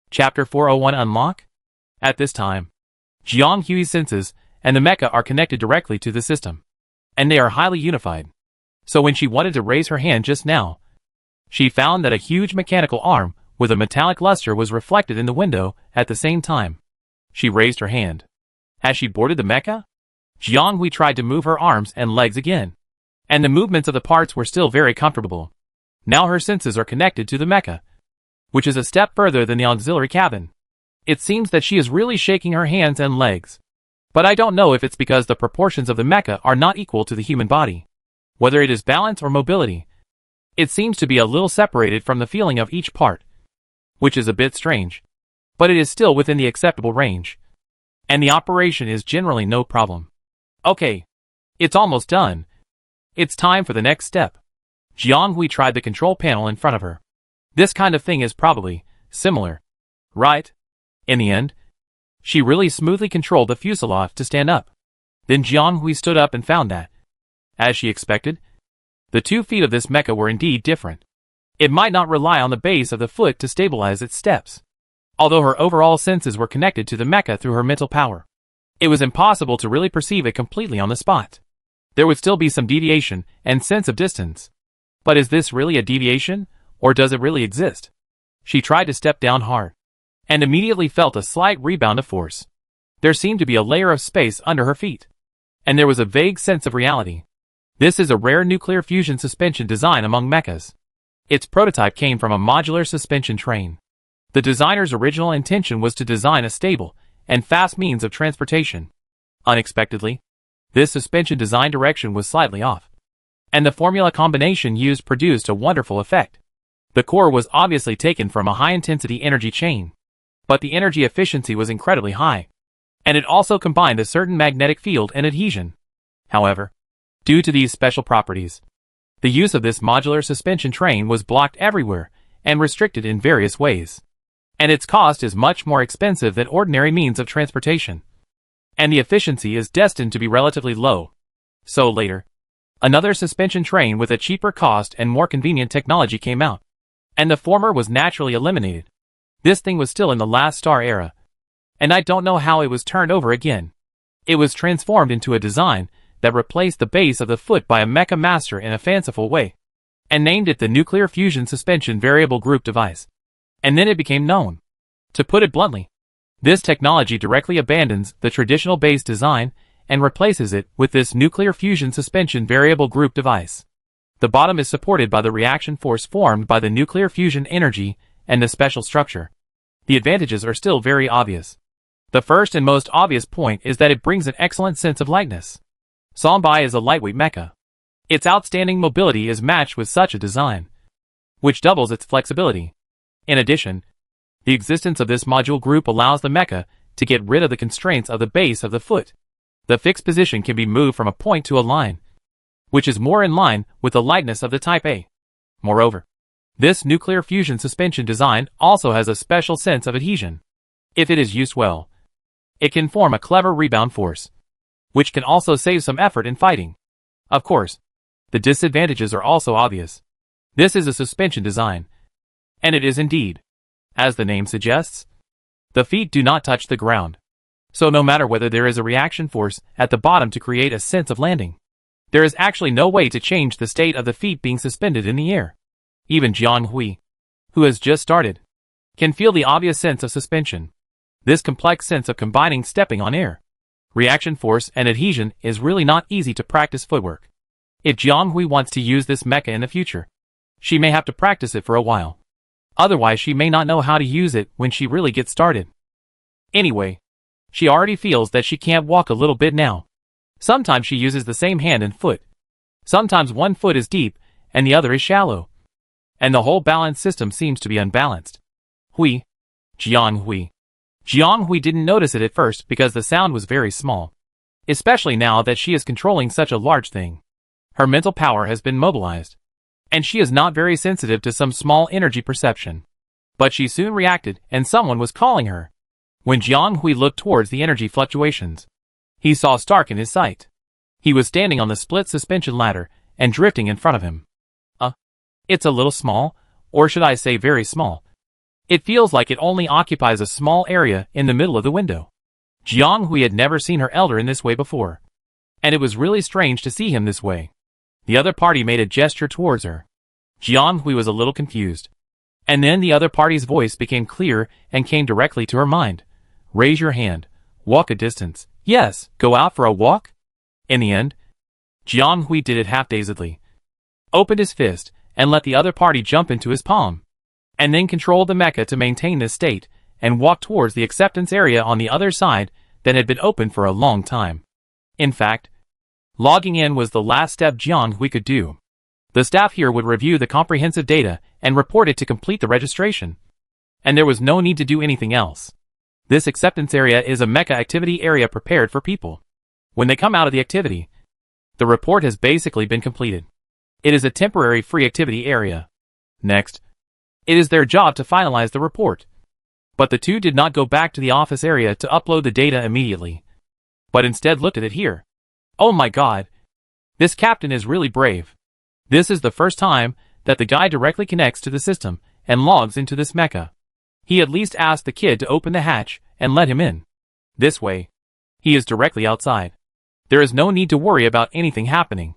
Chapter 401 Unlock? At this time, Jiang Hui's senses and the mecha are connected directly to the system, and they are highly unified. So when she wanted to raise her hand just now, she found that a huge mechanical arm with a metallic luster was reflected in the window at the same time. She raised her hand. As she boarded the mecha, Jiang Hui tried to move her arms and legs again, and the movements of the parts were still very comfortable. Now her senses are connected to the mecha, which is a step further than the auxiliary cabin. It seems that she is really shaking her hands and legs. But I don't know if it's because the proportions of the mecha are not equal to the human body. Whether it is balance or mobility, it seems to be a little separated from the feeling of each part, which is a bit strange. But it is still within the acceptable range, and the operation is generally no problem. Okay, it's almost done. It's time for the next step. Jiang Hui tried the control panel in front of her. This kind of thing is probably similar, right? In the end, she really smoothly controlled the fuselage to stand up. Then Jiang Hui stood up and found that, as she expected, the 2 feet of this mecha were indeed different. It might not rely on the base of the foot to stabilize its steps. Although her overall senses were connected to the mecha through her mental power, it was impossible to really perceive it completely on the spot. There would still be some deviation and sense of distance. But is this really a deviation, or does it really exist? She tried to step down hard, and immediately felt a slight rebound of force. There seemed to be a layer of space under her feet, and there was a vague sense of reality. This is a rare nuclear fusion suspension design among mechas. Its prototype came from a modular suspension train. The designer's original intention was to design a stable and fast means of transportation. Unexpectedly, this suspension design direction was slightly off, and the formula combination used produced a wonderful effect. The core was obviously taken from a high-intensity energy chain, but the energy efficiency was incredibly high, and it also combined a certain magnetic field and adhesion. However, due to these special properties, the use of this modular suspension train was blocked everywhere and restricted in various ways, and its cost is much more expensive than ordinary means of transportation, and the efficiency is destined to be relatively low. So later, another suspension train with a cheaper cost and more convenient technology came out, and the former was naturally eliminated. This thing was still in the last star era, and I don't know how it was turned over again. It was transformed into a design that replaced the base of the foot by a mecha master in a fanciful way, and named it the Nuclear Fusion Suspension Variable Group Device. And then it became known. To put it bluntly, this technology directly abandons the traditional base design and replaces it with this Nuclear Fusion Suspension Variable Group Device. The bottom is supported by the reaction force formed by the nuclear fusion energy and the special structure. The advantages are still very obvious. The first and most obvious point is that it brings an excellent sense of lightness. Sonbai is a lightweight mecha. Its outstanding mobility is matched with such a design, which doubles its flexibility. In addition, the existence of this module group allows the mecha to get rid of the constraints of the base of the foot. The fixed position can be moved from a point to a line, which is more in line with the lightness of the Type A. Moreover, this nuclear fusion suspension design also has a special sense of adhesion. If it is used well, it can form a clever rebound force, which can also save some effort in fighting. Of course, the disadvantages are also obvious. This is a suspension design, and it is indeed, as the name suggests, the feet do not touch the ground. So no matter whether there is a reaction force at the bottom to create a sense of landing, there is actually no way to change the state of the feet being suspended in the air. Even Jiang Hui, who has just started, can feel the obvious sense of suspension. This complex sense of combining stepping on air, reaction force and adhesion is really not easy to practice footwork. If Jiang Hui wants to use this mecha in the future, she may have to practice it for a while. Otherwise she may not know how to use it when she really gets started. Anyway, she already feels that she can't walk a little bit now. Sometimes she uses the same hand and foot. Sometimes one foot is deep and the other is shallow, and the whole balance system seems to be unbalanced. Hui. Jiang Hui. Jiang Hui didn't notice it at first because the sound was very small, especially now that she is controlling such a large thing. Her mental power has been mobilized, and she is not very sensitive to some small energy perception. But she soon reacted and someone was calling her. When Jiang Hui looked towards the energy fluctuations, he saw Stark in his sight. He was standing on the split suspension ladder and drifting in front of him. It's a little small, or should I say very small. It feels like it only occupies a small area in the middle of the window. Jianghui had never seen her elder in this way before, and it was really strange to see him this way. The other party made a gesture towards her. Jianghui was a little confused. And then the other party's voice became clear and came directly to her mind. Raise your hand. Walk a distance. Yes, go out for a walk? In the end, Jianghui did it half-dazedly. Opened his fist and let the other party jump into his palm. And then controlled the mecha to maintain this state and walk towards the acceptance area on the other side that had been open for a long time. In fact, logging in was the last step Jianghui could do. The staff here would review the comprehensive data and report it to complete the registration. And there was no need to do anything else. This acceptance area is a mecha activity area prepared for people. When they come out of the activity, the report has basically been completed. It is a temporary free activity area. Next, it is their job to finalize the report. But the two did not go back to the office area to upload the data immediately, but instead looked at it here. Oh my god! This captain is really brave. This is the first time that the guy directly connects to the system and logs into this mecha. He at least asked the kid to open the hatch and let him in. This way, he is directly outside. There is no need to worry about anything happening.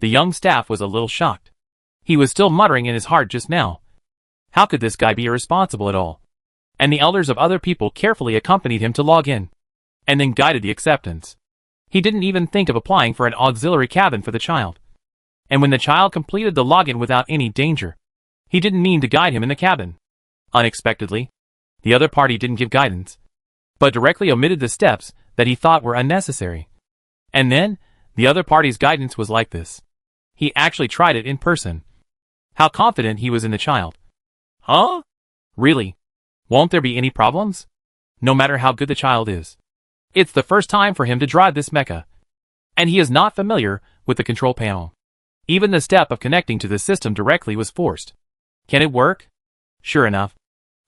The young staff was a little shocked. He was still muttering in his heart just now. How could this guy be irresponsible at all? And the elders of other people carefully accompanied him to log in, and then guided the acceptance. He didn't even think of applying for an auxiliary cabin for the child. And when the child completed the login without any danger, he didn't mean to guide him in the cabin. Unexpectedly, the other party didn't give guidance, but directly omitted the steps that he thought were unnecessary. And then, the other party's guidance was like this. He actually tried it in person. How confident he was in the child. Huh? Really? Won't there be any problems? No matter how good the child is. It's the first time for him to drive this mecha, and he is not familiar with the control panel. Even the step of connecting to the system directly was forced. Can it work? Sure enough,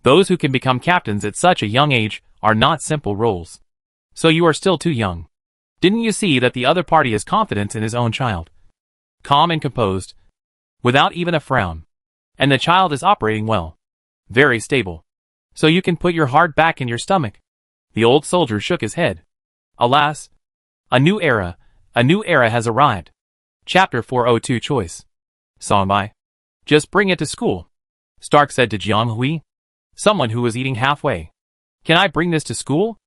those who can become captains at such a young age are not simple roles. So you are still too young. Didn't you see that the other party has confidence in his own child? Calm and composed, without even a frown. And the child is operating well. Very stable. So you can put your heart back in your stomach. The old soldier shook his head. Alas, a new era has arrived. Chapter 402 Choice. Sonbai. Just bring it to school, Stark said to Jianghui, someone who was eating halfway. Can I bring this to school?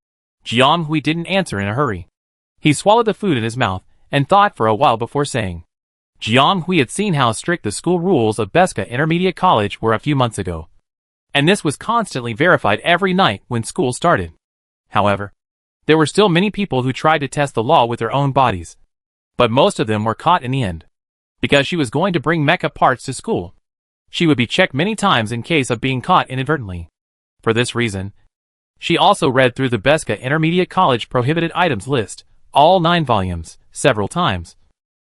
Jianghui didn't answer in a hurry. He swallowed the food in his mouth and thought for a while before saying. Jianghui had seen how strict the school rules of Beska Intermediate College were a few months ago, and this was constantly verified every night when school started. However, there were still many people who tried to test the law with their own bodies, but most of them were caught in the end. Because she was going to bring mecha parts to school, she would be checked many times in case of being caught inadvertently. For this reason, she also read through the Beska Intermediate College prohibited items list, all 9 volumes, several times,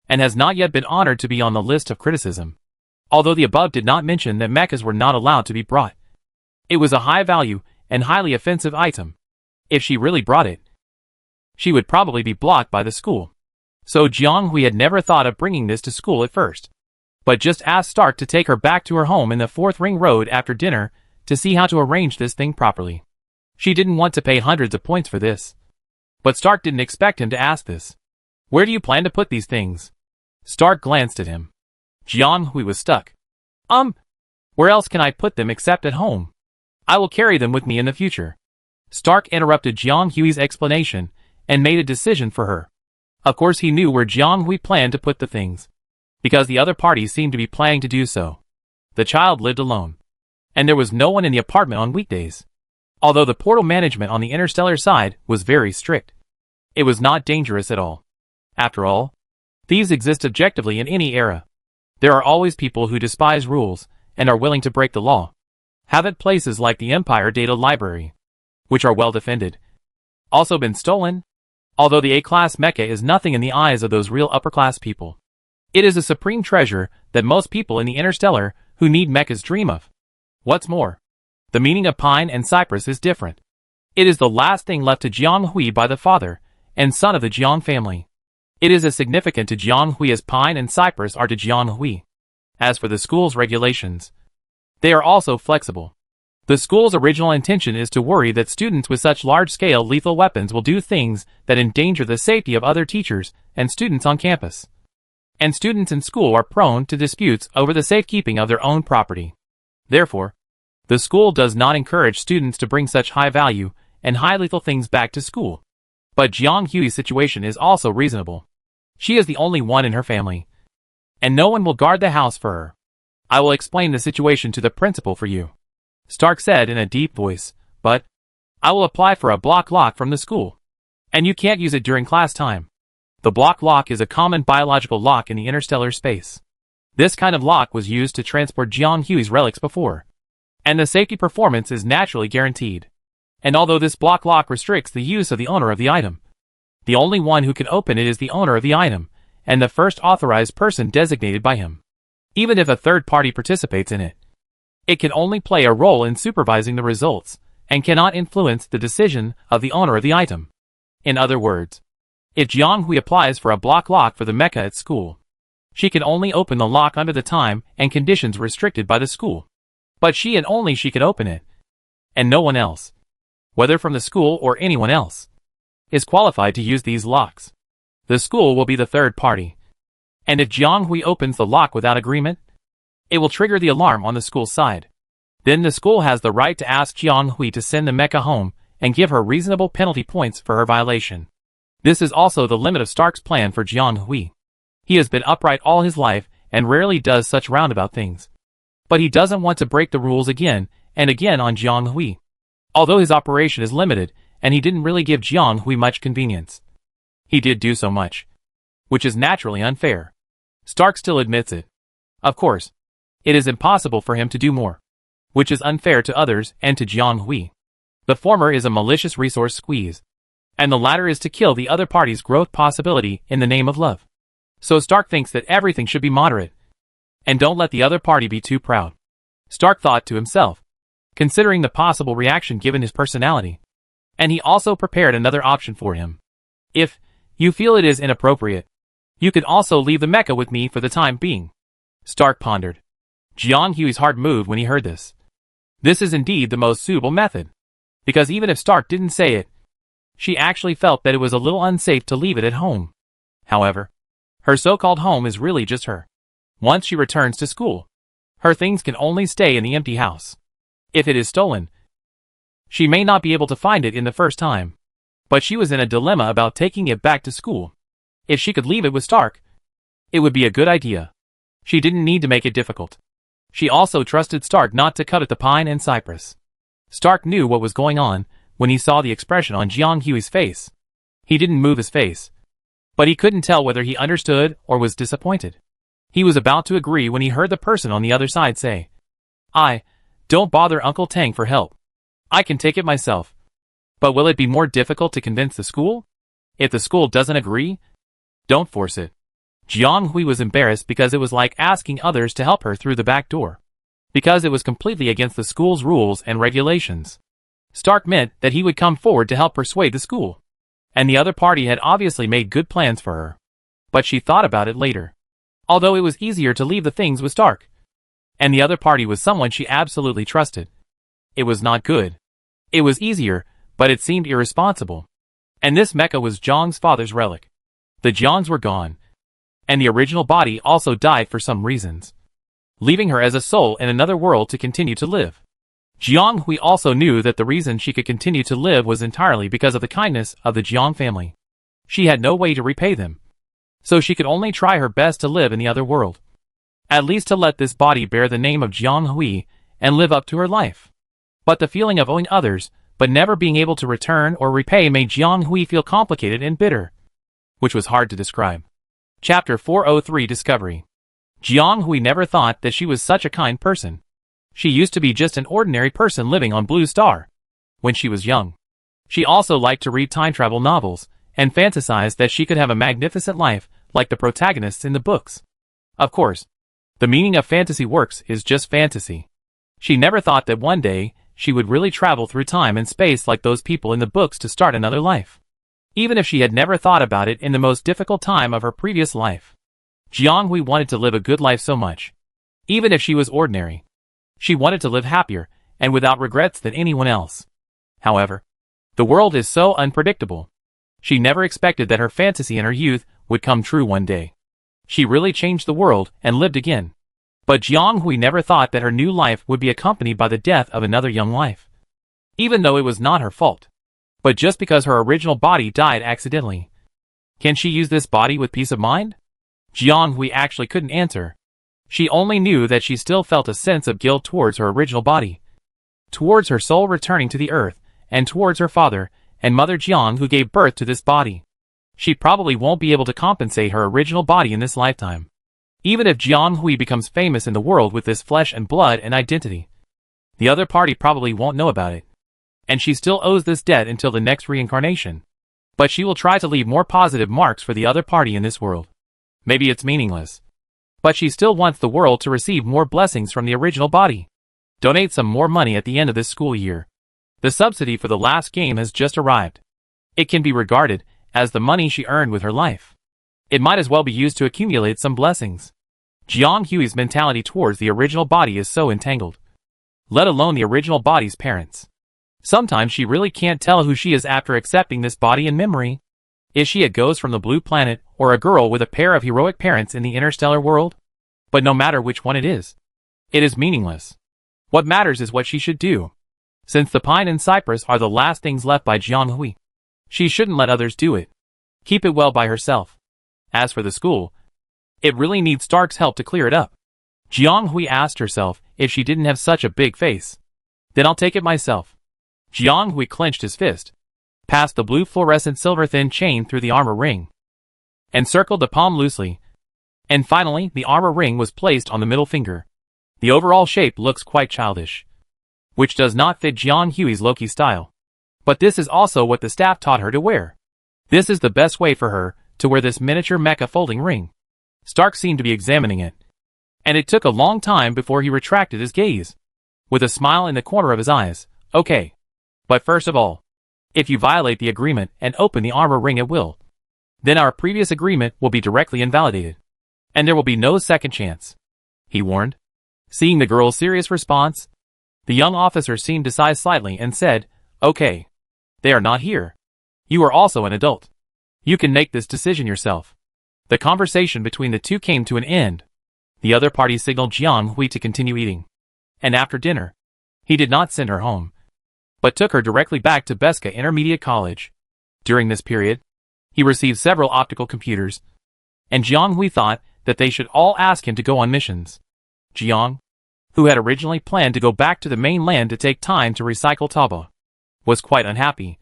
and has not yet been honored to be on the list of criticism. Although the above did not mention that mechas were not allowed to be brought. It was a high value and highly offensive item. If she really brought it, she would probably be blocked by the school. So Jianghui had never thought of bringing this to school at first, but just asked Stark to take her back to her home in the 4th Ring Road after dinner to see how to arrange this thing properly. She didn't want to pay hundreds of points for this. But Stark didn't expect him to ask this. Where do you plan to put these things? Stark glanced at him. Jianghui was stuck. Where else can I put them except at home? I will carry them with me in the future. Stark interrupted Jianghui's explanation and made a decision for her. Of course he knew where Jianghui planned to put the things, because the other party seemed to be planning to do so. The child lived alone, and there was no one in the apartment on weekdays. Although the portal management on the interstellar side was very strict, it was not dangerous at all. After all, thieves exist objectively in any era. There are always people who despise rules and are willing to break the law. Haven't places like the Empire Data Library, which are well defended, also been stolen? Although the A-class mecha is nothing in the eyes of those real upper-class people. It is a supreme treasure that most people in the interstellar who need mechas dream of. What's more, the meaning of pine and cypress is different. It is the last thing left to Jianghui by the father and son of the Jiang family. It is as significant to Jianghui as pine and cypress are to Jianghui. As for the school's regulations, they are also flexible. The school's original intention is to worry that students with such large-scale lethal weapons will do things that endanger the safety of other teachers and students on campus. And students in school are prone to disputes over the safekeeping of their own property. Therefore, the school does not encourage students to bring such high-value and high-lethal things back to school. But Jiang Hui's situation is also reasonable. She is the only one in her family, and no one will guard the house for her. I will explain the situation to the principal for you, Stark said in a deep voice, but I will apply for a block lock from the school, and you can't use it during class time. The block lock is a common biological lock in the interstellar space. This kind of lock was used to transport Jiang Hui's relics before, and the safety performance is naturally guaranteed. And although this block lock restricts the use of the owner of the item, the only one who can open it is the owner of the item, and the first authorized person designated by him. Even if a third party participates in it, it can only play a role in supervising the results, and cannot influence the decision of the owner of the item. In other words, if Jiang Hui applies for a block lock for the mecha at school, she can only open the lock under the time and conditions restricted by the school. But she and only she can open it, and no one else, whether from the school or anyone else, is qualified to use these locks. The school will be the third party, and if Jiang Hui opens the lock without agreement, it will trigger the alarm on the school side. Then the school has the right to ask Jiang Hui to send the mecha home and give her reasonable penalty points for her violation. This is also the limit of Stark's plan for Jiang Hui. He has been upright all his life and rarely does such roundabout things. But he doesn't want to break the rules again and again on Jiang Hui. Although his operation is limited, and he didn't really give Jiang Hui much convenience, he did do so much, which is naturally unfair. Stark still admits it. Of course, it is impossible for him to do more, which is unfair to others and to Jiang Hui. The former is a malicious resource squeeze, and the latter is to kill the other party's growth possibility in the name of love. So Stark thinks that everything should be moderate, and don't let the other party be too proud. Stark thought to himself, considering the possible reaction given his personality, and he also prepared another option for him. If you feel it is inappropriate, you could also leave the mecha with me for the time being. Stark pondered. Jiang Hui's heart moved when he heard this. This is indeed the most suitable method, because even if Stark didn't say it, she actually felt that it was a little unsafe to leave it at home. However, her so-called home is really just her. Once she returns to school, her things can only stay in the empty house. If it is stolen, she may not be able to find it in the first time. But she was in a dilemma about taking it back to school. If she could leave it with Stark, it would be a good idea. She didn't need to make it difficult. She also trusted Stark not to cut at the pine and cypress. Stark knew what was going on when he saw the expression on Jiang Hui's face. He didn't move his face, but he couldn't tell whether he understood or was disappointed. He was about to agree when he heard the person on the other side say, "Don't bother Uncle Tang for help. I can take it myself." But will it be more difficult to convince the school? If the school doesn't agree, don't force it. Jiang Hui was embarrassed because it was like asking others to help her through the back door, because it was completely against the school's rules and regulations. Stark meant that he would come forward to help persuade the school, and the other party had obviously made good plans for her. But she thought about it later. Although it was easier to leave the things with Stark, and the other party was someone she absolutely trusted, it was not good. It was easier, but it seemed irresponsible. And this mecha was Jiang's father's relic. The Jiangs were gone, and the original body also died for some reasons, leaving her as a soul in another world to continue to live. Jiang Hui also knew that the reason she could continue to live was entirely because of the kindness of the Jiang family. She had no way to repay them, so she could only try her best to live in the other world, at least to let this body bear the name of Jiang Hui and live up to her life. But the feeling of owing others, but never being able to return or repay, made Jiang Hui feel complicated and bitter, which was hard to describe. Chapter 403 Discovery. Jiang Hui never thought that she was such a kind person. She used to be just an ordinary person living on Blue Star when she was young. She also liked to read time travel novels and fantasized that she could have a magnificent life like the protagonists in the books. Of course, the meaning of fantasy works is just fantasy. She never thought that one day she would really travel through time and space like those people in the books to start another life. Even if she had never thought about it in the most difficult time of her previous life. Jiang Hui wanted to live a good life so much. Even if she was ordinary, she wanted to live happier and without regrets than anyone else. However, the world is so unpredictable. She never expected that her fantasy in her youth would come true one day. She really changed the world and lived again. But Jiang Hui never thought that her new life would be accompanied by the death of another young life. Even though it was not her fault. But just because her original body died accidentally. Can she use this body with peace of mind? Jiang Hui actually couldn't answer. She only knew that she still felt a sense of guilt towards her original body. Towards her soul returning to the earth, and towards her father and mother Jiang who gave birth to this body. She probably won't be able to compensate her original body in this lifetime. Even if Jiang Hui becomes famous in the world with this flesh and blood and identity, the other party probably won't know about it. And she still owes this debt until the next reincarnation. But she will try to leave more positive marks for the other party in this world. Maybe it's meaningless. But she still wants the world to receive more blessings from the original body. Donate some more money at the end of this school year. The subsidy for the last game has just arrived. It can be regarded as the money she earned with her life. It might as well be used to accumulate some blessings. Jiang Hui's mentality towards the original body is so entangled. Let alone the original body's parents. Sometimes she really can't tell who she is after accepting this body in memory. Is she a ghost from the blue planet or a girl with a pair of heroic parents in the interstellar world? But no matter which one it is meaningless. What matters is what she should do. Since the pine and cypress are the last things left by Jiang Hui, she shouldn't let others do it. Keep it well by herself. As for the school, it really needs Stark's help to clear it up. Jiang Hui asked herself if she didn't have such a big face. Then I'll take it myself. Jiang Hui clenched his fist, passed the blue fluorescent silver thin chain through the armor ring, and circled the palm loosely. And finally, the armor ring was placed on the middle finger. The overall shape looks quite childish, which does not fit Jiang Hui's Loki style. But this is also what the staff taught her to wear. This is the best way for her to wear this miniature mecha folding ring. Stark seemed to be examining it, and it took a long time before he retracted his gaze, with a smile in the corner of his eyes. Okay. But first of all, if you violate the agreement and open the armor ring at will, then our previous agreement will be directly invalidated, and there will be no second chance, he warned. Seeing the girl's serious response, the young officer seemed to sigh slightly and said, okay. They are not here. You are also an adult. You can make this decision yourself. The conversation between the two came to an end. The other party signaled Jiang Hui to continue eating. And after dinner, he did not send her home, but took her directly back to Beska Intermediate College. During this period, he received several optical computers, and Jiang Hui thought that they should all ask him to go on missions. Jiang, who had originally planned to go back to the mainland to take time to recycle Taba, was quite unhappy.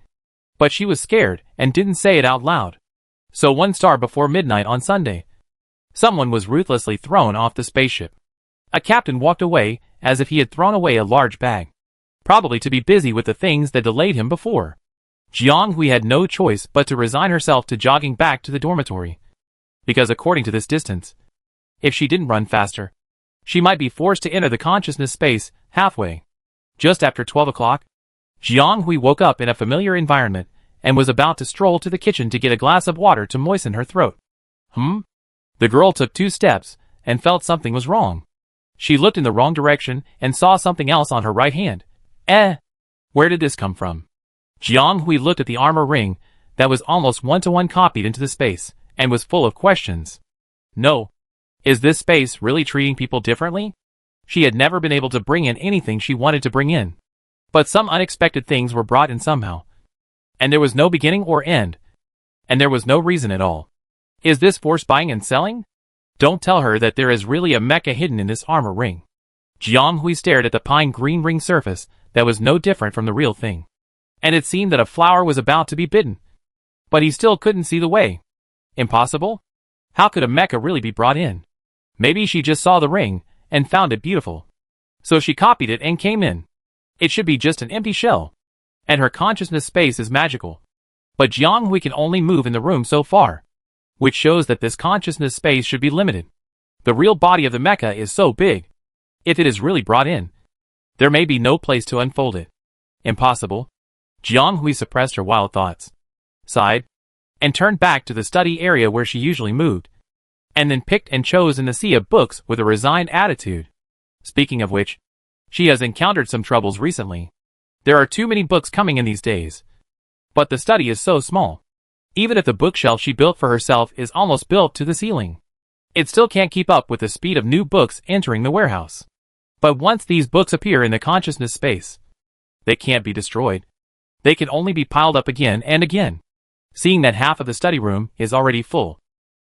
But she was scared and didn't say it out loud. So 1 star before midnight on Sunday, someone was ruthlessly thrown off the spaceship. A captain walked away as if he had thrown away a large bag, probably to be busy with the things that delayed him before. Jiang Hui had no choice but to resign herself to jogging back to the dormitory, because according to this distance, if she didn't run faster, she might be forced to enter the consciousness space halfway. Just after 12 o'clock, Jiang Hui woke up in a familiar environment and was about to stroll to the kitchen to get a glass of water to moisten her throat. The girl took 2 steps and felt something was wrong. She looked in the wrong direction and saw something else on her right hand. Where did this come from? Jiang Hui looked at the armor ring that was almost 1-to-1 copied into the space and was full of questions. No. Is this space really treating people differently? She had never been able to bring in anything she wanted to bring in. But some unexpected things were brought in somehow. And there was no beginning or end. And there was no reason at all. Is this forced buying and selling? Don't tell her that there is really a mecha hidden in this armor ring. Jiang Hui stared at the pine green ring surface that was no different from the real thing. And it seemed that a flower was about to be bitten. But he still couldn't see the way. Impossible? How could a mecha really be brought in? Maybe she just saw the ring and found it beautiful. So she copied it and came in. It should be just an empty shell. And her consciousness space is magical. But Jiang Hui can only move in the room so far, which shows that this consciousness space should be limited. The real body of the mecha is so big. If it is really brought in, there may be no place to unfold it. Impossible. Jiang Hui suppressed her wild thoughts, sighed, and turned back to the study area where she usually moved, and then picked and chose in the sea of books with a resigned attitude. Speaking of which, She has encountered some troubles recently. There are too many books coming in these days. But the study is so small. Even if the bookshelf she built for herself is almost built to the ceiling, it still can't keep up with the speed of new books entering the warehouse. But once these books appear in the consciousness space, they can't be destroyed. They can only be piled up again and again. Seeing that half of the study room is already full,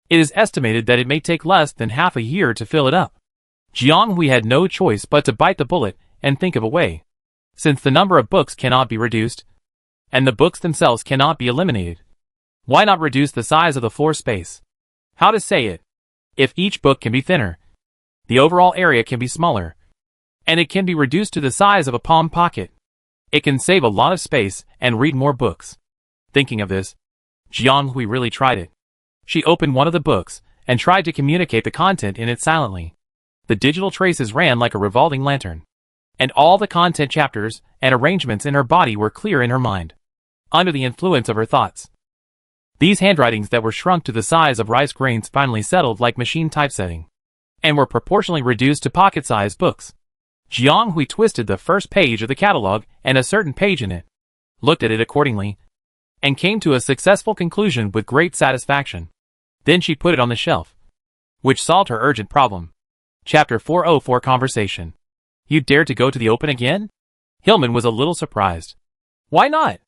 it is estimated that it may take less than half a year to fill it up. Jiang Hui had no choice but to bite the bullet and think of a way. Since the number of books cannot be reduced, and the books themselves cannot be eliminated, why not reduce the size of the floor space? How to say it? If each book can be thinner, the overall area can be smaller, and it can be reduced to the size of a palm pocket, it can save a lot of space and read more books. Thinking of this, Jiang Hui really tried it. She opened one of the books and tried to communicate the content in it silently. The digital traces ran like a revolving lantern, and all the content chapters and arrangements in her body were clear in her mind, under the influence of her thoughts. These handwritings that were shrunk to the size of rice grains finally settled like machine typesetting, and were proportionally reduced to pocket-sized books. Jiang Hui twisted the first page of the catalog and a certain page in it, looked at it accordingly, and came to a successful conclusion with great satisfaction. Then she put it on the shelf, which solved her urgent problem. Chapter 404 Conversation. You dared to go to the open again? Hillman was a little surprised. Why not?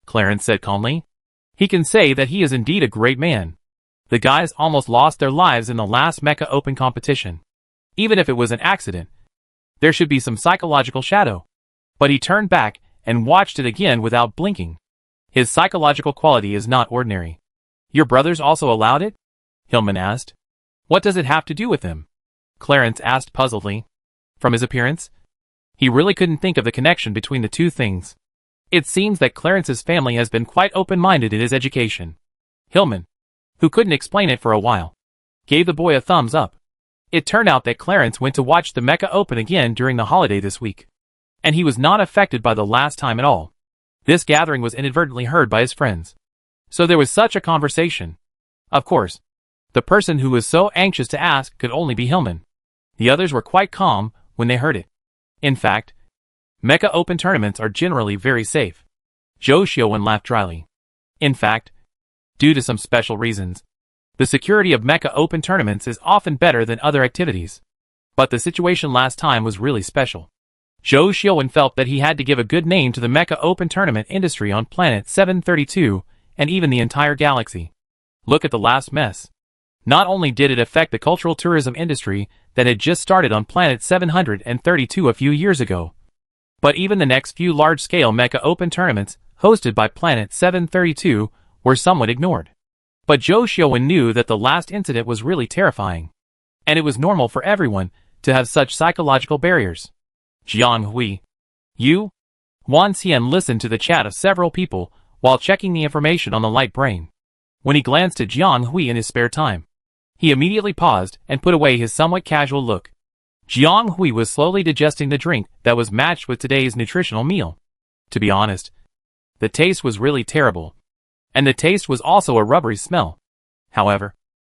Clarence said calmly. He can say that he is indeed a great man. The guys almost lost their lives in the last Mecha Open competition. Even if it was an accident, there should be some psychological shadow. But he turned back and watched it again without blinking. His psychological quality is not ordinary. Your brothers also allowed it? Hillman asked. What does it have to do with him? Clarence asked puzzledly. From his appearance, he really couldn't think of the connection between the two things. It seems that Clarence's family has been quite open-minded in his education. Hillman, who couldn't explain it for a while, gave the boy a thumbs up. It turned out that Clarence went to watch the Mecha Open again during the holiday this week, and he was not affected by the last time at all. This gathering was inadvertently heard by his friends, so there was such a conversation. Of course, the person who was so anxious to ask could only be Hillman. The others were quite calm when they heard it. In fact, Mecha Open tournaments are generally very safe. Zhou Xiaowen laughed dryly. In fact, due to some special reasons, the security of Mecha Open tournaments is often better than other activities. But the situation last time was really special. Zhou Xiaowen felt that he had to give a good name to the Mecha Open tournament industry on Planet 732 and even the entire galaxy. Look at the last mess. Not only did it affect the cultural tourism industry that had just started on Planet 732 a few years ago, but even the next few large-scale Mecha Open tournaments hosted by Planet 732 were somewhat ignored. But Zhou Xiaowen knew that the last incident was really terrifying, and it was normal for everyone to have such psychological barriers. Jiang Hui. You? Wan Xian listened to the chat of several people while checking the information on the light brain. When he glanced at Jiang Hui in his spare time, he immediately paused and put away his somewhat casual look. Jiang Hui was slowly digesting the drink that was matched with today's nutritional meal. To be honest, the taste was really terrible, and the taste was also a rubbery smell. However,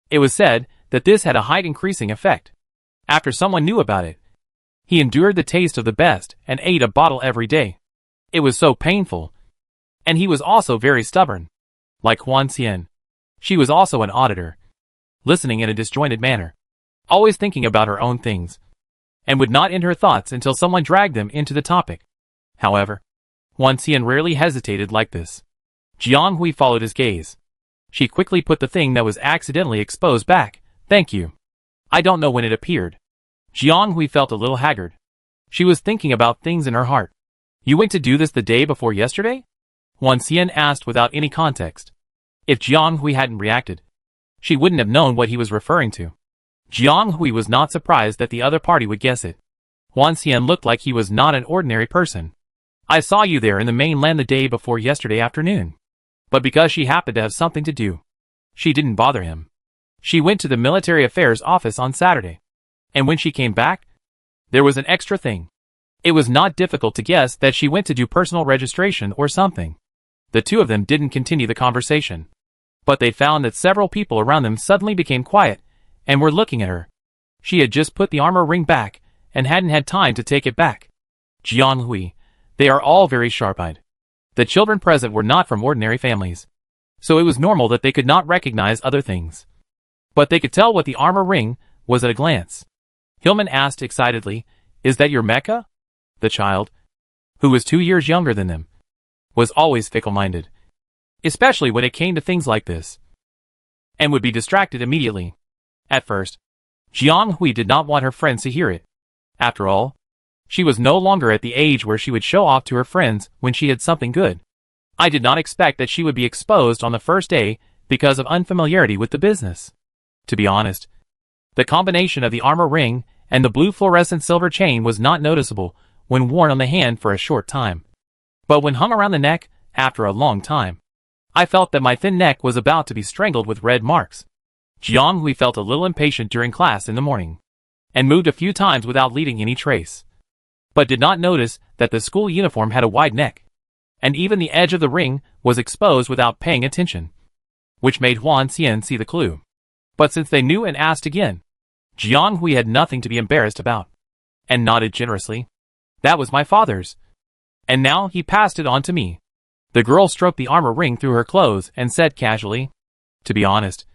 it was said that this had a height-increasing effect. After someone knew about it, he endured the taste of the best and ate a bottle every day. It was so painful, and he was also very stubborn. Like Huan Xian, she was also an auditor, listening in a disjointed manner, always thinking about her own things, and would not end her thoughts until someone dragged them into the topic. However, Huan Xian rarely hesitated like this. Jiang Hui followed his gaze. She quickly put the thing that was accidentally exposed back. Thank you. I don't know when it appeared. Jiang Hui felt a little haggard. She was thinking about things in her heart. You went to do this the day before yesterday? Huan Xian asked without any context. If Jiang Hui hadn't reacted, she wouldn't have known what he was referring to. Jiang Hui was not surprised that the other party would guess it. Huan Xian looked like he was not an ordinary person. I saw you there in the mainland the day before yesterday afternoon. But because she happened to have something to do, she didn't bother him. She went to the military affairs office on Saturday. And when she came back, there was an extra thing. It was not difficult to guess that she went to do personal registration or something. The two of them didn't continue the conversation, but they found that several people around them suddenly became quiet and were looking at her. She had just put the armor ring back and hadn't had time to take it back. Jiang Hui. They are all very sharp-eyed. The children present were not from ordinary families, so it was normal that they could not recognize other things. But they could tell what the armor ring was at a glance. Hillman asked excitedly, "Is that your mecha?" The child, who was 2 years younger than them, was always fickle-minded, especially when it came to things like this, and would be distracted immediately. At first, Jiang Hui did not want her friends to hear it. After all, she was no longer at the age where she would show off to her friends when she had something good. I did not expect that she would be exposed on the first day because of unfamiliarity with the business. To be honest, the combination of the armor ring and the blue fluorescent silver chain was not noticeable when worn on the hand for a short time. But when hung around the neck, after a long time, I felt that my thin neck was about to be strangled with red marks. Jiang Hui felt a little impatient during class in the morning, and moved a few times without leaving any trace, but did not notice that the school uniform had a wide neck, and even the edge of the ring was exposed without paying attention, which made Huan Xian see the clue. But since they knew and asked again, Jiang Hui had nothing to be embarrassed about, and nodded generously. "That was my father's, and now he passed it on to me." The girl stroked the armor ring through her clothes and said casually, "To be honest,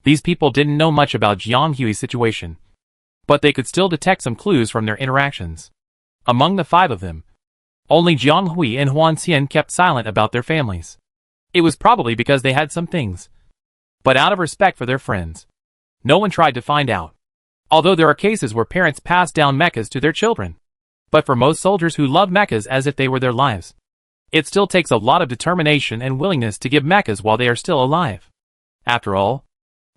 these people didn't know much about Jiang Hui's situation, but they could still detect some clues from their interactions. Among the 5 of them, only Jiang Hui and Huan Xian kept silent about their families. It was probably because they had some things, but out of respect for their friends, no one tried to find out. Although there are cases where parents pass down mechas to their children, but for most soldiers who love mechas as if they were their lives, it still takes a lot of determination and willingness to give mechas while they are still alive. After all,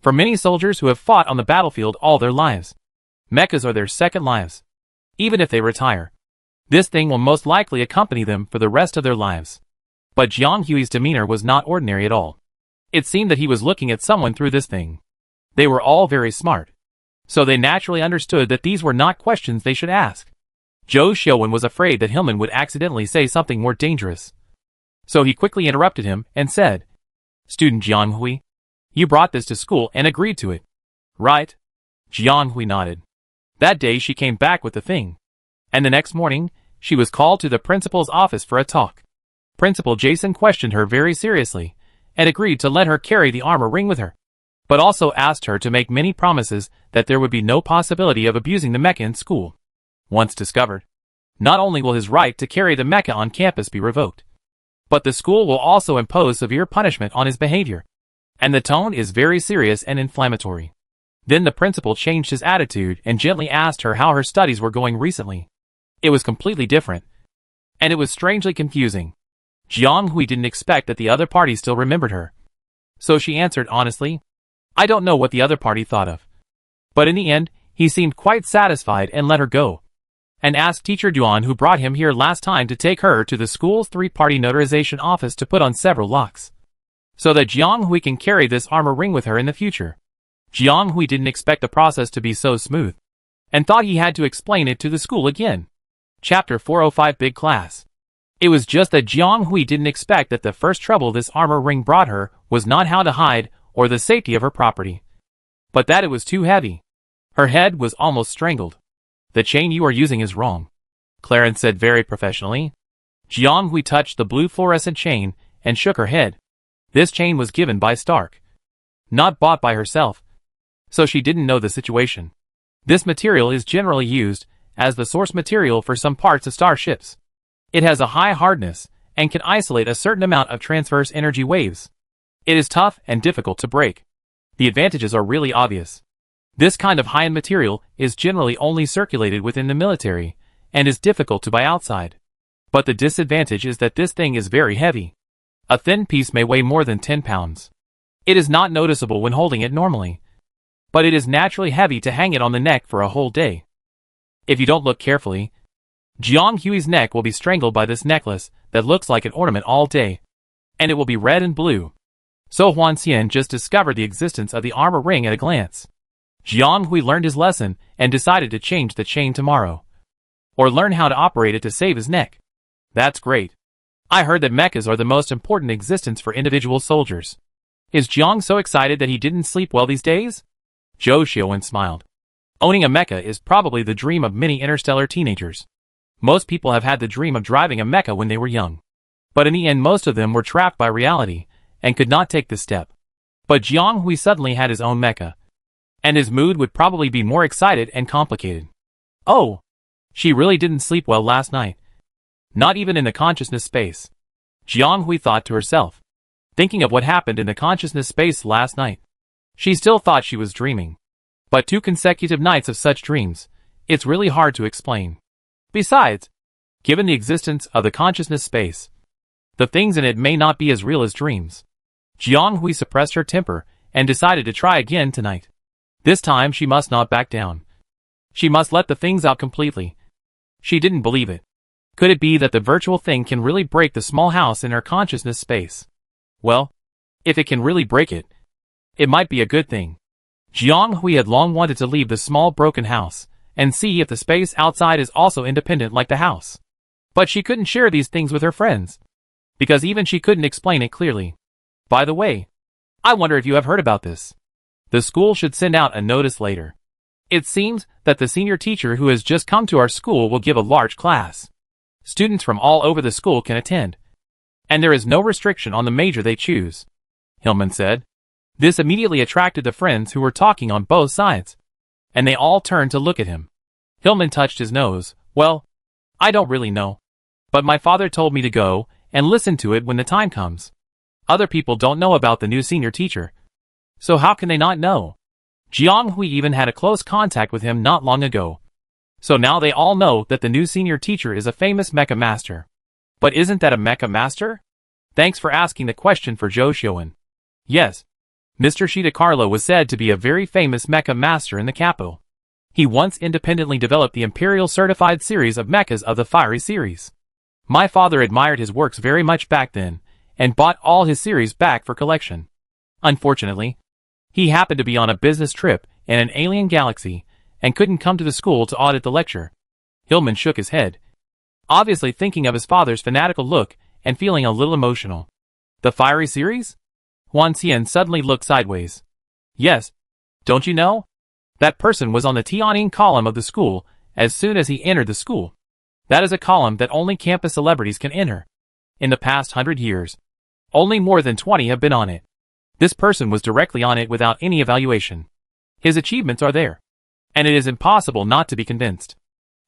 for many soldiers who have fought on the battlefield all their lives, mechas are their second lives. Even if they retire, this thing will most likely accompany them for the rest of their lives." But Jiang Hui's demeanor was not ordinary at all. It seemed that he was looking at someone through this thing. They were all very smart, so they naturally understood that these were not questions they should ask. Zhou Xiuwen was afraid that Hillman would accidentally say something more dangerous, so he quickly interrupted him and said, "Student Jiang Hui, you brought this to school and agreed to it, right?" Jiang Hui nodded. That day she came back with the thing, and the next morning, she was called to the principal's office for a talk. Principal Jason questioned her very seriously, and agreed to let her carry the armor ring with her, but also asked her to make many promises that there would be no possibility of abusing the mecha in school. Once discovered, not only will his right to carry the mecha on campus be revoked, but the school will also impose severe punishment on his behavior, and the tone is very serious and inflammatory. Then the principal changed his attitude and gently asked her how her studies were going recently. It was completely different, and it was strangely confusing. Jiang Hui didn't expect that the other party still remembered her, so she answered honestly, "I don't know what the other party thought of." But in the end, he seemed quite satisfied and let her go, and asked Teacher Duan, who brought him here last time, to take her to the school's 3-party notarization office to put on several locks, so that Jiang Hui can carry this armor ring with her in the future. Jiang Hui didn't expect the process to be so smooth, and thought he had to explain it to the school again. Chapter 405 Big Class. It was just that Jiang Hui didn't expect that the first trouble this armor ring brought her was not how to hide or the safety of her property, but that it was too heavy. Her head was almost strangled. "The chain you are using is wrong," Clarence said very professionally. Jiang Hui touched the blue fluorescent chain and shook her head. This chain was given by Stark, not bought by herself, so she didn't know the situation. This material is generally used as the source material for some parts of starships. It has a high hardness and can isolate a certain amount of transverse energy waves. It is tough and difficult to break. The advantages are really obvious. This kind of high-end material is generally only circulated within the military and is difficult to buy outside. But the disadvantage is that this thing is very heavy. A thin piece may weigh more than 10 pounds. It is not noticeable when holding it normally, but it is naturally heavy to hang it on the neck for a whole day. If you don't look carefully, Jiang Hui's neck will be strangled by this necklace that looks like an ornament all day, and it will be red and blue. So Huan Xian just discovered the existence of the armor ring at a glance. Jiang Hui learned his lesson and decided to change the chain tomorrow, or learn how to operate it to save his neck. That's great. I heard that mechas are the most important existence for individual soldiers. Is Jiang so excited that he didn't sleep well these days? Zhou Xiuwen smiled. Owning a mecha is probably the dream of many interstellar teenagers. Most people have had the dream of driving a mecha when they were young. But in the end most of them were trapped by reality, and could not take the step. But Jiang Hui suddenly had his own mecha. And his mood would probably be more excited and complicated. Oh! She really didn't sleep well last night. Not even in the consciousness space. Jiang Hui thought to herself. Thinking of what happened in the consciousness space last night. She still thought she was dreaming. But 2 consecutive nights of such dreams, it's really hard to explain. Besides, given the existence of the consciousness space, the things in it may not be as real as dreams. Jiang Hui suppressed her temper and decided to try again tonight. This time she must not back down. She must let the things out completely. She didn't believe it. Could it be that the virtual thing can really break the small house in her consciousness space? Well, if it can really break it, it might be a good thing. Jiang Hui had long wanted to leave the small broken house and see if the space outside is also independent like the house. But she couldn't share these things with her friends, because even she couldn't explain it clearly. By the way, I wonder if you have heard about this. The school should send out a notice later. It seems that the senior teacher who has just come to our school will give a large class. Students from all over the school can attend. And there is no restriction on the major they choose, Hillman said. This immediately attracted the friends who were talking on both sides. And they all turned to look at him. Hillman touched his nose. Well, I don't really know. But my father told me to go and listen to it when the time comes. Other people don't know about the new senior teacher. So how can they not know? Jiang Hui even had a close contact with him not long ago. So now they all know that the new senior teacher is a famous mecha master. But isn't that a mecha master? Thanks for asking the question for Zhou Xiuan. Yes. Mr. Shida Carlo was said to be a very famous mecha master in the capital. He once independently developed the Imperial Certified series of mechas of the Fiery series. My father admired his works very much back then, and bought all his series back for collection. Unfortunately, he happened to be on a business trip in an alien galaxy, and couldn't come to the school to audit the lecture. Hillman shook his head, obviously thinking of his father's fanatical look and feeling a little emotional. The Fiery series? Huan Xian suddenly looked sideways. Yes. Don't you know? That person was on the Tianjin column of the school as soon as he entered the school. That is a column that only campus celebrities can enter. In the past 100 years, only more than 20 have been on it. This person was directly on it without any evaluation. His achievements are there. And it is impossible not to be convinced.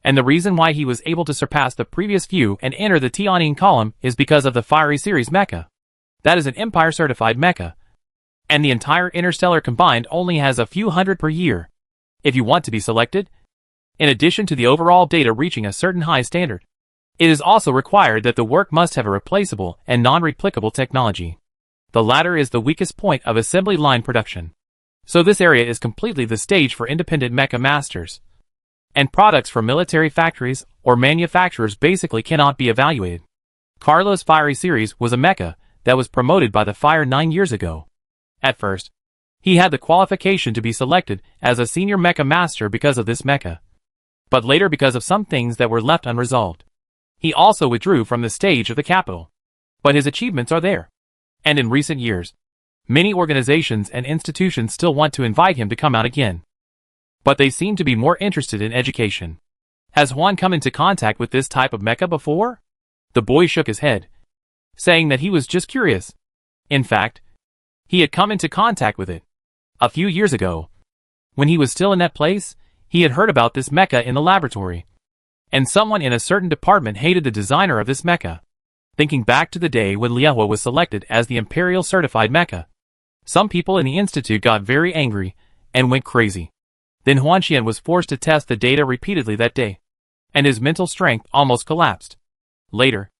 And the reason why he was able to surpass the previous few and enter the Tianjin column is because of the Fiery series mecha. That is an Empire-certified mecha. And the entire Interstellar combined only has a few hundred per year. If you want to be selected, in addition to the overall data reaching a certain high standard, it is also required that the work must have a replaceable and non-replicable technology. The latter is the weakest point of assembly line production. So this area is completely the stage for independent mecha masters. And products from military factories or manufacturers basically cannot be evaluated. Carlo's Fiery series was a mecha that was promoted by the Fire 9 years ago. At first, he had the qualification to be selected as a senior mecha master because of this mecha. But later because of some things that were left unresolved, he also withdrew from the stage of the capital. But his achievements are there. And in recent years, many organizations and institutions still want to invite him to come out again. But they seem to be more interested in education. Has Juan come into contact with this type of mecha before? The boy shook his head, saying that he was just curious. In fact, he had come into contact with it a few years ago. When he was still in that place, he had heard about this mecha in the laboratory. And someone in a certain department hated the designer of this mecha. Thinking back to the day when Liehua was selected as the Imperial Certified Mecha, some people in the institute got very angry and went crazy. Then Huan Xian was forced to test the data repeatedly that day, and his mental strength almost collapsed. Later,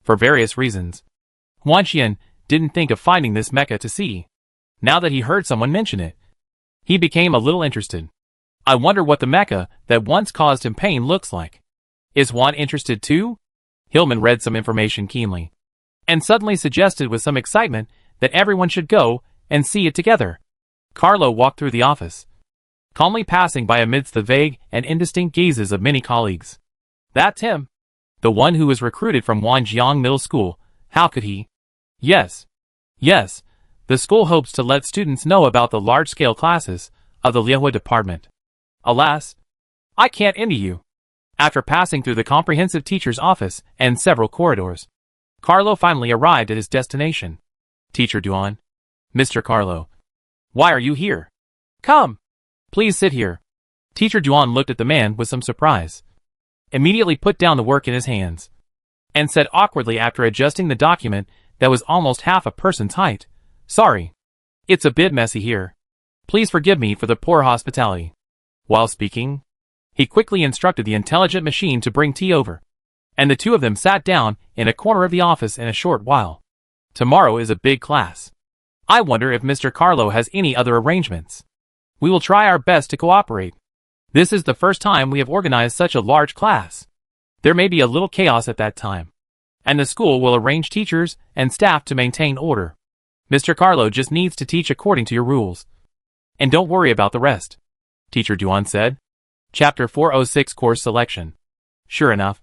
for various reasons, Huan Xian didn't think of finding this mecha to see. Now that he heard someone mention it, he became a little interested. I wonder what the mecha that once caused him pain looks like. Is Juan interested too? Hillman read some information keenly, and suddenly suggested with some excitement that everyone should go and see it together. Carlo walked through the office, calmly passing by amidst the vague and indistinct gazes of many colleagues. That's him. The one who was recruited from Wanjiang Middle School. How could he? Yes. Yes. The school hopes to let students know about the large-scale classes of the Liehua department. Alas, I can't envy you. After passing through the comprehensive teacher's office and several corridors, Carlo finally arrived at his destination. Teacher Duan. Mr. Carlo. Why are you here? Come. Please sit here. Teacher Duan looked at the man with some surprise, immediately put down the work in his hands, and said awkwardly after adjusting the document that was almost half a person's height, Sorry. It's a bit messy here. Please forgive me for the poor hospitality. While speaking, he quickly instructed the intelligent machine to bring tea over, and the two of them sat down in a corner of the office in a short while. Tomorrow is a big class. I wonder if Mr. Carlo has any other arrangements. We will try our best to cooperate. This is the first time we have organized such a large class. There may be a little chaos at that time, and the school will arrange teachers and staff to maintain order. Mr. Carlo just needs to teach according to your rules. And don't worry about the rest, Teacher Duan said. Chapter 406 Course Selection. Sure enough,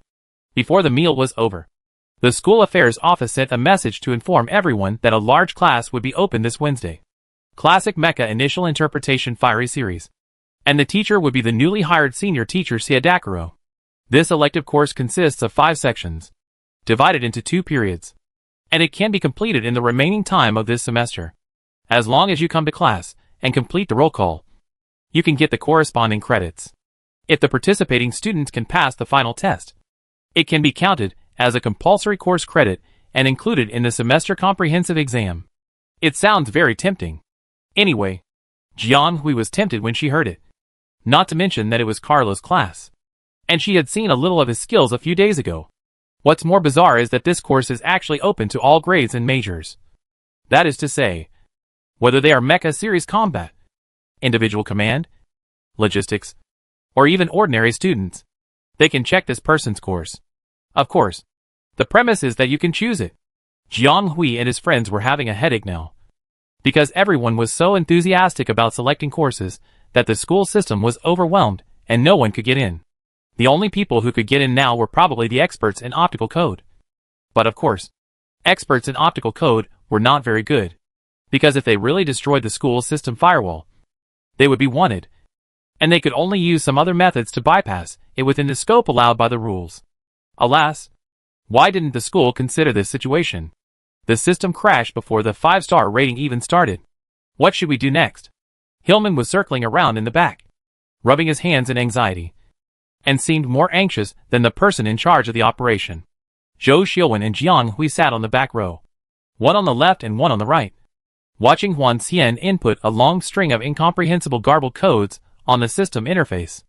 before the meal was over, the school affairs office sent a message to inform everyone that a large class would be open this Wednesday. Classic Mecha Initial Interpretation Fiery Series. And the teacher would be the newly hired senior teacher Siadakuro. This elective course consists of 5 sections, divided into 2 periods, and it can be completed in the remaining time of this semester. As long as you come to class and complete the roll call, you can get the corresponding credits. If the participating students can pass the final test, it can be counted as a compulsory course credit and included in the semester comprehensive exam. It sounds very tempting. Anyway, Jiang Hui was tempted when she heard it. Not to mention that it was Carlo's class, and she had seen a little of his skills a few days ago. What's more bizarre is that this course is actually open to all grades and majors. That is to say, whether they are Mecha Series Combat, Individual Command, Logistics, or even ordinary students, they can check this person's course. Of course, the premise is that you can choose it. Jiang Hui and his friends were having a headache now, because everyone was so enthusiastic about selecting courses that the school system was overwhelmed and no one could get in. The only people who could get in now were probably the experts in optical code. But of course, experts in optical code were not very good, because if they really destroyed the school system firewall, they would be wanted, and they could only use some other methods to bypass it within the scope allowed by the rules. Alas, why didn't the school consider this situation? The system crashed before the 5-star rating even started. What should we do next? Hillman was circling around in the back, rubbing his hands in anxiety, and seemed more anxious than the person in charge of the operation. Zhou Xiuwen and Jiang Hui sat on the back row, one on the left and one on the right, watching Huan Xian input a long string of incomprehensible garbled codes on the system interface.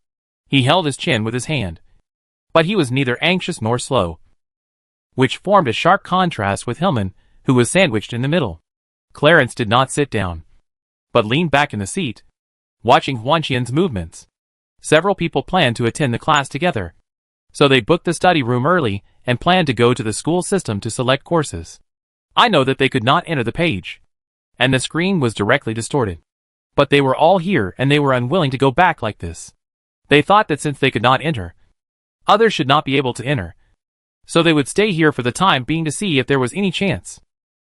He held his chin with his hand, but he was neither anxious nor slow, which formed a sharp contrast with Hillman, who was sandwiched in the middle. Clarence did not sit down, but leaned back in the seat, watching Huan Xian's movements. Several people planned to attend the class together, so they booked the study room early and planned to go to the school system to select courses. I know that they could not enter the page, and the screen was directly distorted. But they were all here and they were unwilling to go back like this. They thought that since they could not enter, others should not be able to enter, so they would stay here for the time being to see if there was any chance.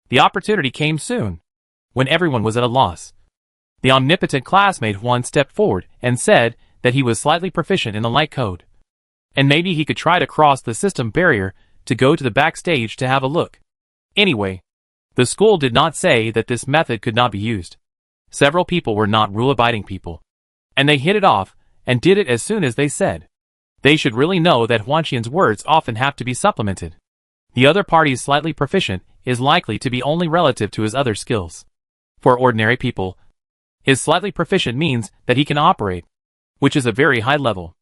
The opportunity came soon, when everyone was at a loss. The omnipotent classmate Huan stepped forward and said that he was slightly proficient in the light code, and maybe he could try to cross the system barrier to go to the backstage to have a look. Anyway, the school did not say that this method could not be used. Several people were not rule-abiding people, and they hit it off and did it as soon as they said. They should really know that Huan Xian's words often have to be supplemented. The other party's slightly proficient is likely to be only relative to his other skills. For ordinary people, his slightly proficient means that he can operate, which is a very high level.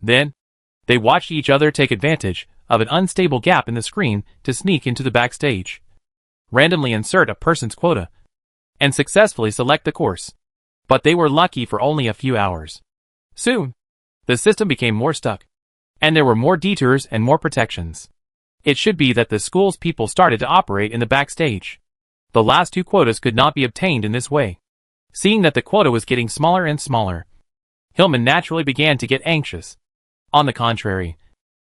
Then, they watched each other take advantage of an unstable gap in the screen to sneak into the backstage, randomly insert a person's quota, and successfully select the course. But they were lucky for only a few hours. Soon, the system became more stuck, and there were more detours and more protections. It should be that the school's people started to operate in the backstage. The last 2 quotas could not be obtained in this way. Seeing that the quota was getting smaller and smaller, Hillman naturally began to get anxious. On the contrary,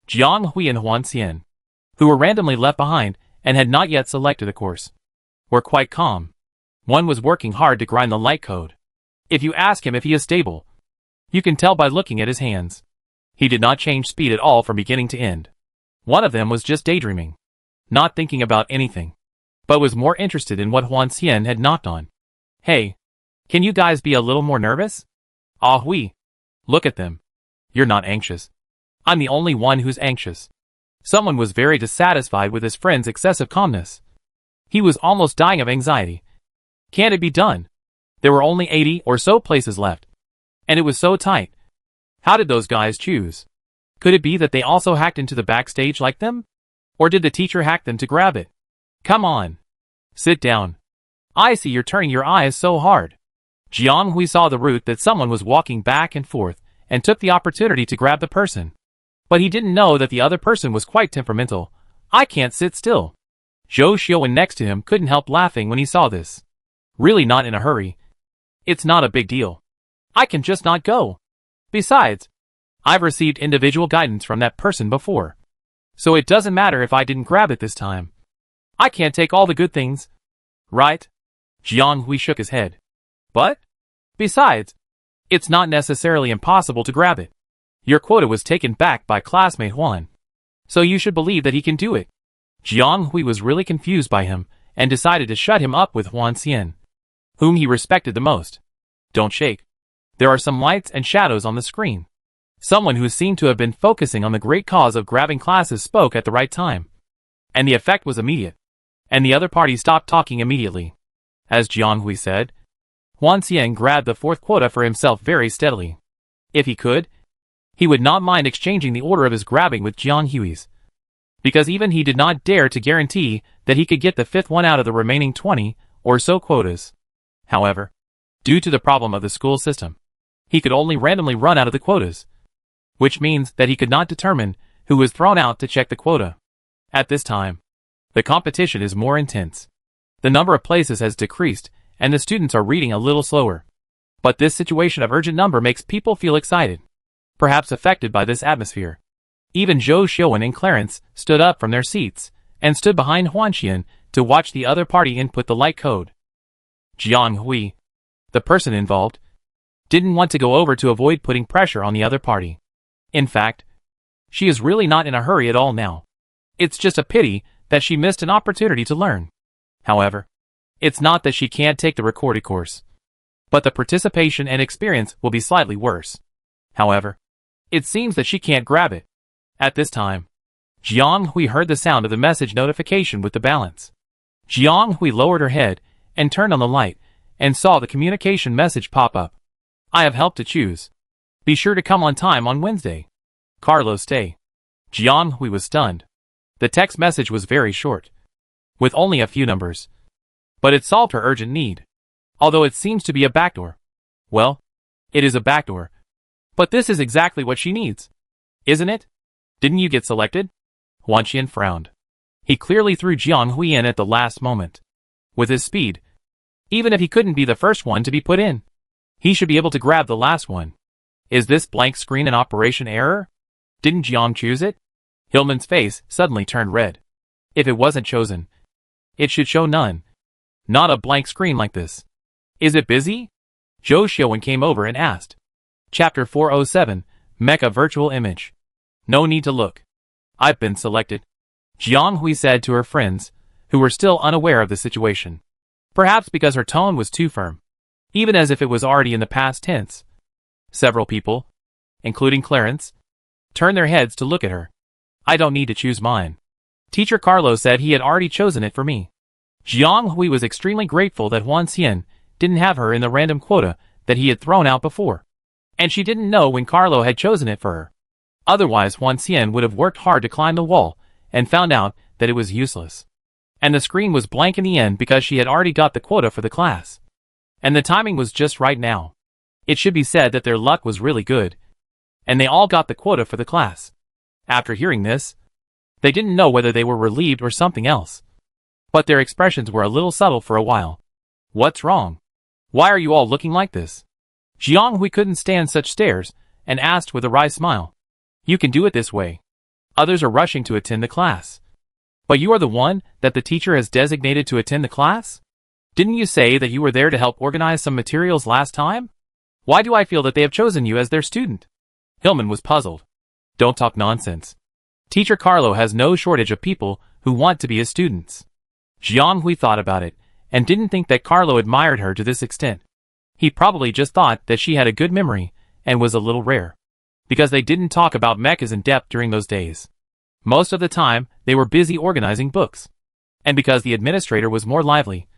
Jiang Hui and Huan Xian, who were randomly left behind and had not yet selected a course, were quite calm. One was working hard to grind the light code. If you ask him if he is stable, you can tell by looking at his hands. He did not change speed at all from beginning to end. One of them was just daydreaming, not thinking about anything, but was more interested in what Huan Xian had knocked on. Hey, can you guys be a little more nervous? Ah oui. Look at them. You're not anxious. I'm the only one who's anxious. Someone was very dissatisfied with his friend's excessive calmness. He was almost dying of anxiety. Can't it be done? There were only 80 or so places left. And it was so tight. How did those guys choose? Could it be that they also hacked into the backstage like them? Or did the teacher hack them to grab it? Come on. Sit down. I see you're turning your eyes so hard. Jiang Hui saw the route that someone was walking back and forth, and took the opportunity to grab the person. But he didn't know that the other person was quite temperamental. I can't sit still. Zhou Xiaowen next to him couldn't help laughing when he saw this. Really not in a hurry. It's not a big deal. I can just not go. Besides, I've received individual guidance from that person before. So it doesn't matter if I didn't grab it this time. I can't take all the good things. Right? Jiang Hui shook his head. But? Besides, it's not necessarily impossible to grab it. Your quota was taken back by classmate Huan. So you should believe that he can do it. Jiang Hui was really confused by him, and decided to shut him up with Huan Xian, whom he respected the most. Don't shake. There are some lights and shadows on the screen. Someone who seemed to have been focusing on the great cause of grabbing classes spoke at the right time. And the effect was immediate. And the other party stopped talking immediately. As Jiang Hui said, Huan Xian grabbed the fourth quota for himself very steadily. If he could, he would not mind exchanging the order of his grabbing with Jiang Hui's. Because even he did not dare to guarantee that he could get the fifth one out of the remaining 20 or so quotas. However, due to the problem of the school system, he could only randomly run out of the quotas, which means that he could not determine who was thrown out to check the quota. At this time, the competition is more intense. The number of places has decreased, and the students are reading a little slower. But this situation of urgent number makes people feel excited, perhaps affected by this atmosphere. Even Zhou Xiaowen and Clarence stood up from their seats, and stood behind Huan Xian to watch the other party input the light code. Jiang Hui, the person involved, didn't want to go over to avoid putting pressure on the other party. In fact, she is really not in a hurry at all now. It's just a pity that she missed an opportunity to learn. However, it's not that she can't take the recorded course, but the participation and experience will be slightly worse. However, it seems that she can't grab it. At this time, Jiang Hui heard the sound of the message notification with the balance. Jiang Hui lowered her head and turned on the light and saw the communication message pop up. I have help to choose. Be sure to come on time on Wednesday. Carlos Day. Jiang Hui was stunned. The text message was very short, with only a few numbers. But it solved her urgent need. Although it seems to be a backdoor. Well, it is a backdoor. But this is exactly what she needs. Isn't it? Didn't you get selected? Huan Xian frowned. He clearly threw Jiang Hui in at the last moment. With his speed, even if he couldn't be the first one to be put in, he should be able to grab the last one. Is this blank screen an operation error? Didn't Jiang choose it? Hillman's face suddenly turned red. If it wasn't chosen, it should show none. Not a blank screen like this. Is it busy? Zhou Xiaowen came over and asked. Chapter 407, Mecha Virtual Image. No need to look. I've been selected. Jiang Hui said to her friends, who were still unaware of the situation. Perhaps because her tone was too firm, even as if it was already in the past tense. Several people, including Clarence, turned their heads to look at her. I don't need to choose mine. Teacher Carlo said he had already chosen it for me. Jiang Hui was extremely grateful that Huan Xian didn't have her in the random quota that he had thrown out before. And she didn't know when Carlo had chosen it for her. Otherwise Huan Xian would have worked hard to climb the wall and found out that it was useless. And the screen was blank in the end because she had already got the quota for the class. And the timing was just right now. It should be said that their luck was really good. And they all got the quota for the class. After hearing this, they didn't know whether they were relieved or something else. But their expressions were a little subtle for a while. What's wrong? Why are you all looking like this? Jiang Hui couldn't stand such stares and asked with a wry smile. You can do it this way. Others are rushing to attend the class. But you are the one that the teacher has designated to attend the class? Didn't you say that you were there to help organize some materials last time? Why do I feel that they have chosen you as their student? Hillman was puzzled. Don't talk nonsense. Teacher Carlo has no shortage of people who want to be his students. Jiang Hui thought about it, and didn't think that Carlo admired her to this extent. He probably just thought that she had a good memory, and was a little rare. Because they didn't talk about mechas in depth during those days. Most of the time, they were busy organizing books. And because the administrator was more lively,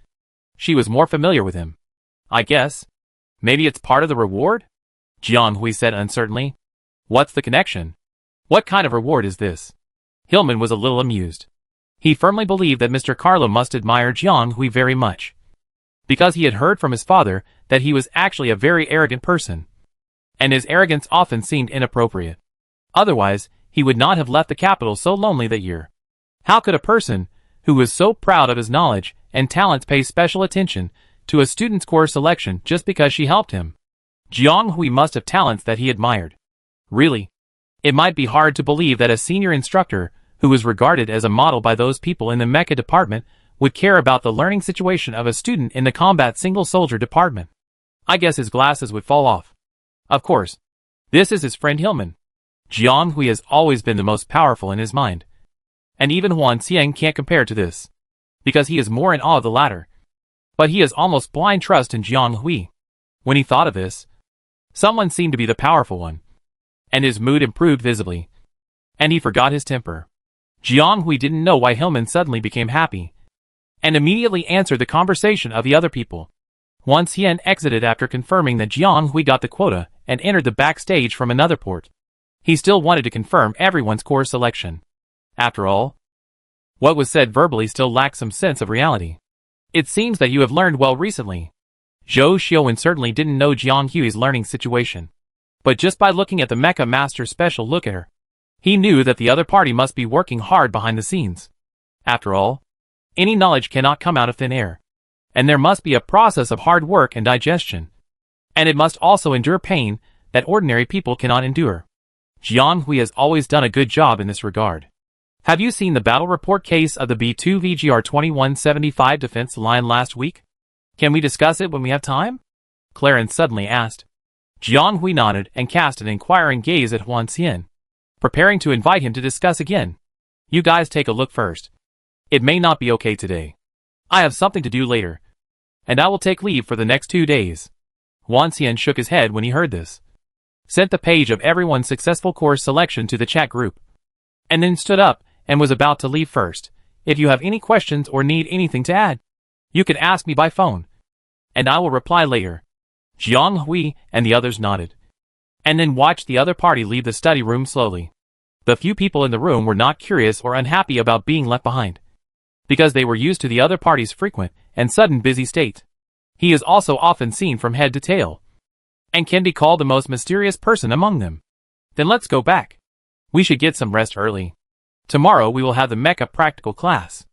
she was more familiar with him. I guess. Maybe it's part of the reward? Jiang Hui said uncertainly. What's the connection? What kind of reward is this? Hillman was a little amused. He firmly believed that Mr. Carlo must admire Jiang Hui very much. Because he had heard from his father that he was actually a very arrogant person. And his arrogance often seemed inappropriate. Otherwise, he would not have left the capital so lonely that year. How could a person who was so proud of his knowledge and talents pay special attention to a student's course selection just because she helped him? Jiang Hui must have talents that he admired. Really? It might be hard to believe that a senior instructor, who was regarded as a model by those people in the mecha department, would care about the learning situation of a student in the combat single soldier department. I guess his glasses would fall off. Of course. This is his friend Hillman. Jiang Hui has always been the most powerful in his mind. And even Huan Xiang can't compare to this. Because he is more in awe of the latter. But he has almost blind trust in Jiang Hui. When he thought of this, someone seemed to be the powerful one. And his mood improved visibly. And he forgot his temper. Jiang Hui didn't know why Hillman suddenly became happy. And immediately answered the conversation of the other people. Huan Xian exited after confirming that Jiang Hui got the quota and entered the backstage from another port. He still wanted to confirm everyone's course selection. After all, what was said verbally still lacked some sense of reality. It seems that you have learned well recently. Zhou Xiaowen certainly didn't know Jiang Hui's learning situation. But just by looking at the Mecha Master's special look at her, he knew that the other party must be working hard behind the scenes. After all, any knowledge cannot come out of thin air. And there must be a process of hard work and digestion. And it must also endure pain that ordinary people cannot endure. Jiang Hui has always done a good job in this regard. Have you seen the battle report case of the B2 VGR 2175 defense line last week? Can we discuss it when we have time? Clarence suddenly asked. Jiang Hui nodded and cast an inquiring gaze at Huan Xian, preparing to invite him to discuss again. You guys take a look first. It may not be okay today. I have something to do later. And I will take leave for the next 2 days. Huan Xian shook his head when he heard this. Sent the page of everyone's successful course selection to the chat group. And then stood up and was about to leave first. If you have any questions or need anything to add, you can ask me by phone. And I will reply later. Jiang Hui and the others nodded. And then watched the other party leave the study room slowly. The few people in the room were not curious or unhappy about being left behind. Because they were used to the other party's frequent and sudden busy state. He is also often seen from head to tail. And can be called the most mysterious person among them. Then let's go back. We should get some rest early. Tomorrow we will have the mecha practical class.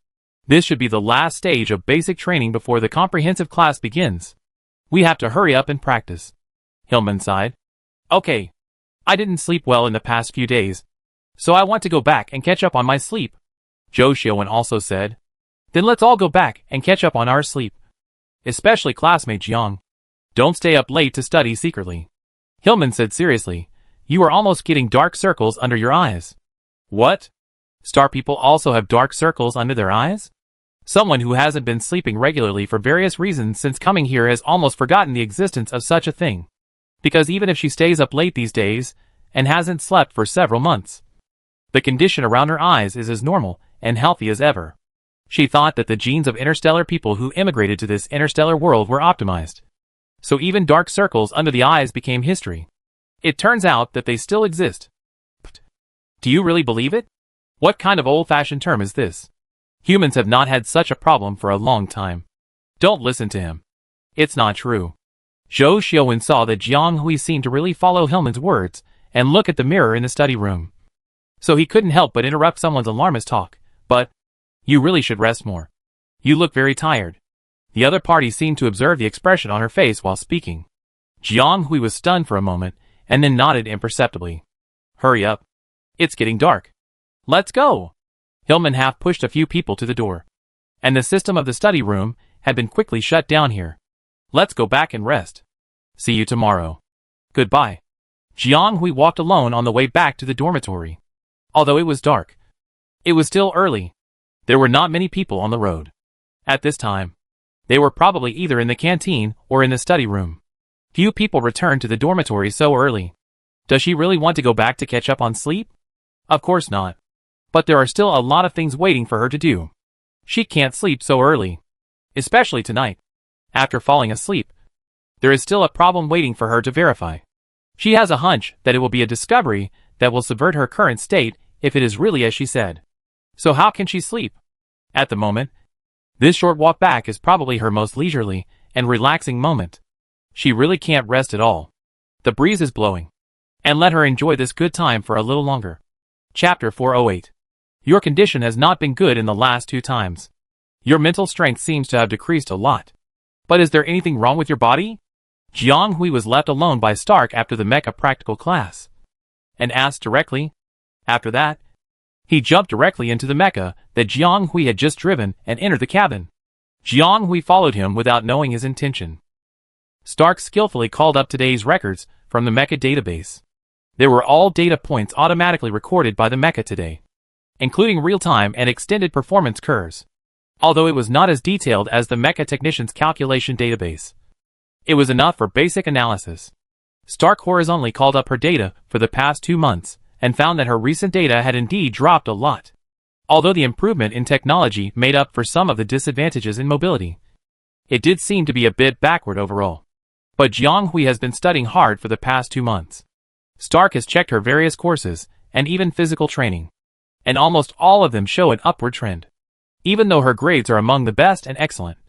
This should be the last stage of basic training before the comprehensive class begins. We have to hurry up and practice. Hillman sighed. Okay. I didn't sleep well in the past few days, so I want to go back and catch up on my sleep. Zhou Xiaowen also said. Then let's all go back and catch up on our sleep. Especially classmate Jiang. Don't stay up late to study secretly. Hillman said seriously. You are almost getting dark circles under your eyes. What? Star people also have dark circles under their eyes? Someone who hasn't been sleeping regularly for various reasons since coming here has almost forgotten the existence of such a thing. Because even if she stays up late these days, and hasn't slept for several months, the condition around her eyes is as normal and healthy as ever. She thought that the genes of interstellar people who immigrated to this interstellar world were optimized. So even dark circles under the eyes became history. It turns out that they still exist. Do you really believe it? What kind of old-fashioned term is this? Humans have not had such a problem for a long time. Don't listen to him. It's not true. Zhou Xiaowen saw that Jiang Hui seemed to really follow Hillman's words and look at the mirror in the study room. So he couldn't help but interrupt someone's alarmist talk. But you really should rest more. You look very tired. The other party seemed to observe the expression on her face while speaking. Jiang Hui was stunned for a moment and then nodded imperceptibly. Hurry up. It's getting dark. Let's go. Hillman half pushed a few people to the door. And the system of the study room had been quickly shut down here. Let's go back and rest. See you tomorrow. Goodbye. Jiang Hui walked alone on the way back to the dormitory. Although it was dark, it was still early. There were not many people on the road. At this time, they were probably either in the canteen or in the study room. Few people returned to the dormitory so early. Does she really want to go back to catch up on sleep? Of course not. But there are still a lot of things waiting for her to do. She can't sleep so early. Especially tonight. After falling asleep, there is still a problem waiting for her to verify. She has a hunch that it will be a discovery that will subvert her current state if it is really as she said. So how can she sleep? At the moment, this short walk back is probably her most leisurely and relaxing moment. She really can't rest at all. The breeze is blowing. And let her enjoy this good time for a little longer. Chapter 408. Your condition has not been good in the last 2 times. Your mental strength seems to have decreased a lot. But is there anything wrong with your body? Jiang Hui was left alone by Stark after the mecha practical class. And asked directly. After that, he jumped directly into the mecha that Jiang Hui had just driven and entered the cabin. Jiang Hui followed him without knowing his intention. Stark skillfully called up today's records from the mecha database. There were all data points automatically recorded by the mecha today, including real-time and extended performance curves. Although it was not as detailed as the mecha technician's calculation database, it was enough for basic analysis. Stark horizontally called up her data for the past 2 months and found that her recent data had indeed dropped a lot. Although the improvement in technology made up for some of the disadvantages in mobility, it did seem to be a bit backward overall. But Jiang Hui has been studying hard for the past 2 months. Stark has checked her various courses and even physical training, and almost all of them show an upward trend. Even though her grades are among the best and excellent,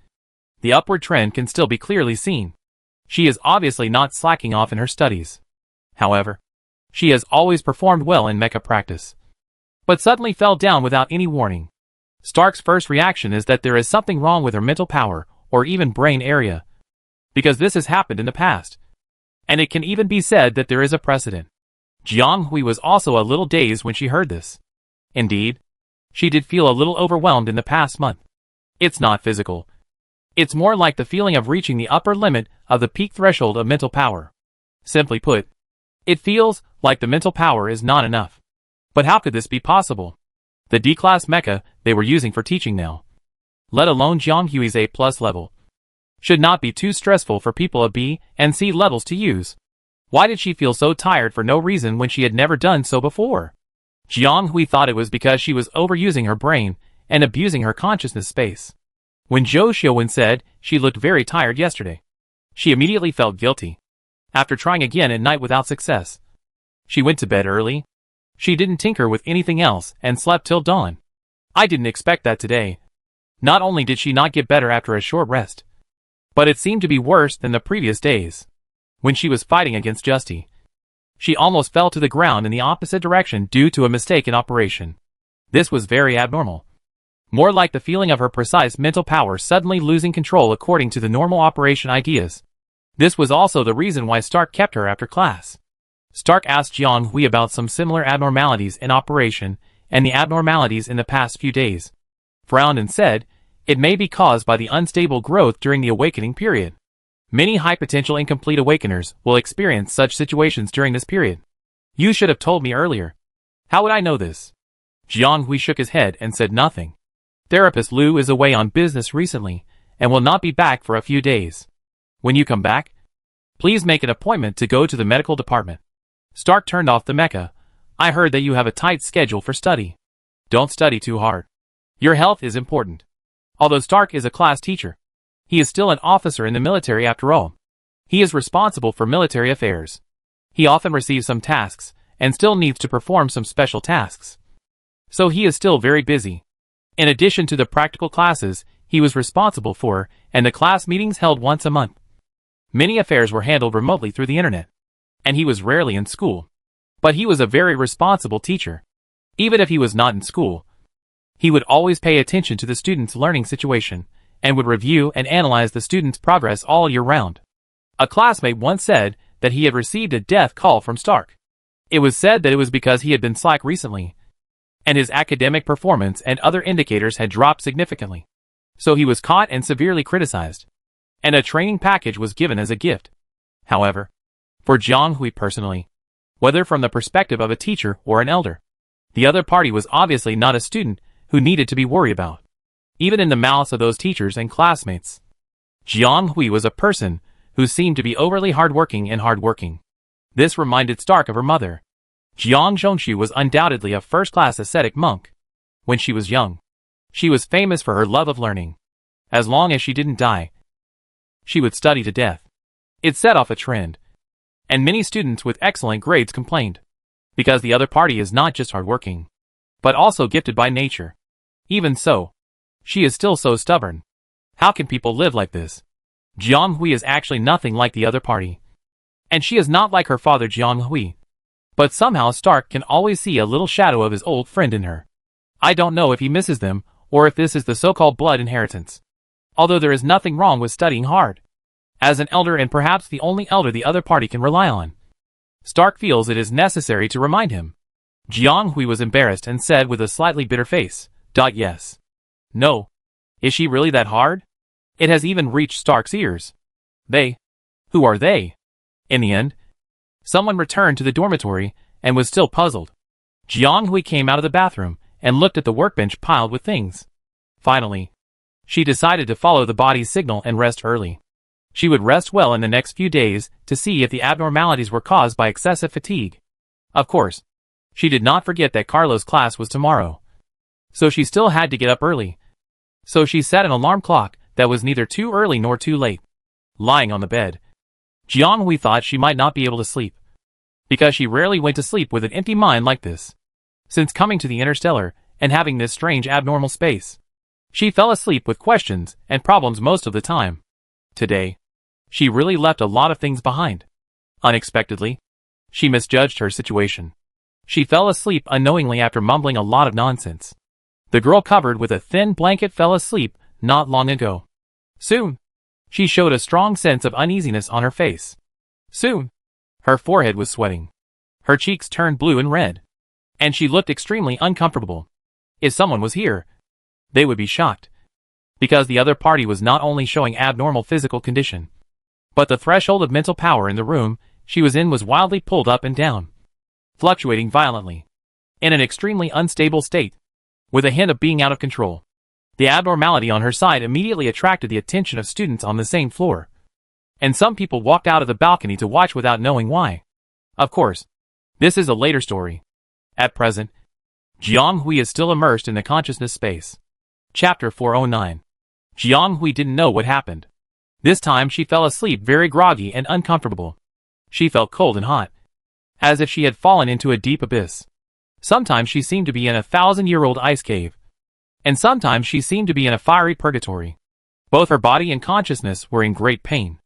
the upward trend can still be clearly seen. She is obviously not slacking off in her studies. However, she has always performed well in mecha practice, but suddenly fell down without any warning. Stark's first reaction is that there is something wrong with her mental power or even brain area, because this has happened in the past. And it can even be said that there is a precedent. Jiang Hui was also a little dazed when she heard this. Indeed, she did feel a little overwhelmed in the past month. It's not physical. It's more like the feeling of reaching the upper limit of the peak threshold of mental power. Simply put, it feels like the mental power is not enough. But how could this be possible? The D-class mecha they were using for teaching now, let alone Jiang Hui's A+ level, should not be too stressful for people of B and C levels to use. Why did she feel so tired for no reason when she had never done so before? Jiang Hui thought it was because she was overusing her brain and abusing her consciousness space. When Zhou Xiaowen said she looked very tired yesterday, she immediately felt guilty. After trying again at night without success, she went to bed early. She didn't tinker with anything else and slept till dawn. I didn't expect that today. Not only did she not get better after a short rest, but it seemed to be worse than the previous days. When she was fighting against Justy, she almost fell to the ground in the opposite direction due to a mistake in operation. This was very abnormal. More like the feeling of her precise mental power suddenly losing control according to the normal operation ideas. This was also the reason why Stark kept her after class. Stark asked Jiang Hui about some similar abnormalities in operation and the abnormalities in the past few days. Frowned and said, it may be caused by the unstable growth during the awakening period. Many high-potential incomplete awakeners will experience such situations during this period. You should have told me earlier. How would I know this? Jiang Hui shook his head and said nothing. Therapist Liu is away on business recently and will not be back for a few days. When you come back, please make an appointment to go to the medical department. Stark turned off the mecha. I heard that you have a tight schedule for study. Don't study too hard. Your health is important. Although Stark is a class teacher, he is still an officer in the military after all. He is responsible for military affairs. He often receives some tasks and still needs to perform some special tasks. So he is still very busy. In addition to the practical classes he was responsible for and the class meetings held once a month, many affairs were handled remotely through the internet. And he was rarely in school. But he was a very responsible teacher. Even if he was not in school, he would always pay attention to the students' learning situation and would review and analyze the students' progress all year round. A classmate once said that he had received a death call from Stark. It was said that it was because he had been slack recently, and his academic performance and other indicators had dropped significantly. So he was caught and severely criticized, and a training package was given as a gift. However, for Jiang Hui personally, whether from the perspective of a teacher or an elder. The other party was obviously not a student who needed to be worried about, even in the mouths of those teachers and classmates. Jiang Hui was a person who seemed to be overly hardworking. This reminded Stark of her mother. Jiang Zhongshu was undoubtedly a first-class ascetic monk. When she was young, she was famous for her love of learning. As long as she didn't die, she would study to death. It set off a trend, and many students with excellent grades complained, because the other party is not just hardworking, but also gifted by nature. Even so, she is still so stubborn. How can people live like this? Jiang Hui is actually nothing like the other party, and she is not like her father Jiang Hui. But somehow Stark can always see a little shadow of his old friend in her. I don't know if he misses them, or if this is the so-called blood inheritance. Although there is nothing wrong with studying hard, as an elder and perhaps the only elder the other party can rely on, Stark feels it is necessary to remind him. Jiang Hui was embarrassed and said with a slightly bitter face, Yes. No. Is she really that hard? It has even reached Stark's ears. They? Who are they? In the end, someone returned to the dormitory and was still puzzled. Jiang Hui came out of the bathroom and looked at the workbench piled with things. Finally, she decided to follow the body's signal and rest early. She would rest well in the next few days to see if the abnormalities were caused by excessive fatigue. Of course, she did not forget that Carlo's class was tomorrow, so she still had to get up early. So she set an alarm clock that was neither too early nor too late. Lying on the bed, Jiang Hui thought she might not be able to sleep, because she rarely went to sleep with an empty mind like this. Since coming to the Interstellar and having this strange abnormal space, she fell asleep with questions and problems most of the time. Today, she really left a lot of things behind. Unexpectedly, she misjudged her situation. She fell asleep unknowingly after mumbling a lot of nonsense. The girl covered with a thin blanket fell asleep not long ago. Soon, she showed a strong sense of uneasiness on her face. Soon, her forehead was sweating. Her cheeks turned blue and red, and she looked extremely uncomfortable. If someone was here, they would be shocked, because the other party was not only showing abnormal physical condition, but the threshold of mental power in the room she was in was wildly pulled up and down, fluctuating violently, in an extremely unstable state, with a hint of being out of control. The abnormality on her side immediately attracted the attention of students on the same floor, and some people walked out of the balcony to watch without knowing why. Of course, this is a later story. At present, Jiang Hui is still immersed in the consciousness space. Chapter 409. Jiang Hui didn't know what happened. This time she fell asleep very groggy and uncomfortable. She felt cold and hot, as if she had fallen into a deep abyss. Sometimes she seemed to be in a 1,000-year-old ice cave, and sometimes she seemed to be in a fiery purgatory. Both her body and consciousness were in great pain.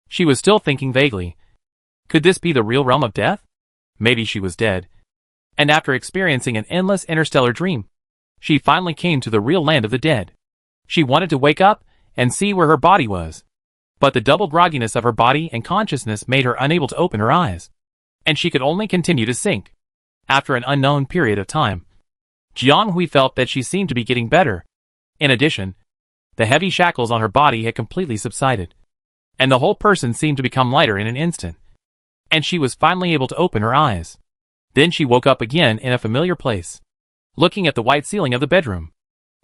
She was still thinking vaguely. Could this be the real realm of death? Maybe she was dead, and after experiencing an endless interstellar dream, she finally came to the real land of the dead. She wanted to wake up and see where her body was, but the double grogginess of her body and consciousness made her unable to open her eyes, and she could only continue to sink. After an unknown period of time, Jiang Hui felt that she seemed to be getting better. In addition, the heavy shackles on her body had completely subsided, and the whole person seemed to become lighter in an instant, and she was finally able to open her eyes. Then she woke up again in a familiar place, looking at the white ceiling of the bedroom.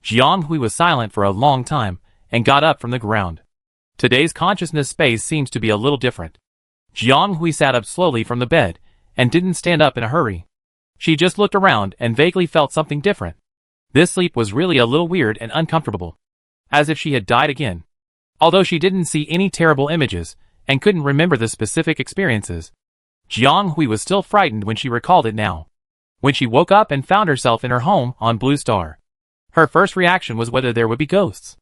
Jiang Hui was silent for a long time and got up from the ground. Today's consciousness space seems to be a little different. Jiang Hui sat up slowly from the bed and didn't stand up in a hurry. She just looked around and vaguely felt something different. This sleep was really a little weird and uncomfortable, as if she had died again. Although she didn't see any terrible images and couldn't remember the specific experiences, Jiang Hui was still frightened when she recalled it now. When she woke up and found herself in her home on Blue Star, her first reaction was whether there would be ghosts.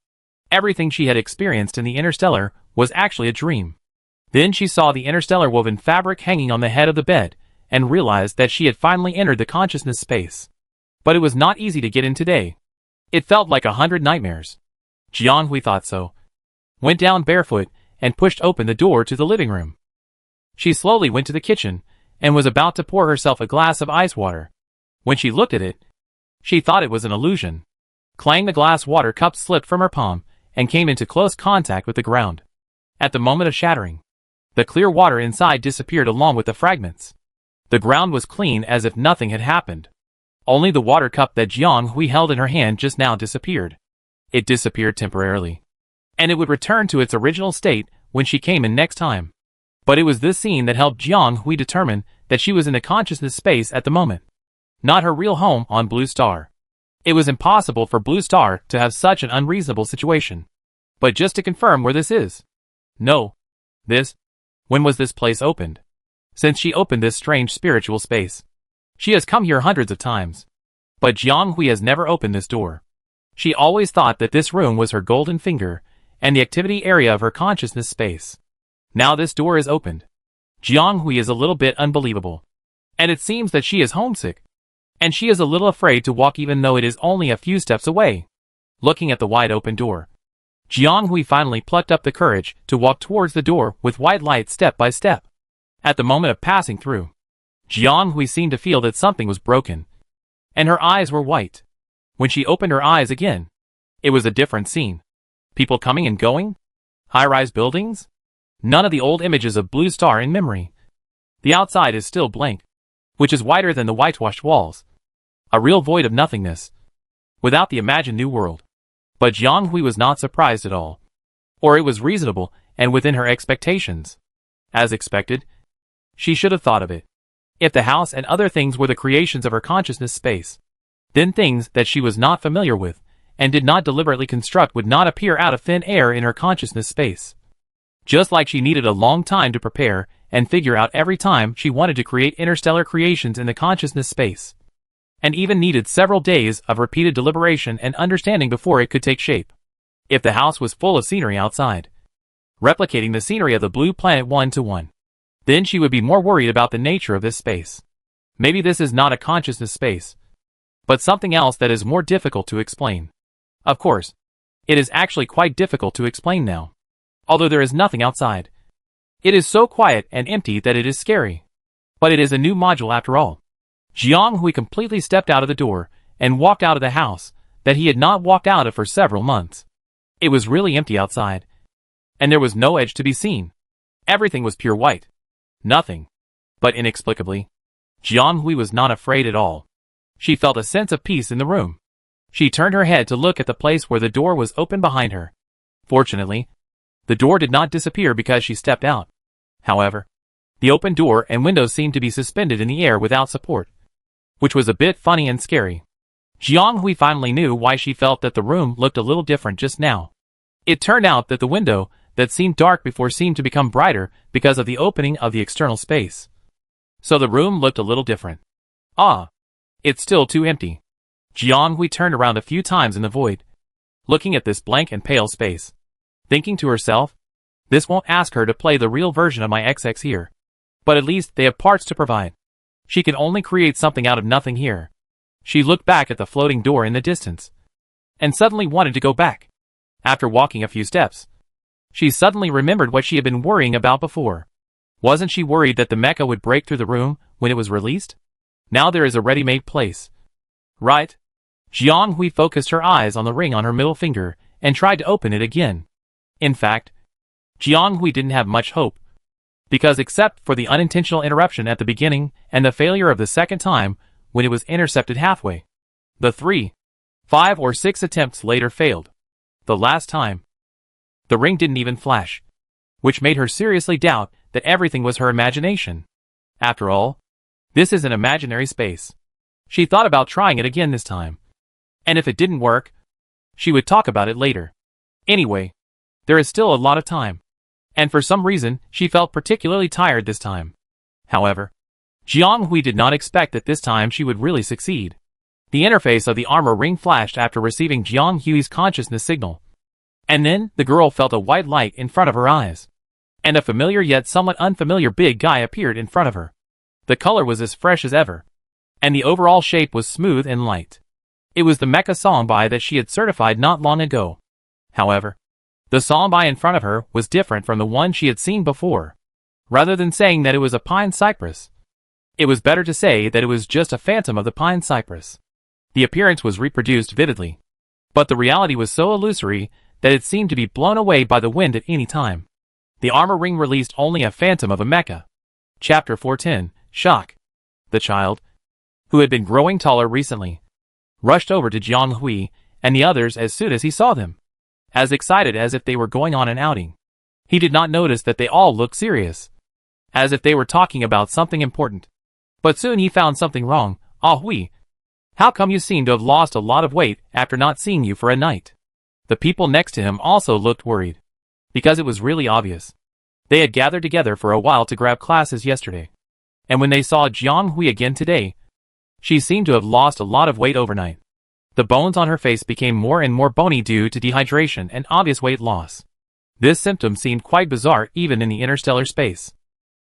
Everything she had experienced in the Interstellar was actually a dream. Then she saw the interstellar woven fabric hanging on the head of the bed and realized that she had finally entered the consciousness space. But it was not easy to get in today. It felt like 100 nightmares. Jiang Hui thought so, went down barefoot, and pushed open the door to the living room. She slowly went to the kitchen and was about to pour herself a glass of ice water. When she looked at it, she thought it was an illusion. Clang, the glass water cup slipped from her palm and came into close contact with the ground. At the moment of shattering, the clear water inside disappeared along with the fragments. The ground was clean as if nothing had happened. Only the water cup that Jiang Hui held in her hand just now disappeared. It disappeared temporarily, and it would return to its original state when she came in next time. But it was this scene that helped Jiang Hui determine that she was in the consciousness space at the moment, not her real home on Blue Star. It was impossible for Blue Star to have such an unreasonable situation. But just to confirm where this is. No. When was this place opened? Since she opened this strange spiritual space. She has come here hundreds of times. But Jiang Hui has never opened this door. She always thought that this room was her golden finger and the activity area of her consciousness space. Now this door is opened. Jiang Hui is a little bit unbelievable. And it seems that she is homesick. And she is a little afraid to walk even though it is only a few steps away. Looking at the wide open door, Jiang Hui finally plucked up the courage to walk towards the door with white light step by step. At the moment of passing through, Jiang Hui seemed to feel that something was broken, and her eyes were white. When she opened her eyes again, it was a different scene. People coming and going? High-rise buildings? None of the old images of Blue Star in memory. The outside is still blank, which is whiter than the whitewashed walls. A real void of nothingness, without the imagined new world. But Jiang Hui was not surprised at all. Or it was reasonable and within her expectations. As expected, she should have thought of it. If the house and other things were the creations of her consciousness space, then things that she was not familiar with and did not deliberately construct would not appear out of thin air in her consciousness space. Just like she needed a long time to prepare and figure out every time she wanted to create interstellar creations in the consciousness space, and even needed several days of repeated deliberation and understanding before it could take shape. If the house was full of scenery outside, replicating the scenery of the blue planet 1-to-1, then she would be more worried about the nature of this space. Maybe this is not a consciousness space, but something else that is more difficult to explain. Of course, it is actually quite difficult to explain now. Although there is nothing outside. It is so quiet and empty that it is scary. But it is a new module after all. Jiang Hui completely stepped out of the door and walked out of the house that he had not walked out of for several months. It was really empty outside, and there was no edge to be seen. Everything was pure white. Nothing. But inexplicably, Jiang Hui was not afraid at all. She felt a sense of peace in the room. She turned her head to look at the place where the door was open behind her. Fortunately, the door did not disappear because she stepped out. However, the open door and windows seemed to be suspended in the air without support, which was a bit funny and scary. Jiang Hui finally knew why she felt that the room looked a little different just now. It turned out that the window that seemed dark before seemed to become brighter because of the opening of the external space. So the room looked a little different. Ah, it's still too empty. Jiang Hui turned around a few times in the void, looking at this blank and pale space, thinking to herself, this won't ask her to play the real version of my XX here. But at least they have parts to provide. She can only create something out of nothing here. She looked back at the floating door in the distance, and suddenly wanted to go back. After walking a few steps, she suddenly remembered what she had been worrying about before. Wasn't she worried that the mecha would break through the room when it was released? Now there is a ready-made place. Right? Jiang Hui focused her eyes on the ring on her middle finger and tried to open it again. In fact, Jiang Hui didn't have much hope, because except for the unintentional interruption at the beginning and the failure of the second time when it was intercepted halfway, the 3, 5 or 6 attempts later failed. The last time, the ring didn't even flash, which made her seriously doubt that everything was her imagination. After all, this is an imaginary space. She thought about trying it again this time. And if it didn't work, she would talk about it later. Anyway, there is still a lot of time. And for some reason, she felt particularly tired this time. However, Jiang Hui did not expect that this time she would really succeed. The interface of the armor ring flashed after receiving Jiang Hui's consciousness signal. And then, the girl felt a white light in front of her eyes. And a familiar yet somewhat unfamiliar big guy appeared in front of her. The color was as fresh as ever. And the overall shape was smooth and light. It was the mecha Songbei that she had certified not long ago. However, the Songbei in front of her was different from the one she had seen before. Rather than saying that it was a pine cypress, it was better to say that it was just a phantom of the pine cypress. The appearance was reproduced vividly, but the reality was so illusory that it seemed to be blown away by the wind at any time. The armor ring released only a phantom of a mecha. Chapter 410, Shock. The child, who had been growing taller recently, rushed over to Jiang Hui and the others as soon as he saw them, as excited as if they were going on an outing. He did not notice that they all looked serious, as if they were talking about something important. But soon he found something wrong. "Ah Hui, how come you seem to have lost a lot of weight after not seeing you for a night?" The people next to him also looked worried, because it was really obvious. They had gathered together for a while to grab classes yesterday, and when they saw Jiang Hui again today, she seemed to have lost a lot of weight overnight. The bones on her face became more and more bony due to dehydration and obvious weight loss. This symptom seemed quite bizarre even in the interstellar space.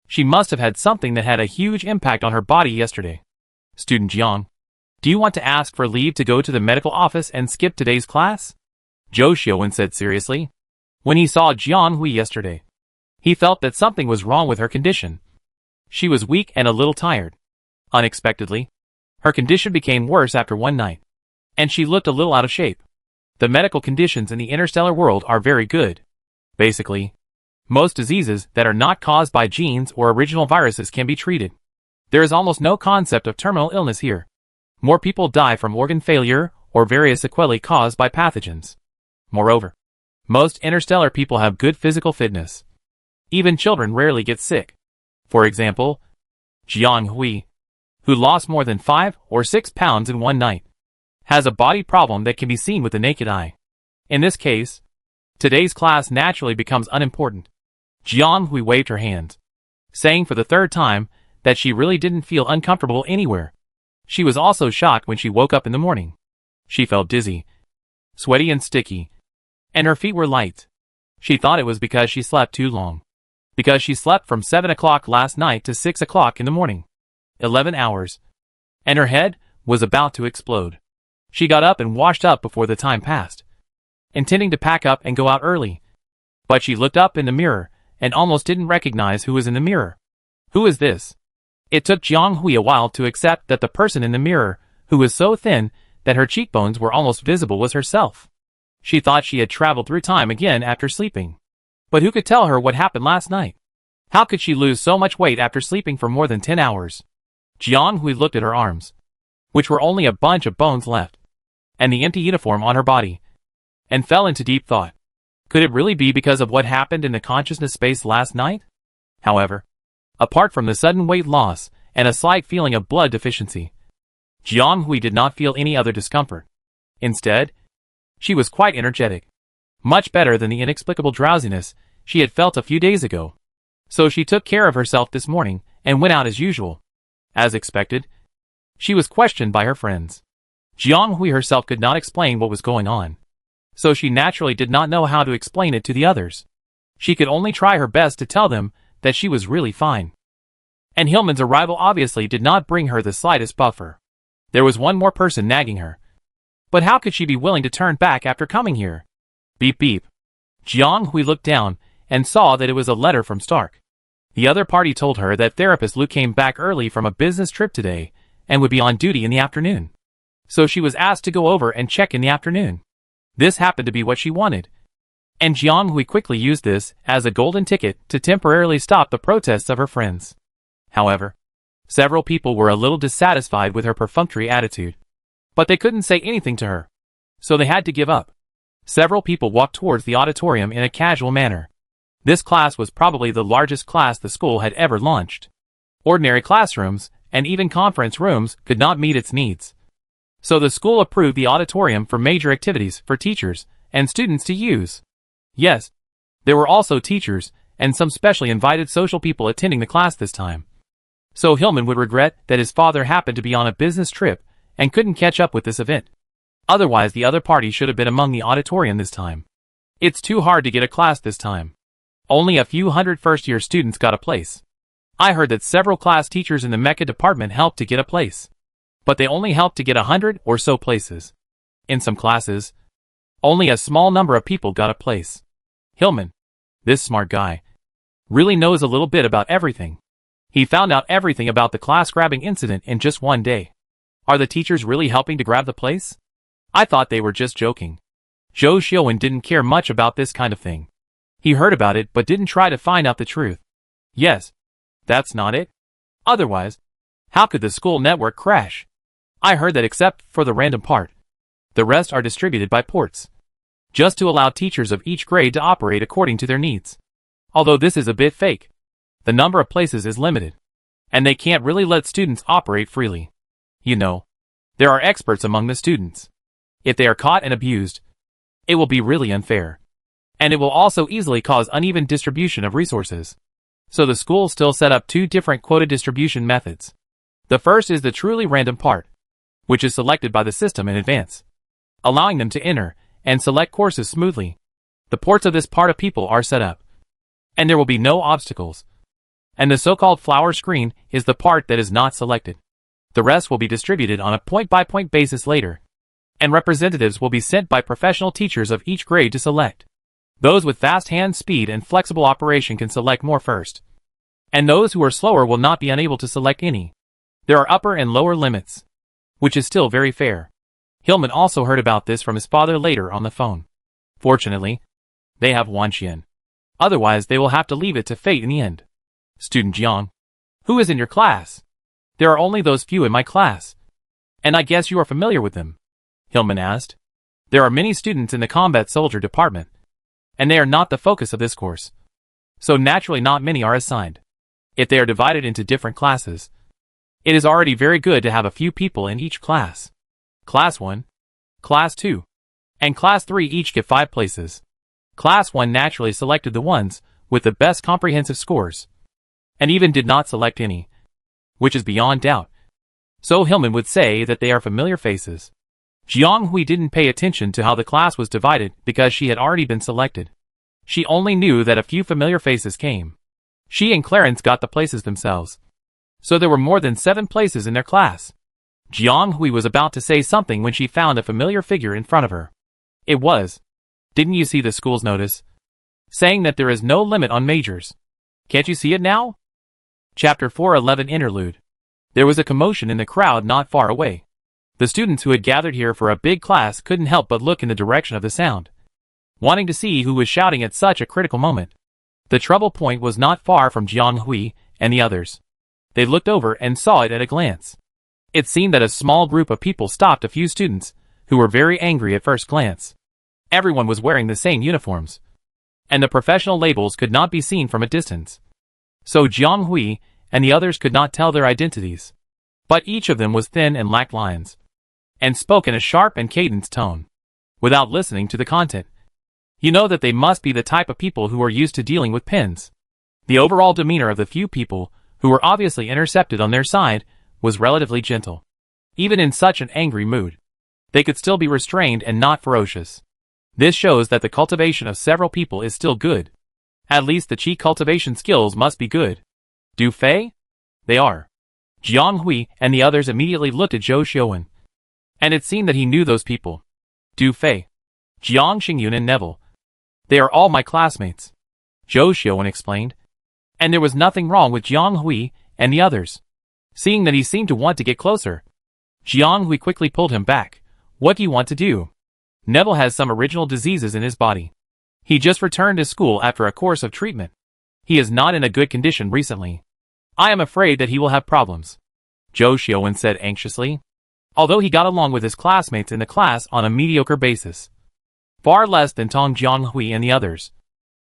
She must have had something that had a huge impact on her body yesterday. "Student Jiang, do you want to ask for leave to go to the medical office and skip today's class?" Zhou Xiaowen said seriously. When he saw Jiang Hui yesterday, he felt that something was wrong with her condition. She was weak and a little tired. Unexpectedly, her condition became worse after one night, and she looked a little out of shape. The medical conditions in the interstellar world are very good. Basically, most diseases that are not caused by genes or original viruses can be treated. There is almost no concept of terminal illness here. More people die from organ failure or various sequelae caused by pathogens. Moreover, most interstellar people have good physical fitness. Even children rarely get sick. For example, Jiang Hui, who lost more than 5 or 6 pounds in one night, has a body problem that can be seen with the naked eye. In this case, today's class naturally becomes unimportant. Jiang Hui waved her hand, saying for the third time that she really didn't feel uncomfortable anywhere. She was also shocked when she woke up in the morning. She felt dizzy, sweaty and sticky, and her feet were light. She thought it was because she slept too long. Because she slept from 7 o'clock last night to 6 o'clock in the morning. 11 hours. And her head was about to explode. She got up and washed up before the time passed, intending to pack up and go out early. But she looked up in the mirror and almost didn't recognize who was in the mirror. Who is this? It took Jiang Hui a while to accept that the person in the mirror, who was so thin that her cheekbones were almost visible, was herself. She thought she had traveled through time again after sleeping. But who could tell her what happened last night? How could she lose so much weight after sleeping for more than 10 hours? Jiang Hui looked at her arms, which were only a bunch of bones left, and the empty uniform on her body, and fell into deep thought. Could it really be because of what happened in the consciousness space last night? However, apart from the sudden weight loss and a slight feeling of blood deficiency, Jiang Hui did not feel any other discomfort. Instead, she was quite energetic, much better than the inexplicable drowsiness she had felt a few days ago. So she took care of herself this morning and went out as usual. As expected, she was questioned by her friends. Jiang Hui herself could not explain what was going on, so she naturally did not know how to explain it to the others. She could only try her best to tell them that she was really fine. And Hillman's arrival obviously did not bring her the slightest buffer. There was one more person nagging her. But how could she be willing to turn back after coming here? Beep beep. Jiang Hui looked down and saw that it was a letter from Stark. The other party told her that therapist Lu came back early from a business trip today and would be on duty in the afternoon. So she was asked to go over and check in the afternoon. This happened to be what she wanted. And Jiang Hui quickly used this as a golden ticket to temporarily stop the protests of her friends. However, several people were a little dissatisfied with her perfunctory attitude. But they couldn't say anything to her, so they had to give up. Several people walked towards the auditorium in a casual manner. This class was probably the largest class the school had ever launched. Ordinary classrooms, and even conference rooms, could not meet its needs. So the school approved the auditorium for major activities for teachers and students to use. Yes, there were also teachers and some specially invited social people attending the class this time. So Hillman would regret that his father happened to be on a business trip and couldn't catch up with this event. Otherwise, the other party should have been among the auditorium this time. It's too hard to get a class this time. Only a few hundred first-year students got a place. I heard that several class teachers in the Mecha department helped to get a place. But they only helped to get 100 or so places. In some classes, only a small number of people got a place. Hillman, this smart guy, really knows a little bit about everything. He found out everything about the class-grabbing incident in just one day. Are the teachers really helping to grab the place? I thought they were just joking. Zhou Xiaowen didn't care much about this kind of thing. He heard about it but didn't try to find out the truth. Yes, that's not it. Otherwise, How could the school network crash? I heard that except for the random part, the rest are distributed by ports, just to allow teachers of each grade to operate according to their needs. Although this is a bit fake. The number of places is limited, and they can't really let students operate freely. You know, there are experts among the students. If they are caught and abused, it will be really unfair. And it will also easily cause uneven distribution of resources. So the school still set up two different quota distribution methods. The first is the truly random part, which is selected by the system in advance, allowing them to enter and select courses smoothly. The ports of this part of people are set up, and there will be no obstacles. And the so-called flower screen is the part that is not selected. The rest will be distributed on a point-by-point basis later, and representatives will be sent by professional teachers of each grade to select. Those with fast hand speed and flexible operation can select more first, and those who are slower will not be unable to select any. There are upper and lower limits, which is still very fair. Hillman also heard about this from his father later on the phone. Fortunately, they have Wanxian. Otherwise they will have to leave it to fate in the end. Student Jiang, who is in your class? There are only those few in my class, and I guess you are familiar with them, Hillman asked. There are many students in the combat soldier department, and they are not the focus of this course. So naturally not many are assigned. If they are divided into different classes, it is already very good to have a few people in each class. Class 1, Class 2, and Class 3 each get 5 places. Class 1 naturally selected the ones with the best comprehensive scores, and even did not select any, which is beyond doubt. So Hillman would say that they are familiar faces. Jiang Hui didn't pay attention to how the class was divided because she had already been selected. She only knew that a few familiar faces came. She and Clarence got the places themselves. So there were more than 7 places in their class. Jiang Hui was about to say something when she found a familiar figure in front of her. It was. Didn't you see the school's notice? Saying that there is no limit on majors. Can't you see it now? Chapter 411 Interlude. There was a commotion in the crowd not far away. The students who had gathered here for a big class couldn't help but look in the direction of the sound, wanting to see who was shouting at such a critical moment. The trouble point was not far from Jiang Hui and the others. They looked over and saw it at a glance. It seemed that a small group of people stopped a few students, who were very angry at first glance. Everyone was wearing the same uniforms, and the professional labels could not be seen from a distance. So Jiang Hui and the others could not tell their identities. But each of them was thin and lacked lines, and spoke in a sharp and cadenced tone, without listening to the content. You know that they must be the type of people who are used to dealing with pens. The overall demeanor of the few people, who were obviously intercepted on their side, was relatively gentle. Even in such an angry mood, they could still be restrained and not ferocious. This shows that the cultivation of several people is still good. At least the chi cultivation skills must be good. Du Fei? They are. Jiang Hui and the others immediately looked at Zhou Xiuwen, and it seemed that he knew those people. Du Fei, Jiang Xingyun and Neville. They are all my classmates, Zhou Xiuwen explained. And there was nothing wrong with Jiang Hui and the others. Seeing that he seemed to want to get closer, Jiang Hui quickly pulled him back. What do you want to do? Neville has some original diseases in his body. He just returned to school after a course of treatment. He is not in a good condition recently. I am afraid that he will have problems, Zhou Xiuwen said anxiously. Although he got along with his classmates in the class on a mediocre basis, far less than Tong Jianghui and the others.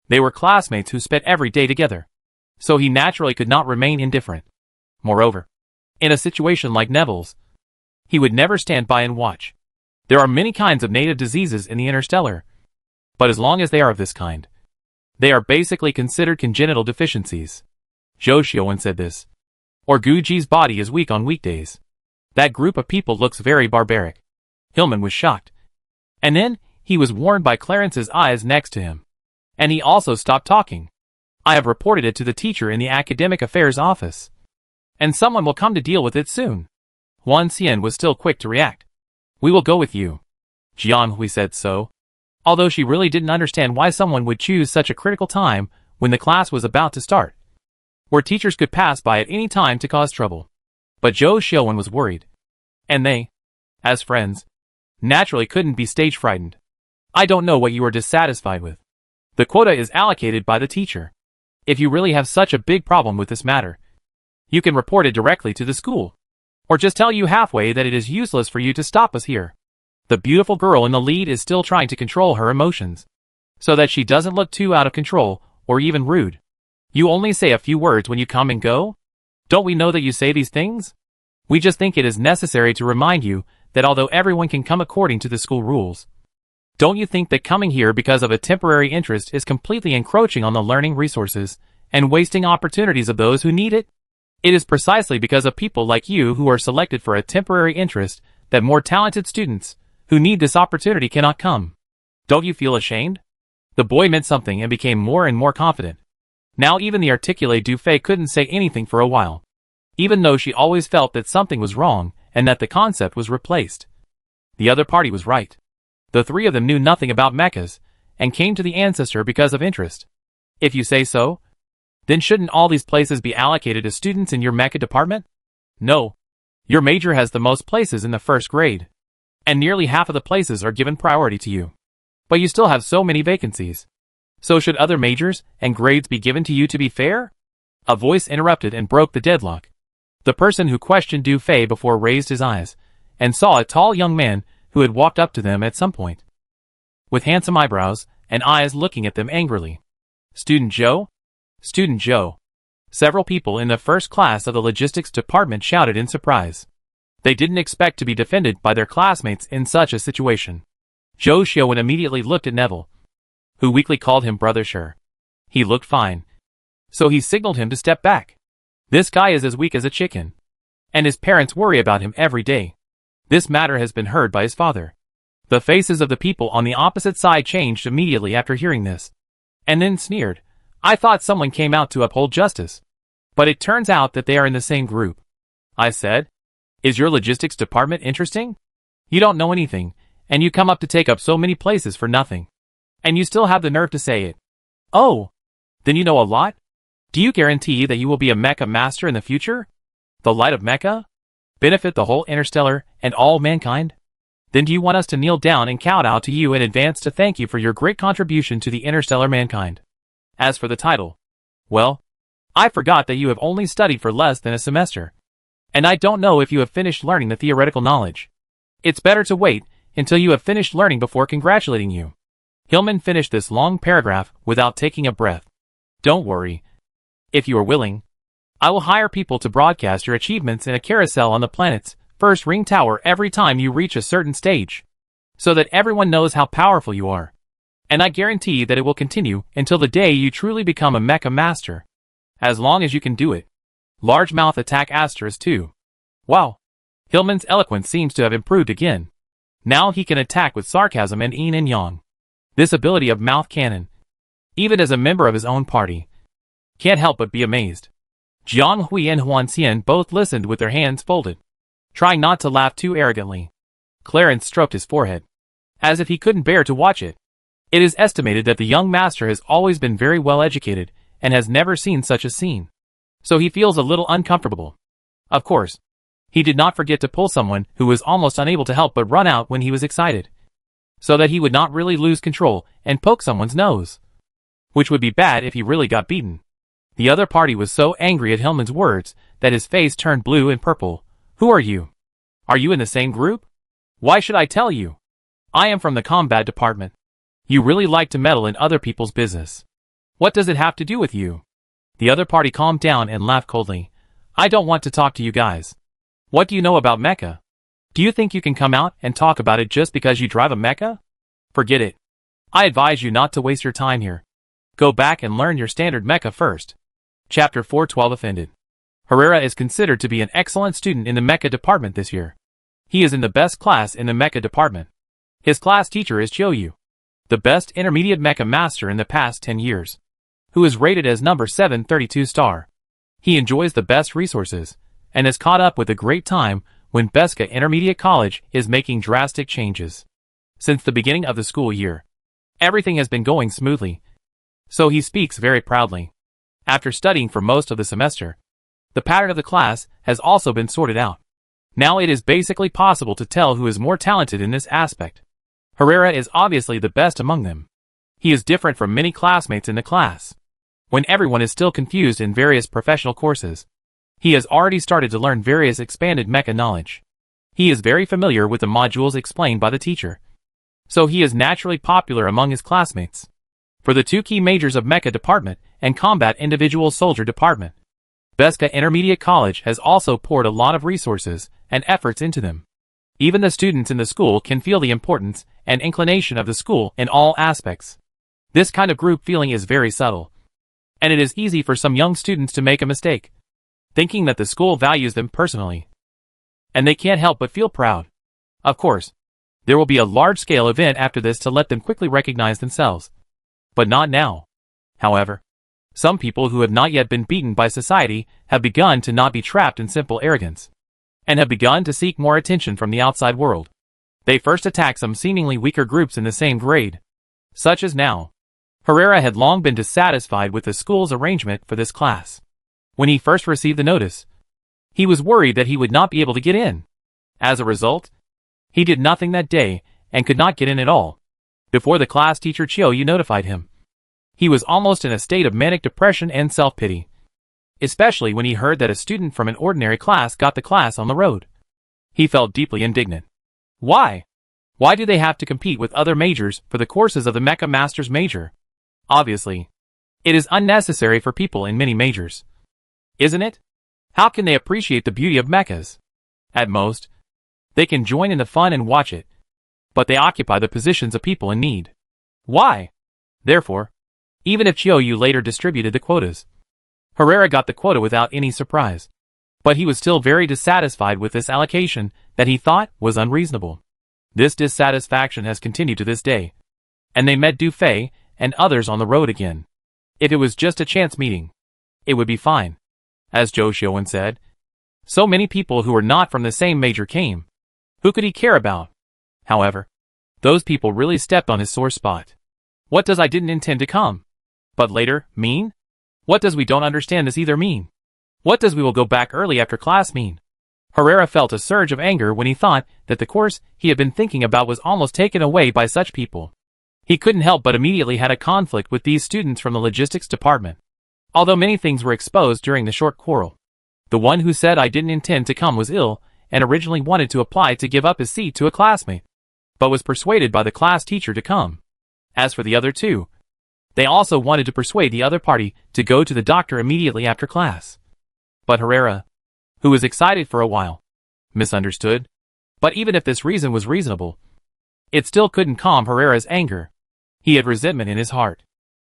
They were classmates who spent every day together, so he naturally could not remain indifferent. Moreover, in a situation like Neville's, he would never stand by and watch. There are many kinds of native diseases in the interstellar, but as long as they are of this kind, they are basically considered congenital deficiencies. Zhou Xiuwen said this. Or Guji's body is weak on weekdays. That group of people looks very barbaric. Hillman was shocked. And then, he was warned by Clarence's eyes next to him. And he also stopped talking. I have reported it to the teacher in the academic affairs office, and someone will come to deal with it soon. Huan Xian was still quick to react. We will go with you. Jiang Hui said so, although she really didn't understand why someone would choose such a critical time when the class was about to start, where teachers could pass by at any time to cause trouble. But Zhou Xiuwen was worried. And they, as friends, naturally couldn't be stage frightened. I don't know what you are dissatisfied with. The quota is allocated by the teacher. If you really have such a big problem with this matter, you can report it directly to the school. Or just tell you halfway that it is useless for you to stop us here. The beautiful girl in the lead is still trying to control her emotions, so that she doesn't look too out of control or even rude. You only say a few words when you come and go? Don't we know that you say these things? We just think it is necessary to remind you that although everyone can come according to the school rules, don't you think that coming here because of a temporary interest is completely encroaching on the learning resources and wasting opportunities of those who need it? It is precisely because of people like you who are selected for a temporary interest that more talented students who need this opportunity cannot come. Don't you feel ashamed? The boy meant something and became more and more confident. Now even the articulate Dufay couldn't say anything for a while, even though she always felt that something was wrong and that the concept was replaced. The other party was right. The three of them knew nothing about mechas and came to the ancestor because of interest. If you say so, then shouldn't all these places be allocated to students in your mecha department? No. Your major has the most places in the first grade, and nearly half of the places are given priority to you. But you still have so many vacancies. So should other majors and grades be given to you to be fair? A voice interrupted and broke the deadlock. The person who questioned Dufay before raised his eyes and saw a tall young man who had walked up to them at some point, with handsome eyebrows and eyes looking at them angrily. Student Joe? Student Joe. Several people in the first class of the logistics department shouted in surprise. They didn't expect to be defended by their classmates in such a situation. Joe Xiaowen immediately looked at Neville, who weakly called him brother. Sure, he looked fine, so he signaled him to step back. This guy is as weak as a chicken, and his parents worry about him every day. This matter has been heard by his father. The faces of the people on the opposite side changed immediately after hearing this, and then sneered. I thought someone came out to uphold justice, but it turns out that they are in the same group. I said, is your logistics department interesting? You don't know anything, and you come up to take up so many places for nothing. And you still have the nerve to say it. Oh, then you know a lot? Do you guarantee that you will be a mecha master in the future? The light of mecha? Benefit the whole interstellar and all mankind? Then do you want us to kneel down and kowtow to you in advance to thank you for your great contribution to the interstellar mankind? As for the title, well, I forgot that you have only studied for less than a semester, and I don't know if you have finished learning the theoretical knowledge. It's better to wait until you have finished learning before congratulating you. Hillman finished this long paragraph without taking a breath. Don't worry. If you are willing, I will hire people to broadcast your achievements in a carousel on the planet's first ring tower every time you reach a certain stage, so that everyone knows how powerful you are. And I guarantee that it will continue until the day you truly become a mecha master. As long as you can do it. Largemouth attack asterisk 2. Wow. Hillman's eloquence seems to have improved again. Now he can attack with sarcasm and yin and yang. This ability of mouth cannon, even as a member of his own party, can't help but be amazed. Jiang Hui and Huan Xian both listened with their hands folded, trying not to laugh too arrogantly. Clarence stroked his forehead, as if he couldn't bear to watch it. It is estimated that the young master has always been very well educated and has never seen such a scene, so he feels a little uncomfortable. Of course, he did not forget to pull someone who was almost unable to help but run out when he was excited, so that he would not really lose control and poke someone's nose, which would be bad if he really got beaten. The other party was so angry at Hillman's words that his face turned blue and purple. Who are you? Are you in the same group? Why should I tell you? I am from the combat department. You really like to meddle in other people's business. What does it have to do with you? The other party calmed down and laughed coldly. I don't want to talk to you guys. What do you know about mecha? Do you think you can come out and talk about it just because you drive a mecha? Forget it. I advise you not to waste your time here. Go back and learn your standard mecha first. Chapter 412 Offended. Herrera is considered to be an excellent student in the mecha department this year. He is in the best class in the mecha department. His class teacher is Choyu, the best intermediate mecha master in the past 10 years, who is rated as number 732 star. He enjoys the best resources, and has caught up with a great time when Beska Intermediate College is making drastic changes. Since the beginning of the school year, everything has been going smoothly, so he speaks very proudly. After studying for most of the semester, the pattern of the class has also been sorted out. Now it is basically possible to tell who is more talented in this aspect. Herrera is obviously the best among them. He is different from many classmates in the class, when everyone is still confused in various professional courses. He has already started to learn various expanded mecha knowledge. He is very familiar with the modules explained by the teacher. So he is naturally popular among his classmates. For the two key majors of Mecha Department and Combat Individual Soldier Department, Beska Intermediate College has also poured a lot of resources and efforts into them. Even the students in the school can feel the importance and inclination of the school in all aspects. This kind of group feeling is very subtle, and it is easy for some young students to make a mistake, thinking that the school values them personally. And they can't help but feel proud. Of course, there will be a large-scale event after this to let them quickly recognize themselves. But not now. However, some people who have not yet been beaten by society have begun to not be trapped in simple arrogance, and have begun to seek more attention from the outside world. They first attack some seemingly weaker groups in the same grade, such as now. Herrera had long been dissatisfied with the school's arrangement for this class. When he first received the notice, he was worried that he would not be able to get in. As a result, he did nothing that day and could not get in at all. Before the class teacher Chiyoyu notified him, he was almost in a state of manic depression and self-pity, especially when he heard that a student from an ordinary class got the class on the road. He felt deeply indignant. Why? Why do they have to compete with other majors for the courses of the Mecha Master's major? Obviously, it is unnecessary for people in many majors. Isn't it? How can they appreciate the beauty of mechas? At most, they can join in the fun and watch it, but they occupy the positions of people in need. Why? Therefore, even if Chiyoyu later distributed the quotas, Herrera got the quota without any surprise. But he was still very dissatisfied with this allocation that he thought was unreasonable. This dissatisfaction has continued to this day, and they met Du Fei and others on the road again. If it was just a chance meeting, it would be fine. As Zhou Xiuwen said, so many people who were not from the same major came. Who could he care about? However, those people really stepped on his sore spot. What does I didn't intend to come, but later mean? What does we don't understand this either mean? What does we will go back early after class mean? Herrera felt a surge of anger when he thought that the course he had been thinking about was almost taken away by such people. He couldn't help but immediately had a conflict with these students from the logistics department. Although many things were exposed during the short quarrel, the one who said I didn't intend to come was ill and originally wanted to apply to give up his seat to a classmate, but was persuaded by the class teacher to come. As for the other two, they also wanted to persuade the other party to go to the doctor immediately after class. But Herrera, who was excited for a while, misunderstood. But even if this reason was reasonable, it still couldn't calm Herrera's anger. He had resentment in his heart.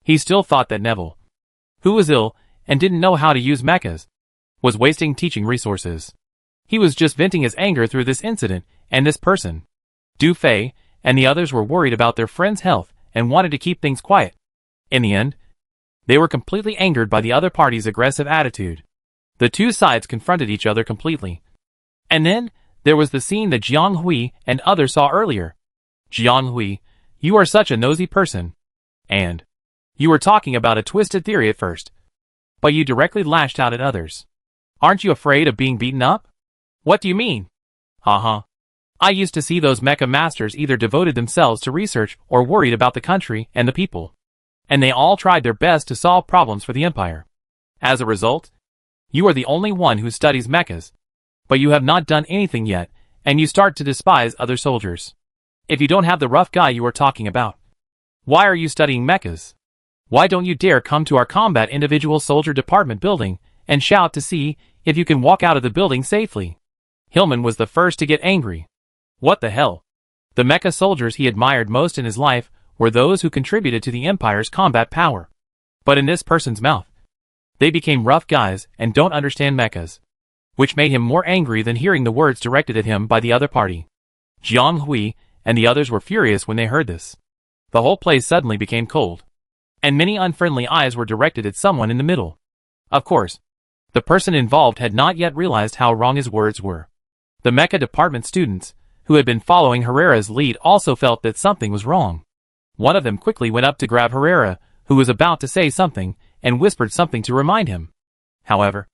He still thought that Neville, who was ill and didn't know how to use mechas, was wasting teaching resources. He was just venting his anger through this incident and this person. Du Fei and the others were worried about their friend's health and wanted to keep things quiet. In the end, they were completely angered by the other party's aggressive attitude. The two sides confronted each other completely. And then, there was the scene that Jiang Hui and others saw earlier. Jiang Hui, you are such a nosy person. And you were talking about a twisted theory at first, but you directly lashed out at others. Aren't you afraid of being beaten up? What do you mean? Haha. I used to see those mecha masters either devoted themselves to research or worried about the country and the people. And they all tried their best to solve problems for the empire. As a result, you are the only one who studies mechas, but you have not done anything yet, and you start to despise other soldiers. If you don't have the rough guy you are talking about, why are you studying mechas? Why don't you dare come to our Combat Individual Soldier Department building and shout to see if you can walk out of the building safely? Hillman was the first to get angry. What the hell? The mecha soldiers he admired most in his life were those who contributed to the Empire's combat power. But in this person's mouth, they became rough guys and don't understand mechas, which made him more angry than hearing the words directed at him by the other party. Jiang Hui and the others were furious when they heard this. The whole place suddenly became cold, and many unfriendly eyes were directed at someone in the middle. Of course, the person involved had not yet realized how wrong his words were. The mecha department students, who had been following Herrera's lead, also felt that something was wrong. One of them quickly went up to grab Herrera, who was about to say something, and whispered something to remind him. However,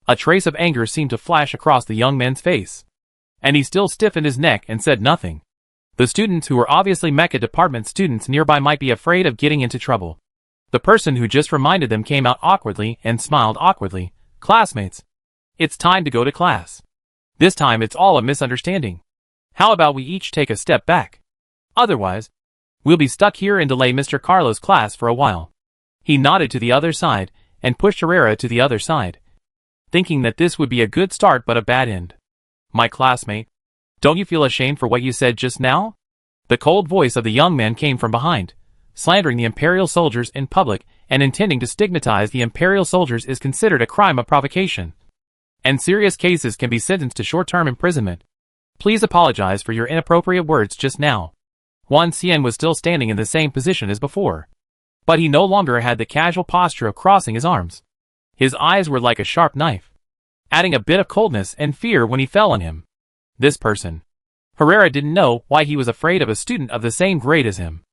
a trace of anger seemed to flash across the young man's face, and he still stiffened his neck and said nothing. The students who were obviously mecha department students nearby might be afraid of getting into trouble. The person who just reminded them came out awkwardly and smiled awkwardly. Classmates, It's time to go to class. This time it's all a misunderstanding. How about we each take a step back? Otherwise, we'll be stuck here and delay Mr. Carlos' class for a while. He nodded to the other side and pushed Herrera to the other side, thinking that this would be a good start but a bad end. My classmate, don't you feel ashamed for what you said just now? The cold voice of the young man came from behind. Slandering the imperial soldiers in public and intending to stigmatize the imperial soldiers is considered a crime of provocation, and serious cases can be sentenced to short-term imprisonment. Please apologize for your inappropriate words just now. Juan Cien was still standing in the same position as before, but he no longer had the casual posture of crossing his arms. His eyes were like a sharp knife, adding a bit of coldness and fear when he fell on him. This person. Herrera didn't know why he was afraid of a student of the same grade as him.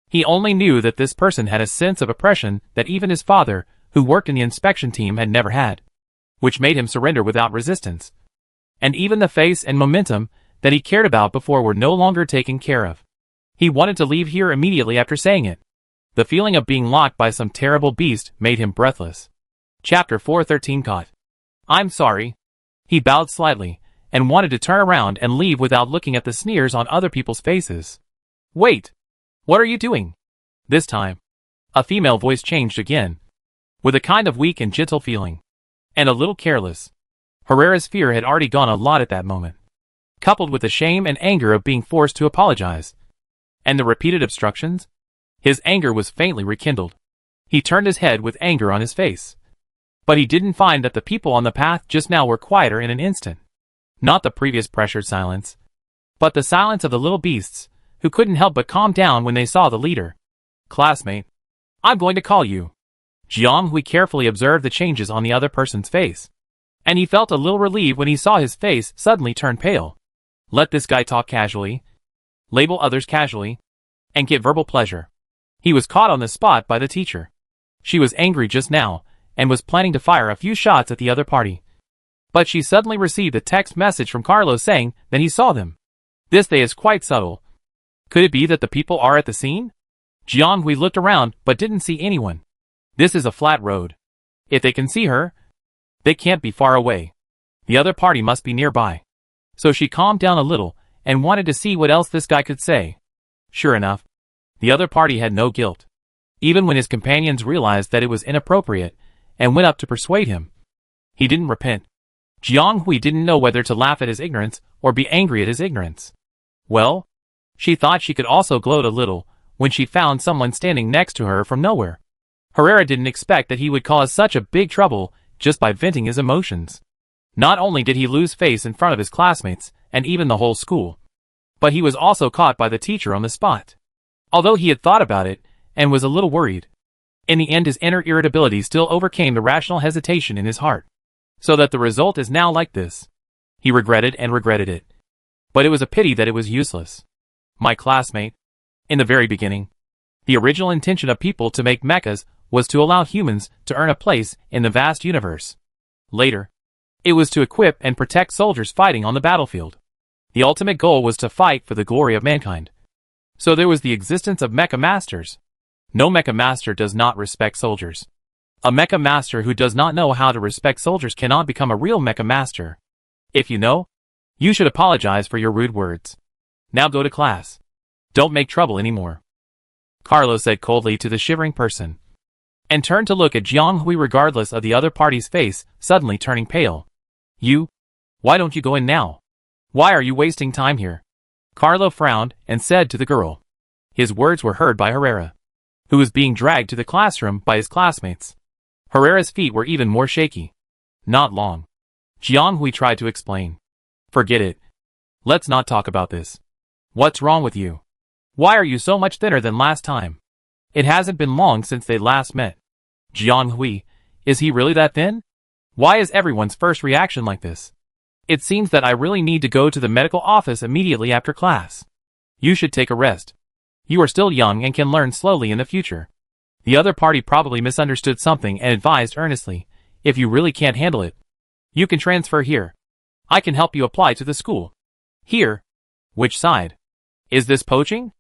He only knew that this person had a sense of oppression that even his father, who worked in the inspection team, had never had, which made him surrender without resistance. And even the face and momentum that he cared about before were no longer taken care of. He wanted to leave here immediately after saying it. The feeling of being locked by some terrible beast made him breathless. Chapter 413 Caught. I'm sorry. He bowed slightly, and wanted to turn around and leave without looking at the sneers on other people's faces. Wait! What are you doing? This time, a female voice changed again, with a kind of weak and gentle feeling, and a little careless. Herrera's fear had already gone a lot at that moment, coupled with the shame and anger of being forced to apologize, and the repeated obstructions. His anger was faintly rekindled. He turned his head with anger on his face, but he didn't find that the people on the path just now were quieter in an instant. Not the previous pressured silence, but the silence of the little beasts, who couldn't help but calm down when they saw the leader. Classmate, I'm going to call you. Jiang Hui carefully observed the changes on the other person's face, and he felt a little relieved when he saw his face suddenly turn pale. Let this guy talk casually, label others casually, and get verbal pleasure. He was caught on the spot by the teacher. She was angry just now, and was planning to fire a few shots at the other party. But she suddenly received a text message from Carlos saying that he saw them. This day is quite subtle. Could it be that the people are at the scene? Jiang Hui looked around but didn't see anyone. This is a flat road. If they can see her, they can't be far away. The other party must be nearby. So she calmed down a little and wanted to see what else this guy could say. Sure enough, the other party had no guilt. Even when his companions realized that it was inappropriate and went up to persuade him, he didn't repent. Jiang Hui didn't know whether to laugh at his ignorance or be angry at his ignorance. Well, she thought she could also gloat a little when she found someone standing next to her from nowhere. Herrera didn't expect that he would cause such a big trouble just by venting his emotions. Not only did he lose face in front of his classmates and even the whole school, but he was also caught by the teacher on the spot. Although he had thought about it and was a little worried, in the end his inner irritability still overcame the rational hesitation in his heart. So that the result is now like this. He regretted and regretted it. But it was a pity that it was useless. My classmate, in the very beginning, the original intention of people to make mechas was to allow humans to earn a place in the vast universe. Later, it was to equip and protect soldiers fighting on the battlefield. The ultimate goal was to fight for the glory of mankind. So there was the existence of mecha masters. No mecha master does not respect soldiers. A mecha master who does not know how to respect soldiers cannot become a real mecha master. If you know, you should apologize for your rude words. Now go to class. Don't make trouble anymore. Carlos said coldly to the shivering person, and turned to look at Jiang Hui regardless of the other party's face suddenly turning pale. Why don't you go in now? Why are you wasting time here? Carlo frowned and said to the girl. His words were heard by Herrera, who was being dragged to the classroom by his classmates. Herrera's feet were even more shaky. Not long. Jiang Hui tried to explain. Forget it. Let's not talk about this. What's wrong with you? Why are you so much thinner than last time? It hasn't been long since they last met. Jiang Hui, is he really that thin? Why is everyone's first reaction like this? It seems that I really need to go to the medical office immediately after class. You should take a rest. You are still young and can learn slowly in the future. The other party probably misunderstood something and advised earnestly, if you really can't handle it, you can transfer here. I can help you apply to the school. Here? Which side? Is this poaching?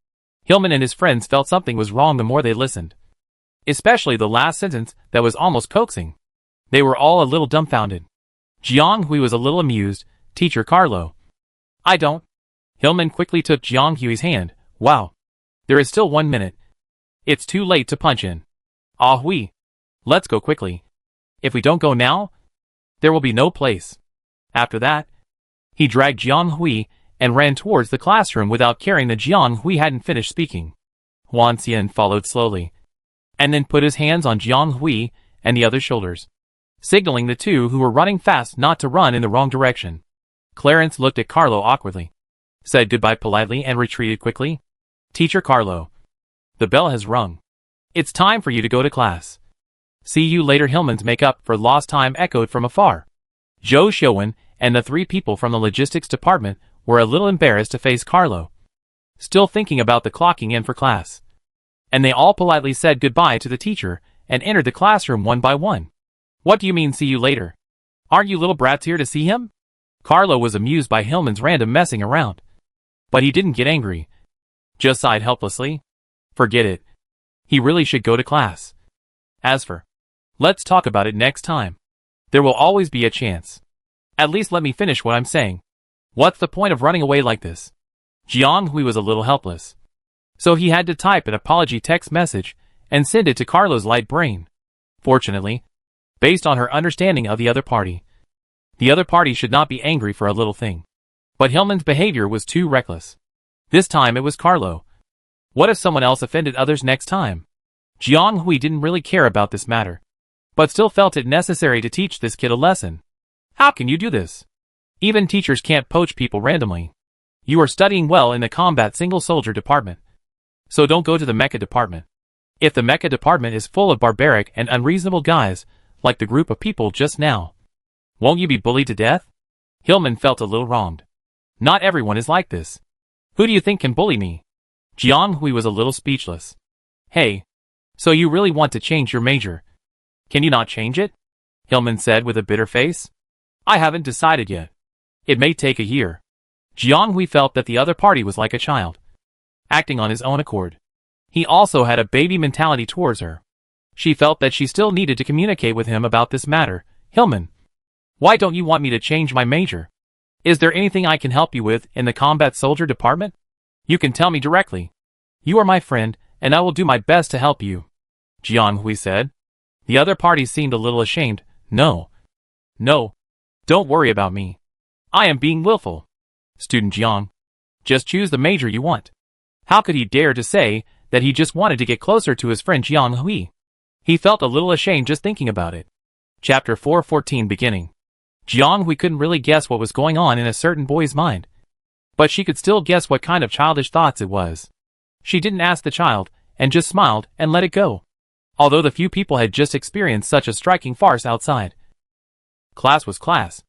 Hillman and his friends felt something was wrong the more they listened. Especially the last sentence that was almost coaxing. They were all a little dumbfounded. Jiang Hui was a little amused. Teacher Carlo. I don't. Hillman quickly took Jiang Hui's hand. Wow. There is still 1 minute. It's too late to punch in. Ah Hui. Let's go quickly. If we don't go now, there will be no place. After that, he dragged Jiang Hui and ran towards the classroom without caring that Jiang Hui hadn't finished speaking. Huan Xian followed slowly, and then put his hands on Jiang Hui and the other's shoulders, signaling the two who were running fast not to run in the wrong direction. Clarence looked at Carlo awkwardly, said goodbye politely and retreated quickly. Teacher Carlo. The bell has rung. It's time for you to go to class. See you later. Hillman's make up for lost time echoed from afar. Zhou Xiuwen and the 3 people from the logistics department were a little embarrassed to face Carlo, still thinking about the clocking in for class. And they all politely said goodbye to the teacher and entered the classroom one by one. What do you mean see you later? Aren't you little brats here to see him? Carlo was amused by Hillman's random messing around. But he didn't get angry. Just sighed helplessly. Forget it. He really should go to class. As for, let's talk about it next time. There will always be a chance. At least let me finish what I'm saying. What's the point of running away like this? Jiang Hui was a little helpless, so he had to type an apology text message and send it to Carlo's light brain. Fortunately, based on her understanding of the other party should not be angry for a little thing. But Hillman's behavior was too reckless. This time it was Carlo. What if someone else offended others next time? Jiang Hui didn't really care about this matter, but still felt it necessary to teach this kid a lesson. How can you do this? Even teachers can't poach people randomly. You are studying well in the combat single soldier department, so don't go to the mecha department. If the mecha department is full of barbaric and unreasonable guys, like the group of people just now, won't you be bullied to death? Hillman felt a little wronged. Not everyone is like this. Who do you think can bully me? Jiang Hui was a little speechless. Hey, so you really want to change your major? Can you not change it? Hillman said with a bitter face. I haven't decided yet. It may take a year. Jiang Hui felt that the other party was like a child, acting on his own accord. He also had a baby mentality towards her. She felt that she still needed to communicate with him about this matter. Hillman, why don't you want me to change my major? Is there anything I can help you with in the combat soldier department? You can tell me directly. You are my friend, and I will do my best to help you, Jiang Hui said. The other party seemed a little ashamed. No, don't worry about me. I am being willful. Student Jiang, just choose the major you want. How could he dare to say that he just wanted to get closer to his friend Jiang Hui? He felt a little ashamed just thinking about it. Chapter 414 beginning. Jiang Hui couldn't really guess what was going on in a certain boy's mind, but she could still guess what kind of childish thoughts it was. She didn't ask the child, and just smiled and let it go. Although the few people had just experienced such a striking farce outside. Class was class,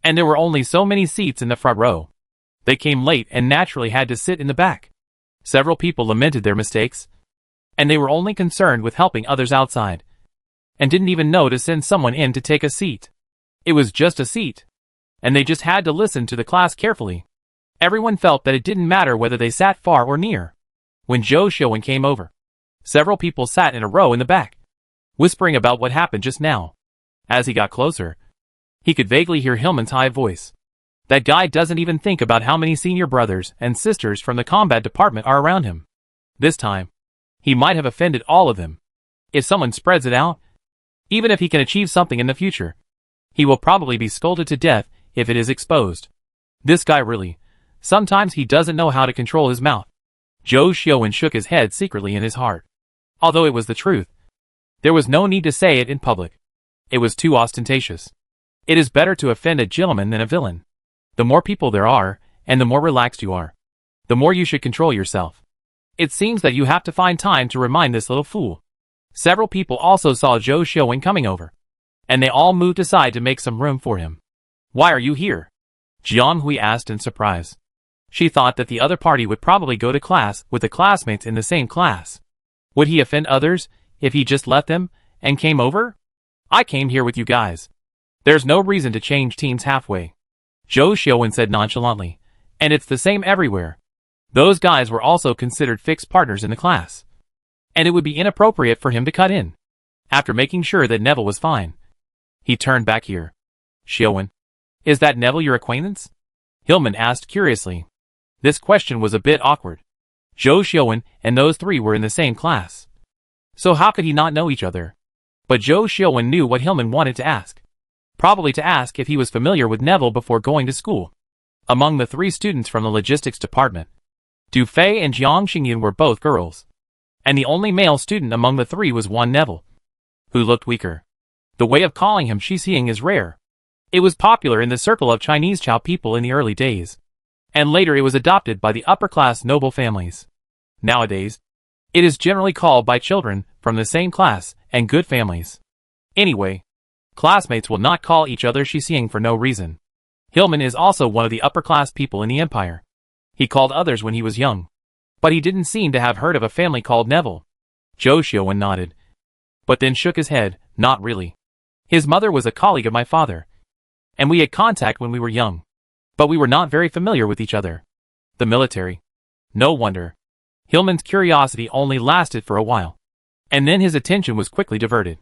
and there were only so many seats in the front row. They came late and naturally had to sit in the back. Several people lamented their mistakes, and they were only concerned with helping others outside, and didn't even know to send someone in to take a seat. It was just a seat, and they just had to listen to the class carefully. Everyone felt that it didn't matter whether they sat far or near. When Zhou Xiuwen came over, several people sat in a row in the back, whispering about what happened just now. As he got closer, he could vaguely hear Hillman's high voice. That guy doesn't even think about how many senior brothers and sisters from the combat department are around him. This time, he might have offended all of them. If someone spreads it out, even if he can achieve something in the future, he will probably be scolded to death if it is exposed. This guy really, sometimes he doesn't know how to control his mouth. Zhou Xiuwen shook his head secretly in his heart. Although it was the truth, there was no need to say it in public. It was too ostentatious. It is better to offend a gentleman than a villain. The more people there are, and the more relaxed you are, the more you should control yourself. It seems that you have to find time to remind this little fool. Several people also saw Zhou Xiuwen coming over, and they all moved aside to make some room for him. Why are you here? Jiang Hui asked in surprise. She thought that the other party would probably go to class with the classmates in the same class. Would he offend others if he just left them and came over? I came here with you guys. There's no reason to change teams halfway, Zhou Xiuwen said nonchalantly, and it's the same everywhere. Those guys were also considered fixed partners in the class, and it would be inappropriate for him to cut in. After making sure that Neville was fine, he turned back here. Xiuwen, Is that Neville your acquaintance? Hillman asked curiously. This question was a bit awkward. Zhou Xiaowen and those three were in the same class. So how could he not know each other? But Zhou Xiaowen knew what Hillman wanted to ask. Probably to ask if he was familiar with Neville before going to school. Among the three students from the logistics department, Du Fei and Jiang Xingyan were both girls. And the only male student among the three was one Neville, who looked weaker. The way of calling him Shi Xiang is rare. It was popular in the circle of Chinese Chao people in the early days. And later it was adopted by the upper-class noble families. Nowadays, it is generally called by children from the same class and good families. Anyway, classmates will not call each other Shi Xiang for no reason. Hillman is also one of the upper-class people in the empire. He called others when he was young. But he didn't seem to have heard of a family called Neville. Zhou Xiaowen nodded. But then shook his head, not really. His mother was a colleague of my father. And we had contact when we were young. But we were not very familiar with each other. The military. No wonder. Hillman's curiosity only lasted for a while. And then his attention was quickly diverted.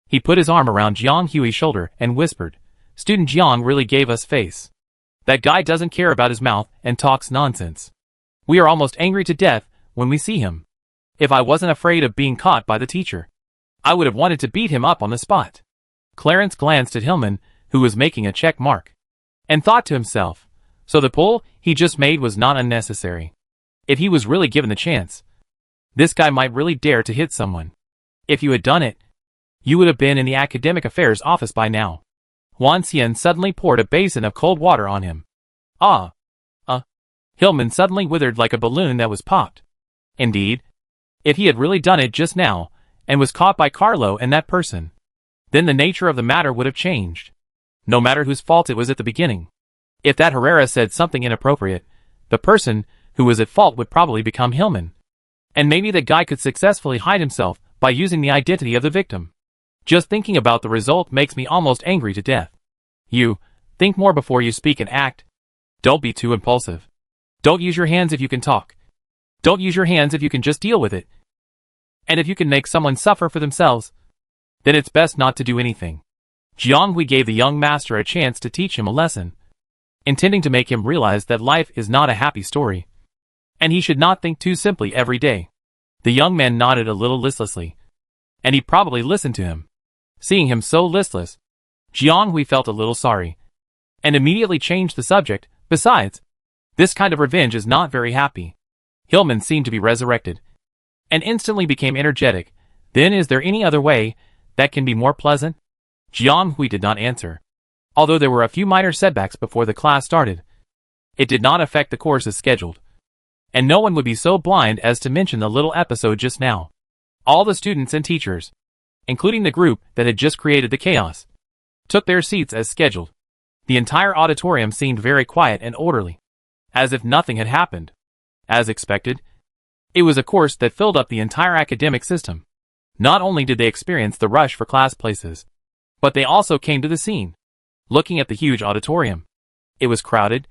He put his arm around Jiang Hui's shoulder and whispered, Student Jiang really gave us face. That guy doesn't care about his mouth and talks nonsense. We are almost angry to death when we see him. If I wasn't afraid of being caught by the teacher, I would have wanted to beat him up on the spot. Clarence glanced at Hillman, who was making a check mark, and thought to himself, so the pull he just made was not unnecessary. If he was really given the chance, this guy might really dare to hit someone. If you had done it, you would have been in the academic affairs office by now. Huan Xian suddenly poured a basin of cold water on him. Hillman suddenly withered like a balloon that was popped. Indeed, if he had really done it just now, and was caught by Carlo and that person, then the nature of the matter would have changed. No matter whose fault it was at the beginning. If that Herrera said something inappropriate, the person who was at fault would probably become Hillman. And maybe the guy could successfully hide himself by using the identity of the victim. Just thinking about the result makes me almost angry to death. You, think more before you speak and act. Don't be too impulsive. Don't use your hands if you can talk. Don't use your hands if you can just deal with it. And if you can make someone suffer for themselves, then it's best not to do anything. Jiang Hui gave the young master a chance to teach him a lesson, intending to make him realize that life is not a happy story, and he should not think too simply every day. The young man nodded a little listlessly, and he probably listened to him. Seeing him so listless, Jiang Hui felt a little sorry, and immediately changed the subject. Besides, this kind of revenge is not very happy. Hillman seemed to be resurrected, and instantly became energetic. Then is there any other way that can be more pleasant? Jiang Hui did not answer. Although there were a few minor setbacks before the class started, it did not affect the course as scheduled. And no one would be so blind as to mention the little episode just now. All the students and teachers, including the group that had just created the chaos, took their seats as scheduled. The entire auditorium seemed very quiet and orderly, as if nothing had happened. As expected, it was a course that filled up the entire academic system. Not only did they experience the rush for class places, but they also came to the scene. Looking at the huge auditorium, it was crowded,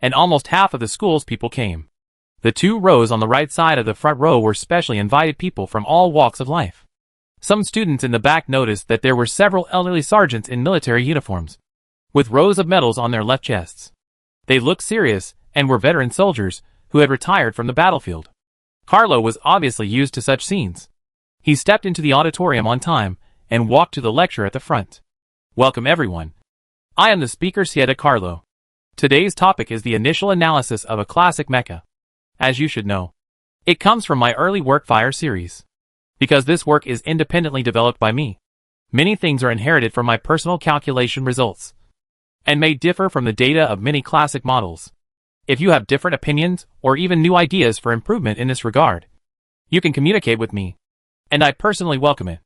and almost half of the school's people came. The 2 rows on the right side of the front row were specially invited people from all walks of life. Some students in the back noticed that there were several elderly sergeants in military uniforms, with rows of medals on their left chests. They looked serious, and were veteran soldiers who had retired from the battlefield. Carlo was obviously used to such scenes. He stepped into the auditorium on time, and walked to the lecture at the front. Welcome everyone. I am the speaker Sieta Carlo. Today's topic is the initial analysis of a classic mecha. As you should know, it comes from my early work Fire series. Because this work is independently developed by me, many things are inherited from my personal calculation results, and may differ from the data of many classic models. If you have different opinions or even new ideas for improvement in this regard, you can communicate with me, and I personally welcome it.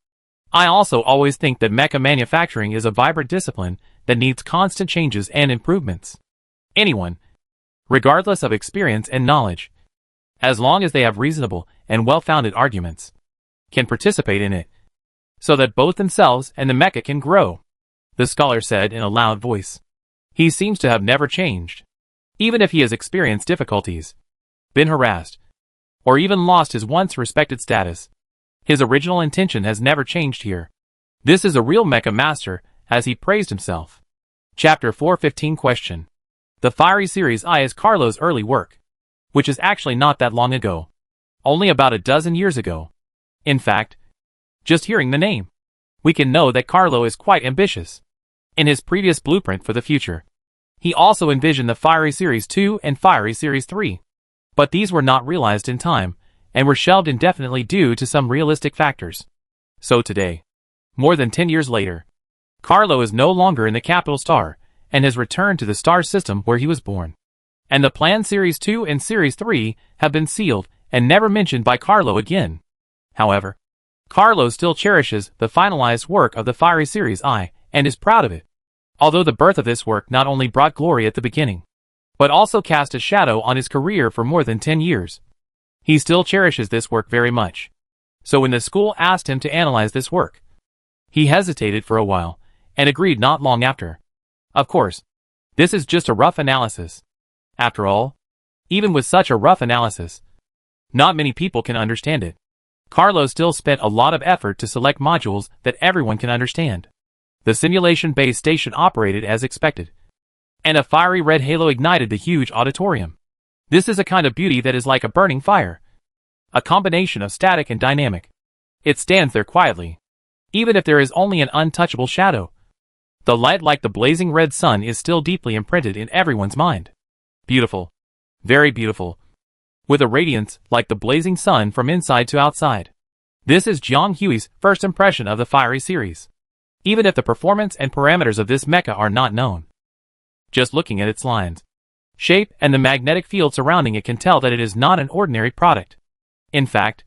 I also always think that mecha manufacturing is a vibrant discipline that needs constant changes and improvements. Anyone, regardless of experience and knowledge, as long as they have reasonable and well-founded arguments, can participate in it, so that both themselves and the mecha can grow, the scholar said in a loud voice. He seems to have never changed. Even if he has experienced difficulties, been harassed, or even lost his once respected status, his original intention has never changed here. This is a real mecha master, as he praised himself. Chapter 415 Question. The Fiery Series I is Carlo's early work, which is actually not that long ago. Only about a dozen years ago. In fact, just hearing the name, we can know that Carlo is quite ambitious. In his previous blueprint for the future, he also envisioned the Fiery Series 2 and Fiery Series 3. But these were not realized in time, and were shelved indefinitely due to some realistic factors. So today, more than 10 years later, Carlo is no longer in the capital star, and has returned to the star system where he was born. And the planned Series 2 and Series 3 have been sealed and never mentioned by Carlo again. However, Carlo still cherishes the finalized work of the Fiery Series I, and is proud of it. Although the birth of this work not only brought glory at the beginning, but also cast a shadow on his career for more than 10 years. He still cherishes this work very much. So when the school asked him to analyze this work, he hesitated for a while, and agreed not long after. Of course, this is just a rough analysis. After all, even with such a rough analysis, not many people can understand it. Carlo still spent a lot of effort to select modules that everyone can understand. The simulation-based station operated as expected, and a fiery red halo ignited the huge auditorium. This is a kind of beauty that is like a burning fire, a combination of static and dynamic. It stands there quietly, even if there is only an untouchable shadow. The light, like the blazing red sun, is still deeply imprinted in everyone's mind. Beautiful. Very beautiful. With a radiance like the blazing sun from inside to outside. This is Jiang Hui's first impression of the Fiery Series. Even if the performance and parameters of this mecha are not known, just looking at its lines, shape, and the magnetic field surrounding it can tell that it is not an ordinary product. In fact,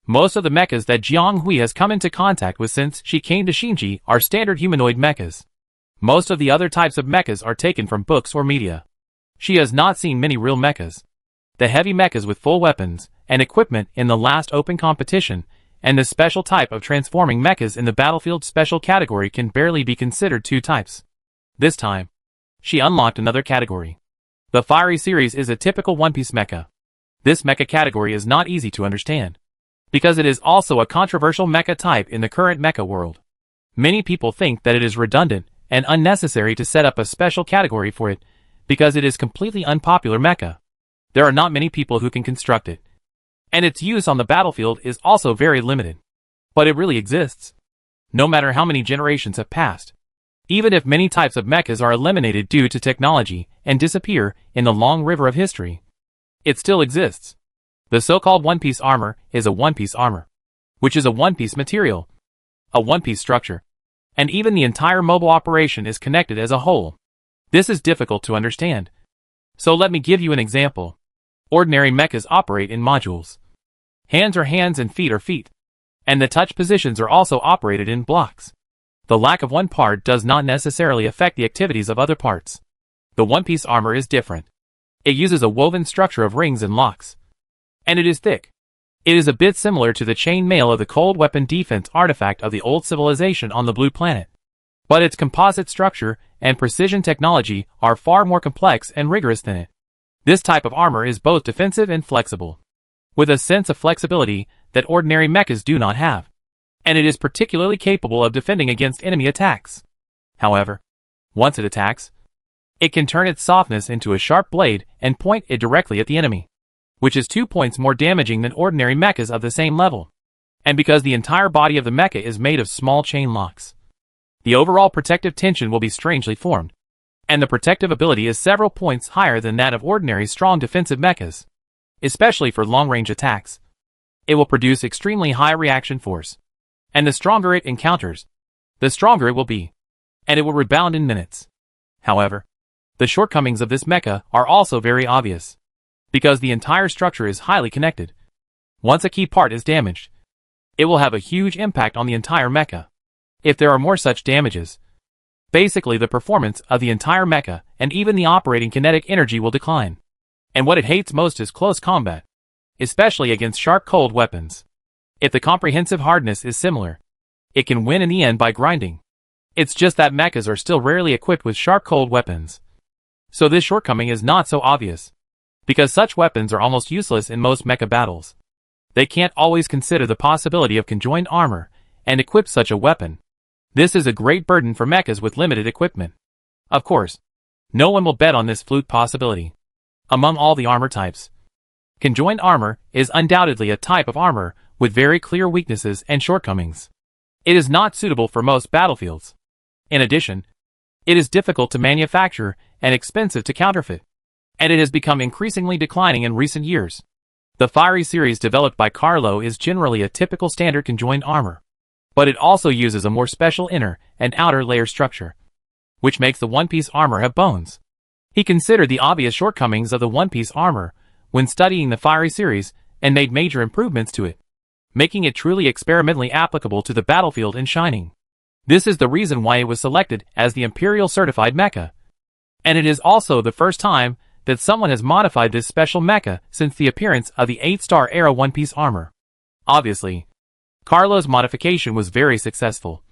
most of the mechas that Jiang Hui has come into contact with since she came to Shinji are standard humanoid mechas. Most of the other types of mechas are taken from books or media. She has not seen many real mechas. The heavy mechas with full weapons and equipment in the last open competition, and the special type of transforming mechas in the battlefield special category can barely be considered two types. This time, she unlocked another category. The Fiery Series is a typical One Piece mecha. This mecha category is not easy to understand, because it is also a controversial mecha type in the current mecha world. Many people think that it is redundant and unnecessary to set up a special category for it, because it is completely unpopular mecha. There are not many people who can construct it, and its use on the battlefield is also very limited. But it really exists. No matter how many generations have passed. Even if many types of mechas are eliminated due to technology and disappear in the long river of history, it still exists. The so-called One Piece armor is a One Piece armor, which is a One Piece material, a One Piece structure, and even the entire mobile operation is connected as a whole. This is difficult to understand. So let me give you an example. Ordinary mechas operate in modules. Hands are hands and feet are feet. And the touch positions are also operated in blocks. The lack of one part does not necessarily affect the activities of other parts. The One Piece armor is different. It uses a woven structure of rings and locks. And it is thick. It is a bit similar to the chain mail of the cold weapon defense artifact of the old civilization on the blue planet. But its composite structure and precision technology are far more complex and rigorous than it. This type of armor is both defensive and flexible, with a sense of flexibility that ordinary mechas do not have. And it is particularly capable of defending against enemy attacks. However, once it attacks, it can turn its softness into a sharp blade and point it directly at the enemy, which is 2 points more damaging than ordinary mechas of the same level. And because the entire body of the mecha is made of small chain locks, the overall protective tension will be strangely formed, and the protective ability is several points higher than that of ordinary strong defensive mechas, especially for long-range attacks. It will produce extremely high reaction force, and the stronger it encounters, the stronger it will be, and it will rebound in minutes. However, the shortcomings of this mecha are also very obvious, because the entire structure is highly connected. Once a key part is damaged, it will have a huge impact on the entire mecha. If there are more such damages, basically the performance of the entire mecha and even the operating kinetic energy will decline. And what it hates most is close combat, especially against sharp cold weapons. If the comprehensive hardness is similar, it can win in the end by grinding. It's just that mechas are still rarely equipped with sharp cold weapons. So this shortcoming is not so obvious, because such weapons are almost useless in most mecha battles. They can't always consider the possibility of conjoined armor and equip such a weapon. This is a great burden for mechas with limited equipment. Of course, no one will bet on this flute possibility. Among all the armor types, conjoined armor is undoubtedly a type of armor with very clear weaknesses and shortcomings. It is not suitable for most battlefields. In addition, it is difficult to manufacture and expensive to counterfeit, and it has become increasingly declining in recent years. The Fiery series developed by Carlo is generally a typical standard conjoined armor, but it also uses a more special inner and outer layer structure, which makes the one-piece armor have bones. He considered the obvious shortcomings of the one-piece armor when studying the Fiery series and made major improvements to it, making it truly experimentally applicable to the battlefield and shining. This is the reason why it was selected as the Imperial Certified Mecha, and it is also the first time that someone has modified this special mecha since the appearance of the 8-star era one-piece armor. Obviously, Carlo's modification was very successful,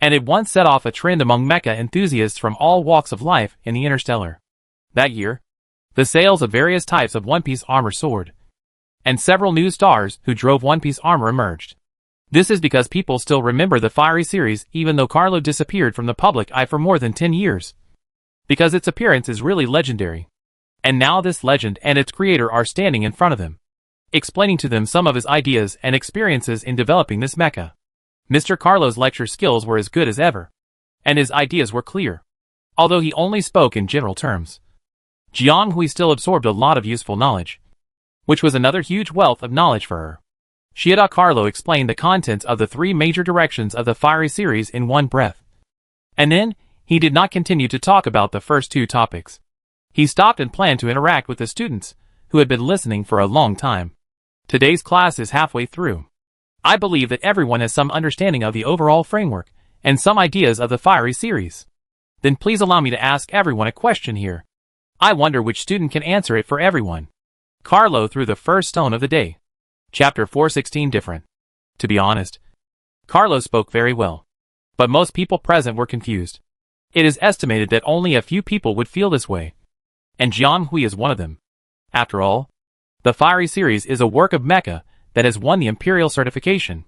and it once set off a trend among mecha enthusiasts from all walks of life in the interstellar. That year, the sales of various types of one-piece armor soared, and several new stars who drove one-piece armor emerged. This is because people still remember the Fiery series even though Carlo disappeared from the public eye for more than 10 years. Because its appearance is really legendary. And now this legend and its creator are standing in front of them, explaining to them some of his ideas and experiences in developing this mecha. Mr. Carlo's lecture skills were as good as ever, and his ideas were clear, although he only spoke in general terms. Jiang Hui still absorbed a lot of useful knowledge, which was another huge wealth of knowledge for her. Carlo explained the contents of the 3 major directions of the Fiery series in one breath. And then, he did not continue to talk about the first 2 topics. He stopped and planned to interact with the students, who had been listening for a long time. Today's class is halfway through. I believe that everyone has some understanding of the overall framework, and some ideas of the Fiery series. Then please allow me to ask everyone a question here. I wonder which student can answer it for everyone. Carlo threw the first stone of the day. Chapter 416 different. To be honest, Carlo spoke very well, but most people present were confused. It is estimated that only a few people would feel this way, and Jiang Hui is one of them. After all, the Fiery series is a work of mecha that has won the Imperial certification.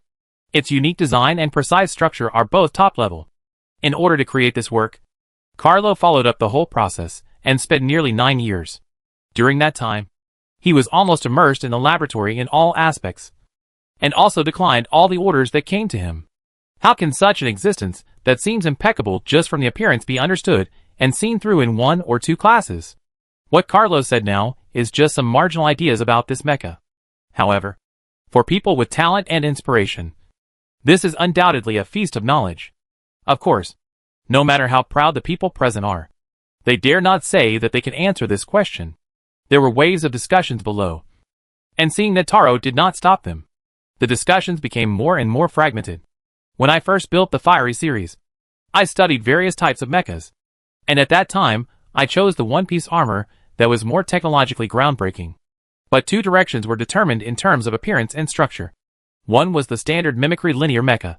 Its unique design and precise structure are both top level. In order to create this work, Carlo followed up the whole process and spent nearly 9 years. During that time, he was almost immersed in the laboratory in all aspects, and also declined all the orders that came to him. How can such an existence that seems impeccable just from the appearance be understood and seen through in 1 or 2 classes? What Carlos said now is just some marginal ideas about this mecha. However, for people with talent and inspiration, this is undoubtedly a feast of knowledge. Of course, no matter how proud the people present are, they dare not say that they can answer this question. There were waves of discussions below, and seeing that Taro did not stop them, the discussions became more and more fragmented. When I first built the Fiery series, I studied various types of mechas, and at that time, I chose the one-piece armor that was more technologically groundbreaking. But 2 directions were determined in terms of appearance and structure. One was the standard mimicry linear mecha,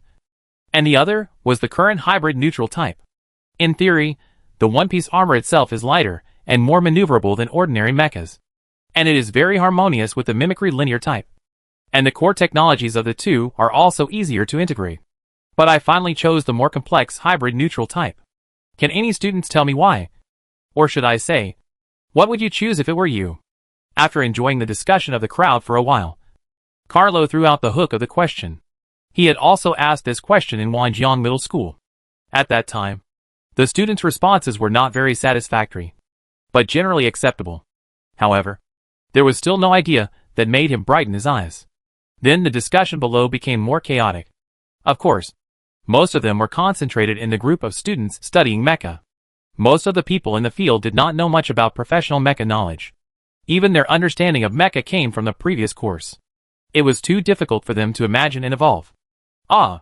and the other was the current hybrid neutral type. In theory, the one-piece armor itself is lighter and more maneuverable than ordinary mechas, and it is very harmonious with the mimicry linear type. And the core technologies of the 2 are also easier to integrate. But I finally chose the more complex hybrid neutral type. Can any students tell me why? Or should I say, what would you choose if it were you? After enjoying the discussion of the crowd for a while, Carlo threw out the hook of the question. He had also asked this question in Wanjiang Middle School. At that time, the students' responses were not very satisfactory, but generally acceptable. However, there was still no idea that made him brighten his eyes. Then the discussion below became more chaotic. Of course, most of them were concentrated in the group of students studying mecha. Most of the people in the field did not know much about professional mecha knowledge. Even their understanding of mecha came from the previous course. It was too difficult for them to imagine and evolve. I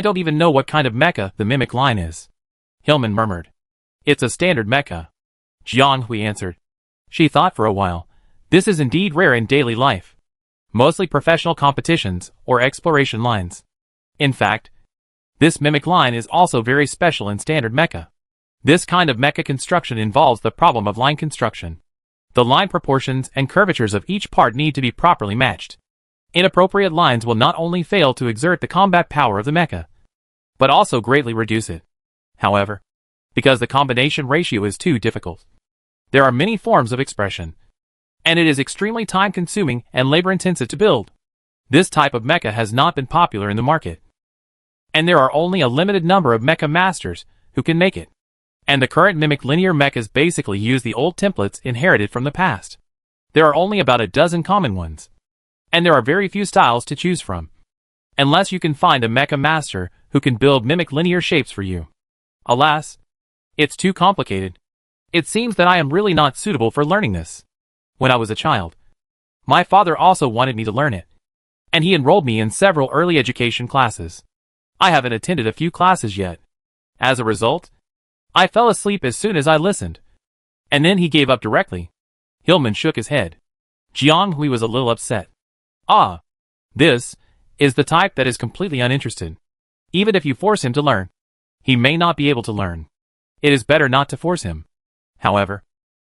don't even know what kind of mecha the mimic line is. Hillman murmured. It's a standard mecha. Jiang Hui answered. She thought for a while. This is indeed rare in daily life. Mostly professional competitions or exploration lines. In fact, this mimic line is also very special in standard mecha. This kind of mecha construction involves the problem of line construction. The line proportions and curvatures of each part need to be properly matched. Inappropriate lines will not only fail to exert the combat power of the mecha, but also greatly reduce it. However, because the combination ratio is too difficult. There are many forms of expression, and it is extremely time-consuming and labor-intensive to build. This type of mecha has not been popular in the market, and there are only a limited number of mecha masters who can make it. And the current mimic linear mechas basically use the old templates inherited from the past. There are only about a dozen common ones, and there are very few styles to choose from, unless you can find a mecha master who can build mimic linear shapes for you. Alas, it's too complicated. It seems that I am really not suitable for learning this. When I was a child, my father also wanted me to learn it, and he enrolled me in several early education classes. I haven't attended a few classes yet. As a result, I fell asleep as soon as I listened, and then he gave up directly. Hillman shook his head. Jiang Hui was a little upset. Ah, this is the type that is completely uninterested. Even if you force him to learn, he may not be able to learn. It is better not to force him. However,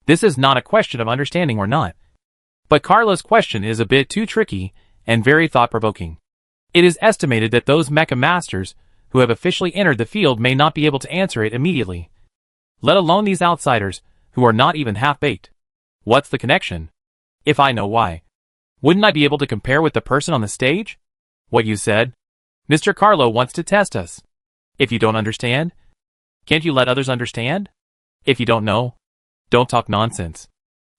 this is not a question of understanding or not. But Carlo's question is a bit too tricky and very thought-provoking. It is estimated that those mecha masters who have officially entered the field may not be able to answer it immediately, let alone these outsiders who are not even half-baked. What's the connection? If I know why, wouldn't I be able to compare with the person on the stage? What you said? Mr. Carlo wants to test us. If you don't understand, can't you let others understand? If you don't know, don't talk nonsense.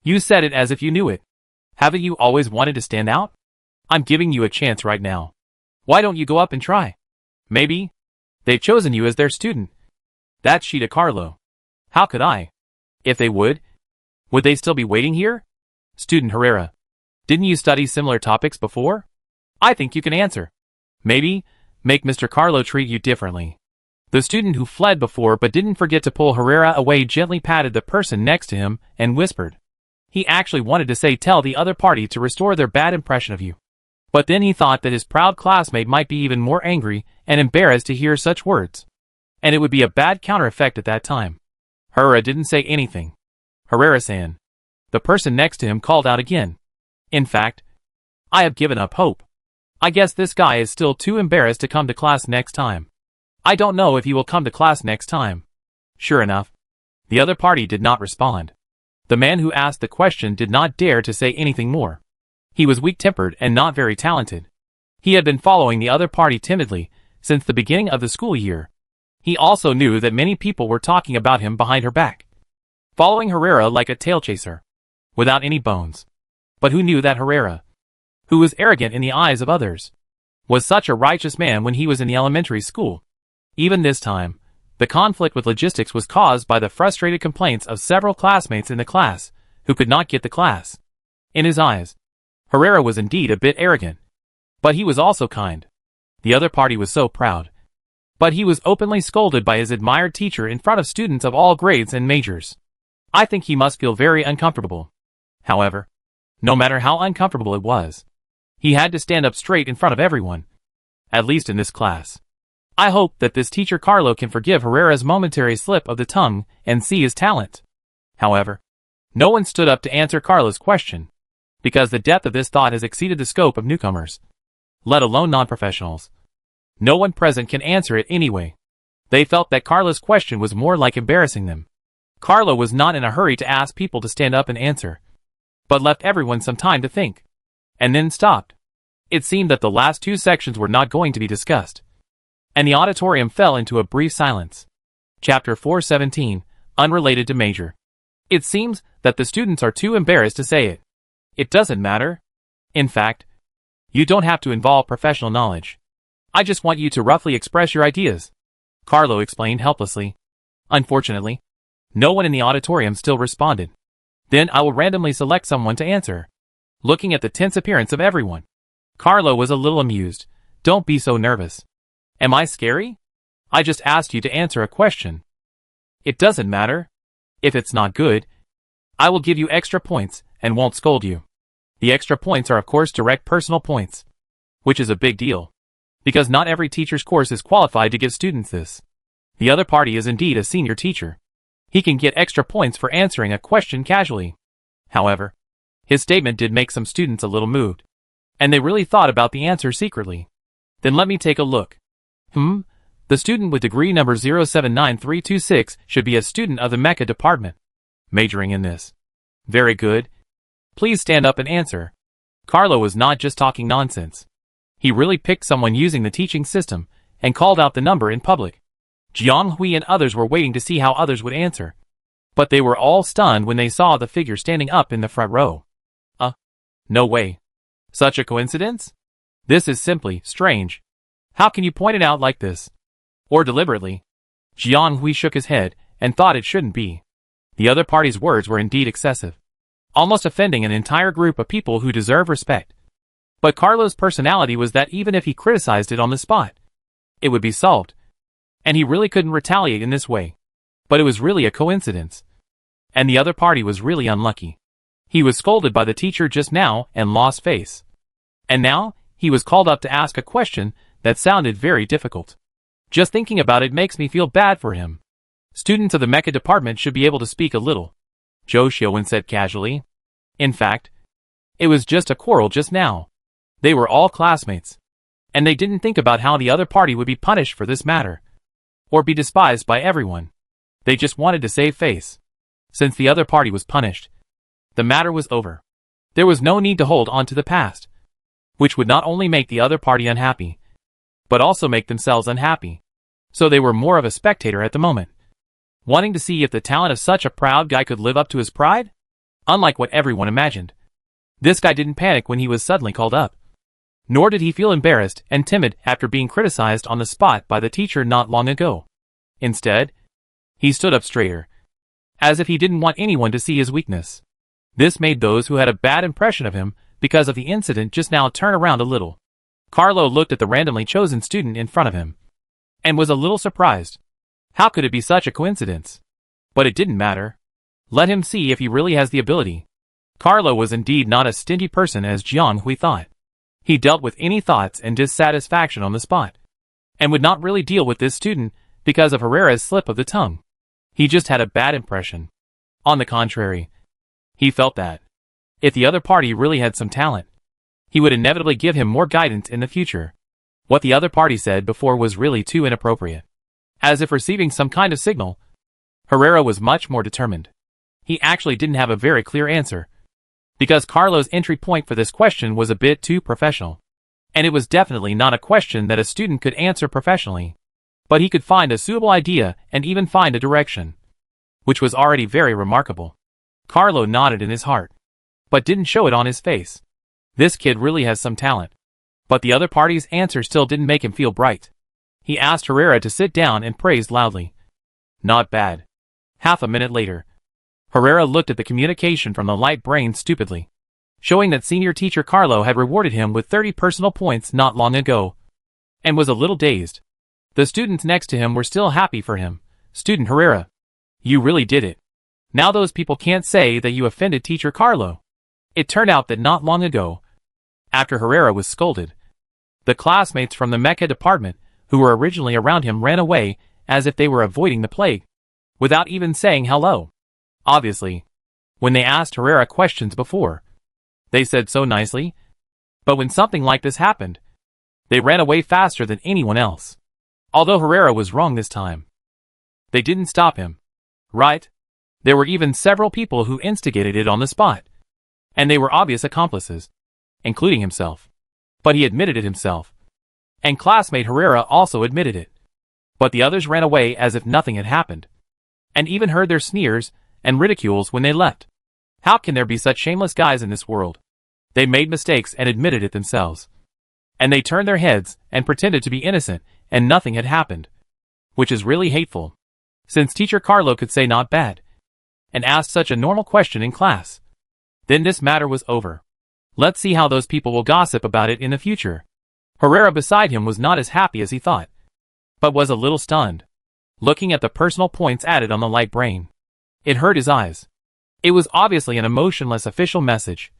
You said it as if you knew it. Haven't you always wanted to stand out? I'm giving you a chance right now. Why don't you go up and try? Maybe they've chosen you as their student. That's Shida Carlo. How could I? If they would they still be waiting here? Student Herrera, didn't you study similar topics before? I think you can answer. Maybe make Mr. Carlo treat you differently. The student who fled before but didn't forget to pull Herrera away gently patted the person next to him and whispered. He actually wanted to say tell the other party to restore their bad impression of you. But then he thought that his proud classmate might be even more angry and embarrassed to hear such words. And it would be a bad counter-effect at that time. Herrera didn't say anything. Herrera-san. The person next to him called out again. In fact, I have given up hope. I guess this guy is still too embarrassed to come to class next time. I don't know if he will come to class next time. Sure enough, the other party did not respond. The man who asked the question did not dare to say anything more. He was weak-tempered and not very talented. He had been following the other party timidly since the beginning of the school year. He also knew that many people were talking about him behind her back, following Herrera like a tail chaser, without any bones. But who knew that Herrera, who was arrogant in the eyes of others, was such a righteous man when he was in the elementary school? Even this time, the conflict with logistics was caused by the frustrated complaints of several classmates in the class who could not get the class. In his eyes, Herrera was indeed a bit arrogant, but he was also kind. The other party was so proud, but he was openly scolded by his admired teacher in front of students of all grades and majors. I think he must feel very uncomfortable. However, no matter how uncomfortable it was, he had to stand up straight in front of everyone, at least in this class. I hope that this teacher Carlo can forgive Herrera's momentary slip of the tongue and see his talent. However, no one stood up to answer Carlo's question, because the depth of this thought has exceeded the scope of newcomers, let alone non-professionals. No one present can answer it anyway. They felt that Carlo's question was more like embarrassing them. Carlo was not in a hurry to ask people to stand up and answer, but left everyone some time to think, and then stopped. It seemed that the last two sections were not going to be discussed, and the auditorium fell into a brief silence. Chapter 417, unrelated to major. It seems that the students are too embarrassed to say it. It doesn't matter. In fact, you don't have to involve professional knowledge. I just want you to roughly express your ideas, Carlo explained helplessly. Unfortunately, no one in the auditorium still responded. Then I will randomly select someone to answer. Looking at the tense appearance of everyone, Carlo was a little amused. Don't be so nervous. Am I scary? I just asked you to answer a question. It doesn't matter. If it's not good, I will give you extra points and won't scold you. The extra points are of course direct personal points, which is a big deal, because not every teacher's course is qualified to give students this. The other party is indeed a senior teacher. He can get extra points for answering a question casually. However, his statement did make some students a little moved, and they really thought about the answer secretly. Then let me take a look. The student with degree number 079326 should be a student of the Mecha department, majoring in this. Very good. Please stand up and answer. Carlo was not just talking nonsense. He really picked someone using the teaching system and called out the number in public. Jiang Hui and others were waiting to see how others would answer. But they were all stunned when they saw the figure standing up in the front row. No way. Such a coincidence? This is simply strange. How can you point it out like this? Or deliberately? Jiang Hui shook his head and thought it shouldn't be. The other party's words were indeed excessive, almost offending an entire group of people who deserve respect. But Carlo's personality was that even if he criticized it on the spot, it would be solved. And he really couldn't retaliate in this way. But it was really a coincidence. And the other party was really unlucky. He was scolded by the teacher just now and lost face. And now, he was called up to ask a question that sounded very difficult. Just thinking about it makes me feel bad for him. Students of the Mecha department should be able to speak a little, Zhou Xiaowen said casually. In fact, it was just a quarrel just now. They were all classmates. And they didn't think about how the other party would be punished for this matter, or be despised by everyone. They just wanted to save face. Since the other party was punished, the matter was over. There was no need to hold on to the past, which would not only make the other party unhappy, but also make themselves unhappy. So they were more of a spectator at the moment, wanting to see if the talent of such a proud guy could live up to his pride? Unlike what everyone imagined, this guy didn't panic when he was suddenly called up. Nor did he feel embarrassed and timid after being criticized on the spot by the teacher not long ago. Instead, he stood up straighter, as if he didn't want anyone to see his weakness. This made those who had a bad impression of him because of the incident just now turn around a little. Carlo looked at the randomly chosen student in front of him, and was a little surprised. How could it be such a coincidence? But it didn't matter. Let him see if he really has the ability. Carlo was indeed not a stingy person as Jiang Hui thought. He dealt with any thoughts and dissatisfaction on the spot, and would not really deal with this student because of Herrera's slip of the tongue. He just had a bad impression. On the contrary, he felt that if the other party really had some talent, he would inevitably give him more guidance in the future. What the other party said before was really too inappropriate. As if receiving some kind of signal, Herrera was much more determined. He actually didn't have a very clear answer, because Carlo's entry point for this question was a bit too professional. And it was definitely not a question that a student could answer professionally. But he could find a suitable idea and even find a direction, which was already very remarkable. Carlo nodded in his heart, but didn't show it on his face. This kid really has some talent. But the other party's answer still didn't make him feel bright. He asked Herrera to sit down and praised loudly. Not bad. Half a minute later, Herrera looked at the communication from the light brain stupidly, showing that senior teacher Carlo had rewarded him with 30 personal points not long ago, and was a little dazed. The students next to him were still happy for him. Student Herrera, you really did it. Now those people can't say that you offended teacher Carlo. It turned out that not long ago, after Herrera was scolded, the classmates from the Mecha department who were originally around him ran away as if they were avoiding the plague, without even saying hello. Obviously, when they asked Herrera questions before, they said so nicely, but when something like this happened, they ran away faster than anyone else. Although Herrera was wrong this time, they didn't stop him. Right? There were even several people who instigated it on the spot, and they were obvious accomplices, including himself. But he admitted it himself, and classmate Herrera also admitted it. But the others ran away as if nothing had happened, and even heard their sneers and ridicules when they left. How can there be such shameless guys in this world? They made mistakes and admitted it themselves. And they turned their heads and pretended to be innocent and nothing had happened, which is really hateful. Since teacher Carlo could say not bad, and asked such a normal question in class, then this matter was over. Let's see how those people will gossip about it in the future. Herrera beside him was not as happy as he thought, but was a little stunned, looking at the personal points added on the light brain. It hurt his eyes. It was obviously an emotionless official message,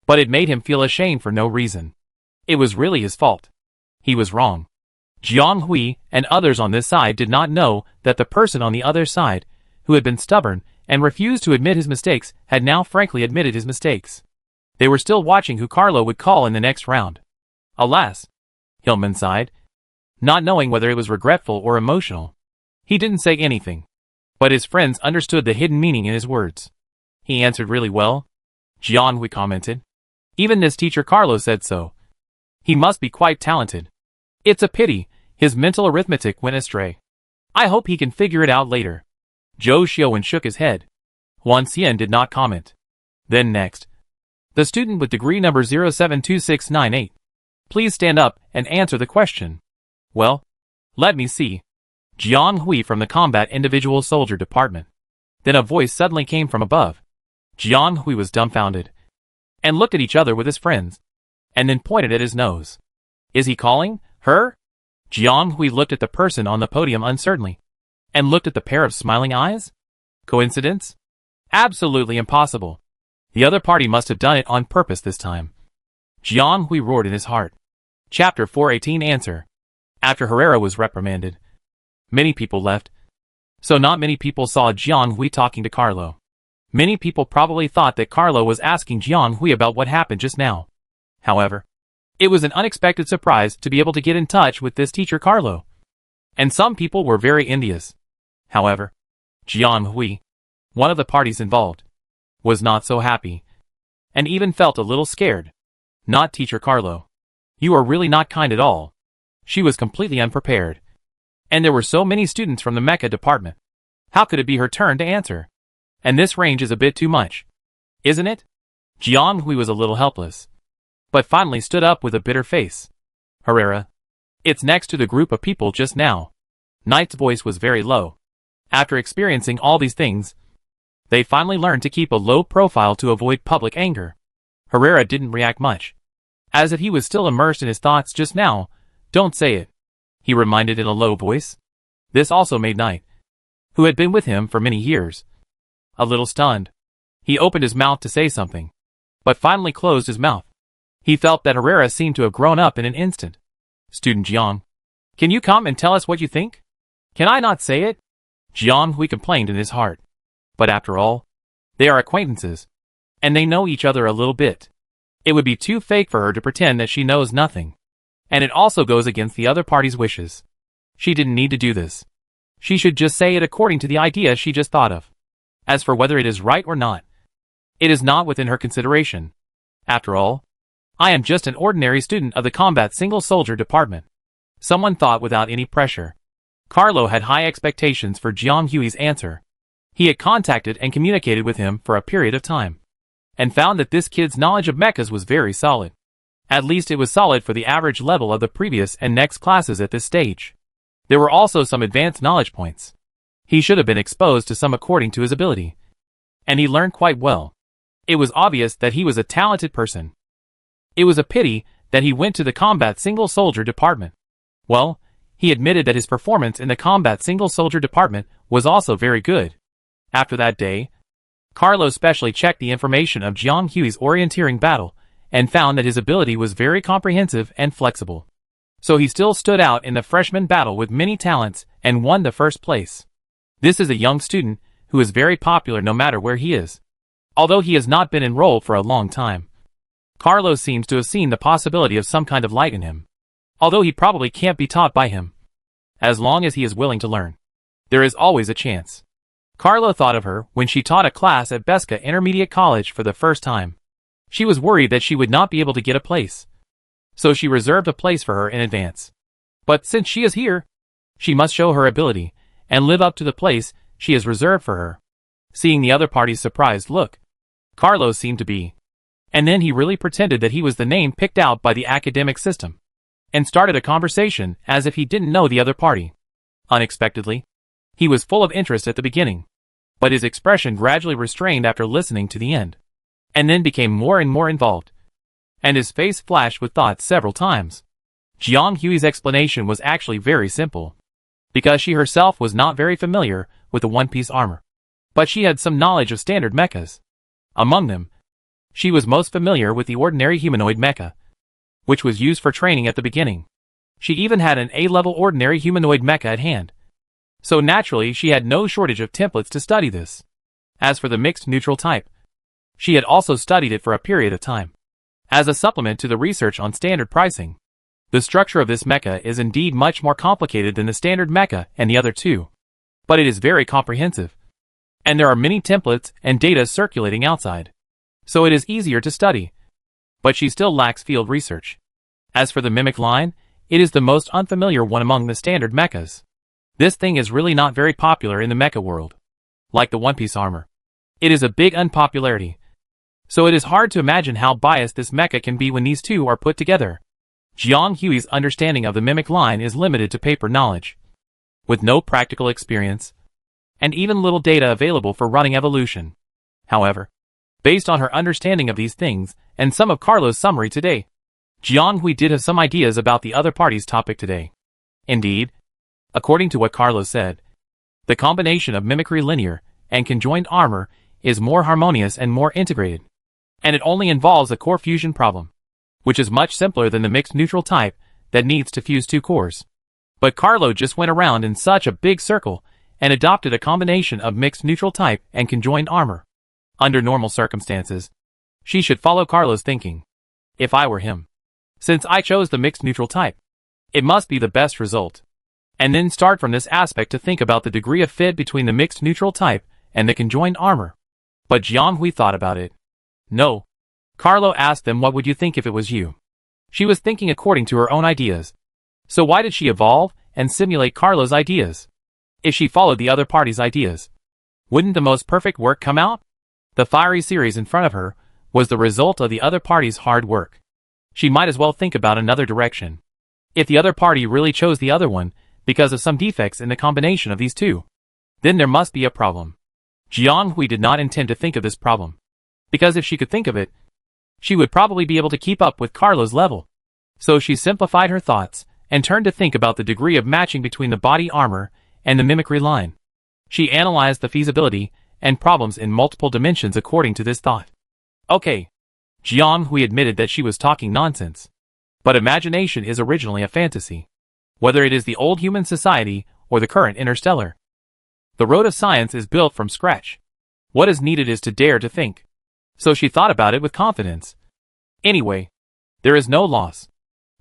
but it made him feel ashamed for no reason. It was really his fault. He was wrong. Jiang Hui and others on this side did not know that the person on the other side, who had been stubborn and refused to admit his mistakes, had now frankly admitted his mistakes. They were still watching who Carlo would call in the next round. Alas, Hillman sighed. not knowing whether it was regretful or emotional. He didn't say anything, but his friends understood the hidden meaning in his words. He answered really well, Jianhui commented. Even this teacher Carlo said so. He must be quite talented. It's a pity his mental arithmetic went astray. I hope he can figure it out later. Zhou Xiaowen shook his head. Huan Xian did not comment. Then next, the student with degree number 072698. Please stand up and answer the question. Well, let me see. Jiang Hui from the Combat Individual Soldier Department. Then a voice suddenly came from above. Jiang Hui was dumbfounded and looked at each other with his friends, and then pointed at his nose. Is he calling her? Jiang Hui looked at the person on the podium uncertainly, and looked at the pair of smiling eyes. Coincidence? Absolutely impossible. The other party must have done it on purpose this time. Jiang Hui roared in his heart. Chapter 418 Answer. After Herrera was reprimanded, many people left. So not many people saw Jiang Hui talking to Carlo. Many people probably thought that Carlo was asking Jiang Hui about what happened just now. However, it was an unexpected surprise to be able to get in touch with this teacher Carlo. And some people were very envious. However, Jiang Hui, one of the parties involved, was not so happy, and even felt a little scared. Not teacher Carlo. You are really not kind at all. She was completely unprepared. And there were so many students from the mecha department. How could it be her turn to answer? And this range is a bit too much, isn't it? Jiang Hui was a little helpless, but finally stood up with a bitter face. Herrera, it's next to the group of people just now. Knight's voice was very low. After experiencing all these things, they finally learned to keep a low profile to avoid public anger. Herrera didn't react much, as if he was still immersed in his thoughts just now. Don't say it, he reminded in a low voice. This also made Knight, who had been with him for many years, a little stunned. He opened his mouth to say something, but finally closed his mouth. He felt that Herrera seemed to have grown up in an instant. Student Jiang, can you come and tell us what you think? Can I not say it? Jiang Hui complained in his heart. But after all, they are acquaintances, and they know each other a little bit. It would be too fake for her to pretend that she knows nothing. And it also goes against the other party's wishes. She didn't need to do this. She should just say it according to the idea she just thought of. As for whether it is right or not, it is not within her consideration. After all, I am just an ordinary student of the Combat Single Soldier Department. Someone thought without any pressure. Carlo had high expectations for Jiang Hui's answer. He had contacted and communicated with him for a period of time, and found that this kid's knowledge of mechas was very solid. At least it was solid for the average level of the previous and next classes at this stage. There were also some advanced knowledge points. He should have been exposed to some according to his ability. And he learned quite well. It was obvious that he was a talented person. It was a pity that he went to the Combat Single Soldier Department. Well, he admitted that his performance in the Combat Single Soldier Department was also very good. After that day, Carlo specially checked the information of Jiang Hui's orienteering battle and found that his ability was very comprehensive and flexible. So he still stood out in the freshman battle with many talents and won the first place. This is a young student who is very popular no matter where he is. Although he has not been enrolled for a long time, Carlo seems to have seen the possibility of some kind of light in him. Although he probably can't be taught by him. As long as he is willing to learn, there is always a chance. Carlo thought of her when she taught a class at Beska Intermediate College for the first time. She was worried that she would not be able to get a place, so she reserved a place for her in advance. But since she is here, she must show her ability and live up to the place she has reserved for her. Seeing the other party's surprised look, Carlo seemed to be. And then he really pretended that he was the name picked out by the academic system, and started a conversation as if he didn't know the other party. Unexpectedly, he was full of interest at the beginning, but his expression gradually restrained after listening to the end, and then became more and more involved, and his face flashed with thought several times. Jiang Hui's explanation was actually very simple, because she herself was not very familiar with the one-piece armor, but she had some knowledge of standard mechas. Among them, she was most familiar with the ordinary humanoid mecha, which was used for training at the beginning. She even had an A-level ordinary humanoid mecha at hand, so naturally she had no shortage of templates to study this. As for the mixed neutral type, she had also studied it for a period of time, as a supplement to the research on standard pricing. The structure of this mecha is indeed much more complicated than the standard mecha and the other two. But it is very comprehensive. And there are many templates and data circulating outside. So it is easier to study. But she still lacks field research. As for the mimic line, it is the most unfamiliar one among the standard mechas. This thing is really not very popular in the mecha world. Like the One Piece armor. It is a big unpopularity. So it is hard to imagine how biased this mecha can be when these two are put together. Jiang Hui's understanding of the mimic line is limited to paper knowledge. With no practical experience. And even little data available for running evolution. However, based on her understanding of these things, and some of Carlo's summary today, Jiang Hui did have some ideas about the other party's topic today. Indeed, according to what Carlo said, the combination of mimicry linear and conjoined armor is more harmonious and more integrated. And it only involves a core fusion problem, which is much simpler than the mixed neutral type that needs to fuse two cores. But Carlo just went around in such a big circle and adopted a combination of mixed neutral type and conjoined armor. Under normal circumstances, she should follow Carlo's thinking. If I were him. Since I chose the mixed neutral type, it must be the best result. And then start from this aspect to think about the degree of fit between the mixed neutral type and the conjoined armor. But Jiang Hui thought about it. No. Carlo asked them, what would you think if it was you? She was thinking according to her own ideas. So why did she evolve and simulate Carlo's ideas? If she followed the other party's ideas, wouldn't the most perfect work come out? The fiery series in front of her was the result of the other party's hard work. She might as well think about another direction. If the other party really chose the other one because of some defects in the combination of these two, then there must be a problem. Jiang Hui did not intend to think of this problem, because if she could think of it, she would probably be able to keep up with Carlo's level. So she simplified her thoughts and turned to think about the degree of matching between the body armor and the mimicry line. She analyzed the feasibility and problems in multiple dimensions according to this thought. Okay. Jiang Hui admitted that she was talking nonsense. But imagination is originally a fantasy. Whether it is the old human society or the current interstellar. The road of science is built from scratch. What is needed is to dare to think. So she thought about it with confidence. Anyway, there is no loss.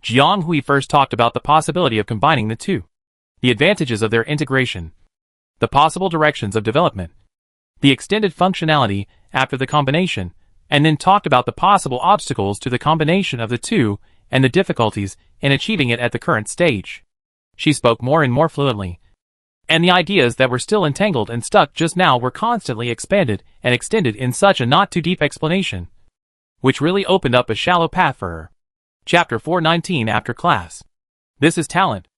Jiang Hui first talked about the possibility of combining the two. The advantages of their integration. The possible directions of development. The extended functionality after the combination, and then talked about the possible obstacles to the combination of the two and the difficulties in achieving it at the current stage. She spoke more and more fluently. And the ideas that were still entangled and stuck just now were constantly expanded and extended in such a not-too-deep explanation, which really opened up a shallow path for her. Chapter 419 After Class. This is talent.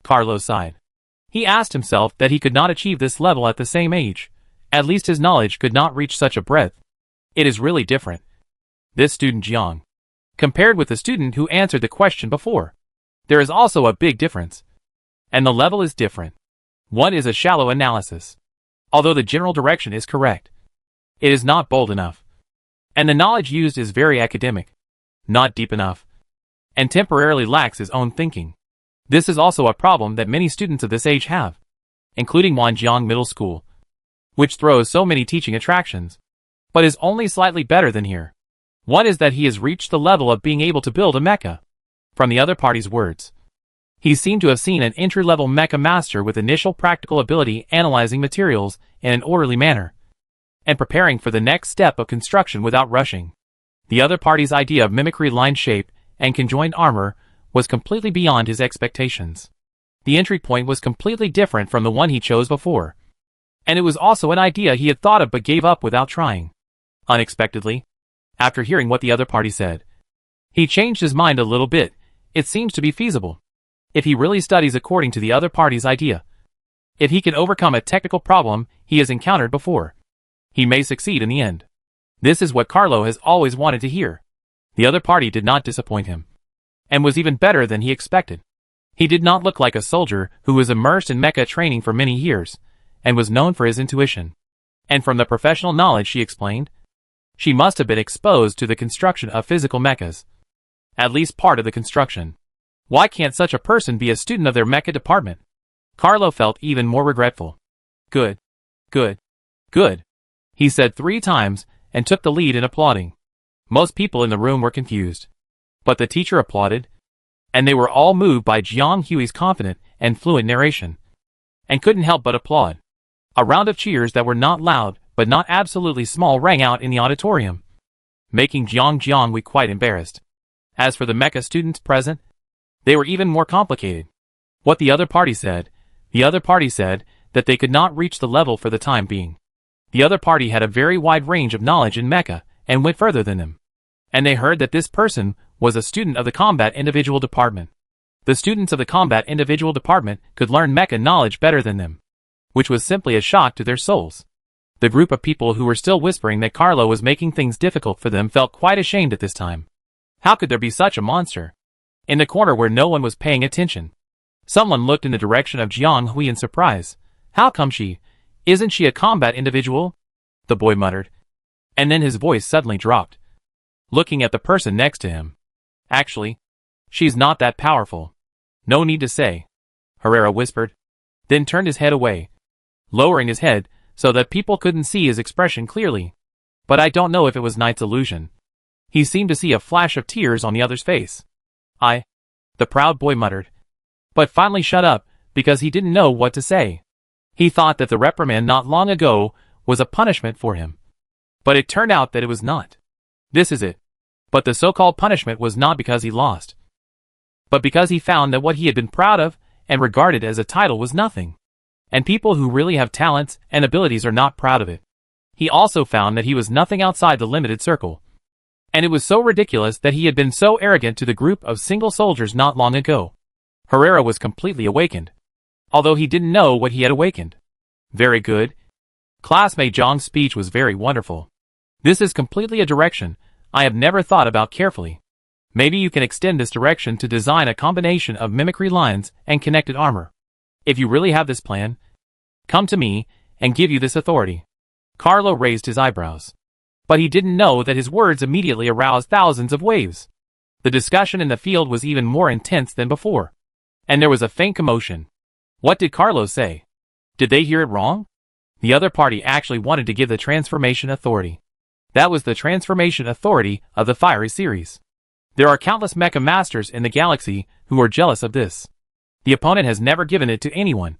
Carlo sighed. He asked himself that he could not achieve this level at the same age. At least his knowledge could not reach such a breadth. It is really different. This student Jiang, compared with the student who answered the question before, there is also a big difference. And the level is different. One is a shallow analysis. Although the general direction is correct, it is not bold enough. And the knowledge used is very academic, not deep enough, and temporarily lacks his own thinking. This is also a problem that many students of this age have, including Wanjiang Middle School, which throws so many teaching attractions, but is only slightly better than here. One is that he has reached the level of being able to build a mecha. From the other party's words, he seemed to have seen an entry-level mecha master with initial practical ability analyzing materials in an orderly manner, and preparing for the next step of construction without rushing. The other party's idea of mimicry line shape and conjoined armor was completely beyond his expectations. The entry point was completely different from the one he chose before. And it was also an idea he had thought of but gave up without trying. Unexpectedly, after hearing what the other party said, he changed his mind a little bit. It seems to be feasible. If he really studies according to the other party's idea, if he can overcome a technical problem he has encountered before, he may succeed in the end. This is what Carlo has always wanted to hear. The other party did not disappoint him, and was even better than he expected. He did not look like a soldier who was immersed in mecha training for many years, and was known for his intuition. And from the professional knowledge she explained, she must have been exposed to the construction of physical mechas. At least part of the construction. Why can't such a person be a student of their mecha department? Carlo felt even more regretful. Good. Good. Good. He said 3 times, and took the lead in applauding. Most people in the room were confused. But the teacher applauded, and they were all moved by Jiang Hui's confident and fluent narration, and couldn't help but applaud. A round of cheers that were not loud, but not absolutely small rang out in the auditorium, making Jiang Hui quite embarrassed. As for the mecha students present, they were even more complicated. What the other party said that they could not reach the level for the time being. The other party had a very wide range of knowledge in mecha, and went further than them. And they heard that this person was a student of the combat individual department. The students of the combat individual department could learn mecha knowledge better than them, which was simply a shock to their souls. The group of people who were still whispering that Carlo was making things difficult for them felt quite ashamed at this time. How could there be such a monster? In the corner where no one was paying attention, someone looked in the direction of Jiang Hui in surprise. How come isn't she a combat individual? The boy muttered. And then his voice suddenly dropped, looking at the person next to him. Actually, she's not that powerful. No need to say, Herrera whispered, then turned his head away, lowering his head so that people couldn't see his expression clearly. But I don't know if it was Knight's illusion. He seemed to see a flash of tears on the other's face. The proud boy muttered, but finally shut up because he didn't know what to say. He thought that the reprimand not long ago was a punishment for him. But it turned out that it was not. This is it. But the so-called punishment was not because he lost, but because he found that what he had been proud of and regarded as a title was nothing. And people who really have talents and abilities are not proud of it. He also found that he was nothing outside the limited circle. And it was so ridiculous that he had been so arrogant to the group of single soldiers not long ago. Herrera was completely awakened, although he didn't know what he had awakened. Very good. Classmate Zhang's speech was very wonderful. This is completely a direction I have never thought about carefully. Maybe you can extend this direction to design a combination of mimicry lines and connected armor. If you really have this plan, come to me and give you this authority. Carlo raised his eyebrows. But he didn't know that his words immediately aroused thousands of waves. The discussion in the field was even more intense than before. And there was a faint commotion. What did Carlo say? Did they hear it wrong? The other party actually wanted to give the transformation authority. That was the transformation authority of the Fiery series. There are countless mecha masters in the galaxy who are jealous of this. The opponent has never given it to anyone.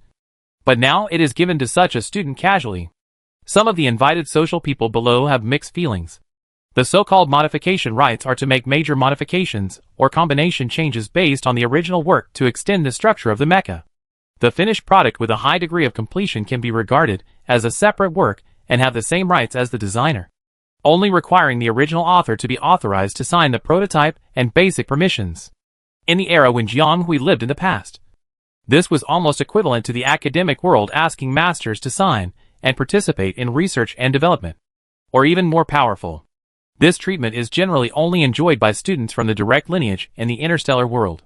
But now it is given to such a student casually. Some of the invited social people below have mixed feelings. The so-called modification rights are to make major modifications or combination changes based on the original work to extend the structure of the mecha. The finished product with a high degree of completion can be regarded as a separate work and have the same rights as the designer, only requiring the original author to be authorized to sign the prototype and basic permissions. In the era when Jiang Hui lived in the past, this was almost equivalent to the academic world asking masters to sign and participate in research and development, or even more powerful. This treatment is generally only enjoyed by students from the direct lineage in the interstellar world.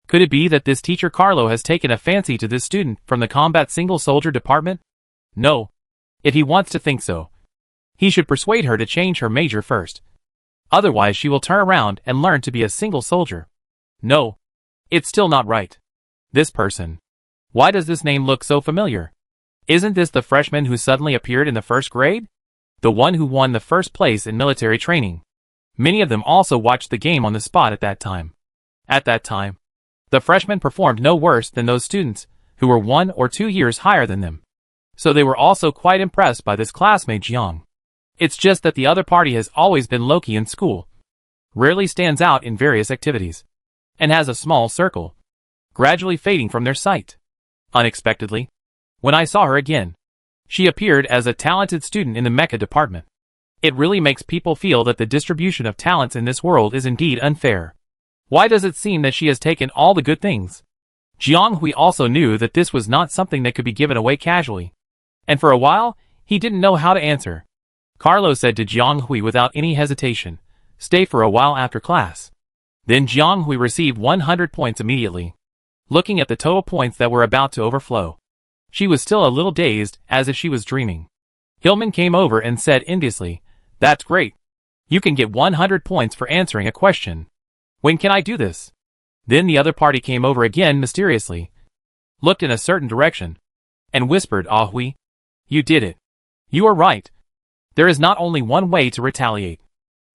Could it be that this teacher Carlo has taken a fancy to this student from the combat single soldier department? No. If he wants to think so, he should persuade her to change her major first. Otherwise she will turn around and learn to be a single soldier. No. It's still not right. This person. Why does this name look so familiar? Isn't this the freshman who suddenly appeared in the first grade? The one who won the first place in military training. Many of them also watched the game on the spot at that time. At that time, the freshmen performed no worse than those students who were 1 or 2 years higher than them. So they were also quite impressed by this classmate Jiang. It's just that the other party has always been low-key in school, rarely stands out in various activities, and has a small circle, gradually fading from their sight. Unexpectedly, when I saw her again, she appeared as a talented student in the mecha department. It really makes people feel that the distribution of talents in this world is indeed unfair. Why does it seem that she has taken all the good things? Jiang Hui also knew that this was not something that could be given away casually. And for a while, he didn't know how to answer. Carlo said to Jiang Hui without any hesitation, "Stay for a while after class." Then Jiang Hui received 100 points immediately. Looking at the total points that were about to overflow, she was still a little dazed, as if she was dreaming. Hillman came over and said enviously, "That's great. You can get 100 points for answering a question. When can I do this?" Then the other party came over again mysteriously, looked in a certain direction, and whispered, "Ah Hui, you did it. You are right. There is not only one way to retaliate.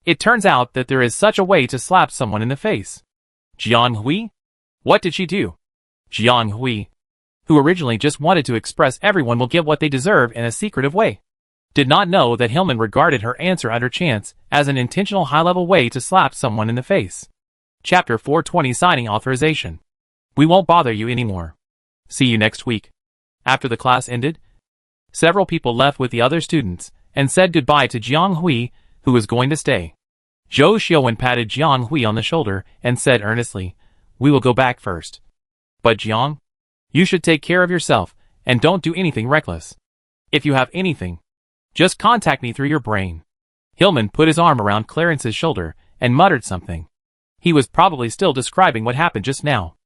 It turns out that there is such a way to slap someone in the face." Jiang Hui? What did she do? Jiang Hui, who originally just wanted to express everyone will get what they deserve in a secretive way, did not know that Hillman regarded her answer under chance as an intentional high-level way to slap someone in the face. Chapter 420 Signing Authorization. We won't bother you anymore. See you next week. After the class ended, several people left with the other students and said goodbye to Jiang Hui, who was going to stay. Zhou Xiaowen patted Jiang Hui on the shoulder and said earnestly, "We will go back first. But Jiang, you should take care of yourself and don't do anything reckless. If you have anything, just contact me through your brain." Hillman put his arm around Clarence's shoulder and muttered something. He was probably still describing what happened just now.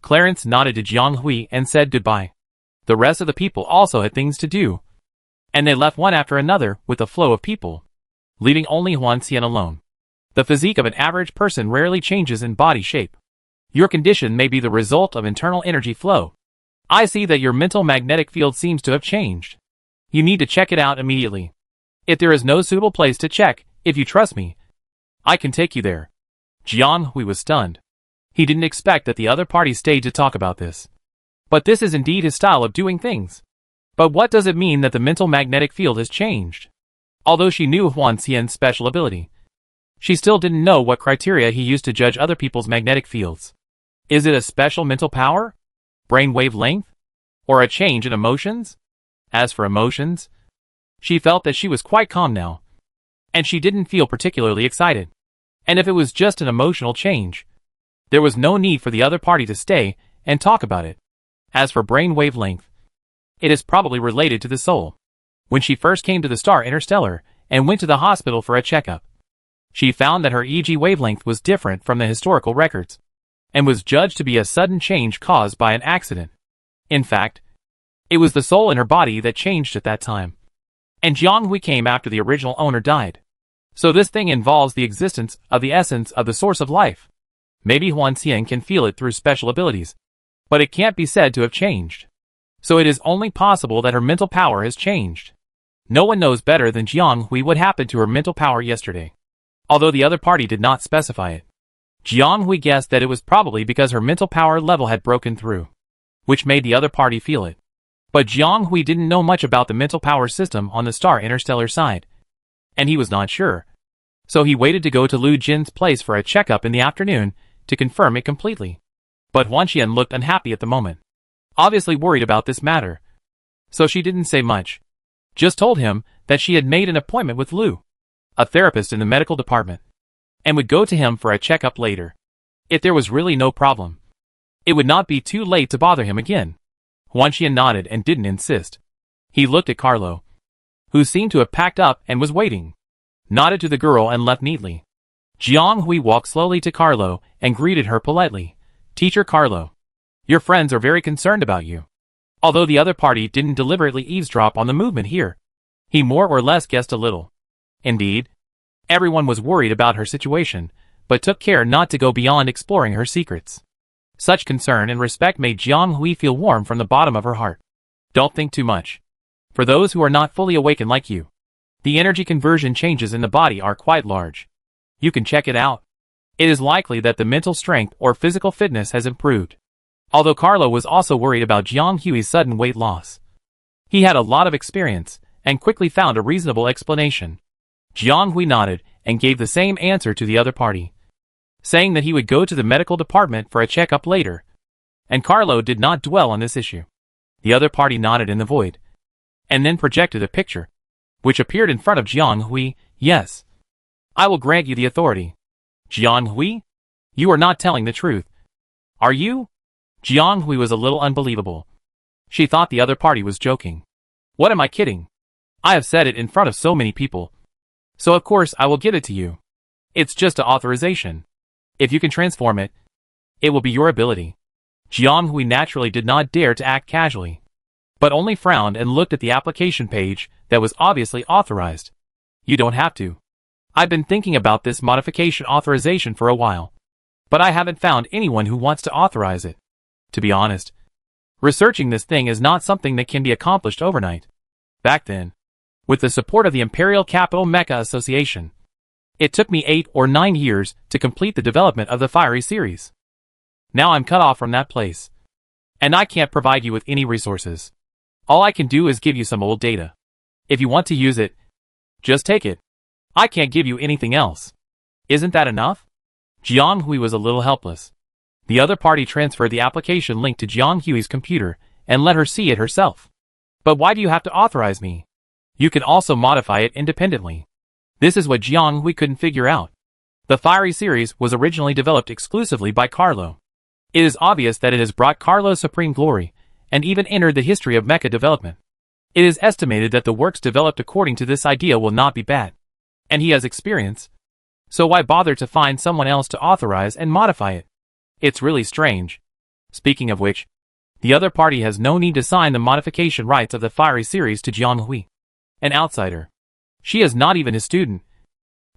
Clarence nodded to Jiang Hui and said goodbye. The rest of the people also had things to do, and they left one after another with a flow of people, leaving only Huan Xian alone. The physique of an average person rarely changes in body shape. Your condition may be the result of internal energy flow. I see that your mental magnetic field seems to have changed. You need to check it out immediately. If there is no suitable place to check, if you trust me, I can take you there. Jiang Hui was stunned. He didn't expect that the other party stayed to talk about this. But this is indeed his style of doing things. But what does it mean that the mental magnetic field has changed? Although she knew Huan Xian's special ability, she still didn't know what criteria he used to judge other people's magnetic fields. Is it a special mental power? Brainwave length? Or a change in emotions? As for emotions, she felt that she was quite calm now, and she didn't feel particularly excited. And if it was just an emotional change, there was no need for the other party to stay and talk about it. As for brain wavelength, it is probably related to the soul. When she first came to the star Interstellar and went to the hospital for a checkup, she found that her EEG wavelength was different from the historical records, and was judged to be a sudden change caused by an accident. In fact, it was the soul in her body that changed at that time. And Jiang Hui came after the original owner died. So this thing involves the existence of the essence of the source of life. Maybe Huan Xian can feel it through special abilities, but it can't be said to have changed. So it is only possible that her mental power has changed. No one knows better than Jiang Hui what happened to her mental power yesterday, although the other party did not specify it. Jiang Hui guessed that it was probably because her mental power level had broken through, which made the other party feel it. But Jiang Hui didn't know much about the mental power system on the star Interstellar side, and he was not sure. So he waited to go to Lu Jin's place for a checkup in the afternoon to confirm it completely. But Huan Xian looked unhappy at the moment, obviously worried about this matter. So she didn't say much, just told him that she had made an appointment with Lu, a therapist in the medical department, and would go to him for a checkup later. If there was really no problem, it would not be too late to bother him again. Huan Xian nodded and didn't insist. He looked at Carlo, who seemed to have packed up and was waiting, nodded to the girl and left neatly. Jiang Hui walked slowly to Carlo and greeted her politely. "Teacher Carlo, your friends are very concerned about you." Although the other party didn't deliberately eavesdrop on the movement here, he more or less guessed a little. Indeed, everyone was worried about her situation, but took care not to go beyond exploring her secrets. Such concern and respect made Jiang Hui feel warm from the bottom of her heart. Don't think too much. For those who are not fully awakened like you, the energy conversion changes in the body are quite large. You can check it out. It is likely that the mental strength or physical fitness has improved. Although Carlo was also worried about Jiang Hui's sudden weight loss, he had a lot of experience and quickly found a reasonable explanation. Jiang Hui nodded and gave the same answer to the other party, saying that he would go to the medical department for a checkup later, and Carlo did not dwell on this issue. The other party nodded in the void, and then projected a picture, which appeared in front of Jiang Hui. "Yes, I will grant you the authority." "Jiang Hui? You are not telling the truth. Are you?" Jiang Hui was a little unbelievable. She thought the other party was joking. "What am I kidding? I have said it in front of so many people. So of course I will give it to you. It's just an authorization. If you can transform it, it will be your ability." Jiang Hui naturally did not dare to act casually, but only frowned and looked at the application page that was obviously authorized. "You don't have to. I've been thinking about this modification authorization for a while, but I haven't found anyone who wants to authorize it. To be honest, researching this thing is not something that can be accomplished overnight. Back then, with the support of the Imperial Capital Mecha Association, it took me 8 or 9 years to complete the development of the Fiery series. Now I'm cut off from that place. And I can't provide you with any resources. All I can do is give you some old data. If you want to use it, just take it. I can't give you anything else. Isn't that enough? Jiang Hui was a little helpless. The other party transferred the application link to Jiang Hui's computer and let her see it herself. But why do you have to authorize me? You can also modify it independently. This is what Jiang Hui couldn't figure out. The Fiery series was originally developed exclusively by Carlo. It is obvious that it has brought Carlo supreme glory and even entered the history of mecha development. It is estimated that the works developed according to this idea will not be bad. And he has experience. So why bother to find someone else to authorize and modify it? It's really strange. Speaking of which, the other party has no need to sign the modification rights of the Fiery series to Jiang Hui, an outsider. She is not even his student.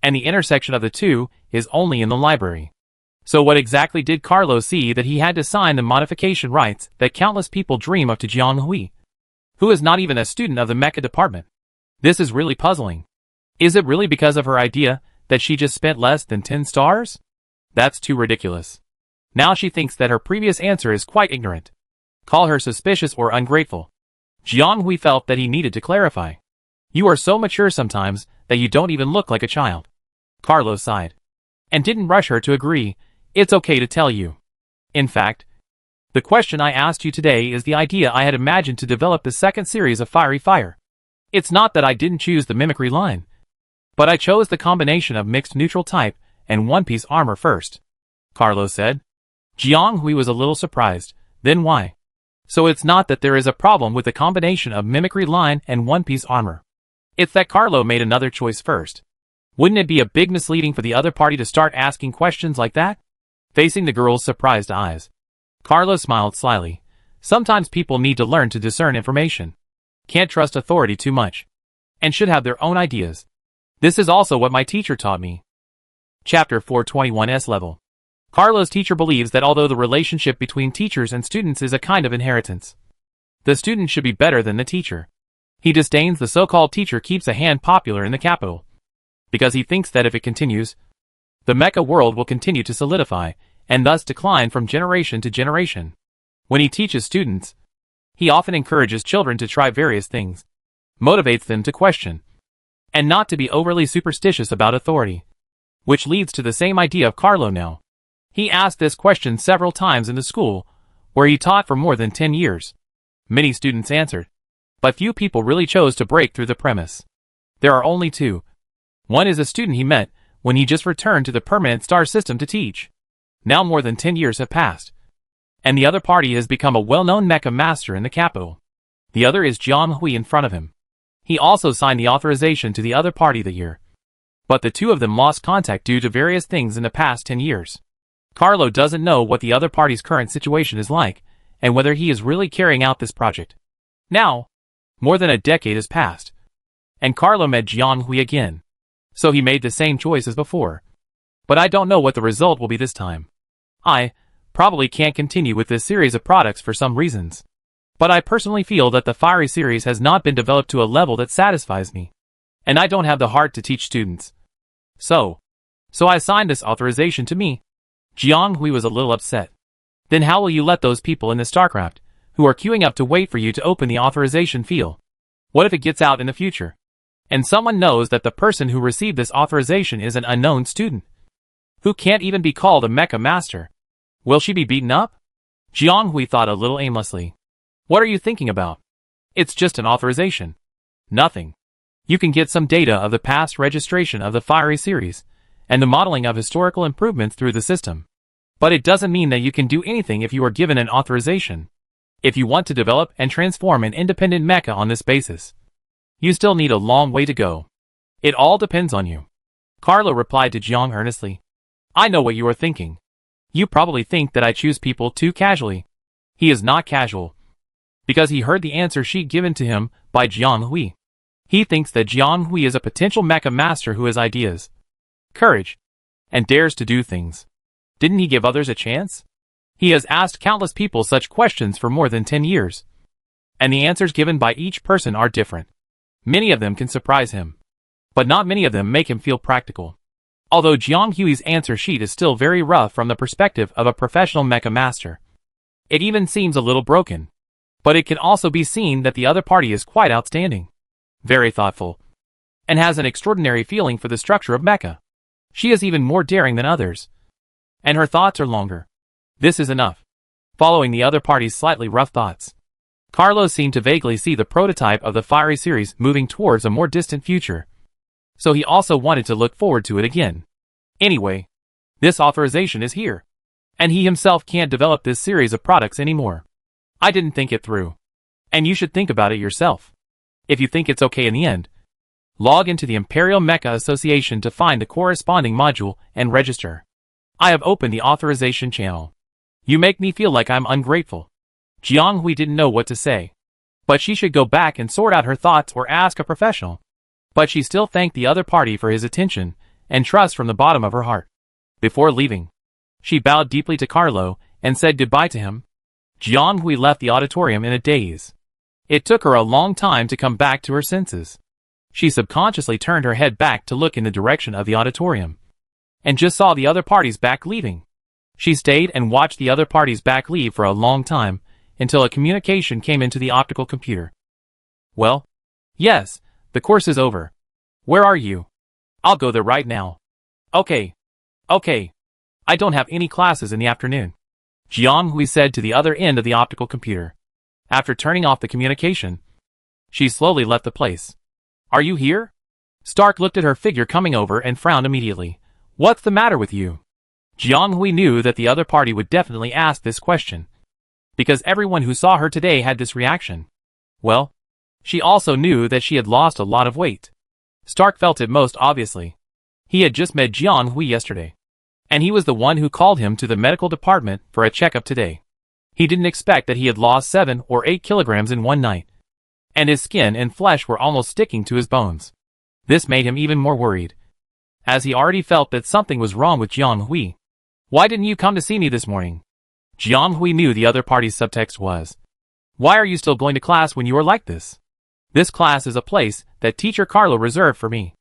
And the intersection of the two is only in the library. So what exactly did Carlo see that he had to sign the modification rights that countless people dream of to Jiang Hui, who is not even a student of the mecha department? This is really puzzling. Is it really because of her idea that she just spent less than 10 stars? That's too ridiculous. Now she thinks that her previous answer is quite ignorant. Call her suspicious or ungrateful. Jiang Hui felt that he needed to clarify. You are so mature sometimes that you don't even look like a child. Carlo sighed. And didn't rush her to agree. It's okay to tell you. In fact, the question I asked you today is the idea I had imagined to develop the second series of Fiery Fire. It's not that I didn't choose the mimicry line, but I chose the combination of mixed neutral type and one-piece armor first, Carlo said. Jiang Hui was a little surprised. Then why? So it's not that there is a problem with the combination of mimicry line and one-piece armor. It's that Carlo made another choice first. Wouldn't it be a big misleading for the other party to start asking questions like that? Facing the girl's surprised eyes, Carlo smiled slyly. Sometimes people need to learn to discern information. Can't trust authority too much. And should have their own ideas. This is also what my teacher taught me. Chapter 421 S Level. Carlo's teacher believes that although the relationship between teachers and students is a kind of inheritance, the student should be better than the teacher. He disdains the so-called teacher keeps a hand popular in the capital, because he thinks that if it continues, the mecha world will continue to solidify, and thus decline from generation to generation. When he teaches students, he often encourages children to try various things, motivates them to question, and not to be overly superstitious about authority. Which leads to the same idea of Carlo now. He asked this question several times in the school, where he taught for more than 10 years. Many students answered, but few people really chose to break through the premise. There are only two. One is a student he met when he just returned to the permanent star system to teach. Now more than 10 years have passed, and the other party has become a well-known mecha master in the capital. The other is Jiang Hui in front of him. He also signed the authorization to the other party that year. But the two of them lost contact due to various things in the past 10 years. Carlo doesn't know what the other party's current situation is like, and whether he is really carrying out this project. Now, more than a decade has passed, and Carlo met Jiang Hui again. So he made the same choice as before. But I don't know what the result will be this time. I probably can't continue with this series of products for some reasons. But I personally feel that the Fiery series has not been developed to a level that satisfies me. And I don't have the heart to teach students. So I signed this authorization to me. Jiang Hui was a little upset. Then how will you let those people in the StarCraft, who are queuing up to wait for you to open the authorization feel? What if it gets out in the future, and someone knows that the person who received this authorization is an unknown student, who can't even be called a mecha master? Will she be beaten up? Jiang Hui thought a little aimlessly. What are you thinking about? It's just an authorization. Nothing. You can get some data of the past registration of the Fiery series, and the modeling of historical improvements through the system. But it doesn't mean that you can do anything if you are given an authorization. If you want to develop and transform an independent mecha on this basis, you still need a long way to go. It all depends on you. Carlo replied to Jiang earnestly. I know what you are thinking. You probably think that I choose people too casually. He is not casual, because he heard the answer sheet given to him by Jiang Hui. He thinks that Jiang Hui is a potential mecha master who has ideas, courage, and dares to do things. Didn't he give others a chance? He has asked countless people such questions for more than 10 years, and the answers given by each person are different. Many of them can surprise him, but not many of them make him feel practical. Although Jiang Hui's answer sheet is still very rough from the perspective of a professional mecha master. It even seems a little broken. But it can also be seen that the other party is quite outstanding. Very thoughtful. And has an extraordinary feeling for the structure of mecha. She is even more daring than others. And her thoughts are longer. This is enough. Following the other party's slightly rough thoughts, Carlos seemed to vaguely see the prototype of the fiery series moving towards a more distant future. So he also wanted to look forward to it again. Anyway, this authorization is here. And he himself can't develop this series of products anymore. I didn't think it through. And you should think about it yourself. If you think it's okay in the end, log into the Imperial Mecha Association to find the corresponding module and register. I have opened the authorization channel. You make me feel like I'm ungrateful. Jiang Hui didn't know what to say. But she should go back and sort out her thoughts or ask a professional. But she still thanked the other party for his attention and trust from the bottom of her heart. Before leaving, she bowed deeply to Carlo and said goodbye to him. Jiang Hui left the auditorium in a daze. It took her a long time to come back to her senses. She subconsciously turned her head back to look in the direction of the auditorium, and just saw the other party's back leaving. She stayed and watched the other party's back leave for a long time, until a communication came into the optical computer. Well? Yes, the course is over. Where are you? I'll go there right now. Okay. I don't have any classes in the afternoon. Jiang Hui said to the other end of the optical computer. After turning off the communication, she slowly left the place. Are you here? Stark looked at her figure coming over and frowned immediately. What's the matter with you? Jiang Hui knew that the other party would definitely ask this question, because everyone who saw her today had this reaction. Well, she also knew that she had lost a lot of weight. Stark felt it most obviously. He had just met Jiang Hui yesterday, and he was the one who called him to the medical department for a checkup today. He didn't expect that he had lost 7 or 8 kilograms in one night, and his skin and flesh were almost sticking to his bones. This made him even more worried, as he already felt that something was wrong with Jiang Hui. Why didn't you come to see me this morning? Jiang Hui knew the other party's subtext was, why are you still going to class when you are like this? This class is a place that teacher Carlo reserved for me.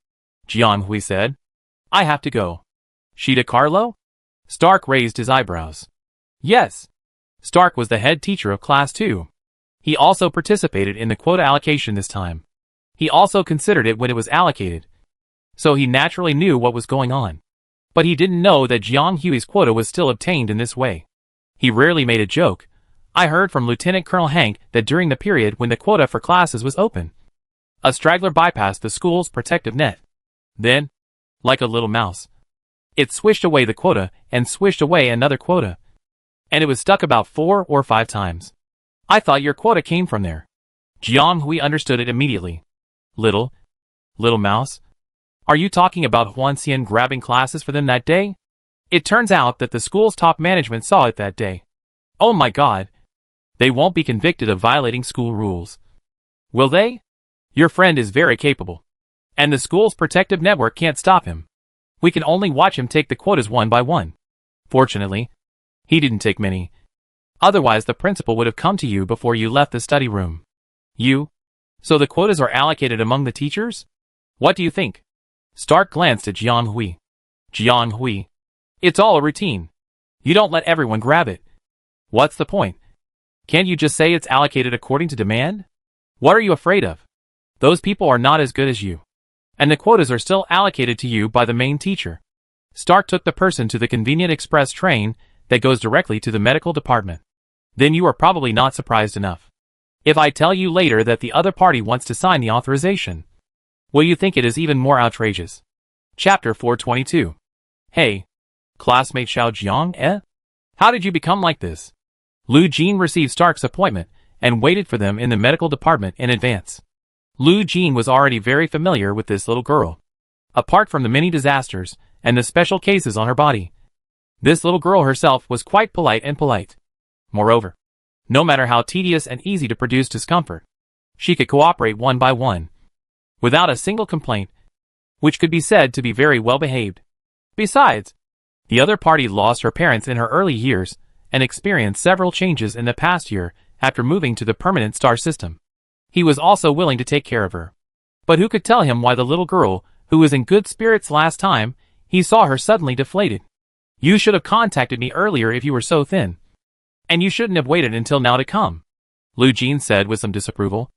Jiang Hui said, I have to go. Shida Carlo? Stark raised his eyebrows. Yes. Stark was the head teacher of class 2. He also participated in the quota allocation this time. He also considered it when it was allocated, so he naturally knew what was going on. But he didn't know that Jiang Hui's quota was still obtained in this way. He rarely made a joke. I heard from Lieutenant Colonel Hank that during the period when the quota for classes was open, a straggler bypassed the school's protective net. Then, like a little mouse, it swished away the quota and swished away another quota. And it was stuck about 4 or 5 times. I thought your quota came from there. Jiang Hui understood it immediately. Little mouse? Are you talking about Huan Xian grabbing classes for them that day? It turns out that the school's top management saw it that day. Oh my god. They won't be convicted of violating school rules. Will they? Your friend is very capable. And the school's protective network can't stop him. We can only watch him take the quotas one by one. Fortunately, he didn't take many. Otherwise the principal would have come to you before you left the study room. So the quotas are allocated among the teachers? What do you think? Stark glanced at Jiang Hui. Jiang Hui. It's all a routine. You don't let everyone grab it. What's the point? Can't you just say it's allocated according to demand? What are you afraid of? Those people are not as good as you. And the quotas are still allocated to you by the main teacher. Stark took the person to the convenient express train that goes directly to the medical department. Then you are probably not surprised enough. If I tell you later that the other party wants to sign the authorization, will you think it is even more outrageous? Chapter 422. Hey, classmate Xiao Jiang, eh? How did you become like this? Lu Jin received Stark's appointment and waited for them in the medical department in advance. Lu Jin was already very familiar with this little girl. Apart from the many disasters and the special cases on her body, this little girl herself was quite polite and polite. Moreover, no matter how tedious and easy to produce discomfort, she could cooperate one by one, without a single complaint, which could be said to be very well behaved. Besides, the other party lost her parents in her early years and experienced several changes in the past year after moving to the permanent star system. He was also willing to take care of her. But who could tell him why the little girl, who was in good spirits last time, He saw her suddenly deflated. You should have contacted me earlier if you were so thin. And you shouldn't have waited until now to come, Lu Jin said with some disapproval.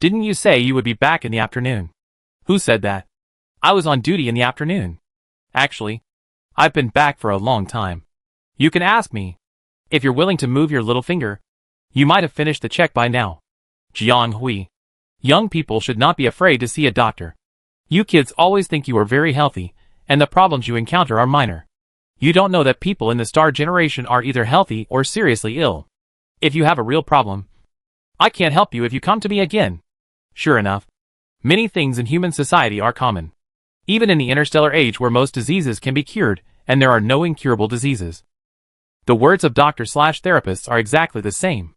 Didn't you say you would be back in the afternoon? Who said that? I was on duty in the afternoon. Actually, I've been back for a long time. You can ask me. If you're willing to move your little finger, you might have finished the check by now. Jiang Hui. Young people should not be afraid to see a doctor. You kids always think you are very healthy, and the problems you encounter are minor. You don't know that people in the star generation are either healthy or seriously ill. If you have a real problem, I can't help you if you come to me again. Sure enough, many things in human society are common. Even in the interstellar age where most diseases can be cured, and there are no incurable diseases. The words of doctor/therapists are exactly the same.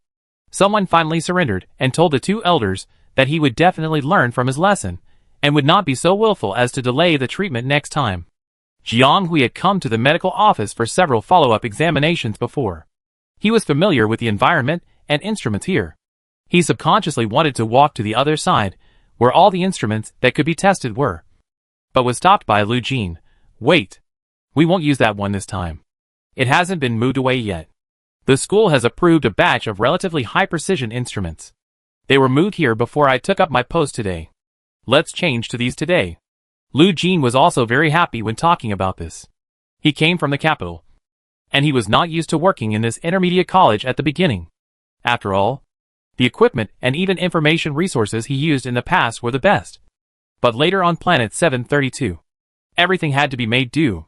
Someone finally surrendered and told the two elders that he would definitely learn from his lesson, and would not be so willful as to delay the treatment next time. Jiang Hui had come to the medical office for several follow-up examinations before. He was familiar with the environment and instruments here. He subconsciously wanted to walk to the other side, where all the instruments that could be tested were. But was stopped by Lu Jin. Wait. We won't use that one this time. It hasn't been moved away yet. The school has approved a batch of relatively high-precision instruments. They were moved here before I took up my post today. Let's change to these today. Lu Jin was also very happy when talking about this. He came from the capital, and he was not used to working in this intermediate college at the beginning. After all, the equipment and even information resources he used in the past were the best. But later on Planet 732, everything had to be made do.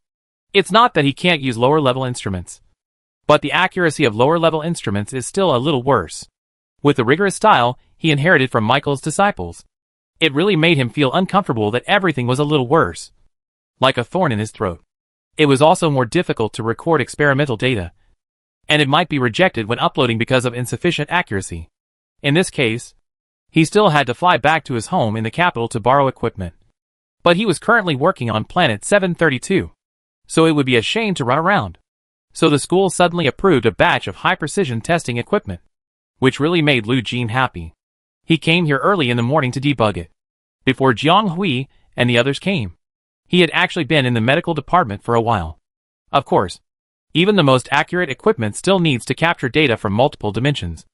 It's not that he can't use lower-level instruments, but the accuracy of lower-level instruments is still a little worse. With the rigorous style he inherited from Michael's disciples, it really made him feel uncomfortable that everything was a little worse, like a thorn in his throat. It was also more difficult to record experimental data, and it might be rejected when uploading because of insufficient accuracy. In this case, he still had to fly back to his home in the capital to borrow equipment. But he was currently working on Planet 732, so it would be a shame to run around. So the school suddenly approved a batch of high-precision testing equipment, which really made Lu Jin happy. He came here early in the morning to debug it, before Jiang Hui and the others came. He had actually been in the medical department for a while. Of course, even the most accurate equipment still needs to capture data from multiple dimensions,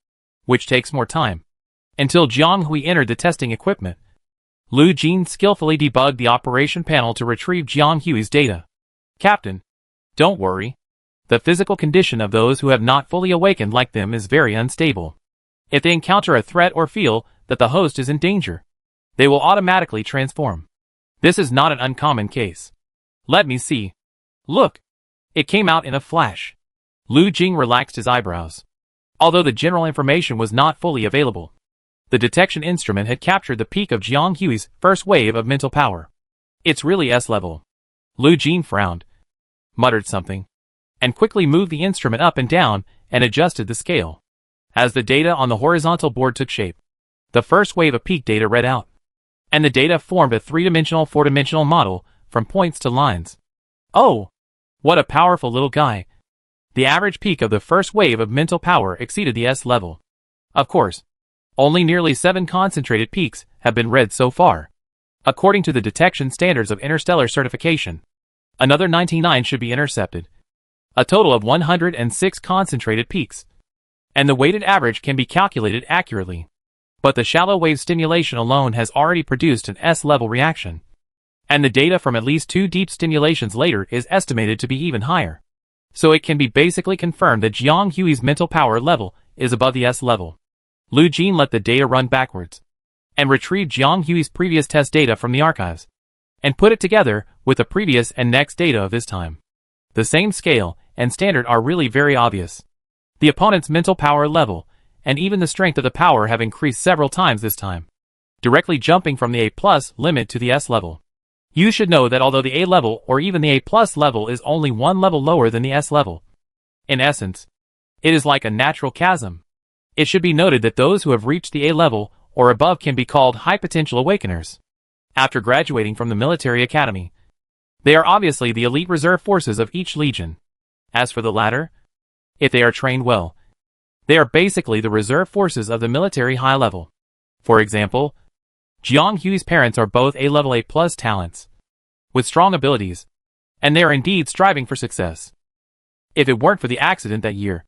which takes more time. Until Jiang Hui entered the testing equipment, Lu Jin skillfully debugged the operation panel to retrieve Jiang Hui's data. Captain, don't worry. The physical condition of those who have not fully awakened like them is very unstable. If they encounter a threat or feel that the host is in danger, they will automatically transform. This is not an uncommon case. Let me see. Look! It came out in a flash. Lu Jin relaxed his eyebrows. Although the general information was not fully available, the detection instrument had captured the peak of Jiang Hui's first wave of mental power. It's really S-level. Lu Jin frowned, muttered something, and quickly moved the instrument up and down and adjusted the scale. As the data on the horizontal board took shape, the first wave of peak data read out, and the data formed a three-dimensional, four-dimensional model from points to lines. Oh! What a powerful little guy! The average peak of the first wave of mental power exceeded the S level. Of course, only nearly 7 concentrated peaks have been read so far. According to the detection standards of interstellar certification, another 99 should be intercepted. A total of 106 concentrated peaks. And the weighted average can be calculated accurately. But the shallow wave stimulation alone has already produced an S-level reaction. And the data from at least 2 deep stimulations later is estimated to be even higher. So it can be basically confirmed that Jiang Hui's mental power level is above the S level. Lu Jin let the data run backwards, and retrieved Jiang Hui's previous test data from the archives, and put it together with the previous and next data of this time. The same scale and standard are really very obvious. The opponent's mental power level, and even the strength of the power have increased several times this time, directly jumping from the A+ limit to the S level. You should know that although the A level or even the A+ level is only one level lower than the S level, in essence, it is like a natural chasm. It should be noted that those who have reached the A level or above can be called high-potential awakeners. After graduating from the military academy, they are obviously the elite reserve forces of each legion. As for the latter, if they are trained well, they are basically the reserve forces of the military high level. For example, Jiang Hui's parents are both A-level A+ talents, with strong abilities, and they are indeed striving for success. If it weren't for the accident that year,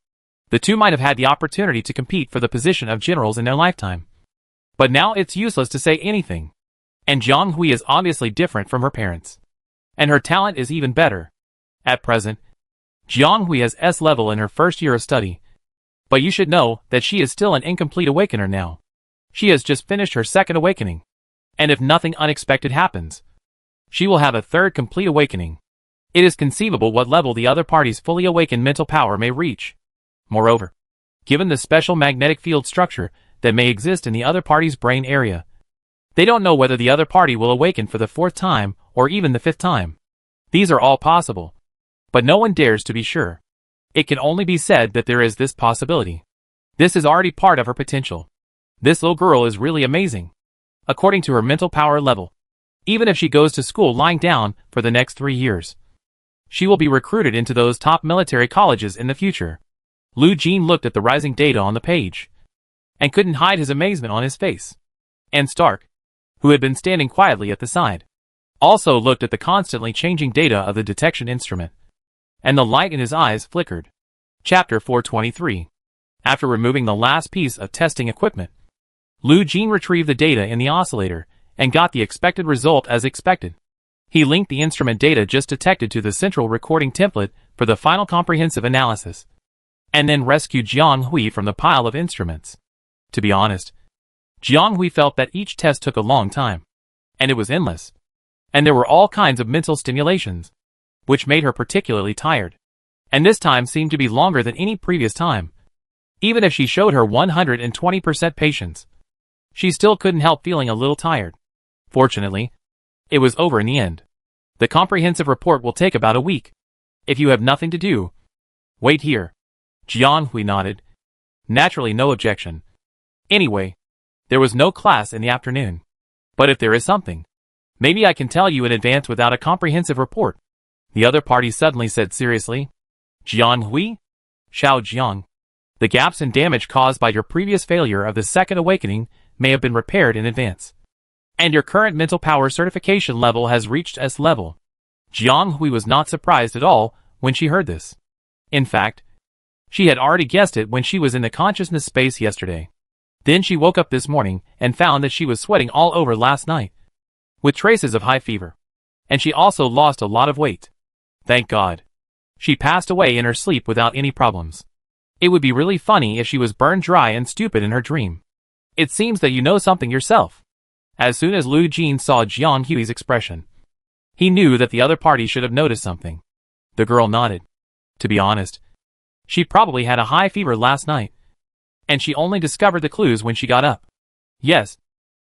the two might have had the opportunity to compete for the position of generals in their lifetime. But now it's useless to say anything. And Jiang Hui is obviously different from her parents. And her talent is even better. At present, Jiang Hui has S level in her first year of study. But you should know that she is still an incomplete awakener now. She has just finished her second awakening. And if nothing unexpected happens, she will have a third complete awakening. It is conceivable what level the other party's fully awakened mental power may reach. Moreover, given the special magnetic field structure that may exist in the other party's brain area, they don't know whether the other party will awaken for the fourth time or even the fifth time. These are all possible, but no one dares to be sure. It can only be said that there is this possibility. This is already part of her potential. This little girl is really amazing. According to her mental power level, even if she goes to school lying down for the next 3 years, she will be recruited into those top military colleges in the future. Lu Jin looked at the rising data on the page, and couldn't hide his amazement on his face. And Stark, who had been standing quietly at the side, also looked at the constantly changing data of the detection instrument, and the light in his eyes flickered. Chapter 423. After removing the last piece of testing equipment, Lu Jin retrieved the data in the oscillator, and got the expected result as expected. He linked the instrument data just detected to the central recording template for the final comprehensive analysis, and then rescued Jiang Hui from the pile of instruments. To be honest, Jiang Hui felt that each test took a long time, and it was endless, and there were all kinds of mental stimulations, which made her particularly tired, and this time seemed to be longer than any previous time. Even if she showed her 120% patience, she still couldn't help feeling a little tired. Fortunately, it was over in the end. The comprehensive report will take about a week. If you have nothing to do, wait here. Jiang Hui nodded. Naturally no objection. Anyway, there was no class in the afternoon. But if there is something, maybe I can tell you in advance without a comprehensive report, the other party suddenly said seriously. Jiang Hui? Xiao Jiang. The gaps and damage caused by your previous failure of the second awakening may have been repaired in advance. And your current mental power certification level has reached S level. Jiang Hui was not surprised at all when she heard this. In fact, she had already guessed it when she was in the consciousness space yesterday. Then she woke up this morning and found that she was sweating all over last night, with traces of high fever. And she also lost a lot of weight. Thank God. She passed away in her sleep without any problems. It would be really funny if she was burned dry and stupid in her dream. It seems that you know something yourself. As soon as Lu Jin saw Jiang Hui's expression, he knew that the other party should have noticed something. The girl nodded. To be honest, she probably had a high fever last night, and she only discovered the clues when she got up. Yes,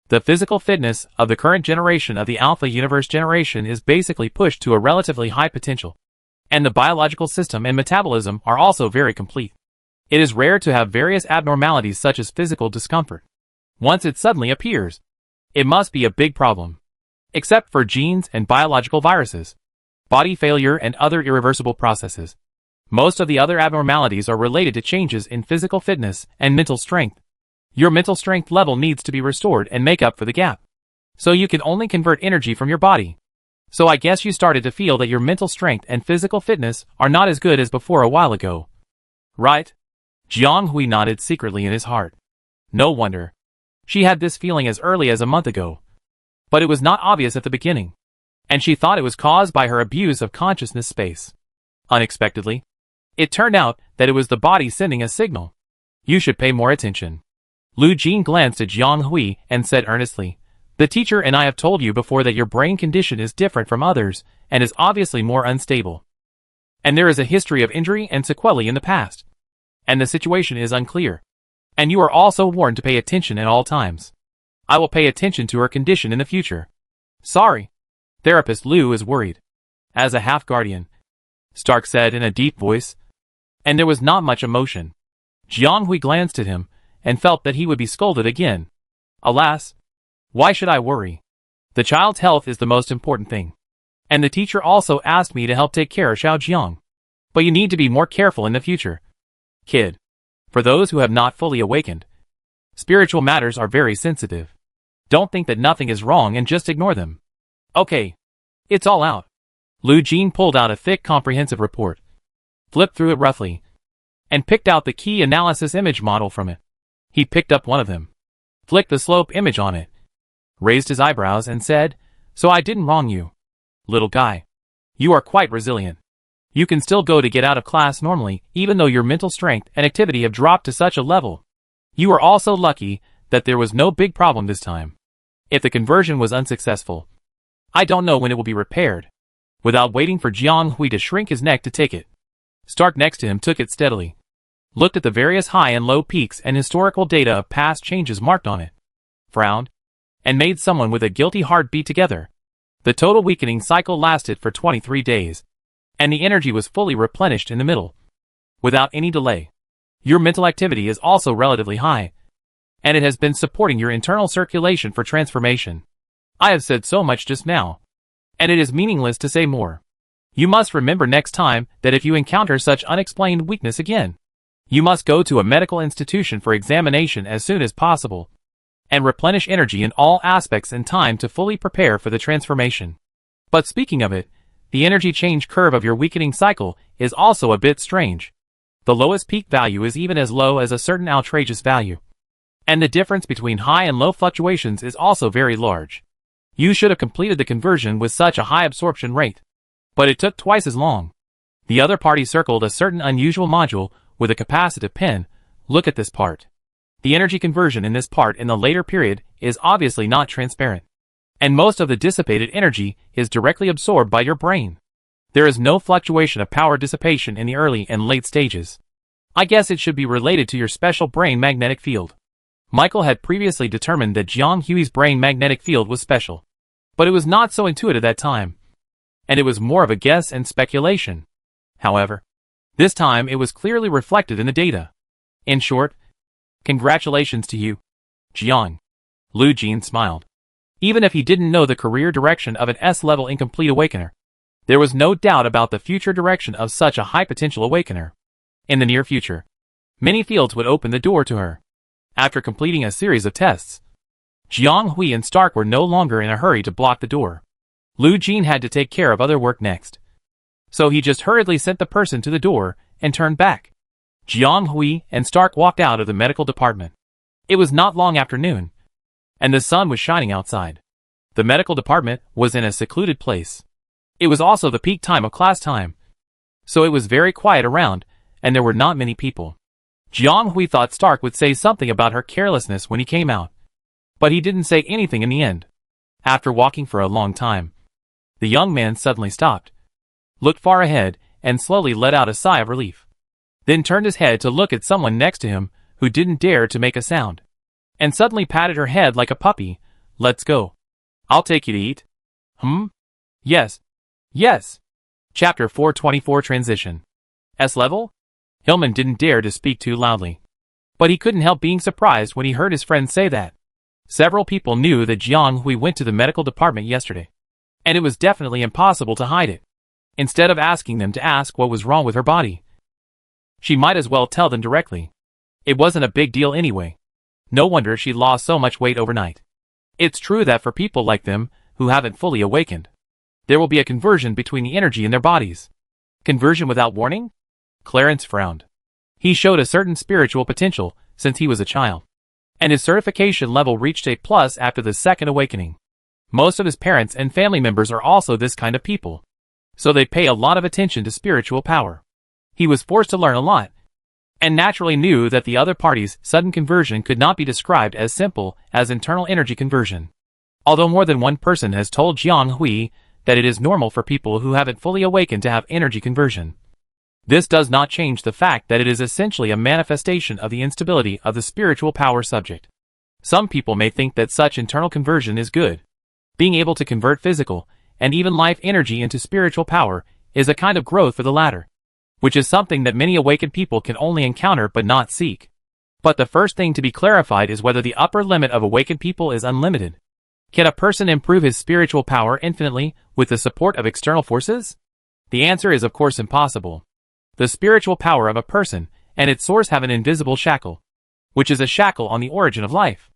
the physical fitness of the current generation of the Alpha Universe generation is basically pushed to a relatively high potential, and the biological system and metabolism are also very complete. It is rare to have various abnormalities such as physical discomfort. Once it suddenly appears, it must be a big problem. Except for genes and biological viruses, body failure and other irreversible processes, most of the other abnormalities are related to changes in physical fitness and mental strength. Your mental strength level needs to be restored and make up for the gap. So you can only convert energy from your body. So I guess you started to feel that your mental strength and physical fitness are not as good as before a while ago. Right? Jiang Hui nodded secretly in his heart. No wonder. She had this feeling as early as a month ago. But it was not obvious at the beginning, and she thought it was caused by her abuse of consciousness space. Unexpectedly, it turned out that it was the body sending a signal. You should pay more attention. Lu Jin glanced at Jiang Hui and said earnestly, the teacher and I have told you before that your brain condition is different from others and is obviously more unstable. And there is a history of injury and sequelae in the past. And the situation is unclear. And you are also warned to pay attention at all times. I will pay attention to her condition in the future. Sorry. Therapist Lu is worried. As a half-guardian, Stark said in a deep voice. And there was not much emotion. Jiang Hui glanced at him and felt that he would be scolded again. Alas, why should I worry? The child's health is the most important thing. And the teacher also asked me to help take care of Xiao Jiang. But you need to be more careful in the future. Kid. For those who have not fully awakened, spiritual matters are very sensitive. Don't think that nothing is wrong and just ignore them. Okay. It's all out. Lu Jin pulled out a thick comprehensive report, flipped through it roughly, and picked out the key analysis image model from it. He picked up one of them, flicked the slope image on it, raised his eyebrows and said, "So I didn't wrong you, little guy. You are quite resilient. You can still go to get out of class normally, even though your mental strength and activity have dropped to such a level. You are also lucky that there was no big problem this time. If the conversion was unsuccessful, I don't know when it will be repaired." Without waiting for Jiang Hui to shrink his neck to take it, Stark next to him took it steadily, looked at the various high and low peaks and historical data of past changes marked on it, frowned, and made someone with a guilty heart beat together. The total weakening cycle lasted for 23 days, and the energy was fully replenished in the middle, without any delay. Your mental activity is also relatively high, and it has been supporting your internal circulation for transformation. I have said so much just now, and it is meaningless to say more. You must remember next time that if you encounter such unexplained weakness again, you must go to a medical institution for examination as soon as possible, and replenish energy in all aspects in time to fully prepare for the transformation. But speaking of it, the energy change curve of your weakening cycle is also a bit strange. The lowest peak value is even as low as a certain outrageous value, and the difference between high and low fluctuations is also very large. You should have completed the conversion with such a high absorption rate, but it took twice as long. The other party circled a certain unusual module with a capacitive pin. Look at this part. The energy conversion in this part in the later period is obviously not transparent, and most of the dissipated energy is directly absorbed by your brain. There is no fluctuation of power dissipation in the early and late stages. I guess it should be related to your special brain magnetic field. Michael had previously determined that Jiang Hui's brain magnetic field was special, but it was not so intuitive that time, and it was more of a guess and speculation. However, this time it was clearly reflected in the data. In short, congratulations to you, Jiang. Lu Jin smiled. Even if he didn't know the career direction of an S-level incomplete awakener, there was no doubt about the future direction of such a high-potential awakener. In the near future, many fields would open the door to her. After completing a series of tests, Jiang Hui and Stark were no longer in a hurry to block the door. Lu Jin had to take care of other work next, so he just hurriedly sent the person to the door and turned back. Jiang Hui and Stark walked out of the medical department. It was not long after noon, and the sun was shining outside. The medical department was in a secluded place. It was also the peak time of class time, so it was very quiet around, and there were not many people. Jiang Hui thought Stark would say something about her carelessness when he came out, but he didn't say anything in the end. After walking for a long time, the young man suddenly stopped, looked far ahead, and slowly let out a sigh of relief. Then turned his head to look at someone next to him who didn't dare to make a sound, and suddenly patted her head like a puppy. "Let's go. I'll take you to eat." Yes. Yes. Chapter 424 Transition. S-level? Hillman didn't dare to speak too loudly, but he couldn't help being surprised when he heard his friend say that. Several people knew that Jiang Hui went to the medical department yesterday, and it was definitely impossible to hide it. Instead of asking them to ask what was wrong with her body, she might as well tell them directly. It wasn't a big deal anyway. No wonder she lost so much weight overnight. It's true that for people like them, who haven't fully awakened, there will be a conversion between the energy in their bodies. Conversion without warning? Clarence frowned. He showed a certain spiritual potential since he was a child, and his certification level reached A+ after the second awakening. Most of his parents and family members are also this kind of people, so they pay a lot of attention to spiritual power. He was forced to learn a lot, and naturally knew that the other party's sudden conversion could not be described as simple as internal energy conversion. Although more than one person has told Jiang Hui that it is normal for people who haven't fully awakened to have energy conversion, this does not change the fact that it is essentially a manifestation of the instability of the spiritual power subject. Some people may think that such internal conversion is good. Being able to convert physical and even life energy into spiritual power is a kind of growth for the latter, which is something that many awakened people can only encounter but not seek. But the first thing to be clarified is whether the upper limit of awakened people is unlimited. Can a person improve his spiritual power infinitely with the support of external forces? The answer is of course impossible. The spiritual power of a person and its source have an invisible shackle, which is a shackle on the origin of life.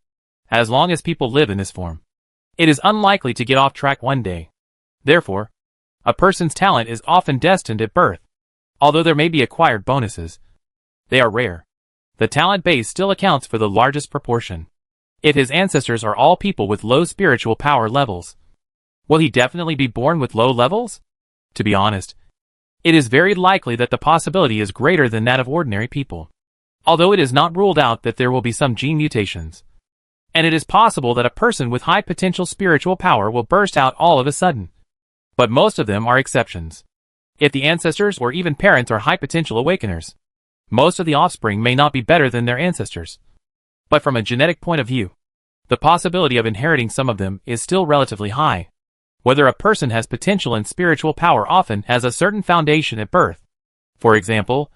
As long as people live in this form, it is unlikely to get off track one day. Therefore, A person's talent is often destined at birth. Although there may be acquired bonuses, they are rare. The talent base still accounts for the largest proportion. If his ancestors are all people with low spiritual power levels, will he definitely be born with low levels? To be honest, it is very likely that the possibility is greater than that of ordinary people. Although it is not ruled out that there will be some gene mutations. And it is possible that a person with high potential spiritual power will burst out all of a sudden. But most of them are exceptions. If the ancestors or even parents are high potential awakeners, most of the offspring may not be better than their ancestors. But from a genetic point of view, the possibility of inheriting some of them is still relatively high. Whether a person has potential and spiritual power often has a certain foundation at birth. For example,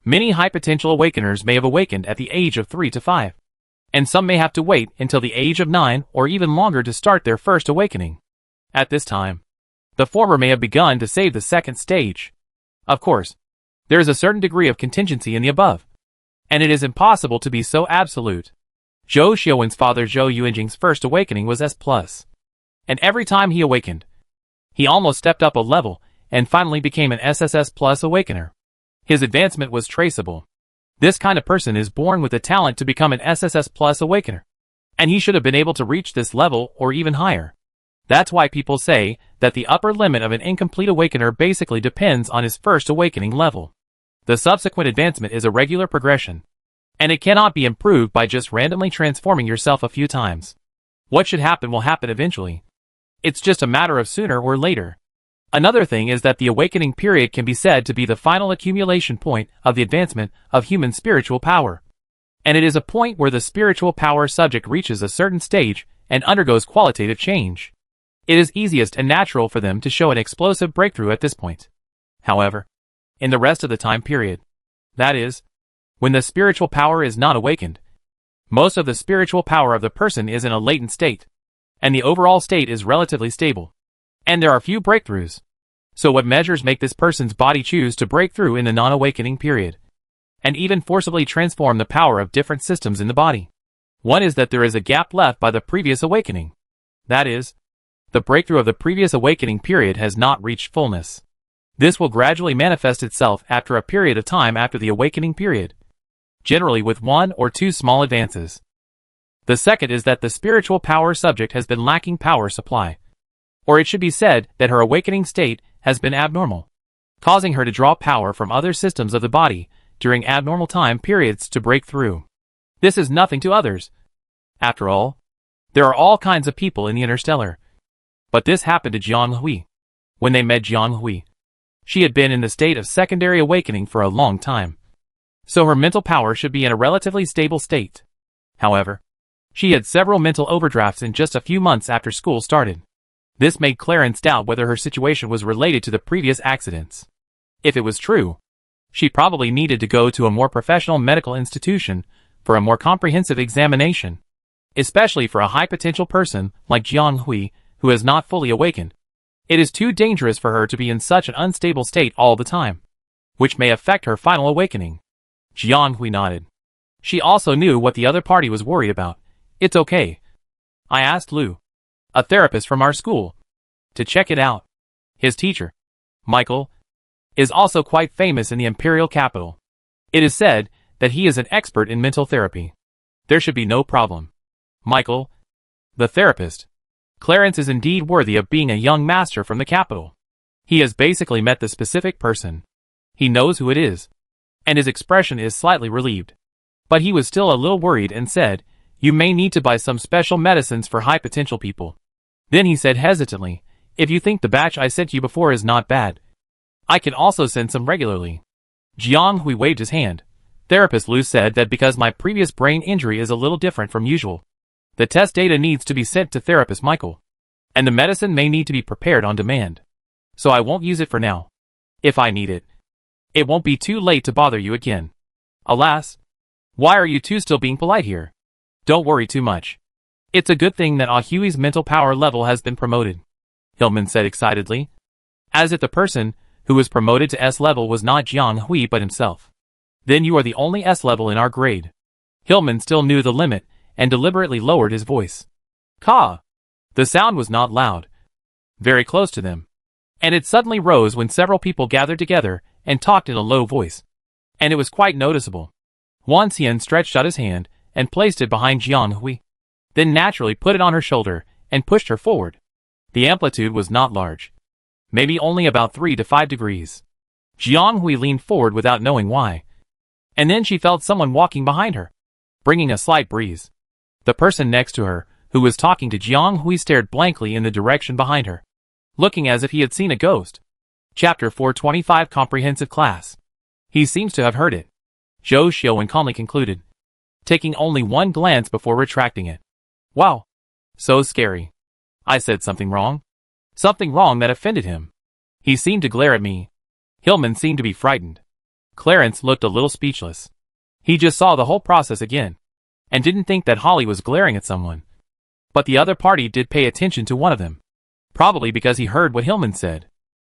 many high potential awakeners may have awakened at the age of 3 to 5. And some may have to wait until the age of 9 or even longer to start their first awakening. At this time, the former may have begun to save the second stage. Of course, there is a certain degree of contingency in the above, and it is impossible to be so absolute. Zhou Xiaowen's father Zhou Yuanjing's first awakening was S+. And every time he awakened, he almost stepped up a level and finally became an SSS Plus awakener. His advancement was traceable. This kind of person is born with the talent to become an SSS Plus awakener. And he should have been able to reach this level or even higher. That's why people say that the upper limit of an incomplete awakener basically depends on his first awakening level. The subsequent advancement is a regular progression, and it cannot be improved by just randomly transforming yourself a few times. What should happen will happen eventually. It's just a matter of sooner or later. Another thing is that the awakening period can be said to be the final accumulation point of the advancement of human spiritual power. And it is a point where the spiritual power subject reaches a certain stage and undergoes qualitative change. It is easiest and natural for them to show an explosive breakthrough at this point. However, in the rest of the time period, that is, when the spiritual power is not awakened, most of the spiritual power of the person is in a latent state, and the overall state is relatively stable. And there are few breakthroughs. So what measures make this person's body choose to break through in the non-awakening period, and even forcibly transform the power of different systems in the body? One is that there is a gap left by the previous awakening. That is, the breakthrough of the previous awakening period has not reached fullness. This will gradually manifest itself after a period of time after the awakening period, generally with 1 or 2 small advances. The second is that the spiritual power subject has been lacking power supply. Or it should be said that her awakening state has been abnormal, causing her to draw power from other systems of the body during abnormal time periods to break through. This is nothing to others. After all, there are all kinds of people in the interstellar. But this happened to Jiang Hui. When they met Jiang Hui, she had been in the state of secondary awakening for a long time. So her mental power should be in a relatively stable state. However, she had several mental overdrafts in just a few months after school started. This made Clarence doubt whether her situation was related to the previous accidents. If it was true, she probably needed to go to a more professional medical institution for a more comprehensive examination, especially for a high-potential person like Jiang Hui who has not fully awakened. It is too dangerous for her to be in such an unstable state all the time, which may affect her final awakening. Jiang Hui nodded. She also knew what the other party was worried about. It's okay. I asked Lu, a therapist from our school, to check it out. His teacher, Michael, is also quite famous in the imperial capital. It is said that he is an expert in mental therapy. There should be no problem. Michael, the therapist. Clarence is indeed worthy of being a young master from the capital. He has basically met the specific person. He knows who it is, and his expression is slightly relieved. But he was still a little worried and said, "You may need to buy some special medicines for high potential people." Then he said hesitantly, "If you think the batch I sent you before is not bad, I can also send some regularly." Jiang Hui waved his hand. Therapist Lu said that because my previous brain injury is a little different from usual, the test data needs to be sent to therapist Michael, and the medicine may need to be prepared on demand. So I won't use it for now. If I need it, it won't be too late to bother you again. Alas, why are you two still being polite here? Don't worry too much. It's a good thing that Ah Hui's mental power level has been promoted, Hillman said excitedly, as if the person who was promoted to S level was not Jiang Hui but himself. Then you are the only S level in our grade. Hillman still knew the limit and deliberately lowered his voice. Ka! The sound was not loud. Very close to them. And it suddenly rose when several people gathered together and talked in a low voice. And it was quite noticeable. Huan Xian stretched out his hand and placed it behind Jiang Hui, then naturally put it on her shoulder and pushed her forward. The amplitude was not large. Maybe only about 3 to 5 degrees. Jiang Hui leaned forward without knowing why. And then she felt someone walking behind her, bringing a slight breeze. The person next to her, who was talking to Jiang Hui, stared blankly in the direction behind her, looking as if he had seen a ghost. Chapter 425 Comprehensive Class. He seems to have heard it, Zhou Xiaowen calmly concluded, taking only one glance before retracting it. Wow. So scary. I said something wrong. Something wrong that offended him. He seemed to glare at me. Hillman seemed to be frightened. Clarence looked a little speechless. He just saw the whole process again, and didn't think that Holly was glaring at someone. But the other party did pay attention to one of them. Probably because he heard what Hillman said.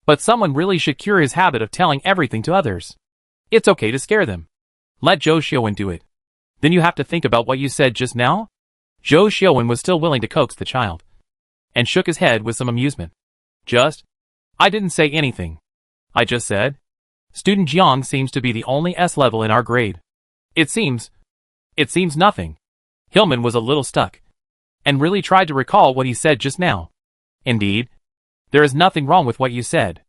But someone really should cure his habit of telling everything to others. It's okay to scare them. Let Zhou Xiaowen do it. Then you have to think about what you said just now? Zhou Xiaowen was still willing to coax the child, and shook his head with some amusement. I didn't say anything. I just said, Student Jiang seems to be the only S level in our grade. It seems nothing. Hillman was a little stuck, and really tried to recall what he said just now. Indeed, there is nothing wrong with what you said.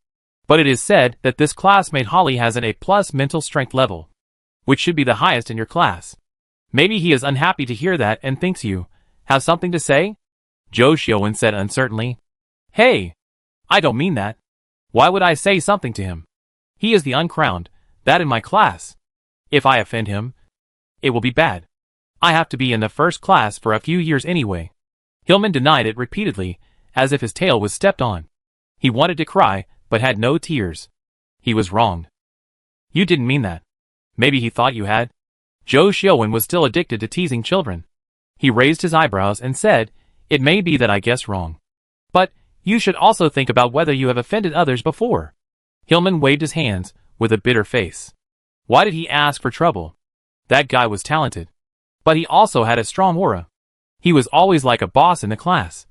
But it is said that this classmate Holly has an A+ mental strength level, which should be the highest in your class. Maybe he is unhappy to hear that and thinks you have something to say? Zhou Xiaowen said uncertainly. Hey! I don't mean that. Why would I say something to him? He is the uncrowned, that in my class. If I offend him, it will be bad. I have to be in the first class for a few years anyway. Hillman denied it repeatedly, as if his tail was stepped on. He wanted to cry, but had no tears. He was wronged. You didn't mean that. Maybe he thought you had. Zhou Xiaowen was still addicted to teasing children. He raised his eyebrows and said, It may be that I guessed wrong. But you should also think about whether you have offended others before. Hillman waved his hands, with a bitter face. Why did he ask for trouble? That guy was talented. But he also had a strong aura. He was always like a boss in the class.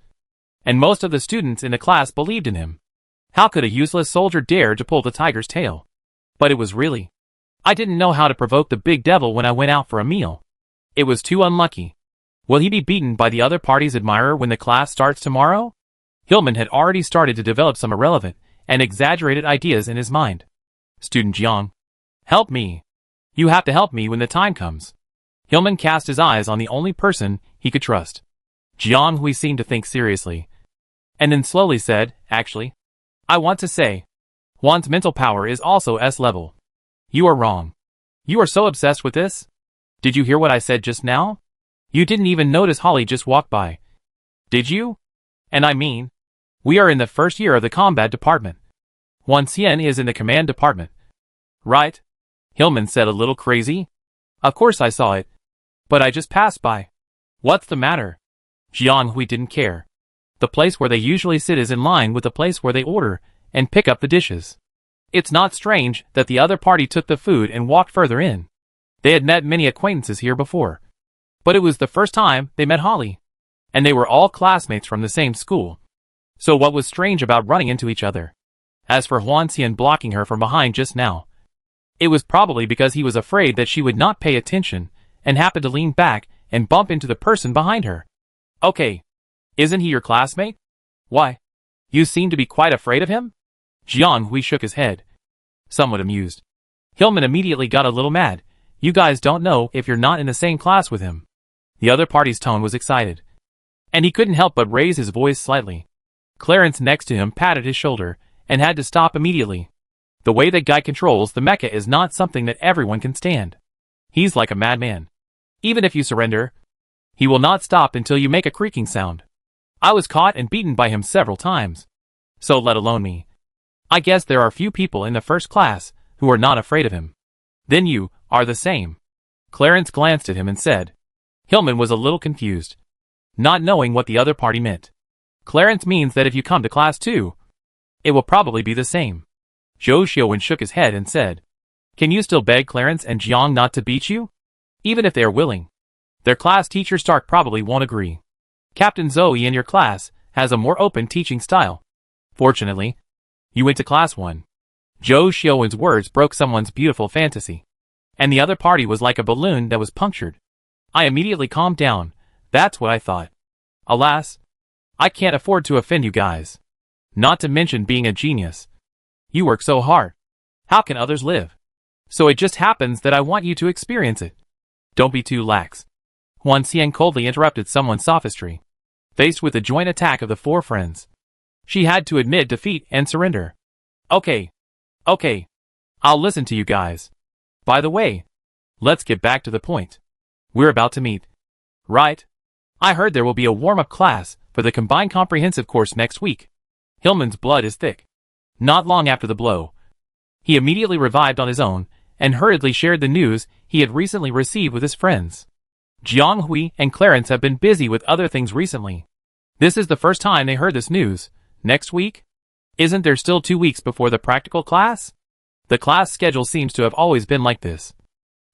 And most of the students in the class believed in him. How could a useless soldier dare to pull the tiger's tail? But it was really. I didn't know how to provoke the big devil when I went out for a meal. It was too unlucky. Will he be beaten by the other party's admirer when the class starts tomorrow? Hillman had already started to develop some irrelevant and exaggerated ideas in his mind. Student Jiang. Help me. You have to help me when the time comes. Hillman cast his eyes on the only person he could trust. Jiang Hui seemed to think seriously, and then slowly said, Actually, I want to say, Juan's mental power is also S level. You are wrong. You are so obsessed with this? Did you hear what I said just now? You didn't even notice Holly just walked by. Did you? And I mean, we are in the first year of the combat department. Huan Xian is in the command department. Right? Hillman said a little crazy. Of course I saw it. But I just passed by. What's the matter? Jiang Hui didn't care. The place where they usually sit is in line with the place where they order and pick up the dishes. It's not strange that the other party took the food and walked further in. They had met many acquaintances here before. But it was the first time they met Holly. And they were all classmates from the same school. So what was strange about running into each other? As for Huan Xian blocking her from behind just now, it was probably because he was afraid that she would not pay attention and happened to lean back and bump into the person behind her. Okay. Isn't he your classmate? Why? You seem to be quite afraid of him? Jiang Hui shook his head, somewhat amused. Hillman immediately got a little mad. You guys don't know if you're not in the same class with him. The other party's tone was excited, and he couldn't help but raise his voice slightly. Clarence next to him patted his shoulder and had to stop immediately. The way that guy controls the mecha is not something that everyone can stand. He's like a madman. Even if you surrender, he will not stop until you make a creaking sound. I was caught and beaten by him several times. So let alone me. I guess there are few people in the first class who are not afraid of him. Then you are the same. Clarence glanced at him and said. Hillman was a little confused, not knowing what the other party meant. Clarence means that if you come to class too, it will probably be the same. Zhou Xiaowen shook his head and said, Can you still beg Clarence and Jiang not to beat you? Even if they are willing. Their class teacher Stark probably won't agree. Captain Zoe in your class has a more open teaching style. Fortunately, You went to class 1. Zhou Xiaowen's words broke someone's beautiful fantasy. And the other party was like a balloon that was punctured. I immediately calmed down. That's what I thought. Alas, I can't afford to offend you guys. Not to mention being a genius. You work so hard. How can others live? So it just happens that I want you to experience it. Don't be too lax. Huan Xian coldly interrupted someone's sophistry. Faced with the joint attack of the 4 friends, she had to admit defeat and surrender. Okay. I'll listen to you guys. By the way, let's get back to the point. We're about to meet. Right? I heard there will be a warm-up class for the combined comprehensive course next week. Hillman's blood is thick. Not long after the blow, he immediately revived on his own and hurriedly shared the news he had recently received with his friends. Jiang Hui and Clarence have been busy with other things recently. This is the first time they heard this news. Next week? Isn't there still 2 weeks before the practical class? The class schedule seems to have always been like this.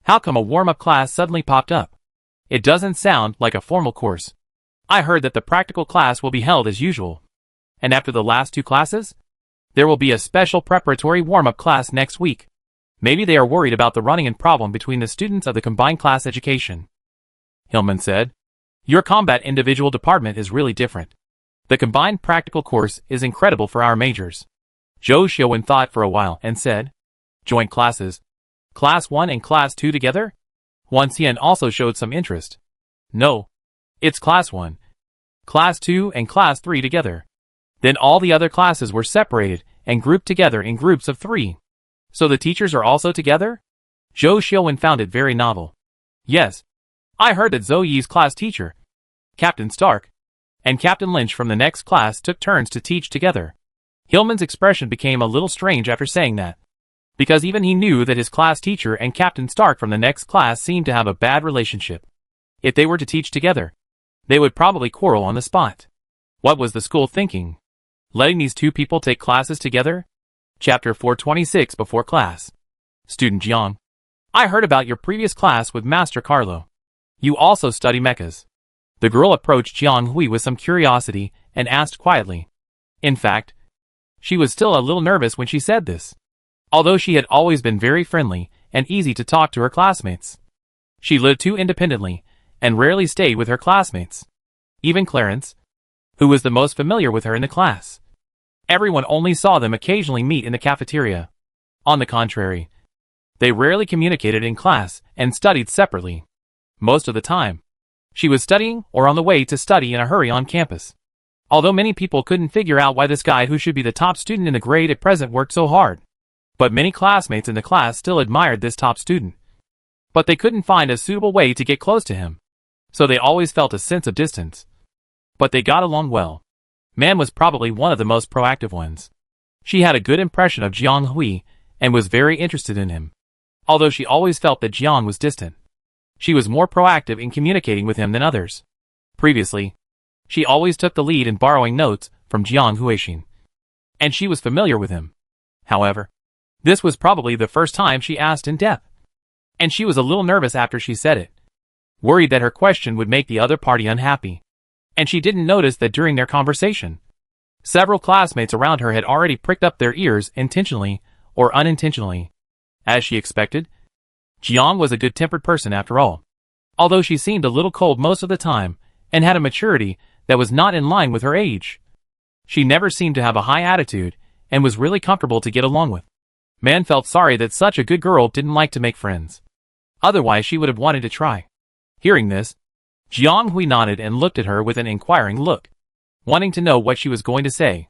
How come a warm-up class suddenly popped up? It doesn't sound like a formal course. I heard that the practical class will be held as usual. And after the last 2 classes, there will be a special preparatory warm-up class next week. Maybe they are worried about the running-in problem between the students of the combined class education. Hillman said, your combat individual department is really different. The combined practical course is incredible for our majors. Zhou Xiaowen thought for a while and said, joint classes. Class 1 and Class 2 together? Huan Xian also showed some interest. No. It's Class 1. Class 2 and Class 3 together. Then all the other classes were separated and grouped together in groups of 3. So the teachers are also together? Zhou Xiaowen found it very novel. Yes. I heard that Zhou Yi's class teacher, Captain Stark, and Captain Lynch from the next class took turns to teach together. Hillman's expression became a little strange after saying that, because even he knew that his class teacher and Captain Stark from the next class seemed to have a bad relationship. If they were to teach together, they would probably quarrel on the spot. What was the school thinking? Letting these 2 people take classes together? Chapter 426 Before Class. Student Jiang. I heard about your previous class with Master Carlo. You also study mechas. The girl approached Jiang Hui with some curiosity and asked quietly. In fact, she was still a little nervous when she said this. Although she had always been very friendly and easy to talk to her classmates. She lived too independently and rarely stayed with her classmates. Even Clarence, who was the most familiar with her in the class. Everyone only saw them occasionally meet in the cafeteria. On the contrary, they rarely communicated in class and studied separately. Most of the time, she was studying or on the way to study in a hurry on campus. Although many people couldn't figure out why this guy who should be the top student in the grade at present worked so hard. But many classmates in the class still admired this top student. But they couldn't find a suitable way to get close to him. So they always felt a sense of distance. But they got along well. Man was probably one of the most proactive ones. She had a good impression of Jiang Hui and was very interested in him. Although she always felt that Jiang was distant. She was more proactive in communicating with him than others. Previously, she always took the lead in borrowing notes from Jiang Huixin. And she was familiar with him. However, this was probably the first time she asked in depth. And she was a little nervous after she said it. Worried that her question would make the other party unhappy. And she didn't notice that during their conversation, several classmates around her had already pricked up their ears intentionally or unintentionally. As she expected, Jiang was a good-tempered person after all. Although she seemed a little cold most of the time and had a maturity that was not in line with her age. She never seemed to have a high attitude and was really comfortable to get along with. Man felt sorry that such a good girl didn't like to make friends. Otherwise she would have wanted to try. Hearing this, Jiang Hui nodded and looked at her with an inquiring look, wanting to know what she was going to say.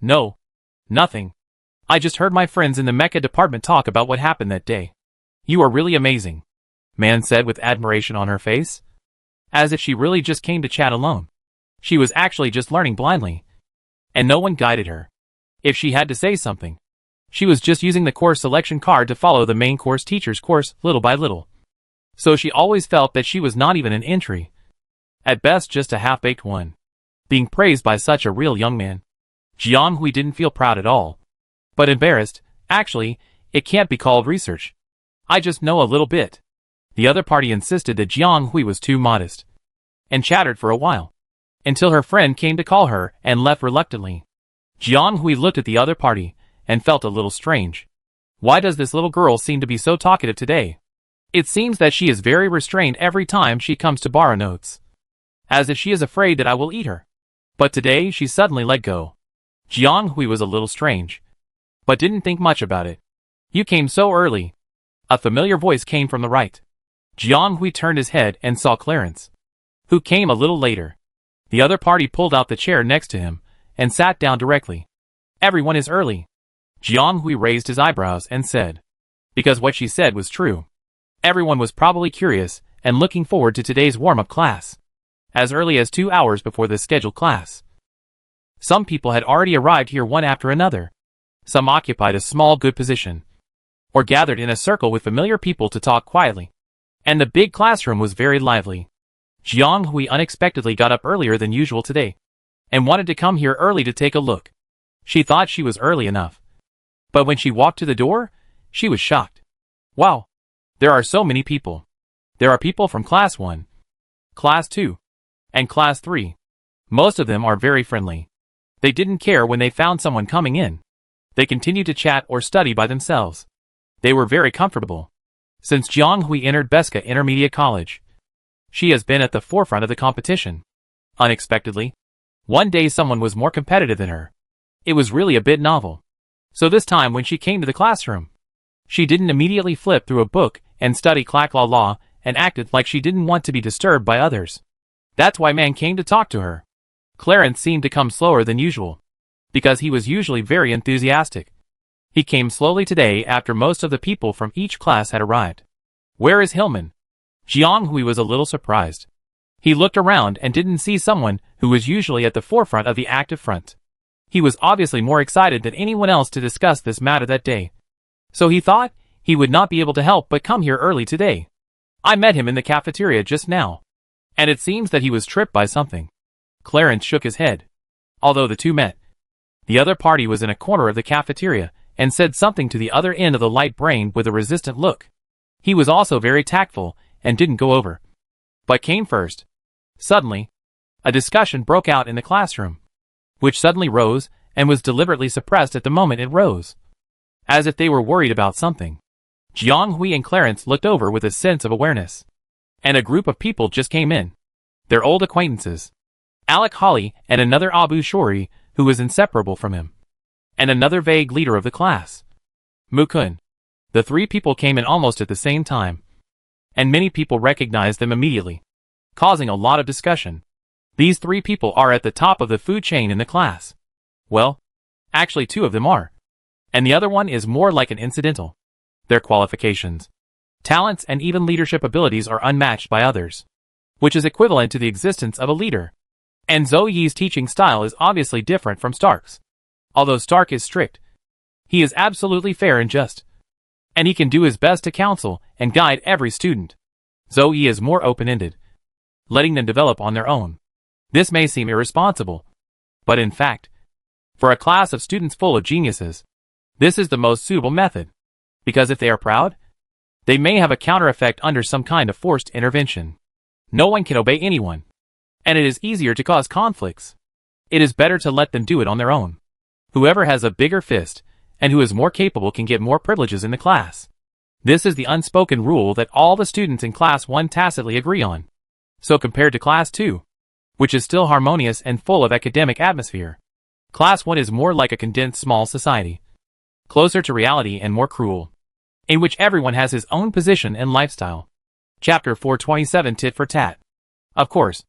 No. Nothing. I just heard my friends in the mecha department talk about what happened that day. You are really amazing, Man said with admiration on her face. As if she really just came to chat alone. She was actually just learning blindly. And no one guided her. If she had to say something, she was just using the course selection card to follow the main course teacher's course little by little. So she always felt that she was not even an entry. At best just a half-baked one. Being praised by such a real young man. Jiang Hui didn't feel proud at all. But embarrassed. Actually, it can't be called research. I just know a little bit. The other party insisted that Jiang Hui was too modest. And chattered for a while. Until her friend came to call her and left reluctantly. Jiang Hui looked at the other party and felt a little strange. Why does this little girl seem to be so talkative today? It seems that she is very restrained every time she comes to borrow notes. As if she is afraid that I will eat her. But today she suddenly let go. Jiang Hui was a little strange, but didn't think much about it. You came so early. A familiar voice came from the right. Jiang Hui turned his head and saw Clarence, who came a little later. The other party pulled out the chair next to him and sat down directly. Everyone is early. Jiang Hui raised his eyebrows and said, because what she said was true. Everyone was probably curious and looking forward to today's warm-up class, as early as 2 hours before the scheduled class. Some people had already arrived here one after another. Some occupied a small good position, or gathered in a circle with familiar people to talk quietly. And the big classroom was very lively. Jiang Hui unexpectedly got up earlier than usual today, and wanted to come here early to take a look. She thought she was early enough. But when she walked to the door, she was shocked. Wow! There are so many people. There are people from Class 1, Class 2, and Class 3. Most of them are very friendly. They didn't care when they found someone coming in. They continued to chat or study by themselves. They were very comfortable. Since Jiang Hui entered Beska Intermediate College, she has been at the forefront of the competition. Unexpectedly, one day someone was more competitive than her. It was really a bit novel. So this time when she came to the classroom, she didn't immediately flip through a book and study clack la la and acted like she didn't want to be disturbed by others. That's why man came to talk to her. Clarence seemed to come slower than usual, because he was usually very enthusiastic. He came slowly today after most of the people from each class had arrived. Where is Hillman? Jiang Hui was a little surprised. He looked around and didn't see someone who was usually at the forefront of the active front. He was obviously more excited than anyone else to discuss this matter that day. So he thought he would not be able to help but come here early today. I met him in the cafeteria just now, and it seems that he was tripped by something. Clarence shook his head. Although the two met, the other party was in a corner of the cafeteria and said something to the other end of the light brain with a resistant look. He was also very tactful and didn't go over, but came first. Suddenly, a discussion broke out in the classroom, which suddenly rose and was deliberately suppressed at the moment it rose, as if they were worried about something. Jiang Hui and Clarence looked over with a sense of awareness, and a group of people just came in. Their old acquaintances, Alec Holly and another Abu Shori, who was inseparable from him, and another vague leader of the class, Mukun. The three people came in almost at the same time, and many people recognized them immediately, causing a lot of discussion. These three people are at the top of the food chain in the class. Well, actually two of them are, and the other one is more like an incidental. Their qualifications, talents and even leadership abilities are unmatched by others, which is equivalent to the existence of a leader. And Zhou Yi's teaching style is obviously different from Stark's. Although Stark is strict, he is absolutely fair and just, and he can do his best to counsel and guide every student. Zhou Yi is more open-ended, letting them develop on their own. This may seem irresponsible, but in fact, for a class of students full of geniuses, this is the most suitable method, because if they are proud, they may have a counter effect under some kind of forced intervention. No one can obey anyone, and it is easier to cause conflicts. It is better to let them do it on their own. Whoever has a bigger fist and who is more capable can get more privileges in the class. This is the unspoken rule that all the students in Class 1 tacitly agree on. So compared to Class 2, which is still harmonious and full of academic atmosphere, Class 1 is more like a condensed small society, closer to reality and more cruel, in which everyone has his own position and lifestyle. Chapter 427 Tit for Tat. Of course,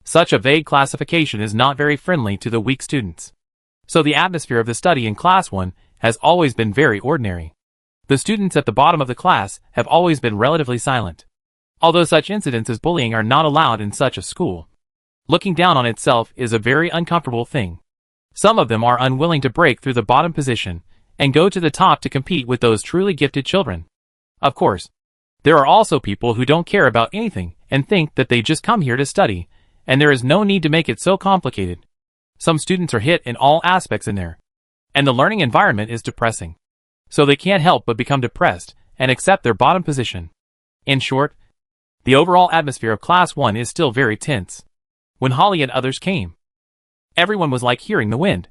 such a vague classification is not very friendly to the weak students. So the atmosphere of the study in Class 1 has always been very ordinary. The students at the bottom of the class have always been relatively silent, although such incidents as bullying are not allowed in such a school. Looking down on itself is a very uncomfortable thing. Some of them are unwilling to break through the bottom position and go to the top to compete with those truly gifted children. Of course, there are also people who don't care about anything and think that they just come here to study, and there is no need to make it so complicated. Some students are hit in all aspects in there, and the learning environment is depressing. So they can't help but become depressed and accept their bottom position. In short, the overall atmosphere of Class 1 is still very tense. When Holly and others came, everyone was like hearing the wind.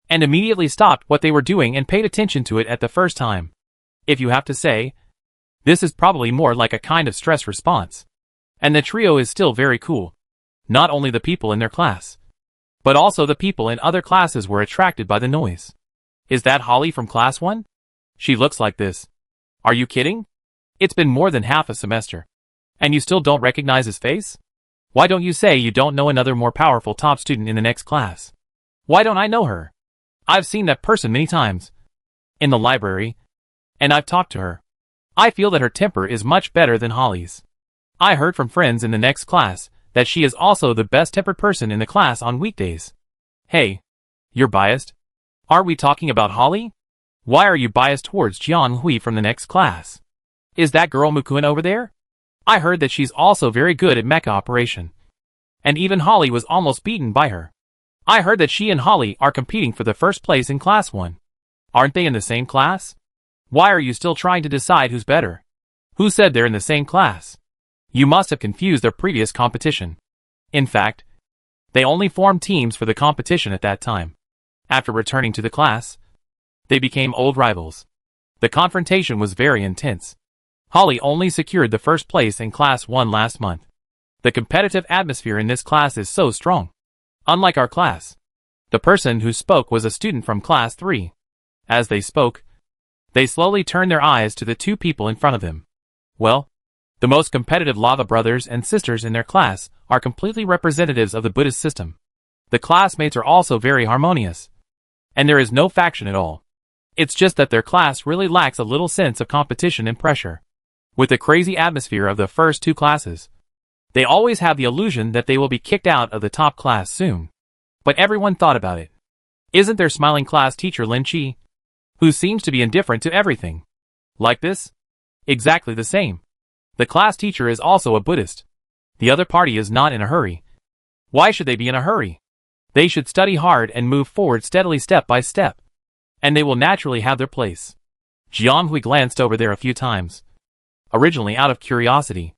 and immediately stopped what they were doing and paid attention to it at the first time. If you have to say, this is probably more like a kind of stress response. And the trio is still very cool. Not only the people in their class, but also the people in other classes were attracted by the noise. Is that Holly from class 1? She looks like this. Are you kidding? It's been more than half a semester. And you still don't recognize his face? Why don't you say you don't know another more powerful top student in the next class? Why don't I know her? I've seen that person many times. In the library. And I've talked to her. I feel that her temper is much better than Holly's. I heard from friends in the next class that she is also the best-tempered person in the class on weekdays. Hey, you're biased? Are we talking about Holly? Why are you biased towards Jiang Hui from the next class? Is that girl Mukuen over there? I heard that she's also very good at mecha operation. And even Holly was almost beaten by her. I heard that she and Holly are competing for the first place in class 1. Aren't they in the same class? Why are you still trying to decide who's better? Who said they're in the same class? You must have confused their previous competition. In fact, they only formed teams for the competition at that time. After returning to the class, they became old rivals. The confrontation was very intense. Holly only secured the first place in class 1 last month. The competitive atmosphere in this class is so strong. Unlike our class, the person who spoke was a student from class 3. As they spoke, they slowly turned their eyes to the two people in front of them. Well, the most competitive lava brothers and sisters in their class are completely representatives of the Buddhist system. The classmates are also very harmonious. And there is no faction at all. It's just that their class really lacks a little sense of competition and pressure. With the crazy atmosphere of the first two classes, they always have the illusion that they will be kicked out of the top class soon. But everyone thought about it. Isn't their smiling class teacher Lin Chi, who seems to be indifferent to everything? Like this? Exactly the same. The class teacher is also a Buddhist. The other party is not in a hurry. Why should they be in a hurry? They should study hard and move forward steadily step by step. And they will naturally have their place. Jiang Hui glanced over there a few times. Originally out of curiosity.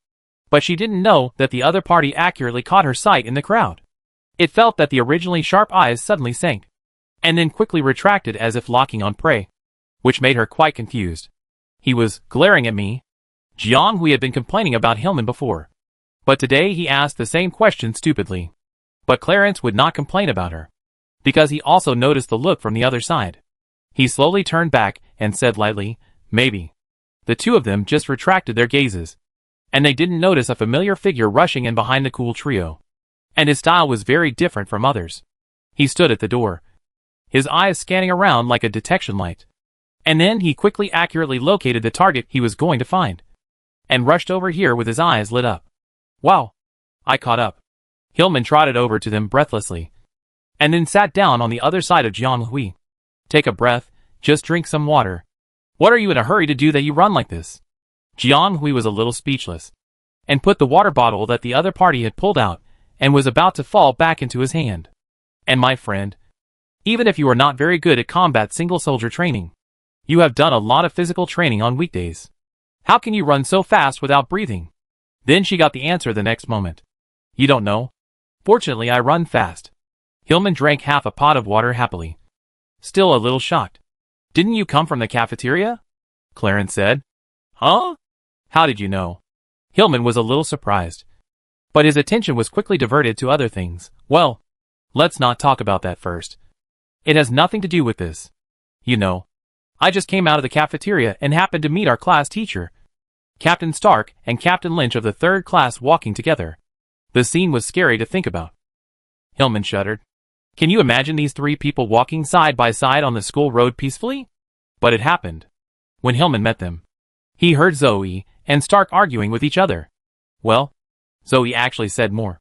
But she didn't know that the other party accurately caught her sight in the crowd. It felt that the originally sharp eyes suddenly sank. And then quickly retracted as if locking on prey. Which made her quite confused. He was glaring at me. Jiang Hui had been complaining about Hillman before. But today he asked the same question stupidly. But Clarence would not complain about her. Because he also noticed the look from the other side. He slowly turned back and said lightly, maybe. The two of them just retracted their gazes. And they didn't notice a familiar figure rushing in behind the cool trio. And his style was very different from others. He stood at the door. His eyes scanning around like a detection light. And then he quickly accurately located the target he was going to find. And rushed over here with his eyes lit up. Wow! I caught up. Hillman trotted over to them breathlessly. And then sat down on the other side of Jiang Hui. Take a breath, just drink some water. What are you in a hurry to do that you run like this? Jiang Hui was a little speechless. And put the water bottle that the other party had pulled out, and was about to fall back into his hand. And my friend, even if you are not very good at combat single soldier training, you have done a lot of physical training on weekdays. How can you run so fast without breathing? Then she got the answer the next moment. You don't know? Fortunately, I run fast. Hillman drank half a pot of water happily. Still a little shocked. Didn't you come from the cafeteria? Clarence said. Huh? How did you know? Hillman was a little surprised. But his attention was quickly diverted to other things. Well, let's not talk about that first. It has nothing to do with this. You know, I just came out of the cafeteria and happened to meet our class teacher, Captain Stark and Captain Lynch of the 3rd class walking together. The scene was scary to think about. Hillman shuddered. Can you imagine these three people walking side by side on the school road peacefully? But it happened. When Hillman met them, he heard Zoe and Stark arguing with each other. Well, Zoe actually said more.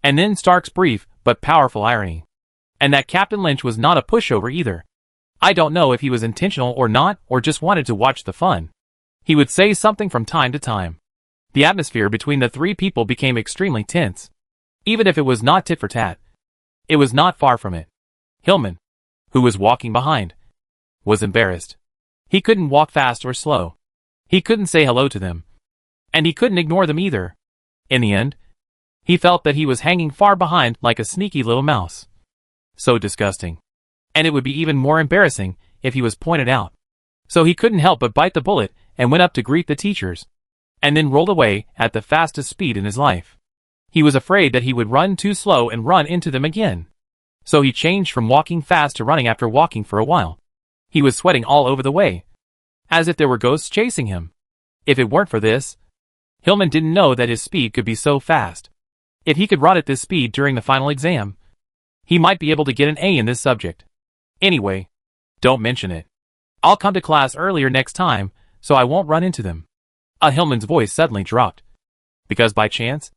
And then Stark's brief but powerful irony. And that Captain Lynch was not a pushover either. I don't know if he was intentional or not, or just wanted to watch the fun. He would say something from time to time. The atmosphere between the three people became extremely tense. Even if it was not tit for tat, it was not far from it. Hillman, who was walking behind, was embarrassed. He couldn't walk fast or slow. He couldn't say hello to them. And he couldn't ignore them either. In the end, he felt that he was hanging far behind like a sneaky little mouse. So disgusting. and it would be even more embarrassing if he was pointed out. So he couldn't help but bite the bullet and went up to greet the teachers, and then rolled away at the fastest speed in his life. He was afraid that he would run too slow and run into them again. So he changed from walking fast to running after walking for a while. He was sweating all over the way, as if there were ghosts chasing him. If it weren't for this, Hillman didn't know that his speed could be so fast. If he could run at this speed during the final exam, he might be able to get an A in this subject. Anyway, don't mention it. I'll come to class earlier next time, so I won't run into them. Hillman's voice suddenly dropped, because by chance,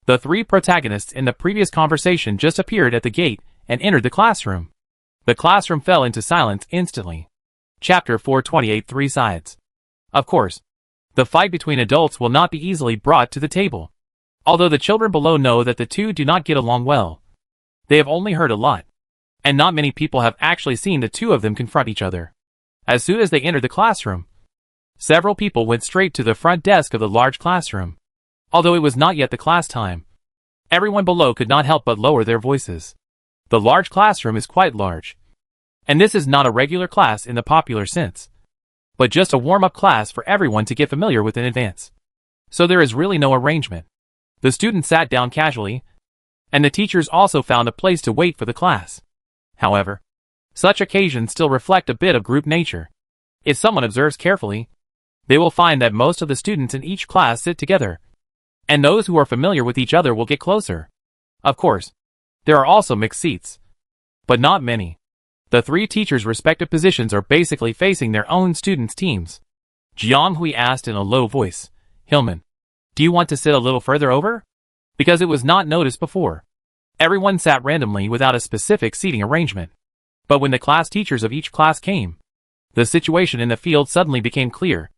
the three protagonists in the previous conversation just appeared at the gate and entered the classroom. The classroom fell into silence instantly. Chapter 428, 3 Sides. Of course, the fight between adults will not be easily brought to the table. Although the children below know that the two do not get along well, they have only heard a lot, and not many people have actually seen the two of them confront each other. As soon as they entered the classroom, several people went straight to the front desk of the large classroom. Although it was not yet the class time, everyone below could not help but lower their voices. The large classroom is quite large, and this is not a regular class in the popular sense, but just a warm-up class for everyone to get familiar with in advance. So there is really no arrangement. The students sat down casually, and the teachers also found a place to wait for the class. However, such occasions still reflect a bit of group nature. If someone observes carefully, they will find that most of the students in each class sit together, and those who are familiar with each other will get closer. Of course, there are also mixed seats, but not many. The three teachers' respective positions are basically facing their own students' teams. Jiang Hui asked in a low voice, "Hillman, do you want to sit a little further over?" Because it was not noticed before. Everyone sat randomly without a specific seating arrangement. But when the class teachers of each class came, the situation in the field suddenly became clear.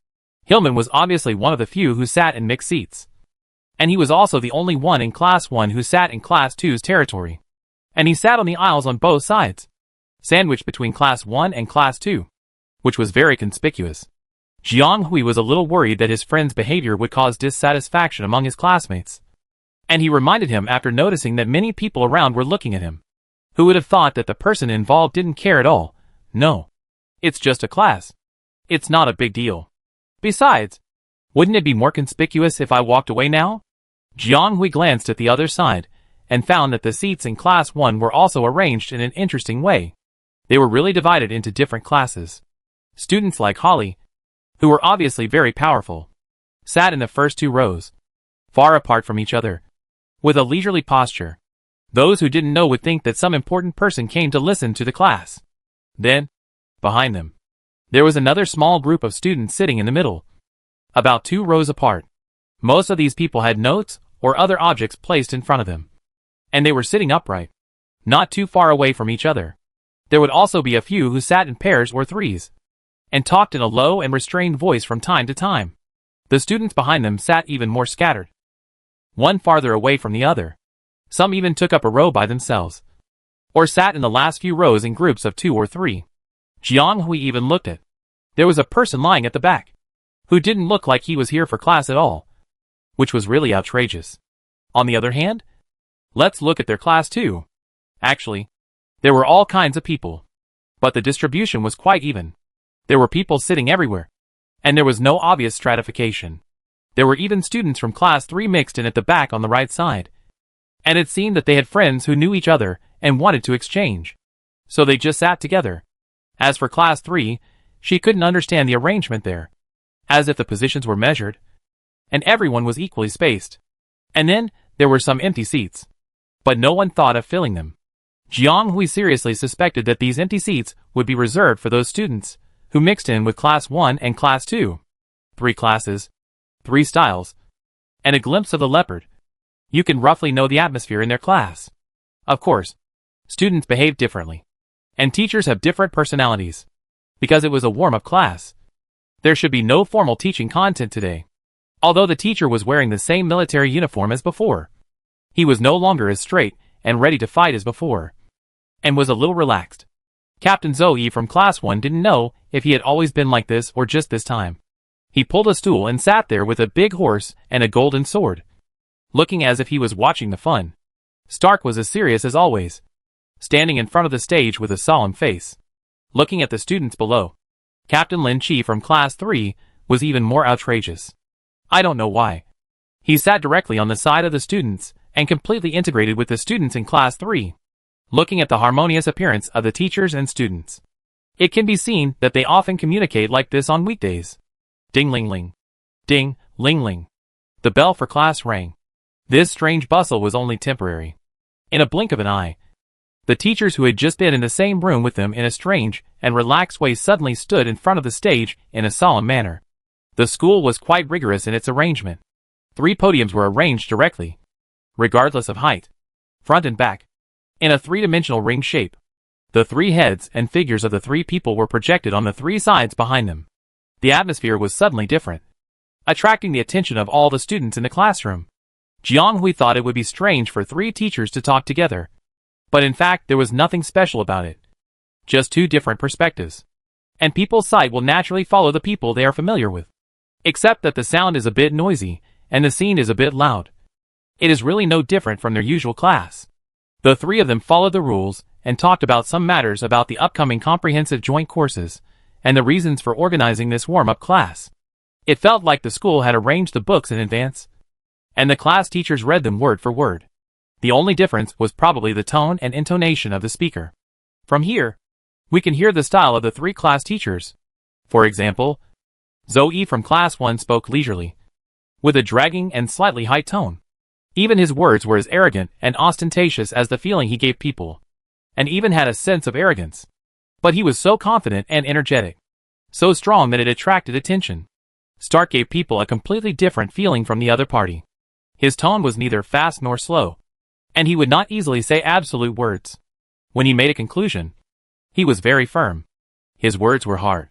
Hillman was obviously one of the few who sat in mixed seats. And he was also the only one in Class 1 who sat in Class 2's territory. And he sat on the aisles on both sides, sandwiched between Class 1 and Class 2, which was very conspicuous. Jiang Hui was a little worried that his friend's behavior would cause dissatisfaction among his classmates. And he reminded him after noticing that many people around were looking at him. Who would have thought that the person involved didn't care at all? No. It's just a class. It's not a big deal. Besides, wouldn't it be more conspicuous if I walked away now? Jiang Hui glanced at the other side, and found that the seats in Class 1 were also arranged in an interesting way. They were really divided into different classes. Students like Holly, who were obviously very powerful, sat in the first two rows, far apart from each other, with a leisurely posture. Those who didn't know would think that some important person came to listen to the class. Then, behind them, there was another small group of students sitting in the middle, about 2 rows apart. Most of these people had notes or other objects placed in front of them, and they were sitting upright, not too far away from each other. There would also be a few who sat in pairs or threes, and talked in a low and restrained voice from time to time. The students behind them sat even more scattered, one farther away from the other. Some even took up a row by themselves, or sat in the last few rows in groups of 2 or 3. Jiang Hui even looked at. There was a person lying at the back, who didn't look like he was here for class at all, which was really outrageous. On the other hand, let's look at their class too. Actually, there were all kinds of people, but the distribution was quite even. There were people sitting everywhere, and there was no obvious stratification. There were even students from Class 3 mixed in at the back on the right side, and it seemed that they had friends who knew each other and wanted to exchange. So they just sat together. As for Class 3, she couldn't understand the arrangement there, as if the positions were measured, and everyone was equally spaced. And then, there were some empty seats, but no one thought of filling them. Jiang Hui seriously suspected that these empty seats would be reserved for those students who mixed in with Class 1 and Class 2. 3 classes, 3 styles, and a glimpse of the leopard. You can roughly know the atmosphere in their class. Of course, students behave differently, and teachers have different personalities. Because it was a warm-up class, there should be no formal teaching content today. Although the teacher was wearing the same military uniform as before, he was no longer as straight and ready to fight as before, and was a little relaxed. Captain Zoe from Class 1 didn't know if he had always been like this or just this time. He pulled a stool and sat there with a big horse and a golden sword, looking as if he was watching the fun. Stark was as serious as always. standing in front of the stage with a solemn face, looking at the students below. Captain Lin Chi from Class 3 was even more outrageous. I don't know why. He sat directly on the side of the students and completely integrated with the students in Class 3, looking at the harmonious appearance of the teachers and students. It can be seen that they often communicate like this on weekdays. Ding ling ling. Ding, ling ling. The bell for class rang. This strange bustle was only temporary. In a blink of an eye, the teachers who had just been in the same room with them in a strange and relaxed way suddenly stood in front of the stage in a solemn manner. The school was quite rigorous in its arrangement. 3 podiums were arranged directly, regardless of height, front and back, in a 3-dimensional ring shape. The 3 heads and figures of the 3 people were projected on the 3 sides behind them. The atmosphere was suddenly different, attracting the attention of all the students in the classroom. Jiang Hui thought it would be strange for 3 teachers to talk together, but in fact there was nothing special about it. Just 2 different perspectives. And people's sight will naturally follow the people they are familiar with. Except that the sound is a bit noisy, and the scene is a bit loud. It is really no different from their usual class. The 3 of them followed the rules, and talked about some matters about the upcoming comprehensive joint courses, and the reasons for organizing this warm-up class. It felt like the school had arranged the books in advance, and the class teachers read them word for word. The only difference was probably the tone and intonation of the speaker. From here, we can hear the style of the 3 class teachers. For example, Zoe from Class 1 spoke leisurely, with a dragging and slightly high tone. Even his words were as arrogant and ostentatious as the feeling he gave people, and even had a sense of arrogance. But he was so confident and energetic, so strong that it attracted attention. Stark gave people a completely different feeling from the other party. His tone was neither fast nor slow, and he would not easily say absolute words. When he made a conclusion, he was very firm. His words were hard,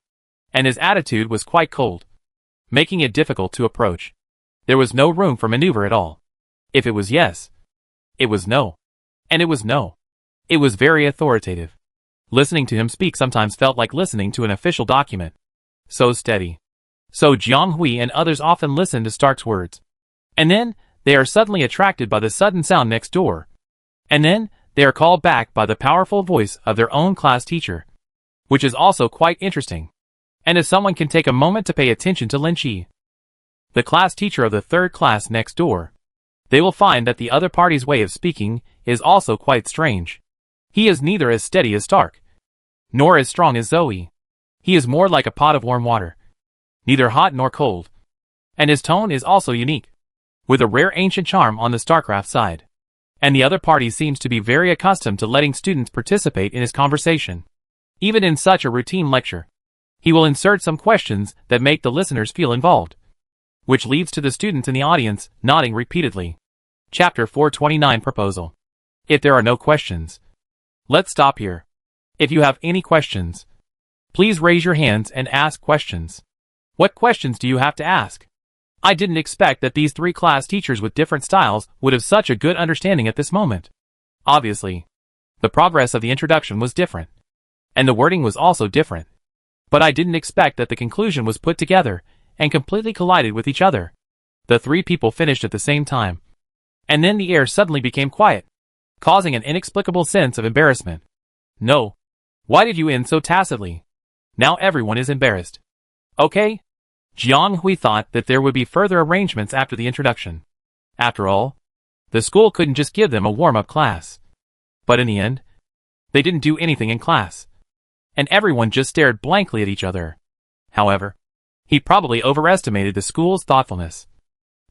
and his attitude was quite cold, making it difficult to approach. There was no room for maneuver at all. If it was yes, it was no. And it was no. It was very authoritative. Listening to him speak sometimes felt like listening to an official document. So steady. So Jiang Hui and others often listened to Stark's words. And then, they are suddenly attracted by the sudden sound next door. And then, they are called back by the powerful voice of their own class teacher, which is also quite interesting. And if someone can take a moment to pay attention to Lin Chi, the class teacher of the 3rd class next door, they will find that the other party's way of speaking is also quite strange. He is neither as steady as Stark, nor as strong as Zoe. He is more like a pot of warm water, neither hot nor cold. And his tone is also unique, with a rare ancient charm on the StarCraft side. And the other party seems to be very accustomed to letting students participate in his conversation. Even in such a routine lecture, he will insert some questions that make the listeners feel involved, which leads to the students in the audience nodding repeatedly. Chapter 429 Proposal. If there are no questions, let's stop here. If you have any questions, please raise your hands and ask questions. What questions do you have to ask? I didn't expect that these 3 class teachers with different styles would have such a good understanding at this moment. Obviously, the progress of the introduction was different, and the wording was also different. But I didn't expect that the conclusion was put together and completely collided with each other. The 3 people finished at the same time, and then the air suddenly became quiet, causing an inexplicable sense of embarrassment. No. Why did you end so tacitly? Now everyone is embarrassed. Okay? Jiang Hui thought that there would be further arrangements after the introduction. After all, the school couldn't just give them a warm-up class. But in the end, they didn't do anything in class, and everyone just stared blankly at each other. However, he probably overestimated the school's thoughtfulness.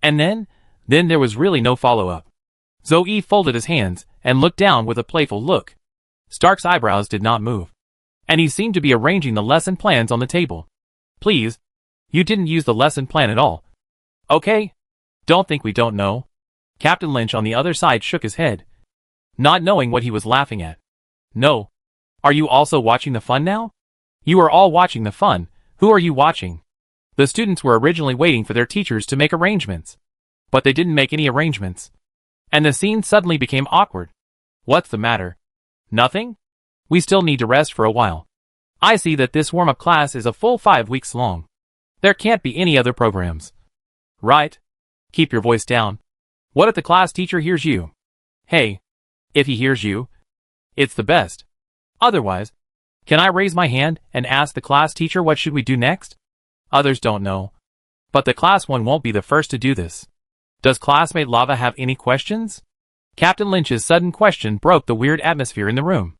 And then there was really no follow-up. Zoe folded his hands and looked down with a playful look. Stark's eyebrows did not move, and he seemed to be arranging the lesson plans on the table. Please, you didn't use the lesson plan at all. Okay? Don't think we don't know. Captain Lynch on the other side shook his head, not knowing what he was laughing at. No. Are you also watching the fun now? You are all watching the fun. Who are you watching? The students were originally waiting for their teachers to make arrangements, but they didn't make any arrangements, and the scene suddenly became awkward. What's the matter? Nothing? We still need to rest for a while. I see that this warm-up class is a full 5 weeks long. There can't be any other programs. Right? Keep your voice down. What if the class teacher hears you? Hey. If he hears you, It's the best. Otherwise, can I raise my hand and ask the class teacher what should we do next? Others don't know. But the class one won't be the first to do this. Does classmate Lava have any questions? Captain Lynch's sudden question broke the weird atmosphere in the room.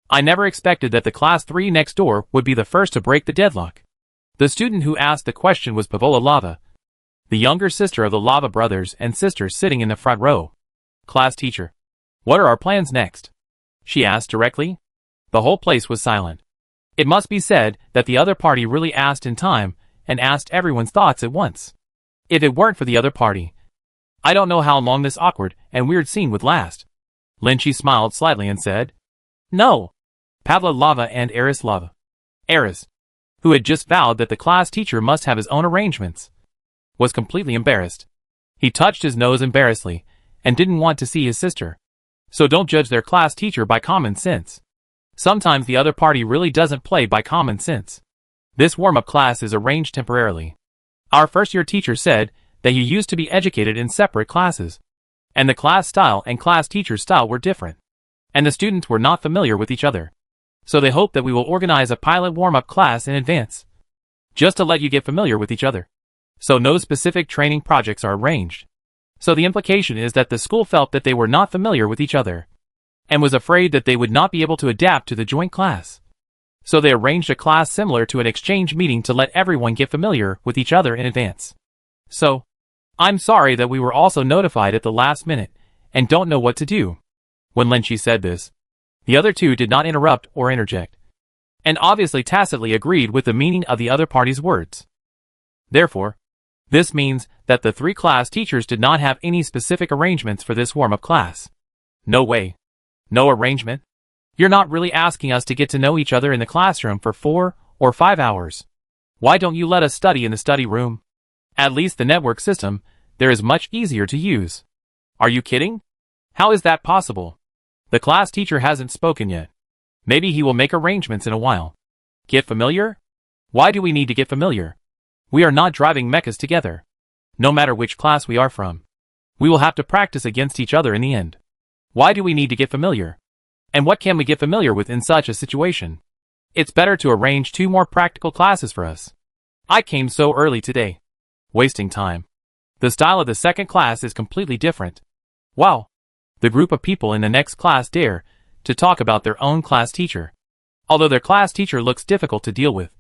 I never expected that the class 3 next door would be the first to break the deadlock. The student who asked the question was Pavola Lava, the younger sister of the Lava brothers and sisters sitting in the front row. Class teacher, what are our plans next? She asked directly. The whole place was silent. It must be said that the other party really asked in time and asked everyone's thoughts at once. If it weren't for the other party, I don't know how long this awkward and weird scene would last. Lynchy smiled slightly and said, No. Pavla Lava and Eris Lava. Eris, who had just vowed that the class teacher must have his own arrangements, was completely embarrassed. He touched his nose embarrassedly and didn't want to see his sister. So don't judge their class teacher by common sense. Sometimes the other party really doesn't play by common sense. This warm-up class is arranged temporarily. Our first-year teacher said that you used to be educated in separate classes, and the class style and class teacher style were different, and the students were not familiar with each other. So they hope that we will organize a pilot warm-up class in advance, just to let you get familiar with each other. So no specific training projects are arranged. So the implication is that the school felt that they were not familiar with each other, and was afraid that they would not be able to adapt to the joint class. So they arranged a class similar to an exchange meeting to let everyone get familiar with each other in advance. So, I'm sorry that we were also notified at the last minute, and don't know what to do. When Lynchy said this, the other two did not interrupt or interject, and obviously tacitly agreed with the meaning of the other party's words. Therefore, this means that the 3 class teachers did not have any specific arrangements for this warm-up class. No way. No arrangement? You're not really asking us to get to know each other in the classroom for 4 or 5 hours. Why don't you let us study in the study room? At least the network system there is much easier to use. Are you kidding? How is that possible? The class teacher hasn't spoken yet. Maybe he will make arrangements in a while. Get familiar? Why do we need to get familiar? We are not driving mechas together. No matter which class we are from, we will have to practice against each other in the end. Why do we need to get familiar? And what can we get familiar with in such a situation? It's better to arrange 2 more practical classes for us. I came so early today. Wasting time. The style of the second class is completely different. Wow. The group of people in the next class dare to talk about their own class teacher, although their class teacher looks difficult to deal with.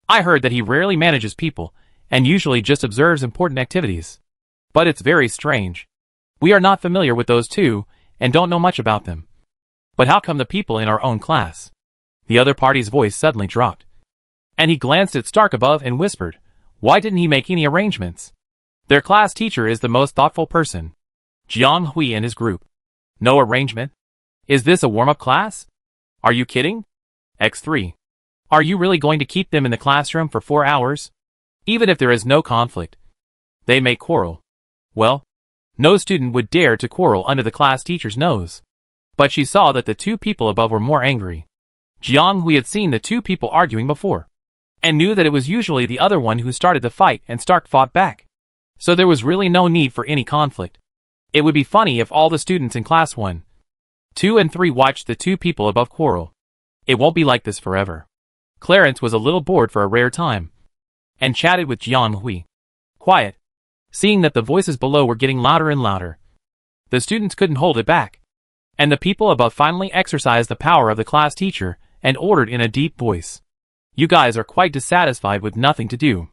I heard that he rarely manages people and usually just observes important activities. But it's very strange. We are not familiar with those two and don't know much about them. But how come the people in our own class? The other party's voice suddenly dropped, and he glanced at Stark above and whispered, Why didn't he make any arrangements? Their class teacher is the most thoughtful person. Jiang Hui and his group. No arrangement? Is this a warm-up class? Are you kidding? X3. Are you really going to keep them in the classroom for 4 hours? Even if there is no conflict, they may quarrel. Well, no student would dare to quarrel under the class teacher's nose. But she saw that the 2 people above were more angry. Jiang Hui had seen the 2 people arguing before, and knew that it was usually the other one who started the fight and Stark fought back. So there was really no need for any conflict. It would be funny if all the students in class 1, 2 and 3 watched the 2 people above quarrel. It won't be like this forever. Clarence was a little bored for a rare time, and chatted with Jiang Hui. Quiet. Seeing that the voices below were getting louder and louder, the students couldn't hold it back, and the people above finally exercised the power of the class teacher and ordered in a deep voice. You guys are quite dissatisfied with nothing to do.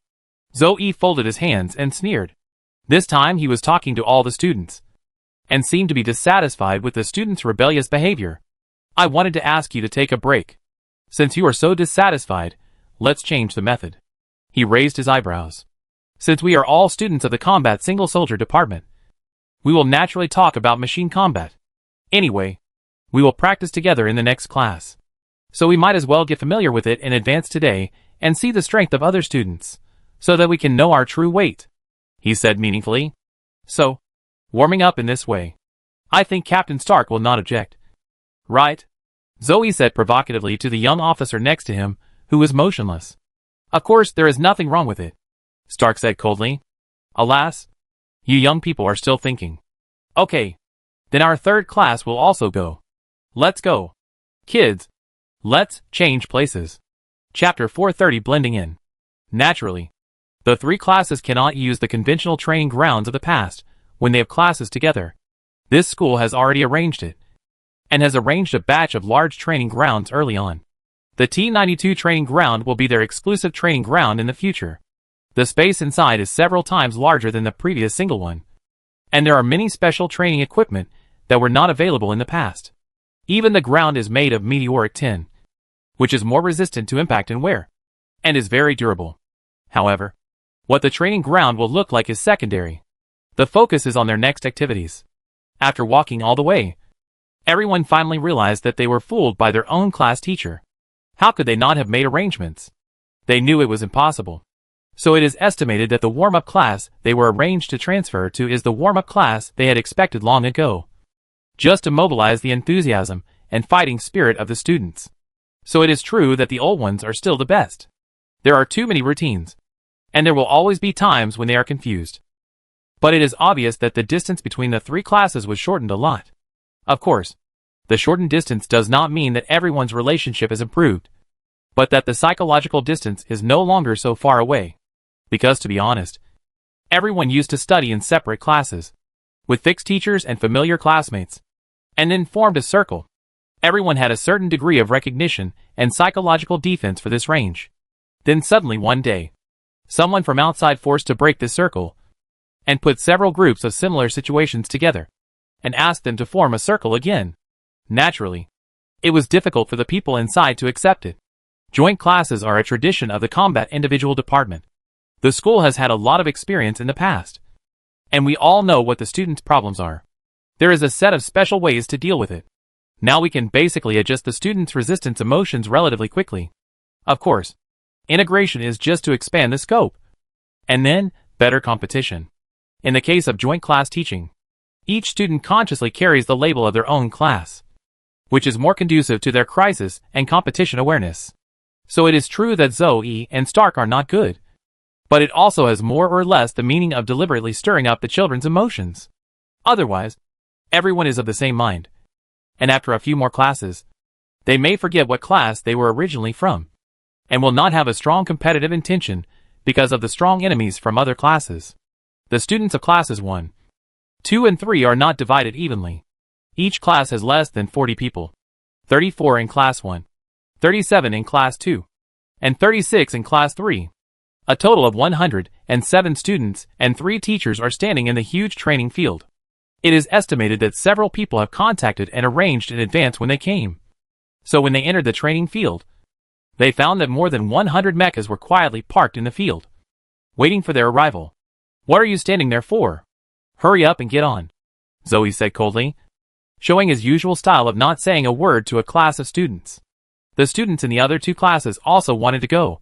Zoe folded his hands and sneered. This time he was talking to all the students, and seemed to be dissatisfied with the students' rebellious behavior. I wanted to ask you to take a break. Since you are so dissatisfied, let's change the method. He raised his eyebrows. Since we are all students of the Combat Single Soldier Department, we will naturally talk about machine combat. Anyway, we will practice together in the next class. So we might as well get familiar with it in advance today and see the strength of other students, so that we can know our true weight, he said meaningfully. So, warming up in this way, I think Captain Stark will not object. Right? Zoe said provocatively to the young officer next to him, who was motionless. Of course, there is nothing wrong with it, Stark said coldly. Alas, you young people are still thinking. Okay, then our 3rd class will also go. Let's go. Kids, let's change places. Chapter 430 Blending In. Naturally, the three classes cannot use the conventional training grounds of the past when they have classes together. This school has already arranged it, and has arranged a batch of large training grounds early on. The T92 training ground will be their exclusive training ground in the future. The space inside is several times larger than the previous single one, and there are many special training equipment that were not available in the past. Even the ground is made of meteoric tin, which is more resistant to impact and wear, and is very durable. However, what the training ground will look like is secondary. The focus is on their next activities. After walking all the way, everyone finally realized that they were fooled by their own class teacher. How could they not have made arrangements? They knew it was impossible. So it is estimated that the warm-up class they were arranged to transfer to is the warm-up class they had expected long ago, just to mobilize the enthusiasm and fighting spirit of the students. So it is true that the old ones are still the best. There are too many routines, and there will always be times when they are confused. But it is obvious that the distance between the three classes was shortened a lot. Of course, the shortened distance does not mean that everyone's relationship is improved, but that the psychological distance is no longer so far away. Because to be honest, everyone used to study in separate classes, with fixed teachers and familiar classmates, and then formed a circle. Everyone had a certain degree of recognition and psychological defense for this range. Then suddenly one day, someone from outside forced to break this circle, and put several groups of similar situations together, and asked them to form a circle again. Naturally, it was difficult for the people inside to accept it. Joint classes are a tradition of the combat individual department. The school has had a lot of experience in the past, and we all know what the students' problems are. There is a set of special ways to deal with it. Now we can basically adjust the students' resistance emotions relatively quickly. Of course, integration is just to expand the scope. And then, better competition. In the case of joint class teaching, each student consciously carries the label of their own class, which is more conducive to their crisis and competition awareness. So it is true that Zoe and Stark are not good, but it also has more or less the meaning of deliberately stirring up the children's emotions. Otherwise, everyone is of the same mind, and after a few more classes, they may forget what class they were originally from, and will not have a strong competitive intention because of the strong enemies from other classes. The students of classes 1, 2 and 3 are not divided evenly. Each class has less than 40 people, 34 in class 1, 37 in class 2, and 36 in class 3. A total of 107 students and 3 teachers are standing in the huge training field. It is estimated that several people have contacted and arranged in advance when they came. So when they entered the training field, they found that more than 100 mechas were quietly parked in the field, waiting for their arrival. "What are you standing there for? Hurry up and get on," Zoe said coldly, showing his usual style of not saying a word to a class of students. The students in the other 2 classes also wanted to go,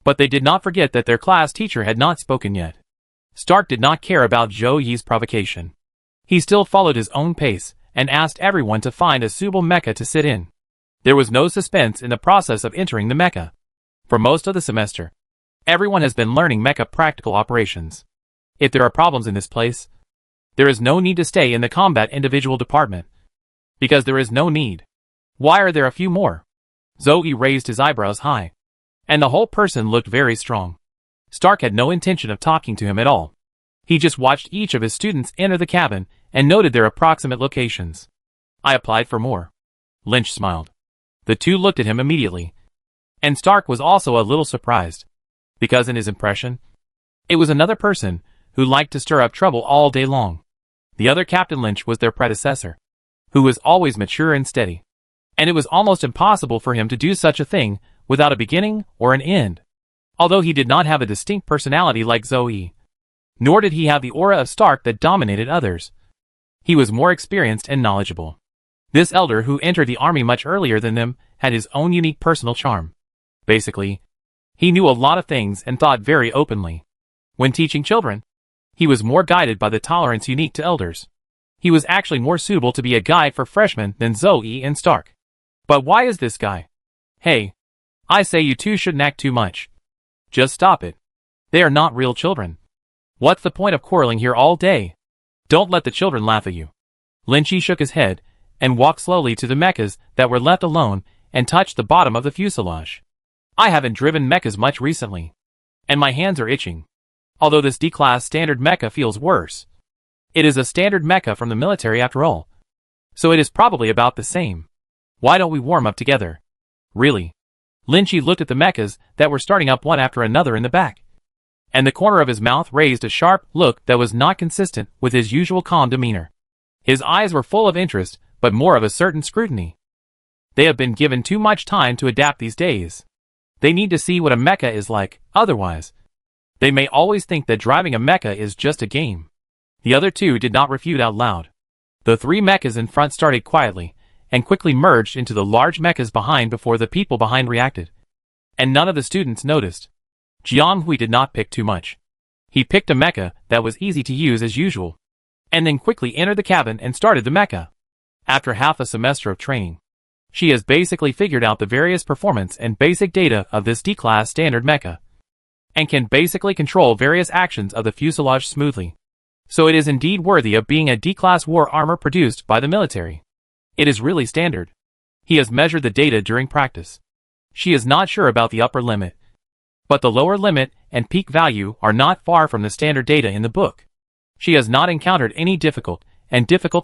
but they did not forget that their class teacher had not spoken yet. Stark did not care about Zhou Yi's provocation. He still followed his own pace and asked everyone to find a suitable mecha to sit in. There was no suspense in the process of entering the mecha. For most of the semester, everyone has been learning mecha practical operations. If there are problems in this place, there is no need to stay in the combat individual department, because there is no need. Why are there a few more? Zoe raised his eyebrows high, and the whole person looked very strong. Stark had no intention of talking to him at all. He just watched each of his students enter the cabin and noted their approximate locations. "I applied for more." Lynch smiled. The 2 looked at him immediately, and Stark was also a little surprised, because in his impression, it was another person who liked to stir up trouble all day long. The other Captain Lynch was their predecessor, who was always mature and steady, and it was almost impossible for him to do such a thing without a beginning or an end. Although he did not have a distinct personality like Zoe, nor did he have the aura of Stark that dominated others, he was more experienced and knowledgeable. This elder who entered the army much earlier than them had his own unique personal charm. Basically, he knew a lot of things and thought very openly. When teaching children, he was more guided by the tolerance unique to elders. He was actually more suitable to be a guide for freshmen than Zoe and Stark. But why is this guy? Hey, I say you 2 shouldn't act too much. Just stop it. They are not real children. What's the point of quarreling here all day? Don't let the children laugh at you. Lynchy shook his head and walked slowly to the mechas that were left alone and touched the bottom of the fuselage. I haven't driven mechas much recently, and my hands are itching. Although this D-class standard mecha feels worse. It is a standard mecha from the military after all, so it is probably about the same. Why don't we warm up together? Really? Lin-Chi looked at the mechas that were starting up one after another in the back, and the corner of his mouth raised a sharp look that was not consistent with his usual calm demeanor. His eyes were full of interest, but more of a certain scrutiny. They have been given too much time to adapt these days. They need to see what a mecha is like, otherwise they may always think that driving a mecha is just a game. The other two did not refute out loud. The three mechas in front started quietly, and quickly merged into the large mechas behind before the people behind reacted. And none of the students noticed. Jiang Hui did not pick too much. He picked a mecha that was easy to use as usual, and then quickly entered the cabin and started the mecha. After half a semester of training, she has basically figured out the various performance and basic data of this D-class standard mecha, and can basically control various actions of the fuselage smoothly. So it is indeed worthy of being a D-class war armor produced by the military. It is really standard. He has measured the data during practice. She is not sure about the upper limit, but the lower limit and peak value are not far from the standard data in the book. She has not encountered any difficult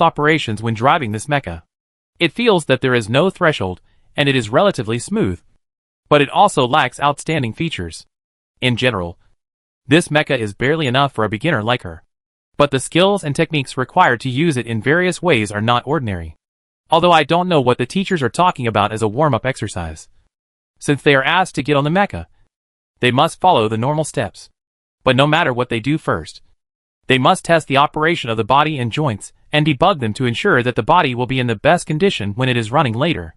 operations when driving this mecha. It feels that there is no threshold, and it is relatively smooth, but it also lacks outstanding features. In general, this mecha is barely enough for a beginner like her, but the skills and techniques required to use it in various ways are not ordinary. Although I don't know what the teachers are talking about as a warm-up exercise. Since they are asked to get on the mecha, they must follow the normal steps. But no matter what they do first, they must test the operation of the body and joints, and debug them to ensure that the body will be in the best condition when it is running later.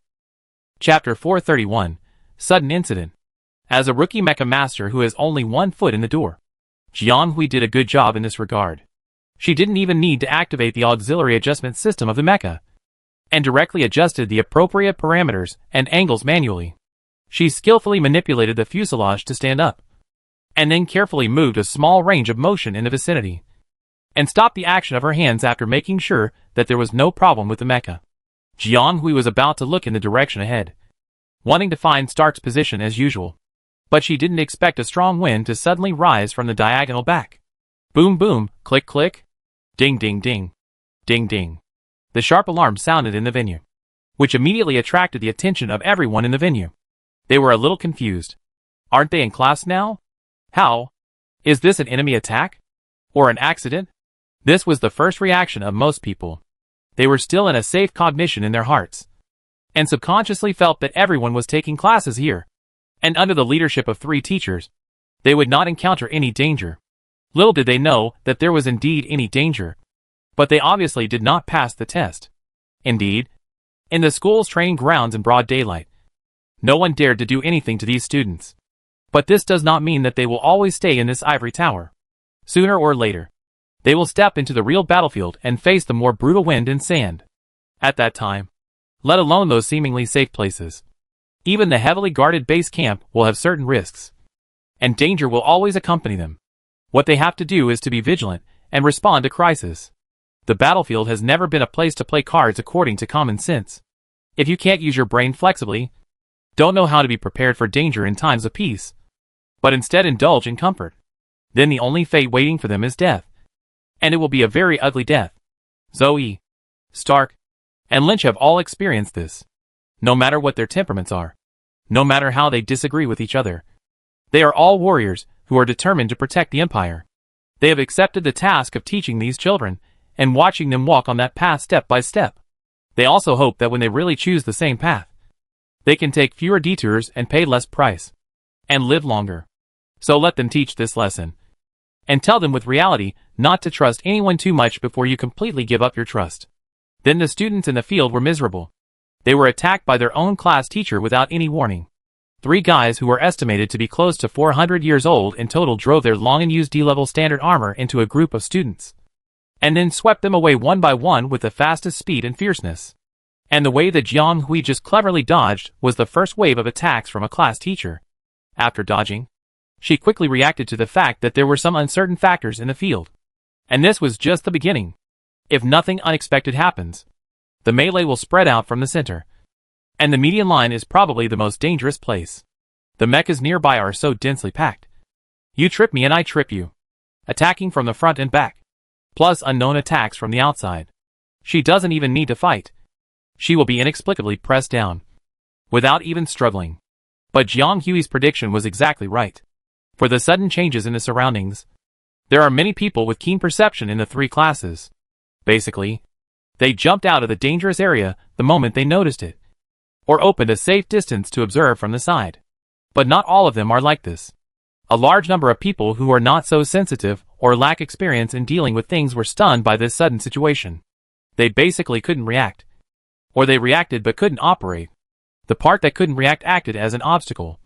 Chapter 431, Sudden Incident. As a rookie mecha master who has only 1 foot in the door, Jiang Hui did a good job in this regard. She didn't even need to activate the auxiliary adjustment system of the mecha, and directly adjusted the appropriate parameters and angles manually. She skillfully manipulated the fuselage to stand up, and then carefully moved a small range of motion in the vicinity, and stopped the action of her hands after making sure that there was no problem with the mecha. Jiang Hui was about to look in the direction ahead, wanting to find Stark's position as usual, but she didn't expect a strong wind to suddenly rise from the diagonal back. Boom boom, click click, ding ding ding, ding ding. The sharp alarm sounded in the venue, which immediately attracted the attention of everyone in the venue. They were a little confused. Aren't they in class now? How? Is this an enemy attack? Or an accident? This was the first reaction of most people. They were still in a safe cognition in their hearts, and subconsciously felt that everyone was taking classes here, and under the leadership of 3 teachers, they would not encounter any danger. Little did they know that there was indeed any danger, but they obviously did not pass the test. Indeed, in the school's training grounds in broad daylight, no one dared to do anything to these students. But this does not mean that they will always stay in this ivory tower. Sooner or later, they will step into the real battlefield and face the more brutal wind and sand. At that time, let alone those seemingly safe places, even the heavily guarded base camp will have certain risks, and danger will always accompany them. What they have to do is to be vigilant and respond to crisis. The battlefield has never been a place to play cards according to common sense. If you can't use your brain flexibly, don't know how to be prepared for danger in times of peace, but instead indulge in comfort, then the only fate waiting for them is death. And it will be a very ugly death. Zoe, Stark, and Lynch have all experienced this. No matter what their temperaments are, no matter how they disagree with each other, they are all warriors who are determined to protect the Empire. They have accepted the task of teaching these children and watching them walk on that path step by step. They also hope that when they really choose the same path, they can take fewer detours and pay less price, and live longer. So let them teach this lesson, and tell them with reality not to trust anyone too much before you completely give up your trust. Then the students in the field were miserable. They were attacked by their own class teacher without any warning. 3 guys who were estimated to be close to 400 years old in total drove their long-in-use D-level standard armor into a group of students, and then swept them away one by one with the fastest speed and fierceness. And the way that Jiang Hui just cleverly dodged was the first wave of attacks from a class teacher. After dodging, she quickly reacted to the fact that there were some uncertain factors in the field. And this was just the beginning. If nothing unexpected happens, the melee will spread out from the center. And the median line is probably the most dangerous place. The mechas nearby are so densely packed. You trip me and I trip you. Attacking from the front and back. Plus unknown attacks from the outside. She doesn't even need to fight. She will be inexplicably pressed down. Without even struggling. But Jiang Hui's prediction was exactly right. For the sudden changes in the surroundings, there are many people with keen perception in the three classes. Basically, they jumped out of the dangerous area the moment they noticed it. Or opened a safe distance to observe from the side. But not all of them are like this. A large number of people who are not so sensitive or lack experience in dealing with things were stunned by this sudden situation. They basically couldn't react. Or they reacted but couldn't operate. The part that couldn't react acted as an obstacle.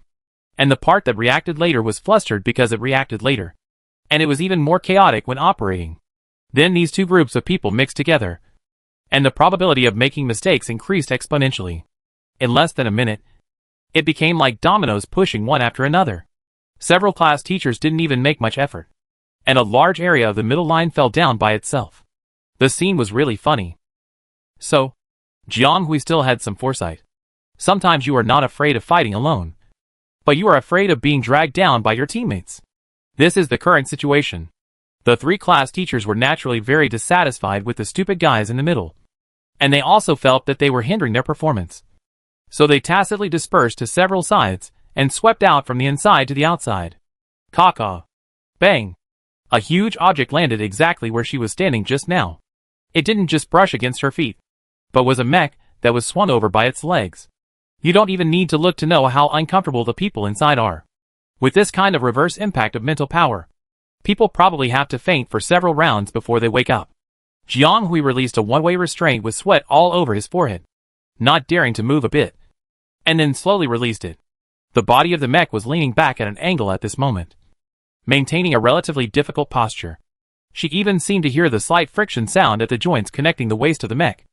And the part that reacted later was flustered because it reacted later. And it was even more chaotic when operating. Then these two groups of people mixed together. And the probability of making mistakes increased exponentially. In less than a minute, it became like dominoes pushing one after another. Several class teachers didn't even make much effort. And a large area of the middle line fell down by itself. The scene was really funny. So, Jiang Hui still had some foresight. Sometimes you are not afraid of fighting alone. But you are afraid of being dragged down by your teammates. This is the current situation. The three class teachers were naturally very dissatisfied with the stupid guys in the middle. And they also felt that they were hindering their performance. So they tacitly dispersed to several sides, and swept out from the inside to the outside. Caw-caw. Bang. A huge object landed exactly where she was standing just now. It didn't just brush against her feet, but was a mech that was swung over by its legs. You don't even need to look to know how uncomfortable the people inside are. With this kind of reverse impact of mental power, people probably have to faint for several rounds before they wake up. Jiang Hui released a one-way restraint with sweat all over his forehead, not daring to move a bit, and then slowly released it. The body of the mech was leaning back at an angle at this moment, maintaining a relatively difficult posture. She even seemed to hear the slight friction sound at the joints connecting the waist of the mech.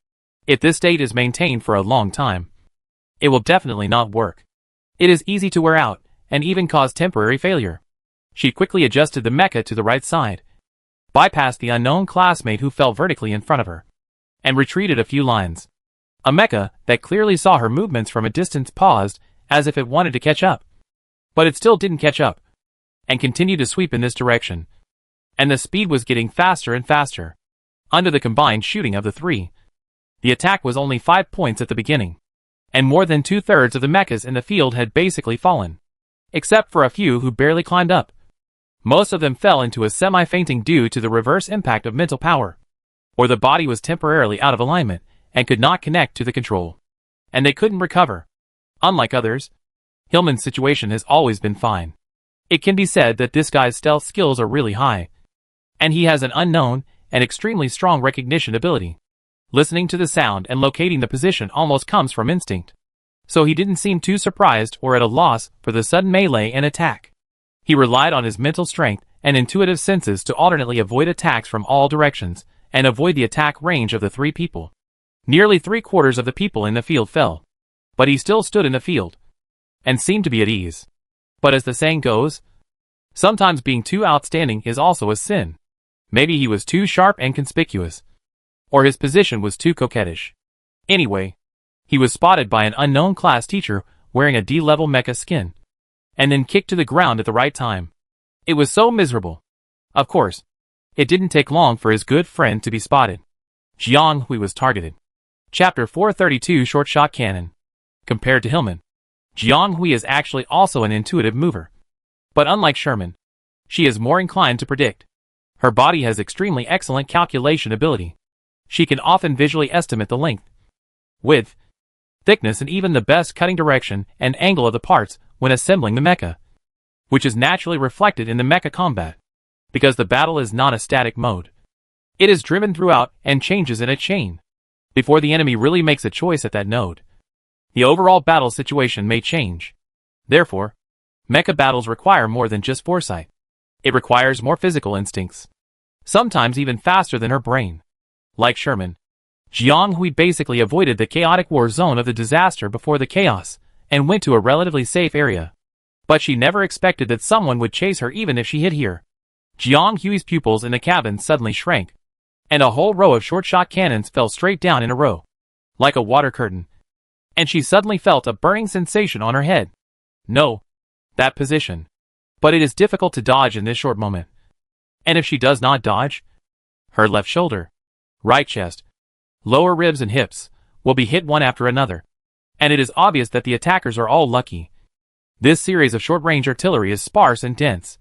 If this state is maintained for a long time, it will definitely not work. It is easy to wear out, and even cause temporary failure. She quickly adjusted the mecha to the right side, bypassed the unknown classmate who fell vertically in front of her, and retreated a few lines. A mecha that clearly saw her movements from a distance paused, as if it wanted to catch up. But it still didn't catch up, and continued to sweep in this direction. And the speed was getting faster and faster. Under the combined shooting of the three, the attack was only 5 points at the beginning, and more than 2/3 of the mechas in the field had basically fallen, except for a few who barely climbed up. Most of them fell into a semi-fainting due to the reverse impact of mental power, or the body was temporarily out of alignment and could not connect to the control, and they couldn't recover. Unlike others, Hillman's situation has always been fine. It can be said that this guy's stealth skills are really high, and he has an unknown and extremely strong recognition ability. Listening to the sound and locating the position almost comes from instinct. So he didn't seem too surprised or at a loss for the sudden melee and attack. He relied on his mental strength and intuitive senses to alternately avoid attacks from all directions and avoid the attack range of the three people. Nearly 3/4 of the people in the field fell, but he still stood in the field and seemed to be at ease. But as the saying goes, sometimes being too outstanding is also a sin. Maybe he was too sharp and conspicuous, or his position was too coquettish. Anyway, he was spotted by an unknown class teacher wearing a D-level mecha skin, and then kicked to the ground at the right time. It was so miserable. Of course, it didn't take long for his good friend to be spotted. Jiang Hui was targeted. Chapter 432 Short Shot Cannon. Compared to Hillman, Jiang Hui is actually also an intuitive mover. But unlike Sherman, she is more inclined to predict. Her body has extremely excellent calculation ability. She can often visually estimate the length, width, thickness and even the best cutting direction and angle of the parts when assembling the mecha, which is naturally reflected in the mecha combat, because the battle is not a static mode. It is driven throughout and changes in a chain. Before the enemy really makes a choice at that node, the overall battle situation may change. Therefore, mecha battles require more than just foresight. It requires more physical instincts, sometimes even faster than her brain. Like Sherman, Jiang Hui basically avoided the chaotic war zone of the disaster before the chaos, and went to a relatively safe area. But she never expected that someone would chase her even if she hid here. Jiang Hui's pupils in the cabin suddenly shrank, and a whole row of short-shot cannons fell straight down in a row. like a water curtain, and she suddenly felt a burning sensation on her head. No, that position. But it is difficult to dodge in this short moment. And if she does not dodge, her left shoulder, right chest, lower ribs and hips will be hit one after another. And it is obvious that the attackers are all lucky. This series of short-range artillery is sparse and dense,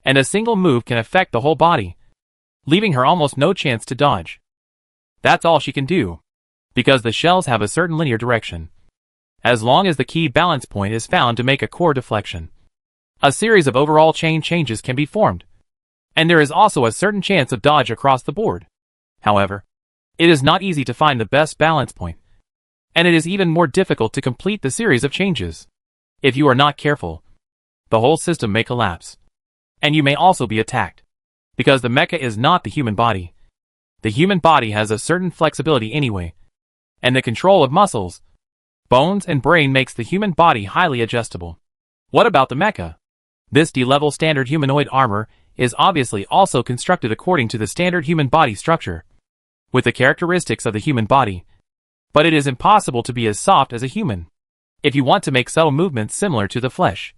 and a single move can affect the whole body, leaving her almost no chance to dodge. That's all she can do, because the shells have a certain linear direction, as long as the key balance point is found to make a core deflection. A series of overall chain changes can be formed, and there is also a certain chance of dodge across the board. However, it is not easy to find the best balance point, and it is even more difficult to complete the series of changes. If you are not careful, the whole system may collapse, and you may also be attacked, because the mecha is not the human body. The human body has a certain flexibility anyway, and the control of muscles, bones and brain makes the human body highly adjustable. What about the mecha? This D-level standard humanoid armor is obviously also constructed according to the standard human body structure, with the characteristics of the human body, but it is impossible to be as soft as a human. If you want to make subtle movements similar to the flesh,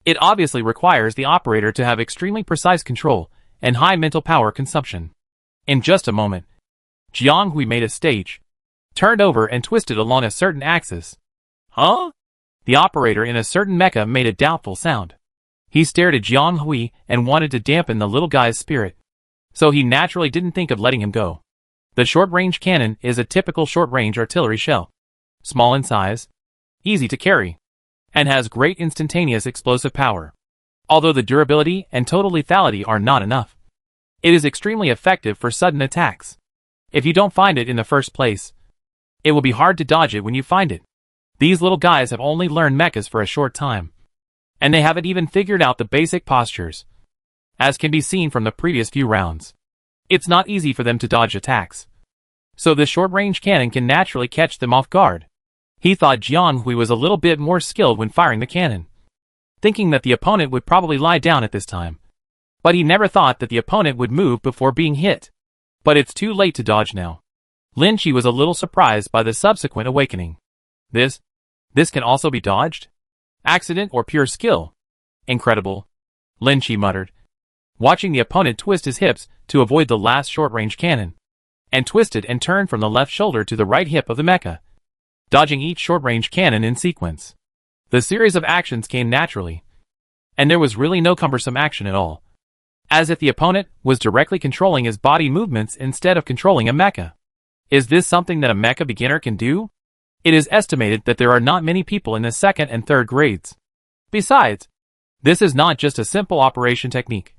it obviously requires the operator to have extremely precise control and high mental power consumption. In just a moment, Jiang Hui made a stage, turned over and twisted along a certain axis. Huh? The operator in a certain mecha made a doubtful sound. He stared at Jiang Hui and wanted to dampen the little guy's spirit, so he naturally didn't think of letting him go. The short-range cannon is a typical short-range artillery shell, small in size, easy to carry, and has great instantaneous explosive power. Although the durability and total lethality are not enough, it is extremely effective for sudden attacks. If you don't find it in the first place, it will be hard to dodge it when you find it. These little guys have only learned mechas for a short time, and they haven't even figured out the basic postures, as can be seen from the previous few rounds. It's not easy for them to dodge attacks, so this short-range cannon can naturally catch them off guard. He thought Jiang Hui was a little bit more skilled when firing the cannon, thinking that the opponent would probably lie down at this time. But he never thought that the opponent would move before being hit. But it's too late to dodge now. Lin Chi was a little surprised by the subsequent awakening. This can also be dodged? Accident or pure skill? Incredible, Lin Chi muttered, watching the opponent twist his hips to avoid the last short-range cannon, and twisted and turned from the left shoulder to the right hip of the mecha, dodging each short-range cannon in sequence. The series of actions came naturally, and there was really no cumbersome action at all, as if the opponent was directly controlling his body movements instead of controlling a mecha. Is this something that a mecha beginner can do? It is estimated that there are not many people in the second and third grades. Besides, this is not just a simple operation technique,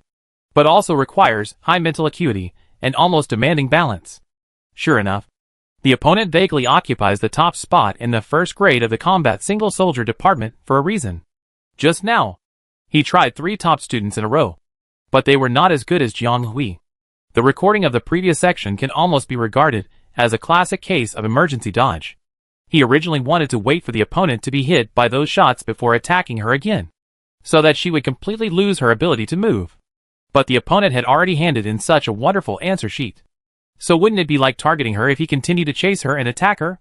but also requires high mental acuity and almost demanding balance. Sure enough, the opponent vaguely occupies the top spot in the first grade of the combat single soldier department for a reason. Just now, he tried 3 top students in a row, but they were not as good as Jiang Hui. The recording of the previous section can almost be regarded as a classic case of emergency dodge. He originally wanted to wait for the opponent to be hit by those shots before attacking her again, so that she would completely lose her ability to move. But the opponent had already handed in such a wonderful answer sheet. So wouldn't it be like targeting her if he continued to chase her and attack her?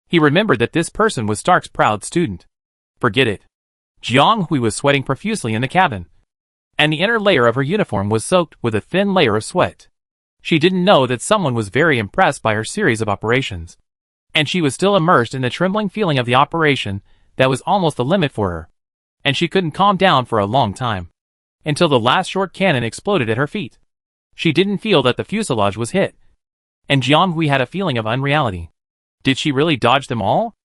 He remembered that this person was Stark's proud student. Forget it. Jiang Hui was sweating profusely in the cabin, and the inner layer of her uniform was soaked with a thin layer of sweat. She didn't know that someone was very impressed by her series of operations, and she was still immersed in the trembling feeling of the operation that was almost the limit for her, and she couldn't calm down for a long time, until the last short cannon exploded at her feet. She didn't feel that the fuselage was hit, and Jiang Hui had a feeling of unreality. Did she really dodge them all?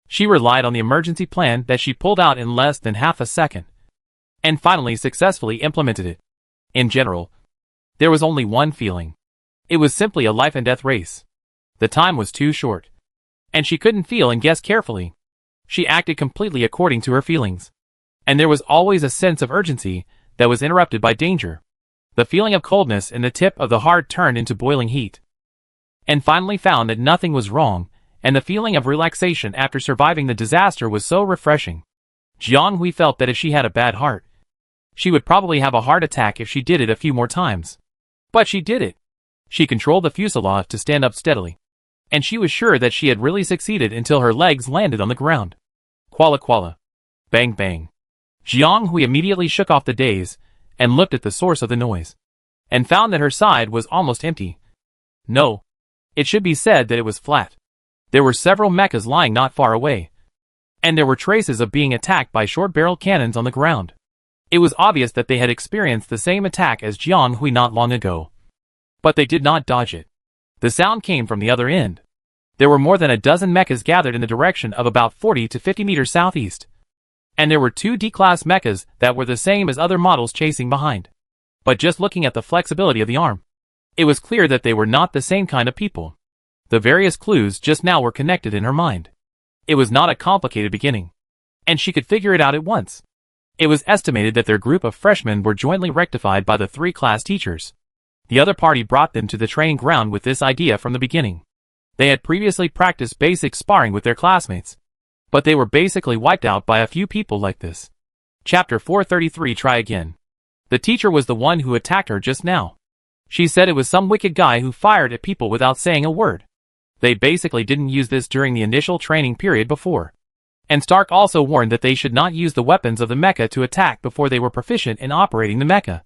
She relied on the emergency plan that she pulled out in less than half a second, and finally successfully implemented it. In general, there was only one feeling. It was simply a life and death race. The time was too short, and she couldn't feel and guess carefully. She acted completely according to her feelings, and there was always a sense of urgency that was interrupted by danger. The feeling of coldness in the tip of the heart turned into boiling heat, and finally found that nothing was wrong, and the feeling of relaxation after surviving the disaster was so refreshing. Jiang Hui felt that if she had a bad heart, she would probably have a heart attack if she did it a few more times. But she did it. She controlled the fuselage to stand up steadily, and she was sure that she had really succeeded until her legs landed on the ground. Qualla qualla. Bang bang. Jiang Hui immediately shook off the daze and looked at the source of the noise, and found that her side was almost empty. No. It should be said that it was flat. There were several mechas lying not far away, and there were traces of being attacked by short-barreled cannons on the ground. It was obvious that they had experienced the same attack as Jiang Hui not long ago. But they did not dodge it. The sound came from the other end. There were more than a dozen mechas gathered in the direction of about 40 to 50 meters southeast. And there were 2 D-class mechas that were the same as other models chasing behind. But just looking at the flexibility of the arm, it was clear that they were not the same kind of people. The various clues just now were connected in her mind. It was not a complicated beginning, and she could figure it out at once. It was estimated that their group of freshmen were jointly rectified by the 3 class teachers. The other party brought them to the training ground with this idea from the beginning. They had previously practiced basic sparring with their classmates, but they were basically wiped out by a few people like this. Chapter 433. Try again. The teacher was the one who attacked her just now. She said it was some wicked guy who fired at people without saying a word. They basically didn't use this during the initial training period before. And Stark also warned that they should not use the weapons of the mecha to attack before they were proficient in operating the mecha,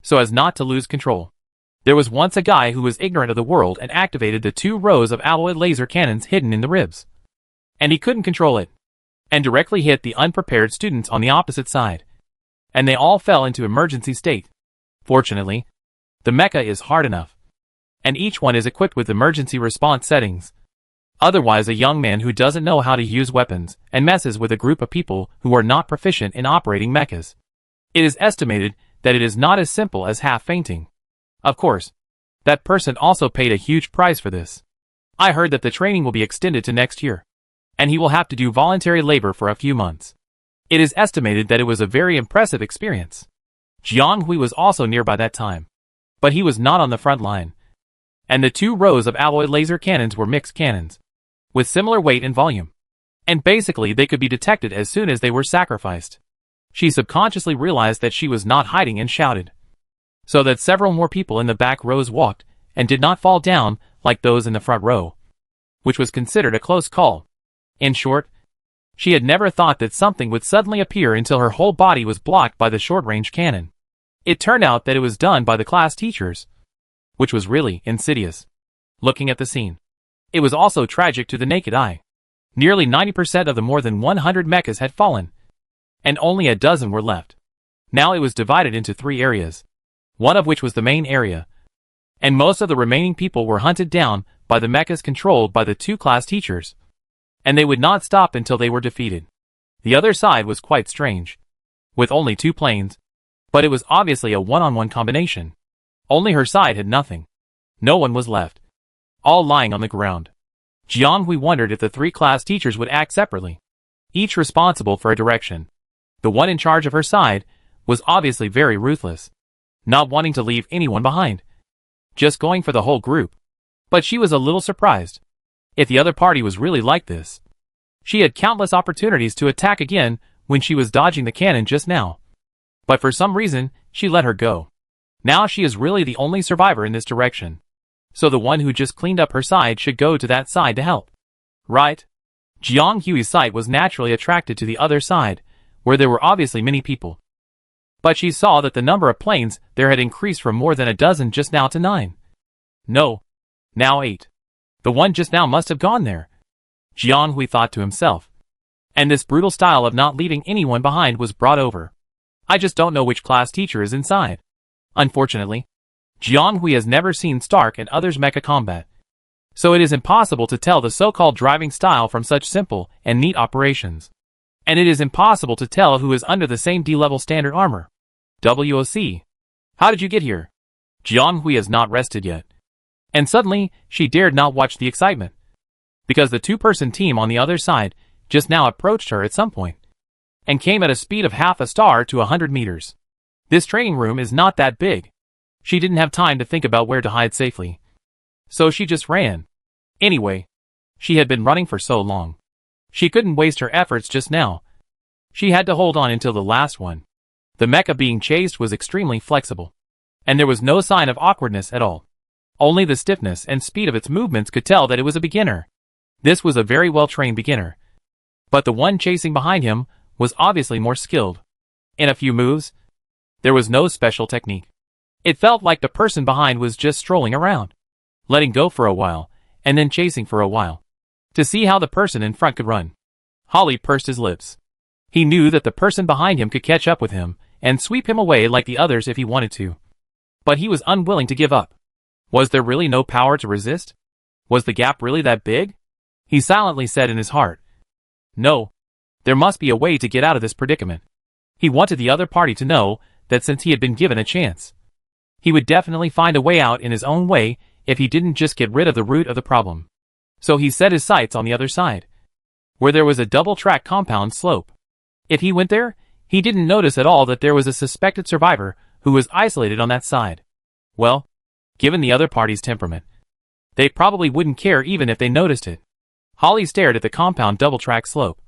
so as not to lose control. There was once a guy who was ignorant of the world and activated the 2 rows of alloy laser cannons hidden in the ribs. And he couldn't control it, and directly hit the unprepared students on the opposite side. And they all fell into emergency state. Fortunately, the mecha is hard enough, and each one is equipped with emergency response settings. Otherwise, a young man who doesn't know how to use weapons and messes with a group of people who are not proficient in operating mechas. It is estimated that it is not as simple as half fainting. Of course, that person also paid a huge price for this. I heard that the training will be extended to next year, and he will have to do voluntary labor for a few months. It is estimated that it was a very impressive experience. Jiang Hui was also near by that time, but he was not on the front line. And the 2 rows of alloy laser cannons were mixed cannons, with similar weight and volume. And basically they could be detected as soon as they were sacrificed. She subconsciously realized that she was not hiding and shouted, so that several more people in the back rows walked and did not fall down like those in the front row, which was considered a close call. In short, she had never thought that something would suddenly appear until her whole body was blocked by the short-range cannon. It turned out that it was done by the class teachers, which was really insidious. Looking at the scene, it was also tragic to the naked eye. Nearly 90% of the more than 100 mechas had fallen, and only a dozen were left. Now it was divided into 3 areas, one of which was the main area, and most of the remaining people were hunted down by the mechas controlled by the 2 class teachers, and they would not stop until they were defeated. The other side was quite strange, with only 2 planes, but it was obviously a one-on-one combination. Only her side had nothing. No one was left, all lying on the ground. Jiang Hui wondered if the 3 class teachers would act separately, each responsible for a direction. The one in charge of her side was obviously very ruthless, not wanting to leave anyone behind, just going for the whole group. But she was a little surprised if the other party was really like this. She had countless opportunities to attack again when she was dodging the cannon just now, but for some reason she let her go. Now she is really the only survivor in this direction, so the one who just cleaned up her side should go to that side to help. Right? Jiang Hui's sight was naturally attracted to the other side, where there were obviously many people. But she saw that the number of planes there had increased from more than a dozen just now to 9. No. Now 8. The one just now must have gone there, Jiang Hui thought to himself. And this brutal style of not leaving anyone behind was brought over. I just don't know which class teacher is inside. Unfortunately, Jiang Hui has never seen Stark and others' mecha combat, so it is impossible to tell the so-called driving style from such simple and neat operations. And it is impossible to tell who is under the same D-level standard armor. WOC. How did you get here? Jiang Hui has not rested yet. And suddenly, she dared not watch the excitement, because the 2-person team on the other side just now approached her at some point, and came at a speed of half a star to 100 meters. This training room is not that big. She didn't have time to think about where to hide safely, so she just ran. Anyway, she had been running for so long. She couldn't waste her efforts just now. She had to hold on until the last one. The mecha being chased was extremely flexible, and there was no sign of awkwardness at all. Only the stiffness and speed of its movements could tell that it was a beginner. This was a very well-trained beginner. But the one chasing behind him was obviously more skilled. In a few moves, there was no special technique. It felt like the person behind was just strolling around, letting go for a while, and then chasing for a while, to see how the person in front could run. Holly pursed his lips. He knew that the person behind him could catch up with him and sweep him away like the others if he wanted to. But he was unwilling to give up. Was there really no power to resist? Was the gap really that big? He silently said in his heart, "No. There must be a way to get out of this predicament." He wanted the other party to know that since he had been given a chance, he would definitely find a way out in his own way if he didn't just get rid of the root of the problem. So he set his sights on the other side, where there was a double-track compound slope. If he went there, he didn't notice at all that there was a suspected survivor who was isolated on that side. Well, given the other party's temperament, they probably wouldn't care even if they noticed it. Holly stared at the compound double-track slope.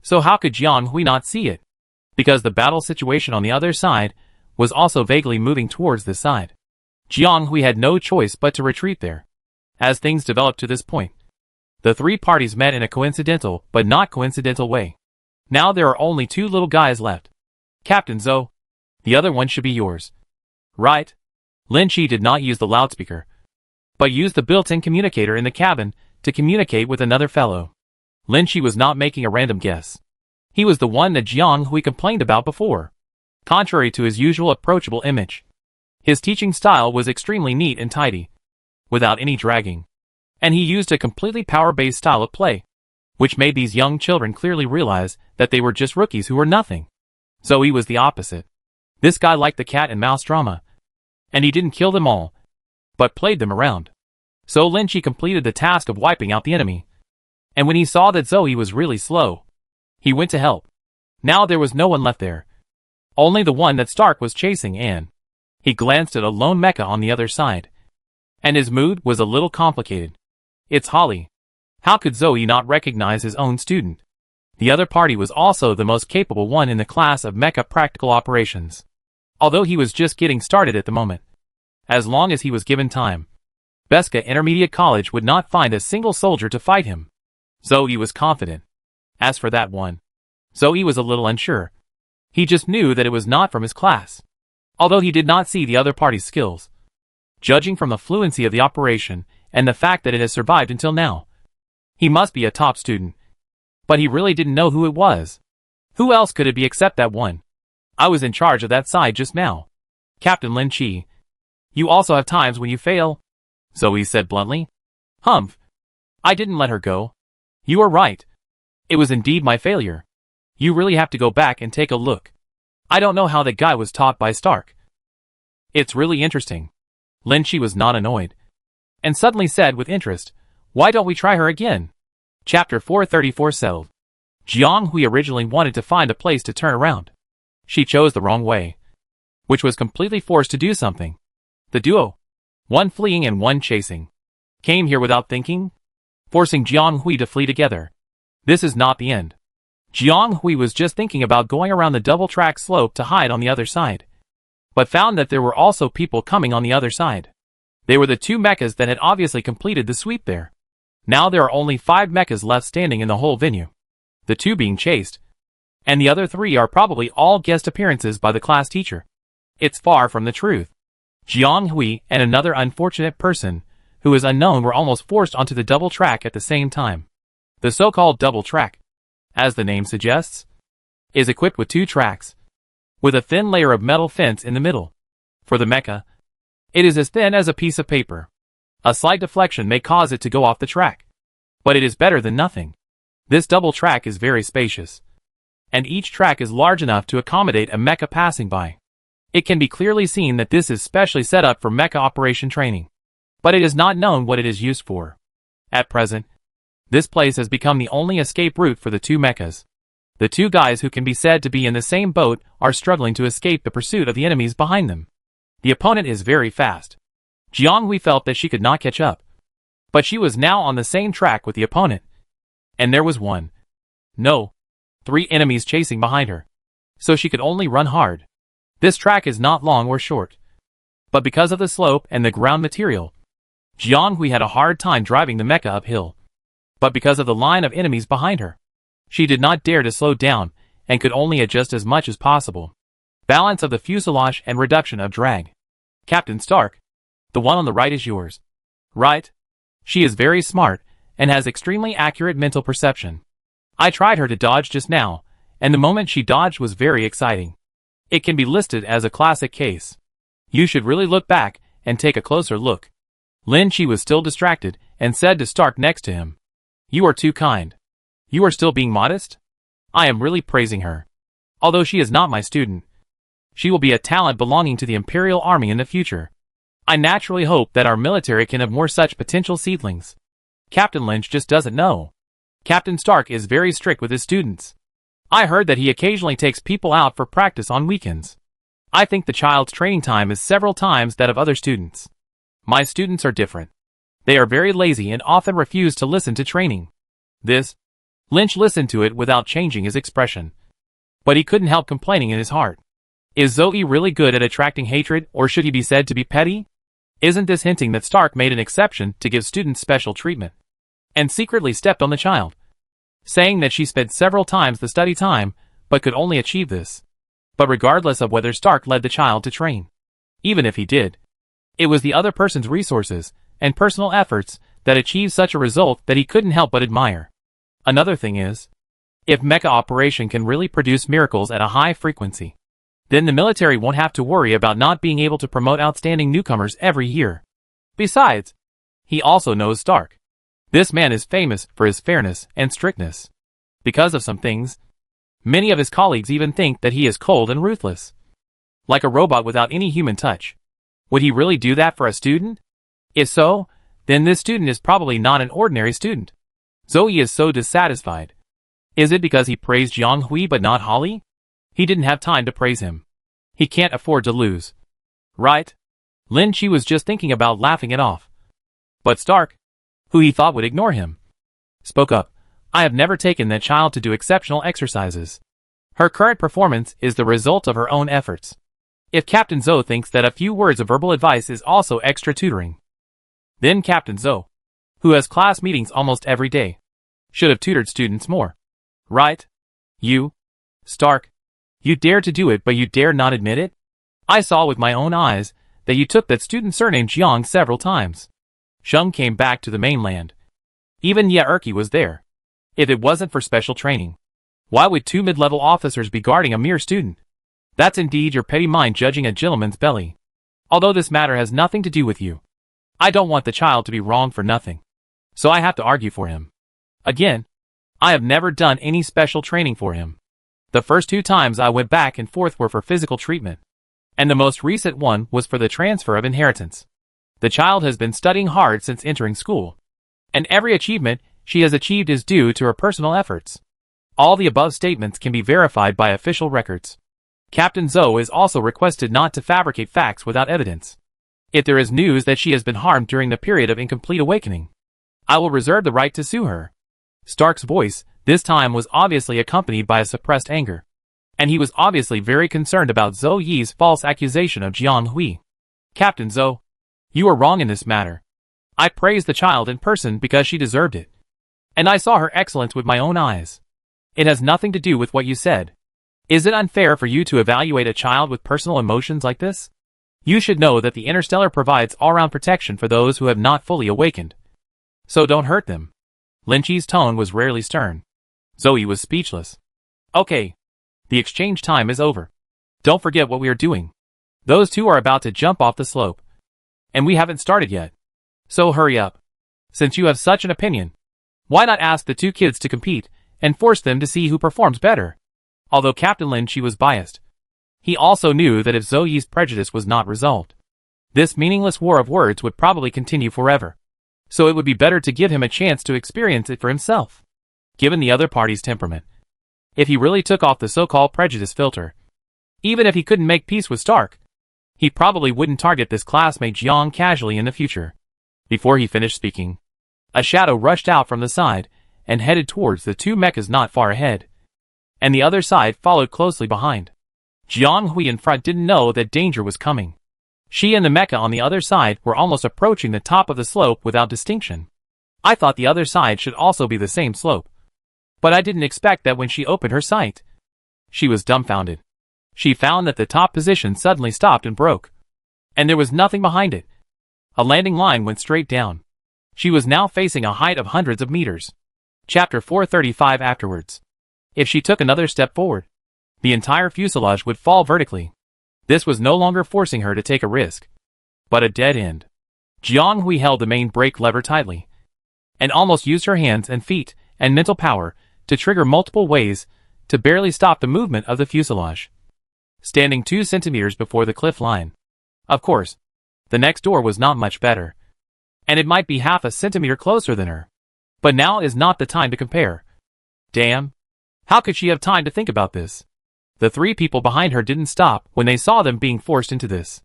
So how could Jiang Hui not see it? Because the battle situation on the other side was also vaguely moving towards this side. Jiang Hui had no choice but to retreat there. As things developed to this point, the three parties met in a coincidental but not coincidental way. Now there are only two little guys left. Captain Zhou, the other one should be yours. Right? Lin Chi did not use the loudspeaker, but used the built-in communicator in the cabin to communicate with another fellow. Lin Chi was not making a random guess. He was the one that Jiang Hui complained about before. Contrary to his usual approachable image, his teaching style was extremely neat and tidy, without any dragging. And he used a completely power-based style of play, which made these young children clearly realize that they were just rookies who were nothing. Zoe was the opposite. This guy liked the cat and mouse drama, and he didn't kill them all, but played them around. So Lin Chi completed the task of wiping out the enemy. And when he saw that Zoe was really slow, he went to help. Now there was no one left there. Only the one that Stark was chasing, and he glanced at a lone mecha on the other side. And his mood was a little complicated. It's Holly. How could Zoe not recognize his own student? The other party was also the most capable one in the class of mecha practical operations. Although he was just getting started at the moment. As long as he was given time, Beska Intermediate College would not find a single soldier to fight him. Zoe was confident. As for that one, Zoe was a little unsure. He just knew that it was not from his class, although he did not see the other party's skills. Judging from the fluency of the operation and the fact that it has survived until now, he must be a top student. But he really didn't know who it was. Who else could it be except that one? I was in charge of that side just now. Captain Lin Chi. You also have times when you fail, Zoe said bluntly. Humph. I didn't let her go. You are right. It was indeed my failure. You really have to go back and take a look. I don't know how that guy was taught by Stark. It's really interesting. Lin Chi was not annoyed, and suddenly said with interest, "Why don't we try her again?" Chapter 434 settled. Jiang Hui originally wanted to find a place to turn around. She chose the wrong way, which was completely forced to do something. The duo, one fleeing and one chasing, came here without thinking, forcing Jiang Hui to flee together. This is not the end. Jiang Hui was just thinking about going around the double-track slope to hide on the other side, but found that there were also people coming on the other side. They were the two mechas that had obviously completed the sweep there. Now there are only 5 mechas left standing in the whole venue, the 2 being chased, and the other 3 are probably all guest appearances by the class teacher. It's far from the truth. Jiang Hui and another unfortunate person, who is unknown, were almost forced onto the double track at the same time. The so-called double track, as the name suggests, is equipped with 2 tracks, with a thin layer of metal fence in the middle. For the mecha, it is as thin as a piece of paper. A slight deflection may cause it to go off the track, but it is better than nothing. This double track is very spacious, and each track is large enough to accommodate a mecha passing by. It can be clearly seen that this is specially set up for mecha operation training, but it is not known what it is used for. At present, this place has become the only escape route for the 2 mechas. The 2 guys who can be said to be in the same boat are struggling to escape the pursuit of the enemies behind them. The opponent is very fast. Jiang Hui felt that she could not catch up, but she was now on the same track with the opponent. And there was 3 enemies chasing behind her, so she could only run hard. This track is not long or short, but because of the slope and the ground material, Jiang Hui had a hard time driving the mecha uphill. But because of the line of enemies behind her, she did not dare to slow down and could only adjust as much as possible. Balance of the fuselage and reduction of drag. Captain Stark, the one on the right is yours. Right? She is very smart and has extremely accurate mental perception. I tried her to dodge just now, and the moment she dodged was very exciting. It can be listed as a classic case. You should really look back and take a closer look. Lin Chi was still distracted and said to Stark next to him, "You are too kind. You are still being modest? I am really praising her. Although she is not my student, she will be a talent belonging to the Imperial Army in the future. I naturally hope that our military can have more such potential seedlings." Captain Lynch just doesn't know. Captain Stark is very strict with his students. I heard that he occasionally takes people out for practice on weekends. I think the child's training time is several times that of other students. My students are different. They are very lazy and often refuse to listen to training. This. Lynch listened to it without changing his expression. But he couldn't help complaining in his heart. Is Zoe really good at attracting hatred, or should he be said to be petty? Isn't this hinting that Stark made an exception to give students special treatment? And secretly stepped on the child, saying that she spent several times the study time, but could only achieve this. But regardless of whether Stark led the child to train, even if he did, it was the other person's resources and personal efforts that achieved such a result that he couldn't help but admire. Another thing is, if mecha operation can really produce miracles at a high frequency, then the military won't have to worry about not being able to promote outstanding newcomers every year. Besides, he also knows Stark. This man is famous for his fairness and strictness. Because of some things, many of his colleagues even think that he is cold and ruthless. Like a robot without any human touch. Would he really do that for a student? If so, then this student is probably not an ordinary student. Zoe is so dissatisfied. Is it because he praised Jiang Hui but not Holly? He didn't have time to praise him. He can't afford to lose. Right? Lin Chi was just thinking about laughing it off. But Stark, who he thought would ignore him, spoke up. I have never taken that child to do exceptional exercises. Her current performance is the result of her own efforts. If Captain Zoe thinks that a few words of verbal advice is also extra tutoring, then Captain Zoe, who has class meetings almost every day, should have tutored students more. Right? You, Stark, you dare to do it but you dare not admit it? I saw with my own eyes that you took that student surnamed Jiang several times. Sheng came back to the mainland. Even Ye Erqi was there. If it wasn't for special training, why would 2 mid-level officers be guarding a mere student? That's indeed your petty mind judging a gentleman's belly. Although this matter has nothing to do with you. I don't want the child to be wrong for nothing. So I have to argue for him. Again, I have never done any special training for him. The first 2 times I went back and forth were for physical treatment. And the most recent one was for the transfer of inheritance. The child has been studying hard since entering school. And every achievement she has achieved is due to her personal efforts. All the above statements can be verified by official records. Captain Zoe is also requested not to fabricate facts without evidence. If there is news that she has been harmed during the period of incomplete awakening, I will reserve the right to sue her. Stark's voice, this time, was obviously accompanied by a suppressed anger. And he was obviously very concerned about Zhou Yi's false accusation of Jiang Hui. Captain Zhou, you are wrong in this matter. I praised the child in person because she deserved it. And I saw her excellence with my own eyes. It has nothing to do with what you said. Is it unfair for you to evaluate a child with personal emotions like this? You should know that the Interstellar provides all-round protection for those who have not fully awakened. So don't hurt them. Lin Chi's tone was rarely stern. Zoe was speechless. Okay. The exchange time is over. Don't forget what we are doing. Those 2 are about to jump off the slope. And we haven't started yet. So hurry up. Since you have such an opinion, why not ask the 2 kids to compete and force them to see who performs better? Although Captain Lin Chi was biased, he also knew that if Zoe's prejudice was not resolved, this meaningless war of words would probably continue forever. So it would be better to give him a chance to experience it for himself. Given the other party's temperament, if he really took off the so-called prejudice filter, even if he couldn't make peace with Stark, he probably wouldn't target this classmate Jiang casually in the future. Before he finished speaking, a shadow rushed out from the side and headed towards the 2 mechas not far ahead. And the other side followed closely behind. Jiang Hui in front didn't know that danger was coming. She and the mecha on the other side were almost approaching the top of the slope without distinction. I thought the other side should also be the same slope. But I didn't expect that when she opened her sight. She was dumbfounded. She found that the top position suddenly stopped and broke. And there was nothing behind it. A landing line went straight down. She was now facing a height of hundreds of meters. Chapter 435 afterwards. If she took another step forward, the entire fuselage would fall vertically. This was no longer forcing her to take a risk, but a dead end. Jiang Hui held the main brake lever tightly, and almost used her hands and feet and mental power to trigger multiple ways to barely stop the movement of the fuselage. Standing 2 centimeters before the cliff line. Of course, the next door was not much better, and it might be half a centimeter closer than her. But now is not the time to compare. Damn. How could she have time to think about this? The 3 people behind her didn't stop when they saw them being forced into this.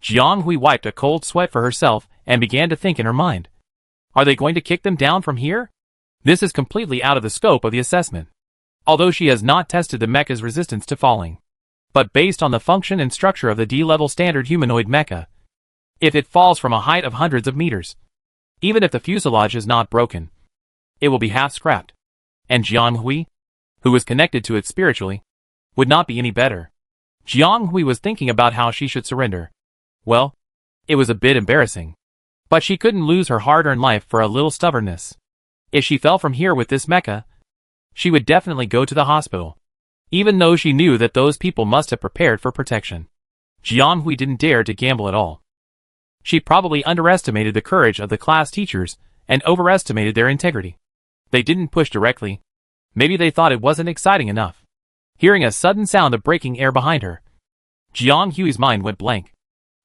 Jiang Hui wiped a cold sweat for herself and began to think in her mind. Are they going to kick them down from here? This is completely out of the scope of the assessment. Although she has not tested the mecha's resistance to falling. But based on the function and structure of the D-level standard humanoid mecha, if it falls from a height of hundreds of meters, even if the fuselage is not broken, it will be half scrapped. And Jiang Hui, who was connected to it spiritually, would not be any better. Jiang Hui was thinking about how she should surrender. Well, it was a bit embarrassing. But she couldn't lose her hard-earned life for a little stubbornness. If she fell from here with this mecha, she would definitely go to the hospital. Even though she knew that those people must have prepared for protection. Jiang Hui didn't dare to gamble at all. She probably underestimated the courage of the class teachers and overestimated their integrity. They didn't push directly. Maybe they thought it wasn't exciting enough. Hearing a sudden sound of breaking air behind her, Jiang Hui's mind went blank.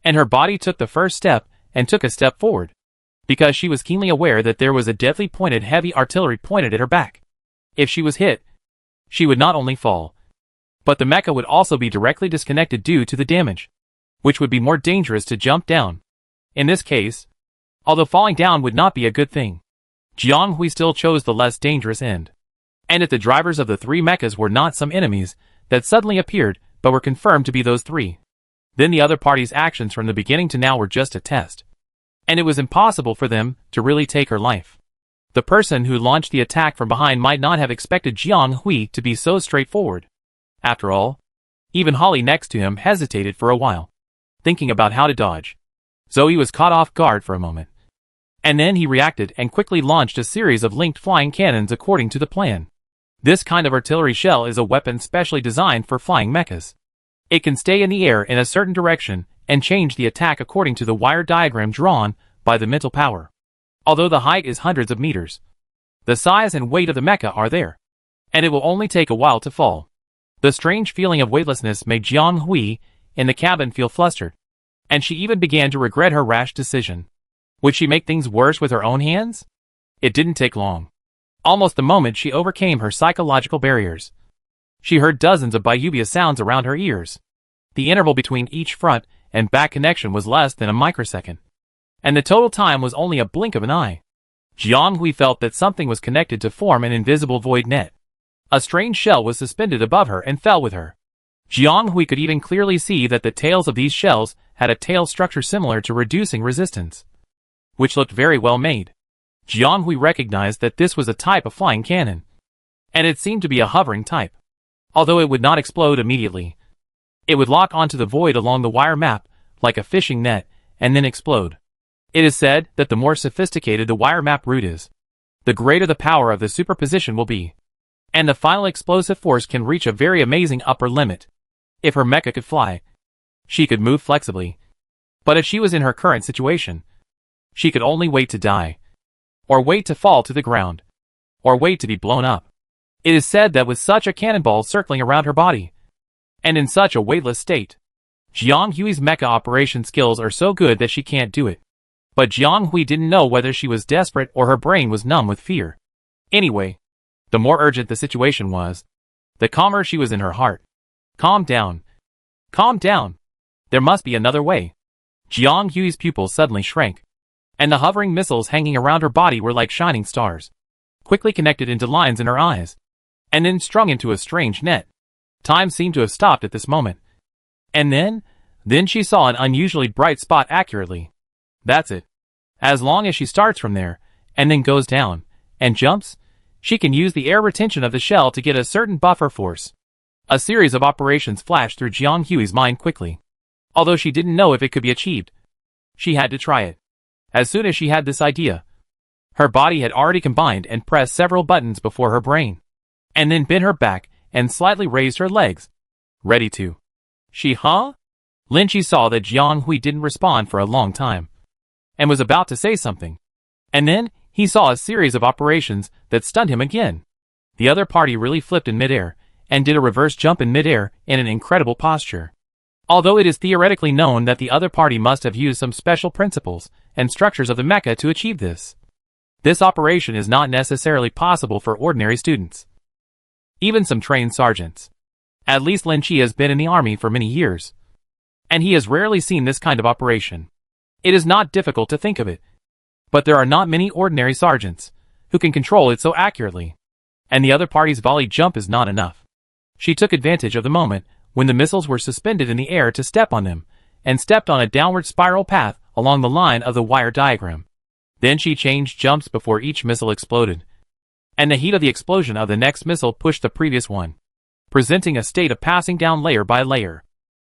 And her body took the first step and took a step forward. Because she was keenly aware that there was a deadly pointed heavy artillery pointed at her back. If she was hit, she would not only fall, but the mecha would also be directly disconnected due to the damage, which would be more dangerous to jump down. In this case, although falling down would not be a good thing, Jiang Hui still chose the less dangerous end. And if the drivers of the 3 mechas were not some enemies that suddenly appeared but were confirmed to be those 3, then the other party's actions from the beginning to now were just a test. And it was impossible for them to really take her life. The person who launched the attack from behind might not have expected Jiang Hui to be so straightforward. After all, even Holly next to him hesitated for a while, thinking about how to dodge. Zoe was caught off guard for a moment. And then he reacted and quickly launched a series of linked flying cannons according to the plan. This kind of artillery shell is a weapon specially designed for flying mechas. It can stay in the air in a certain direction and change the attack according to the wire diagram drawn by the mental power. Although the height is hundreds of meters, the size and weight of the mecha are there, and it will only take a while to fall. The strange feeling of weightlessness made Jiang Hui in the cabin feel flustered, and she even began to regret her rash decision. Would she make things worse with her own hands? It didn't take long. Almost the moment she overcame her psychological barriers, she heard dozens of Bayubia sounds around her ears. The interval between each front and back connection was less than a microsecond, and the total time was only a blink of an eye. Jiang Hui felt that something was connected to form an invisible void net. A strange shell was suspended above her and fell with her. Jiang Hui could even clearly see that the tails of these shells had a tail structure similar to reducing resistance, which looked very well made. Jiang Hui recognized that this was a type of flying cannon, and it seemed to be a hovering type. Although it would not explode immediately, it would lock onto the void along the wire map like a fishing net and then explode. It is said that the more sophisticated the wire map route is, the greater the power of the superposition will be, and the final explosive force can reach a very amazing upper limit. If her mecha could fly, she could move flexibly. But if she was in her current situation, she could only wait to die, or wait to fall to the ground, or wait to be blown up. It is said that with such a cannonball circling around her body, and in such a weightless state, Jiang Hui's mecha operation skills are so good that she can't do it. But Jiang Hui didn't know whether she was desperate or her brain was numb with fear. Anyway, the more urgent the situation was, the calmer she was in her heart. Calm down. Calm down. There must be another way. Jiang Hui's pupils suddenly shrank, and the hovering missiles hanging around her body were like shining stars, quickly connected into lines in her eyes, and then strung into a strange net. Time seemed to have stopped at this moment. And then, Then she saw an unusually bright spot accurately. That's it. As long as she starts from there, and then goes down, and jumps, she can use the air retention of the shell to get a certain buffer force. A series of operations flashed through Jiang Hui's mind quickly. Although she didn't know if it could be achieved, she had to try it. As soon as she had this idea, her body had already combined and pressed several buttons before her brain, and then bent her back and slightly raised her legs. Ready to. Lin Chi saw that Jiang Hui didn't respond for a long time, and was about to say something. And then, he saw a series of operations that stunned him again. The other party really flipped in midair, and did a reverse jump in midair in an incredible posture. Although it is theoretically known that the other party must have used some special principles and structures of the mecha to achieve this. This operation is not necessarily possible for ordinary students. Even some trained sergeants. At least Lin Chi has been in the army for many years, and he has rarely seen this kind of operation. It is not difficult to think of it, but there are not many ordinary sergeants who can control it so accurately, and the other party's volley jump is not enough. She took advantage of the moment when the missiles were suspended in the air to step on them, and stepped on a downward spiral path along the line of the wire diagram. Then she changed jumps before each missile exploded, and the heat of the explosion of the next missile pushed the previous one, presenting a state of passing down layer by layer.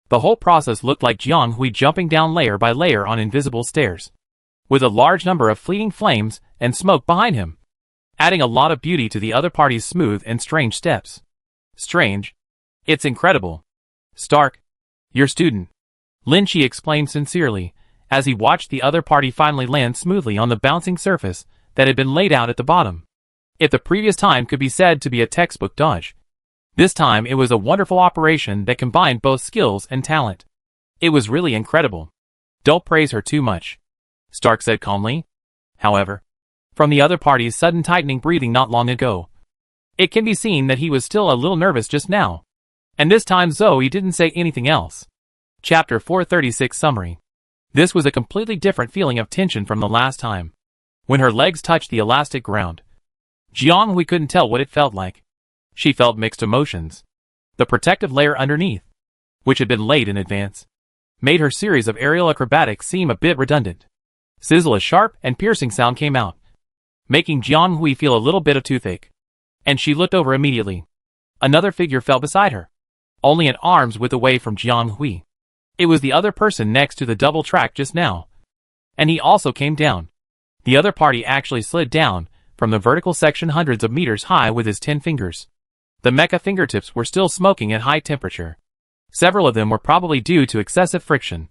The whole process looked like Jiang Hui jumping down layer by layer on invisible stairs, with a large number of fleeting flames and smoke behind him, adding a lot of beauty to the other party's smooth and strange steps. Strange. It's incredible. Stark, your student, Lin Chi exclaimed sincerely, as he watched the other party finally land smoothly on the bouncing surface that had been laid out at the bottom. If the previous time could be said to be a textbook dodge, this time it was a wonderful operation that combined both skills and talent. It was really incredible. Don't praise her too much, Stark said calmly. However, from the other party's sudden tightening breathing not long ago, it can be seen that he was still a little nervous just now. And this time Zoe didn't say anything else. Chapter 436 Summary. This was a completely different feeling of tension from the last time, when her legs touched the elastic ground. Jiang Hui couldn't tell what it felt like. She felt mixed emotions. The protective layer underneath, which had been laid in advance, made her series of aerial acrobatics seem a bit redundant. Sizzle, a sharp and piercing sound came out, making Jiang Hui feel a little bit of toothache. And she looked over immediately. Another figure fell beside her, only an arm's width away from Jiang Hui. It was the other person next to the double track just now, and he also came down. The other party actually slid down from the vertical section hundreds of meters high with his 10 fingers. The mecha fingertips were still smoking at high temperature. Several of them were probably due to excessive friction,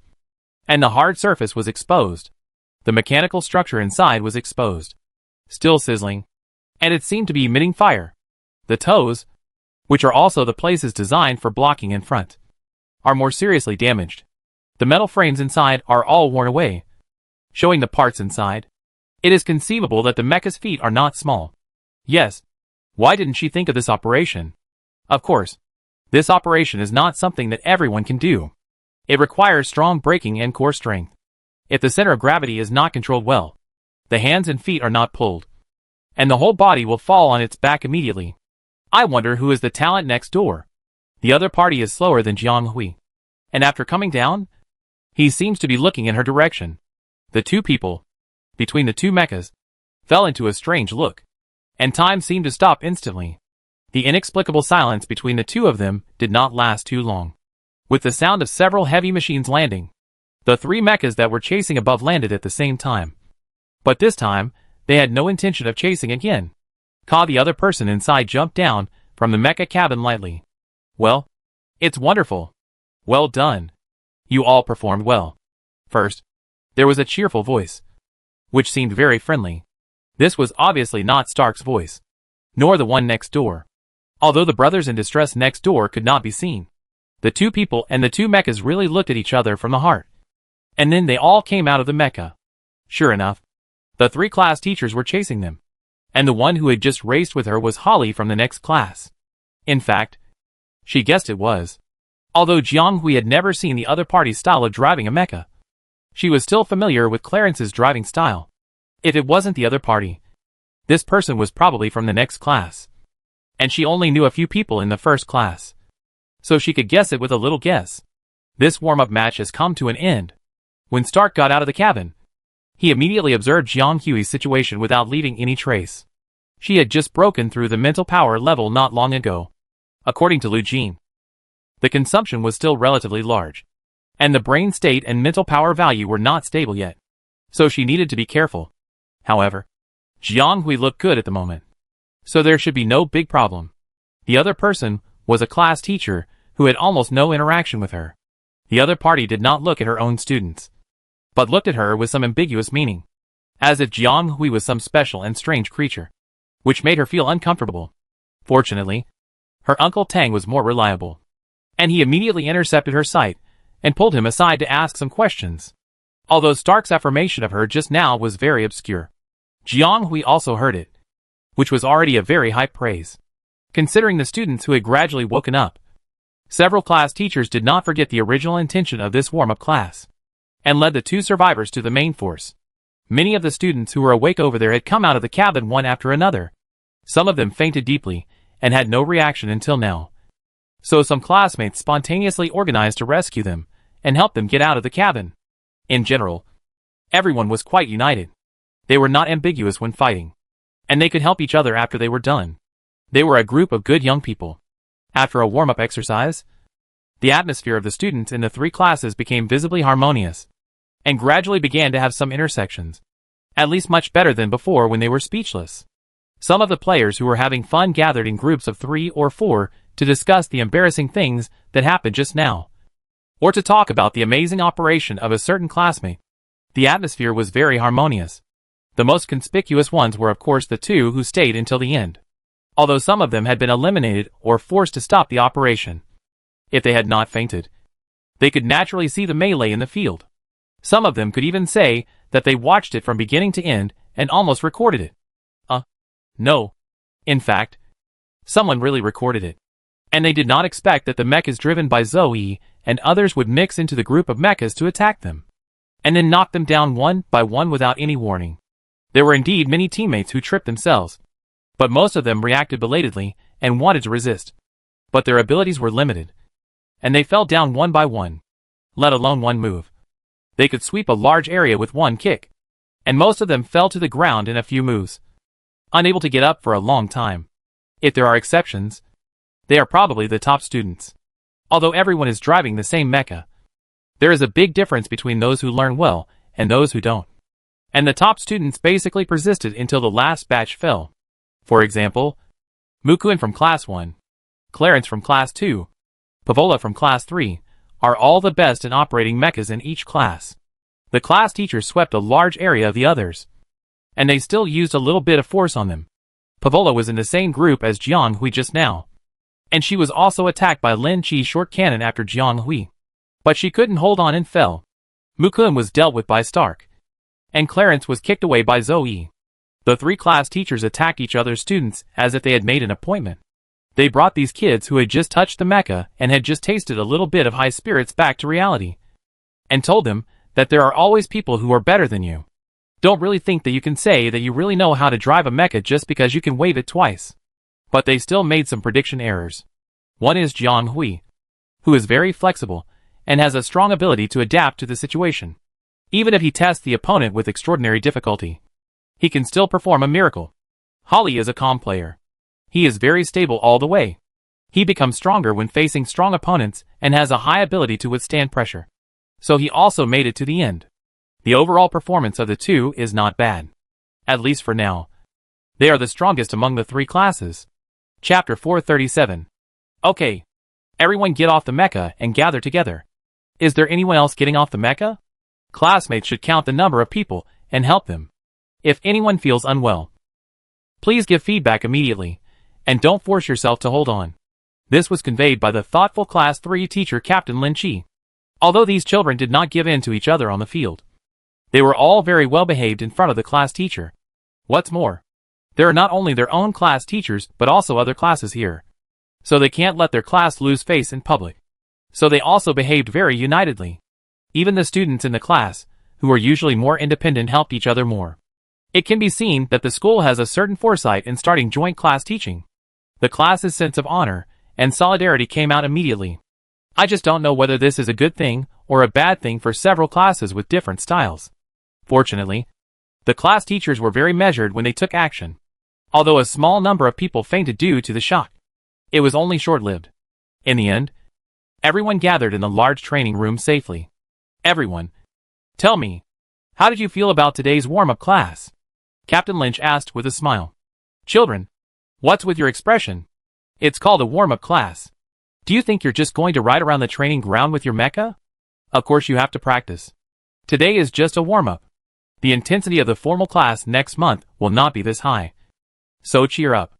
and the hard surface was exposed. The mechanical structure inside was exposed, still sizzling, and it seemed to be emitting fire. The toes, which are also the places designed for blocking in front, are more seriously damaged. The metal frames inside are all worn away, showing the parts inside. It is conceivable that the mecha's feet are not small. Yes. Why didn't she think of this operation? Of course, this operation is not something that everyone can do. It requires strong braking and core strength. If the center of gravity is not controlled well, the hands and feet are not pulled, and the whole body will fall on its back immediately. I wonder who is the talent next door. The other party is slower than Jiang Hui, and after coming down, he seems to be looking in her direction. The two people, between the two mechas, fell into a strange look, and time seemed to stop instantly. The inexplicable silence between the two of them did not last too long. With the sound of several heavy machines landing, the three mechas that were chasing above landed at the same time. But this time, they had no intention of chasing again. The other person inside jumped down from the mecha cabin lightly. Well, it's wonderful. Well done. You all performed well. First, there was a cheerful voice, which seemed very friendly. This was obviously not Stark's voice, nor the one next door. Although the brothers in distress next door could not be seen, the two people and the two mechas really looked at each other from the heart. And then they all came out of the mecha. Sure enough, the three class teachers were chasing them, and the one who had just raced with her was Holly from the next class. In fact, she guessed it was. Although Jiang Hui had never seen the other party's style of driving a mecha, she was still familiar with Clarence's driving style. If it wasn't the other party, this person was probably from the next class. And she only knew a few people in the first class, so she could guess it with a little guess. This warm-up match has come to an end. When Stark got out of the cabin, he immediately observed Jiang Hui's situation without leaving any trace. She had just broken through the mental power level not long ago. According to Lu Jin, the consumption was still relatively large, and the brain state and mental power value were not stable yet, so she needed to be careful. However, Jiang Hui looked good at the moment, so there should be no big problem. The other person was a class teacher who had almost no interaction with her. The other party did not look at her own students, but looked at her with some ambiguous meaning, as if Jiang Hui was some special and strange creature, which made her feel uncomfortable. Fortunately, her Uncle Tang was more reliable, and he immediately intercepted her sight and pulled him aside to ask some questions. Although Stark's affirmation of her just now was very obscure, Jiang Hui also heard it, which was already a very high praise, considering the students who had gradually woken up. Several class teachers did not forget the original intention of this warm-up class, and led the two survivors to the main force. Many of the students who were awake over there had come out of the cabin one after another. Some of them fainted deeply, and had no reaction until now. So some classmates spontaneously organized to rescue them, and help them get out of the cabin. In general, everyone was quite united. They were not ambiguous when fighting, and they could help each other after they were done. They were a group of good young people. After a warm-up exercise, the atmosphere of the students in the three classes became visibly harmonious, and gradually began to have some intersections, at least much better than before when they were speechless. Some of the players who were having fun gathered in groups of 3 or 4 to discuss the embarrassing things that happened just now, or to talk about the amazing operation of a certain classmate. The atmosphere was very harmonious. The most conspicuous ones were of course the two who stayed until the end, although some of them had been eliminated or forced to stop the operation. If they had not fainted, they could naturally see the melee in the field. Some of them could even say that they watched it from beginning to end and almost recorded it. No. In fact, someone really recorded it. And they did not expect that the mechas driven by Zoe and others would mix into the group of mechas to attack them, and then knock them down one by one without any warning. There were indeed many teammates who tripped themselves, but most of them reacted belatedly and wanted to resist. But their abilities were limited, and they fell down one by one, let alone one move. They could sweep a large area with one kick, and most of them fell to the ground in a few moves, unable to get up for a long time. If there are exceptions, they are probably the top students. Although everyone is driving the same mecha, there is a big difference between those who learn well and those who don't. And the top students basically persisted until the last batch fell. For example, Mukuen from Class 1, Clarence from Class 2, Pavola from Class 3, are all the best in operating mechas in each class. The class teachers swept a large area of the others, and they still used a little bit of force on them. Pavola was in the same group as Jiang Hui just now, and she was also attacked by Lin Chi's short cannon after Jiang Hui, but she couldn't hold on and fell. Mukuen was dealt with by Stark, and Clarence was kicked away by Zoe. The three class teachers attacked each other's students as if they had made an appointment. They brought these kids who had just touched the mecha and had just tasted a little bit of high spirits back to reality, and told them that there are always people who are better than you. Don't really think that you can say that you really know how to drive a mecha just because you can wave it twice. But they still made some prediction errors. One is Jiang Hui, who is very flexible and has a strong ability to adapt to the situation. Even if he tests the opponent with extraordinary difficulty, he can still perform a miracle. Holly is a calm player. He is very stable all the way. He becomes stronger when facing strong opponents and has a high ability to withstand pressure. So he also made it to the end. The overall performance of the two is not bad. At least for now. They are the strongest among the three classes. Chapter 437. Okay. Everyone get off the mecha and gather together. Is there anyone else getting off the mecha? Classmates should count the number of people and help them. If anyone feels unwell, please give feedback immediately, and don't force yourself to hold on. This was conveyed by the thoughtful Class 3 teacher Captain Lin Chi. Although these children did not give in to each other on the field, they were all very well behaved in front of the class teacher. What's more, there are not only their own class teachers but also other classes here, so they can't let their class lose face in public. So they also behaved very unitedly. Even the students in the class, who are usually more independent, helped each other more. It can be seen that the school has a certain foresight in starting joint class teaching. The class's sense of honor and solidarity came out immediately. I just don't know whether this is a good thing or a bad thing for several classes with different styles. Fortunately, the class teachers were very measured when they took action. Although a small number of people fainted due to the shock, it was only short-lived. In the end, everyone gathered in the large training room safely. Everyone, tell me, how did you feel about today's warm-up class? Captain Lynch asked with a smile. Children, what's with your expression? It's called a warm-up class. Do you think you're just going to ride around the training ground with your mecha? Of course you have to practice. Today is just a warm-up. The intensity of the formal class next month will not be this high. So cheer up.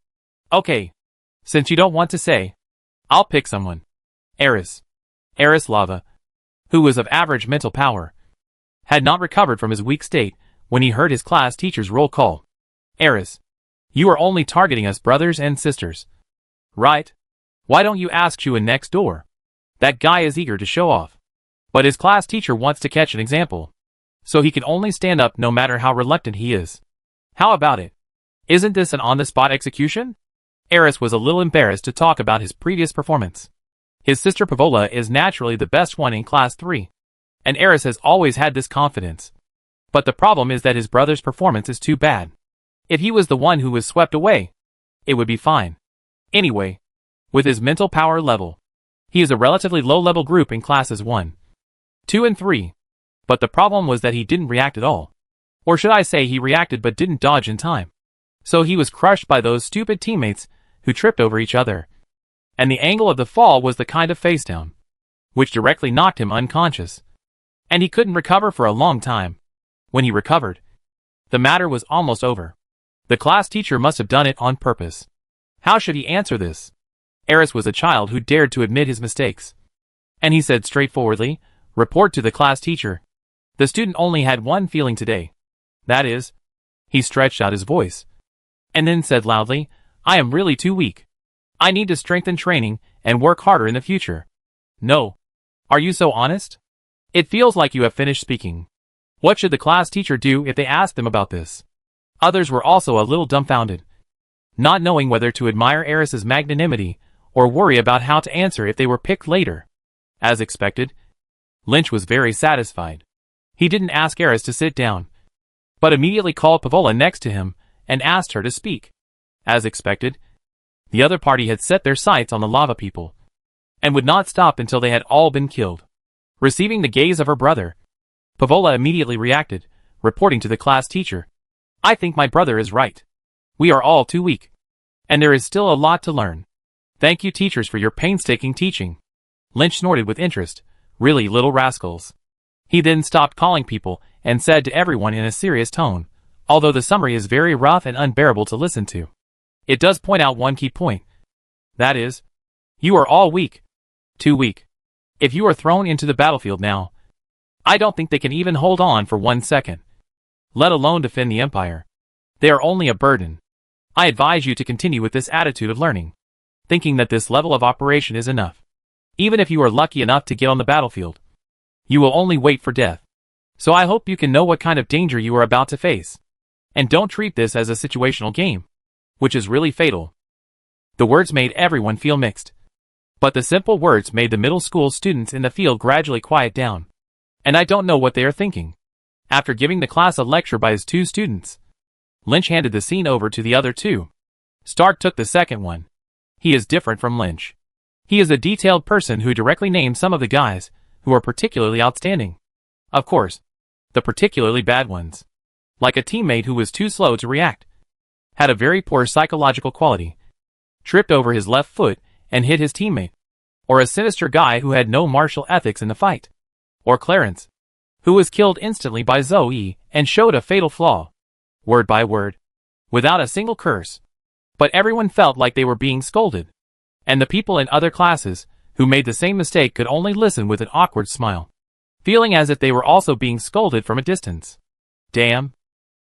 Okay. Since you don't want to say, I'll pick someone. Eris Lava, who was of average mental power, had not recovered from his weak state when he heard his class teacher's roll call. Eris, you are only targeting us brothers and sisters. Right? Why don't you ask Chua next door? That guy is eager to show off. But his class teacher wants to catch an example. So he can only stand up no matter how reluctant he is. How about it? Isn't this an on-the-spot execution? Eris was a little embarrassed to talk about his previous performance. His sister Pavola is naturally the best one in Class 3. And Eris has always had this confidence. But the problem is that his brother's performance is too bad. If he was the one who was swept away, it would be fine. Anyway, with his mental power level, he is a relatively low-level group in Classes 1, 2 and 3. But the problem was that he didn't react at all. Or should I say he reacted but didn't dodge in time. So he was crushed by those stupid teammates who tripped over each other. And the angle of the fall was the kind of face down, which directly knocked him unconscious. And he couldn't recover for a long time. When he recovered, the matter was almost over. The class teacher must have done it on purpose. How should he answer this? Eris was a child who dared to admit his mistakes. And he said straightforwardly, report to the class teacher. The student only had one feeling today. That is, he stretched out his voice. And then said loudly, I am really too weak. I need to strengthen training and work harder in the future. No. Are you so honest? It feels like you have finished speaking. What should the class teacher do if they asked them about this? Others were also a little dumbfounded, not knowing whether to admire Eris's magnanimity or worry about how to answer if they were picked later. As expected, Lynch was very satisfied. He didn't ask Eris to sit down, but immediately called Pavola next to him and asked her to speak. As expected, the other party had set their sights on the lava people, and would not stop until they had all been killed. Receiving the gaze of her brother, Pavola immediately reacted, reporting to the class teacher. I think my brother is right. We are all too weak. And there is still a lot to learn. Thank you teachers for your painstaking teaching. Lynch snorted with interest. Really little rascals. He then stopped calling people and said to everyone in a serious tone, although the summary is very rough and unbearable to listen to, it does point out one key point. That is, you are all weak. Too weak. If you are thrown into the battlefield now, I don't think they can even hold on for 1 second, let alone defend the Empire. They are only a burden. I advise you to continue with this attitude of learning, thinking that this level of operation is enough. Even if you are lucky enough to get on the battlefield, you will only wait for death. So I hope you can know what kind of danger you are about to face. And don't treat this as a situational game, which is really fatal. The words made everyone feel mixed. But the simple words made the middle school students in the field gradually quiet down. And I don't know what they are thinking. After giving the class a lecture by his 2 students, Lynch handed the scene over to the other 2. Stark took the second one. He is different from Lynch. He is a detailed person who directly named some of the guys who are particularly outstanding. Of course, the particularly bad ones, like a teammate who was too slow to react, had a very poor psychological quality, tripped over his left foot and hit his teammate, or a sinister guy who had no martial ethics in the fight, or Clarence, who was killed instantly by Zoe and showed a fatal flaw, word by word, without a single curse. But everyone felt like they were being scolded, and the people in other classes who made the same mistake could only listen with an awkward smile, feeling as if they were also being scolded from a distance. Damn!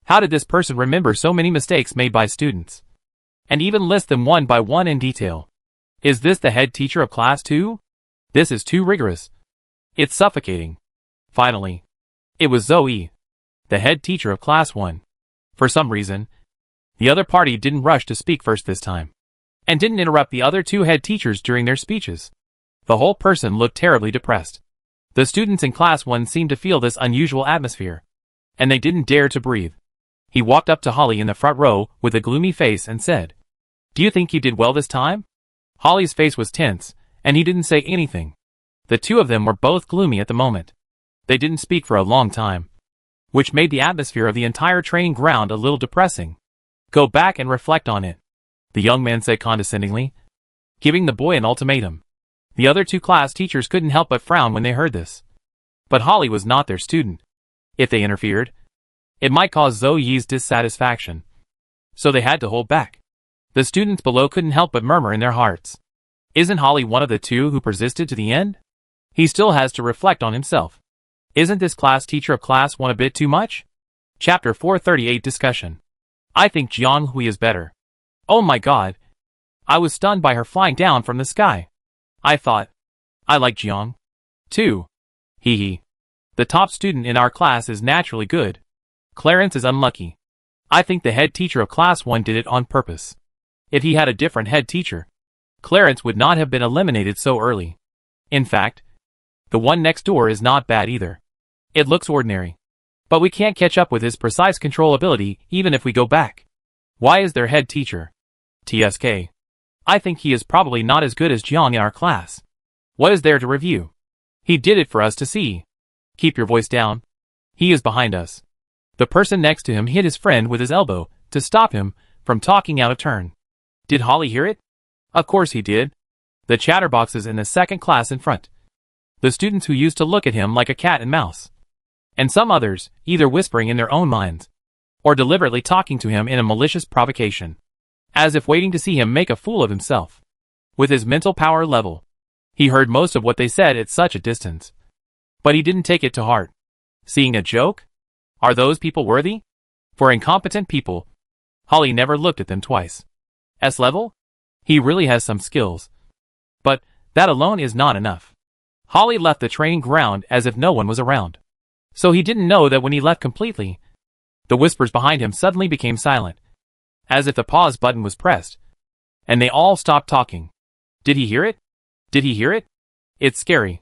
How did this person remember so many mistakes made by students, and even list them one by one in detail? Is this the head teacher of class 2? This is too rigorous. It's suffocating. Finally, it was Zoe, the head teacher of class 1. For some reason, the other party didn't rush to speak first this time, and didn't interrupt the other 2 head teachers during their speeches. The whole person looked terribly depressed. The students in class 1 seemed to feel this unusual atmosphere, and they didn't dare to breathe. He walked up to Holly in the front row with a gloomy face and said, "Do you think you did well this time?" Holly's face was tense, and he didn't say anything. The two of them were both gloomy at the moment. They didn't speak for a long time, which made the atmosphere of the entire training ground a little depressing. "Go back and reflect on it," the young man said condescendingly, giving the boy an ultimatum. The other two class teachers couldn't help but frown when they heard this. But Holly was not their student. If they interfered, it might cause Zoe's dissatisfaction. So they had to hold back. The students below couldn't help but murmur in their hearts. Isn't Holly one of the two who persisted to the end? He still has to reflect on himself. Isn't this class teacher of class 1 a bit too much? Chapter 438 Discussion. I think Jiang Hui is better. Oh my god. I was stunned by her flying down from the sky. I thought, I like Jiang too. Hee hee. The top student in our class is naturally good. Clarence is unlucky. I think the head teacher of class 1 did it on purpose. If he had a different head teacher, Clarence would not have been eliminated so early. In fact, the one next door is not bad either. It looks ordinary. But we can't catch up with his precise control ability even if we go back. Why is their head teacher? TSK. I think he is probably not as good as Jiang in our class. What is there to review? He did it for us to see. Keep your voice down. He is behind us. The person next to him hit his friend with his elbow to stop him from talking out of turn. Did Holly hear it? Of course he did. The chatterboxes in the second class in front. The students who used to look at him like a cat and mouse. And some others, either whispering in their own minds, or deliberately talking to him in a malicious provocation, as if waiting to see him make a fool of himself. With his mental power level, he heard most of what they said at such a distance. But he didn't take it to heart. Seeing a joke? Are those people worthy? For incompetent people, Holly never looked at them twice. S-level? He really has some skills. But that alone is not enough. Holly left the training ground as if no one was around. So he didn't know that when he left completely, the whispers behind him suddenly became silent, as if the pause button was pressed, and they all stopped talking. Did he hear it? Did he hear it? It's scary.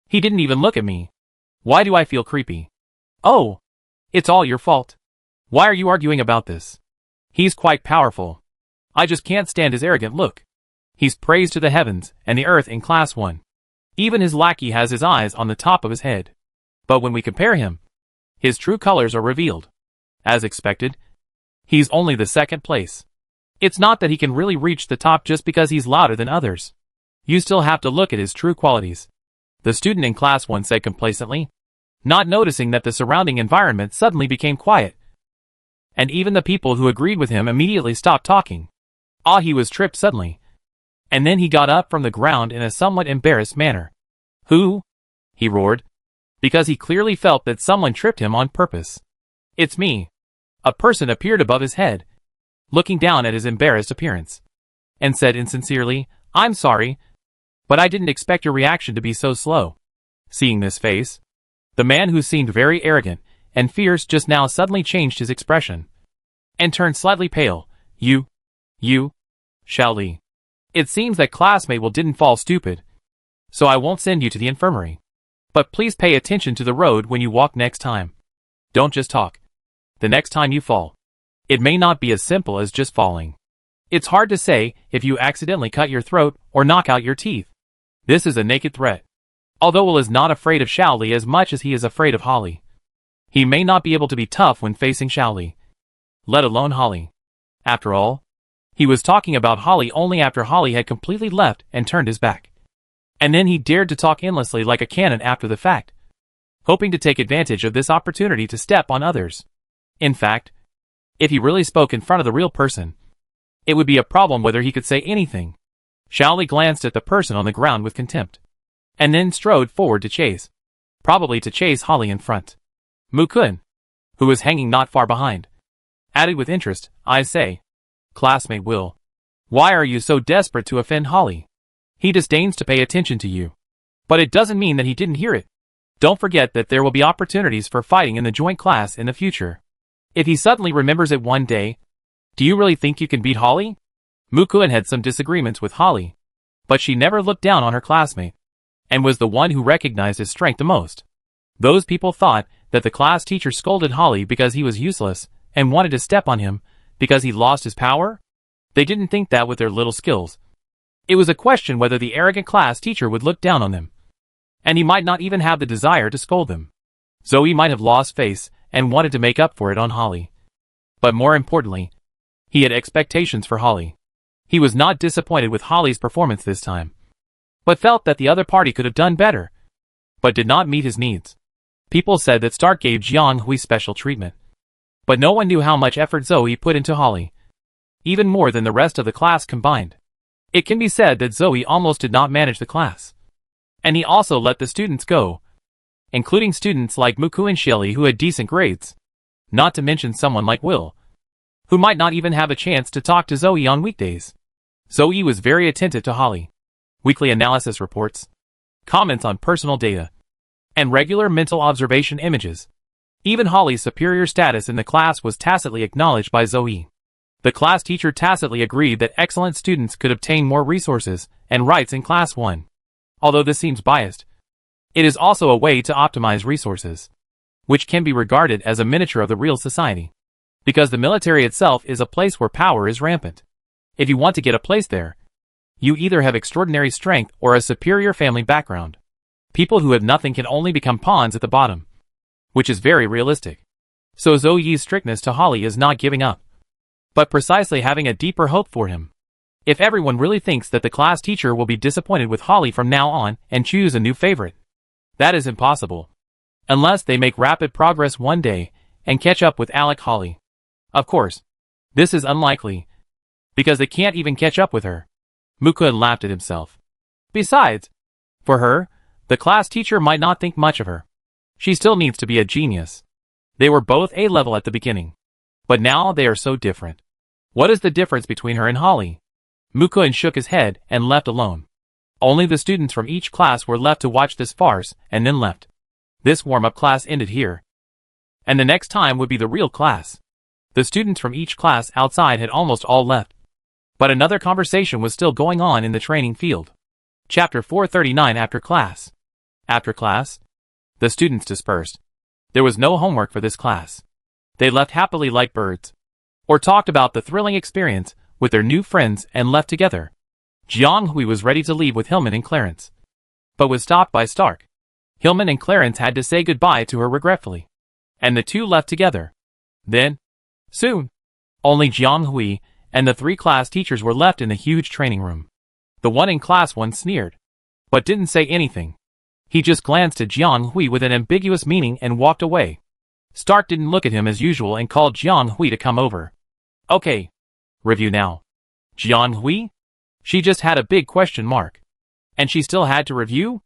He didn't even look at me. Why do I feel creepy? Oh, it's all your fault. Why are you arguing about this? He's quite powerful. I just can't stand his arrogant look. He's praised to the heavens and the earth in class 1. Even his lackey has his eyes on the top of his head. But when we compare him, his true colors are revealed. As expected, he's only the second place. It's not that he can really reach the top just because he's louder than others. You still have to look at his true qualities. The student in class 1 said complacently, not noticing that the surrounding environment suddenly became quiet. And even the people who agreed with him immediately stopped talking. He was tripped suddenly. And then he got up from the ground in a somewhat embarrassed manner. Who? He roared. Because he clearly felt that someone tripped him on purpose. It's me. A person appeared above his head, looking down at his embarrassed appearance, and said insincerely, I'm sorry, but I didn't expect your reaction to be so slow. Seeing this face, the man who seemed very arrogant and fierce just now suddenly changed his expression, and turned slightly pale. You, Xiao Li. It seems that classmate Will didn't fall stupid, so I won't send you to the infirmary. But please pay attention to the road when you walk next time. Don't just talk. The next time you fall, it may not be as simple as just falling. It's hard to say if you accidentally cut your throat or knock out your teeth. This is a naked threat. Although Will is not afraid of Xiao Li as much as he is afraid of Holly, he may not be able to be tough when facing Xiao Li, let alone Holly. After all, he was talking about Holly only after Holly had completely left and turned his back. And then he dared to talk endlessly like a cannon after the fact, hoping to take advantage of this opportunity to step on others. In fact, if he really spoke in front of the real person, it would be a problem whether he could say anything. Xiao Li glanced at the person on the ground with contempt, and then strode forward to chase, probably to chase Holly in front. Mu Kun, who was hanging not far behind, added with interest, I say, classmate Will, why are you so desperate to offend Holly? He disdains to pay attention to you. But it doesn't mean that he didn't hear it. Don't forget that there will be opportunities for fighting in the joint class in the future. If he suddenly remembers it one day, do you really think you can beat Holly? Mu Kun had some disagreements with Holly, but she never looked down on her classmate. and was the one who recognized his strength the most. Those people thought that the class teacher scolded Holly because he was useless and wanted to step on him because he lost his power. They didn't think that with their little skills. It was a question whether the arrogant class teacher would look down on them. And he might not even have the desire to scold them. Zoe might have lost face and wanted to make up for it on Holly. But more importantly, he had expectations for Holly. He was not disappointed with Holly's performance this time, but felt that the other party could have done better, but did not meet his needs. People said that Stark gave Jiang Hui special treatment, but no one knew how much effort Zoe put into Holly, even more than the rest of the class combined. It can be said that Zoe almost did not manage the class, and he also let the students go, including students like Muku and Shelly who had decent grades, not to mention someone like Will, who might not even have a chance to talk to Zoe on weekdays. Zoe was very attentive to Holly. Weekly analysis reports, comments on personal data, and regular mental observation images. Even Holly's superior status in the class was tacitly acknowledged by Zoe. The class teacher tacitly agreed that excellent students could obtain more resources and rights in Class 1. Although this seems biased, it is also a way to optimize resources, which can be regarded as a miniature of the real society, because the military itself is a place where power is rampant. If you want to get a place there, you either have extraordinary strength or a superior family background. People who have nothing can only become pawns at the bottom, which is very realistic. So Zoe's strictness to Holly is not giving up, but precisely having a deeper hope for him. If everyone really thinks that the class teacher will be disappointed with Holly from now on and choose a new favorite, that is impossible. Unless they make rapid progress one day and catch up with Alec Holly. Of course, this is unlikely, because they can't even catch up with her. Mukun laughed at himself. Besides, for her, the class teacher might not think much of her. She still needs to be a genius. They were both A-level at the beginning, but now they are so different. What is the difference between her and Holly? Mukun shook his head and left alone. Only the students from each class were left to watch this farce and then left. This warm-up class ended here, and the next time would be the real class. The students from each class outside had almost all left, but another conversation was still going on in the training field. Chapter 439. After class. After class, the students dispersed. There was no homework for this class. They left happily like birds, or talked about the thrilling experience with their new friends and left together. Jiang Hui was ready to leave with Hillman and Clarence, but was stopped by Stark. Hillman and Clarence had to say goodbye to her regretfully, and the two left together. Then, soon, only Jiang Hui and the three class teachers were left in the huge training room. The one in Class 1 sneered, but didn't say anything. He just glanced at Jiang Hui with an ambiguous meaning and walked away. Stark didn't look at him as usual and called Jiang Hui to come over. Okay. Review now. Jiang Hui? She just had a big question mark. And she still had to review?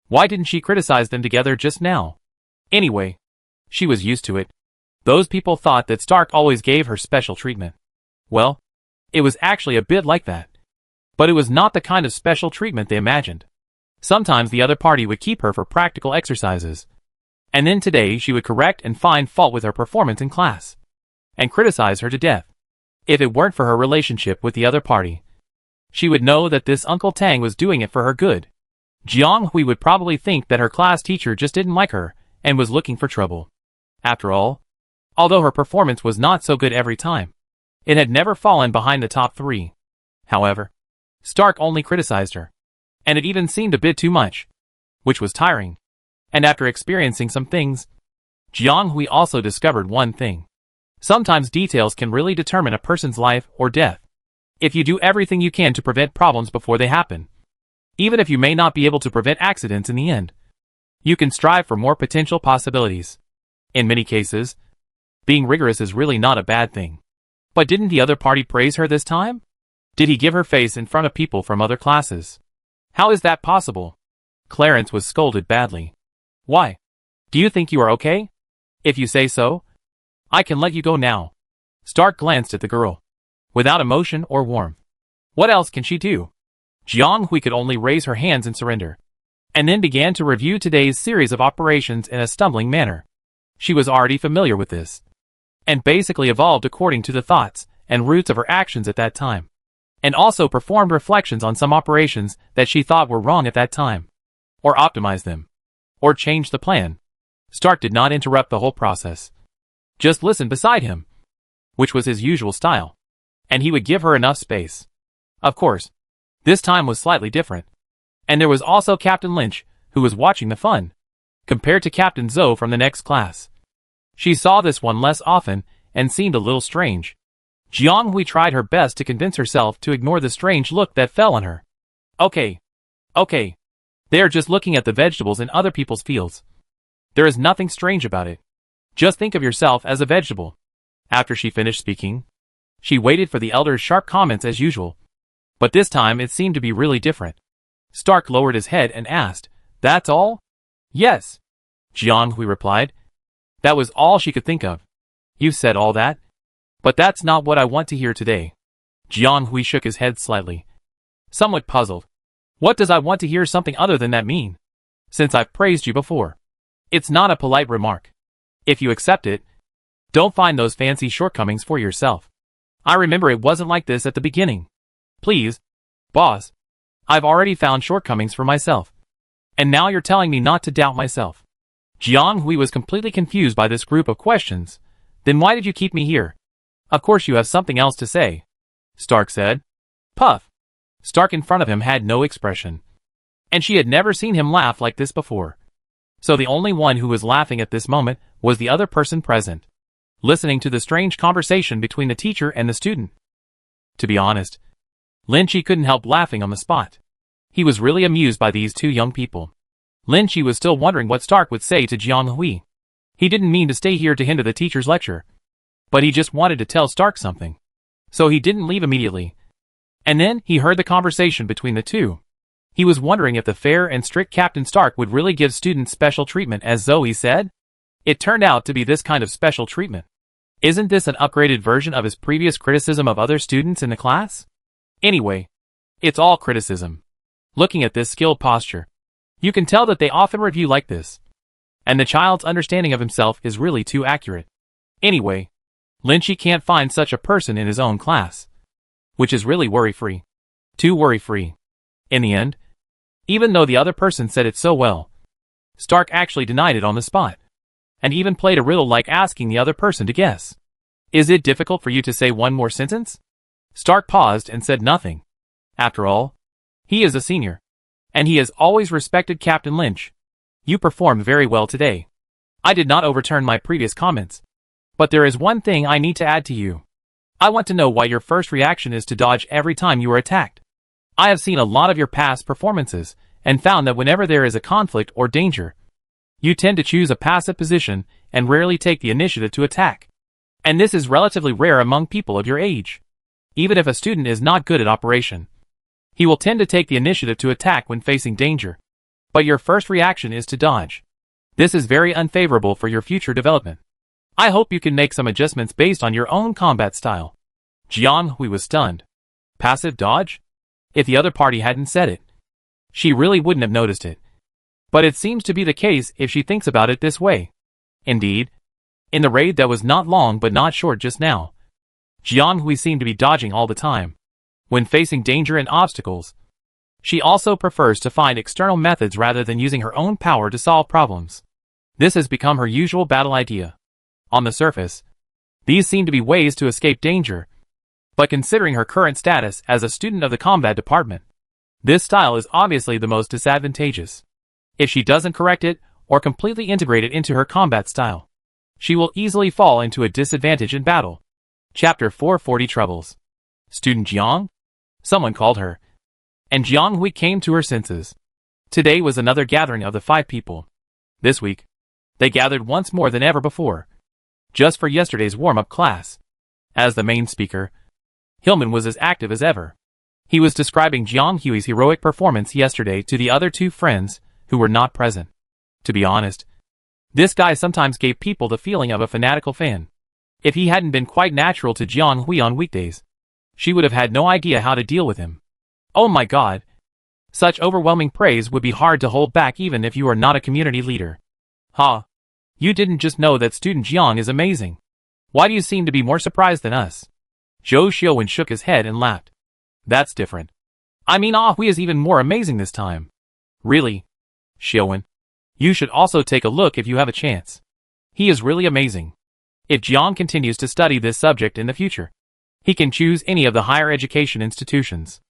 Why didn't she criticize them together just now? Anyway, she was used to it. Those people thought that Stark always gave her special treatment. Well, it was actually a bit like that. But it was not the kind of special treatment they imagined. Sometimes the other party would keep her for practical exercises. And then today she would correct and find fault with her performance in class, and criticize her to death. If it weren't for her relationship with the other party, she would know that this Uncle Tang was doing it for her good. Jiang Hui would probably think that her class teacher just didn't like her, and was looking for trouble. After all, although her performance was not so good every time, it had never fallen behind the top 3. However, Stark only criticized her, and it even seemed a bit too much, which was tiring. And after experiencing some things, Jiang Hui also discovered one thing. Sometimes details can really determine a person's life or death. If you do everything you can to prevent problems before they happen, even if you may not be able to prevent accidents in the end, you can strive for more potential possibilities. In many cases, being rigorous is really not a bad thing. But didn't the other party praise her this time? Did he give her face in front of people from other classes? How is that possible? Clarence was scolded badly. Why? Do you think you are okay? If you say so, I can let you go now. Stark glanced at the girl, without emotion or warmth. What else can she do? Jiang Hui could only raise her hands in surrender, and then began to review today's series of operations in a stumbling manner. She was already familiar with this, and basically evolved according to the thoughts and roots of her actions at that time, and also performed reflections on some operations that she thought were wrong at that time. or optimize them, or change the plan. Stark did not interrupt the whole process. Just listened beside him, which was his usual style, and he would give her enough space. Of course, this time was slightly different. And there was also Captain Lynch, who was watching the fun, compared to Captain Zoe from the next class. She saw this one less often and seemed a little strange. Jiang Hui tried her best to convince herself to ignore the strange look that fell on her. Okay. They are just looking at the vegetables in other people's fields. There is nothing strange about it. Just think of yourself as a vegetable. After she finished speaking, she waited for the elder's sharp comments as usual. But this time it seemed to be really different. Stark lowered his head and asked, "That's all?" "Yes," Jiang Hui replied. That was all she could think of. "You've said all that? But that's not what I want to hear today." Jiang Hui shook his head slightly, somewhat puzzled. "What does I want to hear something other than that mean? Since I've praised you before. It's not a polite remark. If you accept it, don't find those fancy shortcomings for yourself. I remember it wasn't like this at the beginning. Please, boss. I've already found shortcomings for myself. And now you're telling me not to doubt myself." Jiang Hui was completely confused by this group of questions. "Then why did you keep me here? Of course you have something else to say," Stark said. Puff. Stark in front of him had no expression. And she had never seen him laugh like this before. So the only one who was laughing at this moment was the other person present, listening to the strange conversation between the teacher and the student. To be honest, Lin-Chi couldn't help laughing on the spot. He was really amused by these two young people. Lin-Chi was still wondering what Stark would say to Jiang Hui. He didn't mean to stay here to hinder the teacher's lecture, but he just wanted to tell Stark something. So he didn't leave immediately. And then he heard the conversation between the two. He was wondering if the fair and strict Captain Stark would really give students special treatment as Zoe said. It turned out to be this kind of special treatment. Isn't this an upgraded version of his previous criticism of other students in the class? Anyway, it's all criticism. Looking at this skilled posture, you can tell that they often review like this. And the child's understanding of himself is really too accurate. Anyway, Lin-Chi can't find such a person in his own class, which is really worry-free. Too worry-free. In the end, even though the other person said it so well, Stark actually denied it on the spot, and even played a riddle like asking the other person to guess. "Is it difficult for you to say one more sentence?" Stark paused and said nothing. After all, he is a senior, and he has always respected Captain Lynch. "You performed very well today. I did not overturn my previous comments. But there is one thing I need to add to you. I want to know why your first reaction is to dodge every time you are attacked. I have seen a lot of your past performances, and found that whenever there is a conflict or danger, you tend to choose a passive position and rarely take the initiative to attack. And this is relatively rare among people of your age. Even if a student is not good at operation, he will tend to take the initiative to attack when facing danger. But your first reaction is to dodge. This is very unfavorable for your future development. I hope you can make some adjustments based on your own combat style." Jiang Hui was stunned. Passive dodge? If the other party hadn't said it, she really wouldn't have noticed it. But it seems to be the case if she thinks about it this way. Indeed, in the raid that was not long but not short just now, Jiang Hui seemed to be dodging all the time. When facing danger and obstacles, she also prefers to find external methods rather than using her own power to solve problems. This has become her usual battle idea. On the surface, these seem to be ways to escape danger, but considering her current status as a student of the combat department, this style is obviously the most disadvantageous. If she doesn't correct it or completely integrate it into her combat style, she will easily fall into a disadvantage in battle. Chapter 440 Troubles. "Student Jiang?" Someone called her, and Jiang Hui came to her senses. Today was another gathering of the 5 people. This week, they gathered once more than ever before, just for yesterday's warm-up class. As the main speaker, Hillman was as active as ever. He was describing Jiang Hui's heroic performance yesterday to the other 2 friends who were not present. To be honest, this guy sometimes gave people the feeling of a fanatical fan. If he hadn't been quite natural to Jiang Hui on weekdays, she would have had no idea how to deal with him. Oh my god. Such overwhelming praise would be hard to hold back even if you are not a community leader. Ha! You didn't just know that student Jiang is amazing. Why do you seem to be more surprised than us? Zhou Xiuwen shook his head and laughed. That's different. I mean, Ah Hui is even more amazing this time. Really? Xiaowen. You should also take a look if you have a chance. He is really amazing. If Jiang continues to study this subject in the future, he can choose any of the higher education institutions.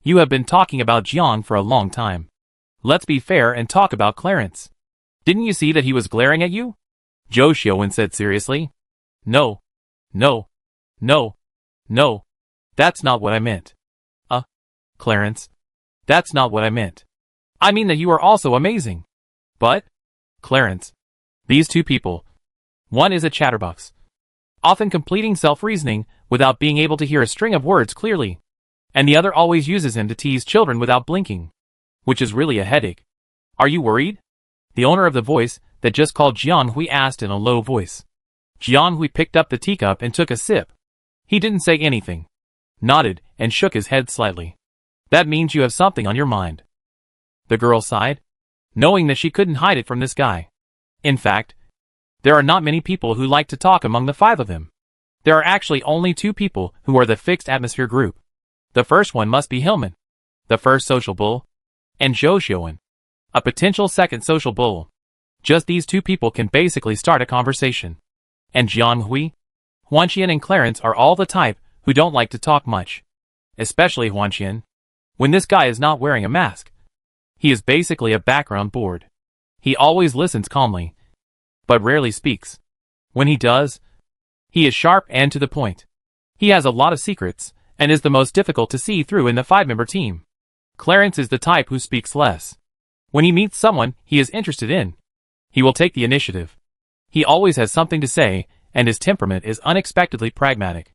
You have been talking about Jiang for a long time. Let's be fair and talk about Clarence. Didn't you see that he was glaring at you? Zhou Xiaowen said seriously. No. No. No. No. That's not what I meant. Clarence. That's not what I meant. I mean that you are also amazing. But, Clarence, these two people. One is a chatterbox, often completing self-reasoning without being able to hear a string of words clearly. And the other always uses him to tease children without blinking. Which is really a headache. Are you worried? The owner of the voice that just called Jiang Hui asked in a low voice. Jiang Hui picked up the teacup and took a sip. He didn't say anything, nodded, and shook his head slightly. That means you have something on your mind. The girl sighed, knowing that she couldn't hide it from this guy. In fact, there are not many people who like to talk among the five of them. There are actually only two people who are the fixed atmosphere group. The first one must be Hillman, the first social bull, and Zhou Xiaowen, a potential second social bull. Just these two people can basically start a conversation. And Jiang Hui, Huanqian and Clarence are all the type who don't like to talk much. Especially Huanqian. When this guy is not wearing a mask, he is basically a background board. He always listens calmly, but rarely speaks. When he does, he is sharp and to the point. He has a lot of secrets, and is the most difficult to see through in the 5-member team. Clarence is the type who speaks less. When he meets someone he is interested in, he will take the initiative. He always has something to say, and his temperament is unexpectedly pragmatic.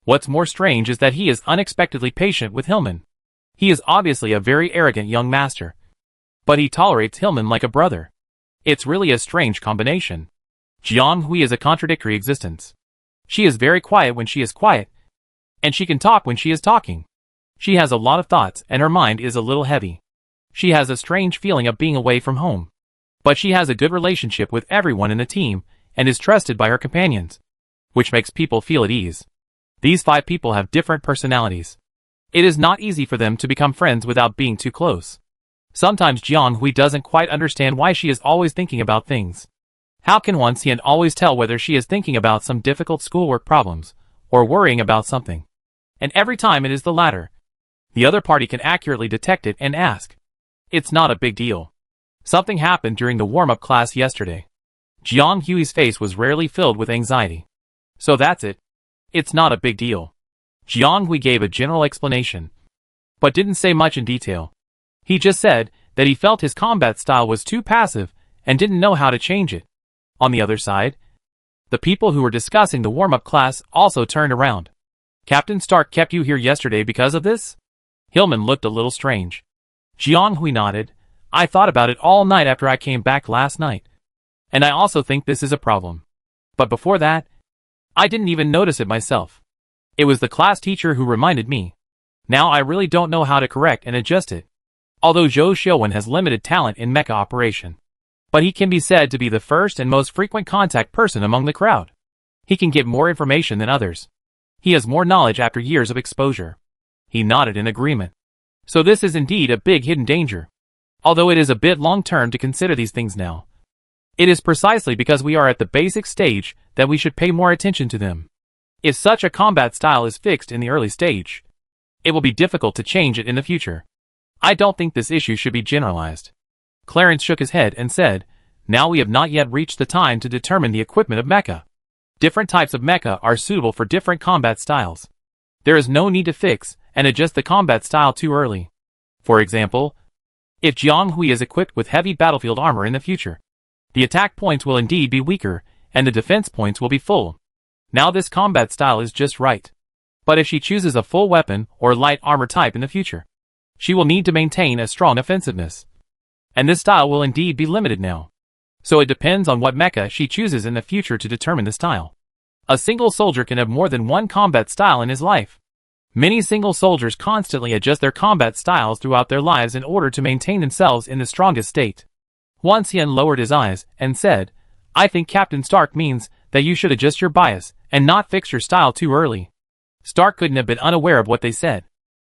What's more strange is that he is unexpectedly patient with Hillman. He is obviously a very arrogant young master, but he tolerates Hillman like a brother. It's really a strange combination. Jiang Hui is a contradictory existence. She is very quiet when she is quiet, and she can talk when she is talking. She has a lot of thoughts and her mind is a little heavy. She has a strange feeling of being away from home. But she has a good relationship with everyone in the team and is trusted by her companions, which makes people feel at ease. These 5 people have different personalities. It is not easy for them to become friends without being too close. Sometimes Jiang Hui doesn't quite understand why she is always thinking about things. How can Huan Xian always tell whether she is thinking about some difficult schoolwork problems, or worrying about something? And every time it is the latter. The other party can accurately detect it and ask. It's not a big deal. Something happened during the warm-up class yesterday. Jiang Hui's face was rarely filled with anxiety. So that's it. It's not a big deal. Jiang Hui gave a general explanation, but didn't say much in detail. He just said that he felt his combat style was too passive and didn't know how to change it. On the other side, the people who were discussing the warm-up class also turned around. Captain Stark kept you here yesterday because of this? Hillman looked a little strange. Jiang Hui nodded. I thought about it all night after I came back last night. And I also think this is a problem. But before that, I didn't even notice it myself. It was the class teacher who reminded me. Now I really don't know how to correct and adjust it. Although Zhou Xiaowen has limited talent in mecha operation, but he can be said to be the first and most frequent contact person among the crowd. He can get more information than others. He has more knowledge after years of exposure. He nodded in agreement. So this is indeed a big hidden danger. Although it is a bit long-term to consider these things now. It is precisely because we are at the basic stage that we should pay more attention to them. If such a combat style is fixed in the early stage, it will be difficult to change it in the future. I don't think this issue should be generalized. Clarence shook his head and said, now we have not yet reached the time to determine the equipment of mecha. Different types of mecha are suitable for different combat styles. There is no need to fix and adjust the combat style too early. For example, if Jiang Hui is equipped with heavy battlefield armor in the future, the attack points will indeed be weaker, and the defense points will be full. Now this combat style is just right. But if she chooses a full weapon or light armor type in the future, she will need to maintain a strong offensiveness. And this style will indeed be limited now. So it depends on what mecha she chooses in the future to determine the style. A single soldier can have more than one combat style in his life. Many single soldiers constantly adjust their combat styles throughout their lives in order to maintain themselves in the strongest state. Huan Xian lowered his eyes and said, I think Captain Stark means that you should adjust your bias and not fix your style too early. Stark couldn't have been unaware of what they said.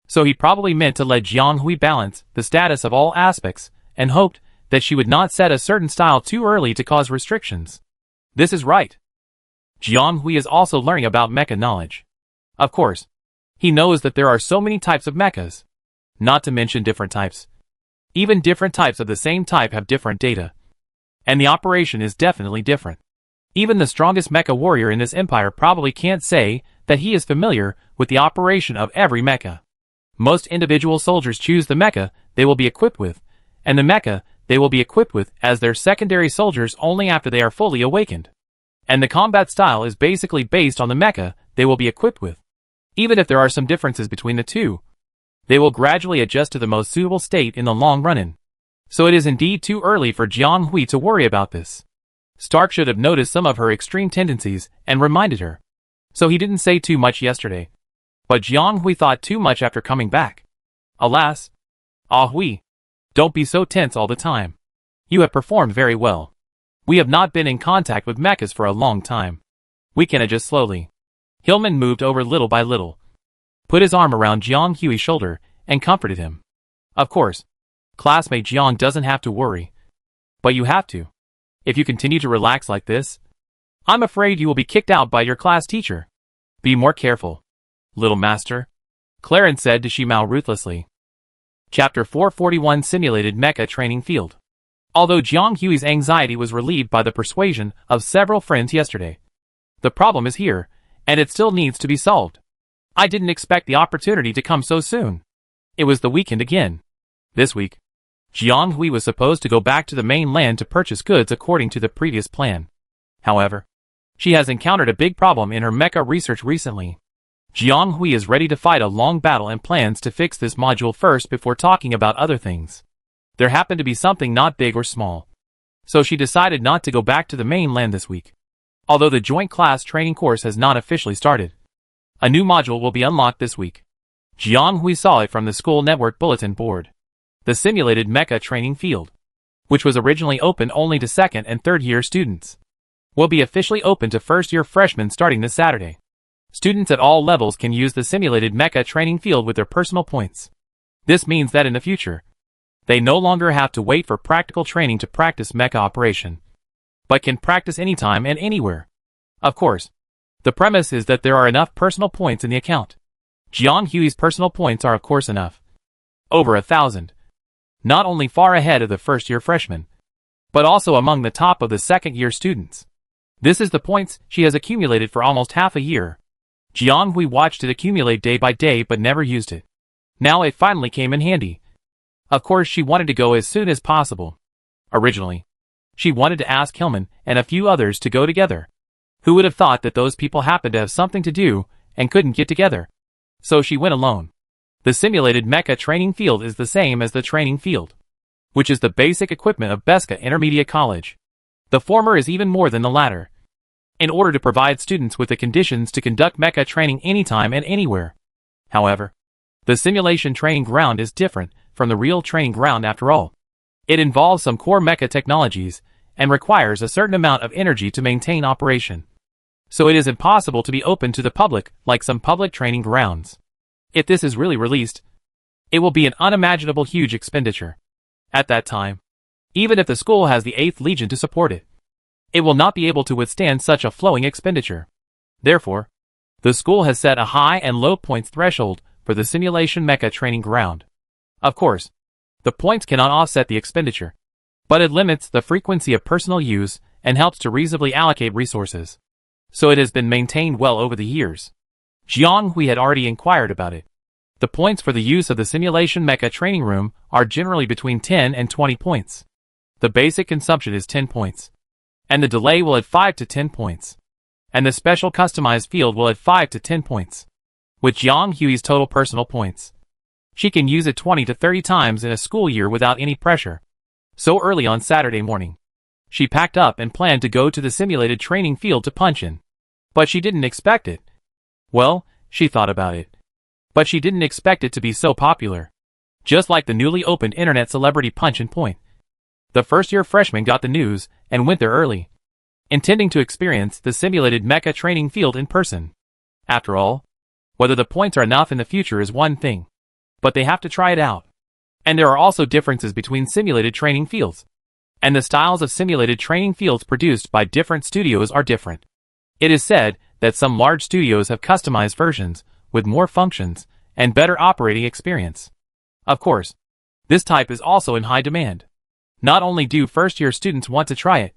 So he probably meant to let Jiang Hui balance the status of all aspects and hoped that she would not set a certain style too early to cause restrictions. This is right. Jiang Hui is also learning about mecha knowledge. Of course, he knows that there are so many types of mechas. Not to mention different types. Even different types of the same type have different data. And the operation is definitely different. Even the strongest mecha warrior in this empire probably can't say that he is familiar with the operation of every mecha. Most individual soldiers choose the mecha they will be equipped with, and the mecha they will be equipped with as their secondary soldiers only after they are fully awakened. And the combat style is basically based on the mecha they will be equipped with. Even if there are some differences between the two, they will gradually adjust to the most suitable state in the long run. So it is indeed too early for Jiang Hui to worry about this. Stark should have noticed some of her extreme tendencies and reminded her. So he didn't say too much yesterday. But Jiang Hui thought too much after coming back. Alas. Ah Hui. Don't be so tense all the time. You have performed very well. We have not been in contact with mechas for a long time. We can adjust slowly. Hillman moved over little by little, put his arm around Jiang Hui's shoulder, and comforted him. Of course, classmate Jiang doesn't have to worry. But you have to. If you continue to relax like this, I'm afraid you will be kicked out by your class teacher. Be more careful, little master, Clarence said to Shimao ruthlessly. Chapter 441 Simulated Mecha Training Field. Although Jiang Hui's anxiety was relieved by the persuasion of several friends yesterday, the problem is here, and it still needs to be solved. I didn't expect the opportunity to come so soon. It was the weekend again. This week, Jiang Hui was supposed to go back to the mainland to purchase goods according to the previous plan. However, she has encountered a big problem in her mecha research recently. Jiang Hui is ready to fight a long battle and plans to fix this module first before talking about other things. There happened to be something not big or small. So she decided not to go back to the mainland this week. Although the joint class training course has not officially started. A new module will be unlocked this week. Jiang Hui saw it from the school network bulletin board. The simulated mecha training field, which was originally open only to second and third year students, will be officially open to first year freshmen starting this Saturday. Students at all levels can use the simulated mecha training field with their personal points. This means that in the future, they no longer have to wait for practical training to practice mecha operation, but can practice anytime and anywhere. Of course, the premise is that there are enough personal points in the account. Jiang Hui's personal points are of course enough. Over 1,000. Not only far ahead of the first-year freshmen, but also among the top of the second-year students. This is the points she has accumulated for almost half a year. Jiang Hui watched it accumulate day by day but never used it. Now it finally came in handy. Of course she wanted to go as soon as possible. Originally, she wanted to ask Hillman and a few others to go together. Who would have thought that those people happened to have something to do and couldn't get together? So she went alone. The simulated mecha training field is the same as the training field, which is the basic equipment of Beska Intermediate College. The former is even more than the latter, in order to provide students with the conditions to conduct mecha training anytime and anywhere. However, the simulation training ground is different from the real training ground after all. It involves some core mecha technologies and requires a certain amount of energy to maintain operation. So it is impossible to be open to the public like some public training grounds. If this is really released, it will be an unimaginable huge expenditure. At that time, even if the school has the 8th Legion to support it, it will not be able to withstand such a flowing expenditure. Therefore, the school has set a high and low points threshold for the simulation mecha training ground. Of course, the points cannot offset the expenditure, but it limits the frequency of personal use and helps to reasonably allocate resources. So it has been maintained well over the years. Jiang Hui had already inquired about it. The points for the use of the simulation mecha training room are generally between 10 and 20 points. The basic consumption is 10 points. And the delay will add 5 to 10 points. And the special customized field will add 5 to 10 points. With Jiang Hui's total personal points, she can use it 20 to 30 times in a school year without any pressure. So early on Saturday morning, she packed up and planned to go to the simulated training field to punch in. But she didn't expect it. Well, she thought about it. But she didn't expect it to be so popular. Just like the newly opened internet celebrity Punch and Point. The first-year freshman got the news and went there early, intending to experience the simulated mecha training field in person. After all, whether the points are enough in the future is one thing, but they have to try it out. And there are also differences between simulated training fields. and the styles of simulated training fields produced by different studios are different. It is said that some large studios have customized versions with more functions and better operating experience. Of course, this type is also in high demand. Not only do first-year students want to try it,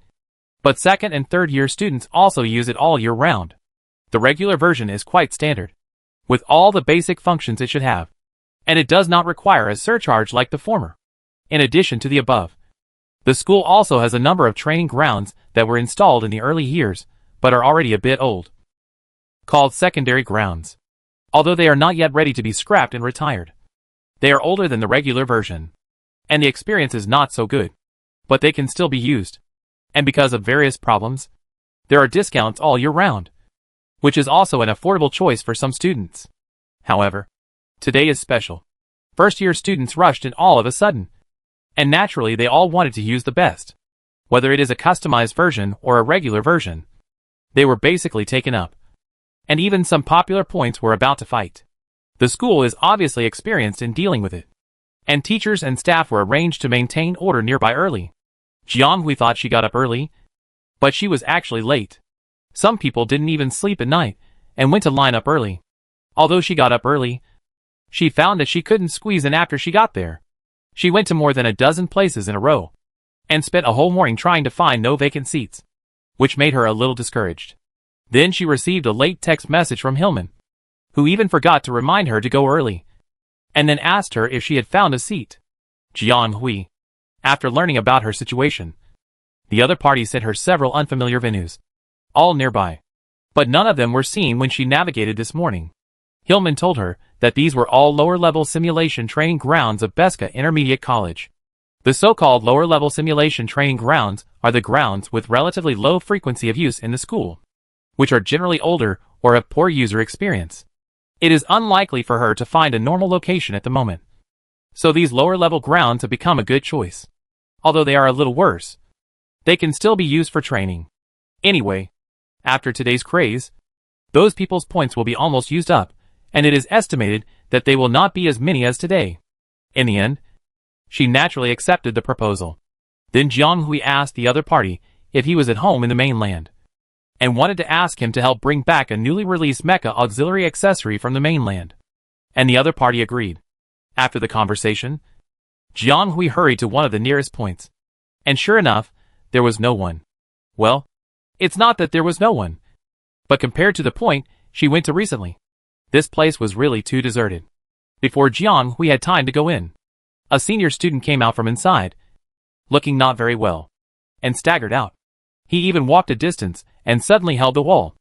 but second and third-year students also use it all year round. The regular version is quite standard, with all the basic functions it should have, and it does not require a surcharge like the former. In addition to the above, the school also has a number of training grounds that were installed in the early years, but are already a bit old, called secondary grounds. Although they are not yet ready to be scrapped and retired, they are older than the regular version, and the experience is not so good, but they can still be used. And because of various problems, there are discounts all year round, which is also an affordable choice for some students. However, today is special. First-year students rushed in all of a sudden, and naturally they all wanted to use the best. Whether it is a customized version or a regular version, they were basically taken up, and even some popular points were about to fight. The school is obviously experienced in dealing with it, and teachers and staff were arranged to maintain order nearby early. Jianghui thought she got up early, but she was actually late. Some people didn't even sleep at night and went to line up early. Although she got up early, she found that she couldn't squeeze in after she got there. She went to more than a dozen places in a row and spent a whole morning trying to find no vacant seats, which made her a little discouraged. Then she received a late text message from Hillman, who even forgot to remind her to go early, and then asked her if she had found a seat. Jianghui, after learning about her situation, the other party sent her several unfamiliar venues, all nearby, but none of them were seen when she navigated this morning. Hillman told her that these were all lower-level simulation training grounds of Beska Intermediate College. The so-called lower-level simulation training grounds are the grounds with relatively low frequency of use in the school, which are generally older or have poor user experience. It is unlikely for her to find a normal location at the moment, so these lower-level grounds have become a good choice. Although they are a little worse, they can still be used for training. Anyway, after today's craze, those people's points will be almost used up, and it is estimated that they will not be as many as today. In the end, she naturally accepted the proposal. Then Jianghui asked the other party if he was at home in the mainland, and wanted to ask him to help bring back a newly released mecha auxiliary accessory from the mainland. And the other party agreed. After the conversation, Jianghui hurried to one of the nearest points, and sure enough, there was no one. Well, it's not that there was no one, but compared to the point she went to recently, this place was really too deserted. Before Jianghui had time to go in, a senior student came out from inside, looking not very well, and staggered out. He even walked a distance and suddenly held the wall,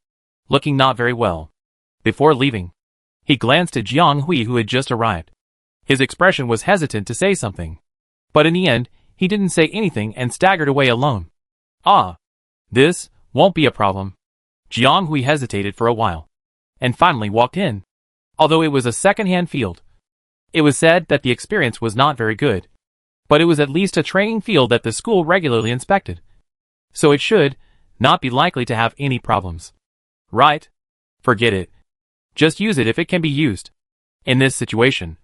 looking not very well. Before leaving, he glanced at Jianghui, who had just arrived. His expression was hesitant to say something, but in the end, he didn't say anything and staggered away alone. Ah, this won't be a problem. Jianghui hesitated for a while, and finally walked in. Although it was a second-hand field, it was said that the experience was not very good, but it was at least a training field that the school regularly inspected, so it should not be likely to have any problems. Right? Forget it. Just use it if it can be used. In this situation,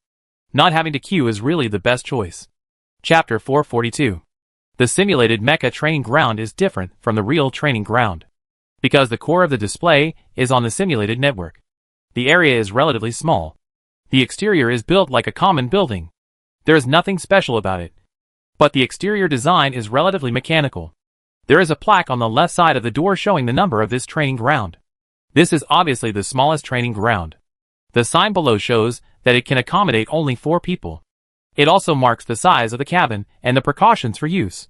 not having to queue is really the best choice. Chapter 442. The simulated mecha training ground is different from the real training ground, because the core of the display is on the simulated network. The area is relatively small. The exterior is built like a common building. There is nothing special about it, but the exterior design is relatively mechanical. There is a plaque on the left side of the door showing the number of this training ground. This is obviously the smallest training ground. The sign below shows that it can accommodate only 4 people. It also marks the size of the cabin and the precautions for use.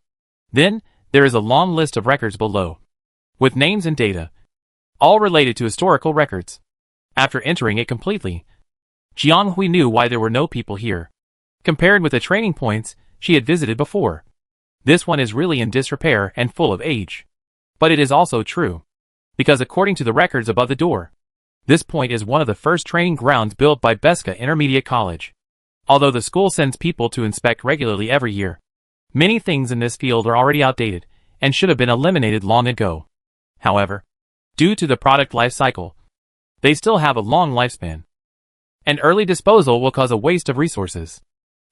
Then, there is a long list of records below, with names and data, all related to historical records. After entering it completely, Jianghui knew why there were no people here, compared with the training points she had visited before. This one is really in disrepair and full of age. But it is also true, because according to the records above the door, this point is one of the first training grounds built by Beska Intermediate College. Although the school sends people to inspect regularly every year, many things in this field are already outdated and should have been eliminated long ago. However, due to the product life cycle, they still have a long lifespan. An early disposal will cause a waste of resources,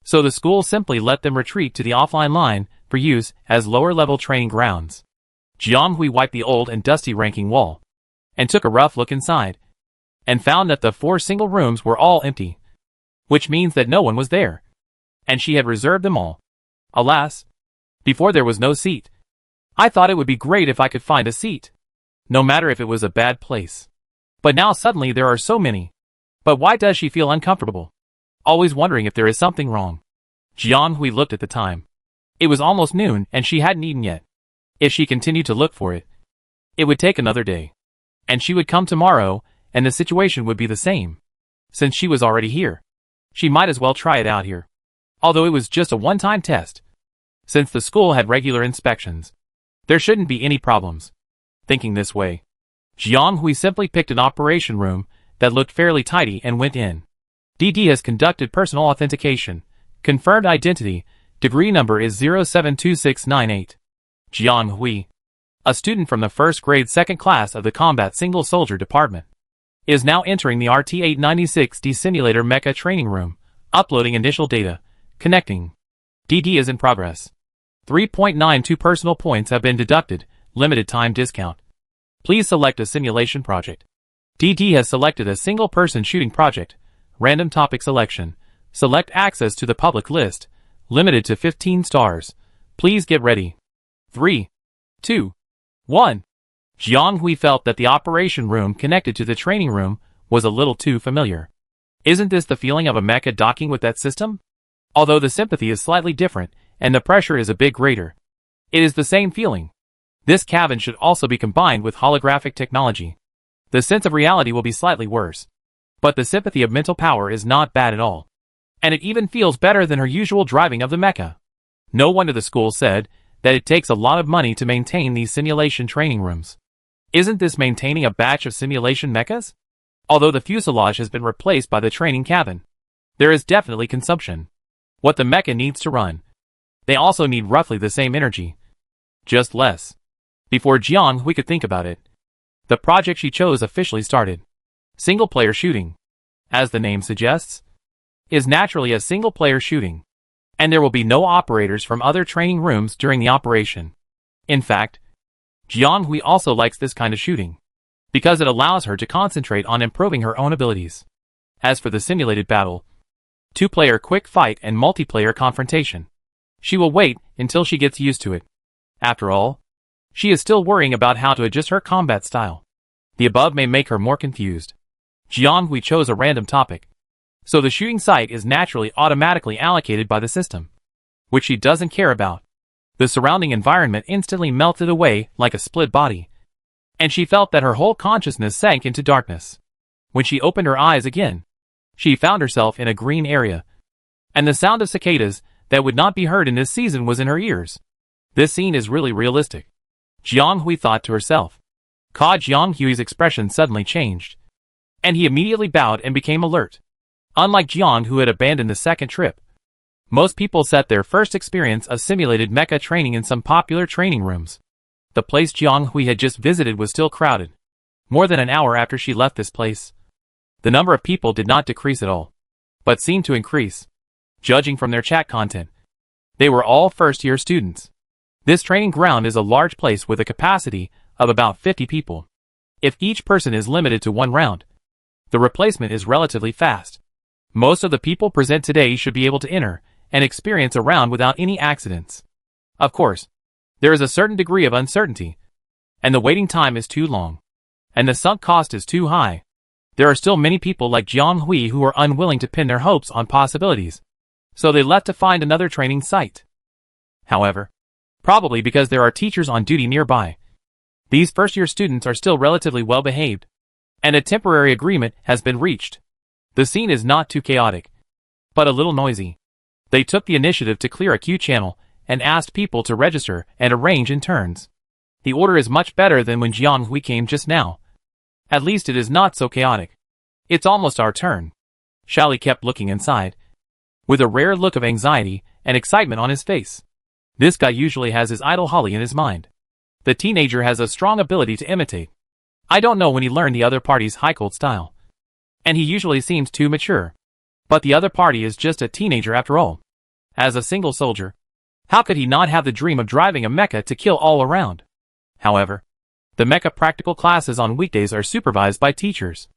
so the school simply let them retreat to the offline line for use as lower-level training grounds. Jianghui wiped the old and dusty ranking wall, and took a rough look inside, and found that the 4 single rooms were all empty, which means that no one was there, and she had reserved them all. Alas, before there was no seat. I thought it would be great if I could find a seat, no matter if it was a bad place. But now suddenly there are so many. But why does she feel uncomfortable? Always wondering if there is something wrong. Jianghui looked at the time. It was almost noon and she hadn't eaten yet. If she continued to look for it, it would take another day. And she would come tomorrow, and the situation would be the same. Since she was already here, she might as well try it out here. Although it was just a one-time test. Since the school had regular inspections, there shouldn't be any problems. Thinking this way, Jianghui simply picked an operation room that looked fairly tidy and went in. DD has conducted personal authentication. Confirmed identity. Degree number is 072698. Jianghui, a student from the first grade second class of the Combat Single Soldier Department, is now entering the RT-896D Simulator Mecha Training Room, uploading initial data, connecting. DD is in progress. 3.92 personal points have been deducted, limited time discount. Please select a simulation project. DD has selected a single-person shooting project, random topic selection. Select access to the public list, limited to 15 stars. Please get ready. 3, 2, 1. Jianghui felt that the operation room connected to the training room was a little too familiar. Isn't this the feeling of a mecha docking with that system? Although the sympathy is slightly different, and the pressure is a bit greater, it is the same feeling. This cabin should also be combined with holographic technology. The sense of reality will be slightly worse. But the sympathy of mental power is not bad at all. And it even feels better than her usual driving of the mecha. No wonder the school said that it takes a lot of money to maintain these simulation training rooms. Isn't this maintaining a batch of simulation mechas? Although the fuselage has been replaced by the training cabin, there is definitely consumption. What the mecha needs to run, they also need roughly the same energy, just less. Before Jianghui could think about it, the project she chose officially started. Single-player shooting, as the name suggests, is naturally a single-player shooting, and there will be no operators from other training rooms during the operation. In fact, Jianghui also likes this kind of shooting, because it allows her to concentrate on improving her own abilities. As for the simulated battle, 2-player quick fight and multiplayer confrontation, she will wait until she gets used to it. After all, she is still worrying about how to adjust her combat style. The above may make her more confused. Jianghui chose a random topic, so the shooting site is naturally automatically allocated by the system, which she doesn't care about. The surrounding environment instantly melted away like a split body, and she felt that her whole consciousness sank into darkness. When she opened her eyes again, she found herself in a green area, and the sound of cicadas that would not be heard in this season was in her ears. This scene is really realistic, Jianghui thought to herself. Ka Jianghui's expression suddenly changed, and he immediately bowed and became alert. Unlike Jiang, who had abandoned the second trip, most people set their first experience of simulated mecha training in some popular training rooms. The place Jianghui had just visited was still crowded. More than an hour after she left this place, the number of people did not decrease at all, but seemed to increase. Judging from their chat content, they were all first-year students. This training ground is a large place with a capacity of about 50 people. If each person is limited to 1 round, the replacement is relatively fast. Most of the people present today should be able to enter and experience a round without any accidents. Of course, there is a certain degree of uncertainty, and the waiting time is too long, and the sunk cost is too high. There are still many people like Jianghui who are unwilling to pin their hopes on possibilities, so they left to find another training site. However, probably because there are teachers on duty nearby, these first-year students are still relatively well-behaved, and a temporary agreement has been reached. The scene is not too chaotic, but a little noisy. They took the initiative to clear a queue channel and asked people to register and arrange in turns. The order is much better than when Jianghui came just now. At least it is not so chaotic. It's almost our turn. Shally kept looking inside, with a rare look of anxiety and excitement on his face. This guy usually has his idol Holly in his mind. The teenager has a strong ability to imitate. I don't know when he learned the other party's high-cold style, and he usually seems too mature. But the other party is just a teenager after all. As a single soldier, How could he not have the dream of driving a mecha to kill all around? However, the mecha practical classes on weekdays are supervised by teachers,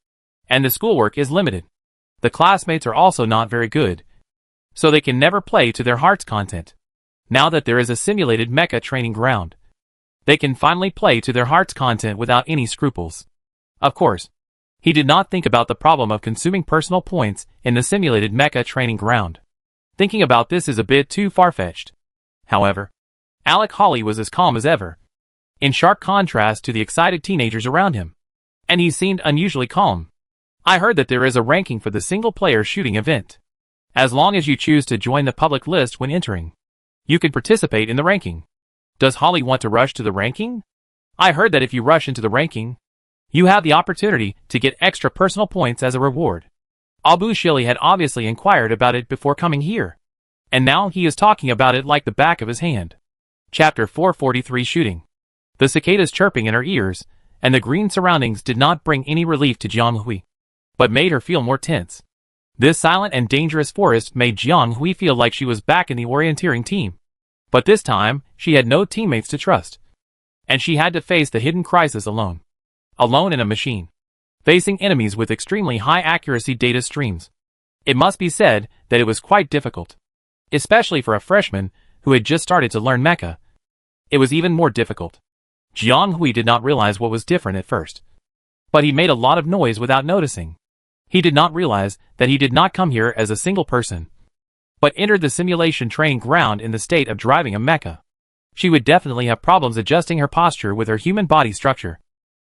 and the schoolwork is limited. The classmates are also not very good, so they can never play to their heart's content. Now that there is a simulated mecha training ground, they can finally play to their heart's content without any scruples. Of course, he did not think about the problem of consuming personal points in the simulated mecha training ground. Thinking about this is a bit too far-fetched. However, Alec Hawley was as calm as ever, in sharp contrast to the excited teenagers around him, and he seemed unusually calm. I heard that there is a ranking for the single-player shooting event. As long as you choose to join the public list when entering, you can participate in the ranking. Does Hawley want to rush to the ranking? I heard that if you rush into the ranking, you have the opportunity to get extra personal points as a reward. Abu Shili had obviously inquired about it before coming here, and now he is talking about it like the back of his hand. Chapter 443 Shooting. The cicadas chirping in her ears, and the green surroundings did not bring any relief to Jiang Hui, but made her feel more tense. This silent and dangerous forest made Jiang Hui feel like she was back in the orienteering team. But this time, she had no teammates to trust, and she had to face the hidden crisis alone. Alone in a machine, facing enemies with extremely high accuracy data streams. It must be said that it was quite difficult, especially for a freshman who had just started to learn mecha. It was even more difficult. Jiang Hui did not realize what was different at first, but he made a lot of noise without noticing. He did not realize that he did not come here as a single person, but entered the simulation training ground in the state of driving a mecha. She would definitely have problems adjusting her posture with her human body structure,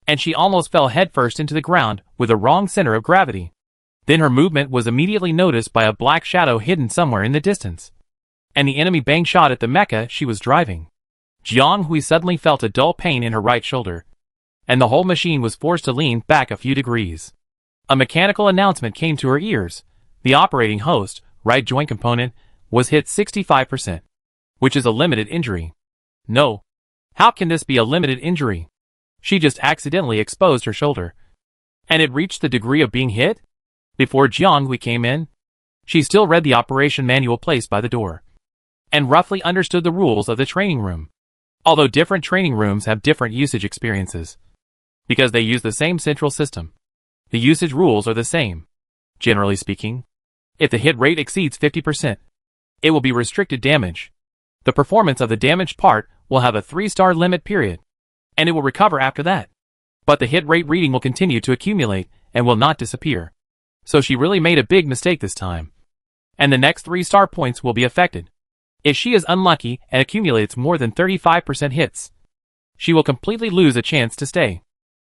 and she almost fell headfirst into the ground with the wrong center of gravity. Then her movement was immediately noticed by a black shadow hidden somewhere in the distance, and the enemy bang shot at the mecha she was driving. Jiang Hui suddenly felt a dull pain in her right shoulder, and the whole machine was forced to lean back a few degrees. A mechanical announcement came to her ears. The operating host, right joint component, was hit 65%, which is a limited injury. No. How can this be a limited injury? She just accidentally exposed her shoulder, and it reached the degree of being hit? Before Jiang Hui came in, she still read the operation manual placed by the door, and roughly understood the rules of the training room. Although different training rooms have different usage experiences, because they use the same central system, the usage rules are the same. Generally speaking, if the hit rate exceeds 50%, it will be restricted damage. The performance of the damaged part will have a 3-star limit period, and it will recover after that. But the hit rate reading will continue to accumulate and will not disappear. So she really made a big mistake this time, and the next 3-star points will be affected. If she is unlucky and accumulates more than 35% hits, she will completely lose a chance to stay.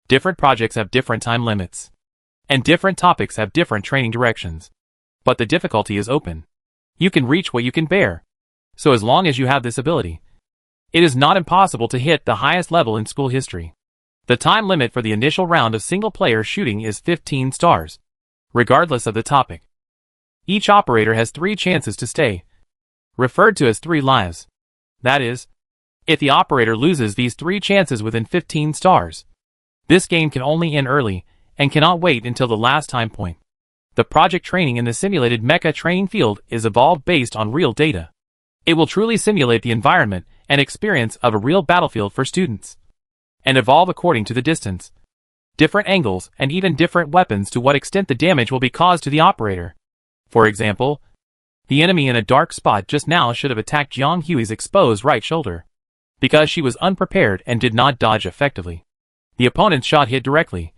Different projects have different time limits, and different topics have different training directions. But the difficulty is open. You can reach what you can bear. So as long as you have this ability, it is not impossible to hit the highest level in school history. The time limit for the initial round of single-player shooting is 15 stars, regardless of the topic. Each operator has 3 chances to stay, referred to as 3 lives. That is, if the operator loses these 3 chances within 15 stars, this game can only end early and cannot wait until the last time point. The project training in the simulated mecha training field is evolved based on real data. It will truly simulate the environment and experience of a real battlefield for students, and evolve according to the distance, different angles, and even different weapons to what extent the damage will be caused to the operator. For example, the enemy in a dark spot just now should have attacked Jiang Hui's exposed right shoulder, because she was unprepared and did not dodge effectively. The opponent's shot hit directly,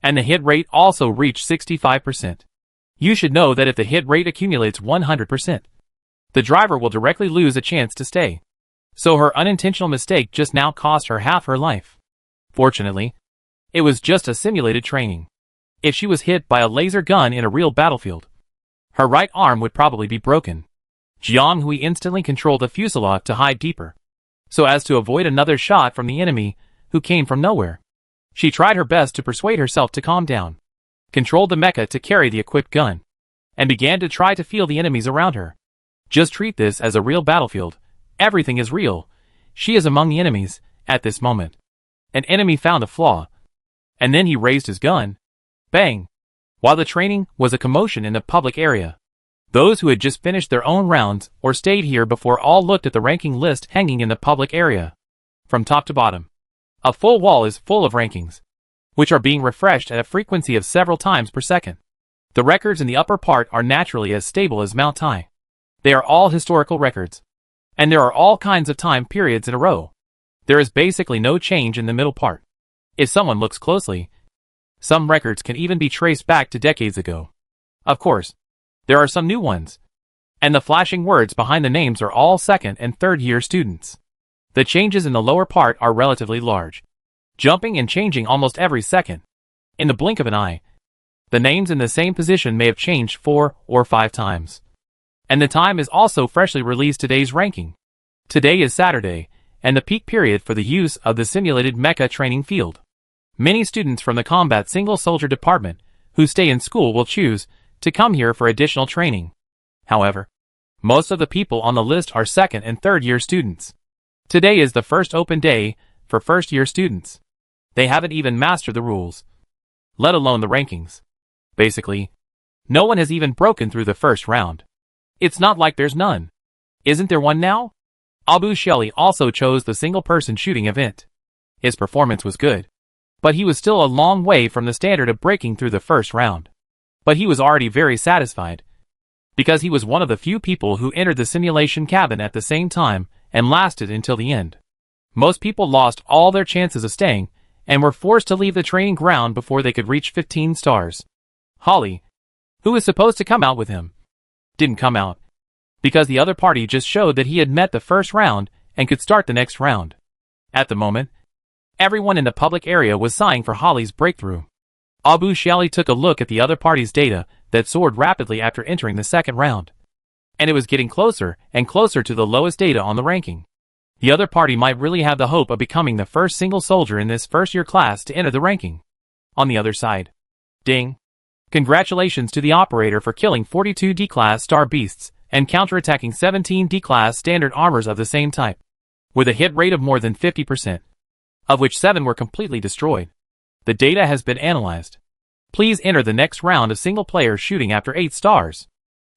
and the hit rate also reached 65%. You should know that if the hit rate accumulates 100%, the driver will directly lose a chance to stay. So her unintentional mistake just now cost her half her life. Fortunately, it was just a simulated training. If she was hit by a laser gun in a real battlefield, her right arm would probably be broken. Jiang Hui instantly controlled the fuselage to hide deeper, so as to avoid another shot from the enemy who came from nowhere. She tried her best to persuade herself to calm down, controlled the mecha to carry the equipped gun, and began to try to feel the enemies around her. Just treat this as a real battlefield. Everything is real. She is among the enemies at this moment. An enemy found a flaw, and then he raised his gun. Bang! While the training was a commotion in the public area, Those who had just finished their own rounds or stayed here before all looked at the ranking list hanging in the public area. From top to bottom, a full wall is full of rankings, which are being refreshed at a frequency of several times per second. The records in the upper part are naturally as stable as Mount Tai. They are all historical records, and there are all kinds of time periods in a row. There is basically no change in the middle part. If someone looks closely, some records can even be traced back to decades ago. Of course, there are some new ones, and the flashing words behind the names are all second and third year students. The changes in the lower part are relatively large, jumping and changing almost every second. In the blink of an eye, the names in the same position may have changed 4 or 5 times. And the time is also freshly released today's ranking. Today is Saturday, and the peak period for the use of the simulated mecha training field. Many students from the Combat Single Soldier Department who stay in school will choose to come here for additional training. However, most of the people on the list are second and third year students. Today is the first open day for first year students. They haven't even mastered the rules, let alone the rankings. Basically, no one has even broken through the first round. It's not like there's none. Isn't there one now? Abu Shelley also chose the single-person shooting event. His performance was good, but he was still a long way from the standard of breaking through the first round. But he was already very satisfied, because he was one of the few people who entered the simulation cabin at the same time and lasted until the end. Most people lost all their chances of staying and were forced to leave the training ground before they could reach 15 stars. Holly, who was supposed to come out with him, didn't come out, because the other party just showed that he had met the first round and could start the next round. At the moment, everyone in the public area was sighing for Holly's breakthrough. Abu Shelley took a look at the other party's data that soared rapidly after entering the second round, and it was getting closer and closer to the lowest data on the ranking. The other party might really have the hope of becoming the first single soldier in this first-year class to enter the ranking. On the other side, ding! Congratulations to the operator for killing 42 D-Class Star Beasts and counterattacking 17 D-Class Standard Armors of the same type, with a hit rate of more than 50%, of which 7 were completely destroyed. The data has been analyzed. Please enter the next round of single-player shooting after 8 stars.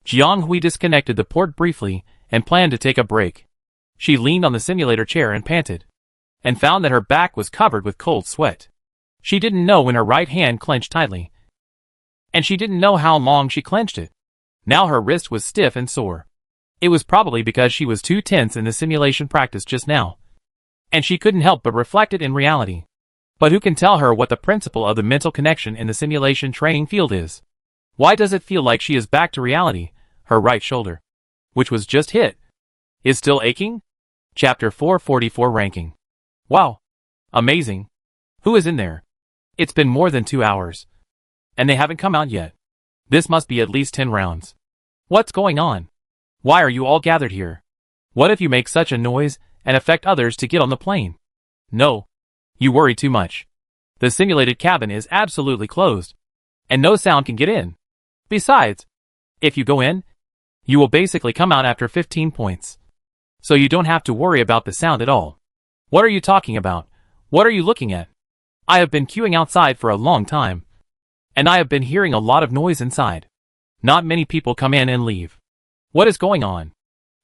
Jiang Hui disconnected the port briefly and planned to take a break. She leaned on the simulator chair and panted, and found that her back was covered with cold sweat. She didn't know when her right hand clenched tightly, and she didn't know how long she clenched it. Now her wrist was stiff and sore. It was probably because she was too tense in the simulation practice just now, and she couldn't help but reflect it in reality. But who can tell her what the principle of the mental connection in the simulation training field is? Why does it feel like she is back to reality? Her right shoulder, which was just hit, is still aching? Chapter 444 Ranking. Wow. Amazing. Who is in there? It's been more than 2 hours, and they haven't come out yet. This must be at least 10 rounds. What's going on? Why are you all gathered here? What if you make such a noise and affect others to get on the plane? No. You worry too much. The simulated cabin is absolutely closed, and no sound can get in. Besides, if you go in, you will basically come out after 15 points. So you don't have to worry about the sound at all. What are you talking about? What are you looking at? I have been queuing outside for a long time, and I have been hearing a lot of noise inside. Not many people come in and leave. What is going on?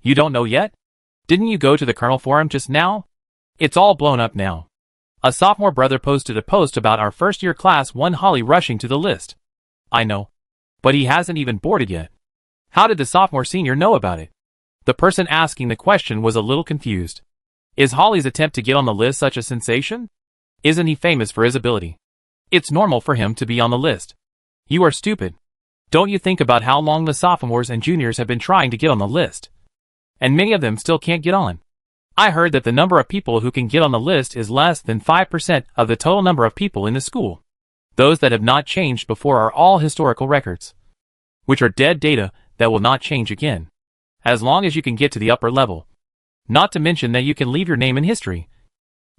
You don't know yet? Didn't you go to the Colonel Forum just now? It's all blown up now. A sophomore brother posted a post about our first-year Class 1 Holly rushing to the list. I know, but he hasn't even boarded yet. How did the sophomore senior know about it? The person asking the question was a little confused. Is Holly's attempt to get on the list such a sensation? Isn't he famous for his ability? It's normal for him to be on the list. You are stupid. Don't you think about how long the sophomores and juniors have been trying to get on the list? And many of them still can't get on. I heard that the number of people who can get on the list is less than 5% of the total number of people in the school. Those that have not changed before are all historical records, which are dead data that will not change again, as long as you can get to the upper level. Not to mention that you can leave your name in history.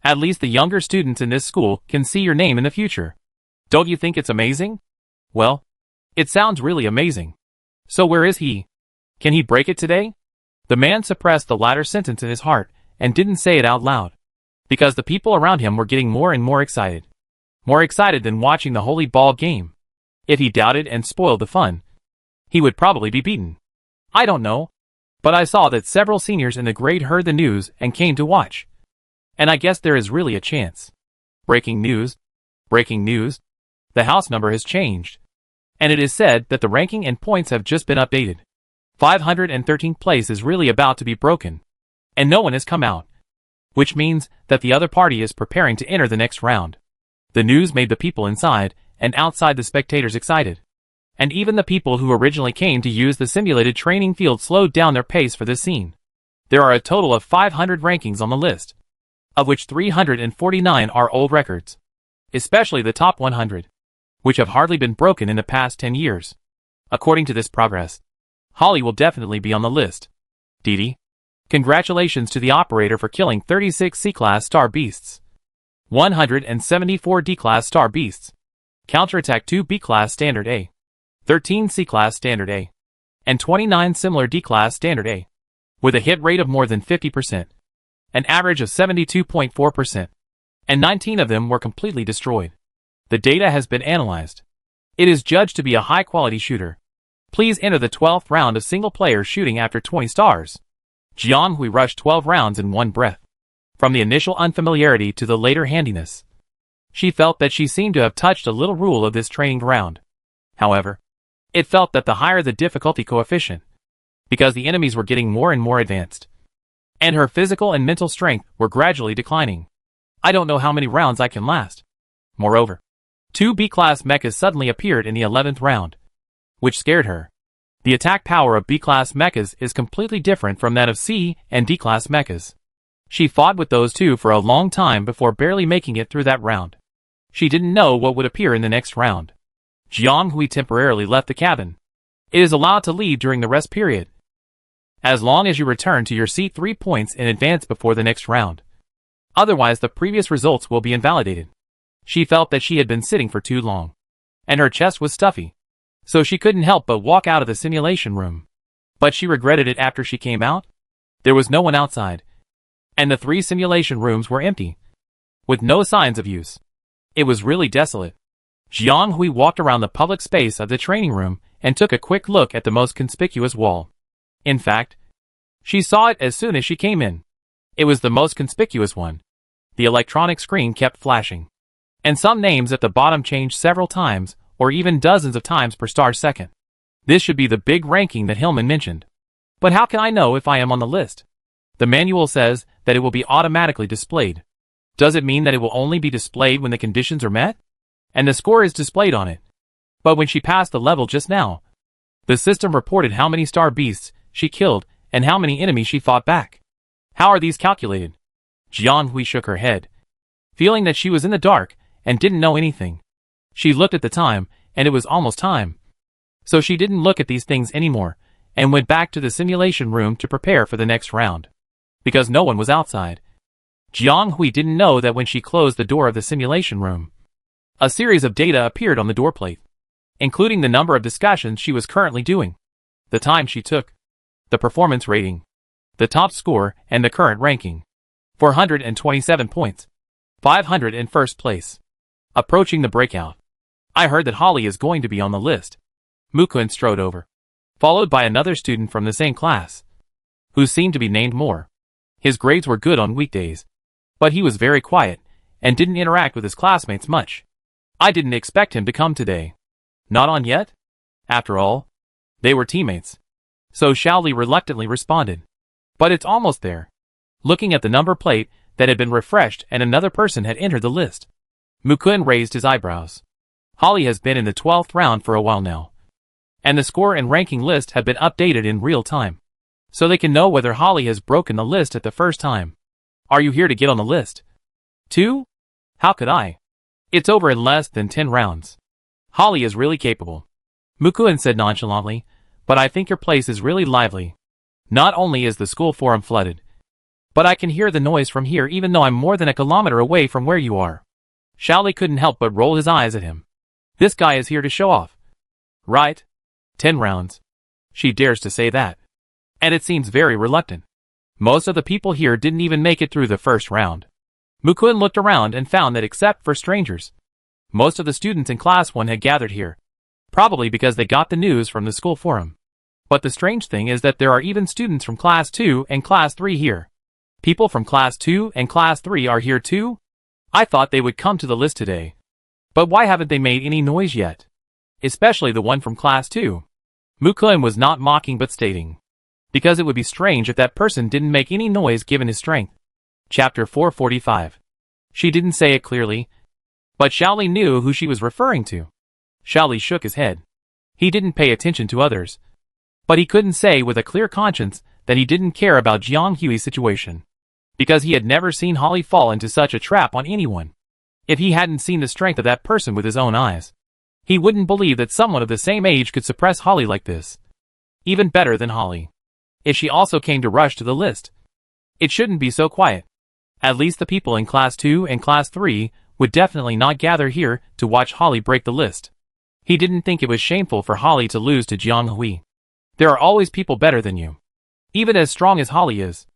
At least the younger students in this school can see your name in the future. Don't you think it's amazing? Well, it sounds really amazing. So where is he? Can he break it today? The man suppressed the latter sentence in his heart and didn't say it out loud, because the people around him were getting more and more excited. More excited than watching the holy ball game. If he doubted and spoiled the fun, he would probably be beaten. I don't know. But I saw that several seniors in the grade heard the news and came to watch. And I guess there is really a chance. Breaking news. Breaking news. The house number has changed. And it is said that the ranking and points have just been updated. 513th place is really about to be broken. And no one has come out. Which means that the other party is preparing to enter the next round. The news made the people inside and outside the spectators excited. And even the people who originally came to use the simulated training field slowed down their pace for this scene. There are a total of 500 rankings on the list, of which 349 are old records, especially the top 100, which have hardly been broken in the past 10 years. According to this progress, Holly will definitely be on the list. Dee Dee, congratulations to the operator for killing 36 C-Class Star Beasts, 174 D-Class Star Beasts, counterattack 2 B-Class Standard A, 13 C-Class Standard A, and 29 similar D-Class Standard A, with a hit rate of more than 50%, an average of 72.4%, and 19 of them were completely destroyed. The data has been analyzed. It is judged to be a high-quality shooter. Please enter the 12th round of single-player shooting after 20 stars. Jiang Hui rushed 12 rounds in one breath. From the initial unfamiliarity to the later handiness, she felt that she seemed to have touched a little rule of this training ground. However, it felt that the higher the difficulty coefficient, because the enemies were getting more and more advanced, and her physical and mental strength were gradually declining. I don't know how many rounds I can last. Moreover, 2 B-Class mechas suddenly appeared in the 11th round, which scared her. The attack power of B-Class mechas is completely different from that of C and D-Class mechas. She fought with those two for a long time before barely making it through that round. She didn't know what would appear in the next round. Jiang Hui temporarily left the cabin. It is allowed to leave during the rest period, as long as you return to your seat 3 points in advance before the next round. Otherwise, the previous results will be invalidated. She felt that she had been sitting for too long, and her chest was stuffy, so she couldn't help but walk out of the simulation room. But she regretted it after she came out. There was no one outside, and the 3 simulation rooms were empty, with no signs of use. It was really desolate. Jiang Hui walked around the public space of the training room and took a quick look at the most conspicuous wall. In fact, she saw it as soon as she came in. It was the most conspicuous one. The electronic screen kept flashing, and some names at the bottom changed several times, or even dozens of times per star second. This should be the big ranking that Hillman mentioned. But how can I know if I am on the list? The manual says that it will be automatically displayed. Does it mean that it will only be displayed when the conditions are met? And the score is displayed on it. But when she passed the level just now, the system reported how many star beasts she killed and how many enemies she fought back. How are these calculated? Jiang Hui shook her head, feeling that she was in the dark and didn't know anything. She looked at the time, and it was almost time. So she didn't look at these things anymore, and went back to the simulation room to prepare for the next round. Because no one was outside. Jiang Hui didn't know that when she closed the door of the simulation room, a series of data appeared on the door plate, including the number of discussions she was currently doing, the time she took, the performance rating, the top score, and the current ranking. 427 points. 501st place. Approaching the breakout. I heard that Holly is going to be on the list. Mukun strode over, followed by another student from the same class, who seemed to be named Moore. His grades were good on weekdays, but he was very quiet and didn't interact with his classmates much. I didn't expect him to come today. Not on yet? After all, they were teammates. So Shaoli reluctantly responded. But it's almost there. Looking at the number plate that had been refreshed and another person had entered the list. Mukun raised his eyebrows. Holly has been in the 12th round for a while now, and the score and ranking list have been updated in real time, so they can know whether Holly has broken the list at the first time. Are you here to get on the list? 2? How could I? It's over in less than 10 rounds. Holly is really capable. Mukun said nonchalantly, but I think your place is really lively. Not only is the school forum flooded, but I can hear the noise from here even though I'm more than a kilometer away from where you are. Shaoli couldn't help but roll his eyes at him. This guy is here to show off. Right? 10 rounds. She dares to say that. And it seems very reluctant. Most of the people here didn't even make it through the first round. Mukun looked around and found that except for strangers, most of the students in Class 1 had gathered here, probably because they got the news from the school forum. But the strange thing is that there are even students from Class 2 and Class 3 here. People from Class 2 and Class 3 are here too? I thought they would come to the list today. But why haven't they made any noise yet? Especially the one from Class 2. Mukun was not mocking but stating. Because it would be strange if that person didn't make any noise given his strength. Chapter 445. She didn't say it clearly, but Xiaoli knew who she was referring to. Xiaoli shook his head. He didn't pay attention to others. But he couldn't say with a clear conscience that he didn't care about Jiang Hui's situation. Because he had never seen Holly fall into such a trap on anyone. If he hadn't seen the strength of that person with his own eyes, he wouldn't believe that someone of the same age could suppress Holly like this. Even better than Holly. If she also came to rush to the list, it shouldn't be so quiet. At least the people in Class 2 and Class 3 would definitely not gather here to watch Holly break the list. He didn't think it was shameful for Holly to lose to Jiang Hui. There are always people better than you. Even as strong as Holly is,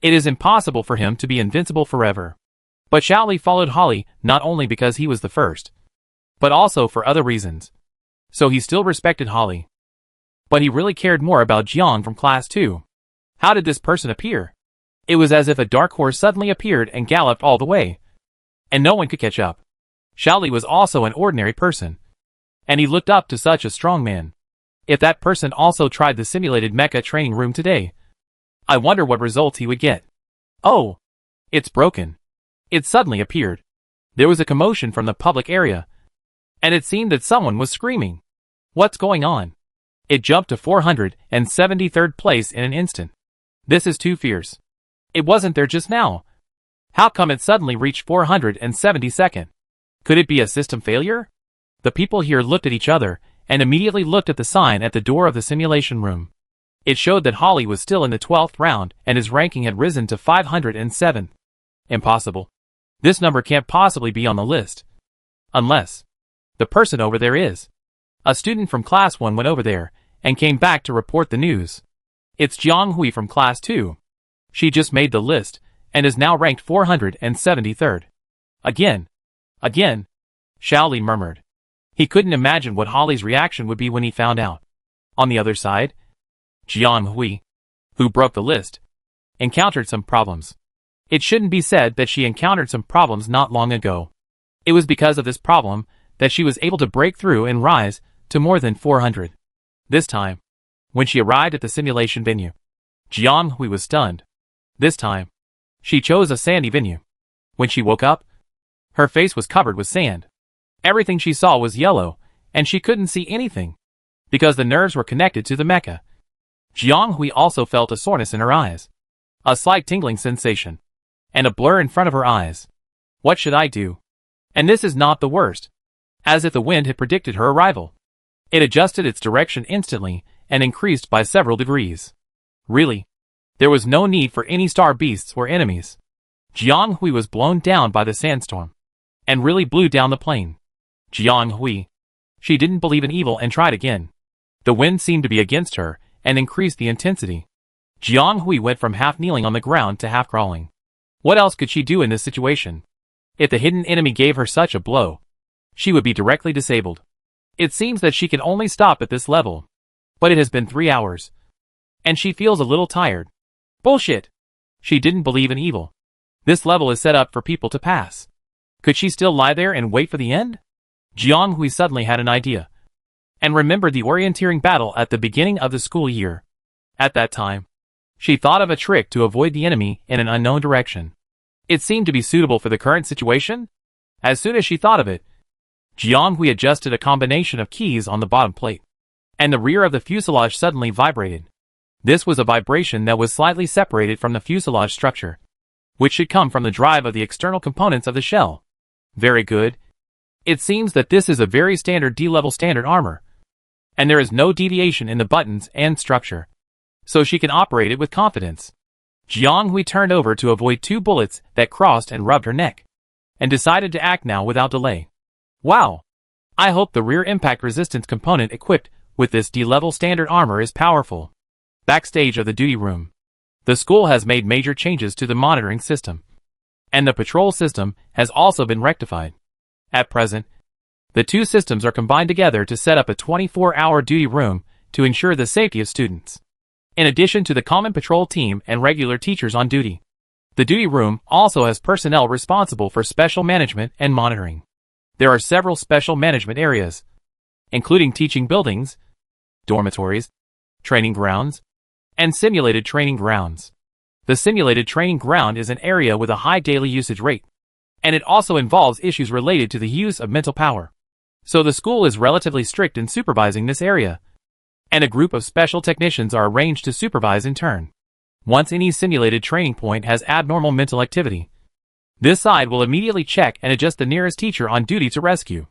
it is impossible for him to be invincible forever. But Xiaoli followed Holly not only because he was the first, but also for other reasons. So he still respected Holly. But he really cared more about Jiang from Class 2. How did this person appear? It was as if a dark horse suddenly appeared and galloped all the way. And no one could catch up. Xiaoli was also an ordinary person. And he looked up to such a strong man. If that person also tried the simulated mecha training room today, I wonder what results he would get. Oh! It's broken. It suddenly appeared. There was a commotion from the public area. And it seemed that someone was screaming. What's going on? It jumped to 473rd place in an instant. This is too fierce. It wasn't there just now. How come it suddenly reached 472nd? Could it be a system failure? The people here looked at each other, and immediately looked at the sign at the door of the simulation room. It showed that Holly was still in the 12th round, and his ranking had risen to 507th. Impossible. This number can't possibly be on the list. Unless the person over there is. A student from Class 1 went over there, and came back to report the news. It's Jiang Hui from Class 2. She just made the list, and is now ranked 473rd. Again. Xiaoli murmured. He couldn't imagine what Holly's reaction would be when he found out. On the other side, Jiang Hui, who broke the list, encountered some problems. It shouldn't be said that she encountered some problems not long ago. It was because of this problem that she was able to break through and rise to more than 400. This time, when she arrived at the simulation venue, Jiang Hui was stunned. This time, she chose a sandy venue. When she woke up, her face was covered with sand. Everything she saw was yellow, and she couldn't see anything, because the nerves were connected to the mecha. Jiang Hui also felt a soreness in her eyes, a slight tingling sensation, and a blur in front of her eyes. What should I do? And this is not the worst. As if the wind had predicted her arrival. It adjusted its direction instantly, and increased by several degrees. Really? There was no need for any star beasts or enemies. Jiang Hui was blown down by the sandstorm, and really blew down the plane. Jiang Hui. She didn't believe in evil and tried again. The wind seemed to be against her, and increased the intensity. Jiang Hui went from half kneeling on the ground to half crawling. What else could she do in this situation? If the hidden enemy gave her such a blow, she would be directly disabled. It seems that she can only stop at this level. But it has been 3 hours. And she feels a little tired. Bullshit! She didn't believe in evil. This level is set up for people to pass. Could she still lie there and wait for the end? Jiang Hui suddenly had an idea, and remembered the orienteering battle at the beginning of the school year. At that time, she thought of a trick to avoid the enemy in an unknown direction. It seemed to be suitable for the current situation. As soon as she thought of it, Jiang Hui adjusted a combination of keys on the bottom plate, and the rear of the fuselage suddenly vibrated. This was a vibration that was slightly separated from the fuselage structure, which should come from the drive of the external components of the shell. Very good. It seems that this is a very standard D-level standard armor, and there is no deviation in the buttons and structure, so she can operate it with confidence. Jiang Hui turned over to avoid 2 bullets that crossed and rubbed her neck, and decided to act now without delay. Wow! I hope the rear impact resistance component equipped with this D-level standard armor is powerful. Backstage of the duty room. The school has made major changes to the monitoring system, and the patrol system has also been rectified. At present, the 2 systems are combined together to set up a 24-hour duty room to ensure the safety of students. In addition to the common patrol team and regular teachers on duty, the duty room also has personnel responsible for special management and monitoring. There are several special management areas, including teaching buildings, dormitories, training grounds, and simulated training grounds. The simulated training ground is an area with a high daily usage rate, and it also involves issues related to the use of mental power. So the school is relatively strict in supervising this area, and a group of special technicians are arranged to supervise in turn. Once any simulated training point has abnormal mental activity, this side will immediately check and adjust the nearest teacher on duty to rescue.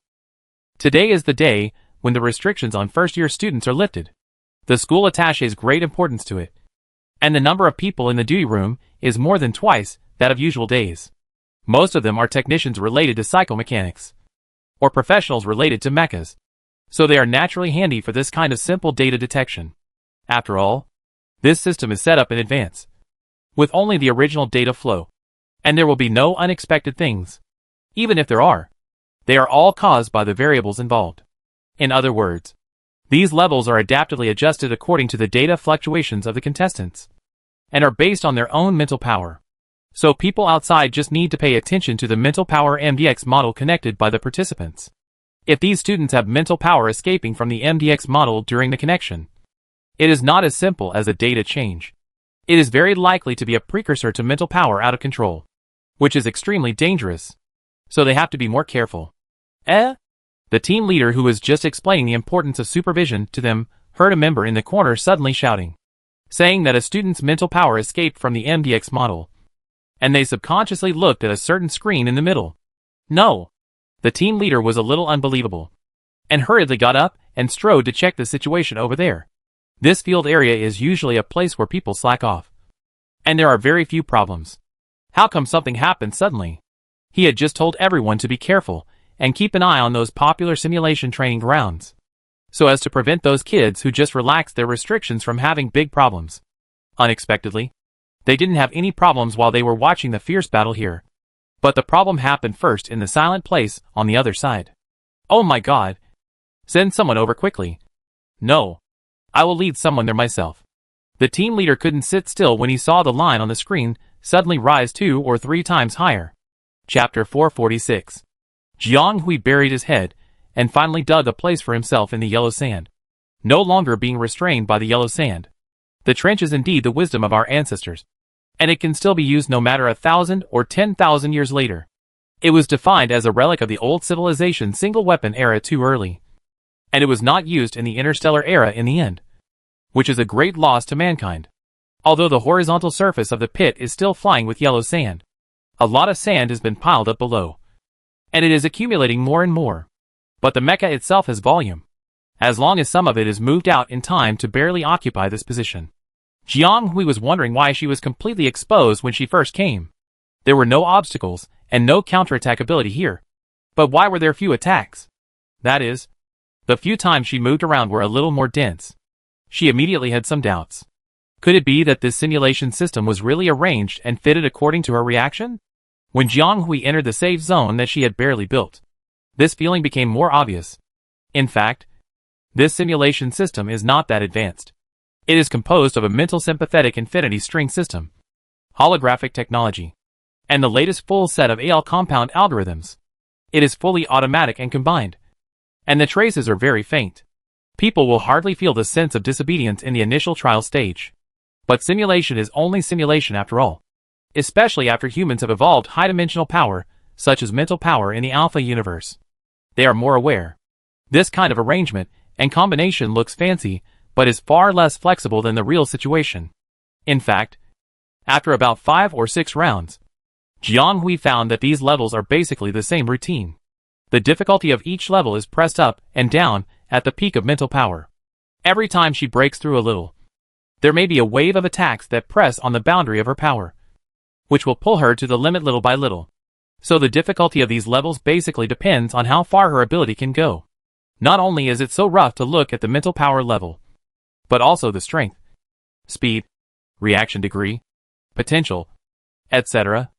Today is the day when the restrictions on first-year students are lifted. The school attaches great importance to it, and the number of people in the duty room is more than twice that of usual days. Most of them are technicians related to psychomechanics, or professionals related to mechas, so they are naturally handy for this kind of simple data detection. After all, this system is set up in advance, with only the original data flow, and there will be no unexpected things. Even if there are, they are all caused by the variables involved. In other words, these levels are adaptively adjusted according to the data fluctuations of the contestants, and are based on their own mental power. So people outside just need to pay attention to the mental power MDX model connected by the participants. If these students have mental power escaping from the MDX model during the connection, it is not as simple as a data change. It is very likely to be a precursor to mental power out of control, which is extremely dangerous. So they have to be more careful. The team leader, who was just explaining the importance of supervision to them, heard a member in the corner suddenly shouting, saying that a student's mental power escaped from the MDX model, and they subconsciously looked at a certain screen in the middle. No. The team leader was a little unbelievable, and hurriedly got up and strode to check the situation over there. This field area is usually a place where people slack off, and there are very few problems. How come something happened suddenly? He had just told everyone to be careful and keep an eye on those popular simulation training grounds, so as to prevent those kids who just relaxed their restrictions from having big problems. Unexpectedly, they didn't have any problems while they were watching the fierce battle here. But the problem happened first in the silent place on the other side. Oh my God! Send someone over quickly. No. I will lead someone there myself. The team leader couldn't sit still when he saw the line on the screen suddenly rise 2 or 3 times higher. Chapter 446. Jiang Hui buried his head and finally dug a place for himself in the yellow sand, no longer being restrained by the yellow sand. The trench is indeed the wisdom of our ancestors, and it can still be used no matter 1,000 or 10,000 years later. It was defined as a relic of the old civilization single-weapon era too early, and it was not used in the interstellar era in the end, which is a great loss to mankind. Although the horizontal surface of the pit is still flying with yellow sand, a lot of sand has been piled up below, and it is accumulating more and more. But the mecha itself has volume, as long as some of it is moved out in time to barely occupy this position. Jiang Hui was wondering why she was completely exposed when she first came. There were no obstacles and no counterattack ability here. But why were there few attacks? That is, the few times she moved around were a little more dense. She immediately had some doubts. Could it be that this simulation system was really arranged and fitted according to her reaction? When Jiang Hui entered the safe zone that she had barely built, this feeling became more obvious. In fact, this simulation system is not that advanced. It is composed of a mental sympathetic infinity string system, holographic technology, and the latest full set of AL compound algorithms. It is fully automatic and combined, and the traces are very faint. People will hardly feel the sense of disobedience in the initial trial stage. But simulation is only simulation after all, especially after humans have evolved high-dimensional power, such as mental power in the alpha universe. They are more aware. This kind of arrangement and combination looks fancy, but is far less flexible than the real situation. In fact, after about 5 or 6 rounds, Jiang Hui found that these levels are basically the same routine. The difficulty of each level is pressed up and down at the peak of mental power. Every time she breaks through a little, there may be a wave of attacks that press on the boundary of her power, which will pull her to the limit little by little. So the difficulty of these levels basically depends on how far her ability can go. Not only is it so rough to look at the mental power level, but also the strength, speed, reaction degree, potential, etc.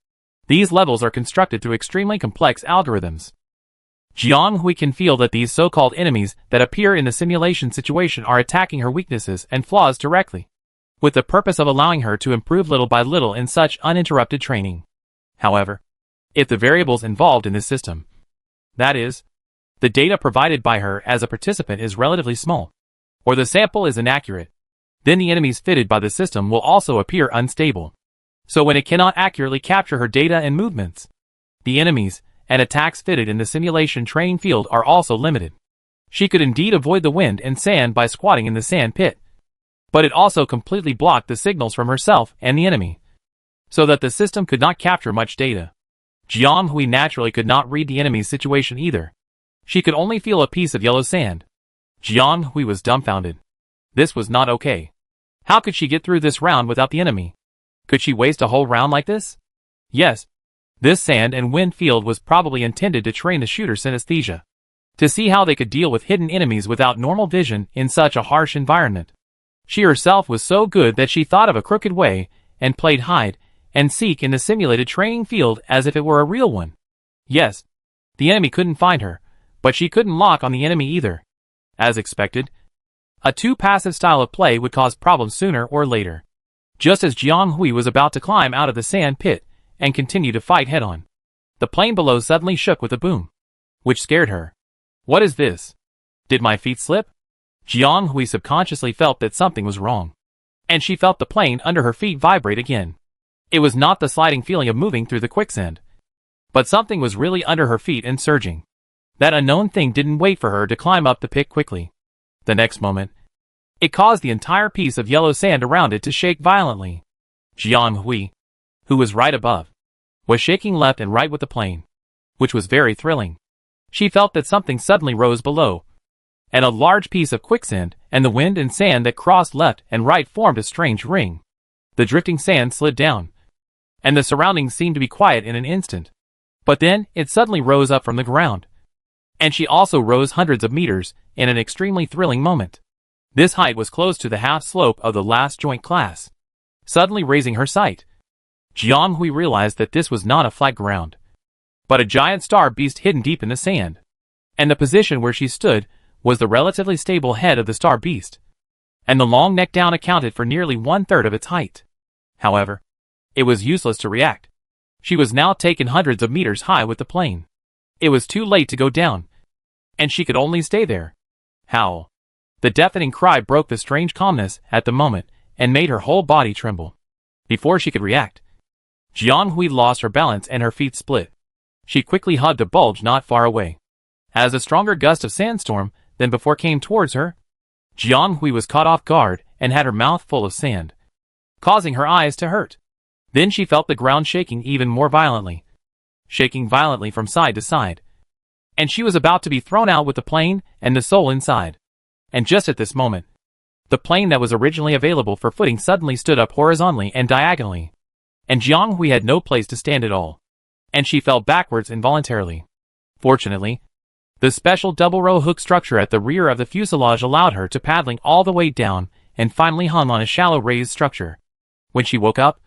These levels are constructed through extremely complex algorithms. Jiang Hui can feel that these so-called enemies that appear in the simulation situation are attacking her weaknesses and flaws directly, with the purpose of allowing her to improve little by little in such uninterrupted training. However, if the variables involved in this system, that is, the data provided by her as a participant is relatively small, or the sample is inaccurate, then the enemies fitted by the system will also appear unstable. So when it cannot accurately capture her data and movements, the enemies and attacks fitted in the simulation training field are also limited. She could indeed avoid the wind and sand by squatting in the sand pit, but it also completely blocked the signals from herself and the enemy, so that the system could not capture much data. Jiang Hui naturally could not read the enemy's situation either. She could only feel a piece of yellow sand. Jiang Hui was dumbfounded. This was not okay. How could she get through this round without the enemy? Could she waste a whole round like this? Yes. This sand and wind field was probably intended to train the shooter's synesthesia, to see how they could deal with hidden enemies without normal vision in such a harsh environment. She herself was so good that she thought of a crooked way and played hide and seek in the simulated training field as if it were a real one. Yes, the enemy couldn't find her, but she couldn't lock on the enemy either. As expected, a too passive style of play would cause problems sooner or later. Just as Jiang Hui was about to climb out of the sand pit and continue to fight head-on, the plane below suddenly shook with a boom, which scared her. What is this? Did my feet slip? Jiang Hui subconsciously felt that something was wrong, and she felt the plane under her feet vibrate again. It was not the sliding feeling of moving through the quicksand, but something was really under her feet and surging. That unknown thing didn't wait for her to climb up the pit quickly. The next moment, it caused the entire piece of yellow sand around it to shake violently. Jiang Hui, who was right above, was shaking left and right with the plane, which was very thrilling. She felt that something suddenly rose below, and a large piece of quicksand and the wind and sand that crossed left and right formed a strange ring. The drifting sand slid down, and the surroundings seemed to be quiet in an instant. But then it suddenly rose up from the ground, and she also rose hundreds of meters in an extremely thrilling moment. This height was close to the half slope of the last joint class. Suddenly raising her sight, Jiang Hui realized that this was not a flat ground, but a giant star beast hidden deep in the sand, and the position where she stood was the relatively stable head of the star beast, and the long neck down accounted for nearly 1/3 of its height. However, it was useless to react. She was now taken hundreds of meters high with the plane. It was too late to go down, and she could only stay there. Howl. The deafening cry broke the strange calmness at the moment and made her whole body tremble. Before she could react, Jiang Hui lost her balance and her feet split. She quickly hugged a bulge not far away. As a stronger gust of sandstorm than before came towards her, Jiang Hui was caught off guard and had her mouth full of sand, causing her eyes to hurt. Then she felt the ground shaking even more violently, shaking violently from side to side, and she was about to be thrown out with the plane and the soul inside. And just at this moment, the plane that was originally available for footing suddenly stood up horizontally and diagonally, and Jiang Hui had no place to stand at all, and she fell backwards involuntarily. Fortunately, the special double-row hook structure at the rear of the fuselage allowed her to paddling all the way down and finally hung on a shallow raised structure. When she woke up,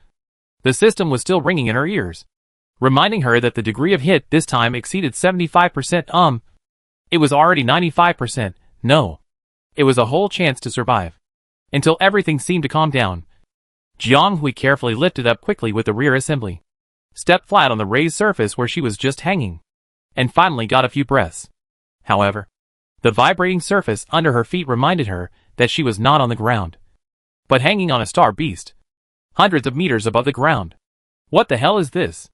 the system was still ringing in her ears, reminding her that the degree of hit this time exceeded 75%. It was already 95%. No. It was a whole chance to survive. Until everything seemed to calm down, Jiang Hui carefully lifted up quickly with the rear assembly, stepped flat on the raised surface where she was just hanging, and finally got a few breaths. However, the vibrating surface under her feet reminded her that she was not on the ground, but hanging on a star beast, hundreds of meters above the ground. What the hell is this?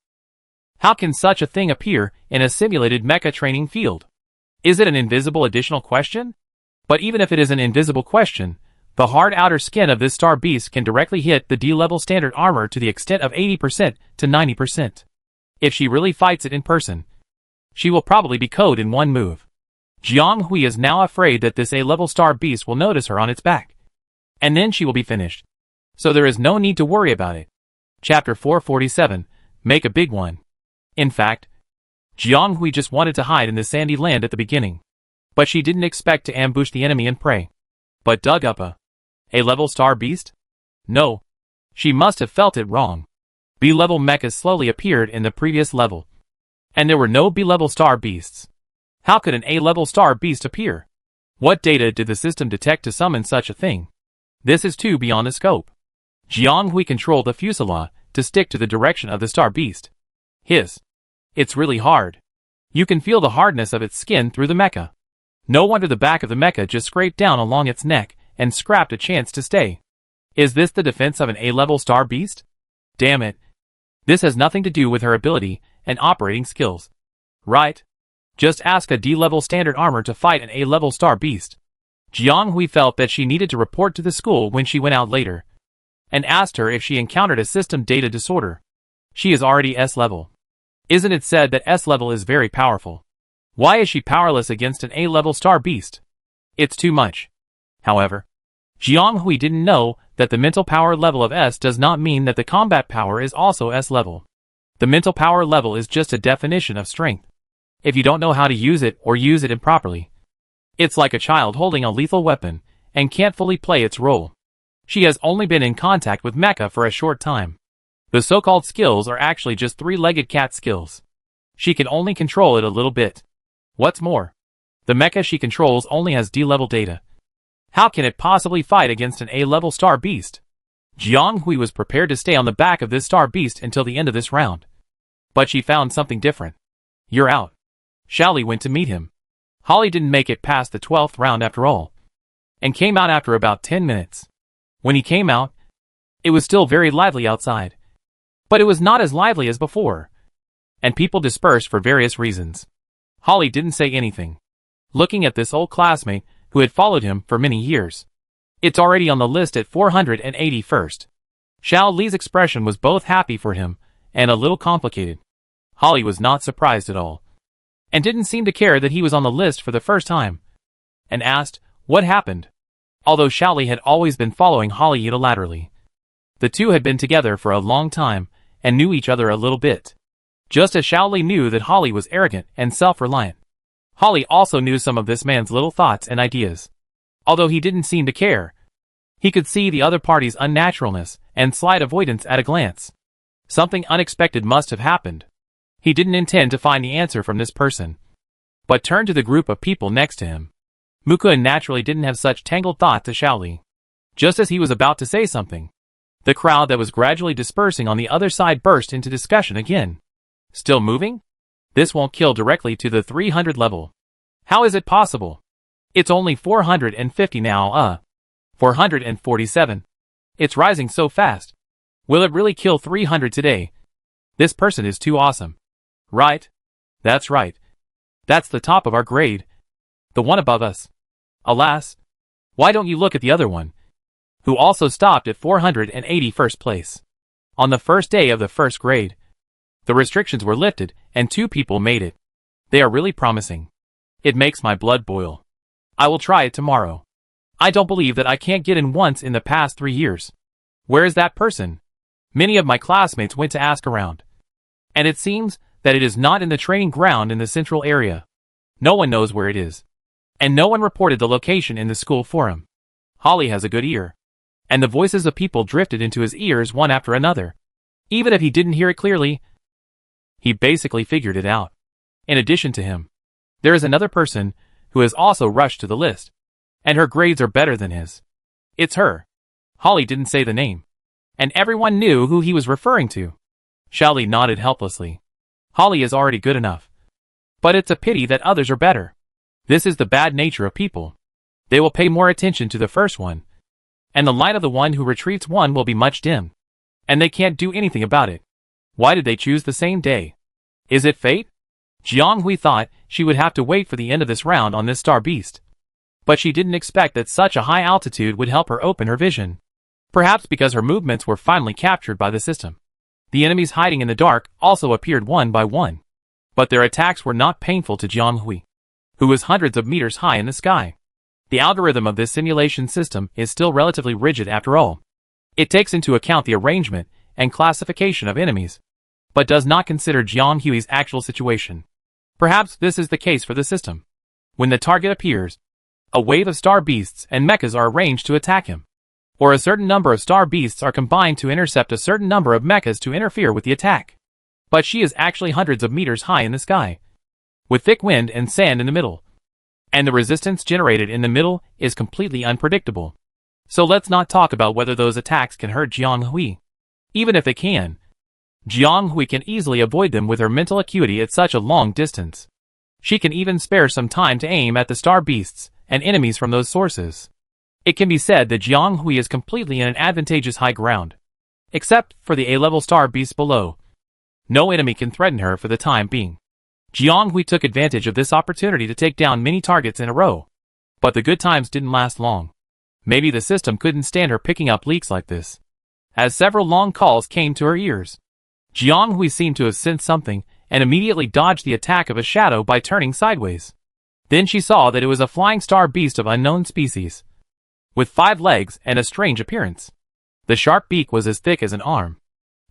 How can such a thing appear in a simulated mecha training field? Is it an invisible additional question? But even if it is an invisible question, the hard outer skin of this star beast can directly hit the D-level standard armor to the extent of 80% to 90%. If she really fights it in person, she will probably be KO'd in one move. Jiang Hui is now afraid that this A-level star beast will notice her on its back, and then she will be finished. So there is no need to worry about it. Chapter 447, Make a Big One. In fact, Jiang Hui just wanted to hide in the sandy land at the beginning, but she didn't expect to ambush the enemy and prey. But dug up a A-level star beast? No. She must have felt it wrong. B-level mechas slowly appeared in the previous level, and there were no B-level star beasts. How could an A-level star beast appear? What data did the system detect to summon such a thing? This is too beyond the scope. Jianghui controlled the fuselage to stick to the direction of the star beast. Hiss. It's really hard. You can feel the hardness of its skin through the mecha. No wonder the back of the mecha just scraped down along its neck and scrapped a chance to stay. Is this the defense of an A-level star beast? Damn it. This has nothing to do with her ability and operating skills. Right? Just ask a D-level standard armor to fight an A-level star beast. Jianghui felt that she needed to report to the school when she went out later, and asked her if she encountered a system data disorder. She is already S-level. Isn't it said that S-level is very powerful? Why is she powerless against an A-level star beast? It's too much. However, Jianghui didn't know that the mental power level of S does not mean that the combat power is also S-level. The mental power level is just a definition of strength. If you don't know how to use it or use it improperly, it's like a child holding a lethal weapon and can't fully play its role. She has only been in contact with mecha for a short time. The so-called skills are actually just three-legged cat skills. She can only control it a little bit. What's more, the mecha she controls only has D-level data. How can it possibly fight against an A-level star beast? Jianghui was prepared to stay on the back of this star beast until the end of this round. But she found something different. You're out. Xiaoli went to meet him. Holly didn't make it past the 12th round after all, and came out after about 10 minutes. When he came out, it was still very lively outside. But it was not as lively as before, and people dispersed for various reasons. Holly didn't say anything, looking at this old classmate who had followed him for many years. It's already on the list at 481st. Xiao Li's expression was both happy for him and a little complicated. Holly was not surprised at all, and didn't seem to care that he was on the list for the first time, and asked what happened. Although Xiaoli had always been following Holly unilaterally, the two had been together for a long time and knew each other a little bit. Just as Xiaoli knew that Holly was arrogant and self-reliant, Holly also knew some of this man's little thoughts and ideas. Although he didn't seem to care, he could see the other party's unnaturalness and slight avoidance at a glance. Something unexpected must have happened. He didn't intend to find the answer from this person, but turned to the group of people next to him. Mukun naturally didn't have such tangled thoughts as Xiaoli. Just as he was about to say something, the crowd that was gradually dispersing on the other side burst into discussion again. Still moving? This won't kill directly to the 300 level. How is it possible? It's only 450 now, 447. It's rising so fast. Will it really kill 300 today? This person is too awesome. Right? That's right. That's the top of our grade. The one above us. Alas, why don't you look at the other one, who also stopped at 481st place. On the first day of the first grade, the restrictions were lifted and 2 people made it. They are really promising. It makes my blood boil. I will try it tomorrow. I don't believe that I can't get in once in the past 3 years. Where is that person? Many of my classmates went to ask around, and it seems that it is not in the training ground in the central area. No one knows where it is, and no one reported the location in the school forum. Holly has a good ear, and the voices of people drifted into his ears one after another. Even if he didn't hear it clearly, he basically figured it out. In addition to him, there is another person who has also rushed to the list, and her grades are better than his. It's her. Holly didn't say the name, and everyone knew who he was referring to. Xiaoli nodded helplessly. Holly is already good enough, but it's a pity that others are better. This is the bad nature of people. They will pay more attention to the first one, and the light of the one who retreats one will be much dim, and they can't do anything about it. Why did they choose the same day? Is it fate? Jianghui thought she would have to wait for the end of this round on this star beast, but she didn't expect that such a high altitude would help her open her vision. Perhaps because her movements were finally captured by the system. The enemies hiding in the dark also appeared one by one, but their attacks were not painful to Jianghui, who was hundreds of meters high in the sky. The algorithm of this simulation system is still relatively rigid after all. It takes into account the arrangement and classification of enemies, but does not consider Jianghui's actual situation. Perhaps this is the case for the system. When the target appears, a wave of star beasts and mechas are arranged to attack him, or a certain number of star beasts are combined to intercept a certain number of mechas to interfere with the attack. But she is actually hundreds of meters high in the sky, with thick wind and sand in the middle. And the resistance generated in the middle is completely unpredictable. So let's not talk about whether those attacks can hurt Jiang Hui. Even if they can, Jiang Hui can easily avoid them with her mental acuity at such a long distance. She can even spare some time to aim at the star beasts and enemies from those sources. It can be said that Jiang Hui is completely in an advantageous high ground. Except for the A-level star beasts below. No enemy can threaten her for the time being. Jiang Hui took advantage of this opportunity to take down many targets in a row. But the good times didn't last long. Maybe the system couldn't stand her picking up leaks like this. As several long calls came to her ears, Jiang Hui seemed to have sensed something and immediately dodged the attack of a shadow by turning sideways. Then she saw that it was a flying star beast of unknown species, with 5 legs and a strange appearance. The sharp beak was as thick as an arm.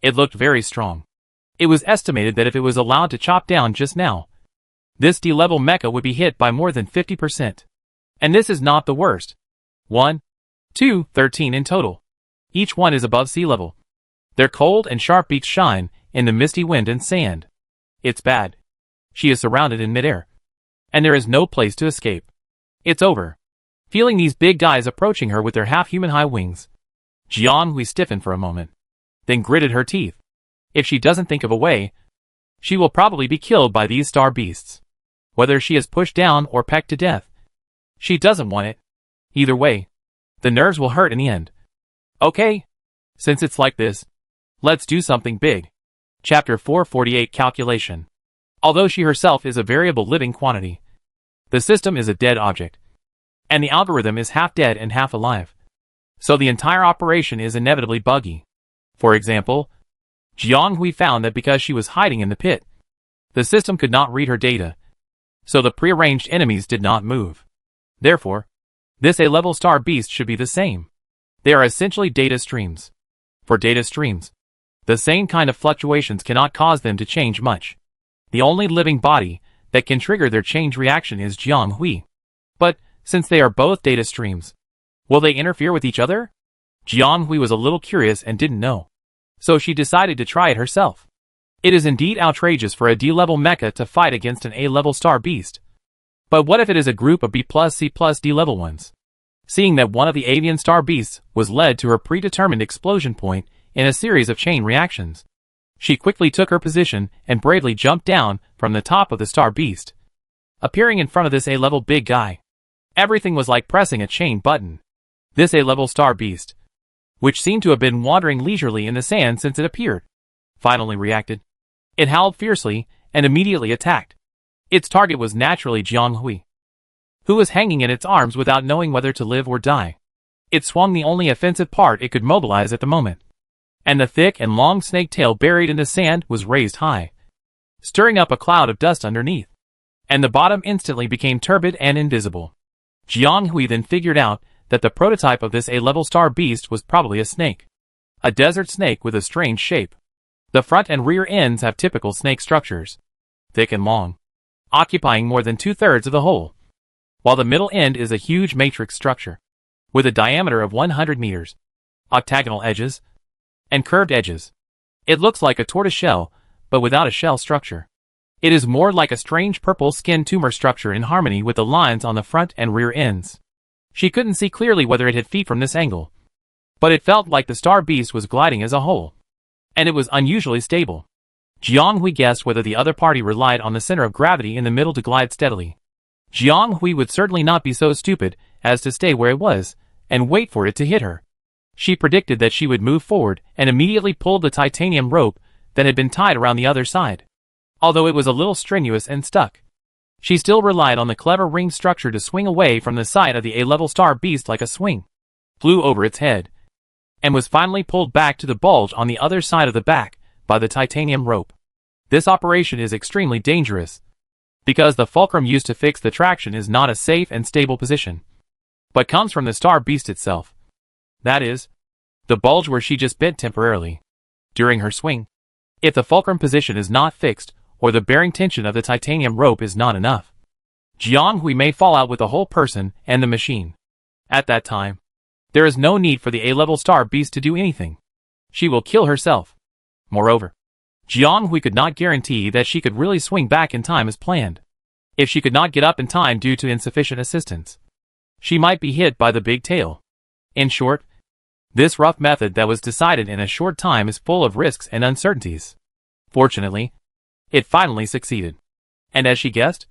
It looked very strong. It was estimated that if it was allowed to chop down just now, this D-level mecha would be hit by more than 50%. And this is not the worst. 1, 2, 13 in total. Each one is above sea level. Their cold and sharp beaks shine in the misty wind and sand. It's bad. She is surrounded in midair. And there is no place to escape. It's over. Feeling these big guys approaching her with their half-human high wings, Jiang Hui stiffened for a moment, then gritted her teeth. If she doesn't think of a way, she will probably be killed by these star beasts. Whether she is pushed down or pecked to death, she doesn't want it. Either way, the nerves will hurt in the end. Okay, since it's like this, let's do something big. Chapter 448 Calculation. Although she herself is a variable living quantity, the system is a dead object, and the algorithm is half dead and half alive. So the entire operation is inevitably buggy. For example, Jiang Hui found that because she was hiding in the pit, the system could not read her data, so the prearranged enemies did not move. Therefore, this A-level star beast should be the same. They are essentially data streams. For data streams, the same kind of fluctuations cannot cause them to change much. The only living body that can trigger their change reaction is Jiang Hui. But, since they are both data streams, will they interfere with each other? Jiang Hui was a little curious and didn't know. So she decided to try it herself. It is indeed outrageous for a D-level mecha to fight against an A-level star beast. But what if it is a group of B+, C+, D-level ones? Seeing that one of the avian star beasts was led to her predetermined explosion point in a series of chain reactions, she quickly took her position and bravely jumped down from the top of the star beast, appearing in front of this A-level big guy. Everything was like pressing a chain button. This A-level star beast, which seemed to have been wandering leisurely in the sand since it appeared, finally reacted. It howled fiercely and immediately attacked. Its target was naturally Jiang Hui, who was hanging in its arms without knowing whether to live or die. It swung the only offensive part it could mobilize at the moment, and the thick and long snake tail buried in the sand was raised high, stirring up a cloud of dust underneath, and the bottom instantly became turbid and invisible. Jiang Hui then figured out that the prototype of this A-level star beast was probably a snake. A desert snake with a strange shape. The front and rear ends have typical snake structures, thick and long, occupying more than 2/3 of the whole, while the middle end is a huge matrix structure, with a diameter of 100 meters, octagonal edges, and curved edges. It looks like a tortoiseshell, but without a shell structure. It is more like a strange purple skin tumor structure in harmony with the lines on the front and rear ends. She couldn't see clearly whether it had feet from this angle, but it felt like the star beast was gliding as a whole, and it was unusually stable. Jiang Hui guessed whether the other party relied on the center of gravity in the middle to glide steadily. Jiang Hui would certainly not be so stupid as to stay where it was and wait for it to hit her. She predicted that she would move forward and immediately pulled the titanium rope that had been tied around the other side. Although it was a little strenuous and stuck, she still relied on the clever ring structure to swing away from the side of the A-level star beast like a swing, flew over its head, and was finally pulled back to the bulge on the other side of the back by the titanium rope. This operation is extremely dangerous, because the fulcrum used to fix the traction is not a safe and stable position, but comes from the star beast itself. That is, the bulge where she just bent temporarily during her swing. If the fulcrum position is not fixed, or the bearing tension of the titanium rope is not enough, Jiang Hui may fall out with the whole person and the machine. At that time, there is no need for the A-level star beast to do anything. She will kill herself. Moreover, Jiang Hui could not guarantee that she could really swing back in time as planned. If she could not get up in time due to insufficient assistance, she might be hit by the big tail. In short, this rough method that was decided in a short time is full of risks and uncertainties. Fortunately, it finally succeeded. And as she guessed,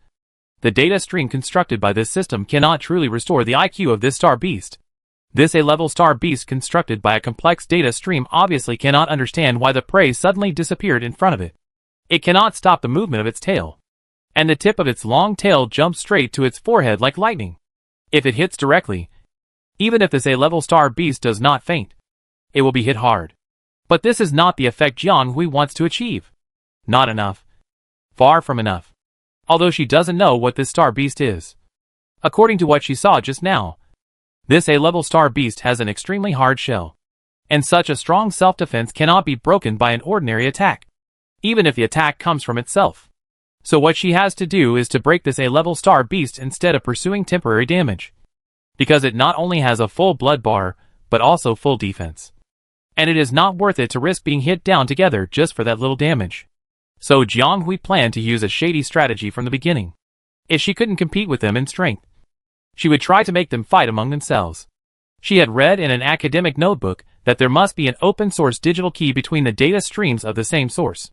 the data stream constructed by this system cannot truly restore the IQ of this star beast. This A-level star beast constructed by a complex data stream obviously cannot understand why the prey suddenly disappeared in front of it. It cannot stop the movement of its tail. And the tip of its long tail jumps straight to its forehead like lightning. If it hits directly, even if this A-level star beast does not faint, it will be hit hard. But this is not the effect Jiang Hui wants to achieve. Not enough. Far from enough. Although she doesn't know what this star beast is. According to what she saw just now, this A-level star beast has an extremely hard shell. And such a strong self-defense cannot be broken by an ordinary attack, even if the attack comes from itself. So what she has to do is to break this A-level star beast instead of pursuing temporary damage. Because it not only has a full blood bar, but also full defense. And it is not worth it to risk being hit down together just for that little damage. So Jiang Hui planned to use a shady strategy from the beginning. If she couldn't compete with them in strength, she would try to make them fight among themselves. She had read in an academic notebook that there must be an open-source digital key between the data streams of the same source.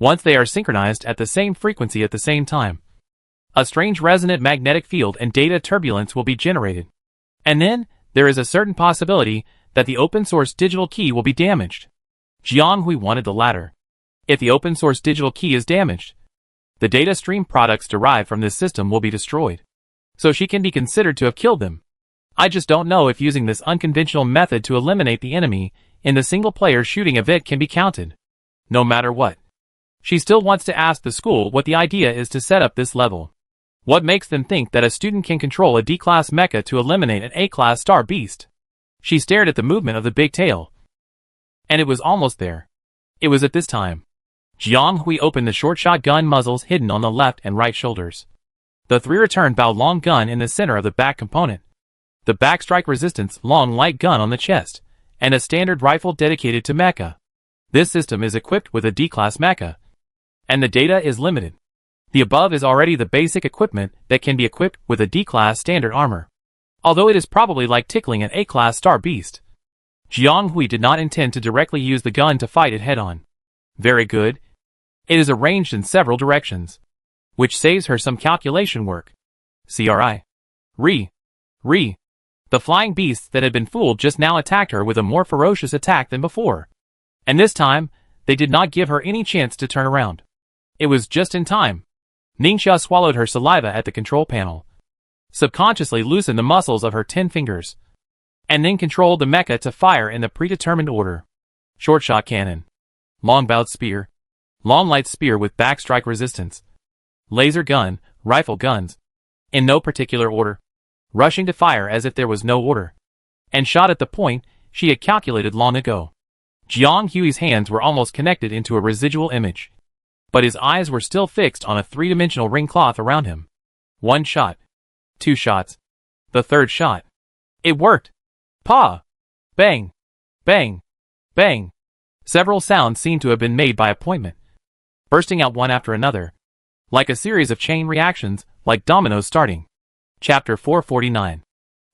Once they are synchronized at the same frequency at the same time, a strange resonant magnetic field and data turbulence will be generated. And then, there is a certain possibility that the open-source digital key will be damaged. Jiang Hui wanted the latter. If the open-source digital key is damaged, the data stream products derived from this system will be destroyed. So she can be considered to have killed them. I just don't know if using this unconventional method to eliminate the enemy in the single-player shooting event can be counted. No matter what, she still wants to ask the school what the idea is to set up this level. What makes them think that a student can control a D-class mecha to eliminate an A-class star beast? She stared at the movement of the big tail. And it was almost there. It was at this time. Jiang Hui opened the short shotgun muzzles hidden on the left and right shoulders. The 3-return bow long gun in the center of the back component. The backstrike resistance long light gun on the chest. And a standard rifle dedicated to mecha. This system is equipped with a D-class mecha. And the data is limited. The above is already the basic equipment that can be equipped with a D-class standard armor. Although it is probably like tickling an A-class star beast. Jiang Hui did not intend to directly use the gun to fight it head-on. Very good. It is arranged in several directions, which saves her some calculation work. The flying beasts that had been fooled just now attacked her with a more ferocious attack than before. And this time, they did not give her any chance to turn around. It was just in time. Ningxia swallowed her saliva at the control panel, subconsciously loosened the muscles of her 10 fingers, and then controlled the mecha to fire in the predetermined order. Short shot cannon, long-bowed spear, long light spear with backstrike resistance, laser gun, rifle guns, in no particular order, rushing to fire as if there was no order, and shot at the point she had calculated long ago. Jiang Hui's hands were almost connected into a residual image, but his eyes were still fixed on a 3-dimensional ring cloth around him. 1 shot. 2 shots. The 3rd shot. It worked! Pa! Bang! Bang! Bang! Several sounds seemed to have been made by appointment, bursting out one after another, like a series of chain reactions, like dominoes starting. Chapter 449.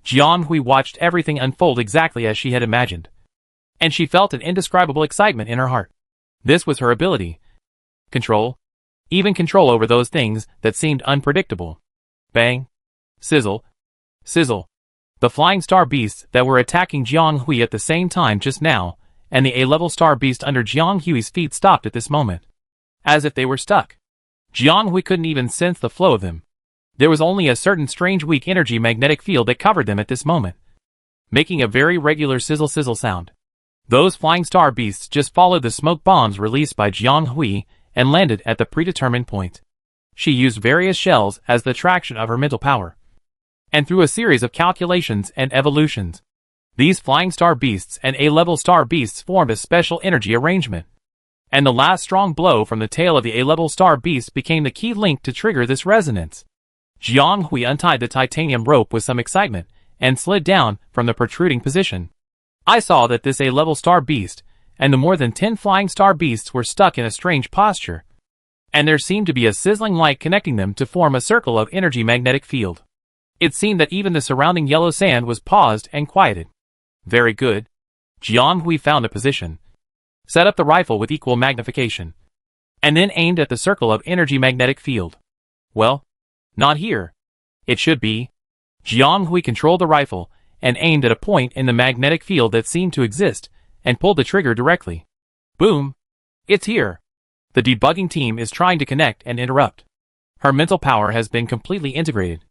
Jiang Hui watched everything unfold exactly as she had imagined, and she felt an indescribable excitement in her heart. This was her ability. Control. Even control over those things that seemed unpredictable. Bang. Sizzle. Sizzle. The flying star beasts that were attacking Jiang Hui at the same time just now, and the A-level star beast under Jiang Hui's feet stopped at this moment, as if they were stuck. Jiang Hui couldn't even sense the flow of them. There was only a certain strange weak energy magnetic field that covered them at this moment, making a very regular sizzle-sizzle sound. Those flying star beasts just followed the smoke bombs released by Jiang Hui and landed at the predetermined point. She used various shells as the traction of her mental power, and through a series of calculations and evolutions, these flying star beasts and A-level star beasts formed a special energy arrangement. And the last strong blow from the tail of the A-level star beast became the key link to trigger this resonance. Jiang Hui untied the titanium rope with some excitement and slid down from the protruding position. I saw that this A-level star beast and the more than 10 flying star beasts were stuck in a strange posture. and there seemed to be a sizzling light connecting them to form a circle of energy magnetic field. It seemed that even the surrounding yellow sand was paused and quieted. Very good. Jiang Hui found a position, set up the rifle with equal magnification, and then aimed at the circle of energy magnetic field. Well, not here. It should be. Jiang Hui controlled the rifle and aimed at a point in the magnetic field that seemed to exist and pulled the trigger directly. Boom! It's here. The debugging team is trying to connect and interrupt. Her mental power has been completely integrated,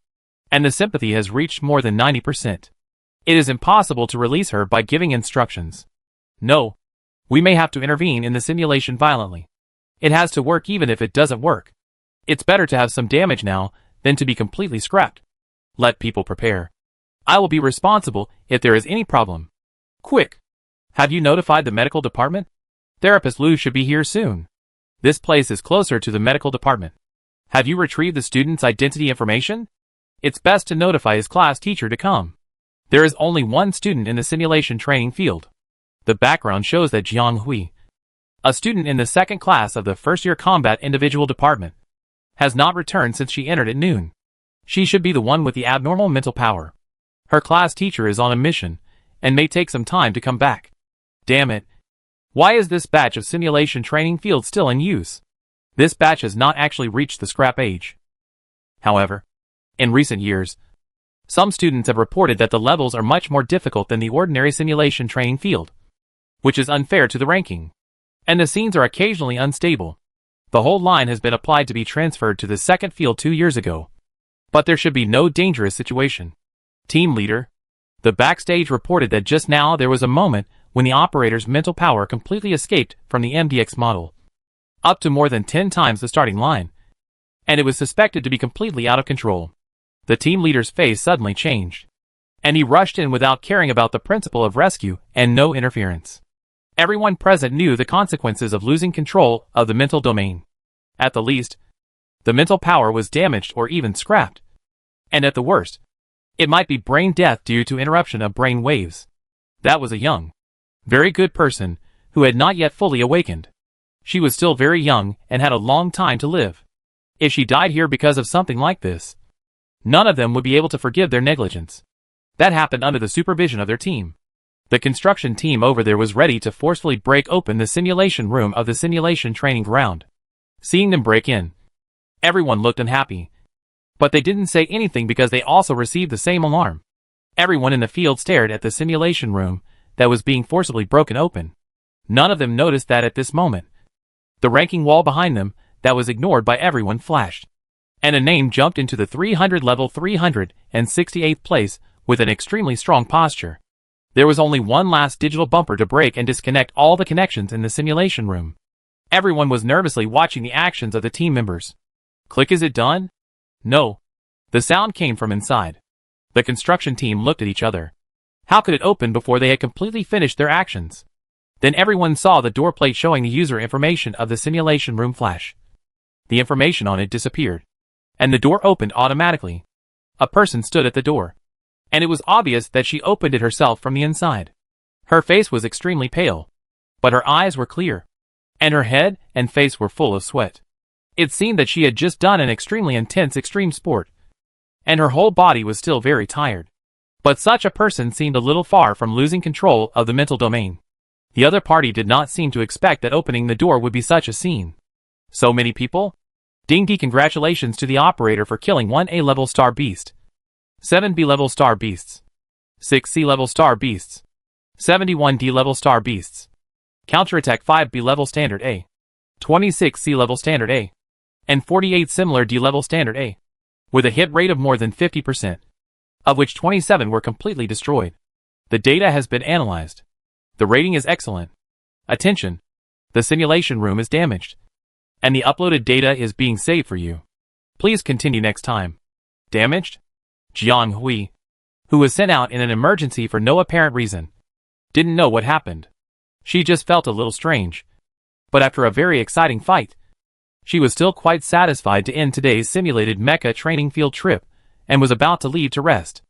and the sympathy has reached more than 90%. It is impossible to release her by giving instructions. No. We may have to intervene in the simulation violently. It has to work even if it doesn't work. It's better to have some damage now than to be completely scrapped. Let people prepare. I will be responsible if there is any problem. Quick! Have you notified the medical department? Therapist Liu should be here soon. This place is closer to the medical department. Have you retrieved the student's identity information? It's best to notify his class teacher to come. There is only one student in the simulation training field. The background shows that Jiang Hui, a student in the second class of the first-year combat individual department, has not returned since she entered at noon. She should be the one with the abnormal mental power. Her class teacher is on a mission and may take some time to come back. Damn it. Why is this batch of simulation training field still in use? This batch has not actually reached the scrap age. However, in recent years, some students have reported that the levels are much more difficult than the ordinary simulation training field, which is unfair to the ranking. And the scenes are occasionally unstable. The whole line has been applied to be transferred to the second field 2 years ago. But there should be no dangerous situation. Team leader. The backstage reported that just now there was a moment when the operator's mental power completely escaped from the MDX model, up to more than 10 times the starting line, and it was suspected to be completely out of control. The team leader's face suddenly changed, and he rushed in without caring about the principle of rescue and no interference. Everyone present knew the consequences of losing control of the mental domain. At the least, the mental power was damaged or even scrapped. And at the worst, it might be brain death due to interruption of brain waves. That was a young, very good person who had not yet fully awakened. She was still very young and had a long time to live. If she died here because of something like this, none of them would be able to forgive their negligence. That happened under the supervision of their team. The construction team over there was ready to forcefully break open the simulation room of the simulation training ground. Seeing them break in, everyone looked unhappy. But they didn't say anything because they also received the same alarm. Everyone in the field stared at the simulation room that was being forcibly broken open. None of them noticed that at this moment, the ranking wall behind them that was ignored by everyone flashed, and a name jumped into the 300 level 368th place with an extremely strong posture. There was only one last digital bumper to break and disconnect all the connections in the simulation room. Everyone was nervously watching the actions of the team members. Click, is it done? No. The sound came from inside. The construction team looked at each other. How could it open before they had completely finished their actions? Then everyone saw the door plate showing the user information of the simulation room flash. The information on it disappeared, and the door opened automatically. A person stood at the door, and it was obvious that she opened it herself from the inside. Her face was extremely pale, but her eyes were clear, and her head and face were full of sweat. It seemed that she had just done an extremely intense extreme sport, and her whole body was still very tired. But such a person seemed a little far from losing control of the mental domain. The other party did not seem to expect that opening the door would be such a scene. So many people? Dingy, congratulations to the operator for killing 1 A-level star beast, 7 B-level star beasts, 6 C-level star beasts, 71 D-level star beasts, counterattack 5 B-level standard A, 26 C-level standard A, and 48 similar D-level standard A, with a hit rate of more than 50%, of which 27 were completely destroyed. The data has been analyzed. The rating is excellent. Attention! The simulation room is damaged, and the uploaded data is being saved for you. Please continue next time. Damaged? Jiang Hui, who was sent out in an emergency for no apparent reason, didn't know what happened. She just felt a little strange. But after a very exciting fight, she was still quite satisfied to end today's simulated mecha training field trip and was about to leave to rest.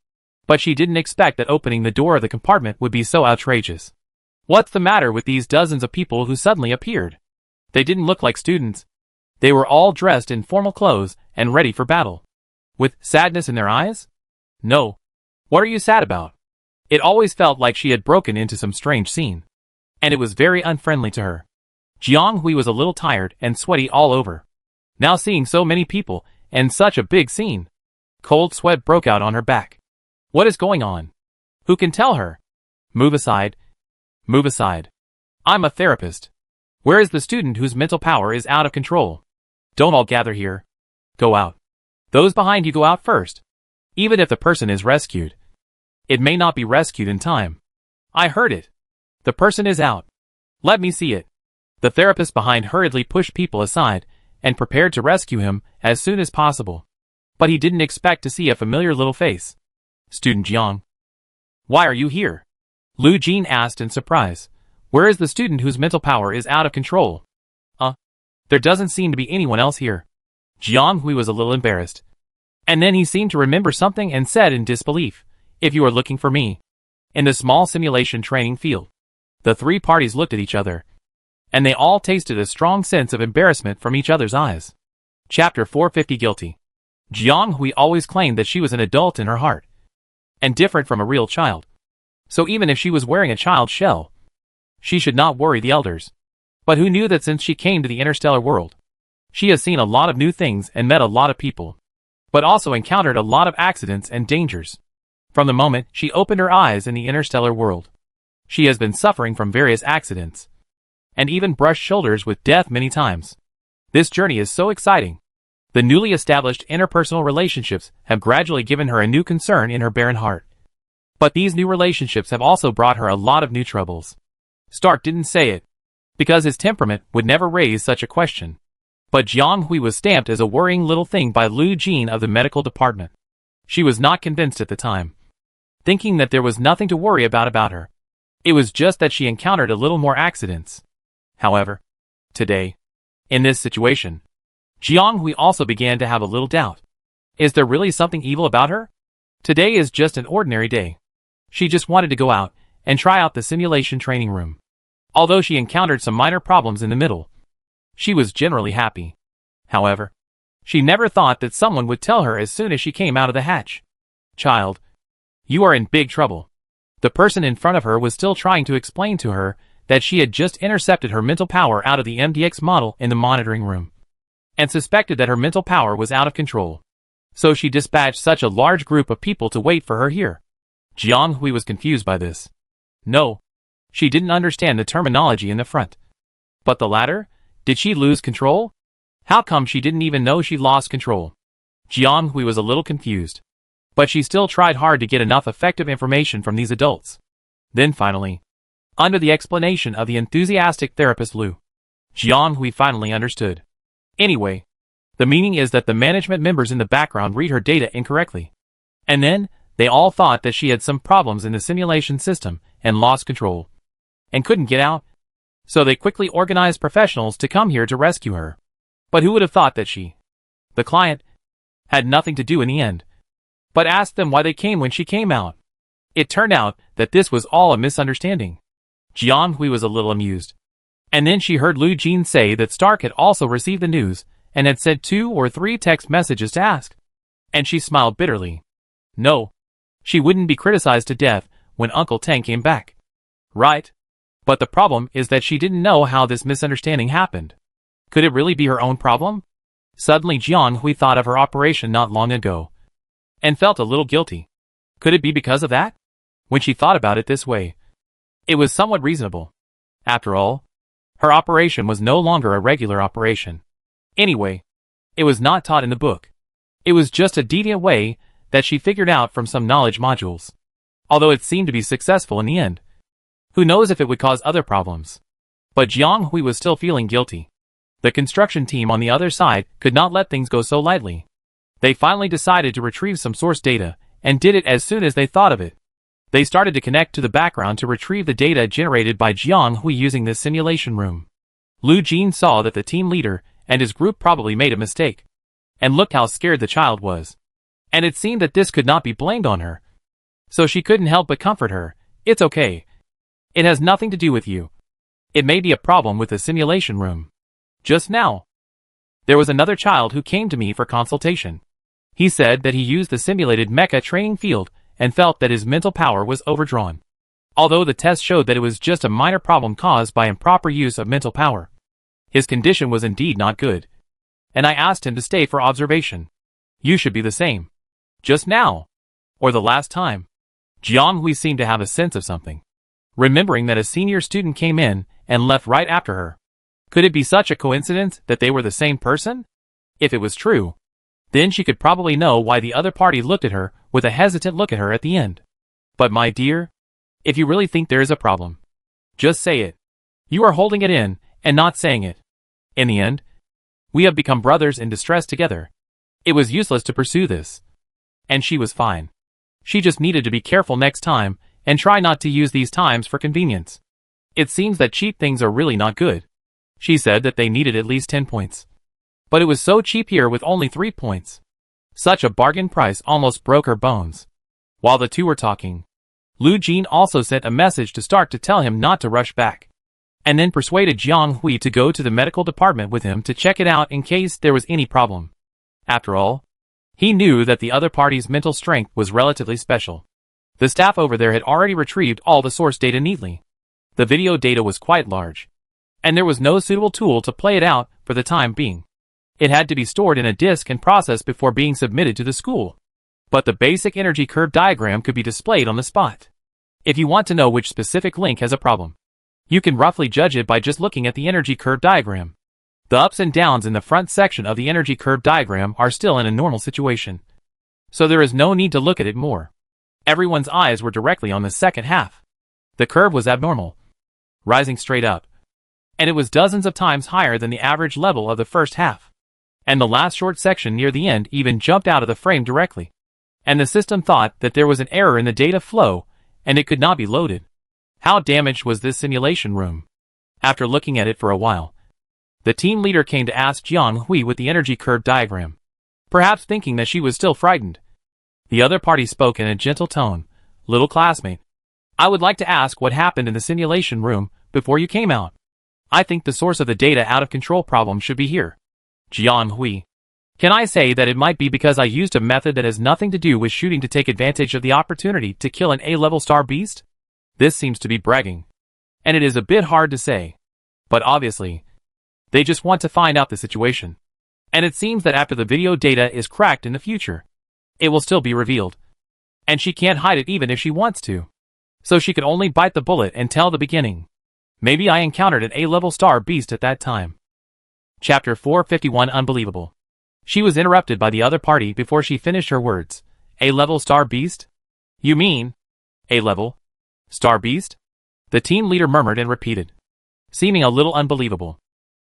But she didn't expect that opening the door of the compartment would be so outrageous. What's the matter with these dozens of people who suddenly appeared? They didn't look like students. They were all dressed in formal clothes and ready for battle. With sadness in their eyes? No. What are you sad about? It always felt like she had broken into some strange scene. And it was very unfriendly to her. Jiang Hui was a little tired and sweaty all over. Now seeing so many people and such a big scene. Cold sweat broke out on her back. What is going on? Who can tell her? Move aside. Move aside. I'm a therapist. Where is the student whose mental power is out of control? Don't all gather here. Go out. Those behind you go out first. Even if the person is rescued. It may not be rescued in time. I heard it. The person is out. Let me see it. The therapist behind hurriedly pushed people aside and prepared to rescue him as soon as possible. But he didn't expect to see a familiar little face. Student Jiang. Why are you here? Lu Jin asked in surprise. Where is the student whose mental power is out of control? There doesn't seem to be anyone else here. Jiang Hui was a little embarrassed. And then he seemed to remember something and said in disbelief, if you are looking for me. In the small simulation training field. The three parties looked at each other. And they all tasted a strong sense of embarrassment from each other's eyes. Chapter 450 Guilty. Jiang Hui always claimed that she was an adult in her heart. And different from a real child. So even if she was wearing a child's shell, she should not worry the elders. But who knew that since she came to the interstellar world, she has seen a lot of new things and met a lot of people, but also encountered a lot of accidents and dangers. From the moment she opened her eyes in the interstellar world, she has been suffering from various accidents, and even brushed shoulders with death many times. This journey is so exciting. The newly established interpersonal relationships have gradually given her a new concern in her barren heart. But these new relationships have also brought her a lot of new troubles. Stark didn't say it, because his temperament would never raise such a question. But Jiang Hui was stamped as a worrying little thing by Lu Jin of the medical department. She was not convinced at the time, thinking that there was nothing to worry about her. It was just that she encountered a little more accidents. However, today, in this situation, Jiang Hui also began to have a little doubt. Is there really something evil about her? Today is just an ordinary day. She just wanted to go out and try out the simulation training room. Although she encountered some minor problems in the middle, she was generally happy. However, she never thought that someone would tell her as soon as she came out of the hatch. Child, you are in big trouble. The person in front of her was still trying to explain to her that she had just intercepted her mental power out of the MDX model in the monitoring room, and suspected that her mental power was out of control. So she dispatched such a large group of people to wait for her here. Jiang Hui was confused by this. No, she didn't understand the terminology in the front. But the latter? Did she lose control? How come she didn't even know she lost control? Jiang Hui was a little confused. But she still tried hard to get enough effective information from these adults. Then finally, under the explanation of the enthusiastic therapist Lu, Jiang Hui finally understood. Anyway, the meaning is that the management members in the background read her data incorrectly. And then, they all thought that she had some problems in the simulation system and lost control, and couldn't get out. So they quickly organized professionals to come here to rescue her. But who would have thought that she, the client, had nothing to do in the end, but asked them why they came when she came out. It turned out that this was all a misunderstanding. Jiang Hui was a little amused. And then she heard Lu Jin say that Stark had also received the news and had sent 2 or 3 text messages to ask. And she smiled bitterly. No, she wouldn't be criticized to death when Uncle Tang came back. Right? But the problem is that she didn't know how this misunderstanding happened. Could it really be her own problem? Suddenly Jiang Hui thought of her operation not long ago, and felt a little guilty. Could it be because of that? When she thought about it this way, it was somewhat reasonable. After all, her operation was no longer a regular operation. Anyway, it was not taught in the book. It was just a deviant way that she figured out from some knowledge modules. Although it seemed to be successful in the end. Who knows if it would cause other problems? But Jiang Hui was still feeling guilty. The construction team on the other side could not let things go so lightly. They finally decided to retrieve some source data, and did it as soon as they thought of it. They started to connect to the background to retrieve the data generated by Jiang Hui using this simulation room. Lu Jin saw that the team leader and his group probably made a mistake. And looked how scared the child was. And it seemed that this could not be blamed on her. So she couldn't help but comfort her. It's okay. It has nothing to do with you. It may be a problem with the simulation room. Just now. There was another child who came to me for consultation. He said that he used the simulated mecha training field and felt that his mental power was overdrawn. Although the test showed that it was just a minor problem caused by improper use of mental power. His condition was indeed not good. And I asked him to stay for observation. You should be the same. Just now. Or the last time. Jiang Hui seemed to have a sense of something. Remembering that a senior student came in and left right after her. Could it be such a coincidence that they were the same person? If it was true, then she could probably know why the other party looked at her with a hesitant look at her at the end. But my dear, if you really think there is a problem, just say it. You are holding it in and not saying it. In the end, we have become brothers in distress together. It was useless to pursue this. And she was fine. She just needed to be careful next time and try not to use these times for convenience. It seems that cheap things are really not good. She said that they needed at least 10 points. But it was so cheap here with only 3 points. Such a bargain price almost broke her bones. While the two were talking, Lu Jin also sent a message to Stark to tell him not to rush back. And then persuaded Jiang Hui to go to the medical department with him to check it out in case there was any problem. After all, he knew that the other party's mental strength was relatively special. The staff over there had already retrieved all the source data neatly. The video data was quite large. And there was no suitable tool to play it out for the time being. It had to be stored in a disk and processed before being submitted to the school. But the basic energy curve diagram could be displayed on the spot. If you want to know which specific link has a problem, you can roughly judge it by just looking at the energy curve diagram. The ups and downs in the front section of the energy curve diagram are still in a normal situation. So there is no need to look at it more. Everyone's eyes were directly on the second half. The curve was abnormal, rising straight up. And it was dozens of times higher than the average level of the first half. And the last short section near the end even jumped out of the frame directly. And the system thought that there was an error in the data flow, and it could not be loaded. How damaged was this simulation room? After looking at it for a while, the team leader came to ask Jiang Hui with the energy curve diagram. Perhaps thinking that she was still frightened. The other party spoke in a gentle tone. Little classmate, I would like to ask what happened in the simulation room before you came out. I think the source of the data out of control problem should be here. Jiang Hui. Can I say that it might be because I used a method that has nothing to do with shooting to take advantage of the opportunity to kill an A-level star beast? This seems to be bragging. And it is a bit hard to say. But obviously, they just want to find out the situation. And it seems that after the video data is cracked in the future, it will still be revealed. And she can't hide it even if she wants to. So she could only bite the bullet and tell the beginning. Maybe I encountered an A-level star beast at that time. Chapter 451 Unbelievable. She was interrupted by the other party before she finished her words. A-level star beast? You mean A-level star beast? The team leader murmured and repeated, seeming a little unbelievable.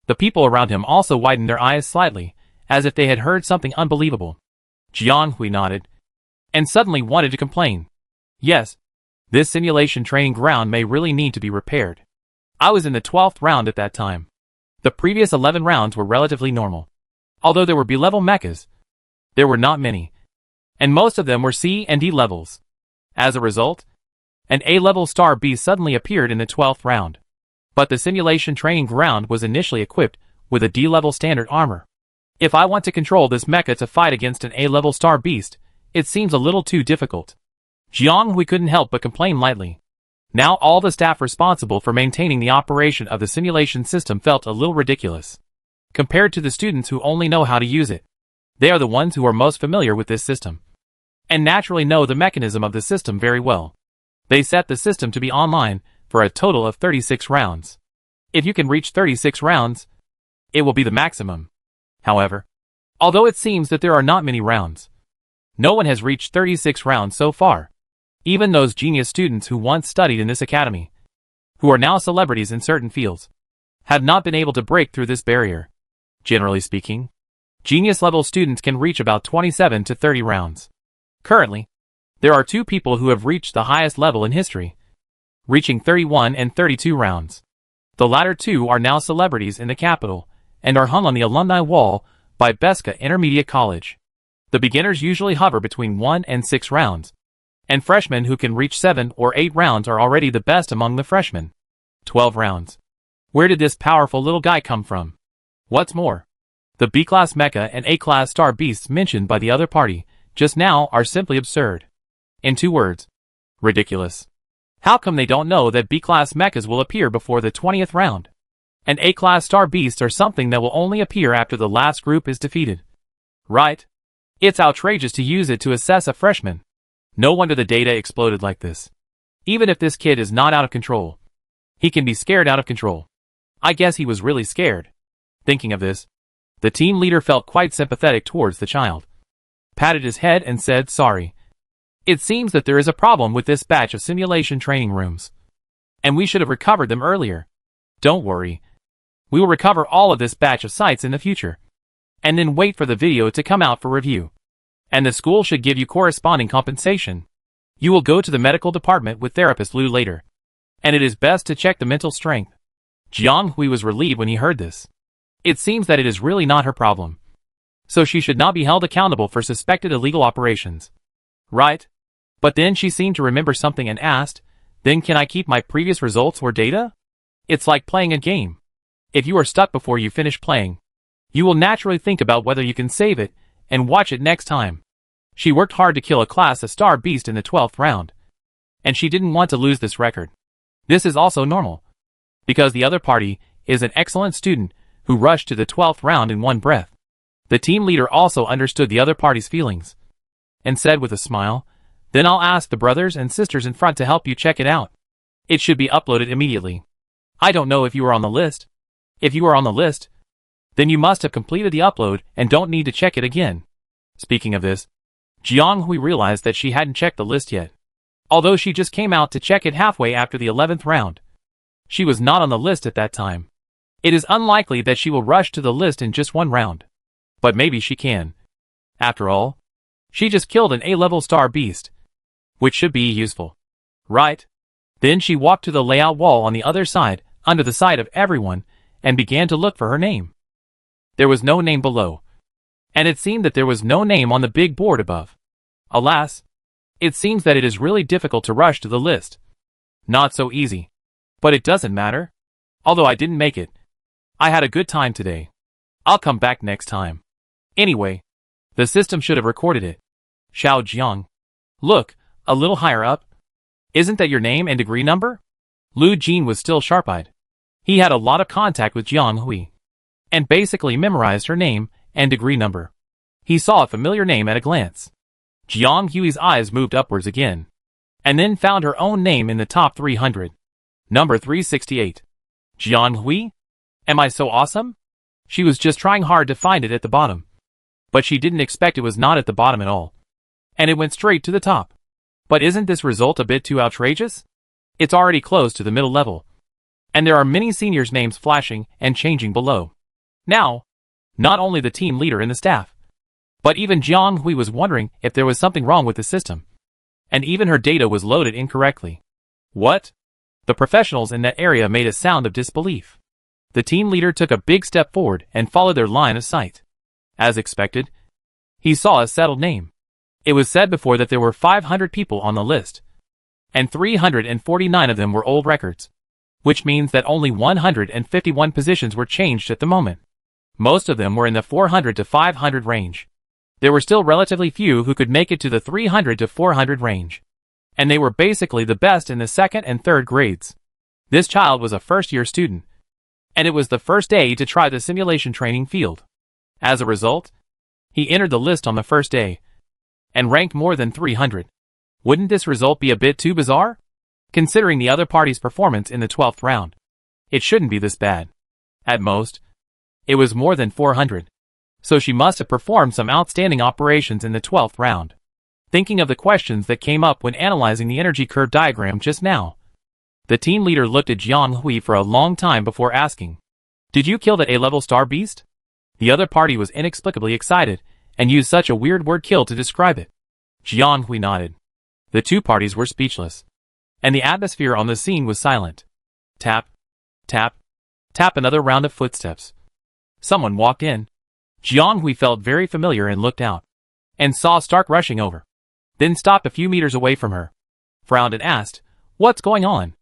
The people around him also widened their eyes slightly, as if they had heard something unbelievable. Jiang Hui nodded, and suddenly wanted to complain. Yes, this simulation training ground may really need to be repaired. I was in the 12th round at that time. The previous 11 rounds were relatively normal. Although there were B-level mechas, there were not many. And most of them were C and D levels. As a result, an A-level star beast suddenly appeared in the 12th round. But the simulation training ground was initially equipped with a D-level standard armor. If I want to control this mecha to fight against an A-level star beast, it seems a little too difficult. Jiang Hui couldn't help but complain lightly. Now all the staff responsible for maintaining the operation of the simulation system felt a little ridiculous, compared to the students who only know how to use it. They are the ones who are most familiar with this system, and naturally know the mechanism of the system very well. They set the system to be online for a total of 36 rounds. If you can reach 36 rounds, it will be the maximum. However, although it seems that there are not many rounds, no one has reached 36 rounds so far. Even those genius students who once studied in this academy, who are now celebrities in certain fields, have not been able to break through this barrier. Generally speaking, genius-level students can reach about 27 to 30 rounds. Currently, there are 2 people who have reached the highest level in history, reaching 31 and 32 rounds. The latter 2 are now celebrities in the capital, and are hung on the alumni wall by Beska Intermediate College. The beginners usually hover between 1 and 6 rounds, and freshmen who can reach 7 or 8 rounds are already the best among the freshmen. 12 rounds. Where did this powerful little guy come from? What's more, The B-class mecha and A-class star beasts mentioned by the other party just now are simply absurd. In 2 words, ridiculous. How come they don't know that B-class mechas will appear before the 20th round? And A-class star beasts are something that will only appear after the last group is defeated. Right? It's outrageous to use it to assess a freshman. No wonder the data exploded like this. Even if this kid is not out of control, he can be scared out of control. I guess he was really scared. Thinking of this, the team leader felt quite sympathetic towards the child, patted his head and said sorry. It seems that there is a problem with this batch of simulation training rooms, and we should have recovered them earlier. Don't worry. We will recover all of this batch of sites in the future, and then wait for the video to come out for review. And the school should give you corresponding compensation. You will go to the medical department with therapist Lu later, and it is best to check the mental strength. Jiang Hui was relieved when he heard this. It seems that it is really not her problem, so she should not be held accountable for suspected illegal operations. Right? But then she seemed to remember something and asked, then can I keep my previous results or data? It's like playing a game. If you are stuck before you finish playing, you will naturally think about whether you can save it and watch it next time. She worked hard to kill a class A star beast in the 12th round, and she didn't want to lose this record. This is also normal, because the other party is an excellent student who rushed to the 12th round in one breath. The team leader also understood the other party's feelings, and said with a smile, then I'll ask the brothers and sisters in front to help you check it out. It should be uploaded immediately. I don't know if you are on the list. If you are on the list, then you must have completed the upload and don't need to check it again. Speaking of this, Jiang Hui realized that she hadn't checked the list yet. Although she just came out to check it halfway after the 11th round, she was not on the list at that time. It is unlikely that she will rush to the list in just one round. But maybe she can. After all, she just killed an A-level star beast, which should be useful. Right? Then she walked to the layout wall on the other side, under the sight of everyone, and began to look for her name. There was no name below, and it seemed that there was no name on the big board above. Alas, it seems that it is really difficult to rush to the list. Not so easy. But it doesn't matter. Although I didn't make it, I had a good time today. I'll come back next time. Anyway, the system should have recorded it. Xiao Jiang. Look, a little higher up. Isn't that your name and degree number? Lu Jin was still sharp-eyed. He had a lot of contact with Jiang Hui, and basically memorized her name and degree number. He saw a familiar name at a glance. Jiang Hui's eyes moved upwards again, and then found her own name in the top 300. Number 368. Jiang Hui? Am I so awesome? She was just trying hard to find it at the bottom, but she didn't expect it was not at the bottom at all, and it went straight to the top. But isn't this result a bit too outrageous? It's already close to the middle level, and there are many seniors' names flashing and changing below. Now, not only the team leader and the staff, but even Jiang Hui was wondering if there was something wrong with the system, and even her data was loaded incorrectly. What? The professionals in that area made a sound of disbelief. The team leader took a big step forward and followed their line of sight. As expected, he saw a settled name. It was said before that there were 500 people on the list, and 349 of them were old records, which means that only 151 positions were changed at the moment. Most of them were in the 400 to 500 range. There were still relatively few who could make it to the 300 to 400 range, and they were basically the best in the second and third grades. This child was a first-year student, and it was the first day to try the simulation training field. As a result, he entered the list on the first day, and ranked more than 300. Wouldn't this result be a bit too bizarre? Considering the other party's performance in the 12th round, it shouldn't be this bad. At most, it was more than 400. So she must have performed some outstanding operations in the 12th round. Thinking of the questions that came up when analyzing the energy curve diagram just now, the team leader looked at Jiang Hui for a long time before asking, "Did you kill that A-level star beast?" The other party was inexplicably excited, and used such a weird word kill to describe it. Jiang Hui nodded. The two parties were speechless, and the atmosphere on the scene was silent. Tap, tap, tap. Another round of footsteps. Someone walked in. Jiang Hui felt very familiar and looked out, and saw Stark rushing over, then stopped a few meters away from her, frowned and asked, "What's going on?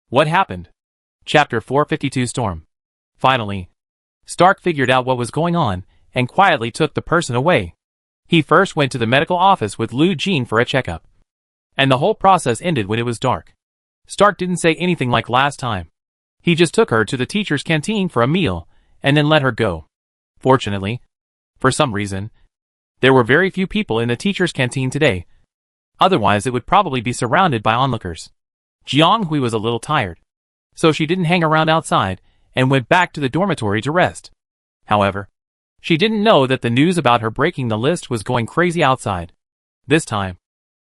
What happened?" Chapter 452 Storm. Finally, Stark figured out what was going on and quietly took the person away. He first went to the medical office with Lu Jin for a checkup. And the whole process ended when it was dark. Stark didn't say anything like last time. He just took her to the teacher's canteen for a meal, and then let her go. Fortunately, for some reason, there were very few people in the teacher's canteen today. Otherwise it would probably be surrounded by onlookers. Jiang Hui was a little tired, so she didn't hang around outside and went back to the dormitory to rest. However, she didn't know that the news about her breaking the list was going crazy outside. This time,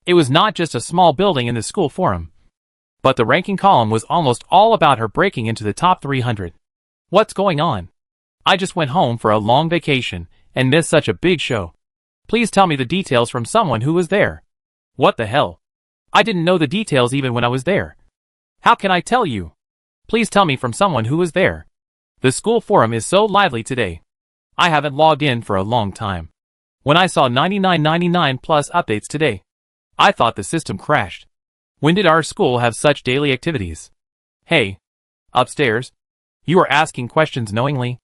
it was not just a small building in the school forum, but the ranking column was almost all about her breaking into the top 300. What's going on? I just went home for a long vacation and missed such a big show. Please tell me the details from someone who was there. What the hell? I didn't know the details even when I was there. How can I tell you? Please tell me from someone who was there. The school forum is so lively today. I haven't logged in for a long time. When I saw 9999 plus updates today, I thought the system crashed. When did our school have such daily activities? Hey, upstairs, you are asking questions knowingly.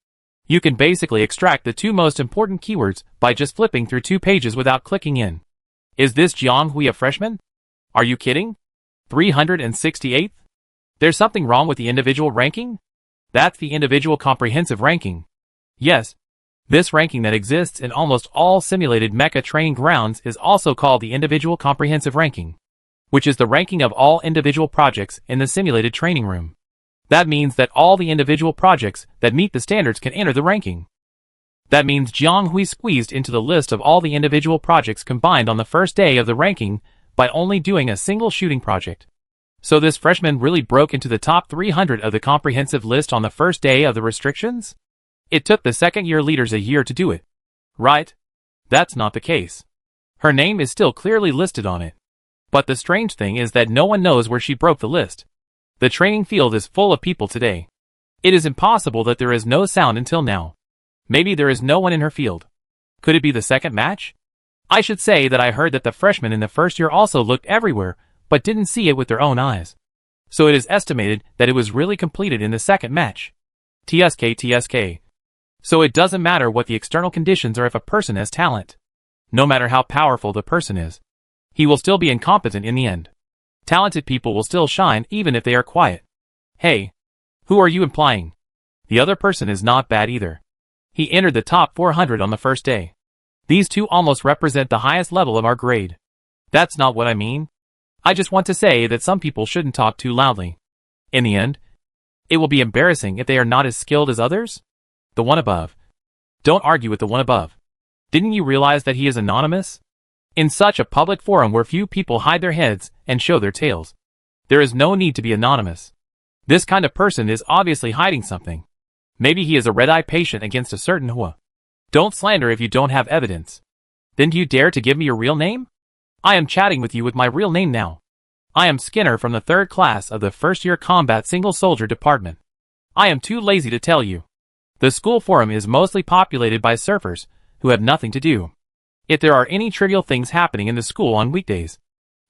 You can basically extract the two most important keywords by just flipping through 2 pages without clicking in. Is this Jiang Hui a freshman? Are you kidding? 368th? There's something wrong with the individual ranking? That's the individual comprehensive ranking. Yes, this ranking that exists in almost all simulated mecha training grounds is also called the individual comprehensive ranking, which is the ranking of all individual projects in the simulated training room. That means that all the individual projects that meet the standards can enter the ranking. That means Jiang Hui squeezed into the list of all the individual projects combined on the first day of the ranking by only doing a single shooting project. So this freshman really broke into the top 300 of the comprehensive list on the first day of the restrictions? It took the second-year leaders a year to do it. Right? That's not the case. Her name is still clearly listed on it. But the strange thing is that no one knows where she broke the list. The training field is full of people today. It is impossible that there is no sound until now. Maybe there is no one in her field. Could it be the second match? I should say that I heard that the freshmen in the first year also looked everywhere, but didn't see it with their own eyes. So it is estimated that it was really completed in the second match. TSK. So it doesn't matter what the external conditions or if a person has talent. No matter how powerful the person is, he will still be incompetent in the end. Talented people will still shine even if they are quiet. Hey, who are you implying? The other person is not bad either. He entered the top 400 on the first day. These two almost represent the highest level of our grade. That's not what I mean. I just want to say that some people shouldn't talk too loudly. In the end, it will be embarrassing if they are not as skilled as others. The one above. Don't argue with the one above. Didn't you realize that he is anonymous? In such a public forum where few people hide their heads and show their tails, there is no need to be anonymous. This kind of person is obviously hiding something. Maybe he is a red-eye patient against a certain Hua. Don't slander if you don't have evidence. Then do you dare to give me your real name? I am chatting with you with my real name now. I am Skinner from the 3rd class of the first-year combat single soldier department. I am too lazy to tell you. The school forum is mostly populated by surfers who have nothing to do. If there are any trivial things happening in the school on weekdays,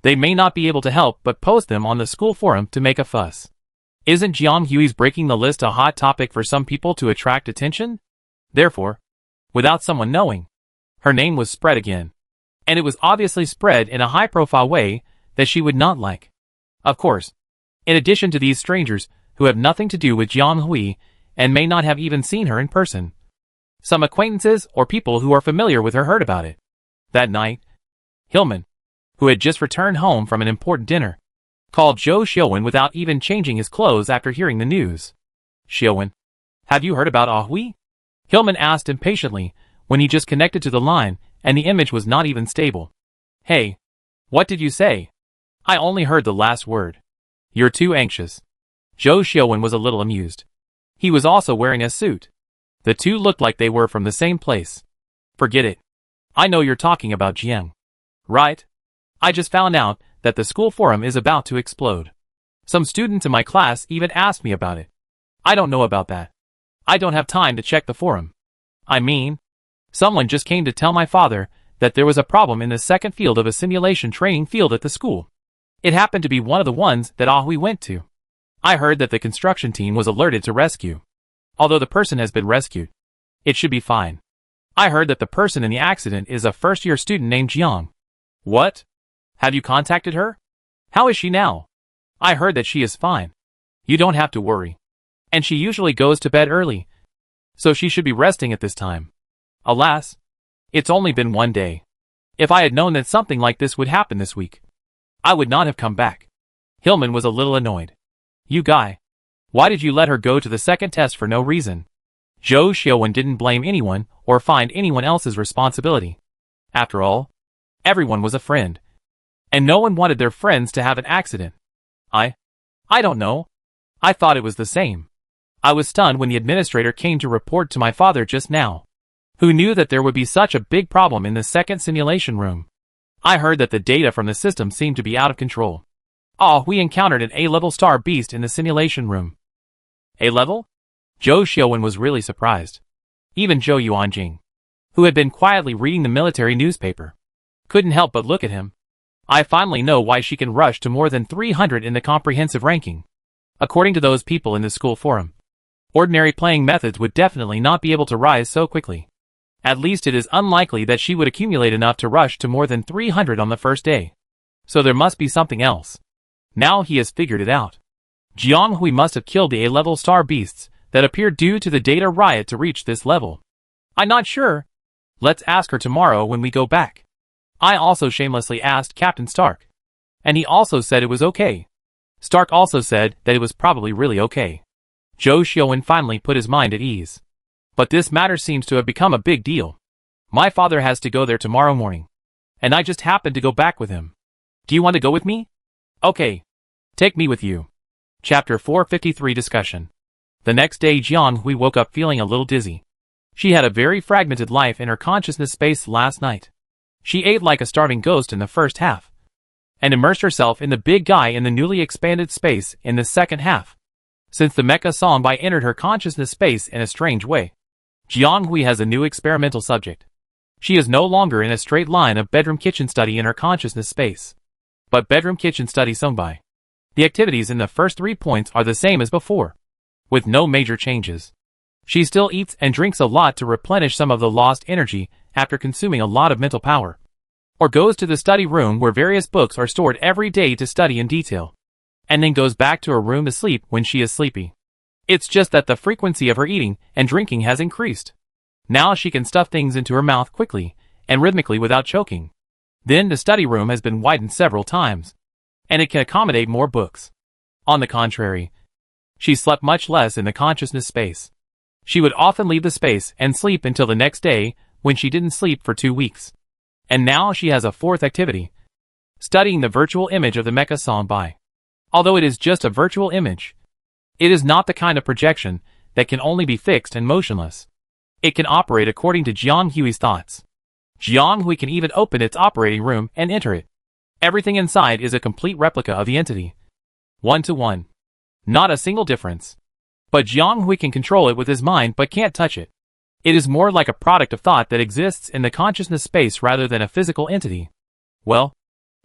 they may not be able to help but post them on the school forum to make a fuss. Isn't Jiang Hui's breaking the list a hot topic for some people to attract attention? Therefore, without someone knowing, her name was spread again. And it was obviously spread in a high-profile way that she would not like. Of course, in addition to these strangers who have nothing to do with Jiang Hui and may not have even seen her in person, some acquaintances or people who are familiar with her heard about it. That night, Hillman, who had just returned home from an important dinner, called Zhou Xiuwen without even changing his clothes after hearing the news. Xiuwen, have you heard about Ah Hui? Hillman asked impatiently when he just connected to the line and the image was not even stable. Hey, what did you say? I only heard the last word. You're too anxious. Zhou Xiuwen was a little amused. He was also wearing a suit. The two looked like they were from the same place. Forget it. I know you're talking about Jiang. Right? I just found out that the school forum is about to explode. Some students in my class even asked me about it. I don't know about that. I don't have time to check the forum. I mean, someone just came to tell my father that there was a problem in the second field of a simulation training field at the school. It happened to be one of the ones that Ah Hui went to. I heard that the construction team was alerted to rescue. Although the person has been rescued, it should be fine. I heard that the person in the accident is a first-year student named Jiang. What? Have you contacted her? How is she now? I heard that she is fine. You don't have to worry. And she usually goes to bed early, so she should be resting at this time. Alas, it's only been 1 day. If I had known that something like this would happen this week, I would not have come back. Hillman was a little annoyed. You guy. Why did you let her go to the second test for no reason? Zhou Xiaowen didn't blame anyone or find anyone else's responsibility. After all, everyone was a friend, and no one wanted their friends to have an accident. I don't know. I thought it was the same. I was stunned when the administrator came to report to my father just now, who knew that there would be such a big problem in the second simulation room. I heard that the data from the system seemed to be out of control. We encountered an A-level star beast in the simulation room. A-level? Zhou Xiaowen was really surprised. Even Zhou Yuanjing, who had been quietly reading the military newspaper, couldn't help but look at him. I finally know why she can rush to more than 300 in the comprehensive ranking. According to those people in the school forum, ordinary playing methods would definitely not be able to rise so quickly. At least it is unlikely that she would accumulate enough to rush to more than 300 on the first day. So there must be something else. Now he has figured it out. Jiang Hui must have killed the A-level star beasts that appeared due to the data riot to reach this level. I'm not sure. Let's ask her tomorrow when we go back. I also shamelessly asked Captain Stark, and he also said it was okay. Stark also said that it was probably really okay. Zhou Xiaowen finally put his mind at ease. But this matter seems to have become a big deal. My father has to go there tomorrow morning, and I just happened to go back with him. Do you want to go with me? Okay. Take me with you. Chapter 453 Discussion. The next day Jiang Hui woke up feeling a little dizzy. She had a very fragmented life in her consciousness space last night. She ate like a starving ghost in the first half, and immersed herself in the big guy in the newly expanded space in the second half. Since the mecha Songbai entered her consciousness space in a strange way, Jiang Hui has a new experimental subject. She is no longer in a straight line of bedroom kitchen study in her consciousness space, but bedroom kitchen study Songbai. The activities in the first 3 points are the same as before, with no major changes. She still eats and drinks a lot to replenish some of the lost energy after consuming a lot of mental power, or goes to the study room where various books are stored every day to study in detail, and then goes back to her room to sleep when she is sleepy. It's just that the frequency of her eating and drinking has increased. Now she can stuff things into her mouth quickly and rhythmically without choking. Then the study room has been widened several times, and it can accommodate more books. On the contrary, she slept much less in the consciousness space. She would often leave the space and sleep until the next day when she didn't sleep for 2 weeks. And now she has a fourth activity, studying the virtual image of the mecha Songbai. Although it is just a virtual image, it is not the kind of projection that can only be fixed and motionless. It can operate according to Jiang Hui's thoughts. Jiang Hui can even open its operating room and enter it. Everything inside is a complete replica of the entity. 1-to-1. Not a single difference. But Jiang Hui can control it with his mind but can't touch it. It is more like a product of thought that exists in the consciousness space rather than a physical entity. Well,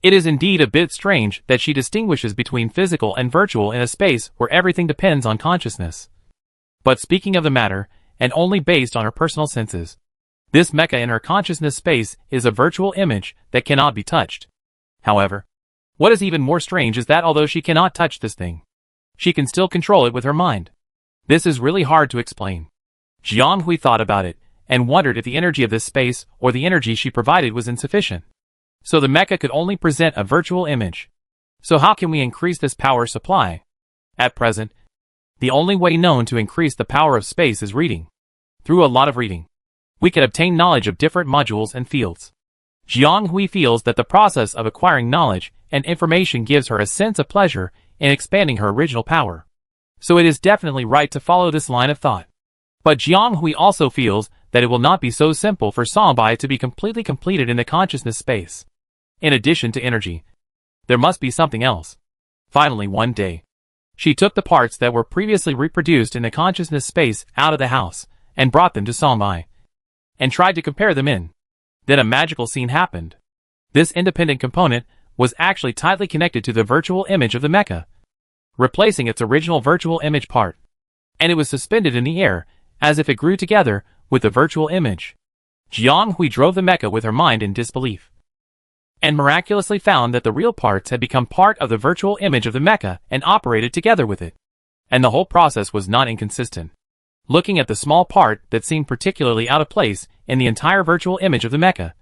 it is indeed a bit strange that she distinguishes between physical and virtual in a space where everything depends on consciousness. But speaking of the matter, and only based on her personal senses, this mecha in her consciousness space is a virtual image that cannot be touched. However, what is even more strange is that although she cannot touch this thing, she can still control it with her mind. This is really hard to explain. Jiang Hui thought about it, and wondered if the energy of this space or the energy she provided was insufficient. So the mecha could only present a virtual image. So how can we increase this power supply? At present, the only way known to increase the power of space is reading. Through a lot of reading, we can obtain knowledge of different modules and fields. Jiang Hui feels that the process of acquiring knowledge and information gives her a sense of pleasure in expanding her original power. So it is definitely right to follow this line of thought. But Jiang Hui also feels that it will not be so simple for Songbai to be completely completed in the consciousness space. In addition to energy, there must be something else. Finally, one day, she took the parts that were previously reproduced in the consciousness space out of the house and brought them to Songbai, and tried to compare them in. Then a magical scene happened. This independent component was actually tightly connected to the virtual image of the mecha, replacing its original virtual image part, and it was suspended in the air as if it grew together with the virtual image. Jiang Hui drove the mecha with her mind in disbelief, and miraculously found that the real parts had become part of the virtual image of the mecha and operated together with it. And the whole process was not inconsistent. Looking at the small part that seemed particularly out of place in the entire virtual image of the mecha,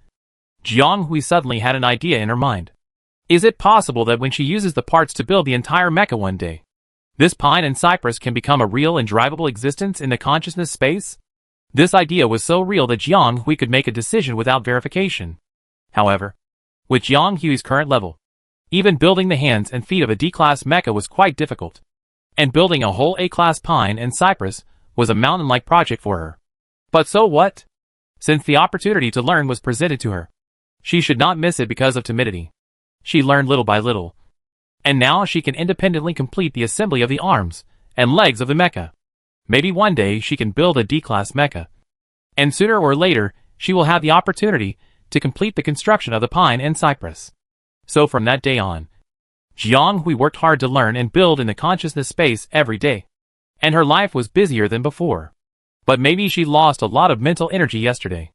Jiang Hui suddenly had an idea in her mind. Is it possible that when she uses the parts to build the entire mecha one day, this pine and cypress can become a real and drivable existence in the consciousness space? This idea was so real that Jiang Hui could make a decision without verification. However, with Jiang Hui's current level, even building the hands and feet of a D-class mecha was quite difficult. And building a whole A-class pine and cypress was a mountain-like project for her. But so what? Since the opportunity to learn was presented to her, she should not miss it because of timidity. She learned little by little. And now she can independently complete the assembly of the arms and legs of the mecha. Maybe one day she can build a D-class mecha. And sooner or later, she will have the opportunity to complete the construction of the pine and cypress. So from that day on, Jiang Hui worked hard to learn and build in the consciousness space every day. And her life was busier than before. But maybe she lost a lot of mental energy yesterday.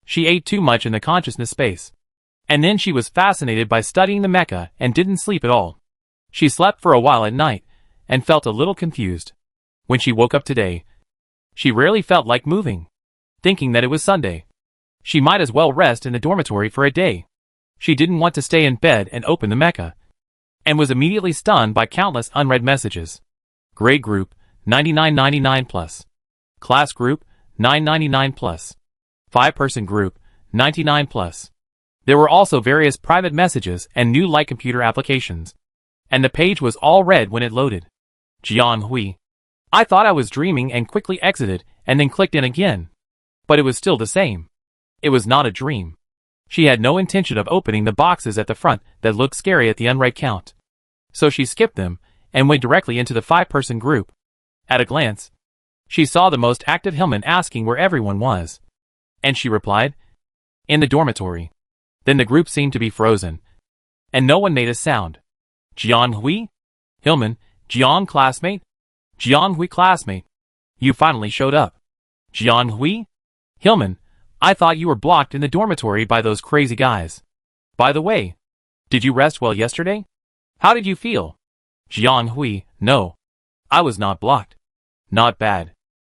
She ate too much in the consciousness space. And then she was fascinated by studying the mecha and didn't sleep at all. She slept for a while at night and felt a little confused. When she woke up today, she rarely felt like moving. Thinking that it was Sunday, she might as well rest in the dormitory for a day. She didn't want to stay in bed and open the mecha, and was immediately stunned by countless unread messages. Grade group, 9999 plus. Class group, 999 plus. 5-person group, 99 plus. There were also various private messages and new light computer applications. And the page was all red when it loaded. Jiang Hui. I thought I was dreaming and quickly exited and then clicked in again. But it was still the same. It was not a dream. She had no intention of opening the boxes at the front that looked scary at the unread count. So she skipped them and went directly into the 5-person group. At a glance, she saw the most active Hillman asking where everyone was. And she replied, in the dormitory. Then the group seemed to be frozen, and no one made a sound. Jiang Hui? Hillman, Jiang classmate? Jiang Hui classmate. You finally showed up. Jiang Hui? Hillman, I thought you were blocked in the dormitory by those crazy guys. By the way, did you rest well yesterday? How did you feel? Jiang Hui, no. I was not blocked. Not bad.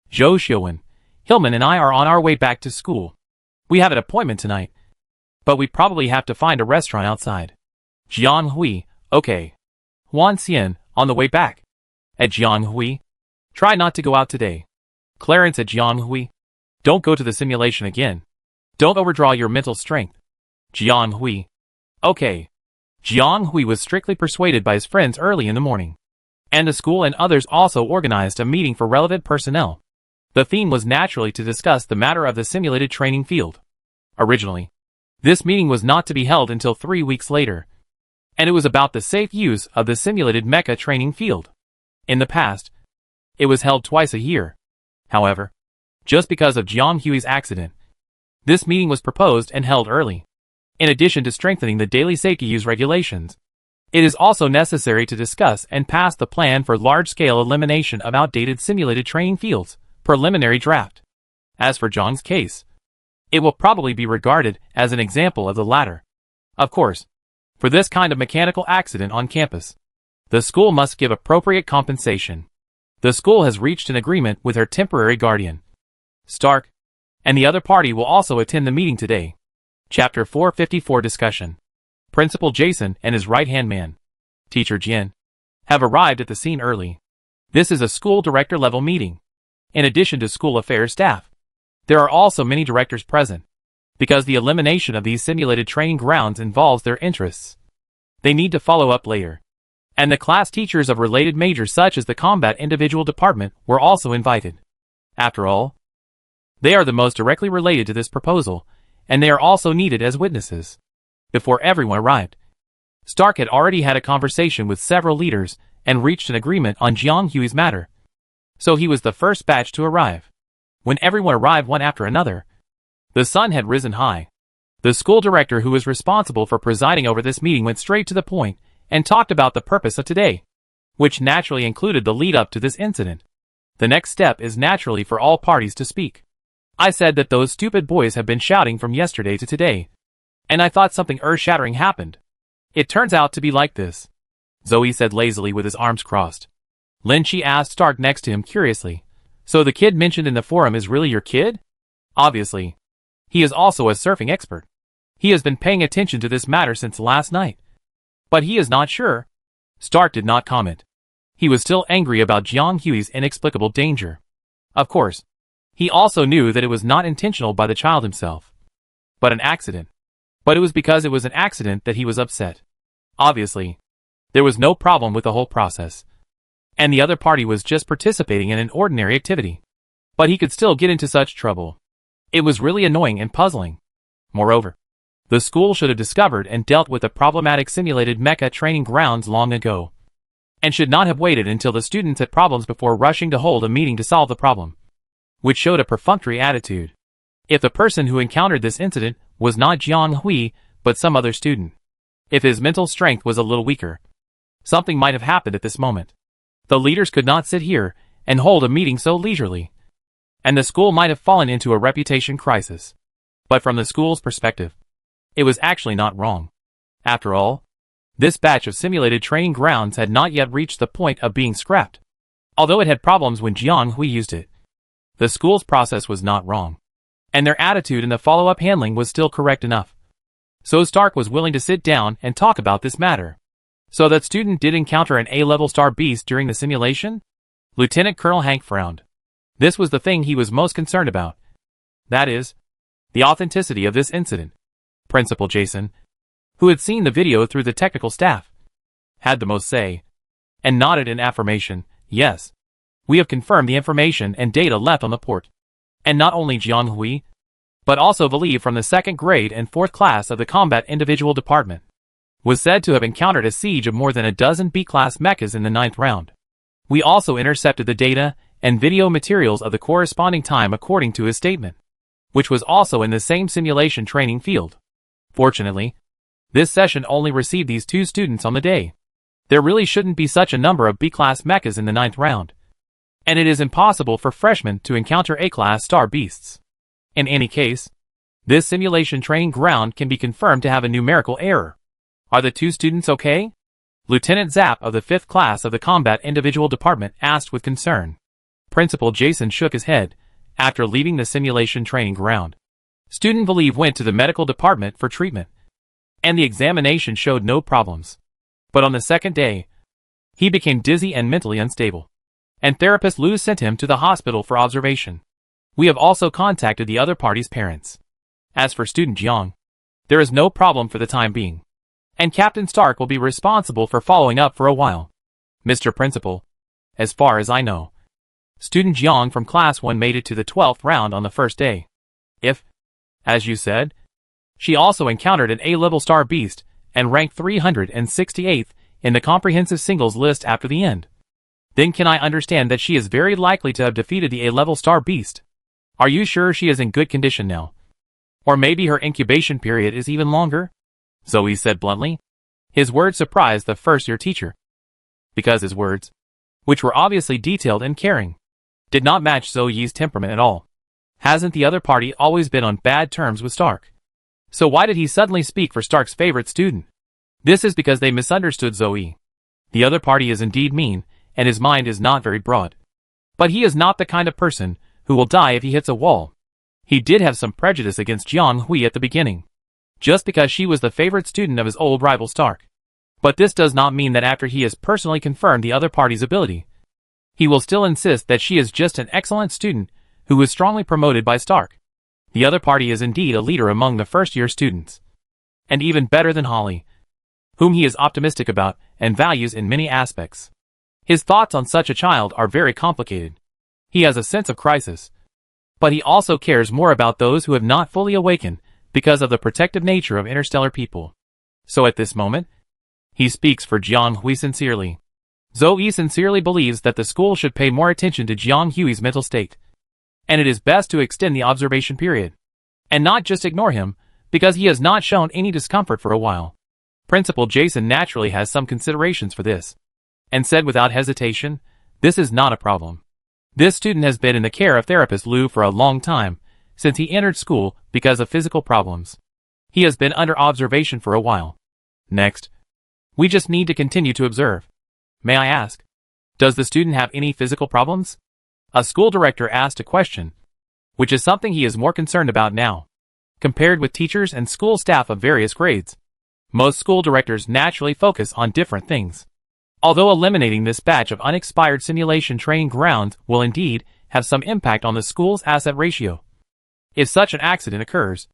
Zhou Xiuwen, Hillman and I are on our way back to school. We have an appointment tonight, but we probably have to find a restaurant outside. Jiang Hui, okay. Huan Xian, on the way back. At Jiang Hui, try not to go out today. Clarence at Jiang Hui, don't go to the simulation again. Don't overdraw your mental strength. Jiang Hui, okay. Jiang Hui was strictly persuaded by his friends early in the morning. And the school and others also organized a meeting for relevant personnel. The theme was naturally to discuss the matter of the simulated training field. Originally, this meeting was not to be held until 3 weeks later, and it was about the safe use of the simulated mecha training field. In the past, it was held twice a year. However, just because of Jiang Hui's accident, this meeting was proposed and held early. In addition to strengthening the daily safety use regulations, it is also necessary to discuss and pass the plan for large-scale elimination of outdated simulated training fields, preliminary draft. As for Zhang's case, it will probably be regarded as an example of the latter. Of course, for this kind of mechanical accident on campus, the school must give appropriate compensation. The school has reached an agreement with her temporary guardian, Stark, and the other party will also attend the meeting today. Chapter 454 Discussion. Principal Jason and his right-hand man, Teacher Jin, have arrived at the scene early. This is a school director level meeting. In addition to school affairs staff, there are also many directors present. Because the elimination of these simulated training grounds involves their interests, they need to follow up later. And the class teachers of related majors such as the combat individual department were also invited. After all, they are the most directly related to this proposal, and they are also needed as witnesses. Before everyone arrived, Stark had already had a conversation with several leaders and reached an agreement on Jiang Hui's matter. So he was the first batch to arrive. When everyone arrived one after another, the sun had risen high. The school director who was responsible for presiding over this meeting went straight to the point and talked about the purpose of today, which naturally included the lead-up to this incident. The next step is naturally for all parties to speak. I said that those stupid boys have been shouting from yesterday to today. And I thought something earth-shattering happened. It turns out to be like this. Zoe said lazily with his arms crossed. Lin, she asked Stark next to him curiously. So the kid mentioned in the forum is really your kid? Obviously. He is also a surfing expert. He has been paying attention to this matter since last night. But he is not sure. Stark did not comment. He was still angry about Jiang Hui's inexplicable danger. Of course. He also knew that it was not intentional by the child himself, but an accident. But it was because it was an accident that he was upset. Obviously, there was no problem with the whole process, and the other party was just participating in an ordinary activity. But he could still get into such trouble. It was really annoying and puzzling. Moreover, the school should have discovered and dealt with the problematic simulated mecha training grounds long ago, and should not have waited until the students had problems before rushing to hold a meeting to solve the problem, which showed a perfunctory attitude. If the person who encountered this incident was not Jiang Hui, but some other student, if his mental strength was a little weaker, something might have happened at this moment. The leaders could not sit here and hold a meeting so leisurely, and the school might have fallen into a reputation crisis. But from the school's perspective, it was actually not wrong. After all, this batch of simulated training grounds had not yet reached the point of being scrapped. Although it had problems when Jiang Hui used it, the school's process was not wrong, and their attitude in the follow-up handling was still correct enough. So Stark was willing to sit down and talk about this matter. So that student did encounter an A-level star beast during the simulation? Lieutenant Colonel Hank frowned. This was the thing he was most concerned about. That is, the authenticity of this incident. Principal Jason, who had seen the video through the technical staff, had the most say, and nodded in affirmation. Yes, we have confirmed the information and data left on the port. And not only Jiang Hui, but also Vali from the 2nd grade and 4th class of the Combat Individual Department, was said to have encountered a siege of more than a dozen B-class mechas in the 9th round. We also intercepted the data and video materials of the corresponding time according to his statement, which was also in the same simulation training field. Fortunately, this session only received these 2 students on the day. There really shouldn't be such a number of B-class mechas in the 9th round, and it is impossible for freshmen to encounter A-class star beasts. In any case, this simulation training ground can be confirmed to have a numerical error. Are the 2 students okay? Lieutenant Zapp of the 5th class of the Combat Individual Department asked with concern. Principal Jason shook his head after leaving the simulation training ground. Student Valiv went to the medical department for treatment, and the examination showed no problems. But on the 2nd day, he became dizzy and mentally unstable, and therapist Lu sent him to the hospital for observation. We have also contacted the other party's parents. As for student Jiang, there is no problem for the time being, and Captain Stark will be responsible for following up for a while. Mr. Principal, as far as I know, student Jiang from Class 1 made it to the 12th round on the 1st day. If, as you said, she also encountered an A-level star beast and ranked 368th in the comprehensive singles list after the end, then can I understand that she is very likely to have defeated the A-level star beast? Are you sure she is in good condition now? Or maybe her incubation period is even longer? Zoe said bluntly. His words surprised the first-year teacher, because his words, which were obviously detailed and caring, did not match Zoe's temperament at all. Hasn't the other party always been on bad terms with Stark? So why did he suddenly speak for Stark's favorite student? This is because they misunderstood Zoe. The other party is indeed mean, and his mind is not very broad. But he is not the kind of person who will die if he hits a wall. He did have some prejudice against Jiang Hui at the beginning, just because she was the favorite student of his old rival Stark. But this does not mean that after he has personally confirmed the other party's ability, he will still insist that she is just an excellent student who was strongly promoted by Stark. The other party is indeed a leader among the first-year students, and even better than Holly, whom he is optimistic about and values in many aspects. His thoughts on such a child are very complicated. He has a sense of crisis, but he also cares more about those who have not fully awakened because of the protective nature of interstellar people. So at this moment, he speaks for Jiang Hui sincerely. Zoe sincerely believes that the school should pay more attention to Jiang Hui's mental state, and it is best to extend the observation period, and not just ignore him, because he has not shown any discomfort for a while. Principal Jason naturally has some considerations for this, and said without hesitation, this is not a problem. This student has been in the care of therapist Lu for a long time, since he entered school because of physical problems. He has been under observation for a while. Next, we just need to continue to observe. May I ask, does the student have any physical problems? A school director asked a question, which is something he is more concerned about now. Compared with teachers and school staff of various grades, most school directors naturally focus on different things. Although eliminating this batch of unexpired simulation training grounds will indeed have some impact on the school's asset ratio, if such an accident occurs,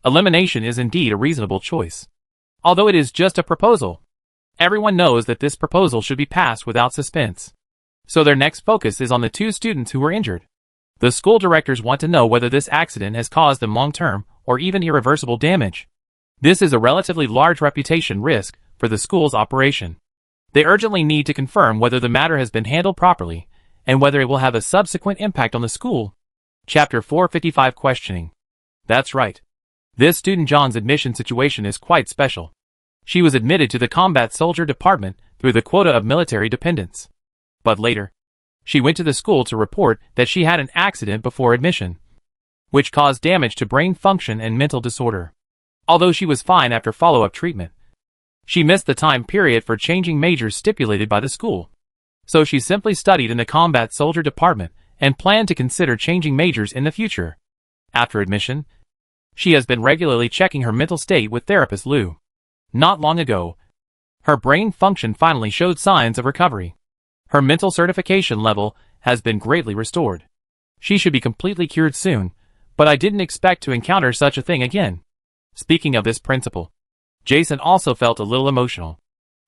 elimination is indeed a reasonable choice. Although it is just a proposal, everyone knows that this proposal should be passed without suspense. So their next focus is on the 2 students who were injured. The school directors want to know whether this accident has caused them long-term or even irreversible damage. This is a relatively large reputation risk for the school's operation. They urgently need to confirm whether the matter has been handled properly and whether it will have a subsequent impact on the school. Chapter 455 Questioning. That's right. This student John's admission situation is quite special. She was admitted to the combat soldier department through the quota of military dependents. But later, she went to the school to report that she had an accident before admission, which caused damage to brain function and mental disorder. Although she was fine after follow-up treatment, she missed the time period for changing majors stipulated by the school. So she simply studied in the combat soldier department and planned to consider changing majors in the future. After admission, she has been regularly checking her mental state with therapist Lou. Not long ago, her brain function finally showed signs of recovery. Her mental certification level has been greatly restored. She should be completely cured soon, but I didn't expect to encounter such a thing again. Speaking of this principal, Jason also felt a little emotional.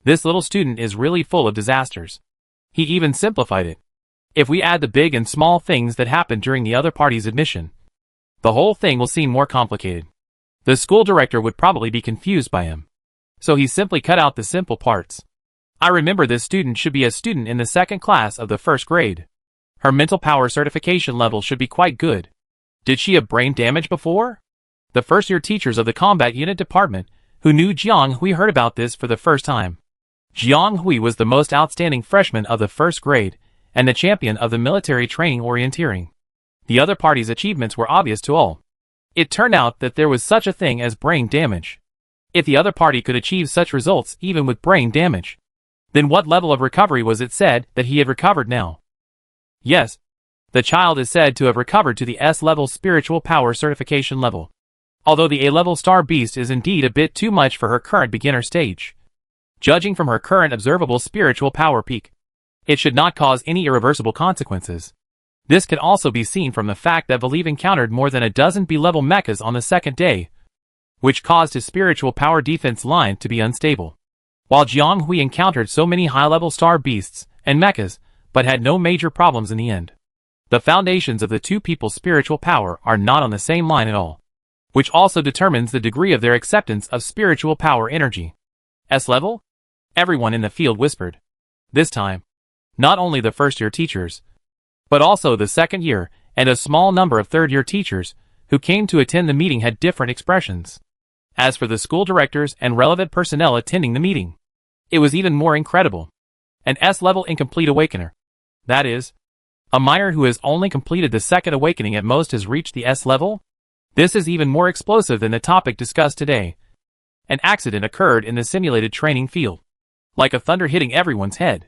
This little student is really full of disasters. He even simplified it. If we add the big and small things that happened during the other party's admission, the whole thing will seem more complicated. The school director would probably be confused by him. So he simply cut out the simple parts. I remember this student should be a student in the 2nd class of the 1st grade. Her mental power certification level should be quite good. Did she have brain damage before? The first-year teachers of the combat unit department who knew Jiang Hui heard about this for the first time. Jiang Hui was the most outstanding freshman of the 1st grade and the champion of the military training orienteering. The other party's achievements were obvious to all. It turned out that there was such a thing as brain damage. If the other party could achieve such results even with brain damage, then what level of recovery was it said that he had recovered now? Yes, the child is said to have recovered to the S-level spiritual power certification level. Although the A-level star beast is indeed a bit too much for her current beginner stage. Judging from her current observable spiritual power peak, it should not cause any irreversible consequences. This can also be seen from the fact that Valiv encountered more than a dozen B-level mechas on the 2nd day, which caused his spiritual power defense line to be unstable. While Jiang Hui encountered so many high-level star beasts and mechas, but had no major problems in the end. The foundations of the 2 people's spiritual power are not on the same line at all, which also determines the degree of their acceptance of spiritual power energy. S-level? Everyone in the field whispered. This time, not only the first-year teachers, but also the 2nd year and a small number of 3rd-year teachers who came to attend the meeting had different expressions. As for the school directors and relevant personnel attending the meeting, it was even more incredible. An S-level incomplete awakener. That is, a minor who has only completed the 2nd awakening at most has reached the S-level? This is even more explosive than the topic discussed today. An accident occurred in the simulated training field, like a thunder hitting everyone's head.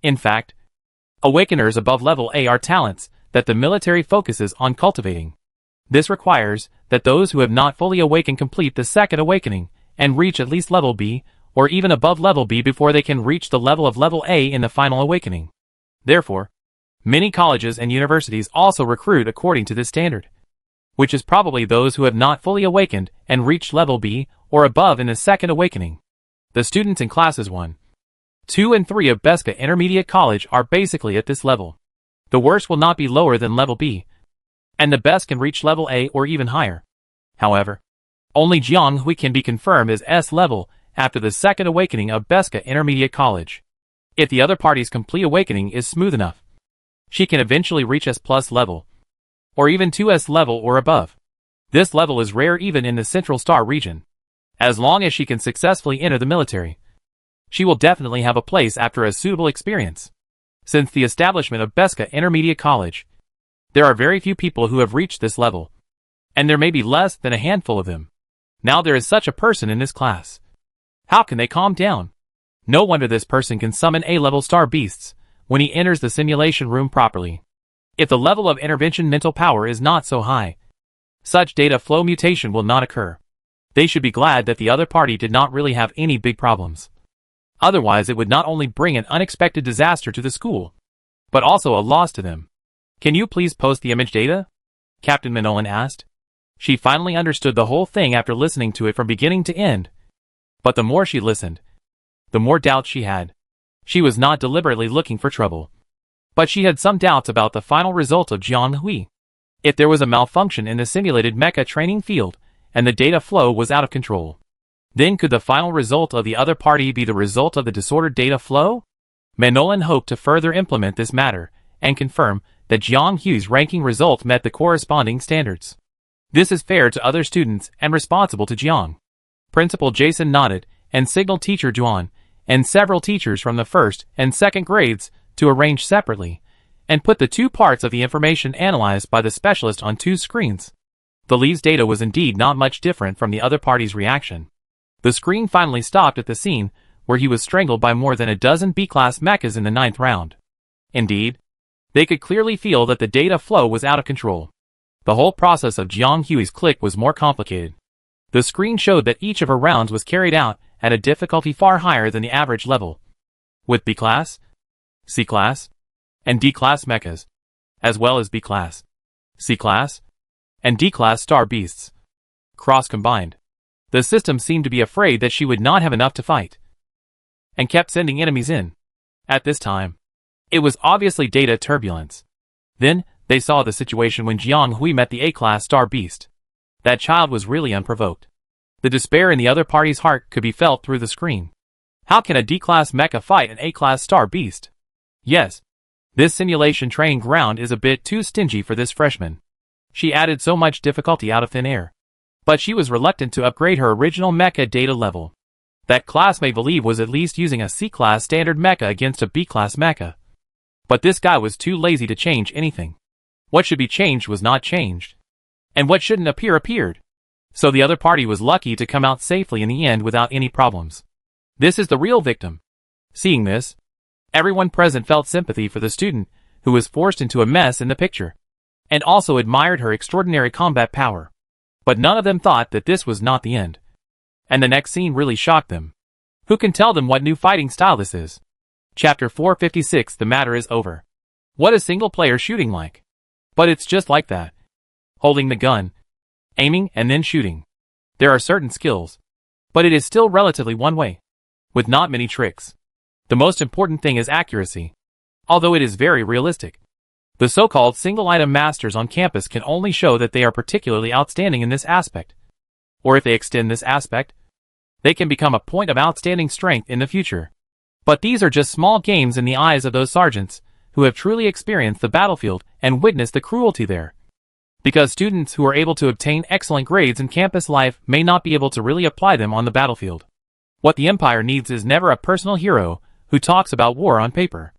In fact, awakeners above level A are talents that the military focuses on cultivating. This requires that those who have not fully awakened complete the 2nd awakening and reach at least level B, or even above level B before they can reach the level of level A in the final awakening. Therefore, many colleges and universities also recruit according to this standard, which is probably those who have not fully awakened and reached level B or above in the 2nd awakening. The students in classes 1, 2 and 3 of Beska Intermediate College are basically at this level. The worst will not be lower than level B, and the best can reach level A or even higher. However, only Jiang Hui can be confirmed as S-level after the 2nd awakening of Beska Intermediate College. If the other party's complete awakening is smooth enough, she can eventually reach S+ level, or even 2S level or above. This level is rare even in the Central Star region. As long as she can successfully enter the military, she will definitely have a place after a suitable experience. Since the establishment of Beska Intermediate College, there are very few people who have reached this level. And there may be less than a handful of them. Now there is such a person in this class. How can they calm down? No wonder this person can summon A-level star beasts when he enters the simulation room properly. If the level of intervention mental power is not so high, such data flow mutation will not occur. They should be glad that the other party did not really have any big problems. Otherwise it would not only bring an unexpected disaster to the school, but also a loss to them. Can you please post the image data? Captain Manolan asked. She finally understood the whole thing after listening to it from beginning to end. But the more she listened, the more doubts she had. She was not deliberately looking for trouble. But she had some doubts about the final result of Jiang Hui. If there was a malfunction in the simulated mecha training field, and the data flow was out of control, then could the final result of the other party be the result of the disordered data flow? Manolan hoped to further implement this matter, and confirm that Jiang Hui's ranking result met the corresponding standards. This is fair to other students and responsible to Jiang. Principal Jason nodded, and signaled teacher Juan, and several teachers from the first and second grades, to arrange separately, and put the two parts of the information analyzed by the specialist on two screens. The Lee's data was indeed not much different from the other party's reaction. The screen finally stopped at the scene where he was strangled by more than a dozen B-class mechas in the 9th round. Indeed, they could clearly feel that the data flow was out of control. The whole process of Jiang Hui's click was more complicated. The screen showed that each of her rounds was carried out at a difficulty far higher than the average level, with B-class, C-class, and D-class mechas, as well as B-class, C-class, and D-class star beasts, cross-combined. The system seemed to be afraid that she would not have enough to fight, and kept sending enemies in. At this time, it was obviously data turbulence. Then, they saw the situation when Jiang Hui met the A-class star beast. That child was really unprovoked. The despair in the other party's heart could be felt through the screen. How can a D-class mecha fight an A-class star beast? Yes, this simulation training ground is a bit too stingy for this freshman. She added so much difficulty out of thin air. But she was reluctant to upgrade her original mecha data level. That class may believe was at least using a C-class standard mecha against a B-class mecha. But this guy was too lazy to change anything. What should be changed was not changed. And what shouldn't appear appeared. So the other party was lucky to come out safely in the end without any problems. This is the real victim. Seeing this, everyone present felt sympathy for the student who was forced into a mess in the picture, and also admired her extraordinary combat power. But none of them thought that this was not the end. And the next scene really shocked them. Who can tell them what new fighting style this is? Chapter 456. The matter is over. What is single-player shooting like? But it's just like that. Holding the gun, aiming and then shooting. There are certain skills, but it is still relatively one way, with not many tricks. The most important thing is accuracy, although it is very realistic. The so-called single-item masters on campus can only show that they are particularly outstanding in this aspect. Or if they extend this aspect, they can become a point of outstanding strength in the future. But these are just small games in the eyes of those sergeants who have truly experienced the battlefield and witnessed the cruelty there. Because students who are able to obtain excellent grades in campus life may not be able to really apply them on the battlefield. What the Empire needs is never a personal hero who talks about war on paper,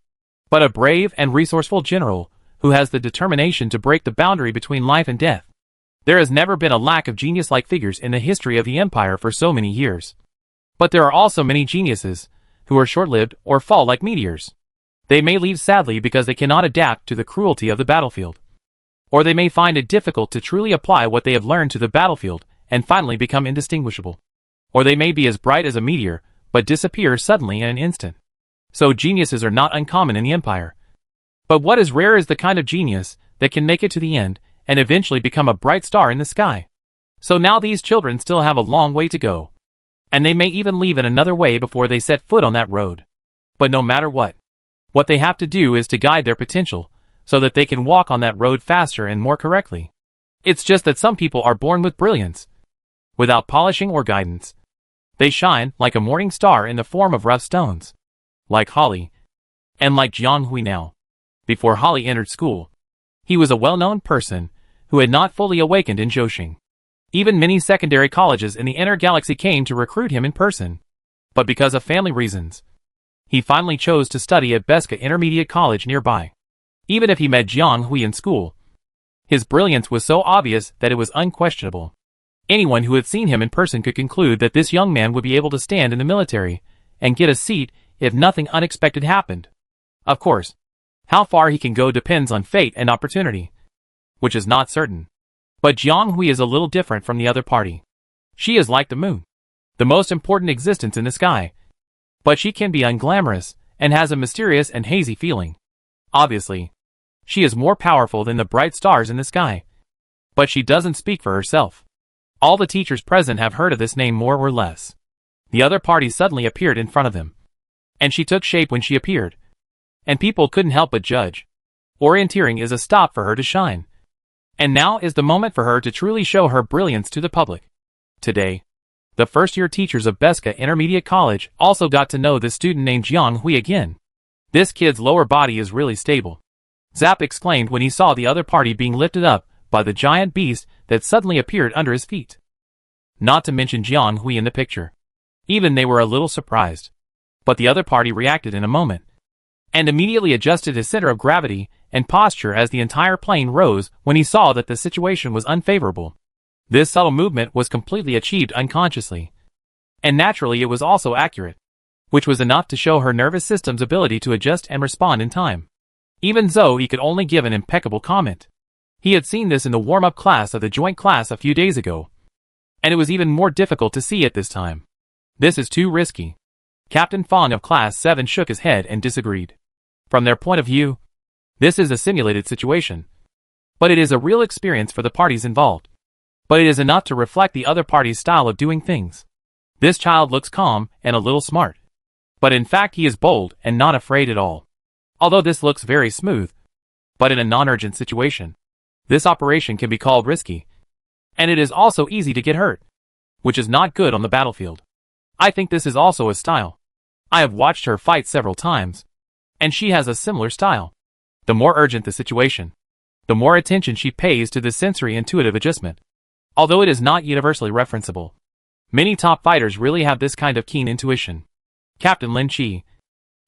but a brave and resourceful general who has the determination to break the boundary between life and death. There has never been a lack of genius-like figures in the history of the Empire for so many years. But there are also many geniuses who are short-lived or fall like meteors. They may leave sadly because they cannot adapt to the cruelty of the battlefield. Or they may find it difficult to truly apply what they have learned to the battlefield and finally become indistinguishable. Or they may be as bright as a meteor, but disappear suddenly in an instant. So geniuses are not uncommon in the Empire. But what is rare is the kind of genius that can make it to the end and eventually become a bright star in the sky. So now these children still have a long way to go. And they may even leave in another way before they set foot on that road. But no matter what they have to do is to guide their potential, so that they can walk on that road faster and more correctly. It's just that some people are born with brilliance, without polishing or guidance. They shine like a morning star in the form of rough stones. Like Holly, and like Jiang Hui now. Before Holly entered school, he was a well-known person who had not fully awakened in Zhousing. Even many secondary colleges in the inner galaxy came to recruit him in person. But because of family reasons, he finally chose to study at Beska Intermediate College nearby. Even if he met Jiang Hui in school, His brilliance was so obvious that it was unquestionable. Anyone who had seen him in person could conclude that this young man would be able to stand in the military and get a seat if nothing unexpected happened. Of course, how far he can go depends on fate and opportunity, which is not certain. But Jiang Hui is a little different from the other party. She is like the moon, the most important existence in the sky. But she can be unglamorous and has a mysterious and hazy feeling. Obviously, she is more powerful than the bright stars in the sky. But she doesn't speak for herself. All the teachers present have heard of this name more or less. The other party suddenly appeared in front of them. And she took shape when she appeared. And people couldn't help but judge. Orienteering is a stop for her to shine. And now is the moment for her to truly show her brilliance to the public. Today, the first-year teachers of Beska Intermediate College also got to know this student named Jiang Hui again. This kid's lower body is really stable. Zap exclaimed when he saw the other party being lifted up by the giant beast that suddenly appeared under his feet. Not to mention Jiang Hui in the picture. Even they were a little surprised. But the other party reacted in a moment, and immediately adjusted his center of gravity and posture as the entire plane rose when he saw that the situation was unfavorable. This subtle movement was completely achieved unconsciously. And naturally it was also accurate, which was enough to show her nervous system's ability to adjust and respond in time. Even though he could only give an impeccable comment. He had seen this in the warm-up class of the joint class a few days ago. And it was even more difficult to see it this time. This is too risky. Captain Fong of Class 7 shook his head and disagreed. From their point of view, this is a simulated situation. But it is a real experience for the parties involved. But it is enough to reflect the other party's style of doing things. This child looks calm and a little smart. But in fact he is bold and not afraid at all. Although this looks very smooth. But in a non-urgent situation, this operation can be called risky. And it is also easy to get hurt, which is not good on the battlefield. I think this is also a style. I have watched her fight several times. And she has a similar style. The more urgent the situation, the more attention she pays to the sensory intuitive adjustment. Although it is not universally referenceable. Many top fighters really have this kind of keen intuition. Captain Lin Chi,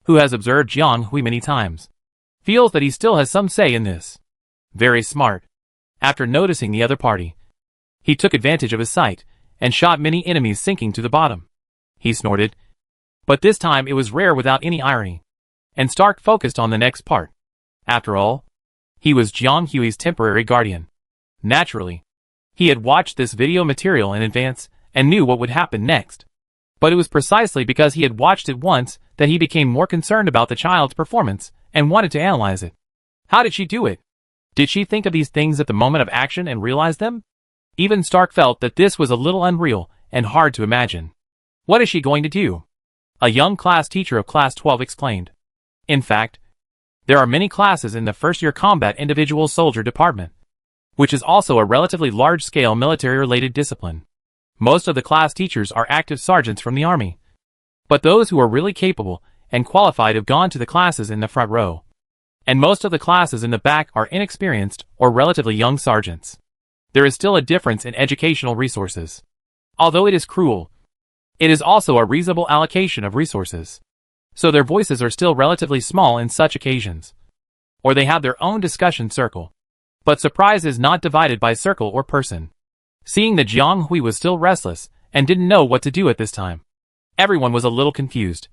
who has observed Jiang Hui many times, feels that he still has some say in this. Very smart. After noticing the other party, he took advantage of his sight and shot many enemies sinking to the bottom. He snorted. But this time it was rare without any irony. And Stark focused on the next part. After all, he was Jiang Hui's temporary guardian. Naturally, he had watched this video material in advance and knew what would happen next. But it was precisely because he had watched it once that he became more concerned about the child's performance and wanted to analyze it. How did she do it? Did she think of these things at the moment of action and realize them? Even Stark felt that this was a little unreal and hard to imagine. What is she going to do? A young class teacher of Class 12 exclaimed. In fact, there are many classes in the first-year combat individual soldier department, which is also a relatively large-scale military-related discipline. Most of the class teachers are active sergeants from the army. But those who are really capable and qualified have gone to the classes in the front row. And most of the classes in the back are inexperienced or relatively young sergeants. There is still a difference in educational resources. Although it is cruel, it is also a reasonable allocation of resources. So their voices are still relatively small in such occasions. Or they have their own discussion circle. But surprise is not divided by circle or person. Seeing that Jiang Hui was still restless and didn't know what to do at this time, everyone was a little confused.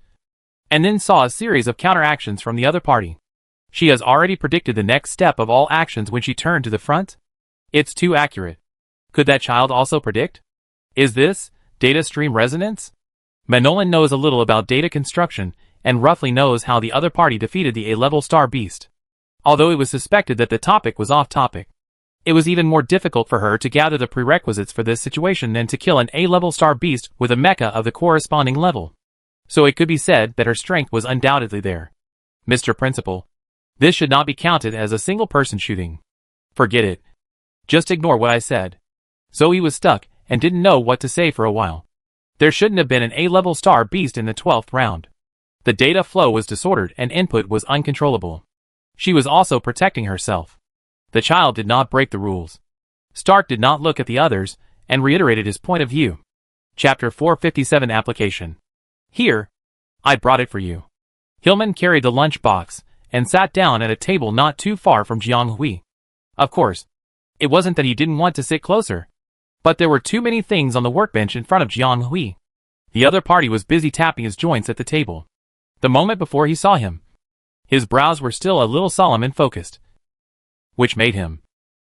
And then saw a series of counteractions from the other party. She has already predicted the next step of all actions when she turned to the front? It's too accurate. Could that child also predict? Is this data stream resonance? Manolan knows a little about data construction and roughly knows how the other party defeated the A-level star beast. Although it was suspected that the topic was off topic, it was even more difficult for her to gather the prerequisites for this situation than to kill an A-level star beast with a mecha of the corresponding level. So it could be said that her strength was undoubtedly there. Mr. Principal, this should not be counted as a single-person shooting. Forget it. Just ignore what I said. Zoe was stuck and didn't know what to say for a while. There shouldn't have been an A-level star beast in the 12th round. The data flow was disordered and input was uncontrollable. She was also protecting herself. The child did not break the rules. Stark did not look at the others and reiterated his point of view. Chapter 457 Application. Here, I brought it for you. Hillman carried the lunch box and sat down at a table not too far from Jiang Hui. Of course, It wasn't that he didn't want to sit closer, but there were too many things on the workbench in front of Jiang Hui. The other party was busy tapping his joints at the table. The moment before he saw him, his brows were still a little solemn and focused, which made him,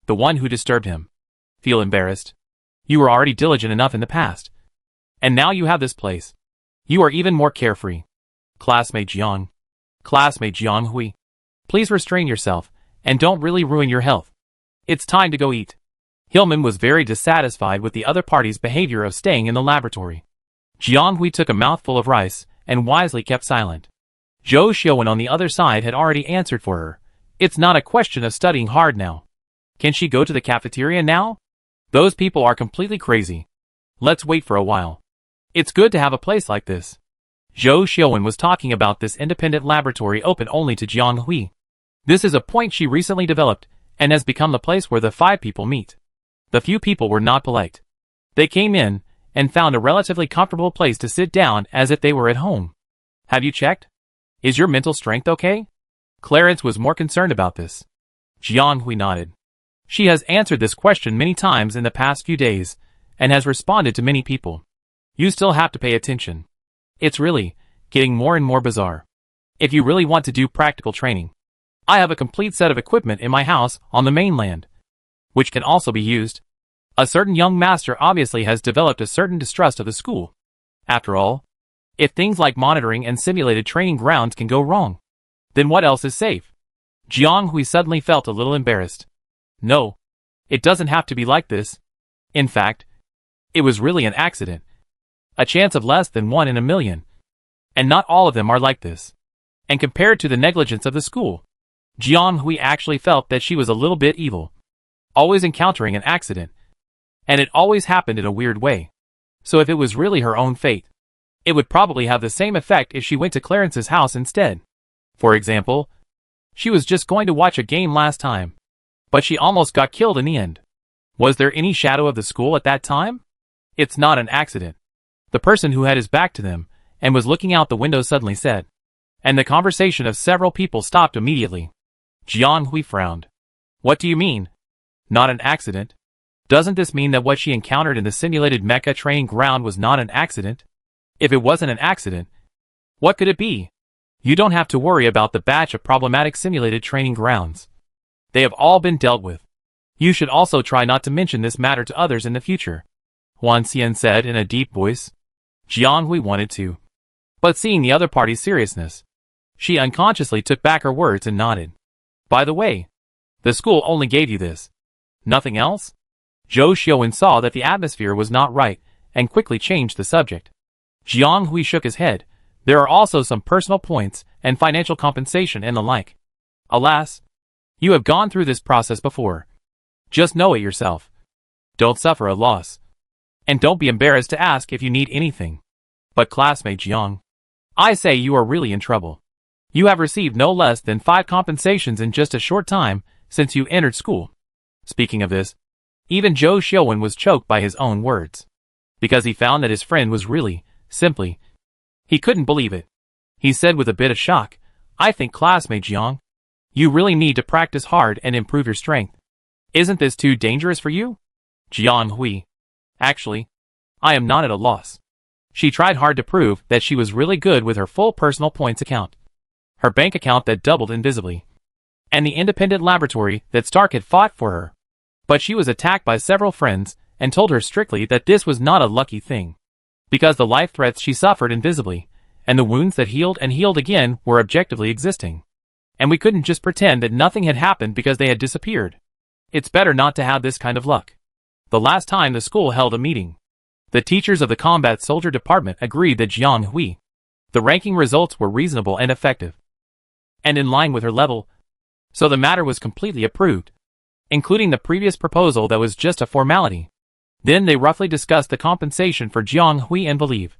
the one who disturbed him, feel embarrassed. You were already diligent enough in the past, and now you have this place. You are even more carefree. Classmate Jiang Hui, please restrain yourself, and don't really ruin your health. It's time to go eat. Hillman was very dissatisfied with the other party's behavior of staying in the laboratory. Jiang Hui took a mouthful of rice, and wisely kept silent. Zhou Xiaowen on the other side had already answered for her. It's not a question of studying hard now. Can she go to the cafeteria now? Those people are completely crazy. Let's wait for a while. It's good to have a place like this. Zhou Xiaowen was talking about this independent laboratory open only to Jiang Hui. This is a point she recently developed, and has become the place where the 5 people meet. The few people were not polite. They came in, and found a relatively comfortable place to sit down as if they were at home. Have you checked? Is your mental strength okay? Clarence was more concerned about this. Jiang Hui nodded. She has answered this question many times in the past few days, and has responded to many people. You still have to pay attention. It's really getting more and more bizarre. If you really want to do practical training, I have a complete set of equipment in my house on the mainland, which can also be used. A certain young master obviously has developed a certain distrust of the school. After all, if things like monitoring and simulated training grounds can go wrong, then what else is safe? Jiang Hui suddenly felt a little embarrassed. No, it doesn't have to be like this. In fact, it was really an accident. A chance of less than 1 in a million. And not all of them are like this. And compared to the negligence of the school, Jiang Hui actually felt that she was a little bit evil. Always encountering an accident. And it always happened in a weird way. So if it was really her own fate, it would probably have the same effect if she went to Clarence's house instead. For example, she was just going to watch a game last time, but she almost got killed in the end. Was there any shadow of the school at that time? It's not an accident. The person who had his back to them, and was looking out the window suddenly said. And the conversation of several people stopped immediately. Jiang Hui frowned. What do you mean? Not an accident? Doesn't this mean that what she encountered in the simulated mecha training ground was not an accident? If it wasn't an accident, what could it be? You don't have to worry about the batch of problematic simulated training grounds. They have all been dealt with. You should also try not to mention this matter to others in the future, Huan Xian said in a deep voice. Jiang Hui wanted to, but seeing the other party's seriousness, she unconsciously took back her words and nodded. By the way, the school only gave you this. Nothing else? Zhou Xiaowen saw that the atmosphere was not right, and quickly changed the subject. Jiang Hui shook his head. There are also some personal points, and financial compensation and the like. Alas, you have gone through this process before. Just know it yourself. Don't suffer a loss. And don't be embarrassed to ask if you need anything. But classmate Jiang, I say you are really in trouble. You have received no less than 5 compensations in just a short time since you entered school. Speaking of this, even Zhou Xiaowen was choked by his own words. Because he found that his friend was really, simply, he couldn't believe it. He said with a bit of shock, I think classmate Jiang, you really need to practice hard and improve your strength. Isn't this too dangerous for you? Jiang Hui. Actually, I am not at a loss. She tried hard to prove that she was really good with her full personal points account. Her bank account that doubled invisibly. And the independent laboratory that Stark had fought for her. But she was attacked by several friends, and told her strictly that this was not a lucky thing. Because the life threats she suffered invisibly, and the wounds that healed and healed again were objectively existing. And we couldn't just pretend that nothing had happened because they had disappeared. It's better not to have this kind of luck. The last time the school held a meeting, the teachers of the combat soldier department agreed that Jiang Hui, the ranking results were reasonable and effective, and in line with her level, so the matter was completely approved, including the previous proposal that was just a formality. Then they roughly discussed the compensation for Jiang Hui and Believe,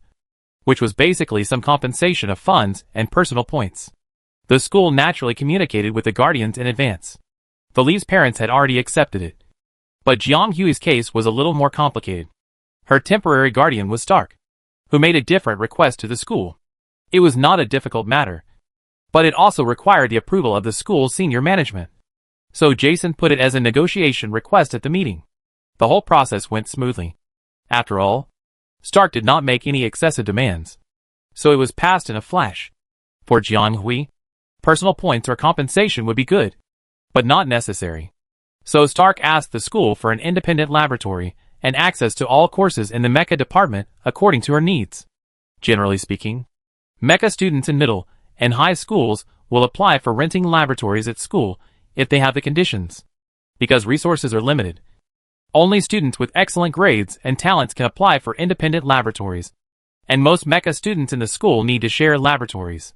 which was basically some compensation of funds and personal points. The school naturally communicated with the guardians in advance. Believe's parents had already accepted it. But Jiang Hui's case was a little more complicated. Her temporary guardian was Stark, who made a different request to the school. It was not a difficult matter, but it also required the approval of the school's senior management. So Jason put it as a negotiation request at the meeting. The whole process went smoothly. After all, Stark did not make any excessive demands, so it was passed in a flash. For Jianghui, personal points or compensation would be good, but not necessary. So Stark asked the school for an independent laboratory and access to all courses in the mecha department according to her needs. Generally speaking, mecha students in middle and high schools will apply for renting laboratories at school if they have the conditions. Because resources are limited, only students with excellent grades and talents can apply for independent laboratories, and most mecha students in the school need to share laboratories.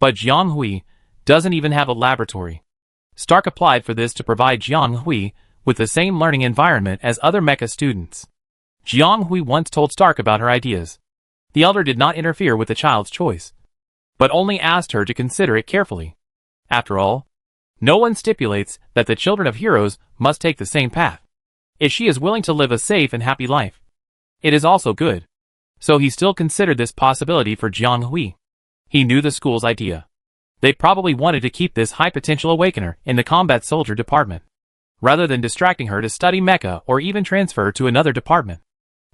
But Jianghui doesn't even have a laboratory. Stark applied for this to provide Jianghui with the same learning environment as other mecha students. Jianghui once told Stark about her ideas. The elder did not interfere with the child's choice, but only asked her to consider it carefully. After all, no one stipulates that the children of heroes must take the same path. If she is willing to live a safe and happy life, it is also good. So he still considered this possibility for Jianghui. He knew the school's idea. They probably wanted to keep this high-potential awakener in the combat soldier department, rather than distracting her to study mecha or even transfer to another department.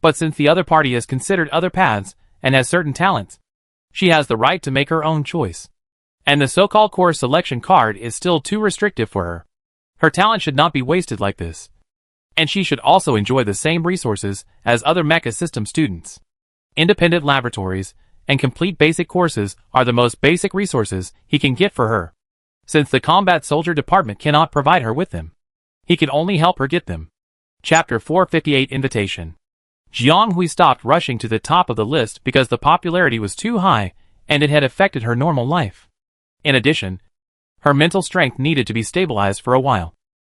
But since the other party has considered other paths and has certain talents, she has the right to make her own choice. And the so-called course selection card is still too restrictive for her. Her talent should not be wasted like this. And she should also enjoy the same resources as other mecha system students. Independent laboratories and complete basic courses are the most basic resources he can get for her. Since the combat soldier department cannot provide her with them, he can only help her get them. Chapter 458 Invitation. Jianghui stopped rushing to the top of the list because the popularity was too high and it had affected her normal life. In addition, her mental strength needed to be stabilized for a while.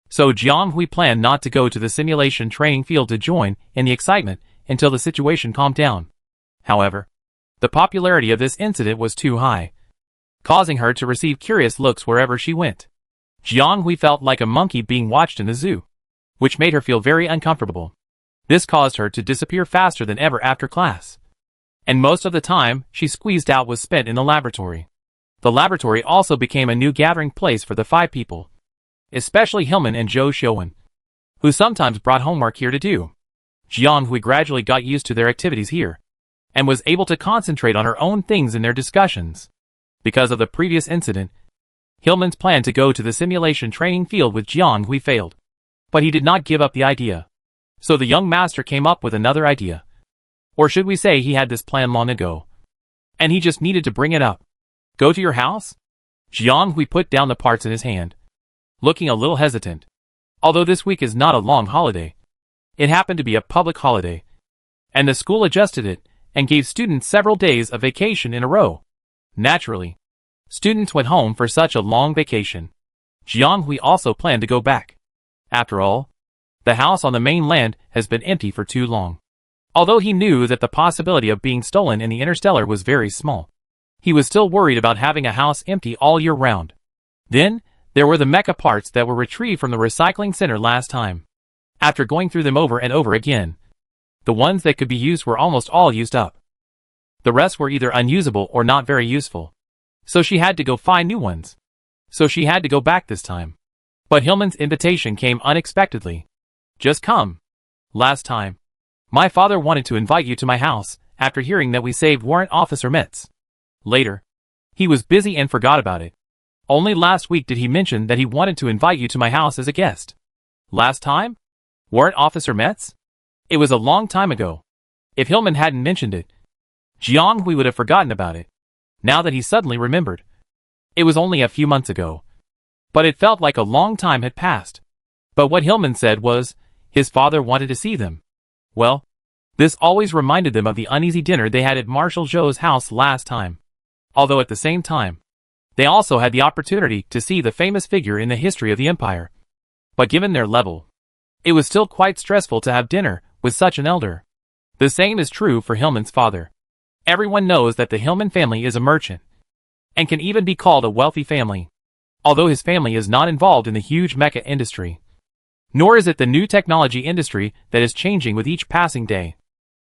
So Jianghui planned not to go to the simulation training field to join in the excitement until the situation calmed down. However, the popularity of this incident was too high, causing her to receive curious looks wherever she went. Jianghui felt like a monkey being watched in the zoo, which made her feel very uncomfortable. This caused her to disappear faster than ever after class. And most of the time she squeezed out was spent in the laboratory. The laboratory also became a new gathering place for the 5 people, especially Hillman and Zhou Xiuwen, who sometimes brought homework here to do. Jianghui gradually got used to their activities here, and was able to concentrate on her own things in their discussions. Because of the previous incident, Hillman's plan to go to the simulation training field with Jianghui failed. But he did not give up the idea. So the young master came up with another idea. Or should we say he had this plan long ago, and he just needed to bring it up. Go to your house? Jianghui put down the parts in his hand, looking a little hesitant. Although this week is not a long holiday, it happened to be a public holiday, and the school adjusted it and gave students several days of vacation in a row. Naturally, students went home for such a long vacation. Jianghui also planned to go back. After all, the house on the mainland has been empty for too long. Although he knew that the possibility of being stolen in the interstellar was very small, he was still worried about having a house empty all year round. Then, there were the mecha parts that were retrieved from the recycling center last time. After going through them over and over again, the ones that could be used were almost all used up. The rest were either unusable or not very useful. So she had to go find new ones. So she had to go back this time. But Hillman's invitation came unexpectedly. Just come. Last time, my father wanted to invite you to my house after hearing that we saved Warrant Officer Metz. Later, he was busy and forgot about it. Only last week did he mention that he wanted to invite you to my house as a guest. Last time? Warrant Officer Metz? It was a long time ago. If Hillman hadn't mentioned it, Jianghui would have forgotten about it. Now that he suddenly remembered, it was only a few months ago. But it felt like a long time had passed. But what Hillman said was, his father wanted to see them. Well, this always reminded them of the uneasy dinner they had at Marshal Zhou's house last time. Although at the same time, they also had the opportunity to see the famous figure in the history of the empire. But given their level, it was still quite stressful to have dinner with such an elder. The same is true for Hillman's father. Everyone knows that the Hillman family is a merchant, and can even be called a wealthy family. Although his family is not involved in the huge mecha industry, nor is it the new technology industry that is changing with each passing day.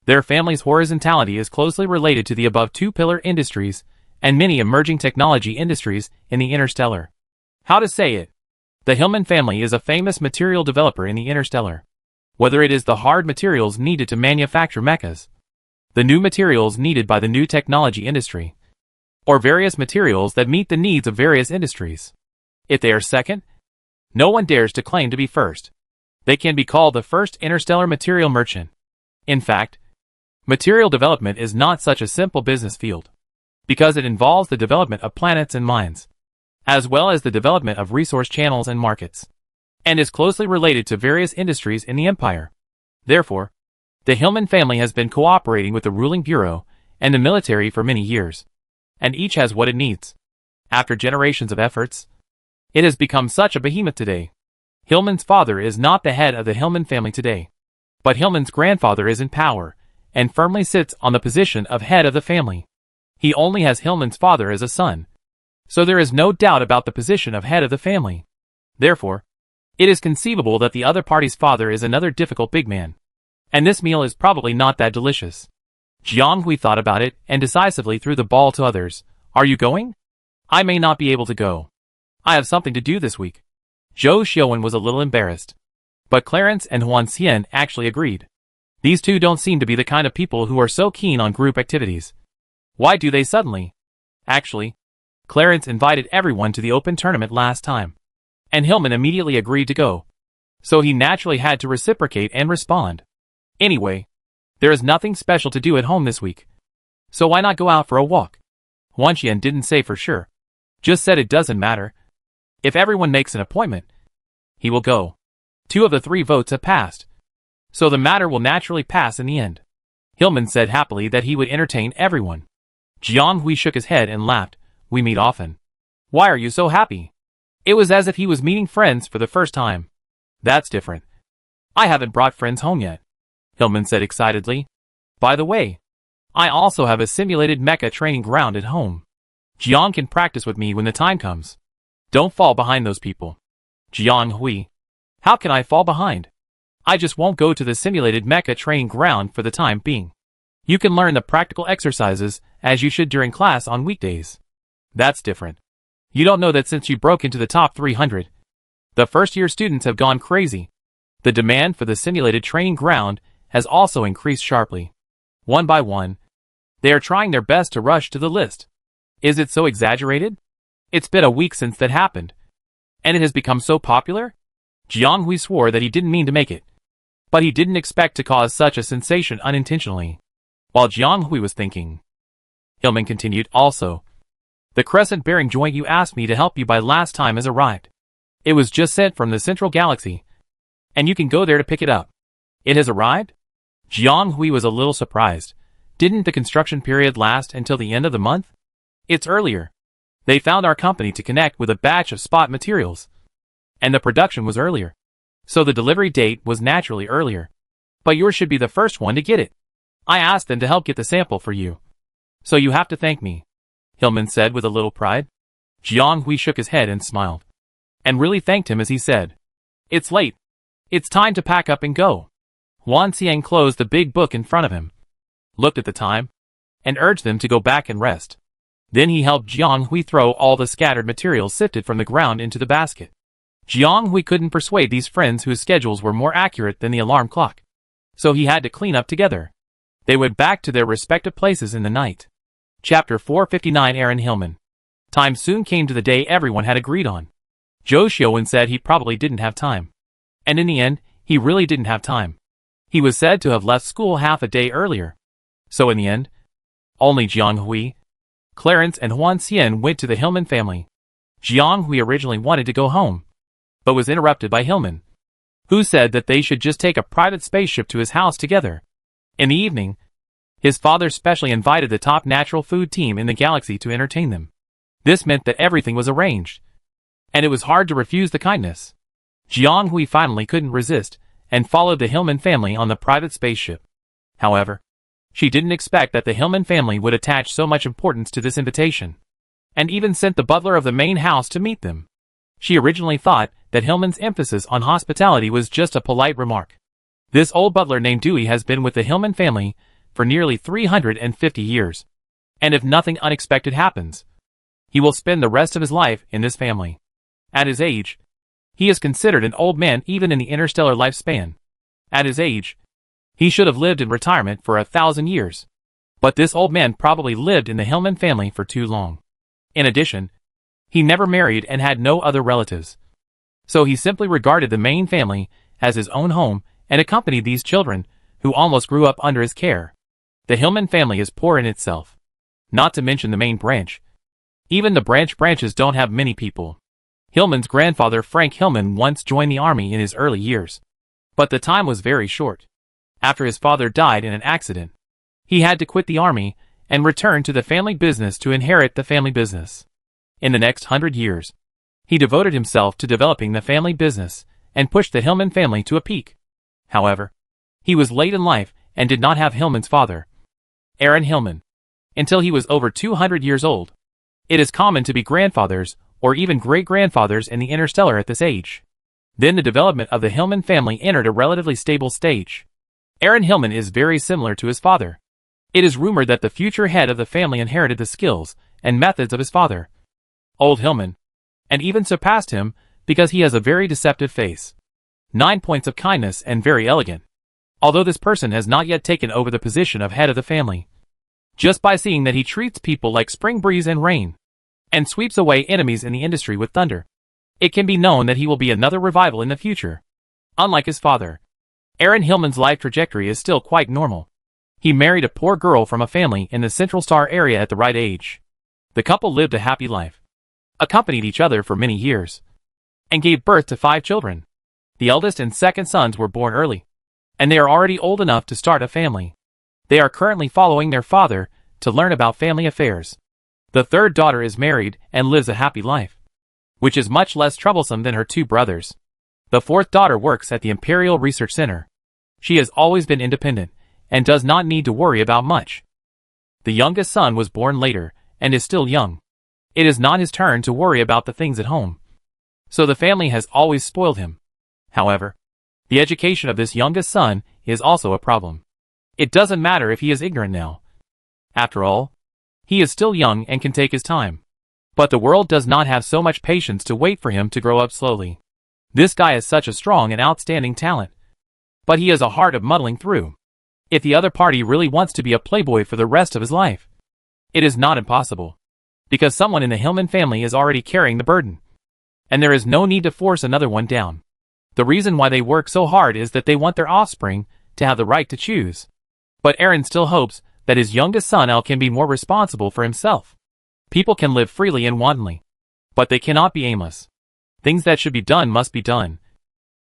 Their family's horizontality is closely related to the above 2 pillar industries and many emerging technology industries in the interstellar. How to say it? The Hillman family is a famous material developer in the interstellar. Whether it is the hard materials needed to manufacture mechas, the new materials needed by the new technology industry, or various materials that meet the needs of various industries. If they are second, no one dares to claim to be first. They can be called the first interstellar material merchant. In fact, material development is not such a simple business field, because it involves the development of planets and mines, as well as the development of resource channels and markets, and is closely related to various industries in the empire. Therefore, the Hillman family has been cooperating with the ruling bureau and the military for many years, and each has what it needs. After generations of efforts, it has become such a behemoth today. Hillman's father is not the head of the Hillman family today, but Hillman's grandfather is in power and firmly sits on the position of head of the family. He only has Hillman's father as a son, so there is no doubt about the position of head of the family. Therefore, it is conceivable that the other party's father is another difficult big man, and this meal is probably not that delicious. Jiang Hui thought about it and decisively threw the ball to others. Are you going? I may not be able to go. I have something to do this week. Zhou Xiaowen was a little embarrassed, but Clarence and Huan Xian actually agreed. These two don't seem to be the kind of people who are so keen on group activities. Why do they suddenly? Actually, Clarence invited everyone to the open tournament last time, and Hillman immediately agreed to go, so he naturally had to reciprocate and respond. Anyway, there is nothing special to do at home this week, so why not go out for a walk? Huan Xian didn't say for sure, just said it doesn't matter. If everyone makes an appointment, he will go. 2 of the 3 votes have passed, so the matter will naturally pass in the end. Hillman said happily that he would entertain everyone. Jiang Hui shook his head and laughed. We meet often. Why are you so happy? It was as if he was meeting friends for the first time. That's different. I haven't brought friends home yet, Hillman said excitedly. By the way, I also have a simulated mecha training ground at home. Jiang can practice with me when the time comes. Don't fall behind those people. Jiang Hui. How can I fall behind? I just won't go to the simulated mecha training ground for the time being. You can learn the practical exercises as you should during class on weekdays. That's different. You don't know that since you broke into the top 300, the first-year students have gone crazy. The demand for the simulated training ground has also increased sharply. One by one, they are trying their best to rush to the list. Is it so exaggerated? It's been a week since that happened, and it has become so popular? Jiang Hui swore that he didn't mean to make it, but he didn't expect to cause such a sensation unintentionally. While Jiang Hui was thinking, Hillman continued, also, the crescent-bearing joint you asked me to help you by last time has arrived. It was just sent from the central galaxy, and you can go there to pick it up. It has arrived? Jiang Hui was a little surprised. Didn't the construction period last until the end of the month? It's earlier. They found our company to connect with a batch of spot materials, and the production was earlier, so the delivery date was naturally earlier. But yours should be the first one to get it. I asked them to help get the sample for you, so you have to thank me, Hillman said with a little pride. Jiang Hui shook his head and smiled, and really thanked him as he said, It's late. It's time to pack up and go. Huan Xiang closed the big book in front of him, looked at the time, and urged them to go back and rest. Then he helped Jiang Hui throw all the scattered materials sifted from the ground into the basket. Jiang Hui couldn't persuade these friends whose schedules were more accurate than the alarm clock, so he had to clean up together. They went back to their respective places in the night. Chapter 459. Aaron Hillman. Time soon came to the day everyone had agreed on. Zhou Xiaowen said he probably didn't have time, and in the end, he really didn't have time. He was said to have left school half a day earlier. So in the end, only Jiang Hui, Clarence and Huan Xian went to the Hillman family. Jiang Hui originally wanted to go home, but was interrupted by Hillman, who said that they should just take a private spaceship to his house together. In the evening, his father specially invited the top natural food team in the galaxy to entertain them. This meant that everything was arranged, and it was hard to refuse the kindness. Jiang Hui finally couldn't resist, and followed the Hillman family on the private spaceship. However, she didn't expect that the Hillman family would attach so much importance to this invitation, and even sent the butler of the main house to meet them. She originally thought that Hillman's emphasis on hospitality was just a polite remark. This old butler named Dewey has been with the Hillman family for nearly 350 years, and if nothing unexpected happens, he will spend the rest of his life in this family. At his age, He is considered an old man even in the interstellar lifespan. At his age, he should have lived in retirement for 1,000 years. But this old man probably lived in the Hillman family for too long. In addition, he never married and had no other relatives. So he simply regarded the main family as his own home and accompanied these children, who almost grew up under his care. The Hillman family is poor in itself. Not to mention the main branch. Even the branches don't have many people. Hillman's grandfather Frank Hillman once joined the army in his early years. But the time was very short. After his father died in an accident, he had to quit the army and return to the family business to inherit the family business. In the next 100 years, he devoted himself to developing the family business and pushed the Hillman family to a peak. However, he was late in life and did not have Hillman's father, Aaron Hillman, until he was over 200 years old. It is common to be grandfathers or even great-grandfathers in the interstellar at this age. Then the development of the Hillman family entered a relatively stable stage. Aaron Hillman is very similar to his father. It is rumored that the future head of the family inherited the skills and methods of his father, Old Hillman, and even surpassed him because he has a very deceptive face. 9 points of kindness and very elegant. Although this person has not yet taken over the position of head of the family. Just by seeing that he treats people like spring breeze and rain, and sweeps away enemies in the industry with thunder, it can be known that he will be another revival in the future. Unlike his father, Aaron Hillman's life trajectory is still quite normal. He married a poor girl from a family in the Central Star area at the right age. The couple lived a happy life, accompanied each other for many years, and gave birth to 5 children. The eldest and second sons were born early, and they are already old enough to start a family. They are currently following their father to learn about family affairs. The third daughter is married and lives a happy life, which is much less troublesome than her 2 brothers. The fourth daughter works at the Imperial Research Center. She has always been independent and does not need to worry about much. The youngest son was born later and is still young. It is not his turn to worry about the things at home. So the family has always spoiled him. However, the education of this youngest son is also a problem. It doesn't matter if he is ignorant now. After all, he is still young and can take his time. But the world does not have so much patience to wait for him to grow up slowly. This guy is such a strong and outstanding talent. But he has a heart of muddling through. If the other party really wants to be a playboy for the rest of his life, it is not impossible. Because someone in the Hillman family is already carrying the burden. And there is no need to force another one down. The reason why they work so hard is that they want their offspring to have the right to choose. But Aaron still hopes that his youngest son Al can be more responsible for himself. People can live freely and wantonly, but they cannot be aimless. Things that should be done must be done.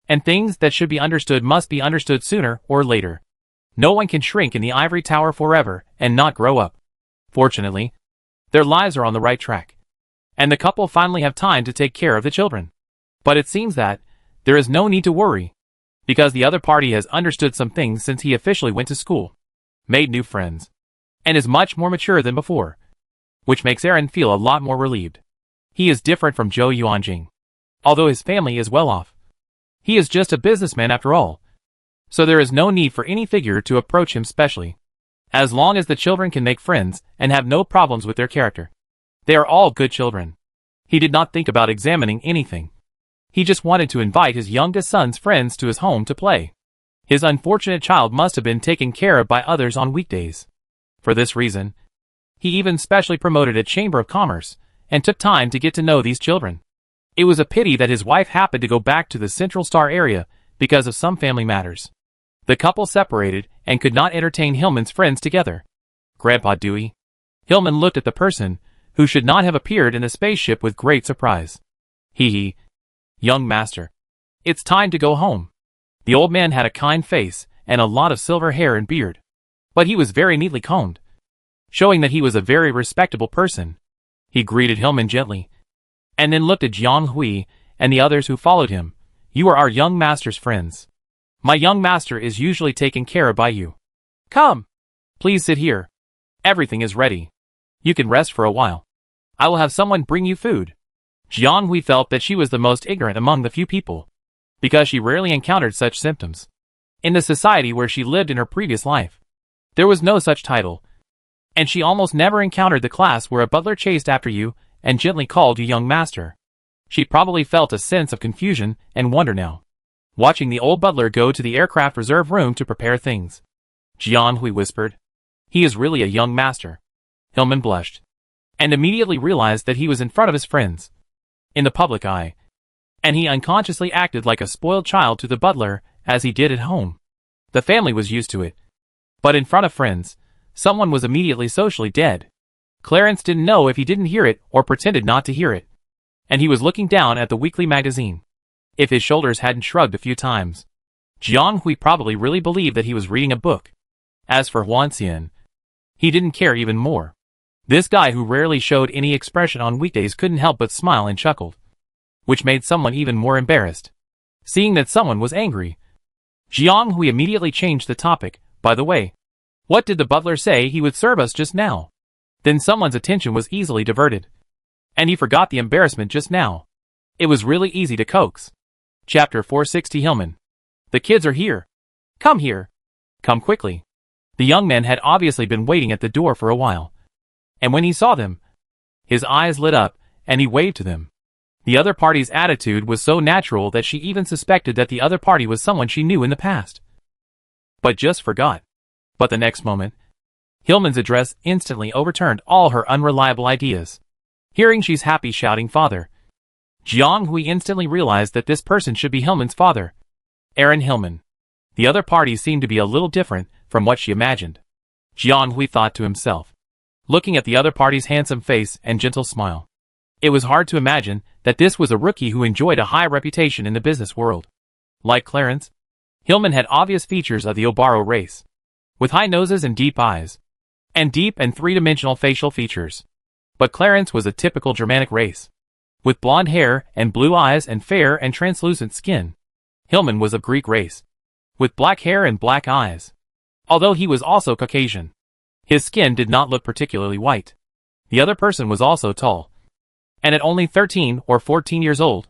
And things that should be understood must be understood sooner or later. No one can shrink in the ivory tower forever and not grow up. Fortunately, their lives are on the right track. And the couple finally have time to take care of the children. But it seems that there is no need to worry, because the other party has understood some things since he officially went to school, made new friends, and is much more mature than before, which makes Aaron feel a lot more relieved. He is different from Zhou Yuanjing, although his family is well off. He is just a businessman after all, so there is no need for any figure to approach him specially. As long as the children can make friends and have no problems with their character, they are all good children. He did not think about examining anything. He just wanted to invite his youngest son's friends to his home to play. His unfortunate child must have been taken care of by others on weekdays. For this reason, he even specially promoted a chamber of commerce and took time to get to know these children. It was a pity that his wife happened to go back to the Central Star area because of some family matters. The couple separated and could not entertain Hillman's friends together. Grandpa Dewey. Hillman looked at the person who should not have appeared in the spaceship with great surprise. Hee. Young master. It's time to go home. The old man had a kind face and a lot of silver hair and beard. But he was very neatly combed, showing that he was a very respectable person. He greeted Hillman gently, and then looked at Jiang Hui and the others who followed him. You are our young master's friends. My young master is usually taken care of by you. Come. Please sit here. Everything is ready. You can rest for a while. I will have someone bring you food. Jiang Hui felt that she was the most ignorant among the few people, because she rarely encountered such symptoms. In the society where she lived in her previous life, there was no such title, and she almost never encountered the class where a butler chased after you and gently called you young master. She probably felt a sense of confusion and wonder now, watching the old butler go to the aircraft reserve room to prepare things. Jiang Hui whispered. He is really a young master. Hillman blushed, and immediately realized that he was in front of his friends, in the public eye, and he unconsciously acted like a spoiled child to the butler, as he did at home. The family was used to it. But in front of friends, someone was immediately socially dead. Clarence didn't know if he didn't hear it or pretended not to hear it, and he was looking down at the weekly magazine. If his shoulders hadn't shrugged a few times, Jiang Hui probably really believed that he was reading a book. As for Huan Xian, he didn't care even more. This guy who rarely showed any expression on weekdays couldn't help but smile and chuckled, which made someone even more embarrassed. Seeing that someone was angry, Jiang Hui immediately changed the topic. By the way, what did the butler say he would serve us just now? Then someone's attention was easily diverted, and he forgot the embarrassment just now. It was really easy to coax. Chapter 460 Hillman. The kids are here. Come here. Come quickly. The young man had obviously been waiting at the door for a while, and when he saw them, his eyes lit up, and he waved to them. The other party's attitude was so natural that she even suspected that the other party was someone she knew in the past, but just forgot. But the next moment, Hillman's address instantly overturned all her unreliable ideas. Hearing she's happy shouting father, Jiang Hui instantly realized that this person should be Hillman's father, Aaron Hillman. The other party seemed to be a little different from what she imagined, Jiang Hui thought to himself, looking at the other party's handsome face and gentle smile. It was hard to imagine that this was a rookie who enjoyed a high reputation in the business world. Like Clarence, Hillman had obvious features of the Obaro race, with high noses and deep eyes, and deep and three-dimensional facial features. But Clarence was a typical Germanic race, with blonde hair and blue eyes and fair and translucent skin. Hillman was of Greek race, with black hair and black eyes. Although he was also Caucasian, his skin did not look particularly white. The other person was also tall, and at only 13 or 14 years old,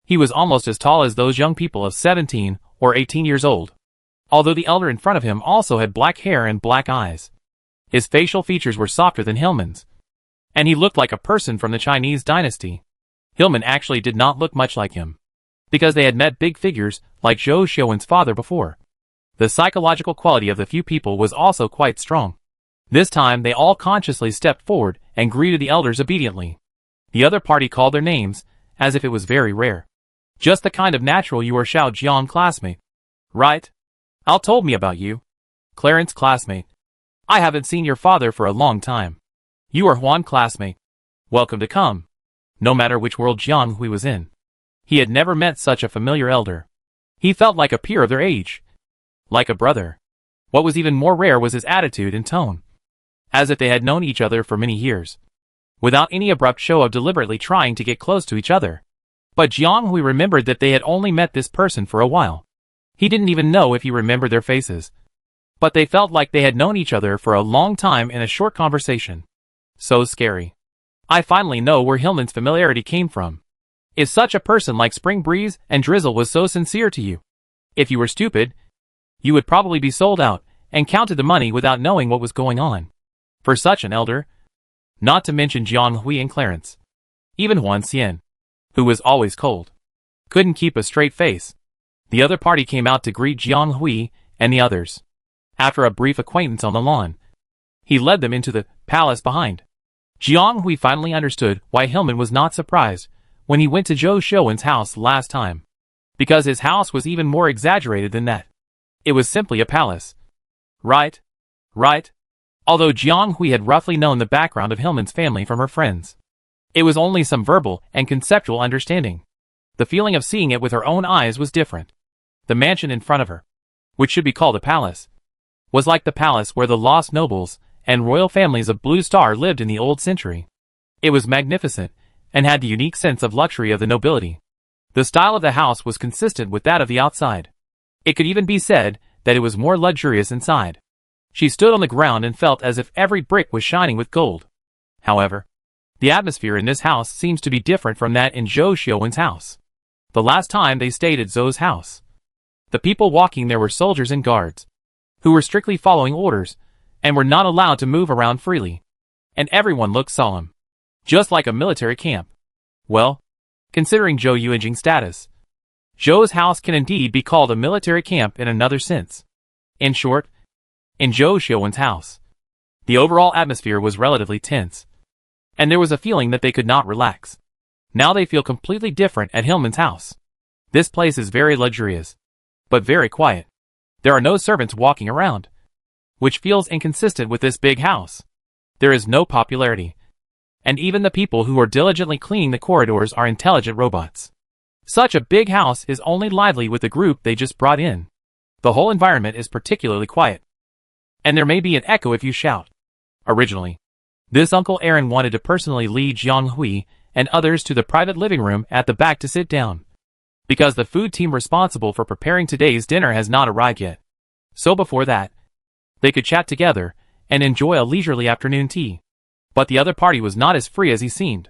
he was almost as tall as those young people of 17 or 18 years old. Although the elder in front of him also had black hair and black eyes, his facial features were softer than Hillman's, and he looked like a person from the Chinese dynasty. Hillman actually did not look much like him, because they had met big figures like Zhou Xiaowen's father before. The psychological quality of the few people was also quite strong. This time they all consciously stepped forward and greeted the elders obediently. The other party called their names, as if it was very rare. Just the kind of natural you are Xiao Jiang classmate. Right? Al told me about you. Clarence classmate. I haven't seen your father for a long time. You are Huan classmate. Welcome to come. No matter which world Jiang Hui was in, he had never met such a familiar elder. He felt like a peer of their age, like a brother. What was even more rare was his attitude and tone, as if they had known each other for many years, without any abrupt show of deliberately trying to get close to each other. But Jiang Hui remembered that they had only met this person for a while. He didn't even know if he remembered their faces, but they felt like they had known each other for a long time in a short conversation. So scary. I finally know where Hillman's familiarity came from. If such a person like Spring Breeze and Drizzle was so sincere to you, if you were stupid, you would probably be sold out and counted the money without knowing what was going on. For such an elder, not to mention Jiang Hui and Clarence, even Huan Xian, who was always cold, couldn't keep a straight face. The other party came out to greet Jiang Hui and the others. After a brief acquaintance on the lawn, he led them into the palace behind. Jiang Hui finally understood why Hillman was not surprised when he went to Zhou Xiaowen's house last time, because his house was even more exaggerated than that. It was simply a palace. Right? Although Jiang Hui had roughly known the background of Hillman's family from her friends, it was only some verbal and conceptual understanding. The feeling of seeing it with her own eyes was different. The mansion in front of her, which should be called a palace, was like the palace where the lost nobles and royal families of Blue Star lived in the old century. It was magnificent, and had the unique sense of luxury of the nobility. The style of the house was consistent with that of the outside. It could even be said that it was more luxurious inside. She stood on the ground and felt as if every brick was shining with gold. However, the atmosphere in this house seems to be different from that in Zhou Xiaowen's house. The last time they stayed at Zhou's house, the people walking there were soldiers and guards, who were strictly following orders, and were not allowed to move around freely. And everyone looked solemn, just like a military camp. Well, Considering Zhou Yuanjing's status, Zhou's house can indeed be called a military camp in another sense. In short, in Zhou Xiuwen's house, the overall atmosphere was relatively tense, and there was a feeling that they could not relax. Now they feel completely different at Hillman's house. This place is very luxurious, but very quiet. There are no servants walking around, which feels inconsistent with this big house. There is no popularity, and even the people who are diligently cleaning the corridors are intelligent robots. Such a big house is only lively with the group they just brought in. The whole environment is particularly quiet, and there may be an echo if you shout. Originally, this Uncle Aaron wanted to personally lead Jiang Hui and others to the private living room at the back to sit down, because the food team responsible for preparing today's dinner has not arrived yet. So before that, they could chat together and enjoy a leisurely afternoon tea. But the other party was not as free as he seemed.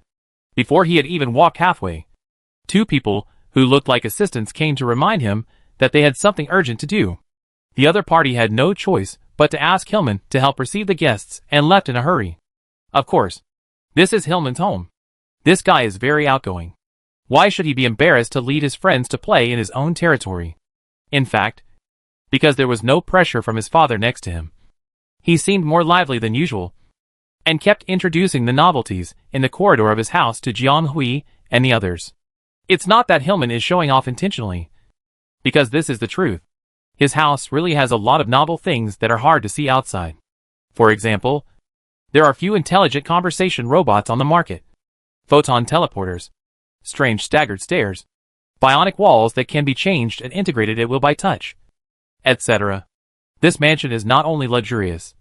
Before he had even walked halfway, two people who looked like assistants came to remind him that they had something urgent to do. The other party had no choice but to ask Hillman to help receive the guests and left in a hurry. Of course, this is Hillman's home. This guy is very outgoing. Why should he be embarrassed to lead his friends to play in his own territory? In fact, because there was no pressure from his father next to him, he seemed more lively than usual, and kept introducing the novelties in the corridor of his house to Jiang Hui and the others. It's not that Hillman is showing off intentionally, because this is the truth. His house really has a lot of novel things that are hard to see outside. For example, there are few intelligent conversation robots on the market, photon teleporters, strange staggered stairs, bionic walls that can be changed and integrated at will by touch, etc. This mansion is not only luxurious,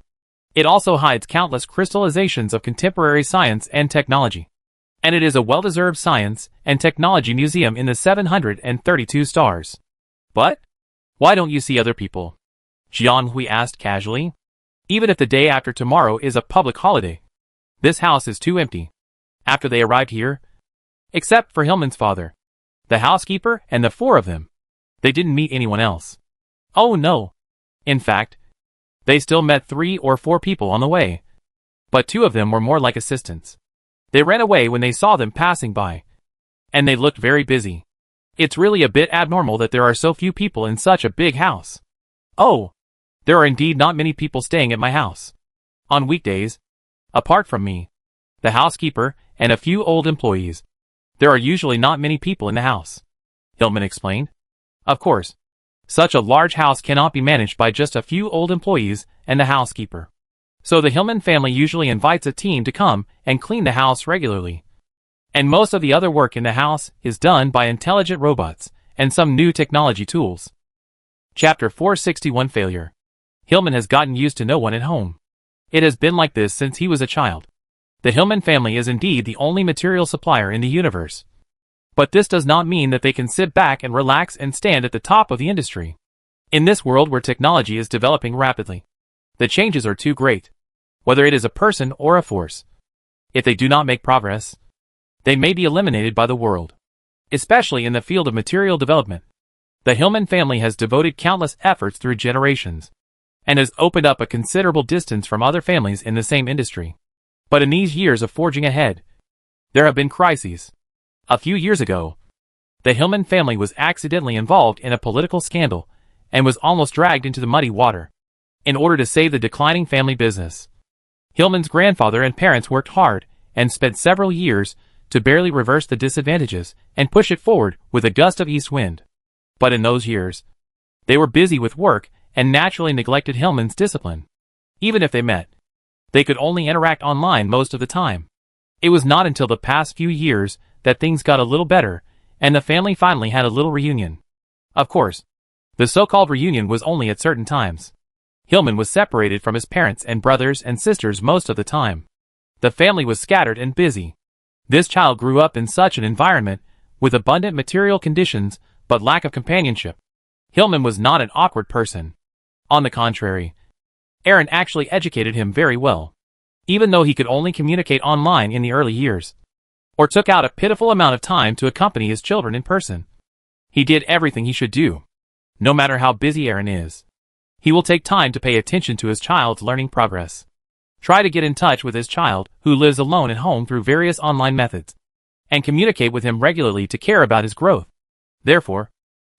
it also hides countless crystallizations of contemporary science and technology. And it is a well-deserved science and technology museum in the 732 stars. But why don't you see other people? Jiang Hui asked casually. Even if the day after tomorrow is a public holiday, this house is too empty. After they arrived here, except for Hillman's father, the housekeeper, and the four of them, they didn't meet anyone else. Oh no. In fact, they still met 3 or 4 people on the way, but 2 of them were more like assistants. They ran away when they saw them passing by, and they looked very busy. It's really a bit abnormal that there are so few people in such a big house. Oh, there are indeed not many people staying at my house. On weekdays, apart from me, the housekeeper, and a few old employees, there are usually not many people in the house, Hillman explained. Of course, such a large house cannot be managed by just a few old employees and the housekeeper. So the Hillman family usually invites a team to come and clean the house regularly. And most of the other work in the house is done by intelligent robots and some new technology tools. Chapter 461 Failure. Hillman has gotten used to no one at home. It has been like this since he was a child. The Hillman family is indeed the only material supplier in the universe. But this does not mean that they can sit back and relax and stand at the top of the industry. In this world where technology is developing rapidly, the changes are too great, whether it is a person or a force. If they do not make progress, they may be eliminated by the world. Especially in the field of material development, the Hillman family has devoted countless efforts through generations, and has opened up a considerable distance from other families in the same industry. But in these years of forging ahead, there have been crises. A few years ago, the Hillman family was accidentally involved in a political scandal and was almost dragged into the muddy water. In order to save the declining family business, Hillman's grandfather and parents worked hard and spent several years to barely reverse the disadvantages and push it forward with a gust of east wind. But in those years, they were busy with work and naturally neglected Hillman's discipline. Even if they met, they could only interact online most of the time. It was not until the past few years that things got a little better, and the family finally had a little reunion. Of course, the so-called reunion was only at certain times. Hillman was separated from his parents and brothers and sisters most of the time. The family was scattered and busy. This child grew up in such an environment, with abundant material conditions, but lack of companionship. Hillman was not an awkward person. On the contrary, Aaron actually educated him very well, even though he could only communicate online in the early years, or took out a pitiful amount of time to accompany his children in person. He did everything he should do. No matter how busy Aaron is, he will take time to pay attention to his child's learning progress. Try to get in touch with his child, who lives alone at home through various online methods. and communicate with him regularly to care about his growth. Therefore,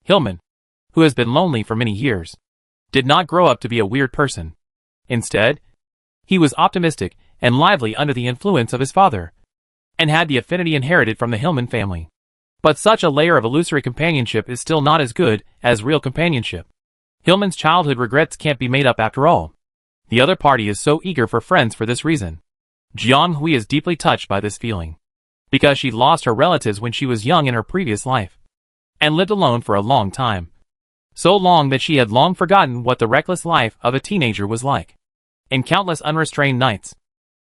Hillman, who has been lonely for many years, did not grow up to be a weird person. Instead, he was optimistic and lively under the influence of his father, and had the affinity inherited from the Hillman family. But such a layer of illusory companionship is still not as good as real companionship. Hillman's childhood regrets can't be made up after all. The other party is so eager for friends for this reason. Jiang Hui is deeply touched by this feeling, because she lost her relatives when she was young in her previous life, and lived alone for a long time. So long that she had long forgotten what the reckless life of a teenager was like. In countless unrestrained nights,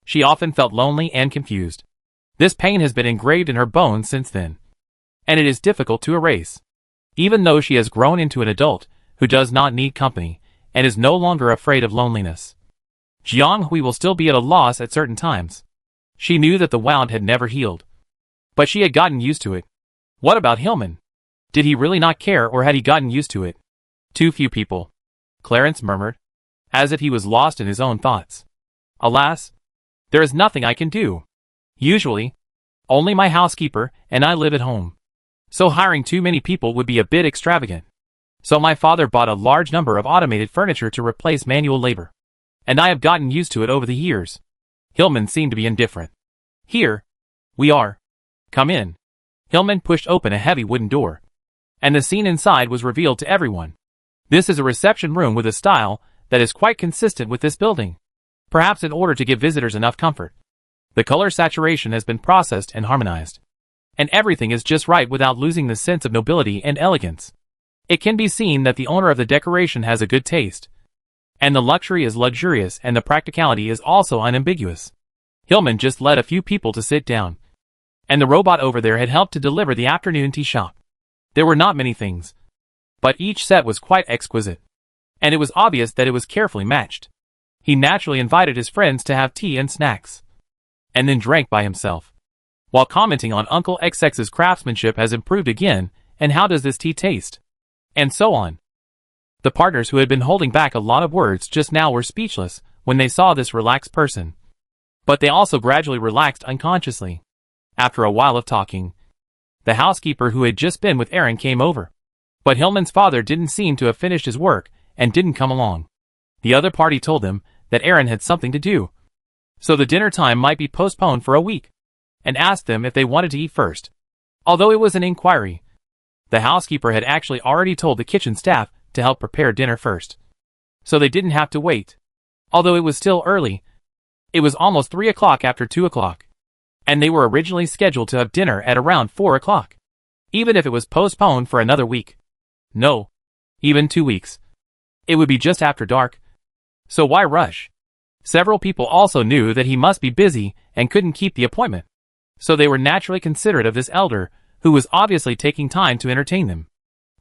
she often felt lonely and confused. This pain has been engraved in her bones since then, and it is difficult to erase. Even though she has grown into an adult who does not need company and is no longer afraid of loneliness, Jiang Hui will still be at a loss at certain times. She knew that the wound had never healed, but she had gotten used to it. What about Hillman? Did he really not care, or had he gotten used to it? Too few people, Clarence murmured, as if he was lost in his own thoughts. Alas, there is nothing I can do. Usually, only my housekeeper and I live at home, so hiring too many people would be a bit extravagant. So my father bought a large number of automated furniture to replace manual labor, and I have gotten used to it over the years. Hillman seemed to be indifferent. Here we are. Come in. Hillman pushed open a heavy wooden door, and the scene inside was revealed to everyone. This is a reception room with a style that is quite consistent with this building, perhaps in order to give visitors enough comfort. The color saturation has been processed and harmonized, and everything is just right without losing the sense of nobility and elegance. It can be seen that the owner of the decoration has a good taste, and the luxury is luxurious and the practicality is also unambiguous. Hillman just led a few people to sit down, and the robot over there had helped to deliver the afternoon tea shop. There were not many things, but each set was quite exquisite, and it was obvious that it was carefully matched. He naturally invited his friends to have tea and snacks, and then drank by himself, while commenting on Uncle XX's craftsmanship has improved again, and how does this tea taste, and so on. The partners who had been holding back a lot of words just now were speechless when they saw this relaxed person, but they also gradually relaxed unconsciously. After a while of talking, the housekeeper who had just been with Aaron came over, but Hillman's father didn't seem to have finished his work and didn't come along. The other party told them that Aaron had something to do, so the dinner time might be postponed for a week, and asked them if they wanted to eat first. Although it was an inquiry, the housekeeper had actually already told the kitchen staff to help prepare dinner first, so they didn't have to wait. Although it was still early, it was almost 3 o'clock after 2 o'clock, and they were originally scheduled to have dinner at around 4 o'clock, even if it was postponed for another week. No, even 2 weeks. It would be just after dark, so why rush? Several people also knew that he must be busy and couldn't keep the appointment, so they were naturally considerate of this elder who was obviously taking time to entertain them.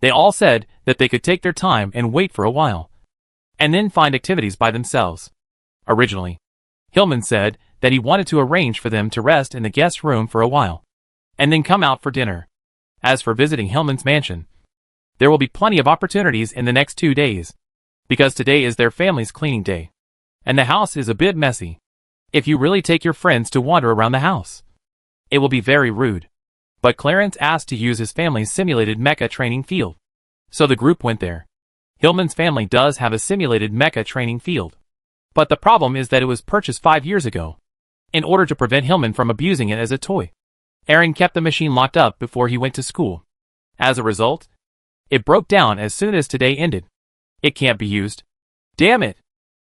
They all said that they could take their time and wait for a while, and then find activities by themselves. Originally, Hillman said that he wanted to arrange for them to rest in the guest room for a while, and then come out for dinner. As for visiting Hillman's mansion, there will be plenty of opportunities in the next 2 days, because today is their family's cleaning day, and the house is a bit messy. If you really take your friends to wander around the house, it will be very rude. But Clarence asked to use his family's simulated mecha training field, so the group went there. Hillman's family does have a simulated mecha training field, but the problem is that it was purchased 5 years ago, in order to prevent Hillman from abusing it as a toy. Aaron kept the machine locked up before he went to school. As a result, it broke down as soon as today ended. It can't be used. Damn it!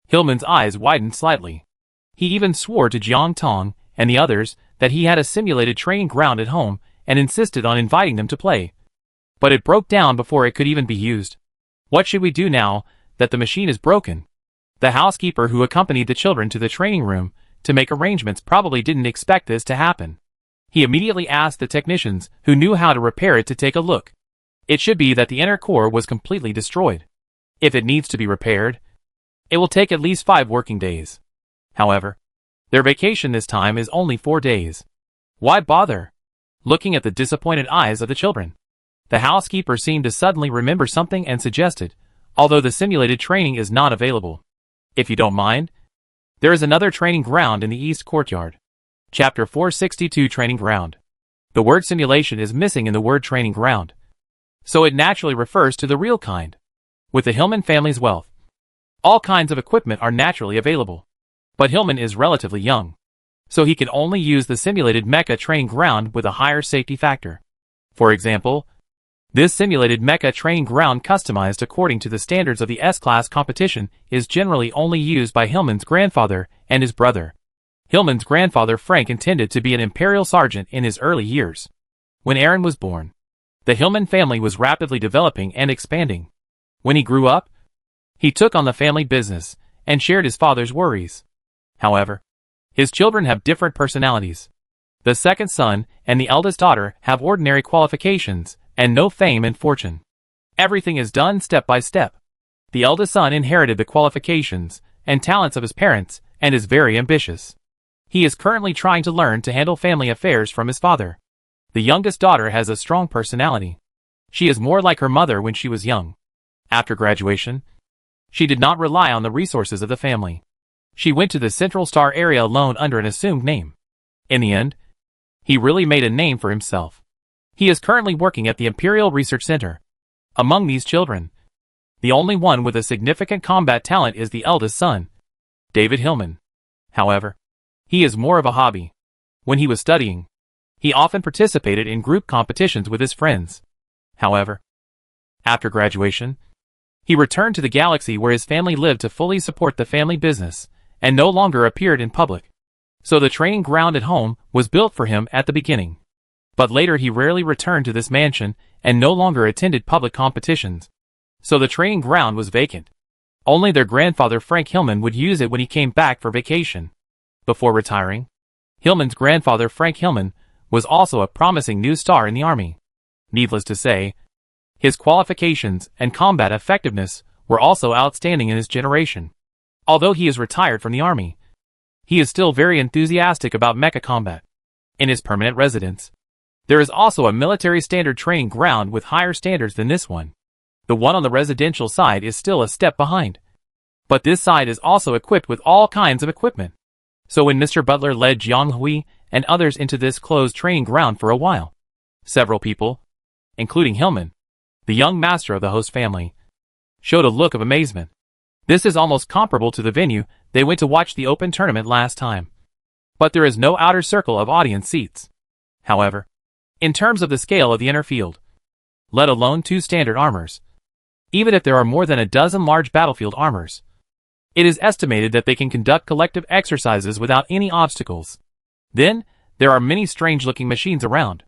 Hillman's eyes widened slightly. He even swore to Jiang Tong and the others that he had a simulated training ground at home and insisted on inviting them to play. But it broke down before it could even be used. What should we do now that the machine is broken? The housekeeper who accompanied the children to the training room to make arrangements probably didn't expect this to happen. He immediately asked the technicians who knew how to repair it to take a look. It should be that the inner core was completely destroyed. If it needs to be repaired, it will take at least 5 working days. However, their vacation this time is only 4 days. Why bother? Looking at the disappointed eyes of the children, the housekeeper seemed to suddenly remember something and suggested, although the simulated training is not available, if you don't mind, there is another training ground in the East Courtyard. Chapter 462 Training Ground. The word simulation is missing in the word training ground, so it naturally refers to the real kind. With the Hillman family's wealth, all kinds of equipment are naturally available. But Hillman is relatively young, so he can only use the simulated mecha training ground with a higher safety factor. For example, this simulated mecha training ground customized according to the standards of the S-Class competition is generally only used by Hillman's grandfather and his brother. Hillman's grandfather Frank intended to be an imperial sergeant in his early years. When Aaron was born, the Hillman family was rapidly developing and expanding. When he grew up, he took on the family business and shared his father's worries. However, his children have different personalities. The second son and the eldest daughter have ordinary qualifications and no fame and fortune. Everything is done step by step. The eldest son inherited the qualifications and talents of his parents and is very ambitious. He is currently trying to learn to handle family affairs from his father. The youngest daughter has a strong personality. She is more like her mother when she was young. After graduation, she did not rely on the resources of the family. She went to the Central Star area alone under an assumed name. In the end, he really made a name for himself. He is currently working at the Imperial Research Center. Among these children, the only one with a significant combat talent is the eldest son, David Hillman. However, he is more of a hobby. When he was studying, he often participated in group competitions with his friends. However, after graduation, he returned to the galaxy where his family lived to fully support the family business, and no longer appeared in public. So the training ground at home was built for him at the beginning. But later he rarely returned to this mansion and no longer attended public competitions. So the training ground was vacant. Only their grandfather Frank Hillman would use it when he came back for vacation. Before retiring, Hillman's grandfather Frank Hillman was also a promising new star in the army. Needless to say, his qualifications and combat effectiveness were also outstanding in his generation. Although he is retired from the army, he is still very enthusiastic about mecha combat. In his permanent residence, there is also a military standard training ground with higher standards than this one. The one on the residential side is still a step behind. But this side is also equipped with all kinds of equipment. So when Mr. Butler led Jiang Hui and others into this closed training ground for a while, several people, including Hillman, the young master of the host family, showed a look of amazement. This is almost comparable to the venue they went to watch the open tournament last time. But there is no outer circle of audience seats. However, in terms of the scale of the inner field, let alone 2 standard armors, even if there are more than a dozen large battlefield armors, it is estimated that they can conduct collective exercises without any obstacles. Then, there are many strange-looking machines around.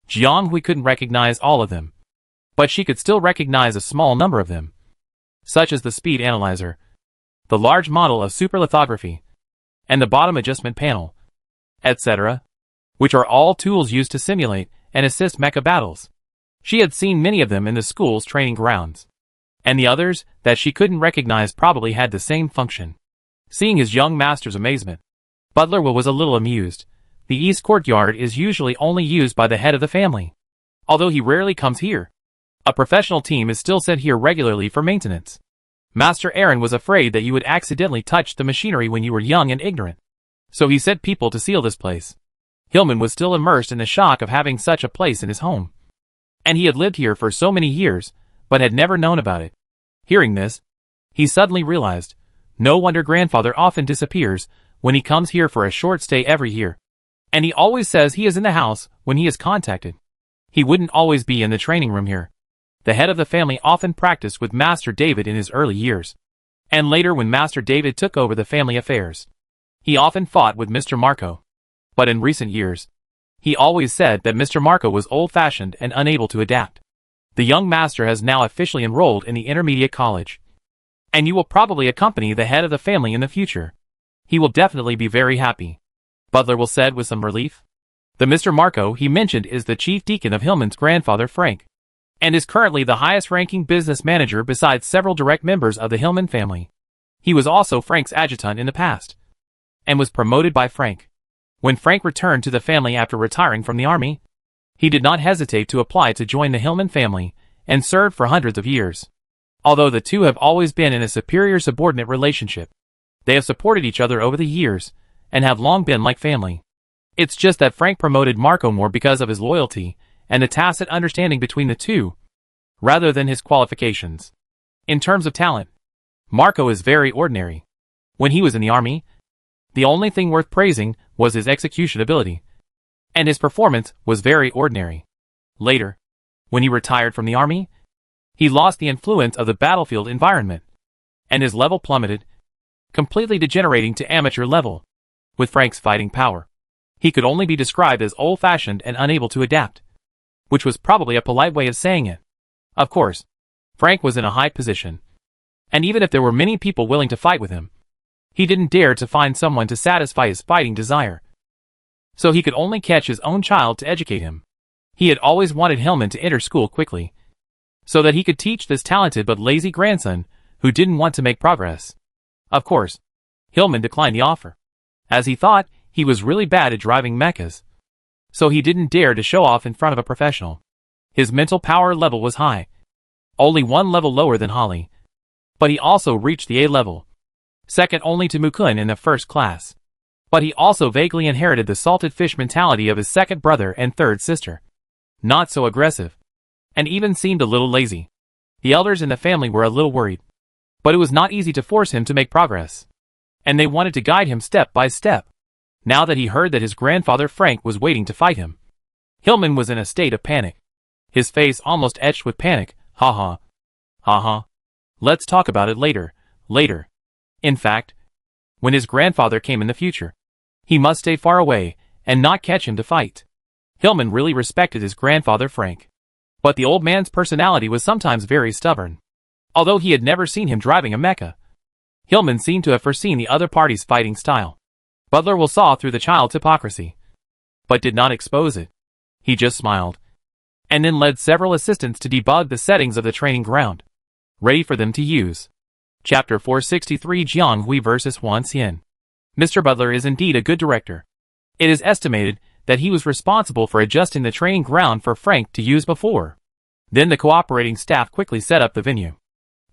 Jiang Hui couldn't recognize all of them, but she could still recognize a small number of them, such as the speed analyzer, the large model of superlithography, and the bottom adjustment panel, etc., which are all tools used to simulate and assist mecha battles. She had seen many of them in the school's training grounds, and the others that she couldn't recognize probably had the same function. Seeing his young master's amazement, Butler was a little amused. The East Courtyard is usually only used by the head of the family. Although he rarely comes here, a professional team is still sent here regularly for maintenance. Master Aaron was afraid that you would accidentally touch the machinery when you were young and ignorant, so he sent people to seal this place. Hillman was still immersed in the shock of having such a place in his home. And he had lived here for so many years, but had never known about it. Hearing this, he suddenly realized, no wonder grandfather often disappears when he comes here for a short stay every year. And he always says he is in the house when he is contacted. He wouldn't always be in the training room here. The head of the family often practiced with Master David in his early years, and later when Master David took over the family affairs. He often fought with Mr. Marco. But in recent years, he always said that Mr. Marco was old-fashioned and unable to adapt. The young master has now officially enrolled in the intermediate college. And you will probably accompany the head of the family in the future. He will definitely be very happy, Butler said with some relief. The Mr. Marco he mentioned is the chief deacon of Hillman's grandfather Frank, and is currently the highest-ranking business manager besides several direct members of the Hillman family. He was also Frank's adjutant in the past, and was promoted by Frank. When Frank returned to the family after retiring from the army, he did not hesitate to apply to join the Hillman family, and served for hundreds of years. Although the two have always been in a superior-subordinate relationship, they have supported each other over the years, and have long been like family. It's just that Frank promoted Marco more because of his loyalty and the tacit understanding between the two, rather than his qualifications. In terms of talent, Marco is very ordinary. When he was in the army, the only thing worth praising was his execution ability, and his performance was very ordinary. Later, when he retired from the army, he lost the influence of the battlefield environment, and his level plummeted, completely degenerating to amateur level. With Frank's fighting power, he could only be described as old-fashioned and unable to adapt, which was probably a polite way of saying it. Of course, Frank was in a high position, and even if there were many people willing to fight with him, he didn't dare to find someone to satisfy his fighting desire. So he could only catch his own child to educate him. He had always wanted Hillman to enter school quickly, so that he could teach this talented but lazy grandson who didn't want to make progress. Of course, Hillman declined the offer, as he thought he was really bad at driving mechas, so he didn't dare to show off in front of a professional. His mental power level was high, only one level lower than Holly, but he also reached the A level, second only to Mukun in the first class. But he also vaguely inherited the salted fish mentality of his second brother and third sister. Not so aggressive, and even seemed a little lazy. The elders in the family were a little worried, but it was not easy to force him to make progress, and they wanted to guide him step by step. Now that he heard that his grandfather Frank was waiting to fight him, Hillman was in a state of panic. His face almost etched with panic. Ha ha. Let's talk about it later. In fact, when his grandfather came in the future, he must stay far away and not catch him to fight. Hillman really respected his grandfather Frank, but the old man's personality was sometimes very stubborn. Although he had never seen him driving a mecha, Hillman seemed to have foreseen the other party's fighting style. Butler saw through the child's hypocrisy, but did not expose it. He just smiled, and then led several assistants to debug the settings of the training ground, ready for them to use. Chapter 463 Jiang Hui vs. Wan Xian. Mr. Butler is indeed a good director. It is estimated that he was responsible for adjusting the training ground for Frank to use before. Then the cooperating staff quickly set up the venue.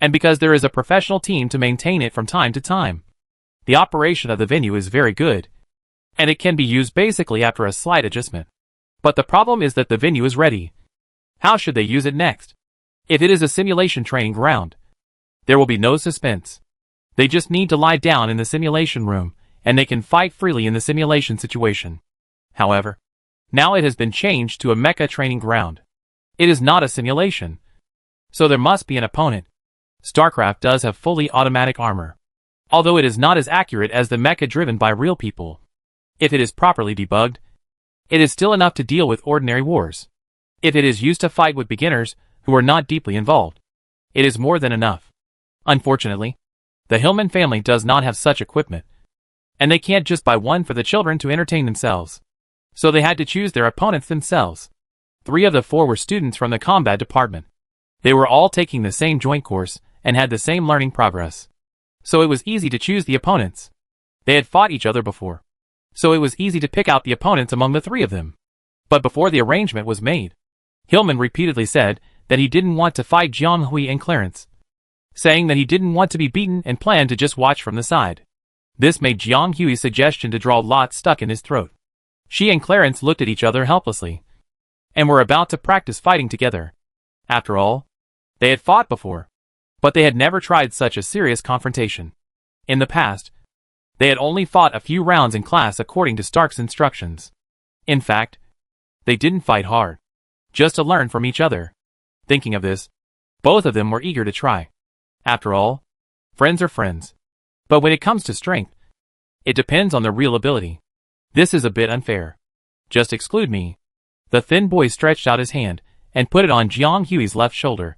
And because there is a professional team to maintain it from time to time, the operation of the venue is very good, and it can be used basically after a slight adjustment. But the problem is that the venue is ready. How should they use it next? If it is a simulation training ground, there will be no suspense. They just need to lie down in the simulation room, and they can fight freely in the simulation situation. However, now it has been changed to a mecha training ground. It is not a simulation, so there must be an opponent. StarCraft does have fully automatic armor, although it is not as accurate as the mecha driven by real people. If it is properly debugged, it is still enough to deal with ordinary wars. If it is used to fight with beginners who are not deeply involved, it is more than enough. Unfortunately, the Hillman family does not have such equipment, and they can't just buy one for the children to entertain themselves. So they had to choose their opponents themselves. 3 of the 4 were students from the combat department. They were all taking the same joint course and had the same learning progress. So it was easy to choose the opponents. They had fought each other before, so it was easy to pick out the opponents among the 3 of them. But before the arrangement was made, Hillman repeatedly said that he didn't want to fight Jiang Hui and Clarence, saying that he didn't want to be beaten and planned to just watch from the side. This made Jiang Hui's suggestion to draw lots stuck in his throat. She and Clarence looked at each other helplessly, and were about to practice fighting together. After all, they had fought before, but they had never tried such a serious confrontation. In the past, they had only fought a few rounds in class according to Stark's instructions. In fact, they didn't fight hard, just to learn from each other. Thinking of this, both of them were eager to try. After all, friends are friends. But when it comes to strength, it depends on their real ability. This is a bit unfair. Just exclude me. The thin boy stretched out his hand and put it on Jiang Hui's left shoulder.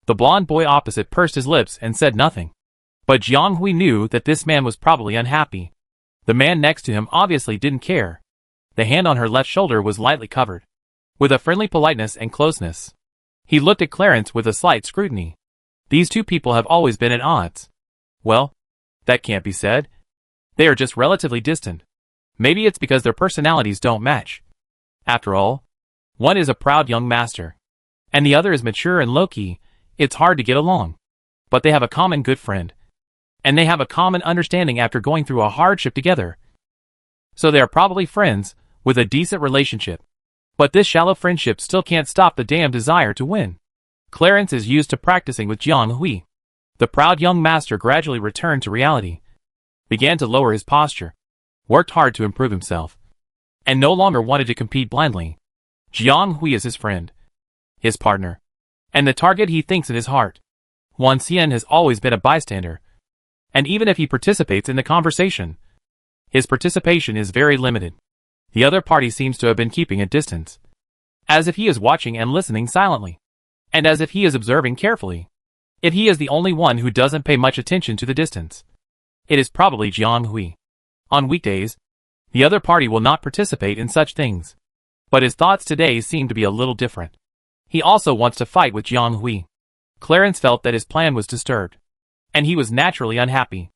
The blond boy opposite pursed his lips and said nothing. But Jiang Hui knew that this man was probably unhappy. The man next to him obviously didn't care. The hand on her left shoulder was lightly covered, with a friendly politeness and closeness. He looked at Clarence with a slight scrutiny. These 2 people have always been at odds. Well, that can't be said. They are just relatively distant. Maybe it's because their personalities don't match. After all, one is a proud young master, and the other is mature and low-key. It's hard to get along. But they have a common good friend, and they have a common understanding after going through a hardship together. So they are probably friends, with a decent relationship. But this shallow friendship still can't stop the damn desire to win. Clarence is used to practicing with Jiang Hui. The proud young master gradually returned to reality, began to lower his posture, worked hard to improve himself, and no longer wanted to compete blindly. Jiang Hui is his friend, his partner, and the target he thinks in his heart. Huan Xian has always been a bystander, and even if he participates in the conversation, his participation is very limited. The other party seems to have been keeping a distance, as if he is watching and listening silently, and as if he is observing carefully. If he is the only one who doesn't pay much attention to the distance, it is probably Jiang Hui. On weekdays, the other party will not participate in such things, but his thoughts today seem to be a little different. He also wants to fight with Jiang Hui. Clarence felt that his plan was disturbed, and he was naturally unhappy.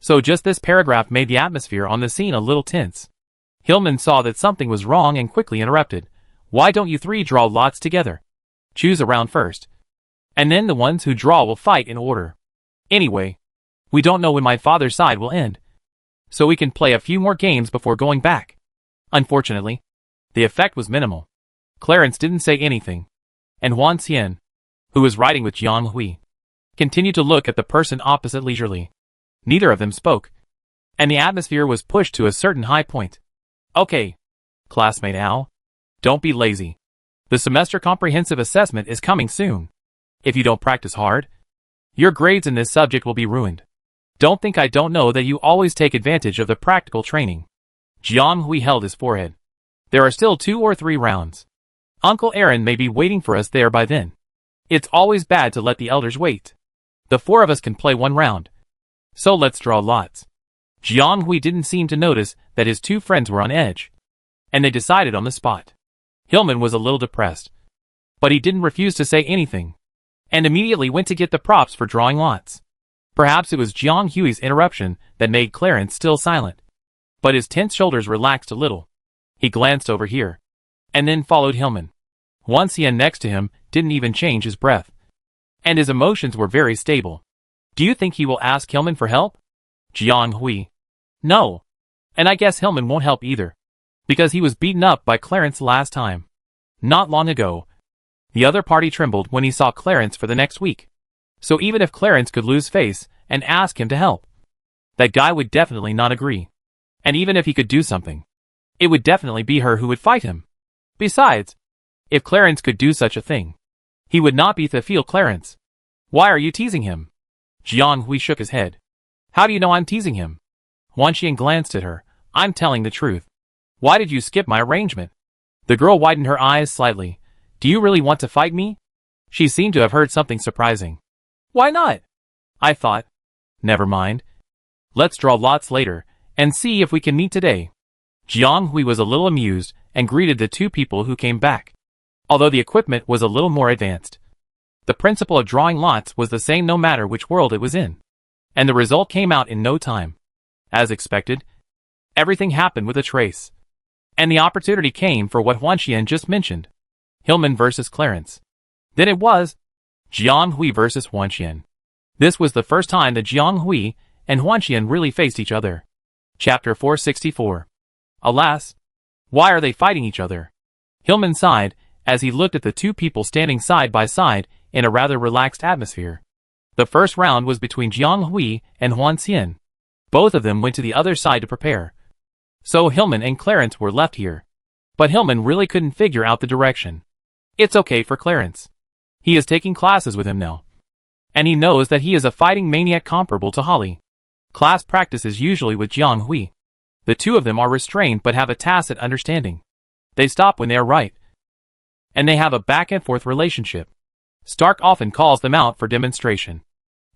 So just this paragraph made the atmosphere on the scene a little tense. Hillman saw that something was wrong and quickly interrupted. Why don't you three draw lots together? Choose a round first, and then the ones who draw will fight in order. Anyway, we don't know when my father's side will end, so we can play a few more games before going back. Unfortunately, the effect was minimal. Clarence didn't say anything, and Huan Xian, who was riding with Jiang Hui, continued to look at the person opposite leisurely. Neither of them spoke, and the atmosphere was pushed to a certain high point. Okay, classmate Al, don't be lazy. The semester comprehensive assessment is coming soon. If you don't practice hard, your grades in this subject will be ruined. Don't think I don't know that you always take advantage of the practical training. Jiang Hui held his forehead. There are still 2 or 3 rounds. Uncle Aaron may be waiting for us there by then. It's always bad to let the elders wait. The 4 of us can play 1 round. So let's draw lots. Jiang Hui didn't seem to notice that his 2 friends were on edge, and they decided on the spot. Hillman was a little depressed, but he didn't refuse to say anything, and immediately went to get the props for drawing lots. Perhaps it was Jiang Hui's interruption that made Clarence still silent, but his tense shoulders relaxed a little. He glanced over here, and then followed Hillman. Huan Xian next to him didn't even change his breath, and his emotions were very stable. Do you think he will ask Hillman for help? Jiang Hui. No. And I guess Hillman won't help either, because he was beaten up by Clarence last time. Not long ago. The other party trembled when he saw Clarence for the next week. So even if Clarence could lose face and ask him to help, that guy would definitely not agree. And even if he could do something, it would definitely be her who would fight him. Besides, if Clarence could do such a thing, he would not be to feel Clarence. Why are you teasing him? Jiang Hui shook his head. How do you know I'm teasing him? Huan Xian glanced at her. I'm telling the truth. Why did you skip my arrangement? The girl widened her eyes slightly. Do you really want to fight me? She seemed to have heard something surprising. Why not? I thought. Never mind. Let's draw lots later, and see if we can meet today. Jiang Hui was a little amused, and greeted the 2 people who came back. Although the equipment was a little more advanced, the principle of drawing lots was the same no matter which world it was in, and the result came out in no time. As expected, everything happened with a trace, and the opportunity came for what Huan Xian just mentioned. Hillman versus Clarence. Then it was Jiang Hui versus Huan Xian. This was the first time that Jiang Hui and Huan Xian really faced each other. Chapter 464. Alas, why are they fighting each other? Hillman sighed as he looked at the 2 people standing side by side in a rather relaxed atmosphere. The first round was between Jiang Hui and Huan Xian. Both of them went to the other side to prepare. So Hillman and Clarence were left here. But Hillman really couldn't figure out the direction. It's okay for Clarence. He is taking classes with him now, and he knows that he is a fighting maniac comparable to Holly. Class practices usually with Jiang Hui. The 2 of them are restrained but have a tacit understanding. They stop when they are right, and they have a back-and-forth relationship. Stark often calls them out for demonstration.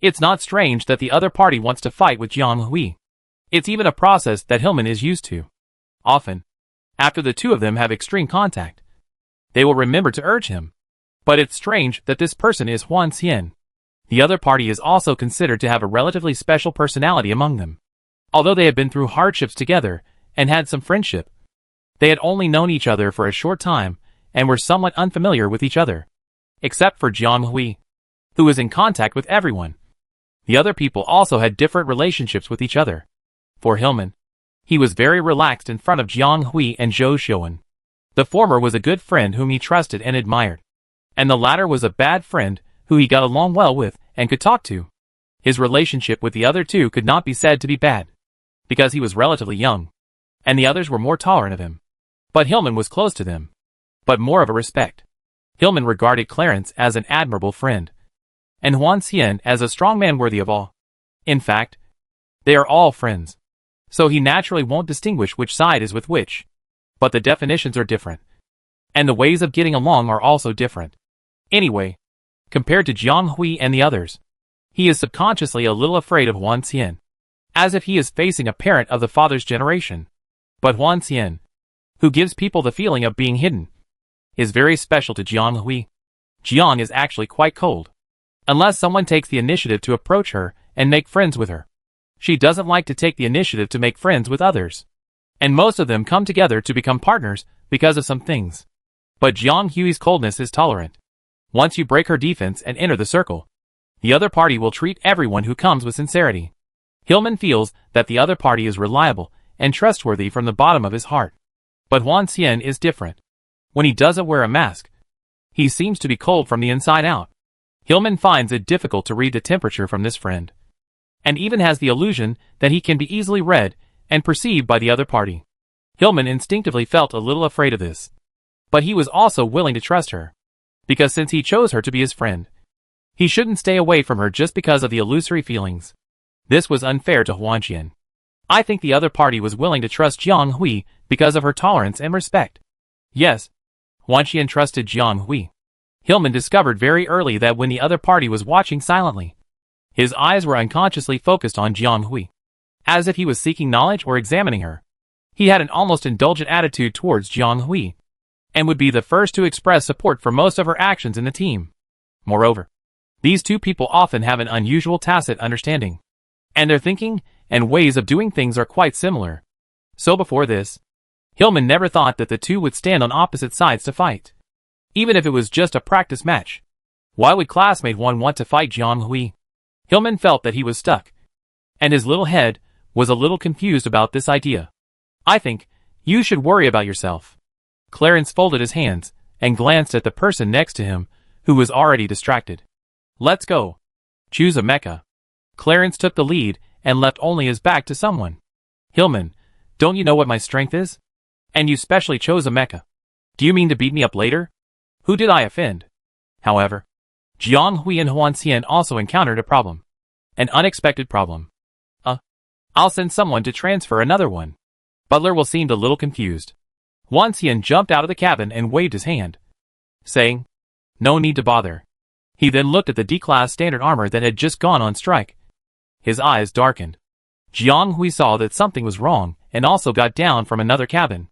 It's not strange that the other party wants to fight with Jiang Hui. It's even a process that Hillman is used to. Often, after the 2 of them have extreme contact, they will remember to urge him. But it's strange that this person is Huan Xian. The other party is also considered to have a relatively special personality among them. Although they had been through hardships together and had some friendship, they had only known each other for a short time and were somewhat unfamiliar with each other. Except for Jiang Hui, who was in contact with everyone. The other people also had different relationships with each other. For Hillman, He was very relaxed in front of Jiang Hui and Zhou Xiuan. The former was a good friend whom he trusted and admired, and the latter was a bad friend who he got along well with and could talk to. His relationship with the other two could not be said to be bad, because he was relatively young, and the others were more tolerant of him. But Hillman was close to them, but more of a respect. Hillman regarded Clarence as an admirable friend, and Huan Xian as a strong man worthy of all. In fact, they are all friends, so he naturally won't distinguish which side is with which. But the definitions are different, and the ways of getting along are also different. Anyway, compared to Jiang Hui and the others, he is subconsciously a little afraid of Huan Xian, as if he is facing a parent of the father's generation. But Huan Xian, who gives people the feeling of being hidden, is very special to Jiang Hui. Jiang is actually quite cold, unless someone takes the initiative to approach her and make friends with her. She doesn't like to take the initiative to make friends with others, and most of them come together to become partners because of some things. But Jiang Hui's coldness is tolerant. Once you break her defense and enter the circle, the other party will treat everyone who comes with sincerity. Hillman feels that the other party is reliable and trustworthy from the bottom of his heart. But Huan Xian is different. When he doesn't wear a mask, he seems to be cold from the inside out. Hillman finds it difficult to read the temperature from this friend, and even has the illusion that he can be easily read and perceived by the other party. Hillman instinctively felt a little afraid of this, but he was also willing to trust her, because since he chose her to be his friend, he shouldn't stay away from her just because of the illusory feelings. This was unfair to Huan Xian. I think the other party was willing to trust Jiang Hui because of her tolerance and respect. Yes, Huan Xian trusted Jiang Hui. Hillman discovered very early that when the other party was watching silently, his eyes were unconsciously focused on Jiang Hui, as if he was seeking knowledge or examining her. He had an almost indulgent attitude towards Jiang Hui, and would be the first to express support for most of her actions in the team. Moreover, these two people often have an unusual tacit understanding, and their thinking and ways of doing things are quite similar. So before this, Hillman never thought that the two would stand on opposite sides to fight, even if it was just a practice match. Why would classmate 1 want to fight Jiang Hui? Hillman felt that he was stuck, and his little head was a little confused about this idea. I think you should worry about yourself. Clarence folded his hands and glanced at the person next to him, who was already distracted. Let's go. Choose a mecha. Clarence took the lead and left only his back to someone. Hillman, don't you know what my strength is? And you specially chose a mecha. Do you mean to beat me up later? Who did I offend? However, Jiang Hui and Huan Xian also encountered a problem. An unexpected problem. I'll send someone to transfer another one. Butler will seemed a little confused. Huan Xian jumped out of the cabin and waved his hand, saying, no need to bother. He then looked at the D-class standard armor that had just gone on strike. His eyes darkened. Jiang Hui saw that something was wrong and also got down from another cabin.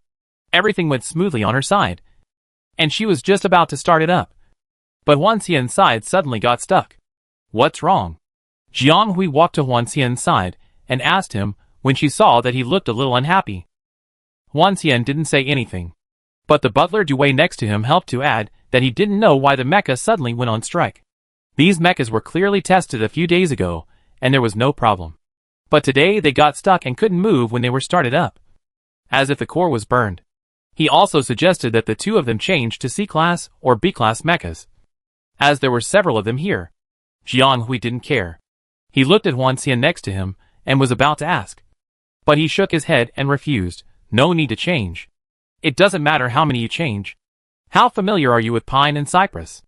Everything went smoothly on her side, and she was just about to start it up. But Huan Xian's side suddenly got stuck. What's wrong? Jiang Hui walked to Huan Xian's side and asked him when she saw that he looked a little unhappy. Huan Xian didn't say anything, but the butler Dewey next to him helped to add that he didn't know why the mecha suddenly went on strike. These mechas were clearly tested a few days ago, and there was no problem. But today they got stuck and couldn't move when they were started up, as if the core was burned. He also suggested that the two of them change to C-class or B-class mechas, as there were several of them here. Jiang Hui didn't care. He looked at Huan Xian next to him and was about to ask, but he shook his head and refused. No need to change. It doesn't matter how many you change. How familiar are you with pine and cypress?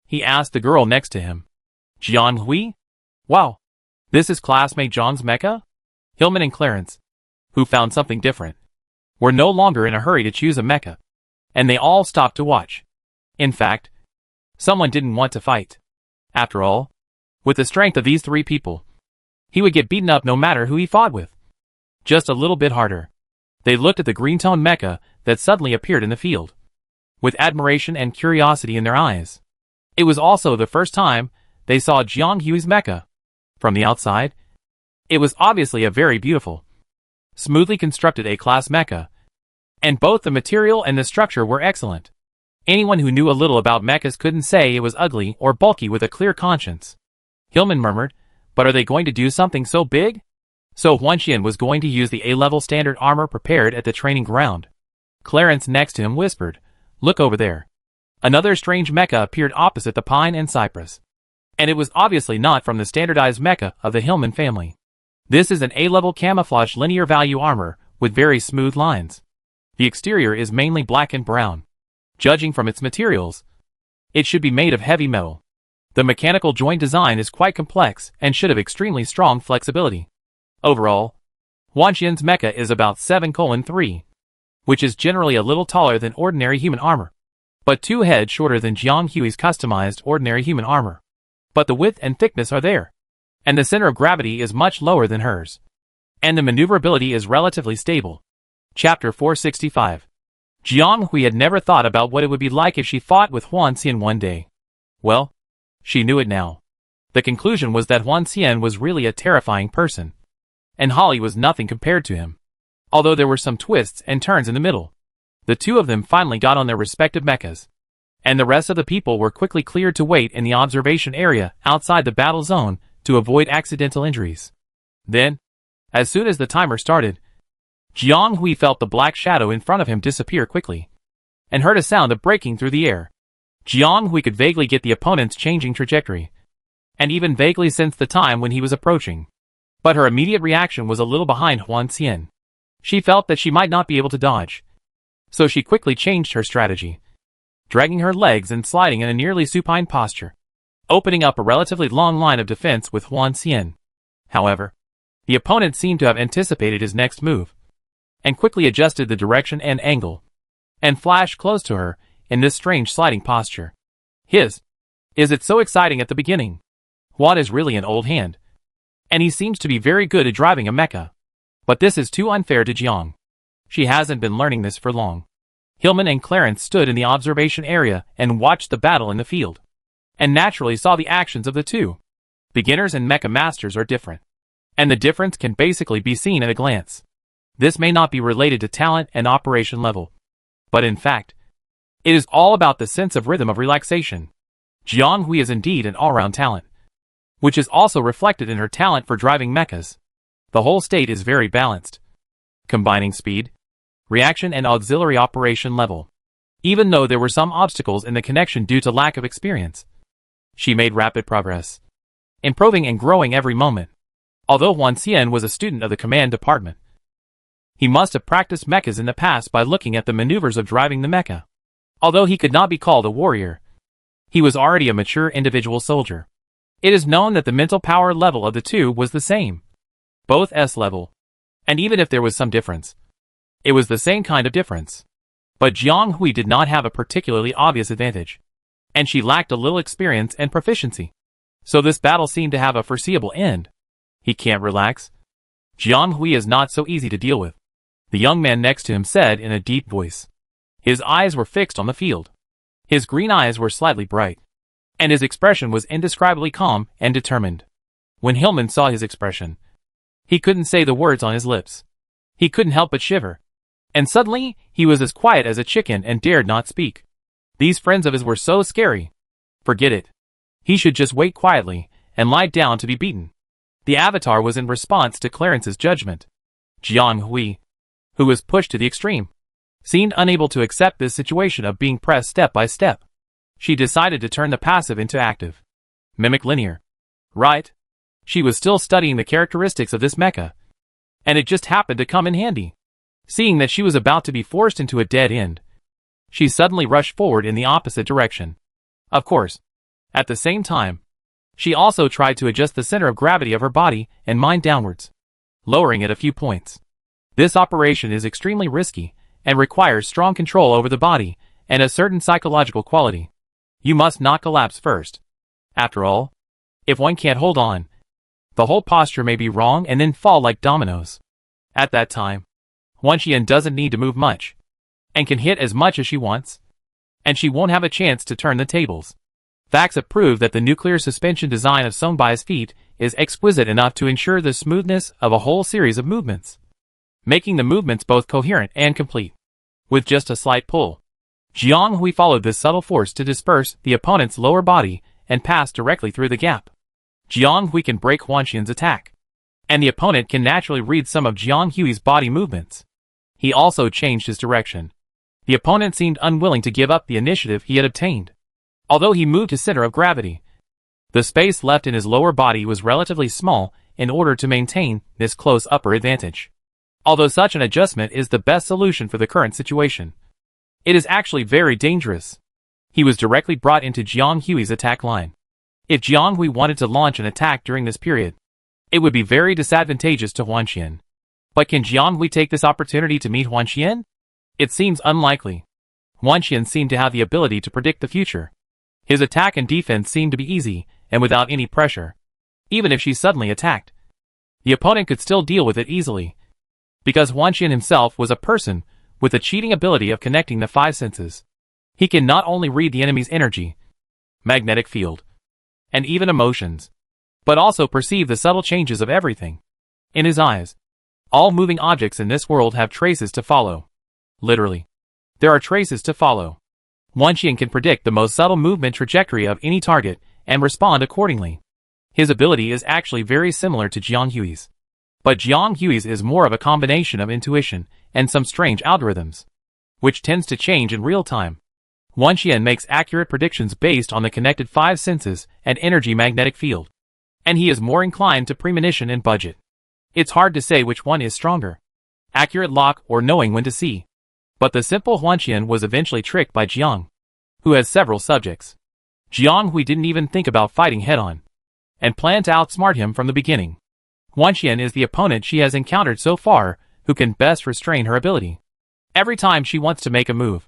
He asked the girl next to him. Jiang Hui? Wow. This is classmate Zhang's mecha? Hillman and Clarence, who found something different, were no longer in a hurry to choose a mecha, and they all stopped to watch. In fact, someone didn't want to fight. After all, with the strength of these three people, he would get beaten up no matter who he fought with. Just a little bit harder. They looked at the green-toned mecha that suddenly appeared in the field, with admiration and curiosity in their eyes. It was also the first time they saw Jiang Hui's mecha. From the outside, it was obviously a very beautiful, smoothly constructed A-class mecha, and both the material and the structure were excellent. Anyone who knew a little about mechas couldn't say it was ugly or bulky with a clear conscience. Hillman murmured, but are they going to do something so big? So Huan Xian was going to use the A-level standard armor prepared at the training ground. Clarence next to him whispered, "Look over there." Another strange mecha appeared opposite the pine and cypress. And it was obviously not from the standardized mecha of the Hillman family. This is an A-level camouflage linear value armor with very smooth lines. The exterior is mainly black and brown. Judging from its materials, it should be made of heavy metal. The mechanical joint design is quite complex and should have extremely strong flexibility. Overall, Huan Xian's mecha is about 7:3, which is generally a little taller than ordinary human armor, but 2 heads shorter than Jiang Hui's customized ordinary human armor. But the width and thickness are there, and the center of gravity is much lower than hers, and the maneuverability is relatively stable. Chapter 465. Jiang Hui had never thought about what it would be like if she fought with Huan Xian one day. Well, she knew it now. The conclusion was that Huan Xian was really a terrifying person, and Holly was nothing compared to him. Although there were some twists and turns in the middle, the two of them finally got on their respective mechas, and the rest of the people were quickly cleared to wait in the observation area outside the battle zone to avoid accidental injuries. Then, as soon as the timer started, Jiang Hui felt the black shadow in front of him disappear quickly, and heard a sound of breaking through the air. Jiang Hui could vaguely get the opponent's changing trajectory, and even vaguely sense the time when he was approaching. But her immediate reaction was a little behind Huan Xian. She felt that she might not be able to dodge, so she quickly changed her strategy, dragging her legs and sliding in a nearly supine posture, opening up a relatively long line of defense with Huan Xian. However, the opponent seemed to have anticipated his next move, and quickly adjusted the direction and angle, and flashed close to her in this strange sliding posture. Is it so exciting at the beginning? Huan is really an old hand, and he seems to be very good at driving a mecha. But this is too unfair to Jiang. She hasn't been learning this for long. Hillman and Clarence stood in the observation area and watched the battle in the field, and naturally saw the actions of the two. Beginners and mecha masters are different, and the difference can basically be seen at a glance. This may not be related to talent and operation level, but in fact, it is all about the sense of rhythm of relaxation. Jiang Hui is indeed an all-round talent, which is also reflected in her talent for driving mechas. The whole state is very balanced, combining speed, reaction and auxiliary operation level. Even though there were some obstacles in the connection due to lack of experience, she made rapid progress, improving and growing every moment. Although Huan Xian was a student of the command department, he must have practiced mechas in the past by looking at the maneuvers of driving the mecha. Although he could not be called a warrior, he was already a mature individual soldier. It is known that the mental power level of the two was the same, both S level, and even if there was some difference, it was the same kind of difference. But Jiang Hui did not have a particularly obvious advantage, and she lacked a little experience and proficiency. So this battle seemed to have a foreseeable end. He can't relax. Jiang Hui is not so easy to deal with, the young man next to him said in a deep voice. His eyes were fixed on the field. His green eyes were slightly bright, and his expression was indescribably calm and determined. When Hillman saw his expression, he couldn't say the words on his lips. He couldn't help but shiver. And suddenly, he was as quiet as a chicken and dared not speak. These friends of his were so scary. Forget it. He should just wait quietly and lie down to be beaten. The avatar was in response to Clarence's judgment. Jiang Hui, who was pushed to the extreme, seemed unable to accept this situation of being pressed step by step. She decided to turn the passive into active. Mimic linear. Right? She was still studying the characteristics of this mecha, and it just happened to come in handy. Seeing that she was about to be forced into a dead end, she suddenly rushed forward in the opposite direction. Of course, at the same time, she also tried to adjust the center of gravity of her body and mind downwards, lowering it a few points. This operation is extremely risky and requires strong control over the body and a certain psychological quality. You must not collapse first. After all, if one can't hold on, the whole posture may be wrong and then fall like dominoes. At that time, Huan Xian doesn't need to move much, and can hit as much as she wants, and she won't have a chance to turn the tables. Facts have proved that the nuclear suspension design of Song Bai's feet is exquisite enough to ensure the smoothness of a whole series of movements, making the movements both coherent and complete. With just a slight pull, Jiang Hui followed this subtle force to disperse the opponent's lower body and pass directly through the gap. Jiang Hui can break Huan Xian's attack, and the opponent can naturally read some of Jiang Hui's body movements. He also changed his direction. The opponent seemed unwilling to give up the initiative he had obtained. Although he moved his center of gravity, the space left in his lower body was relatively small in order to maintain this close upper advantage. Although such an adjustment is the best solution for the current situation, it is actually very dangerous. He was directly brought into Jiang Hui's attack line. If Jiang Hui wanted to launch an attack during this period, it would be very disadvantageous to Huan Xian. But can Jiang Hui take this opportunity to meet Huan Xian? It seems unlikely. Huan Xian seemed to have the ability to predict the future. His attack and defense seemed to be easy, and without any pressure. Even if she suddenly attacked, the opponent could still deal with it easily. Because Huan Xian himself was a person with the cheating ability of connecting the five senses. He can not only read the enemy's energy, magnetic field, and even emotions, but also perceive the subtle changes of everything. In his eyes, all moving objects in this world have traces to follow. Literally, there are traces to follow. Huan Xian can predict the most subtle movement trajectory of any target and respond accordingly. His ability is actually very similar to Jiang Hui's. But Jiang Hui's is more of a combination of intuition and some strange algorithms, which tends to change in real time. Huan Xian makes accurate predictions based on the connected five senses and energy magnetic field. And he is more inclined to premonition and budget. It's hard to say which one is stronger, accurate lock or knowing when to see. But the simple Huan Xian was eventually tricked by Jiang, who has several subjects. Jiang Hui didn't even think about fighting head-on, and planned to outsmart him from the beginning. Huan Xian is the opponent she has encountered so far who can best restrain her ability. Every time she wants to make a move,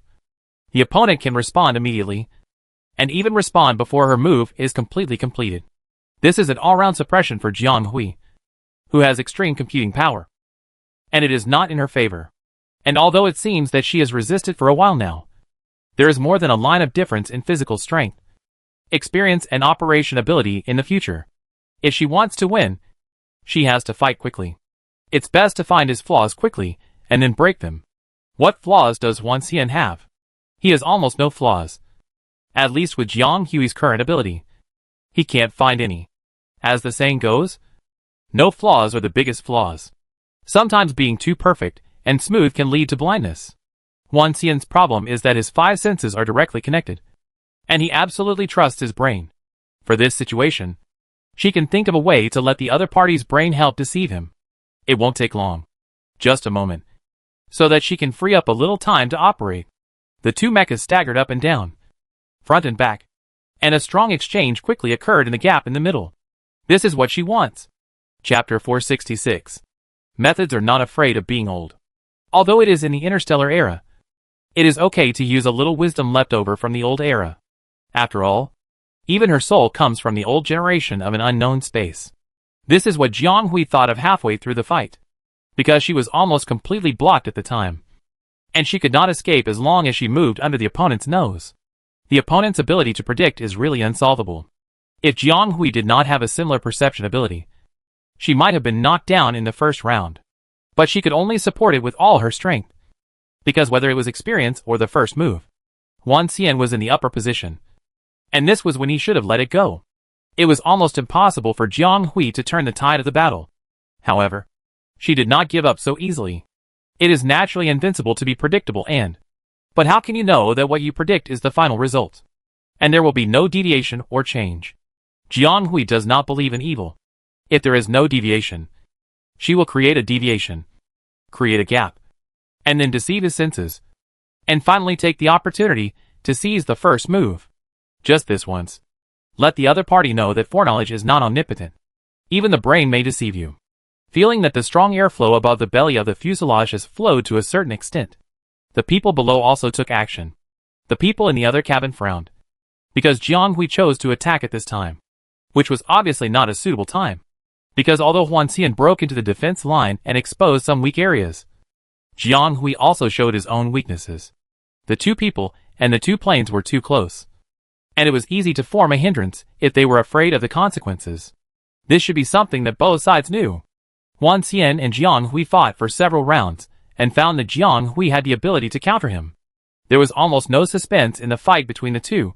the opponent can respond immediately, and even respond before her move is completely completed. This is an all-round suppression for Jiang Hui, who has extreme computing power. And it is not in her favor. And although it seems that she has resisted for a while now, there is more than a line of difference in physical strength, experience and operation ability in the future. If she wants to win, she has to fight quickly. It's best to find his flaws quickly and then break them. What flaws does Huan Xian have? He has almost no flaws. At least with Jiang Hui's current ability, he can't find any. As the saying goes, no flaws are the biggest flaws. Sometimes being too perfect and smooth can lead to blindness. Huan Xian's problem is that his five senses are directly connected, and he absolutely trusts his brain. For this situation, she can think of a way to let the other party's brain help deceive him. It won't take long. Just a moment. So that she can free up a little time to operate. The two mechas staggered up and down, front and back, and a strong exchange quickly occurred in the gap in the middle. This is what she wants. Chapter 466. Methods are not afraid of being old. Although it is in the interstellar era, it is okay to use a little wisdom left over from the old era. After all, even her soul comes from the old generation of an unknown space. This is what Jiang Hui thought of halfway through the fight, because she was almost completely blocked at the time, and she could not escape as long as she moved under the opponent's nose. The opponent's ability to predict is really unsolvable. If Jiang Hui did not have a similar perception ability, she might have been knocked down in the first round. But she could only support it with all her strength, because whether it was experience or the first move, Huan Xian was in the upper position, and this was when he should have let it go. It was almost impossible for Jiang Hui to turn the tide of the battle. However, she did not give up so easily. It is naturally invincible to be predictable but how can you know that what you predict is the final result? And there will be no deviation or change. Jiang Hui does not believe in evil. If there is no deviation, she will create a deviation, create a gap, and then deceive his senses, and finally take the opportunity to seize the first move. Just this once. Let the other party know that foreknowledge is not omnipotent. Even the brain may deceive you. Feeling that the strong airflow above the belly of the fuselage has flowed to a certain extent, the people below also took action. The people in the other cabin frowned, because Jiang Hui chose to attack at this time, which was obviously not a suitable time. Because although Huan Xian broke into the defense line and exposed some weak areas, Jiang Hui also showed his own weaknesses. The two people and the two planes were too close, and it was easy to form a hindrance if they were afraid of the consequences. This should be something that both sides knew. Huan Xian and Jiang Hui fought for several rounds, and found that Jiang Hui had the ability to counter him. There was almost no suspense in the fight between the two,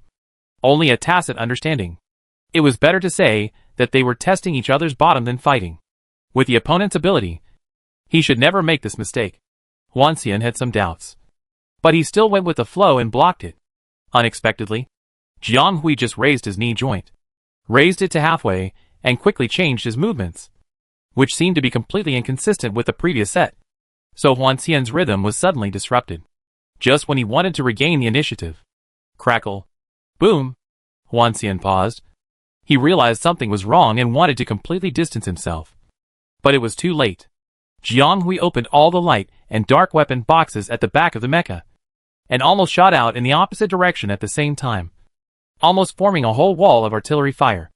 only a tacit understanding. It was better to say that they were testing each other's bottom than fighting. With the opponent's ability, he should never make this mistake. Huan Xian had some doubts. But he still went with the flow and blocked it. Unexpectedly, Jiang Hui just raised his knee joint, raised it to halfway, and quickly changed his movements, which seemed to be completely inconsistent with the previous set. So Huan Xian's rhythm was suddenly disrupted, just when he wanted to regain the initiative. Crackle. Boom. Huan Xian paused. He realized something was wrong and wanted to completely distance himself. But it was too late. Jiang Hui opened all the light and dark weapon boxes at the back of the mecha, and almost shot out in the opposite direction at the same time, almost forming a whole wall of artillery fire.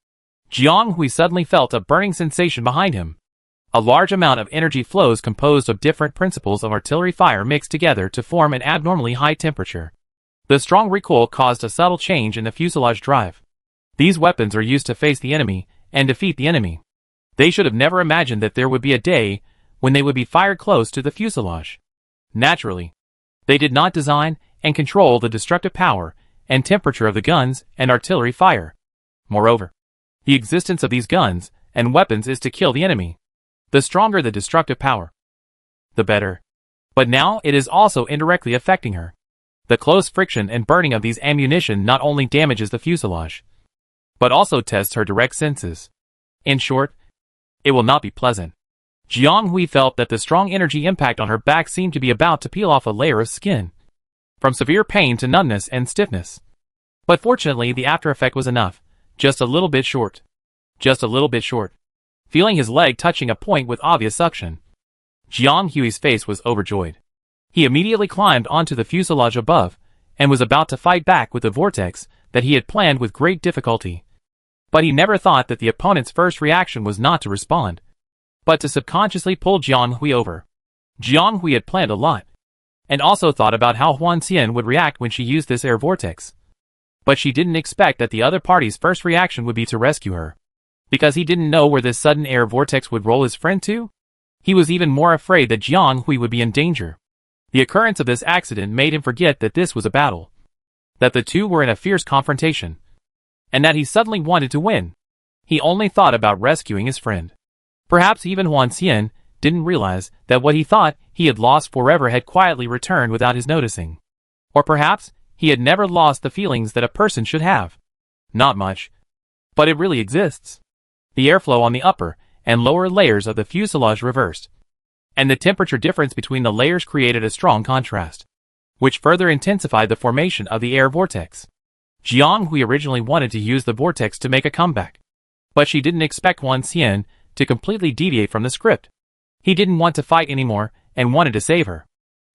Jiang Hui suddenly felt a burning sensation behind him. A large amount of energy flows composed of different principles of artillery fire mixed together to form an abnormally high temperature. The strong recoil caused a subtle change in the fuselage drive. These weapons are used to face the enemy and defeat the enemy. They should have never imagined that there would be a day when they would be fired close to the fuselage. Naturally, they did not design and control the destructive power and temperature of the guns and artillery fire. Moreover, the existence of these guns and weapons is to kill the enemy. The stronger the destructive power, the better. But now it is also indirectly affecting her. The close friction and burning of these ammunition not only damages the fuselage, but also tests her direct senses. In short, it will not be pleasant. Jiang Hui felt that the strong energy impact on her back seemed to be about to peel off a layer of skin, from severe pain to numbness and stiffness. But fortunately the after effect was enough, just a little bit short. Just a little bit short. Feeling his leg touching a point with obvious suction, Jiang Hui's face was overjoyed. He immediately climbed onto the fuselage above, and was about to fight back with the vortex that he had planned with great difficulty. But he never thought that the opponent's first reaction was not to respond, but to subconsciously pull Jiang Hui over. Jiang Hui had planned a lot, and also thought about how Huan Xian would react when she used this air vortex. But she didn't expect that the other party's first reaction would be to rescue her. Because he didn't know where this sudden air vortex would roll his friend to, he was even more afraid that Jiang Hui would be in danger. The occurrence of this accident made him forget that this was a battle, that the two were in a fierce confrontation, and that he suddenly wanted to win. He only thought about rescuing his friend. Perhaps even Huan Xian didn't realize that what he thought he had lost forever had quietly returned without his noticing. Or perhaps he had never lost the feelings that a person should have. Not much, but it really exists. The airflow on the upper and lower layers of the fuselage reversed, and the temperature difference between the layers created a strong contrast, which further intensified the formation of the air vortex. Jiang Hui originally wanted to use the vortex to make a comeback, but she didn't expect Huan Xian to completely deviate from the script. He didn't want to fight anymore and wanted to save her.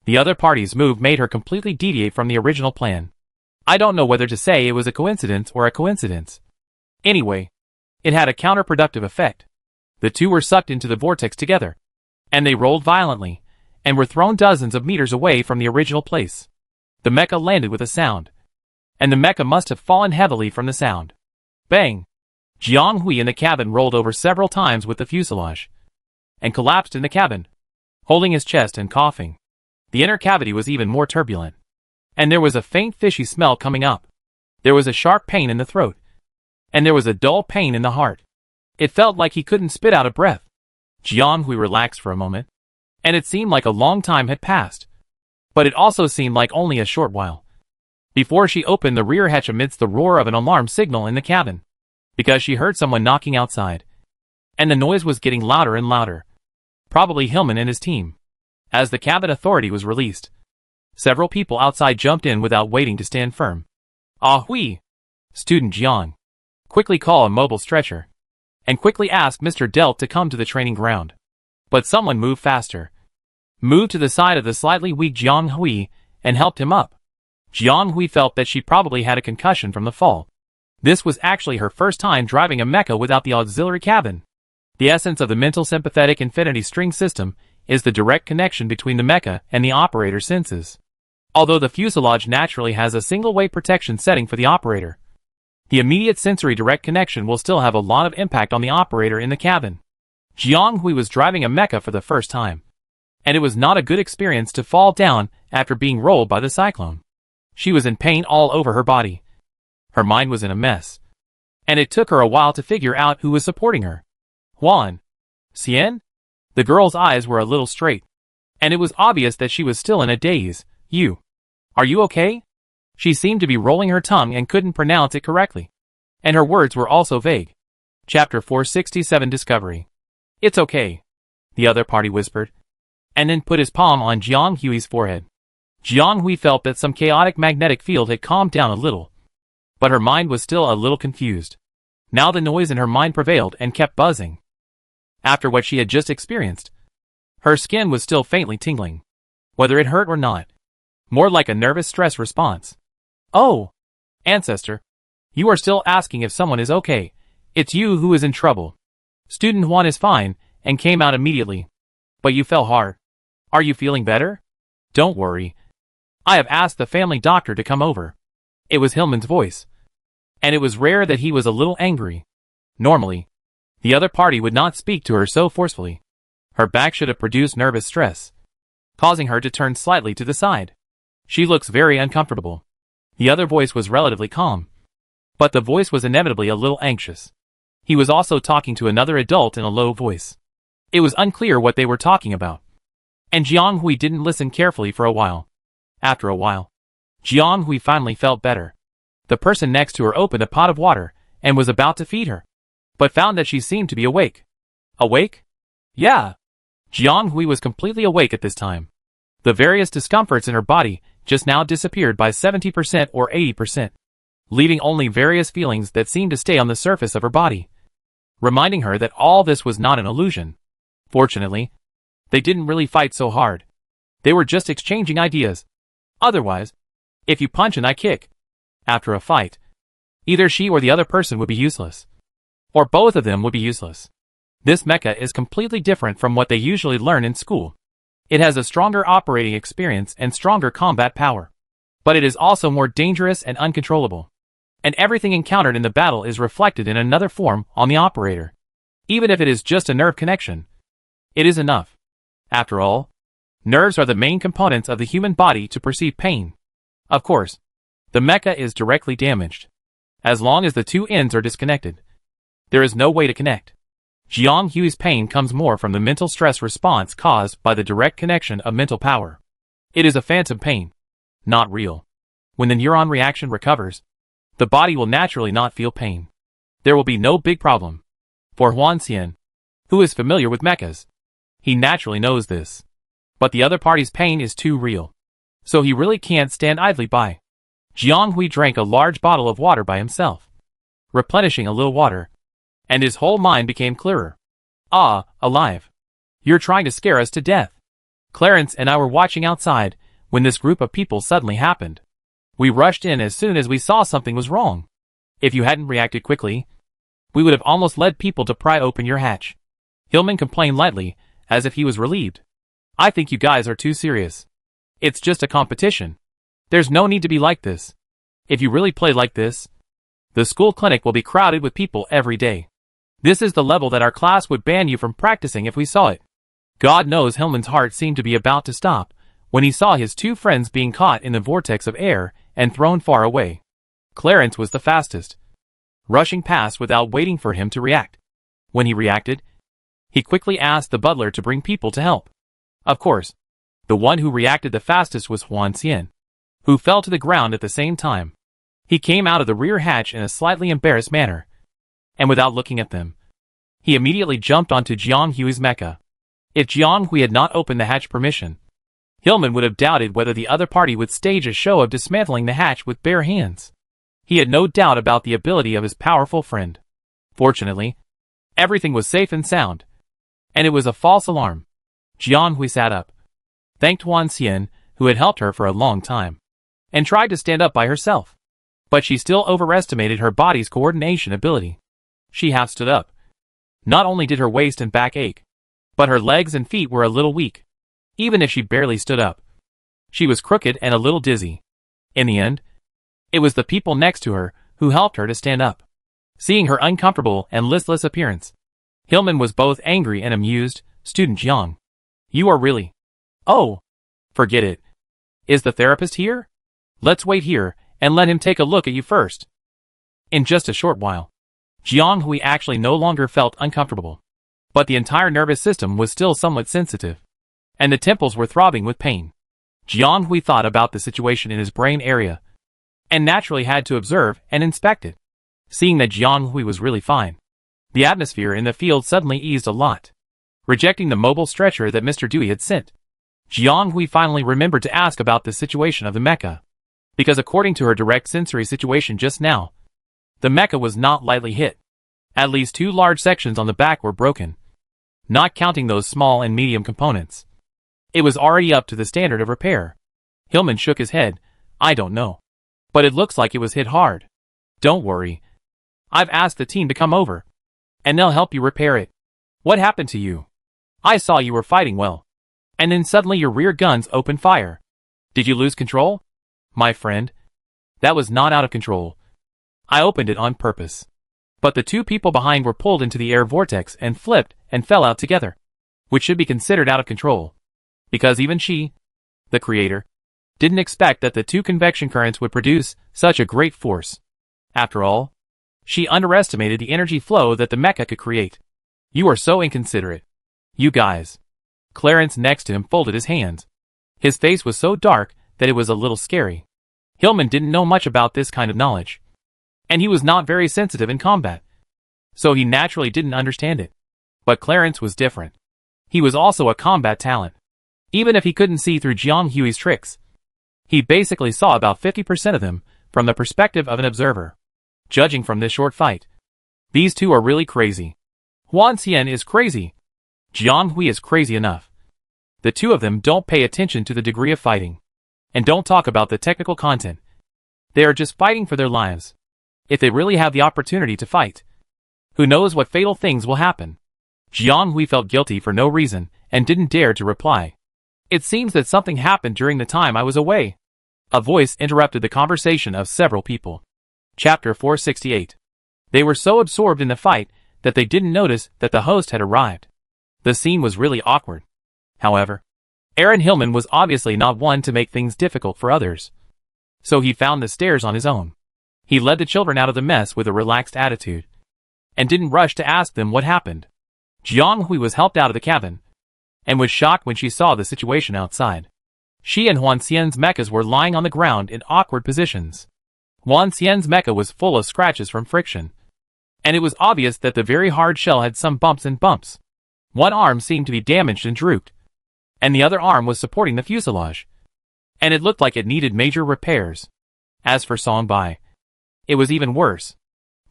The other party's move made her completely deviate from the original plan. I don't know whether to say it was a coincidence or a coincidence. Anyway, it had a counterproductive effect. The two were sucked into the vortex together, and they rolled violently, and were thrown dozens of meters away from the original place. The mecha landed with a sound, and the mecha must have fallen heavily from the sound. Bang! Jiang Hui in the cabin rolled over several times with the fuselage, and collapsed in the cabin, holding his chest and coughing. The inner cavity was even more turbulent, and there was a faint fishy smell coming up. There was a sharp pain in the throat, and there was a dull pain in the heart. It felt like he couldn't spit out a breath. Jiang Hui relaxed for a moment, and it seemed like a long time had passed. But it also seemed like only a short while, before she opened the rear hatch amidst the roar of an alarm signal in the cabin, because she heard someone knocking outside, and the noise was getting louder and louder. Probably Hillman and his team. As the cabin authority was released, several people outside jumped in without waiting to stand firm. Ah Hui! Student Jiang, quickly call a mobile stretcher, and quickly ask Mr. Delt to come to the training ground. But someone moved faster, moved to the side of the slightly weak Jiang Hui, and helped him up. Jiang Hui felt that she probably had a concussion from the fall. This was actually her first time driving a mecha without the auxiliary cabin. The essence of the mental sympathetic infinity string system is the direct connection between the mecha and the operator's senses. Although the fuselage naturally has a single-way protection setting for the operator, the immediate sensory direct connection will still have a lot of impact on the operator in the cabin. Jiang Hui was driving a mecha for the first time, and it was not a good experience to fall down after being rolled by the cyclone. She was in pain all over her body. Her mind was in a mess, and it took her a while to figure out who was supporting her. Huan Xian? The girl's eyes were a little straight, and it was obvious that she was still in a daze. Are you okay? She seemed to be rolling her tongue and couldn't pronounce it correctly. And her words were also vague. Chapter 467 Discovery. It's okay, the other party whispered, and then put his palm on Jiang Hui's forehead. Jiang Hui felt that some chaotic magnetic field had calmed down a little, but her mind was still a little confused. Now the noise in her mind prevailed and kept buzzing. After what she had just experienced, her skin was still faintly tingling, whether it hurt or not. More like a nervous stress response. Oh, ancestor, you are still asking if someone is okay. It's you who is in trouble. Student Juan is fine and came out immediately. But you fell hard. Are you feeling better? Don't worry. I have asked the family doctor to come over. It was Hillman's voice, and it was rare that he was a little angry. Normally, the other party would not speak to her so forcefully. Her back should have produced nervous stress, causing her to turn slightly to the side. She looks very uncomfortable. The other voice was relatively calm, but the voice was inevitably a little anxious. He was also talking to another adult in a low voice. It was unclear what they were talking about, and Jiang Hui didn't listen carefully for a while. After a while, Jiang Hui finally felt better. The person next to her opened a pot of water and was about to feed her, but found that she seemed to be awake. Awake? Yeah. Jiang Hui was completely awake at this time. The various discomforts in her body just now disappeared by 70% or 80%, leaving only various feelings that seemed to stay on the surface of her body, reminding her that all this was not an illusion. Fortunately, they didn't really fight so hard. They were just exchanging ideas. Otherwise, if you punch and I kick, after a fight, either she or the other person would be useless, or both of them would be useless. This mecha is completely different from what they usually learn in school. It has a stronger operating experience and stronger combat power, but it is also more dangerous and uncontrollable. And everything encountered in the battle is reflected in another form on the operator. Even if it is just a nerve connection, it is enough. After all, nerves are the main components of the human body to perceive pain. Of course, the mecha is directly damaged. As long as the two ends are disconnected, there is no way to connect. Jiang Hui's pain comes more from the mental stress response caused by the direct connection of mental power. It is a phantom pain, not real. When the neuron reaction recovers, the body will naturally not feel pain. There will be no big problem. For Huan Xian, who is familiar with mechas, he naturally knows this. But the other party's pain is too real, so he really can't stand idly by. Jiang Hui drank a large bottle of water by himself, replenishing a little water, and his whole mind became clearer. Ah, alive. You're trying to scare us to death. Clarence and I were watching outside when this group of people suddenly happened. We rushed in as soon as we saw something was wrong. If you hadn't reacted quickly, we would have almost led people to pry open your hatch. Hillman complained lightly, as if he was relieved. I think you guys are too serious. It's just a competition. There's no need to be like this. If you really play like this, the school clinic will be crowded with people every day. This is the level that our class would ban you from practicing if we saw it. God knows Hillman's heart seemed to be about to stop when he saw his two friends being caught in the vortex of air and thrown far away. Clarence was the fastest, rushing past without waiting for him to react. When he reacted, he quickly asked the butler to bring people to help. Of course, the one who reacted the fastest was Huan Xian, who fell to the ground at the same time. He came out of the rear hatch in a slightly embarrassed manner, and without looking at them, he immediately jumped onto Jiang Hui's mecha. If Jiang Hui had not opened the hatch permission, Hillman would have doubted whether the other party would stage a show of dismantling the hatch with bare hands. He had no doubt about the ability of his powerful friend. Fortunately, everything was safe and sound, and it was a false alarm. Jiang Hui sat up, thanked Huan Xian, who had helped her for a long time, and tried to stand up by herself. But she still overestimated her body's coordination ability. She half stood up. Not only did her waist and back ache, but her legs and feet were a little weak. Even if she barely stood up, she was crooked and a little dizzy. In the end, it was the people next to her who helped her to stand up. Seeing her uncomfortable and listless appearance, Hillman was both angry and amused. Student Jiang, you are really... Oh, forget it. Is the therapist here? Let's wait here and let him take a look at you first. In just a short while, Jiang Hui actually no longer felt uncomfortable. but the entire nervous system was still somewhat sensitive, and the temples were throbbing with pain. Jiang Hui thought about the situation in his brain area, and naturally had to observe and inspect it. Seeing that Jiang Hui was really fine, the atmosphere in the field suddenly eased a lot. Rejecting the mobile stretcher that Mr. Dewey had sent, Jiang Hui finally remembered to ask about the situation of the mecha, because according to her direct sensory situation just now, the mecha was not lightly hit. At least 2 large sections on the back were broken, not counting those small and medium components. It was already up to the standard of repair. Hillman shook his head. I don't know, but it looks like it was hit hard. Don't worry. I've asked the team to come over, and they'll help you repair it. What happened to you? I saw you were fighting well, and then suddenly your rear guns opened fire. Did you lose control? My friend, that was not out of control. I opened it on purpose. But the 2 people behind were pulled into the air vortex and flipped and fell out together, which should be considered out of control, because even she, the creator, didn't expect that the 2 convection currents would produce such a great force. After all, she underestimated the energy flow that the mecha could create. You are so inconsiderate. You guys. Clarence next to him folded his hands. His face was so dark that it was a little scary. Hillman didn't know much about this kind of knowledge, and he was not very sensitive in combat, so he naturally didn't understand it. But Clarence was different. He was also a combat talent. Even if he couldn't see through Jiang Hui's tricks, he basically saw about 50% of them from the perspective of an observer. Judging from this short fight, these 2 are really crazy. Huan Xian is crazy. Jiang Hui is crazy enough. The 2 of them don't pay attention to the degree of fighting, and don't talk about the technical content. They are just fighting for their lives. If they really have the opportunity to fight, who knows what fatal things will happen. Jiang Hui felt guilty for no reason and didn't dare to reply. It seems that something happened during the time I was away. A voice interrupted the conversation of several people. Chapter 468. They were so absorbed in the fight that they didn't notice that the host had arrived. The scene was really awkward. However, Aaron Hillman was obviously not one to make things difficult for others, so he found the stairs on his own. He led the children out of the mess with a relaxed attitude, and didn't rush to ask them what happened. Jiang Hui was helped out of the cabin, and was shocked when she saw the situation outside. She and Huan Xian's mechas were lying on the ground in awkward positions. Huan Xian's mecha was full of scratches from friction, and it was obvious that the very hard shell had some bumps and bumps. One arm seemed to be damaged and drooped, and the other arm was supporting the fuselage, and it looked like it needed major repairs. As for Song Bai, it was even worse.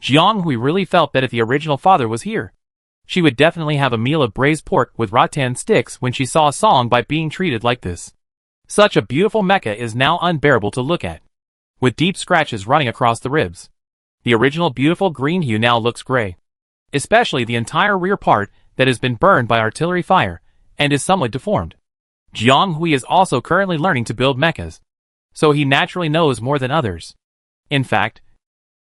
Jiang Hui really felt that if the original father was here, she would definitely have a meal of braised pork with rattan sticks when she saw Song Bai being treated like this. Such a beautiful mecha is now unbearable to look at, with deep scratches running across the ribs. The original beautiful green hue now looks gray, especially the entire rear part that has been burned by artillery fire and is somewhat deformed. Jiang Hui is also currently learning to build mechas, so he naturally knows more than others. In fact,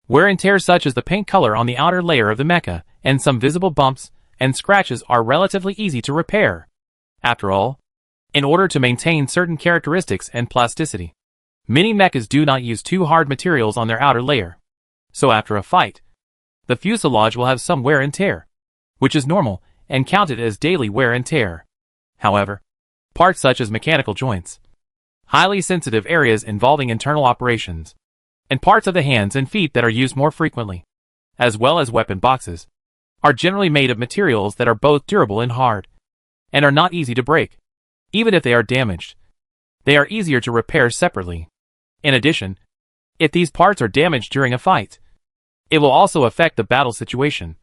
wear and tear such as the paint color on the outer layer of the mecha and some visible bumps and scratches are relatively easy to repair. After all, in order to maintain certain characteristics and plasticity, many mechas do not use too hard materials on their outer layer. So after a fight, the fuselage will have some wear and tear, which is normal and counted as daily wear and tear. However, parts such as mechanical joints, highly sensitive areas involving internal operations, and parts of the hands and feet that are used more frequently, as well as weapon boxes, are generally made of materials that are both durable and hard, and are not easy to break. Even if they are damaged, they are easier to repair separately. In addition, if these parts are damaged during a fight, it will also affect the battle situation.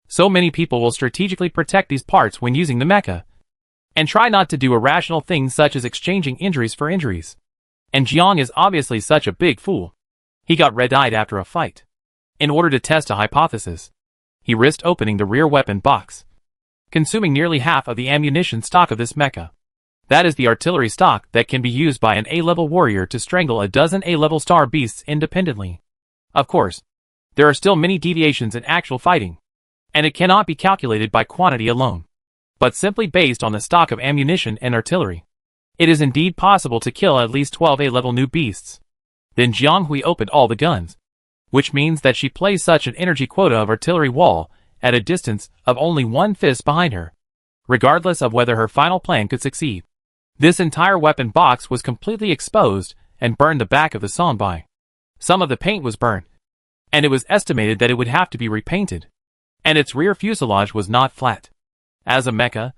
So many people will strategically protect these parts when using the mecha, and try not to do irrational things such as exchanging injuries for injuries. And Jiang is obviously such a big fool. He got red-eyed after a fight. In order to test a hypothesis, he risked opening the rear weapon box, consuming nearly half of the ammunition stock of this mecha. That is the artillery stock that can be used by an A-level warrior to strangle a dozen A-level star beasts independently. Of course, there are still many deviations in actual fighting, and it cannot be calculated by quantity alone, but simply based on the stock of ammunition and artillery. It is indeed possible to kill at least 12 A-level new beasts. Then Jiang Hui opened all the guns, which means that she placed such an energy quota of artillery wall at a distance of only one fist behind her, regardless of whether her final plan could succeed. This entire weapon box was completely exposed and burned the back of the Sonbai. Some of the paint was burnt, and it was estimated that it would have to be repainted, and its rear fuselage was not flat. As a mecha,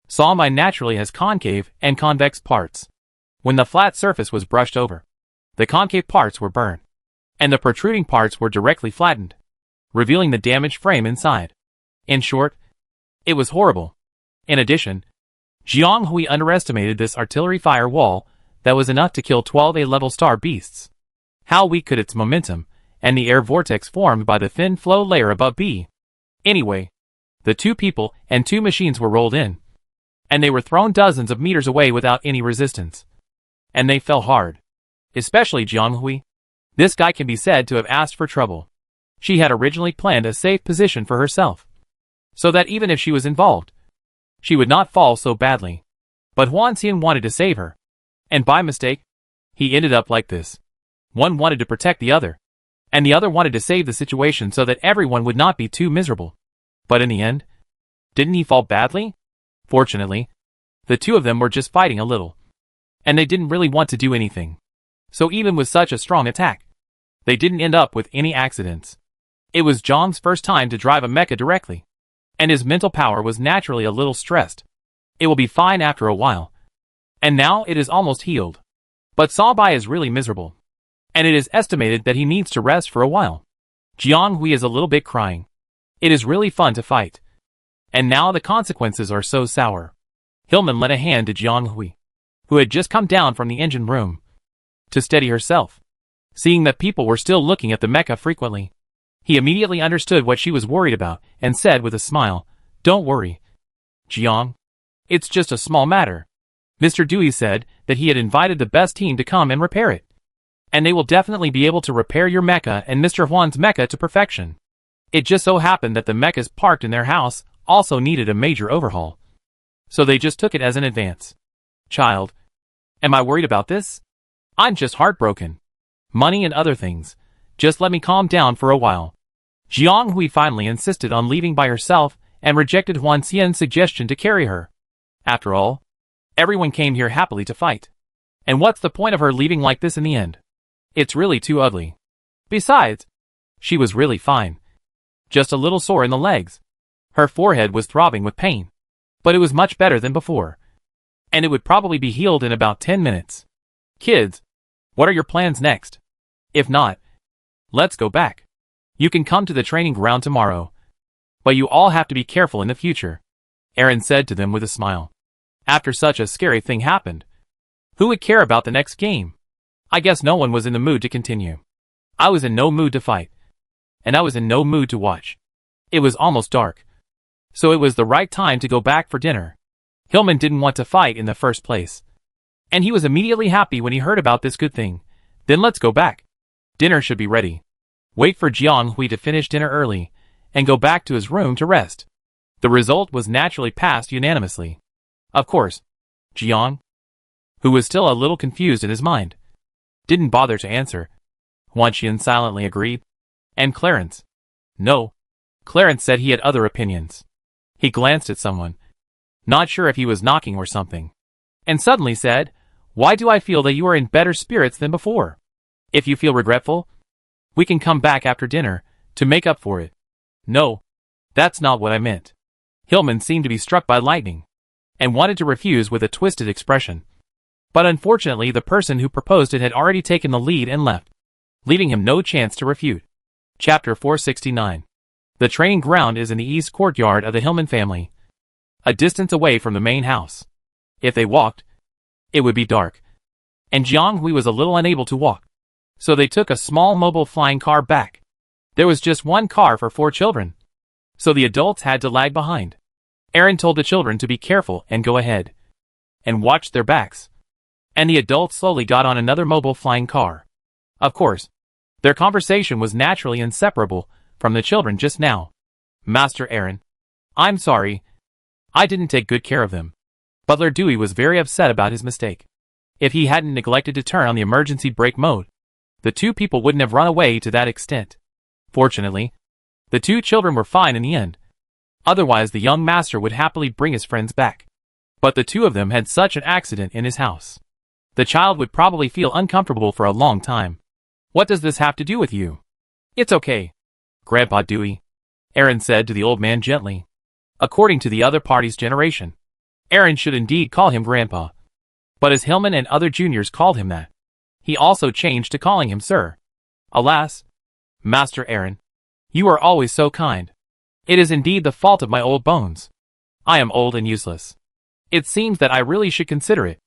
Sonbai naturally has concave and convex parts. When the flat surface was brushed over, the concave parts were burned, and the protruding parts were directly flattened, revealing the damaged frame inside. In short, it was horrible. In addition, Jiang Hui underestimated this artillery fire wall that was enough to kill 12 A-level star beasts. How weak could its momentum and the air vortex formed by the thin flow layer above be? Anyway, the two people and two machines were rolled in, and they were thrown dozens of meters away without any resistance. And they fell hard. Especially Jiang Hui. This guy can be said to have asked for trouble. She had originally planned a safe position for herself, so that even if she was involved, she would not fall so badly. But Huan Xian wanted to save her, and by mistake, he ended up like this. One wanted to protect the other, and the other wanted to save the situation so that everyone would not be too miserable. But in the end, didn't he fall badly? Fortunately, the two of them were just fighting a little, and they didn't really want to do anything. So even with such a strong attack, they didn't end up with any accidents. It was Zhang's first time to drive a mecha directly, and his mental power was naturally a little stressed. It will be fine after a while, and now it is almost healed. But Sonbai is really miserable, and it is estimated that he needs to rest for a while. Jiang Hui is a little bit crying. It is really fun to fight, and now the consequences are so sour. Hillman lent a hand to Jiang Hui, who had just come down from the engine room, to steady herself. Seeing that people were still looking at the mecha frequently, he immediately understood what she was worried about and said with a smile, "Don't worry, Jiang. It's just a small matter." Mr. Dewey said that he had invited the best team to come and repair it, and they will definitely be able to repair your mecha and Mr. Huan's mecha to perfection. It just so happened that the mechas parked in their house also needed a major overhaul, so they just took it as an advance. Child, am I worried about this? I'm just heartbroken. Money and other things. Just let me calm down for a while. Jiang Hui finally insisted on leaving by herself and rejected Huan Xian's suggestion to carry her. After all, everyone came here happily to fight. And what's the point of her leaving like this in the end? It's really too ugly. Besides, she was really fine. Just a little sore in the legs. Her forehead was throbbing with pain, but it was much better than before, and it would probably be healed in about 10 minutes. Kids, what are your plans next? If not, let's go back. You can come to the training ground tomorrow, but you all have to be careful in the future, Aaron said to them with a smile. After such a scary thing happened, who would care about the next game? I guess no one was in the mood to continue. I was in no mood to fight, and I was in no mood to watch. It was almost dark, so it was the right time to go back for dinner. Hillman didn't want to fight in the first place, and he was immediately happy when he heard about this good thing. Then let's go back. Dinner should be ready. Wait for Jiang Hui to finish dinner early, and go back to his room to rest. The result was naturally passed unanimously. Of course, Jiang, who was still a little confused in his mind, didn't bother to answer. Huan Xian silently agreed. And Clarence? No. Clarence said he had other opinions. He glanced at someone, not sure if he was knocking or something, and suddenly said, "Why do I feel that you are in better spirits than before? If you feel regretful, we can come back after dinner to make up for it." No, that's not what I meant. Hillman seemed to be struck by lightning, and wanted to refuse with a twisted expression. But unfortunately the person who proposed it had already taken the lead and left, leaving him no chance to refute. Chapter 469. The training ground is in the east courtyard of the Hillman family, a distance away from the main house. If they walked, it would be dark, and Jiang Hui was a little unable to walk, so they took a small mobile flying car back. There was just one car for 4 children, so the adults had to lag behind. Aaron told the children to be careful and go ahead, and watch their backs, and the adults slowly got on another mobile flying car. Of course, their conversation was naturally inseparable from the children just now. "Master Aaron, I'm sorry. I didn't take good care of them." Butler Dewey was very upset about his mistake. If he hadn't neglected to turn on the emergency brake mode, the two people wouldn't have run away to that extent. Fortunately, The two children were fine in the end. Otherwise the young master would happily bring his friends back. But the two of them had such an accident in his house. The child would probably feel uncomfortable for a long time. What does this have to do with you? It's okay, Grandpa Dewey, Aaron said to the old man gently. According to the other party's generation, Aaron should indeed call him Grandpa. But as Hillman and other juniors called him that, he also changed to calling him Sir. Alas, Master Aaron, you are always so kind. It is indeed the fault of my old bones. I am old and useless. It seems that I really should consider it,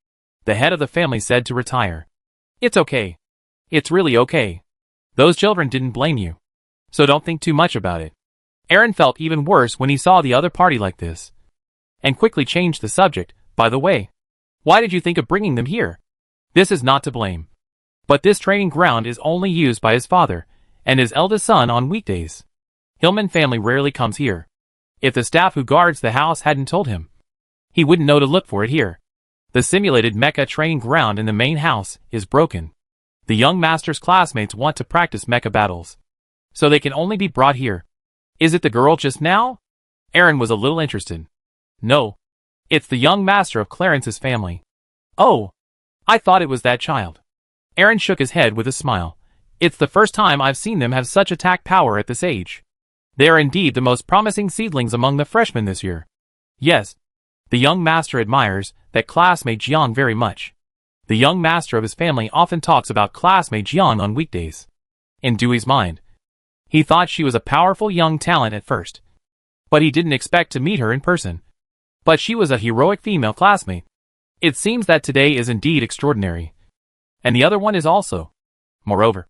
the head of the family said to retire. It's okay. It's really okay. Those children didn't blame you. So don't think too much about it. Aaron felt even worse when he saw the other party like this, and quickly changed the subject. By the way, why did you think of bringing them here? This is not to blame. But this training ground is only used by his father and his eldest son on weekdays. Hillman family rarely comes here. If the staff who guards the house hadn't told him, he wouldn't know to look for it here. The simulated mecha training ground in the main house is broken. The young master's classmates want to practice mecha battles, so they can only be brought here. Is it the girl just now? Aaron was a little interested. No. It's the young master of Clarence's family. Oh, I thought it was that child. Aaron shook his head with a smile. It's the first time I've seen them have such attack power at this age. They are indeed the most promising seedlings among the freshmen this year. Yes, the young master admires that classmate Jiang very much. The young master of his family often talks about classmate Jiang on weekdays. In Dewey's mind, he thought she was a powerful young talent at first, but he didn't expect to meet her in person. But she was a heroic female classmate. It seems that today is indeed extraordinary. And the other one is also. Moreover,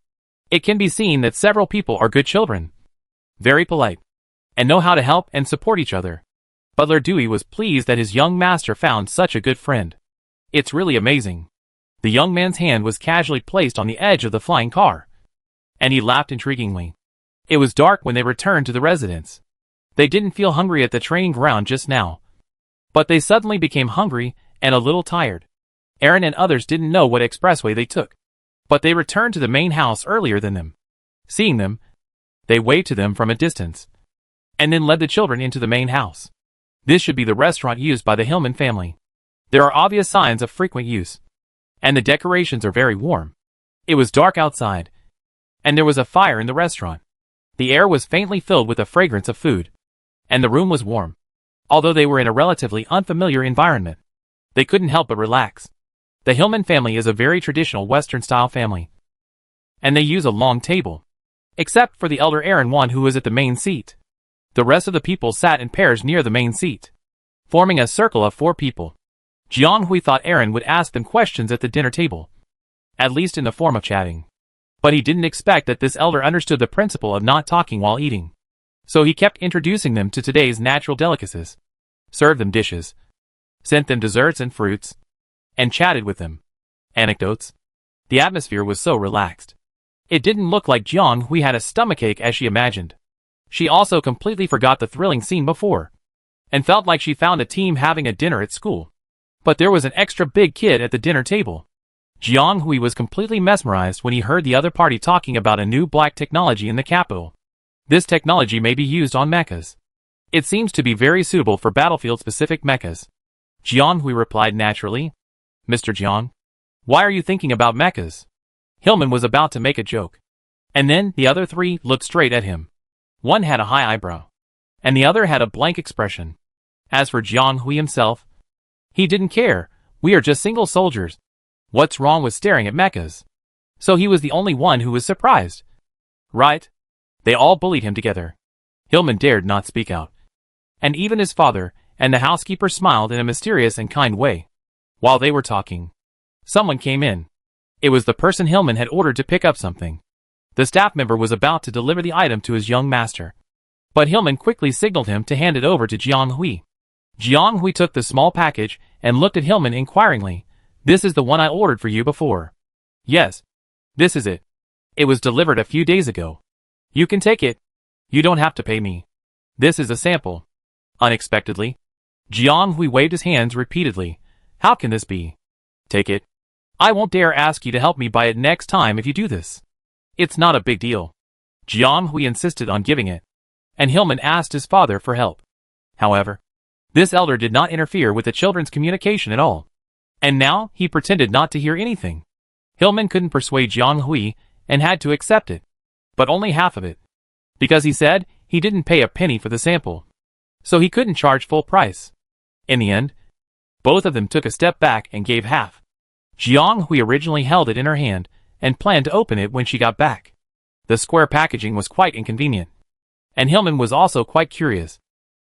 it can be seen that several people are good children, very polite, and know how to help and support each other. Butler Dewey was pleased that his young master found such a good friend. It's really amazing. The young man's hand was casually placed on the edge of the flying car, and he laughed intriguingly. It was dark when they returned to the residence. They didn't feel hungry at the training ground just now, but they suddenly became hungry and a little tired. Aaron and others didn't know what expressway they took, but they returned to the main house earlier than them. Seeing them, they waved to them from a distance, and then led the children into the main house. This should be the restaurant used by the Hillman family. There are obvious signs of frequent use, and the decorations are very warm. It was dark outside, and there was a fire in the restaurant. The air was faintly filled with the fragrance of food, and the room was warm. Although they were in a relatively unfamiliar environment, they couldn't help but relax. The Hillman family is a very traditional Western-style family, and they use a long table, except for the elder Aaron one who was at the main seat. The rest of the people sat in pairs near the main seat, forming a circle of 4 people. Jiang Hui thought Aaron would ask them questions at the dinner table, at least in the form of chatting. But he didn't expect that this elder understood the principle of not talking while eating. So he kept introducing them to today's natural delicacies, served them dishes, sent them desserts and fruits, and chatted with them. Anecdotes. The atmosphere was so relaxed. It didn't look like Jiang Hui had a stomachache as she imagined. She also completely forgot the thrilling scene before, and felt like she found a team having a dinner at school. But there was an extra big kid at the dinner table. Jiang Hui was completely mesmerized when he heard the other party talking about a new black technology in the capital. This technology may be used on mechas. It seems to be very suitable for battlefield-specific mechas. Jiang Hui replied naturally. Mr. Jiang, why are you thinking about mechas? Hillman was about to make a joke, and then the other 3 looked straight at him. One had a high eyebrow, and the other had a blank expression. As for Jiang Hui himself, he didn't care. We are just single soldiers. What's wrong with staring at mechas? So he was the only one who was surprised. Right? They all bullied him together. Hillman dared not speak out, and even his father and the housekeeper smiled in a mysterious and kind way. While they were talking, someone came in. It was the person Hillman had ordered to pick up something. The staff member was about to deliver the item to his young master, but Hillman quickly signaled him to hand it over to Jiang Hui. Jiang Hui took the small package and looked at Hillman inquiringly. This is the one I ordered for you before. Yes, this is it. It was delivered a few days ago. You can take it. You don't have to pay me. This is a sample. Unexpectedly, Jiang Hui waved his hands repeatedly. How can this be? Take it. I won't dare ask you to help me buy it next time if you do this. It's not a big deal. Jiang Hui insisted on giving it. and Hillman asked his father for help. However, this elder did not interfere with the children's communication at all. And now, he pretended not to hear anything. Hillman couldn't persuade Jiang Hui and had to accept it. But only half of it. Because he said he didn't pay a penny for the sample. So he couldn't charge full price. In the end, both of them took a step back and gave half. Jiang Hui originally held it in her hand and planned to open it when she got back. The square packaging was quite inconvenient. And Hillman was also quite curious.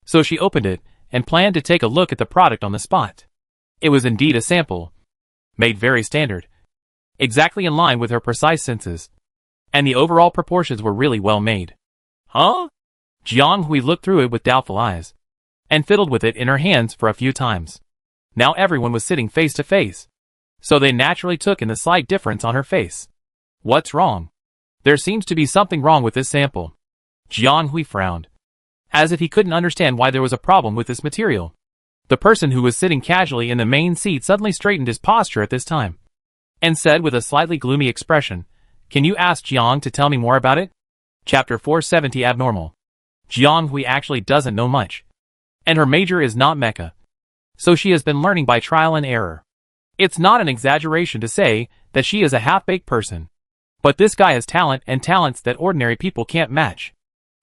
So she opened it and planned to take a look at the product on the spot. It was indeed a sample. Made very standard. Exactly in line with her precise senses. And the overall proportions were really well made. Huh? Jiang Hui looked through it with doubtful eyes. And fiddled with it in her hands for a few times. Now everyone was sitting face to face. So they naturally took in the slight difference on her face. What's wrong? There seems to be something wrong with this sample. Jiang Hui frowned. As if he couldn't understand why there was a problem with this material. The person who was sitting casually in the main seat suddenly straightened his posture at this time. And said with a slightly gloomy expression, "Can you ask Jiang to tell me more about it?" Chapter 470 Abnormal. Jiang Hui actually doesn't know much. And her major is not mecha. So she has been learning by trial and error. It's not an exaggeration to say that she is a half-baked person. But this guy has talent and talents that ordinary people can't match.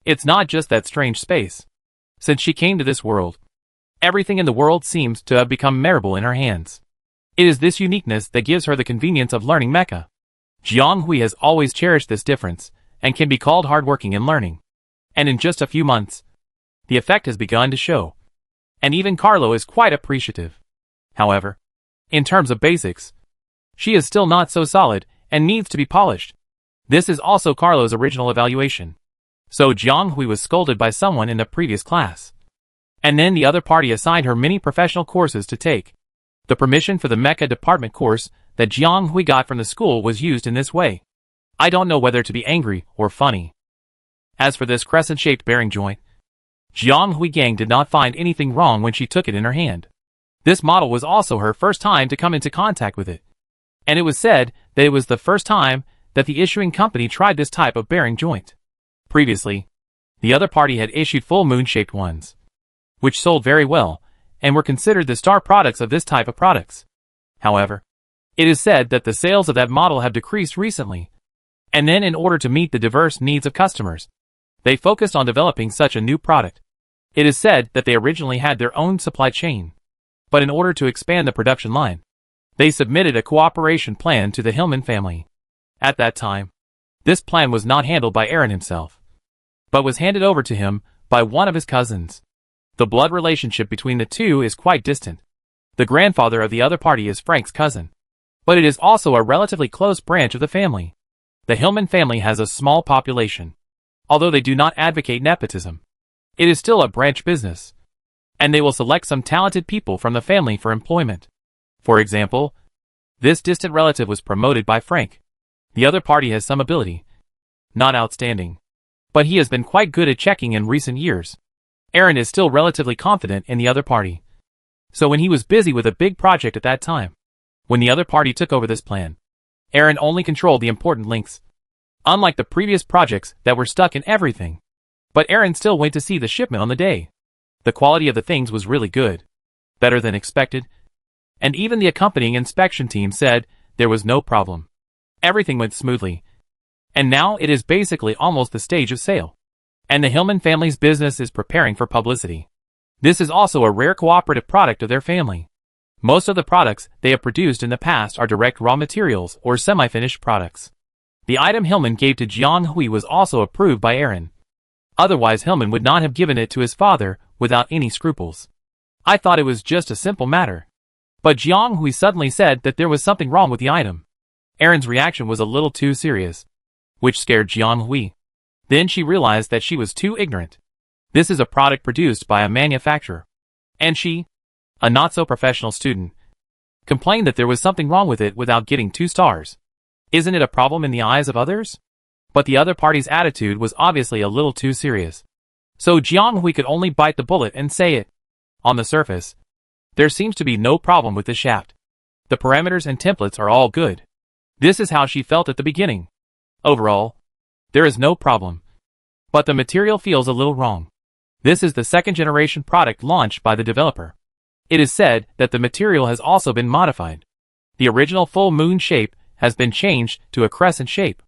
It's not just that strange space. Since she came to this world, everything in the world seems to have become memorable in her hands. It is this uniqueness that gives her the convenience of learning mecha. Jiang Hui has always cherished this difference, and can be called hardworking in learning. And in just a few months, the effect has begun to show. And even Carlo is quite appreciative. However, in terms of basics, she is still not so solid, and needs to be polished. This is also Carlo's original evaluation. So Jiang Hui was scolded by someone in the previous class. And then the other party assigned her many professional courses to take. The permission for the mecha department course that Jiang Hui got from the school was used in this way. I don't know whether to be angry or funny. As for this crescent-shaped bearing joint, Jiang Hui Gang did not find anything wrong when she took it in her hand. This model was also her first time to come into contact with it. And it was said that it was the first time that the issuing company tried this type of bearing joint. Previously, the other party had issued full moon-shaped ones, which sold very well, and were considered the star products of this type of products. However, it is said that the sales of that model have decreased recently. And then in order to meet the diverse needs of customers, they focused on developing such a new product. It is said that they originally had their own supply chain. But in order to expand the production line, they submitted a cooperation plan to the Hillman family. At that time, this plan was not handled by Aaron himself, but was handed over to him by one of his cousins. The blood relationship between the two is quite distant. The grandfather of the other party is Frank's cousin, but it is also a relatively close branch of the family. The Hillman family has a small population. Although they do not advocate nepotism, it is still a branch business, and they will select some talented people from the family for employment. For example, this distant relative was promoted by Frank. The other party has some ability. Not outstanding, but he has been quite good at checking in recent years. Aaron is still relatively confident in the other party. So when he was busy with a big project at that time, when the other party took over this plan, Aaron only controlled the important links. Unlike the previous projects that were stuck in everything. But Aaron still went to see the shipment on the day. The quality of the things was really good. Better than expected. And even the accompanying inspection team said there was no problem. Everything went smoothly. And now it is basically almost the stage of sale. And the Hillman family's business is preparing for publicity. This is also a rare cooperative product of their family. Most of the products they have produced in the past are direct raw materials or semi-finished products. The item Hillman gave to Jiang Hui was also approved by Aaron. Otherwise Hillman would not have given it to his father without any scruples. I thought it was just a simple matter. But Jiang Hui suddenly said that there was something wrong with the item. Aaron's reaction was a little too serious, which scared Jiang Hui. Then she realized that she was too ignorant. This is a product produced by a manufacturer. And she, a not-so-professional student, complained that there was something wrong with it without getting 2 stars. Isn't it a problem in the eyes of others? But the other party's attitude was obviously a little too serious. So Jiang Hui could only bite the bullet and say it. On the surface, there seems to be no problem with the shaft. The parameters and templates are all good. This is how she felt at the beginning. Overall, there is no problem. But the material feels a little wrong. This is the second-generation product launched by the developer. It is said that the material has also been modified. The original full moon shape has been changed to a crescent shape.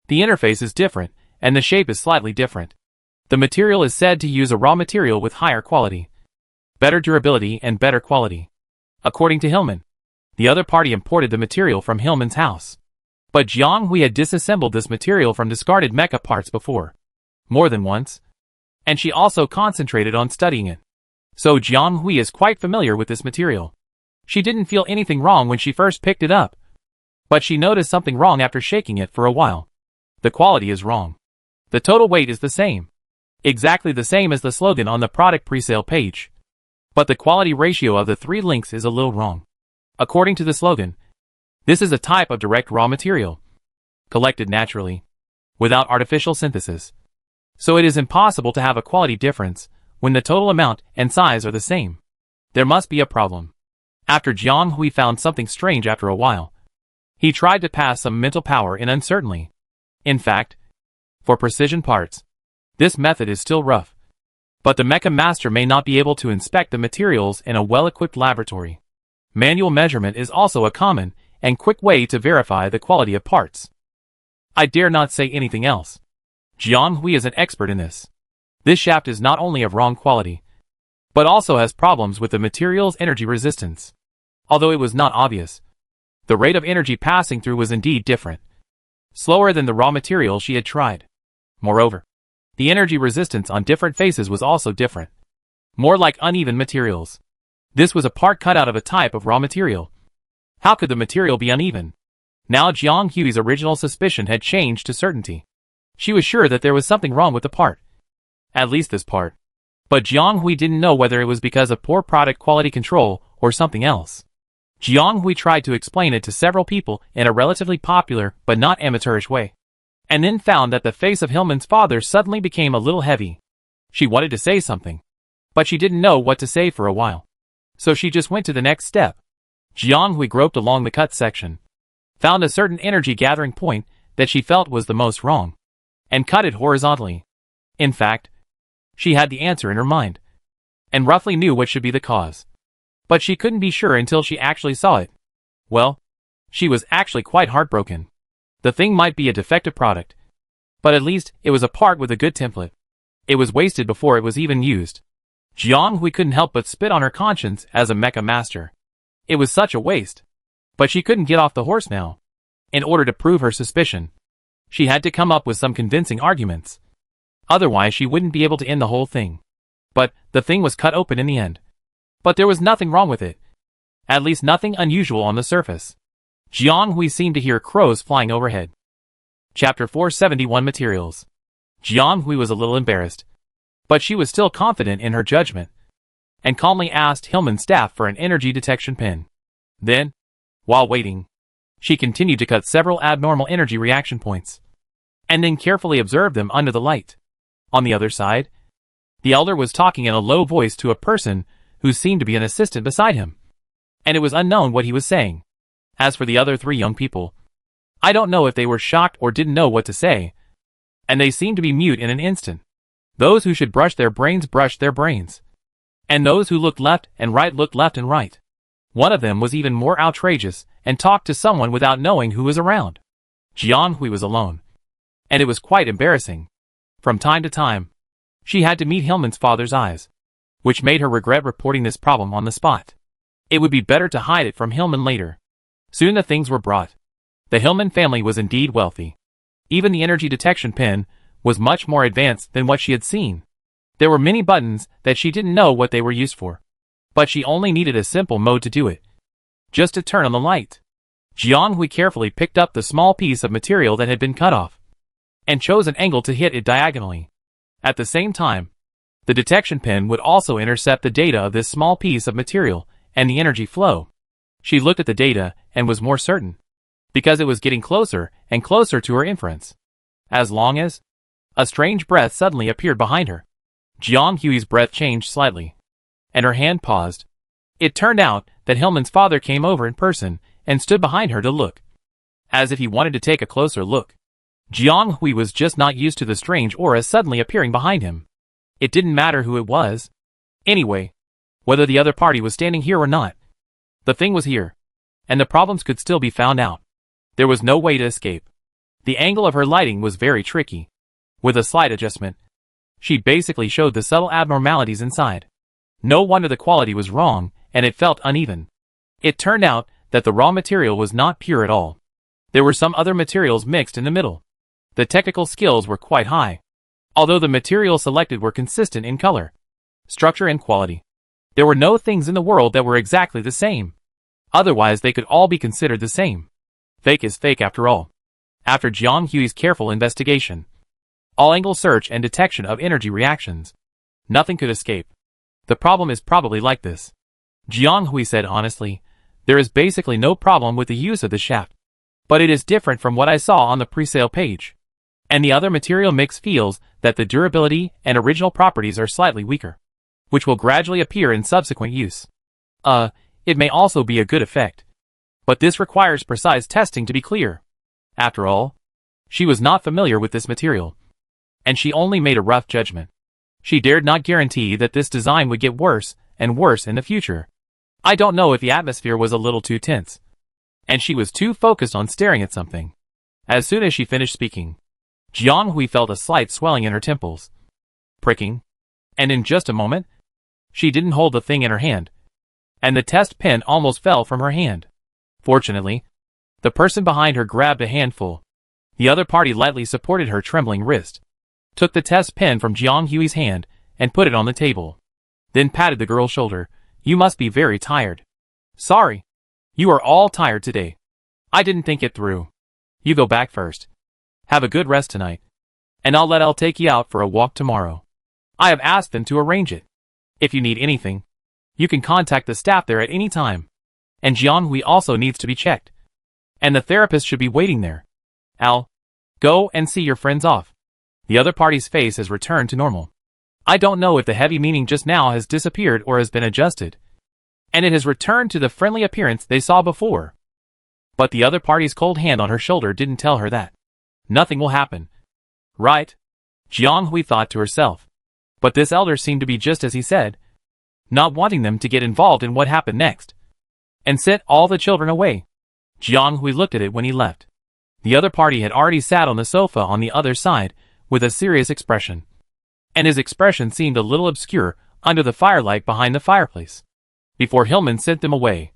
The interface is different, and the shape is slightly different. The material is said to use a raw material with higher quality, better durability and better quality. According to Hillman, the other party imported the material from Hillman's house. But Jiang Hui had disassembled this material from discarded mecha parts before, more than once, and she also concentrated on studying it. So Jiang Hui is quite familiar with this material. She didn't feel anything wrong when she first picked it up, but she noticed something wrong after shaking it for a while. The quality is wrong. The total weight is the same. Exactly the same as the slogan on the product presale page. But the quality ratio of the 3 links is a little wrong. According to the slogan, this is a type of direct raw material, collected naturally, without artificial synthesis. So it is impossible to have a quality difference when the total amount and size are the same. There must be a problem. After Jiang Hui found something strange after a while, he tried to pass some mental power in uncertainly. In fact, for precision parts, this method is still rough. But the mecha master may not be able to inspect the materials in a well-equipped laboratory. Manual measurement is also a common and quick way to verify the quality of parts. I dare not say anything else. Jiang Hui is an expert in this. This shaft is not only of wrong quality, but also has problems with the material's energy resistance. Although it was not obvious, the rate of energy passing through was indeed different, slower than the raw material she had tried. Moreover, the energy resistance on different faces was also different, more like uneven materials. This was a part cut out of a type of raw material. How could the material be uneven? Now Jiang Hui's original suspicion had changed to certainty. She was sure that there was something wrong with the part. At least this part. But Jiang Hui didn't know whether it was because of poor product quality control or something else. Jiang Hui tried to explain it to several people in a relatively popular but not amateurish way, and then found that the face of Hillman's father suddenly became a little heavy. She wanted to say something, but she didn't know what to say for a while. So she just went to the next step. Jiang Hui groped along the cut section, found a certain energy gathering point that she felt was the most wrong, and cut it horizontally. In fact, she had the answer in her mind, and roughly knew what should be the cause. But she couldn't be sure until she actually saw it. Well, she was actually quite heartbroken. The thing might be a defective product, but at least it was a part with a good template. It was wasted before it was even used. Jiang Hui couldn't help but spit on her conscience as a mecha master. It was such a waste. But she couldn't get off the horse now. In order to prove her suspicion, she had to come up with some convincing arguments. Otherwise she wouldn't be able to end the whole thing. But the thing was cut open in the end. But there was nothing wrong with it. At least nothing unusual on the surface. Jiang Hui seemed to hear crows flying overhead. Chapter 471 Materials. Jiang Hui was a little embarrassed, but she was still confident in her judgment, and calmly asked Hillman's staff for an energy detection pin. Then, while waiting, she continued to cut several abnormal energy reaction points, and then carefully observed them under the light. On the other side, the elder was talking in a low voice to a person who seemed to be an assistant beside him, and it was unknown what he was saying. As for the other 3 young people, I don't know if they were shocked or didn't know what to say, and they seemed to be mute in an instant. Those who should brush their brains brushed their brains, and those who looked left and right looked left and right. One of them was even more outrageous and talked to someone without knowing who was around. Jiang Hui was alone, and it was quite embarrassing. From time to time, she had to meet Hillman's father's eyes, which made her regret reporting this problem on the spot. It would be better to hide it from Hillman later. Soon the things were brought. The Hillman family was indeed wealthy. Even the energy detection pin was much more advanced than what she had seen. There were many buttons that she didn't know what they were used for, but she only needed a simple mode to do it. Just to turn on the light. Jiang Hui carefully picked up the small piece of material that had been cut off, and chose an angle to hit it diagonally. At the same time, the detection pin would also intercept the data of this small piece of material and the energy flow. She looked at the data and was more certain, because it was getting closer and closer to her inference. As long as a strange breath suddenly appeared behind her. Jiang Hui's breath changed slightly, and her hand paused. It turned out that Hillman's father came over in person and stood behind her to look, as if he wanted to take a closer look. Jiang Hui was just not used to the strange aura suddenly appearing behind him. It didn't matter who it was. Anyway, whether the other party was standing here or not, the thing was here, and the problems could still be found out. There was no way to escape. The angle of her lighting was very tricky. With a slight adjustment, she basically showed the subtle abnormalities inside. No wonder the quality was wrong, and it felt uneven. It turned out that the raw material was not pure at all. There were some other materials mixed in the middle. The technical skills were quite high, although the materials selected were consistent in color, structure and quality. There were no things in the world that were exactly the same. Otherwise they could all be considered the same. Fake is fake after all. After Jiang Hui's careful investigation, all-angle search and detection of energy reactions, nothing could escape. The problem is probably like this. Jiang Hui said honestly, there is basically no problem with the use of the shaft. But it is different from what I saw on the pre-sale page. And the other material mix feels that the durability and original properties are slightly weaker, which will gradually appear in subsequent use. It may also be a good effect. But this requires precise testing to be clear. After all, she was not familiar with this material, and she only made a rough judgment. She dared not guarantee that this design would get worse and worse in the future. I don't know if the atmosphere was a little too tense, and she was too focused on staring at something. As soon as she finished speaking, Jiang Hui felt a slight swelling in her temples, pricking, and in just a moment, she didn't hold the thing in her hand, and the test pen almost fell from her hand. Fortunately, the person behind her grabbed a handful. The other party lightly supported her trembling wrist, took the test pen from Jiang Hui's hand, and put it on the table. Then patted the girl's shoulder. You must be very tired. Sorry. You are all tired today. I didn't think it through. You go back first. Have a good rest tonight. And I'll take you out for a walk tomorrow. I have asked them to arrange it. If you need anything, you can contact the staff there at any time. And Jiang Hui also needs to be checked. And the therapist should be waiting there. Al, go and see your friends off. The other party's face has returned to normal. I don't know if the heavy meaning just now has disappeared or has been adjusted, and it has returned to the friendly appearance they saw before. But the other party's cold hand on her shoulder didn't tell her that. Nothing will happen. Right? Jiang Hui thought to herself. But this elder seemed to be just as he said, not wanting them to get involved in what happened next, and sent all the children away. Jiang Hui looked at it when he left. The other party had already sat on the sofa on the other side, with a serious expression. And his expression seemed a little obscure under the firelight behind the fireplace. Before Hillman sent them away,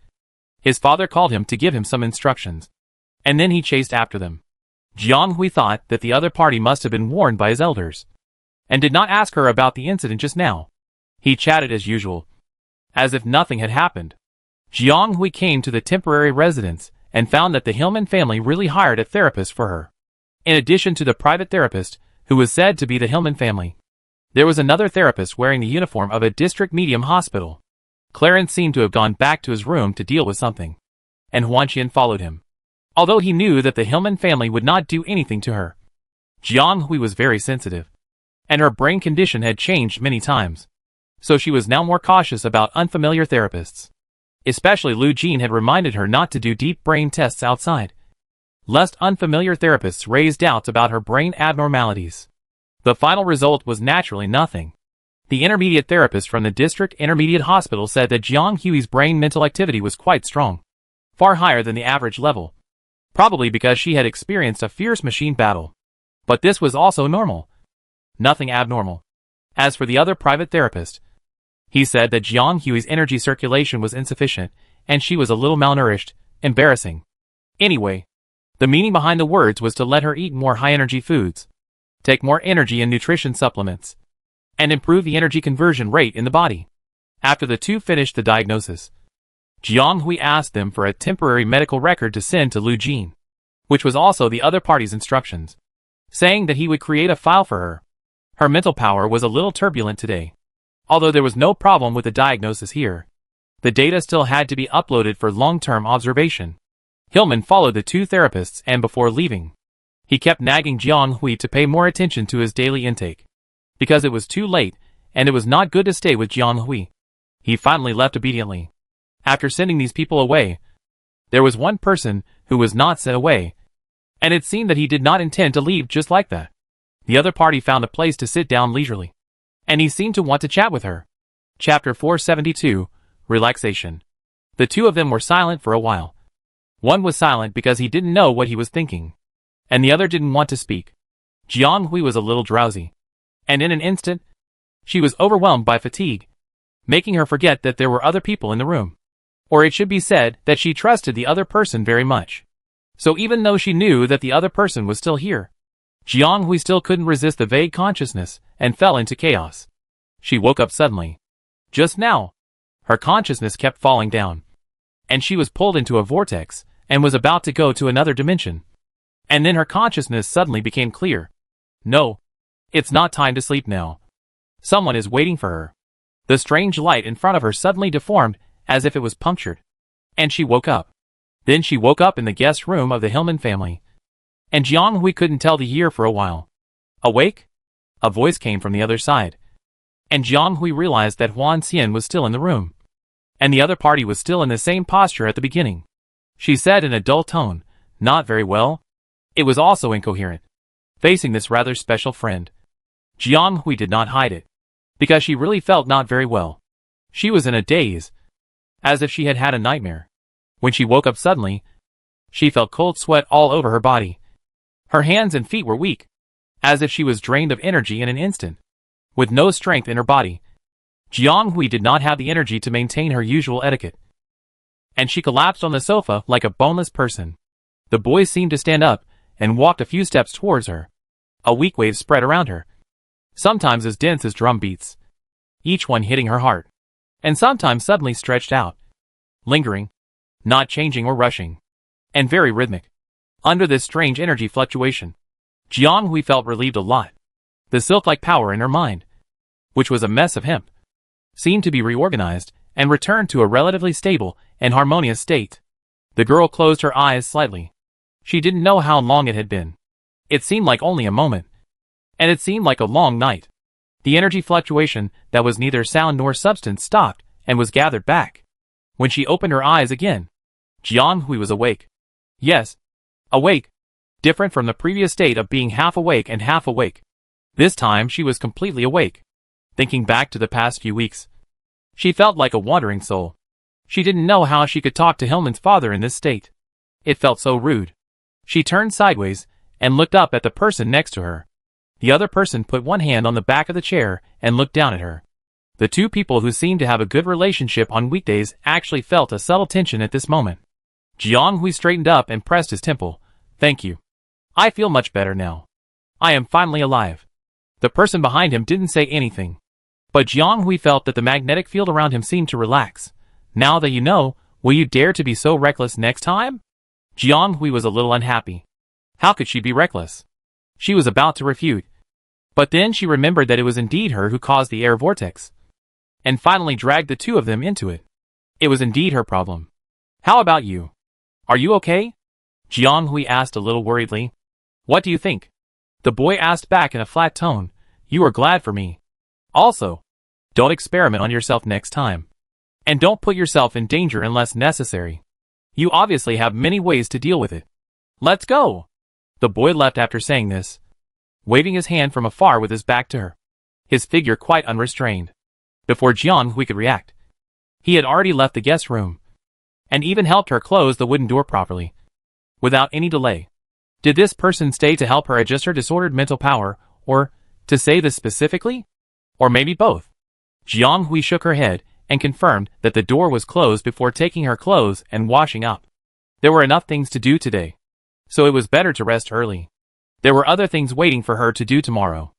his father called him to give him some instructions, and then he chased after them. Jiang Hui thought that the other party must have been warned by his elders, and did not ask her about the incident just now. He chatted as usual, as if nothing had happened. Jiang Hui came to the temporary residence and found that the Hillman family really hired a therapist for her. In addition to the private therapist, who was said to be the Hillman family, there was another therapist wearing the uniform of a district medium hospital. Clarence seemed to have gone back to his room to deal with something, and Huanqian followed him. Although he knew that the Hillman family would not do anything to her, Jiang Hui was very sensitive, and her brain condition had changed many times, so she was now more cautious about unfamiliar therapists. Especially Lu Jin had reminded her not to do deep brain tests outside, lest unfamiliar therapists raise doubts about her brain abnormalities. The final result was naturally nothing. The intermediate therapist from the district intermediate hospital said that Jiang Hui's brain mental activity was quite strong, far higher than the average level, probably because she had experienced a fierce machine battle. But this was also normal. Nothing abnormal. As for the other private therapist, he said that Jiang Hui's energy circulation was insufficient, and she was a little malnourished. Embarrassing. Anyway, the meaning behind the words was to let her eat more high-energy foods, take more energy and nutrition supplements, and improve the energy conversion rate in the body. After the two finished the diagnosis, Jiang Hui asked them for a temporary medical record to send to Lu Jin, which was also the other party's instructions, saying that he would create a file for her. Her mental power was a little turbulent today. Although there was no problem with the diagnosis here, the data still had to be uploaded for long-term observation. Hillman followed the two therapists, and before leaving, he kept nagging Jiang Hui to pay more attention to his daily intake, because it was too late, and it was not good to stay with Jiang Hui. He finally left obediently. After sending these people away, there was one person who was not sent away, and it seemed that he did not intend to leave just like that. The other party found a place to sit down leisurely, and he seemed to want to chat with her. Chapter 472, Relaxation. The two of them were silent for a while. One was silent because he didn't know what he was thinking, and the other didn't want to speak. Jiang Hui was a little drowsy, and in an instant, she was overwhelmed by fatigue, making her forget that there were other people in the room. Or it should be said that she trusted the other person very much. So even though she knew that the other person was still here, Jiang Hui still couldn't resist the vague consciousness and fell into chaos. She woke up suddenly. Just now, her consciousness kept falling down, and she was pulled into a vortex and was about to go to another dimension. And then her consciousness suddenly became clear. No, it's not time to sleep now. Someone is waiting for her. The strange light in front of her suddenly deformed as if it was punctured, and she woke up. Then she woke up in the guest room of the Hillman family, and Jiang Hui couldn't tell the year for a while. Awake? A voice came from the other side, and Jiang Hui realized that Huan Xian was still in the room, and the other party was still in the same posture at the beginning. She said in a dull tone, "Not very well." It was also incoherent. Facing this rather special friend, Jiang Hui did not hide it, because she really felt not very well. She was in a daze, as if she had had a nightmare. When she woke up suddenly, she felt cold sweat all over her body. Her hands and feet were weak, as if she was drained of energy in an instant. With no strength in her body, Jiang Hui did not have the energy to maintain her usual etiquette, and she collapsed on the sofa like a boneless person. The boy seemed to stand up and walked a few steps towards her. A weak wave spread around her, sometimes as dense as drum beats, each one hitting her heart, and sometimes suddenly stretched out, lingering, not changing or rushing, and very rhythmic. Under this strange energy fluctuation, Jiang Hui felt relieved a lot. The sylph-like power in her mind, which was a mess of hemp, seemed to be reorganized and returned to a relatively stable and harmonious state. The girl closed her eyes slightly. She didn't know how long it had been. It seemed like only a moment, and it seemed like a long night. The energy fluctuation that was neither sound nor substance stopped and was gathered back. When she opened her eyes again, Jiang Hui was awake. Yes, awake. Different from the previous state of being half awake and half awake. This time she was completely awake. Thinking back to the past few weeks, she felt like a wandering soul. She didn't know how she could talk to Hillman's father in this state. It felt so rude. She turned sideways and looked up at the person next to her. The other person put one hand on the back of the chair and looked down at her. The two people who seemed to have a good relationship on weekdays actually felt a subtle tension at this moment. Jiang Hui straightened up and pressed his temple. "Thank you. I feel much better now. I am finally alive." The person behind him didn't say anything, but Jiang Hui felt that the magnetic field around him seemed to relax. "Now that you know, will you dare to be so reckless next time?" Jiang Hui was a little unhappy. How could she be reckless? She was about to refute, but then she remembered that it was indeed her who caused the air vortex, and finally dragged the two of them into it. It was indeed her problem. "How about you? Are you okay?" Jiang Hui asked a little worriedly. "What do you think?" The boy asked back in a flat tone. "You are glad for me. Also, don't experiment on yourself next time. And don't put yourself in danger unless necessary. You obviously have many ways to deal with it. Let's go." The boy left after saying this, waving his hand from afar with his back to her, his figure quite unrestrained. Before Jiang Hui could react, he had already left the guest room, and even helped her close the wooden door properly, without any delay. Did this person stay to help her adjust her disordered mental power, or, to say this specifically? Or maybe both? Jiang Hui shook her head and confirmed that the door was closed before taking her clothes and washing up. There were enough things to do today, so it was better to rest early. There were other things waiting for her to do tomorrow.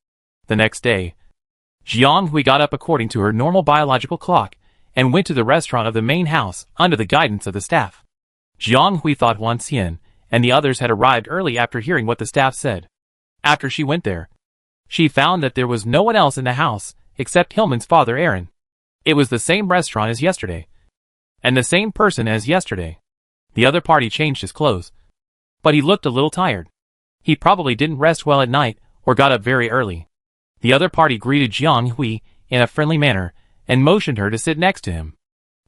The next day, Jiang Hui got up according to her normal biological clock and went to the restaurant of the main house under the guidance of the staff. Jiang Hui thought Huan Xian and the others had arrived early after hearing what the staff said. After she went there, she found that there was no one else in the house except Hillman's father Aaron. It was the same restaurant as yesterday, and the same person as yesterday. The other party changed his clothes, but he looked a little tired. He probably didn't rest well at night or got up very early. The other party greeted Jiang Hui in a friendly manner and motioned her to sit next to him.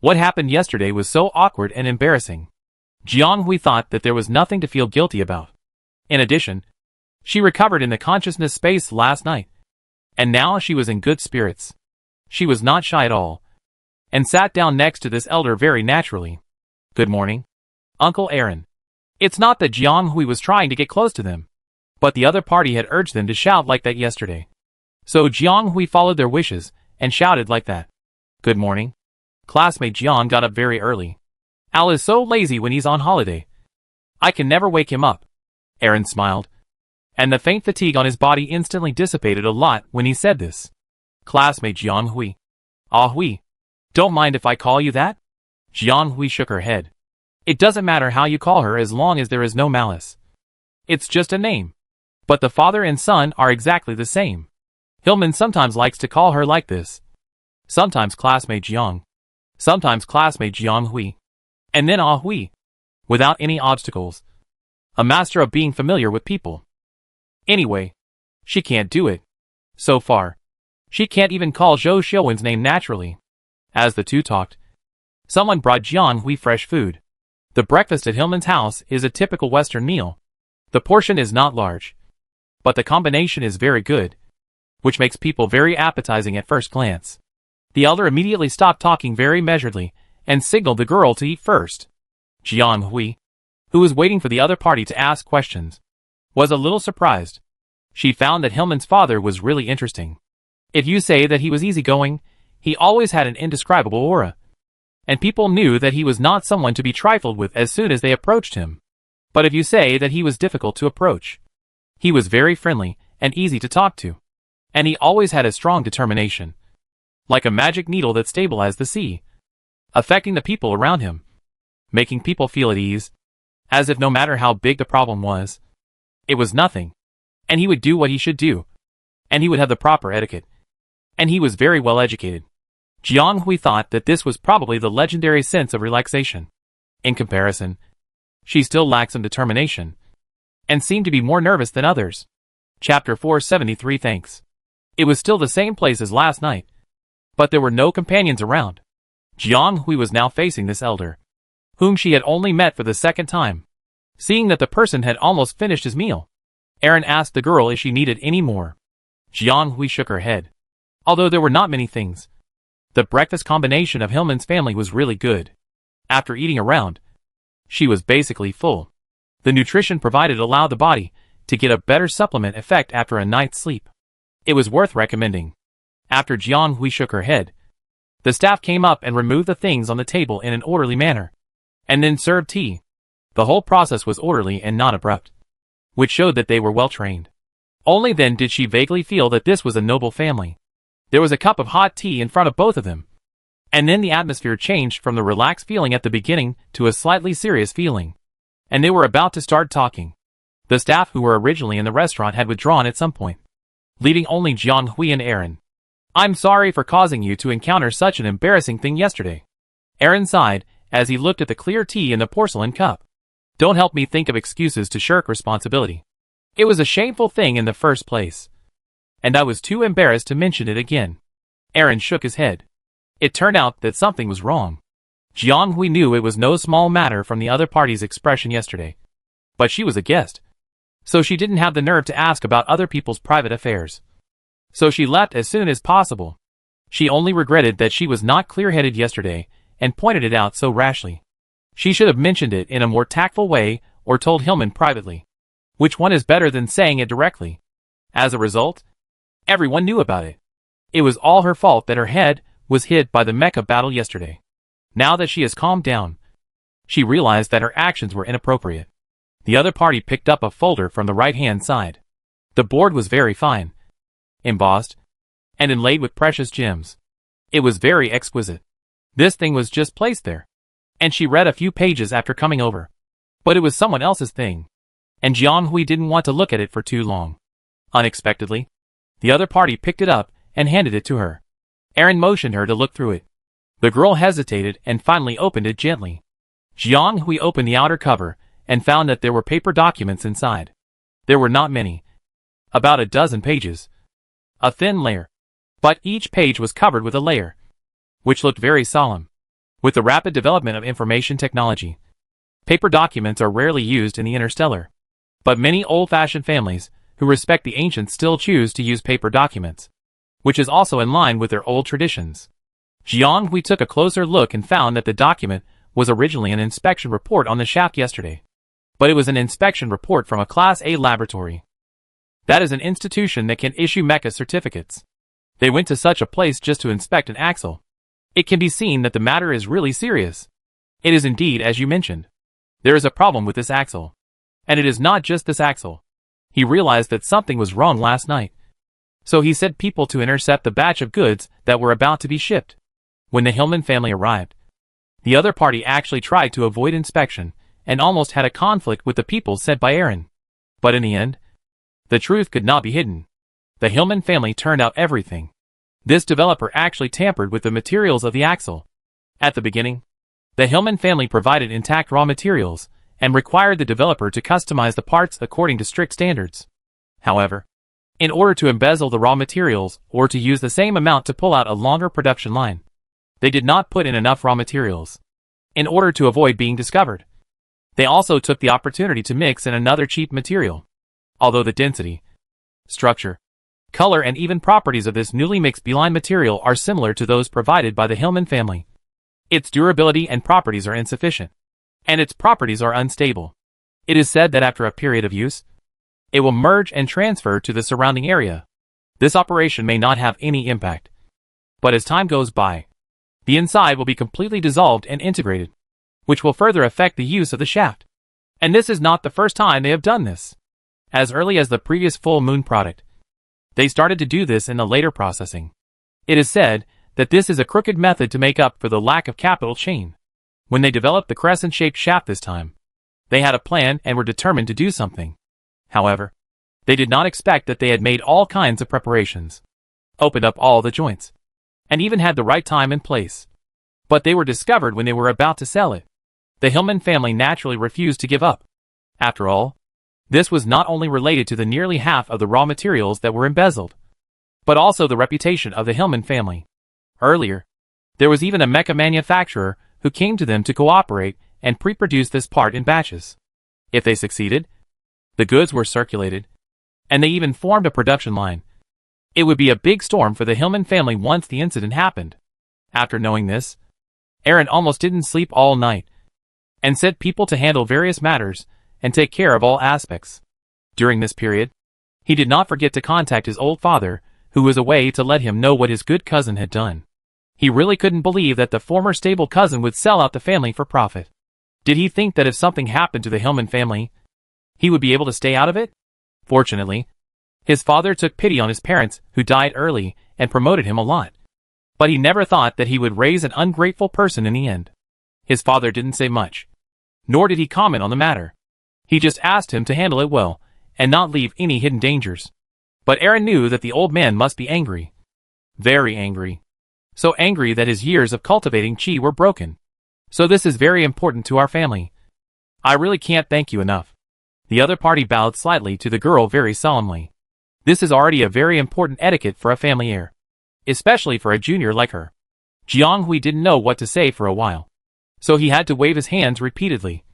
What happened yesterday was so awkward and embarrassing. Jiang Hui thought that there was nothing to feel guilty about. In addition, she recovered in the consciousness space last night, and now she was in good spirits. She was not shy at all, and sat down next to this elder very naturally. "Good morning, Uncle Aaron." It's not that Jiang Hui was trying to get close to them, but the other party had urged them to shout like that yesterday. So Jiang Hui followed their wishes and shouted like that. "Good morning." Classmate Jiang got up very early. Al is so lazy when he's on holiday. I can never wake him up. Aaron smiled, and the faint fatigue on his body instantly dissipated a lot when he said this. Classmate Jiang Hui. "Ah Hui. Don't mind if I call you that?" Jiang Hui shook her head. "It doesn't matter how you call her as long as there is no malice. It's just a name." But the father and son are exactly the same. Hillman sometimes likes to call her like this. Sometimes classmate Jiang. Sometimes classmate Jiang Hui. And then Ah Hui. Without any obstacles. A master of being familiar with people. Anyway, she can't do it. So far. She can't even call Zhou Xiuwen's name naturally. As the two talked, someone brought Jiang Hui fresh food. The breakfast at Hillman's house is a typical Western meal. The portion is not large, but the combination is very good, which makes people very appetizing at first glance. The elder immediately stopped talking very measuredly and signaled the girl to eat first. Jiang Hui, who was waiting for the other party to ask questions, was a little surprised. She found that Hillman's father was really interesting. If you say that he was easygoing, he always had an indescribable aura, and people knew that he was not someone to be trifled with as soon as they approached him. But if you say that he was difficult to approach, he was very friendly and easy to talk to, and he always had a strong determination, like a magic needle that stabilized the sea, affecting the people around him, making people feel at ease, as if no matter how big the problem was, it was nothing, and he would do what he should do, and he would have the proper etiquette, and he was very well educated. Jiang Hui thought that this was probably the legendary sense of relaxation. In comparison, she still lacked some determination, and seemed to be more nervous than others. Chapter 473. Thanks. It was still the same place as last night, but there were no companions around. Jiang Hui was now facing this elder, whom she had only met for the second time. Seeing that the person had almost finished his meal, Aaron asked the girl if she needed any more. Jiang Hui shook her head. Although there were not many things, the breakfast combination of Hillman's family was really good. After eating around, she was basically full. The nutrition provided allowed the body to get a better supplement effect after a night's sleep. It was worth recommending. After Jiang Hui shook her head, the staff came up and removed the things on the table in an orderly manner, and then served tea. The whole process was orderly and not abrupt, which showed that they were well trained. Only then did she vaguely feel that this was a noble family. There was a cup of hot tea in front of both of them, and then the atmosphere changed from the relaxed feeling at the beginning to a slightly serious feeling, and they were about to start talking. The staff who were originally in the restaurant had withdrawn at some point, leaving only Jiang Hui and Aaron. "I'm sorry for causing you to encounter such an embarrassing thing yesterday." Aaron sighed as he looked at the clear tea in the porcelain cup. "Don't help me think of excuses to shirk responsibility. It was a shameful thing in the first place, and I was too embarrassed to mention it again." Aaron shook his head. It turned out that something was wrong. Jiang Hui knew it was no small matter from the other party's expression yesterday, but she was a guest, so she didn't have the nerve to ask about other people's private affairs. So she left as soon as possible. She only regretted that she was not clear-headed yesterday and pointed it out so rashly. She should have mentioned it in a more tactful way or told Hillman privately. Which one is better than saying it directly? As a result, everyone knew about it. It was all her fault that her head was hit by the mecha battle yesterday. Now that she has calmed down, she realized that her actions were inappropriate. The other party picked up a folder from the right-hand side. The board was very fine, embossed, and inlaid with precious gems. It was very exquisite. This thing was just placed there, and she read a few pages after coming over. But it was someone else's thing, and Jiang Hui didn't want to look at it for too long. Unexpectedly, the other party picked it up and handed it to her. Aaron motioned her to look through it. The girl hesitated and finally opened it gently. Jiang Hui opened the outer cover and found that there were paper documents inside. There were not many, about a dozen pages. A thin layer, but each page was covered with a layer, which looked very solemn. With the rapid development of information technology, paper documents are rarely used in the interstellar. But many old-fashioned families who respect the ancients still choose to use paper documents, which is also in line with their old traditions. Jiang Hui took a closer look and found that the document was originally an inspection report on the shaft yesterday. But it was an inspection report from a Class A laboratory. That is an institution that can issue mecha certificates. They went to such a place just to inspect an axle. It can be seen that the matter is really serious. It is indeed as you mentioned. There is a problem with this axle. And it is not just this axle. He realized that something was wrong last night. So he sent people to intercept the batch of goods that were about to be shipped. When the Hillman family arrived, the other party actually tried to avoid inspection and almost had a conflict with the people sent by Aaron. But in the end, the truth could not be hidden. The Hillman family turned out everything. This developer actually tampered with the materials of the axle. At the beginning, the Hillman family provided intact raw materials and required the developer to customize the parts according to strict standards. However, in order to embezzle the raw materials or to use the same amount to pull out a longer production line, they did not put in enough raw materials. In order to avoid being discovered, they also took the opportunity to mix in another cheap material. Although the density, structure, color and even properties of this newly mixed beeline material are similar to those provided by the Hillman family, its durability and properties are insufficient, and its properties are unstable. It is said that after a period of use, it will merge and transfer to the surrounding area. This operation may not have any impact. But as time goes by, the inside will be completely dissolved and integrated, which will further affect the use of the shaft. And this is not the first time they have done this. As early as the previous full moon product, they started to do this in the later processing. It is said that this is a crooked method to make up for the lack of capital chain. When they developed the crescent-shaped shaft this time, they had a plan and were determined to do something. However, they did not expect that they had made all kinds of preparations, opened up all the joints, and even had the right time and place. But they were discovered when they were about to sell it. The Hillman family naturally refused to give up. After all, this was not only related to the nearly half of the raw materials that were embezzled, but also the reputation of the Hillman family. Earlier, there was even a mecha manufacturer who came to them to cooperate and pre-produce this part in batches. If they succeeded, the goods were circulated, and they even formed a production line. It would be a big storm for the Hillman family once the incident happened. After knowing this, Aaron almost didn't sleep all night, and sent people to handle various matters and take care of all aspects. During this period, he did not forget to contact his old father, who was away, to let him know what his good cousin had done. He really couldn't believe that the former stable cousin would sell out the family for profit. Did he think that if something happened to the Hillman family, he would be able to stay out of it? Fortunately, his father took pity on his parents, who died early, and promoted him a lot. But he never thought that he would raise an ungrateful person in the end. His father didn't say much, nor did he comment on the matter. He just asked him to handle it well, and not leave any hidden dangers. But Aaron knew that the old man must be angry. Very angry. So angry that his years of cultivating chi were broken. So this is very important to our family. I really can't thank you enough. The other party bowed slightly to the girl very solemnly. This is already a very important etiquette for a family heir, especially for a junior like her. Jiang Hui didn't know what to say for a while, so he had to wave his hands repeatedly,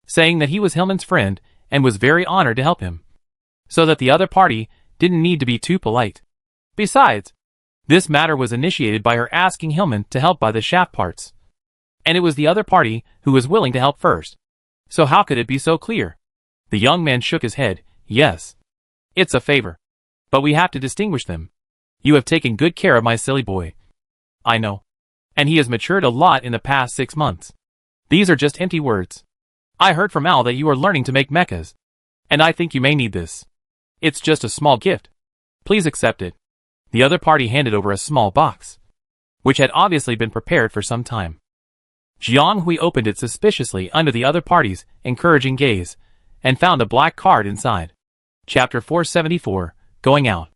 saying that he was Hillman's friend and was very honored to help him, so that the other party didn't need to be too polite. Besides, this matter was initiated by her asking Hillman to help buy the shaft parts, and it was the other party who was willing to help first. So how could it be so clear? The young man shook his head. Yes, it's a favor, but we have to distinguish them. You have taken good care of my silly boy. I know. And he has matured a lot in the past 6 months. These are just empty words. I heard from Al that you are learning to make mechas, and I think you may need this. It's just a small gift. Please accept it. The other party handed over a small box, which had obviously been prepared for some time. Jiang Hui opened it suspiciously under the other party's encouraging gaze, and found a black card inside. Chapter 474, Going Out.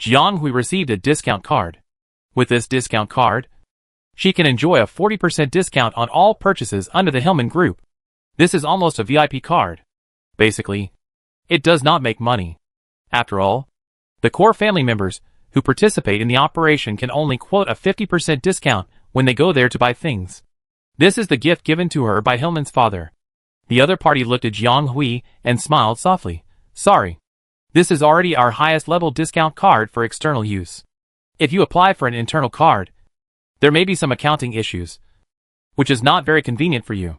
Jiang Hui received a discount card. With this discount card, she can enjoy a 40% discount on all purchases under the Hillman Group. This is almost a VIP card. Basically, it does not make money. After all, the core family members who participate in the operation can only quote a 50% discount when they go there to buy things. This is the gift given to her by Hillman's father. The other party looked at Jiang Hui and smiled softly. Sorry. This is already our highest level discount card for external use. If you apply for an internal card, there may be some accounting issues, which is not very convenient for you.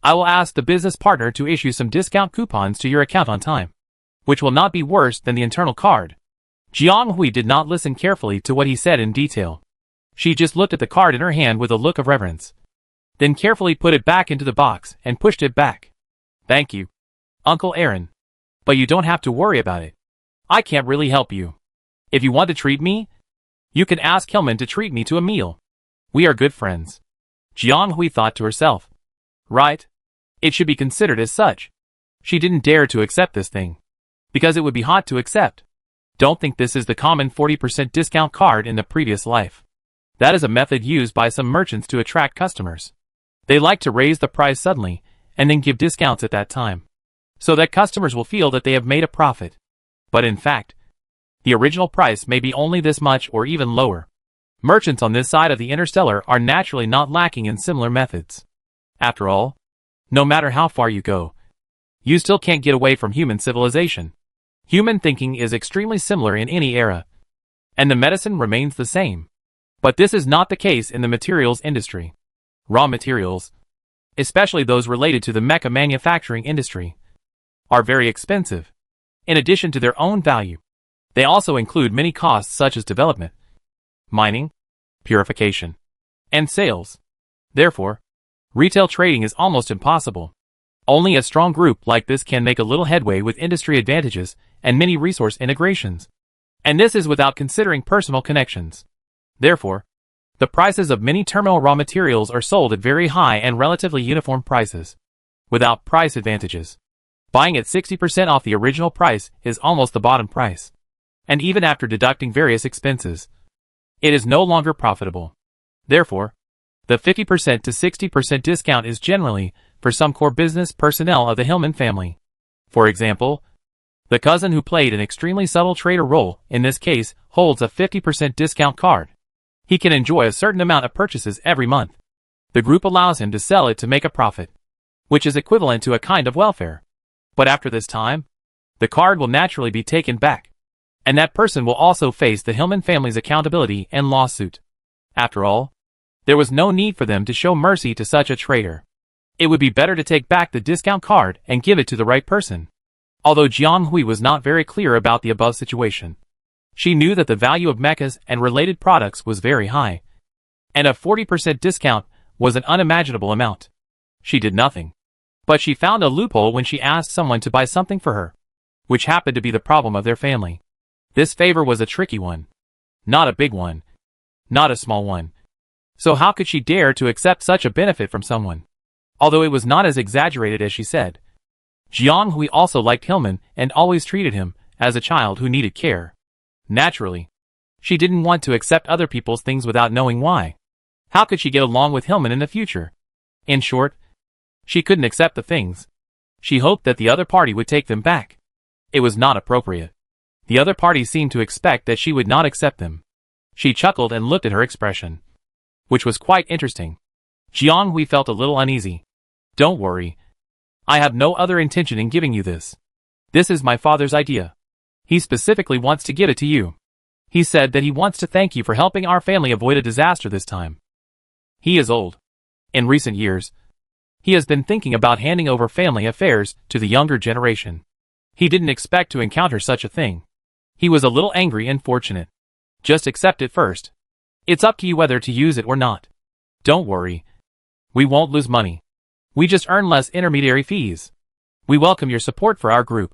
I will ask the business partner to issue some discount coupons to your account on time, which will not be worse than the internal card. Jiang Hui did not listen carefully to what he said in detail. She just looked at the card in her hand with a look of reverence, then carefully put it back into the box and pushed it back. Thank you, Uncle Aaron. But you don't have to worry about it. I can't really help you. If you want to treat me, you can ask Hillman to treat me to a meal. We are good friends. Jiang Hui thought to herself. Right. It should be considered as such. She didn't dare to accept this thing, because it would be hot to accept. Don't think this is the common 40% discount card in the previous life. That is a method used by some merchants to attract customers. They like to raise the price suddenly, and then give discounts at that time, so that customers will feel that they have made a profit. But in fact, the original price may be only this much or even lower. Merchants on this side of the interstellar are naturally not lacking in similar methods. After all, no matter how far you go, you still can't get away from human civilization. Human thinking is extremely similar in any era, and the medicine remains the same. But this is not the case in the materials industry. Raw materials, especially those related to the mecha manufacturing industry, are very expensive. In addition to their own value, they also include many costs such as development, mining, purification, and sales. Therefore, retail trading is almost impossible. Only a strong group like this can make a little headway with industry advantages and many resource integrations. And this is without considering personal connections. Therefore, the prices of many terminal raw materials are sold at very high and relatively uniform prices, without price advantages. Buying at 60% off the original price is almost the bottom price. And even after deducting various expenses, it is no longer profitable. Therefore, the 50% to 60% discount is generally for some core business personnel of the Hillman family. For example, the cousin who played an extremely subtle trader role in this case holds a 50% discount card. He can enjoy a certain amount of purchases every month. The group allows him to sell it to make a profit, which is equivalent to a kind of welfare. But after this time, the card will naturally be taken back, and that person will also face the Hillman family's accountability and lawsuit. After all, there was no need for them to show mercy to such a trader. It would be better to take back the discount card and give it to the right person. Although Jiang Hui was not very clear about the above situation, she knew that the value of mechas and related products was very high, and a 40% discount was an unimaginable amount. She did nothing, but she found a loophole when she asked someone to buy something for her, which happened to be the problem of their family. This favor was a tricky one. Not a big one. Not a small one. So how could she dare to accept such a benefit from someone? Although it was not as exaggerated as she said. Jiang Hui also liked Hillman and always treated him as a child who needed care. Naturally, she didn't want to accept other people's things without knowing why. How could she get along with Hillman in the future? In short, she couldn't accept the things. She hoped that the other party would take them back. It was not appropriate. The other party seemed to expect that she would not accept them. She chuckled and looked at her expression, which was quite interesting. Jiang Hui felt a little uneasy. Don't worry. I have no other intention in giving you this. This is my father's idea. He specifically wants to give it to you. He said that he wants to thank you for helping our family avoid a disaster this time. He is old. In recent years, he has been thinking about handing over family affairs to the younger generation. He didn't expect to encounter such a thing. He was a little angry and fortunate. Just accept it first. It's up to you whether to use it or not. Don't worry. We won't lose money. We just earn less intermediary fees. We welcome your support for our group.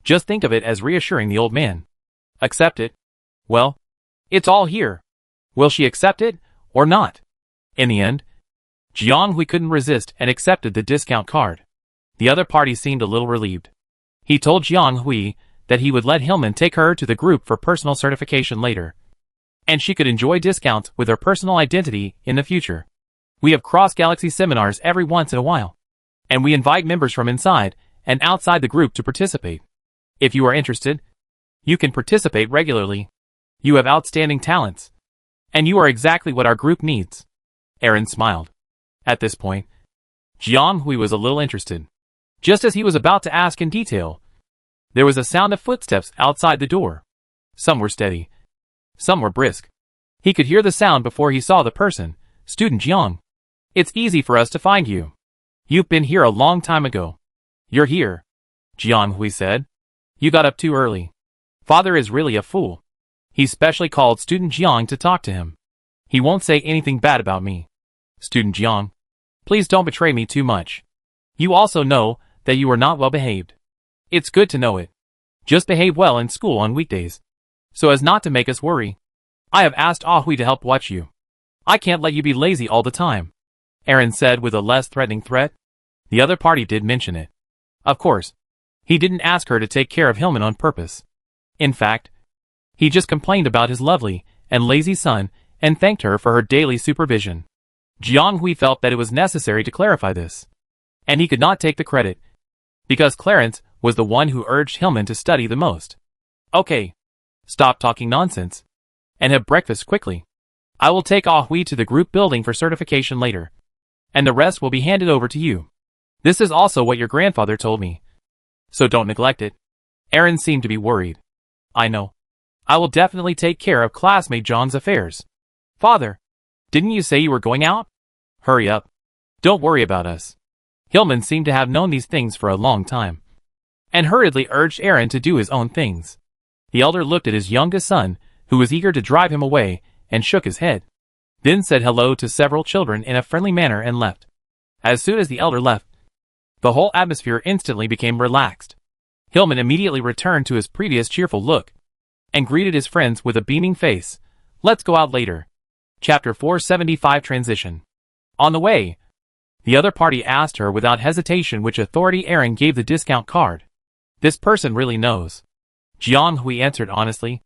Just think of it as reassuring the old man. Accept it? Well, it's all here. Will she accept it, or not? In the end, Jiang Hui couldn't resist and accepted the discount card. The other party seemed a little relieved. He told Jiang Hui that he would let Hillman take her to the group for personal certification later, and she could enjoy discounts with her personal identity in the future. We have cross-galaxy seminars every once in a while, and we invite members from inside and outside the group to participate. If you are interested, you can participate regularly. You have outstanding talents, and you are exactly what our group needs. Aaron smiled. At this point, Jiang Hui was a little interested. Just as he was about to ask in detail, There was a sound of footsteps outside the door. Some were steady. Some were brisk. He could hear the sound before he saw the person. Student Jiang. It's easy for us to find you. You've been here a long time ago. You're here, Jiang Hui said. You got up too early. Father is really a fool. He specially called Student Jiang to talk to him. He won't say anything bad about me. Student Jiang, please don't betray me too much. You also know that you are not well behaved. It's good to know it. Just behave well in school on weekdays, so as not to make us worry. I have asked Ah Hui to help watch you. I can't let you be lazy all the time, Aaron said with a less threatening threat. The other party did mention it. Of course, he didn't ask her to take care of Hillman on purpose. In fact, he just complained about his lovely and lazy son and thanked her for her daily supervision. Jiang Hui felt that it was necessary to clarify this, and he could not take the credit, because Clarence was the one who urged Hillman to study the most. Okay, stop talking nonsense, and have breakfast quickly. I will take Ah Hui to the group building for certification later, and the rest will be handed over to you. This is also what your grandfather told me, so don't neglect it. Aaron seemed to be worried. I know. I will definitely take care of classmate John's affairs. Father, didn't you say you were going out? Hurry up. Don't worry about us. Hillman seemed to have known these things for a long time, and hurriedly urged Aaron to do his own things. The elder looked at his youngest son, who was eager to drive him away, and shook his head. Then said hello to several children in a friendly manner and left. As soon as the elder left, the whole atmosphere instantly became relaxed. Hillman immediately returned to his previous cheerful look, and greeted his friends with a beaming face. Let's go out later. Chapter 475 Transition. On the way, the other party asked her without hesitation which authority Aaron gave the discount card. This person really knows. Jiang Hui answered honestly.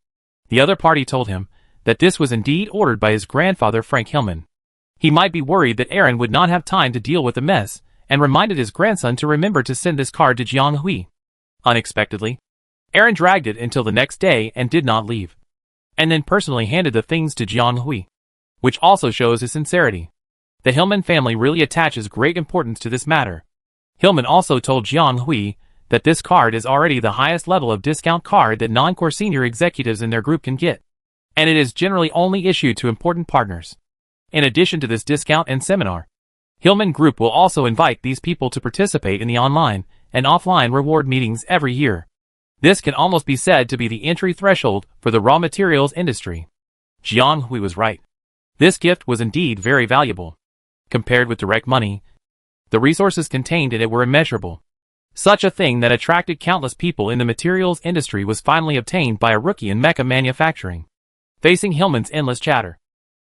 The other party told him that this was indeed ordered by his grandfather Frank Hillman. He might be worried that Aaron would not have time to deal with the mess, and reminded his grandson to remember to send this card to Jiang Hui. Unexpectedly, Aaron dragged it until the next day and did not leave, and then personally handed the things to Jiang Hui, which also shows his sincerity. The Hillman family really attaches great importance to this matter. Hillman also told Jiang Hui that this card is already the highest level of discount card that non-core senior executives in their group can get, and it is generally only issued to important partners. In addition to this discount and seminar, Hillman Group will also invite these people to participate in the online and offline reward meetings every year. This can almost be said to be the entry threshold for the raw materials industry. Jiang Hui was right. This gift was indeed very valuable. Compared with direct money, the resources contained in it were immeasurable. Such a thing that attracted countless people in the materials industry was finally obtained by a rookie in mecha manufacturing. Facing Hillman's endless chatter,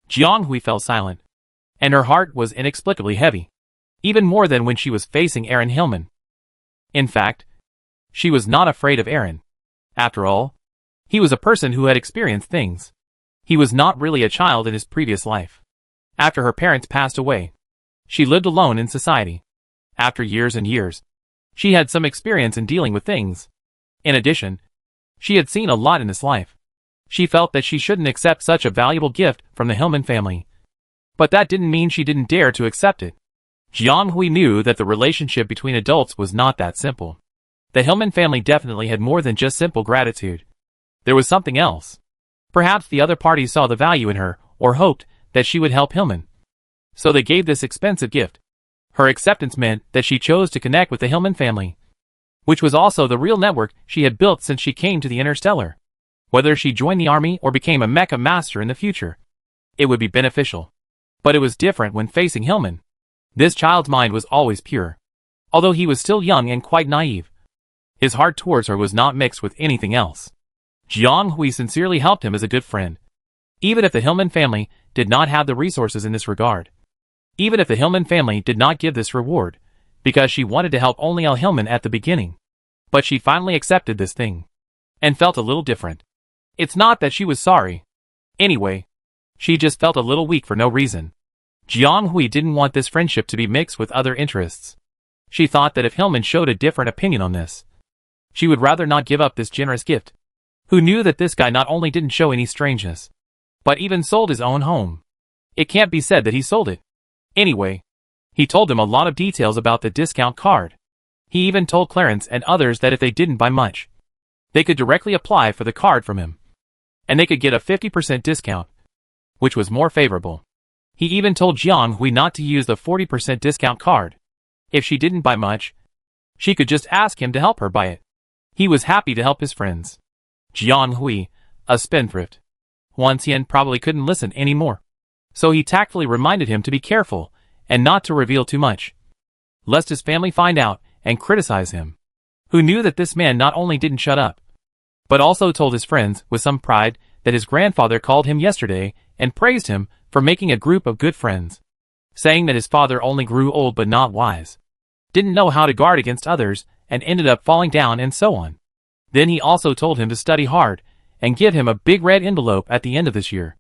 Jiang Hui fell silent, and her heart was inexplicably heavy, even more than when she was facing Aaron Hillman. In fact, she was not afraid of Aaron. After all, he was a person who had experienced things. He was not really a child in his previous life. After her parents passed away, she lived alone in society. After years and years, she had some experience in dealing with things. In addition, she had seen a lot in this life. She felt that she shouldn't accept such a valuable gift from the Hillman family. But that didn't mean she didn't dare to accept it. Jiang Hui knew that the relationship between adults was not that simple. The Hillman family definitely had more than just simple gratitude. There was something else. Perhaps the other party saw the value in her, or hoped that she would help Hillman. So they gave this expensive gift. Her acceptance meant that she chose to connect with the Hillman family, which was also the real network she had built since she came to the Interstellar. Whether she joined the army or became a mecha master in the future, it would be beneficial. But it was different when facing Hillman. This child's mind was always pure. Although he was still young and quite naive, his heart towards her was not mixed with anything else. Jiang Hui sincerely helped him as a good friend. Even if the Hillman family did not have the resources in this regard. Even if the Hillman family did not give this reward, because she wanted to help only Al Hillman at the beginning. But she finally accepted this thing, and felt a little different. It's not that she was sorry. Anyway, she just felt a little weak for no reason. Jiang Hui didn't want this friendship to be mixed with other interests. She thought that if Hillman showed a different opinion on this, she would rather not give up this generous gift. Who knew that this guy not only didn't show any strangeness, but even sold his own home. It can't be said that he sold it. Anyway, he told them a lot of details about the discount card. He even told Clarence and others that if they didn't buy much, They could directly apply for the card from him. And they could get a 50% discount, which was more favorable. He even told Jiang Hui not to use the 40% discount card. If she didn't buy much, she could just ask him to help her buy it. He was happy to help his friends. Jiang Hui, a spendthrift. Huan Xian probably couldn't listen anymore. So he tactfully reminded him to be careful and not to reveal too much, lest his family find out and criticize him. Who knew that this man not only didn't shut up, but also told his friends with some pride that his grandfather called him yesterday and praised him for making a group of good friends, saying that his father only grew old but not wise, didn't know how to guard against others, and ended up falling down and so on. Then he also told him to study hard and give him a big red envelope at the end of this year.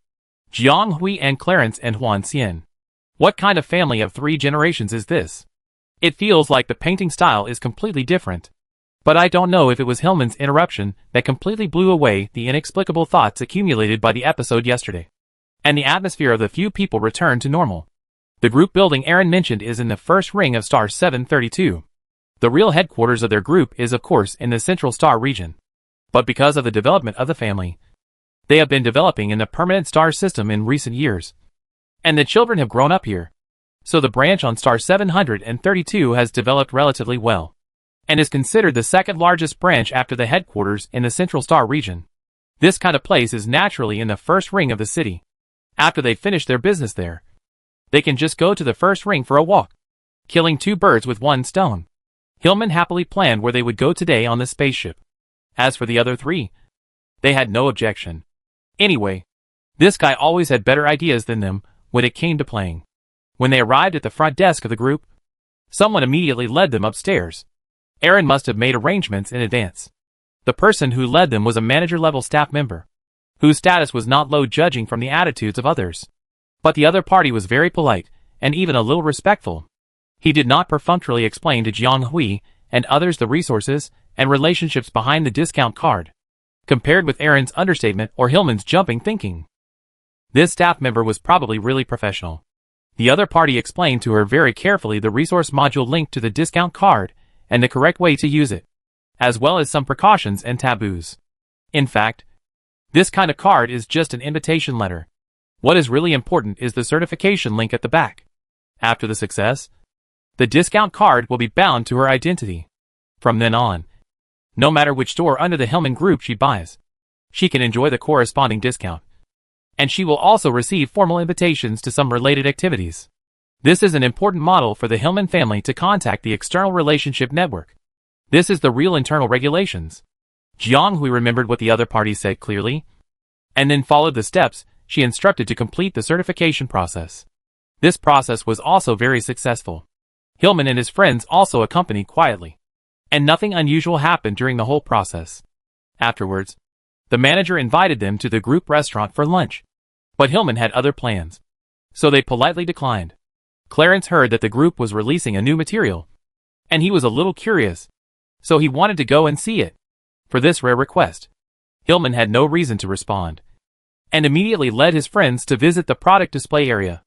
Jiang Hui and Clarence and Huan Xian. What kind of family of 3 generations is this? It feels like the painting style is completely different. But I don't know if it was Hillman's interruption that completely blew away the inexplicable thoughts accumulated by the episode yesterday. And the atmosphere of the few people returned to normal. The group building Aaron mentioned is in the first ring of Star 732. The real headquarters of their group is of course in the Central Star region. But because of the development of the family, they have been developing in the permanent star system in recent years. And the children have grown up here. So the branch on Star 732 has developed relatively well, and is considered the second largest branch after the headquarters in the Central Star region. This kind of place is naturally in the first ring of the city. After they finish their business there, they can just go to the first ring for a walk, killing 2 birds with 1 stone. Hillman happily planned where they would go today on the spaceship. As for the other 3, they had no objection. Anyway, this guy always had better ideas than them when it came to playing. When they arrived at the front desk of the group, someone immediately led them upstairs. Aaron must have made arrangements in advance. The person who led them was a manager-level staff member, whose status was not low judging from the attitudes of others. But the other party was very polite, and even a little respectful. He did not perfunctorily explain to Jiang Hui and others the resources and relationships behind the discount card, compared with Aaron's understatement or Hillman's jumping thinking. This staff member was probably really professional. The other party explained to her very carefully the resource module linked to the discount card and the correct way to use it, as well as some precautions and taboos. In fact, this kind of card is just an invitation letter. What is really important is the certification link at the back. After the success, the discount card will be bound to her identity. From then on, no matter which store under the Hillman Group she buys, she can enjoy the corresponding discount. And she will also receive formal invitations to some related activities. This is an important model for the Hillman family to contact the external relationship network. This is the real internal regulations. Jiang Hui remembered what the other party said clearly, and then followed the steps she instructed to complete the certification process. This process was also very successful. Hillman and his friends also accompanied quietly, and nothing unusual happened during the whole process. Afterwards, the manager invited them to the group restaurant for lunch, but Hillman had other plans, so they politely declined. Clarence heard that the group was releasing a new material, and he was a little curious, so he wanted to go and see it. For this rare request, Hillman had no reason to respond, and immediately led his friends to visit the product display area.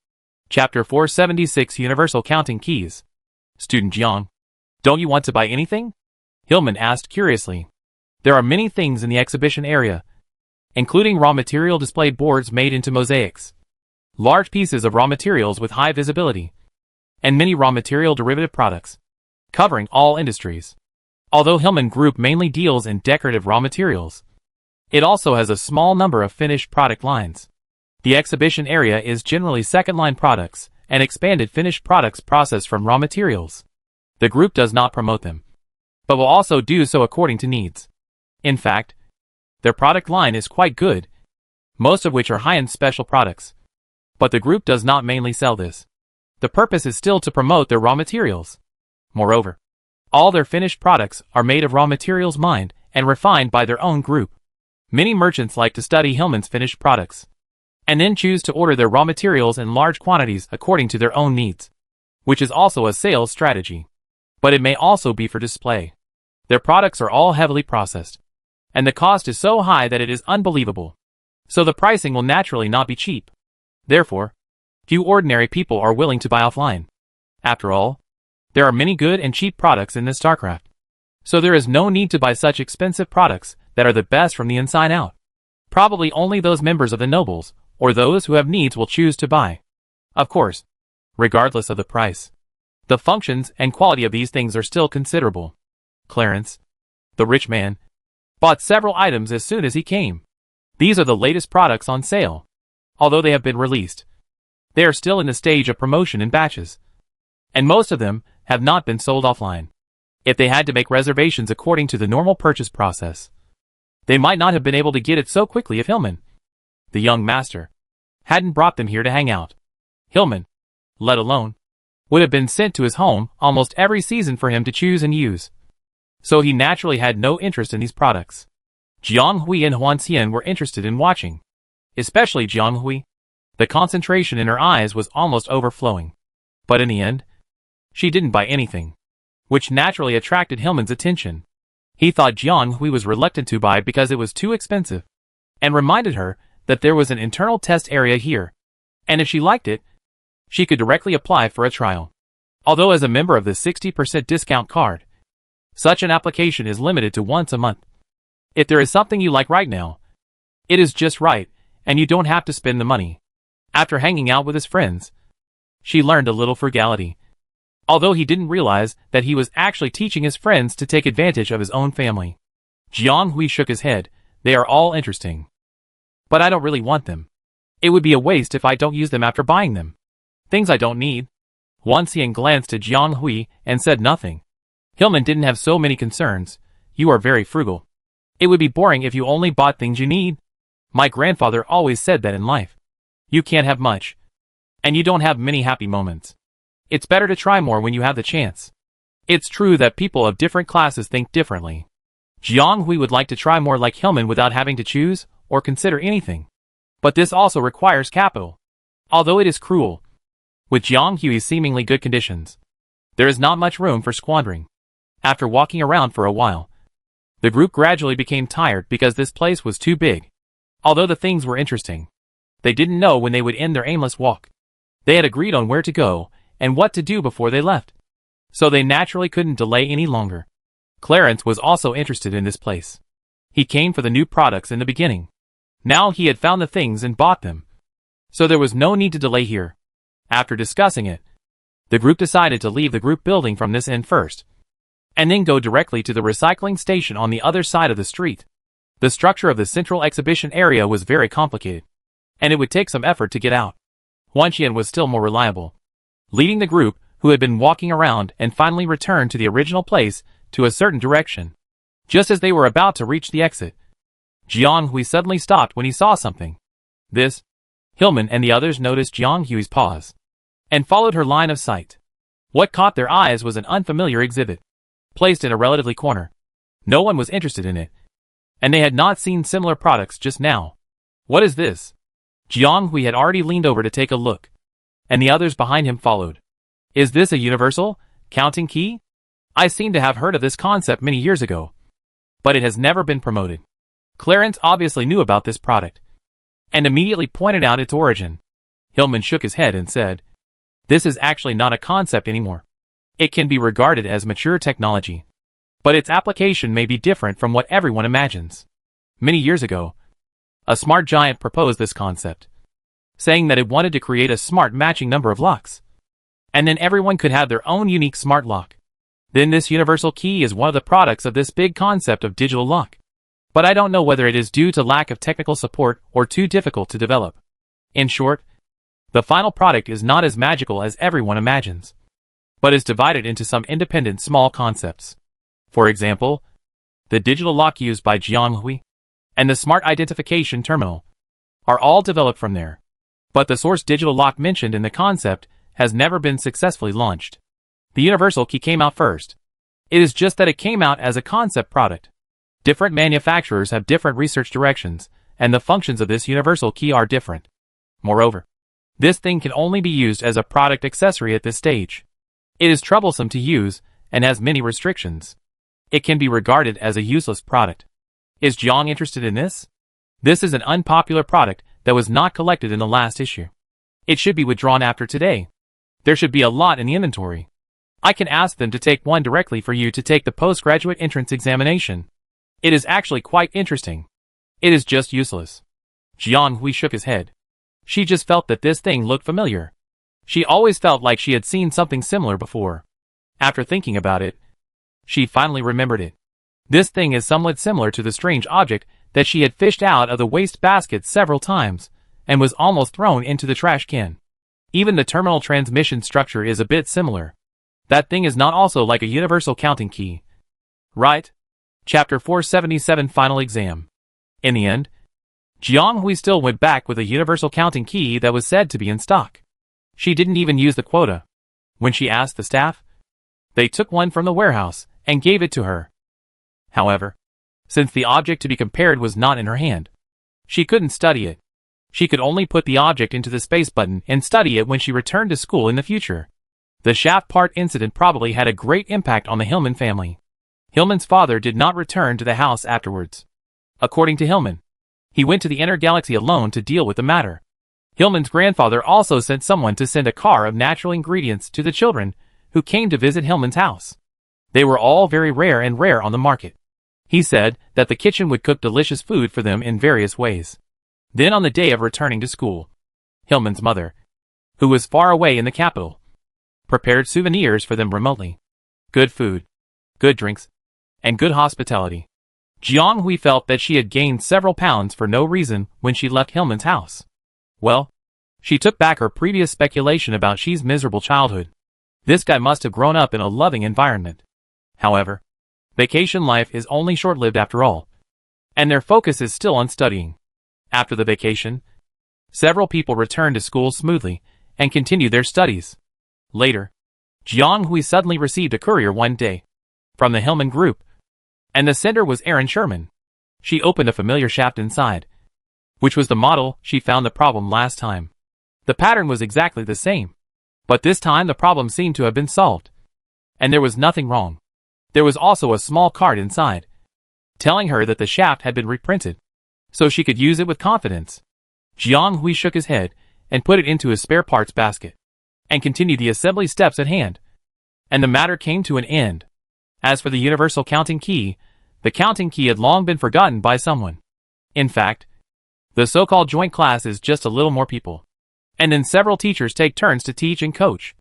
Chapter 476 Universal Counting Keys. Student Jiang, don't you want to buy anything? Hillman asked curiously. There are many things in the exhibition area, including raw material display boards made into mosaics, large pieces of raw materials with high visibility, and many raw material derivative products, covering all industries. Although Hillman Group mainly deals in decorative raw materials, it also has a small number of finished product lines. The exhibition area is generally second-line products and expanded finished products processed from raw materials. The group does not promote them, but will also do so according to needs. In fact, their product line is quite good, most of which are high-end special products. But the group does not mainly sell this. The purpose is still to promote their raw materials. Moreover, all their finished products are made of raw materials mined and refined by their own group. Many merchants like to study Hillman's finished products, and then choose to order their raw materials in large quantities according to their own needs, which is also a sales strategy. But it may also be for display. Their products are all heavily processed, and the cost is so high that it is unbelievable. So the pricing will naturally not be cheap. Therefore, few ordinary people are willing to buy offline. After all, there are many good and cheap products in this StarCraft. So there is no need to buy such expensive products that are the best from the inside out. Probably only those members of the nobles, or those who have needs will choose to buy. Of course, regardless of the price. The functions and quality of these things are still considerable. Clarence, the rich man, bought several items as soon as he came. These are the latest products on sale. Although they have been released, they are still in the stage of promotion in batches. And most of them have not been sold offline. If they had to make reservations according to the normal purchase process, they might not have been able to get it so quickly if Hillman, the young master, hadn't brought them here to hang out. Hillman, let alone, would have been sent to his home almost every season for him to choose and use. So he naturally had no interest in these products. Jiang Hui and Huan Xian were interested in watching. Especially Jiang Hui. The concentration in her eyes was almost overflowing. But in the end, she didn't buy anything, which naturally attracted Hillman's attention. He thought Jiang Hui was reluctant to buy because it was too expensive, and reminded her that there was an internal test area here, and if she liked it, she could directly apply for a trial. Although as a member of the 60% discount card, such an application is limited to once a month. If there is something you like right now, it is just right, and you don't have to spend the money. After hanging out with his friends, she learned a little frugality. Although he didn't realize that he was actually teaching his friends to take advantage of his own family. Jiang Hui shook his head. They are all interesting, but I don't really want them. It would be a waste if I don't use them after buying them. Things I don't need. Huan Xian glanced at Jiang Hui and said nothing. Hillman didn't have so many concerns. You are very frugal. It would be boring if you only bought things you need. My grandfather always said that in life. You can't have much, and you don't have many happy moments. It's better to try more when you have the chance. It's true that people of different classes think differently. Jiang Hui would like to try more like Hillman without having to choose or consider anything. But this also requires capital. Although it is cruel. With Jiang Hui's seemingly good conditions, there is not much room for squandering. After walking around for a while, the group gradually became tired because this place was too big. Although the things were interesting, they didn't know when they would end their aimless walk. They had agreed on where to go and what to do before they left, so they naturally couldn't delay any longer. Clarence was also interested in this place. He came for the new products in the beginning. Now he had found the things and bought them, so there was no need to delay here. After discussing it, the group decided to leave the group building from this end first, and then go directly to the recycling station on the other side of the street. The structure of the central exhibition area was very complicated, and it would take some effort to get out. Huan Xian was still more reliable, leading the group, who had been walking around and finally returned to the original place, to a certain direction. Just as they were about to reach the exit, Jiang Hui suddenly stopped when he saw something. This, Hillman and the others noticed Jiang Hui's pause, and followed her line of sight. What caught their eyes was an unfamiliar exhibit, placed in a relatively corner. No one was interested in it, and they had not seen similar products just now. What is this? Jiang Hui had already leaned over to take a look, and the others behind him followed. Is this a universal counting key? I seem to have heard of this concept many years ago, but it has never been promoted. Clarence obviously knew about this product, and immediately pointed out its origin. Hillman shook his head and said, this is actually not a concept anymore. It can be regarded as mature technology, but its application may be different from what everyone imagines. Many years ago, a smart giant proposed this concept, saying that it wanted to create a smart matching number of locks, and then everyone could have their own unique smart lock. Then this universal key is one of the products of this big concept of digital lock. But I don't know whether it is due to lack of technical support or too difficult to develop. In short, the final product is not as magical as everyone imagines, but is divided into some independent small concepts. For example, the digital lock used by Jiang Hui and the smart identification terminal are all developed from there. But the source digital lock mentioned in the concept has never been successfully launched. The universal key came out first. It is just that it came out as a concept product. Different manufacturers have different research directions, and the functions of this universal key are different. Moreover, this thing can only be used as a product accessory at this stage. It is troublesome to use and has many restrictions. It can be regarded as a useless product. Is Jiang interested in this? This is an unpopular product that was not collected in the last issue. It should be withdrawn after today. There should be a lot in the inventory. I can ask them to take one directly for you to take the postgraduate entrance examination. It is actually quite interesting. It is just useless. Jiang Hui shook his head. She just felt that this thing looked familiar. She always felt like she had seen something similar before. After thinking about it, she finally remembered it. This thing is somewhat similar to the strange object that she had fished out of the waste basket several times, and was almost thrown into the trash can. Even the terminal transmission structure is a bit similar. That thing is not also like a universal counting key, right? Chapter 477 Final Exam. In the end, Jiang Hui still went back with a universal counting key that was said to be in stock. She didn't even use the quota. When she asked the staff, they took one from the warehouse and gave it to her. However, since the object to be compared was not in her hand, she couldn't study it. She could only put the object into the space button and study it when she returned to school in the future. The shaft part incident probably had a great impact on the Hillman family. Hillman's father did not return to the house afterwards. According to Hillman, he went to the inner galaxy alone to deal with the matter. Hillman's grandfather also sent someone to send a car of natural ingredients to the children who came to visit Hillman's house. They were all very rare and rare on the market. He said that the kitchen would cook delicious food for them in various ways. Then on the day of returning to school, Hillman's mother, who was far away in the capital, prepared souvenirs for them remotely. Good food, good drinks, and good hospitality. Jiang Hui felt that she had gained several pounds for no reason when she left Hillman's house. Well, she took back her previous speculation about Xi's miserable childhood. This guy must have grown up in a loving environment. However, vacation life is only short-lived after all, and their focus is still on studying. After the vacation, several people returned to school smoothly and continued their studies. Later, Jiang Hui suddenly received a courier one day from the Hillman Group, and the sender was Aaron Sherman. She opened a familiar shaft inside, which was the model she found the problem last time. The pattern was exactly the same, but this time the problem seemed to have been solved, and there was nothing wrong. There was also a small card inside, telling her that the shaft had been reprinted, so she could use it with confidence. Jiang Hui shook his head and put it into his spare parts basket, and continued the assembly steps at hand, and the matter came to an end. As for the universal counting key, the counting key had long been forgotten by someone. In fact, the so-called joint class is just a little more people, and then several teachers take turns to teach and coach,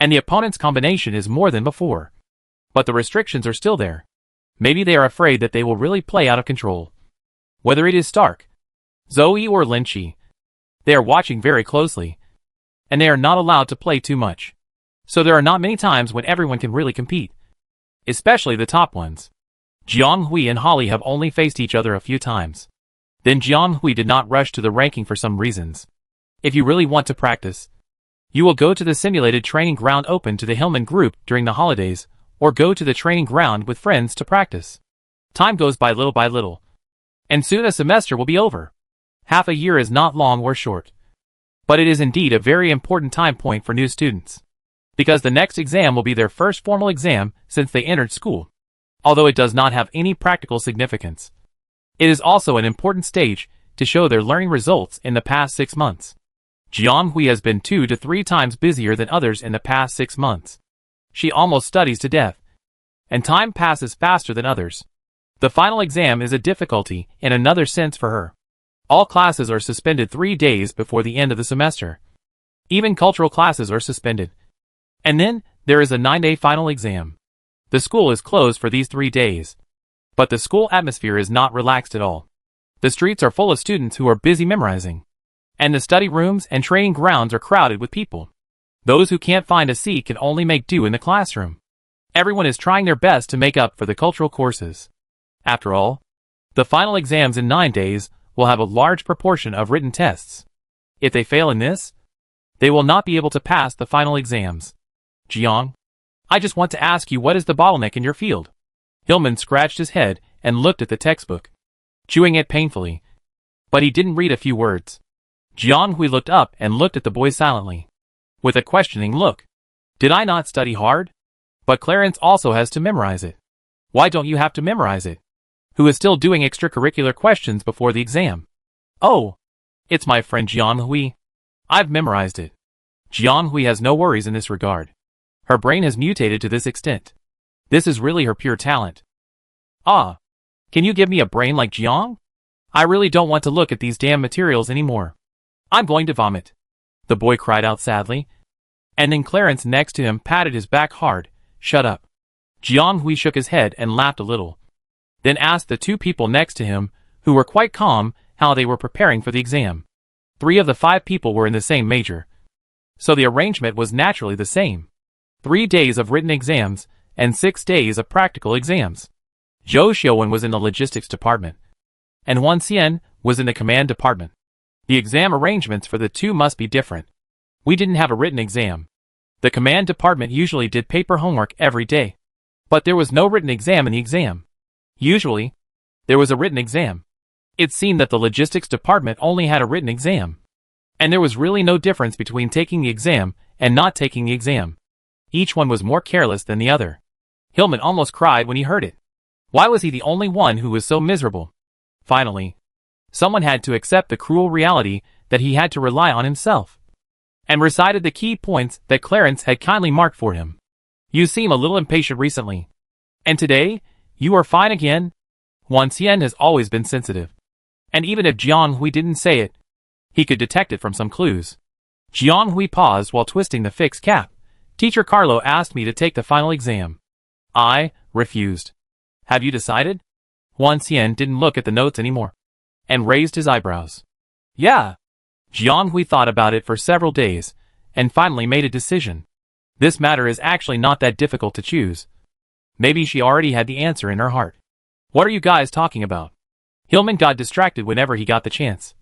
and the opponent's combination is more than before. But the restrictions are still there. Maybe they are afraid that they will really play out of control. Whether it is Stark, Zoe or Lin Chi, they are watching very closely, and they are not allowed to play too much. So there are not many times when everyone can really compete, especially the top ones. Jiang Hui and Holly have only faced each other a few times. Then Jiang Hui did not rush to the ranking for some reasons. If you really want to practice, you will go to the simulated training ground open to the Hillman Group during the holidays, or go to the training ground with friends to practice. Time goes by little, and soon a semester will be over. Half a year is not long or short, but it is indeed a very important time point for new students, because the next exam will be their first formal exam since they entered school. Although it does not have any practical significance, it is also an important stage to show their learning results in the past 6 months. Jiang Hui has been 2 to 3 times busier than others in the past 6 months. She almost studies to death, and time passes faster than others. The final exam is a difficulty in another sense for her. All classes are suspended 3 days before the end of the semester. Even cultural classes are suspended. And then, there is a 9-day final exam. The school is closed for these 3 days. But the school atmosphere is not relaxed at all. The streets are full of students who are busy memorizing, and the study rooms and training grounds are crowded with people. Those who can't find a seat can only make do in the classroom. Everyone is trying their best to make up for the cultural courses. After all, the final exams in 9 days will have a large proportion of written tests. If they fail in this, they will not be able to pass the final exams. Jiang, I just want to ask you, what is the bottleneck in your field? Hillman scratched his head and looked at the textbook, chewing it painfully, but he didn't read a few words. Jiang Hui looked up and looked at the boy silently, with a questioning look. Did I not study hard? But Clarence also has to memorize it. Why don't you have to memorize it? Who is still doing extracurricular questions before the exam? Oh, it's my friend Jiang Hui. I've memorized it. Jiang Hui has no worries in this regard. Her brain has mutated to this extent. This is really her pure talent. Ah, Can you give me a brain like Jiang? I really don't want to look at these damn materials anymore. I'm going to vomit. The boy cried out sadly. And then Clarence next to him patted his back hard. Shut up. Jiang Hui shook his head and laughed a little. Then asked the two people next to him, who were quite calm, how they were preparing for the exam. 3 of the 5 people were in the same major. So the arrangement was naturally the same. 3 days of written exams, and 6 days of practical exams. Zhou Xiuwen was in the logistics department, and Huan Xian was in the command department. The exam arrangements for the two must be different. We didn't have a written exam. The command department usually did paper homework every day. But there was no written exam in the exam. Usually, there was a written exam. It seemed that the logistics department only had a written exam. And there was really no difference between taking the exam and not taking the exam. Each one was more careless than the other. Hillman almost cried when he heard it. Why was he the only one who was so miserable? Finally, someone had to accept the cruel reality that he had to rely on himself, and recited the key points that Clarence had kindly marked for him. You seem a little impatient recently. And today, you are fine again? Huan Xian has always been sensitive. And even if Jiang Hui didn't say it, he could detect it from some clues. Jiang Hui paused while twisting the fixed cap. Teacher Carlo asked me to take the final exam. I refused. Have you decided? Huan Xian didn't look at the notes anymore, and raised his eyebrows. Yeah. Jiang Hui thought about it for several days, and finally made a decision. This matter is actually not that difficult to choose. Maybe she already had the answer in her heart. What are you guys talking about? Hillman got distracted whenever he got the chance.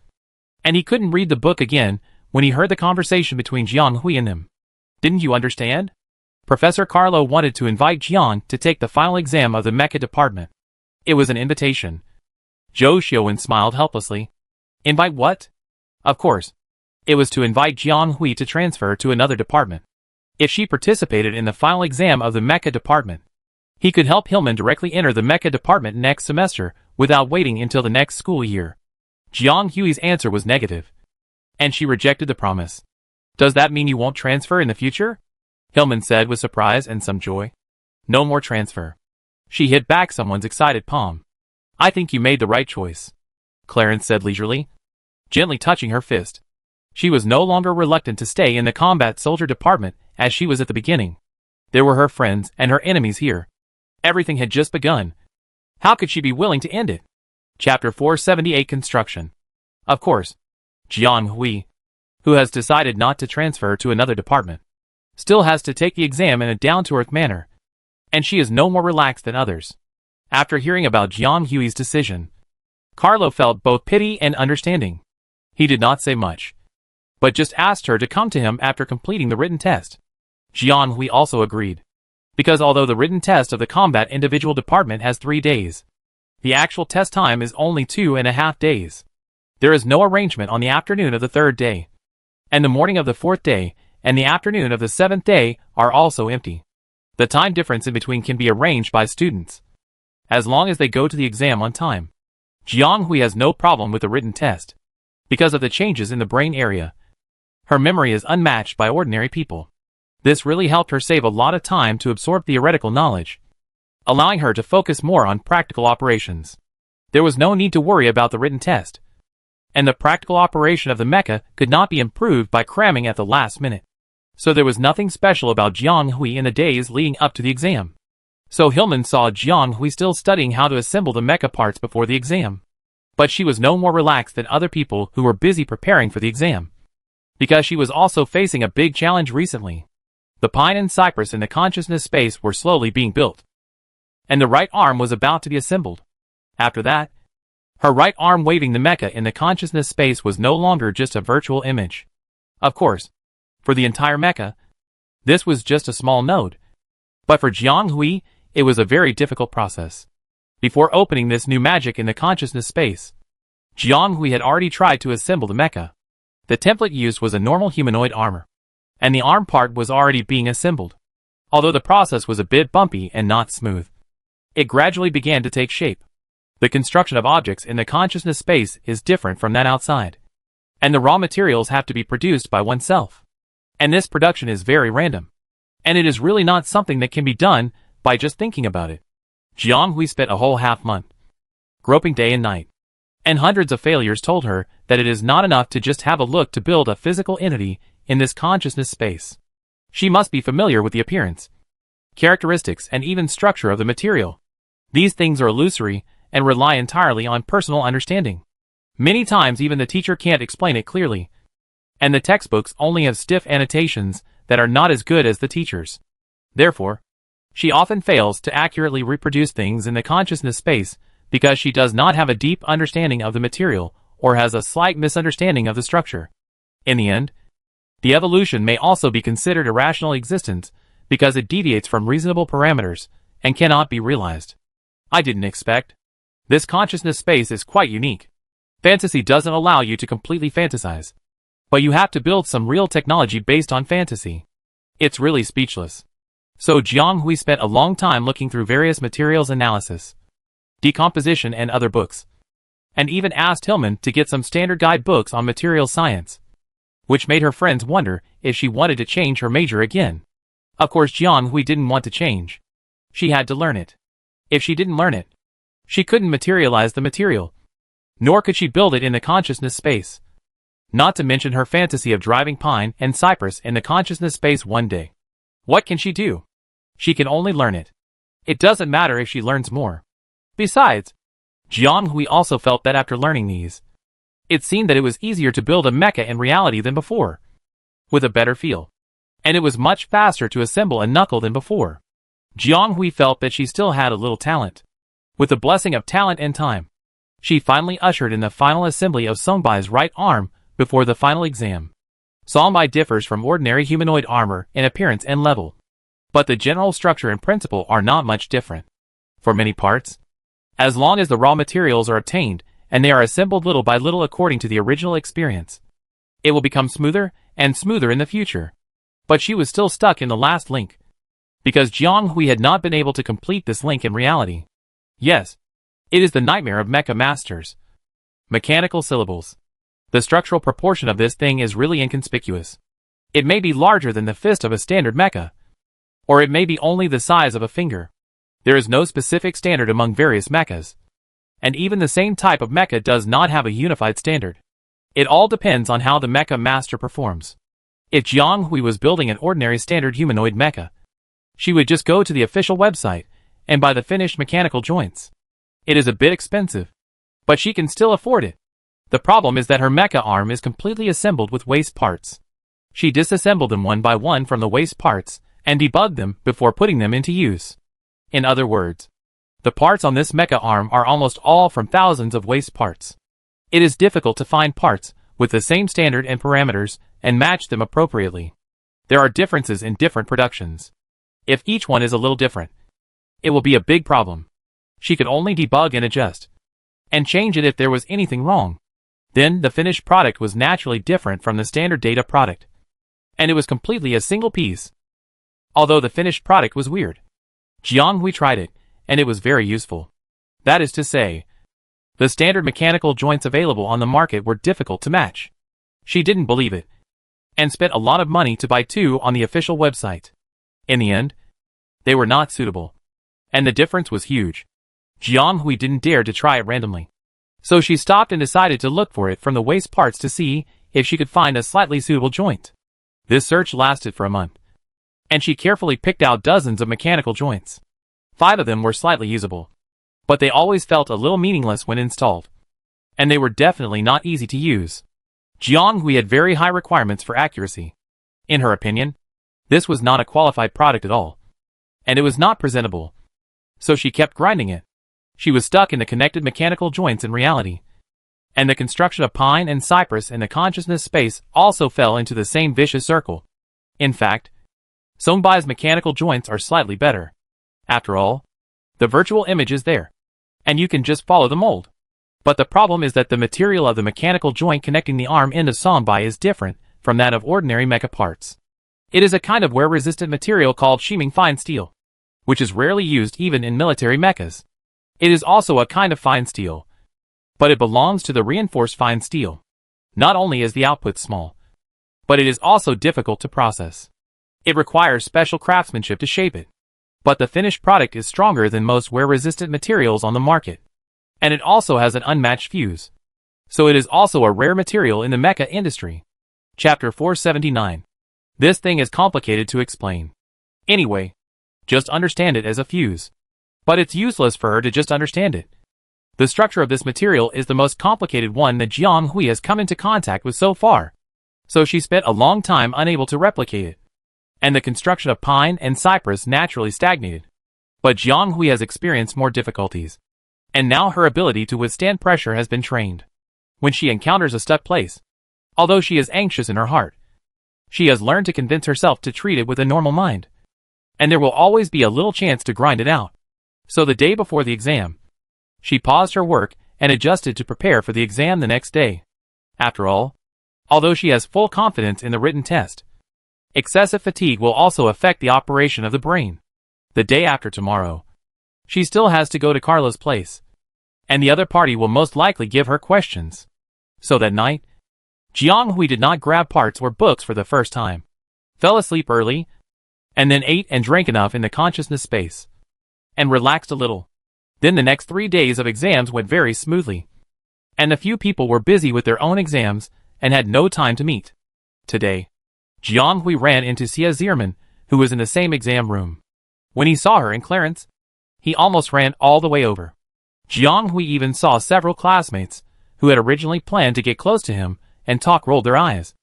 And he couldn't read the book again when he heard the conversation between Jiang Hui and him. Didn't you understand? Professor Carlo wanted to invite Jiang to take the final exam of the mecha department. It was an invitation. Zhou Xiuwen smiled helplessly. Invite what? Of course. It was to invite Jiang Hui to transfer to another department. If she participated in the final exam of the mecha department, he could help Hillman directly enter the mecha department next semester without waiting until the next school year. Jiang Hui's answer was negative, and she rejected the promise. Does that mean you won't transfer in the future? Hillman said with surprise and some joy. No more transfer. She hit back someone's excited palm. I think you made the right choice, Clarence said leisurely, gently touching her fist. She was no longer reluctant to stay in the combat soldier department as she was at the beginning. There were her friends and her enemies here. Everything had just begun. How could she be willing to end it? Chapter 478 Construction. Of course, Jiang Hui, who has decided not to transfer to another department, still has to take the exam in a down-to-earth manner, and she is no more relaxed than others. After hearing about Jiang Hui's decision, Carlo felt both pity and understanding. He did not say much, but just asked her to come to him after completing the written test. Jiang Hui also agreed, because although the written test of the combat individual department has 3 days, the actual test time is only 2.5 days. There is no arrangement on the afternoon of the 3rd day, and the morning of the 4th day and the afternoon of the 7th day are also empty. The time difference in between can be arranged by students, as long as they go to the exam on time. Jiang Hui has no problem with the written test, because of the changes in the brain area. Her memory is unmatched by ordinary people. This really helped her save a lot of time to absorb theoretical knowledge, allowing her to focus more on practical operations. There was no need to worry about the written test, and the practical operation of the mecha could not be improved by cramming at the last minute. So there was nothing special about Jiang Hui in the days leading up to the exam. So Hillman saw Jiang Hui still studying how to assemble the mecha parts before the exam. But she was no more relaxed than other people who were busy preparing for the exam, because she was also facing a big challenge recently. The pine and cypress in the consciousness space were slowly being built, and the right arm was about to be assembled. After that, her right arm waving the mecha in the consciousness space was no longer just a virtual image. Of course, for the entire mecha, this was just a small node. But for Jiang Hui, it was a very difficult process. Before opening this new magic in the consciousness space, Jiang Hui had already tried to assemble the mecha. The template used was a normal humanoid armor, and the arm part was already being assembled. Although the process was a bit bumpy and not smooth, it gradually began to take shape. The construction of objects in the consciousness space is different from that outside, and the raw materials have to be produced by oneself. And this production is very random, and it is really not something that can be done by just thinking about it. Jiang Hui spent a whole half month groping day and night. And hundreds of failures told her that it is not enough to just have a look to build a physical entity in this consciousness space. She must be familiar with the appearance, characteristics, and even structure of the material. These things are illusory and rely entirely on personal understanding. Many times even the teacher can't explain it clearly, and the textbooks only have stiff annotations that are not as good as the teacher's. Therefore, she often fails to accurately reproduce things in the consciousness space because she does not have a deep understanding of the material or has a slight misunderstanding of the structure. In the end, the evolution may also be considered irrational existence because it deviates from reasonable parameters and cannot be realized. I didn't expect. This consciousness space is quite unique. Fantasy doesn't allow you to completely fantasize, but you have to build some real technology based on fantasy. It's really speechless. So Jiang Hui spent a long time looking through various materials analysis, decomposition and other books, and even asked Hillman to get some standard guide books on material science, which made her friends wonder if she wanted to change her major again. Of course Jiang Hui didn't want to change. She had to learn it. If she didn't learn it, she couldn't materialize the material, nor could she build it in the consciousness space. Not to mention her fantasy of driving pine and cypress in the consciousness space one day. What can she do? She can only learn it. It doesn't matter if she learns more. Besides, Jiang Hui also felt that after learning these, it seemed that it was easier to build a mecha in reality than before, with a better feel. And it was much faster to assemble a knuckle than before. Jiang Hui felt that she still had a little talent. With the blessing of talent and time, she finally ushered in the final assembly of Songbai's right arm before the final exam. Songbai differs from ordinary humanoid armor in appearance and level, but the general structure and principle are not much different. For many parts, as long as the raw materials are obtained and they are assembled little by little according to the original experience, it will become smoother and smoother in the future. But she was still stuck in the last link, because Jiang Hui had not been able to complete this link in reality. Yes, it is the nightmare of mecha masters. Mechanical syllables. The structural proportion of this thing is really inconspicuous. It may be larger than the fist of a standard mecha, or it may be only the size of a finger. There is no specific standard among various mechas, and even the same type of mecha does not have a unified standard. It all depends on how the mecha master performs. If Jiang Hui was building an ordinary standard humanoid mecha, she would just go to the official website and buy the finished mechanical joints. It is a bit expensive, but she can still afford it. The problem is that her mecha arm is completely assembled with waste parts. She disassembled them one by one from the waste parts and debugged them before putting them into use. In other words, the parts on this mecha arm are almost all from thousands of waste parts. It is difficult to find parts with the same standard and parameters and match them appropriately. There are differences in different productions. If each one is a little different, it will be a big problem. She could only debug and adjust, and change it if there was anything wrong. Then the finished product was naturally different from the standard data product, and it was completely a single piece. Although the finished product was weird, Jiang Hui tried it, and it was very useful. That is to say, the standard mechanical joints available on the market were difficult to match. She didn't believe it, and spent a lot of money to buy two on the official website. In the end, they were not suitable, and the difference was huge. Jiang Hui didn't dare to try it randomly, so she stopped and decided to look for it from the waste parts to see if she could find a slightly suitable joint. This search lasted for a month, and she carefully picked out dozens of mechanical joints. 5 of them were slightly usable, but they always felt a little meaningless when installed, and they were definitely not easy to use. Jiang Hui had very high requirements for accuracy. In her opinion, this was not a qualified product at all, and it was not presentable, so she kept grinding it. She was stuck in the connected mechanical joints in reality, and the construction of pine and cypress in the consciousness space also fell into the same vicious circle. In fact, Songbai's mechanical joints are slightly better. After all, the virtual image is there, and you can just follow the mold. But the problem is that the material of the mechanical joint connecting the arm end of Songbai is different from that of ordinary mecha parts. It is a kind of wear-resistant material called Shiming fine steel, which is rarely used even in military mechas. It is also a kind of fine steel, but it belongs to the reinforced fine steel. Not only is the output small, but it is also difficult to process. It requires special craftsmanship to shape it. But the finished product is stronger than most wear-resistant materials on the market, And it also has an unmatched fuse. So it is also a rare material in the mecha industry. Chapter 479. This thing is complicated to explain. Anyway, just understand it as a fuse. But it's useless for her to just understand it. The structure of this material is the most complicated one that Jiang Hui has come into contact with so far. So she spent a long time unable to replicate it. And the construction of pine and cypress naturally stagnated. But Jiang Hui has experienced more difficulties. And now her ability to withstand pressure has been trained. When she encounters a stuck place, although she is anxious in her heart, she has learned to convince herself to treat it with a normal mind. And there will always be a little chance to grind it out. So the day before the exam, she paused her work and adjusted to prepare for the exam the next day. After all, although she has full confidence in the written test, excessive fatigue will also affect the operation of the brain. The day after tomorrow, she still has to go to Carla's place, and the other party will most likely give her questions. So that night, Jiang Hui did not grab parts or books for the first time, fell asleep early, and then ate and drank enough in the consciousness space, and relaxed a little. Then the next 3 days of exams went very smoothly, and a few people were busy with their own exams and had no time to meet. Today, Jiang Hui ran into Xia Zierman, who was in the same exam room. When he saw her and Clarence, he almost ran all the way over. Jiang Hui even saw several classmates, who had originally planned to get close to him and talk, rolled their eyes,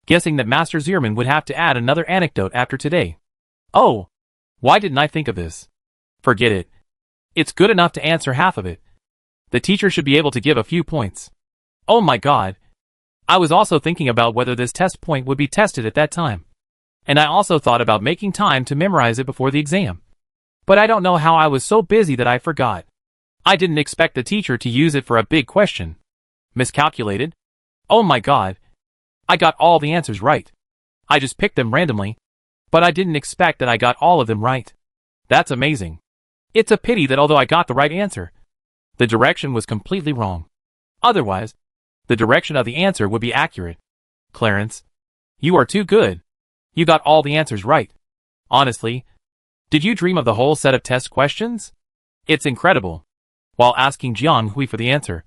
guessing that Master Zierman would have to add another anecdote after today. Oh, why didn't I think of this? Forget it. It's good enough to answer half of it. The teacher should be able to give a few points. Oh my god. I was also thinking about whether this test point would be tested at that time. And I also thought about making time to memorize it before the exam. But I don't know how I was so busy that I forgot. I didn't expect the teacher to use it for a big question. Miscalculated? Oh my god. I got all the answers right. I just picked them randomly. But I didn't expect that I got all of them right. That's amazing. It's a pity that although I got the right answer, the direction was completely wrong. Otherwise, the direction of the answer would be accurate. Clarence, you are too good. You got all the answers right. Honestly, did you dream of the whole set of test questions? It's incredible. While asking Jiang Hui for the answer,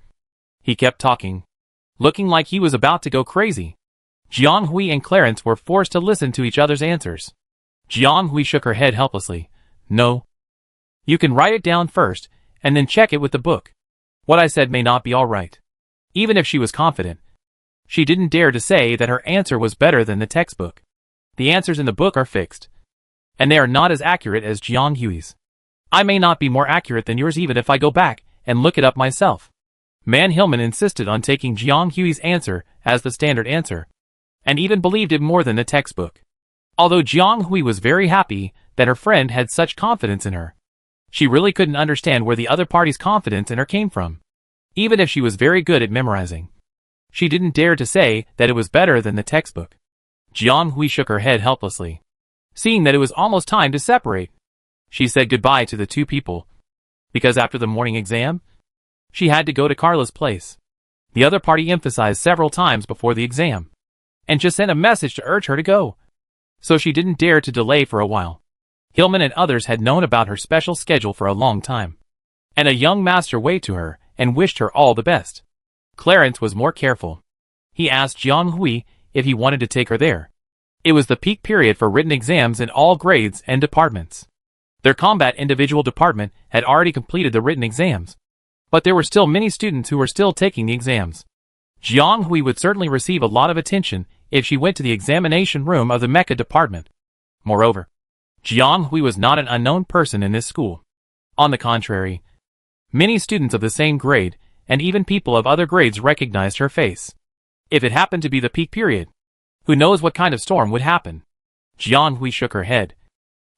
he kept talking, looking like he was about to go crazy. Jiang Hui and Clarence were forced to listen to each other's answers. Jiang Hui shook her head helplessly. No. You can write it down first, and then check it with the book. What I said may not be all right. Even if she was confident, she didn't dare to say that her answer was better than the textbook. The answers in the book are fixed, and they are not as accurate as Jiang Hui's. I may not be more accurate than yours even if I go back and look it up myself. Man Hillman insisted on taking Jiang Hui's answer as the standard answer, and even believed it more than the textbook. Although Jiang Hui was very happy that her friend had such confidence in her, she really couldn't understand where the other party's confidence in her came from. Even if she was very good at memorizing, she didn't dare to say that it was better than the textbook. Jiang Hui shook her head helplessly. Seeing that it was almost time to separate, she said goodbye to the two people, because after the morning exam, she had to go to Carla's place. The other party emphasized several times before the exam, and just sent a message to urge her to go, so she didn't dare to delay for a while. Hillman and others had known about her special schedule for a long time, and a young master waved to her and wished her all the best. Clarence was more careful. He asked Jiang Hui if he wanted to take her there. It was the peak period for written exams in all grades and departments. Their combat individual department had already completed the written exams, but there were still many students who were still taking the exams. Jiang Hui would certainly receive a lot of attention if she went to the examination room of the mecha department. Moreover, Jiang Hui was not an unknown person in this school. On the contrary, many students of the same grade, and even people of other grades recognized her face. If it happened to be the peak period, who knows what kind of storm would happen? Jiang Hui shook her head,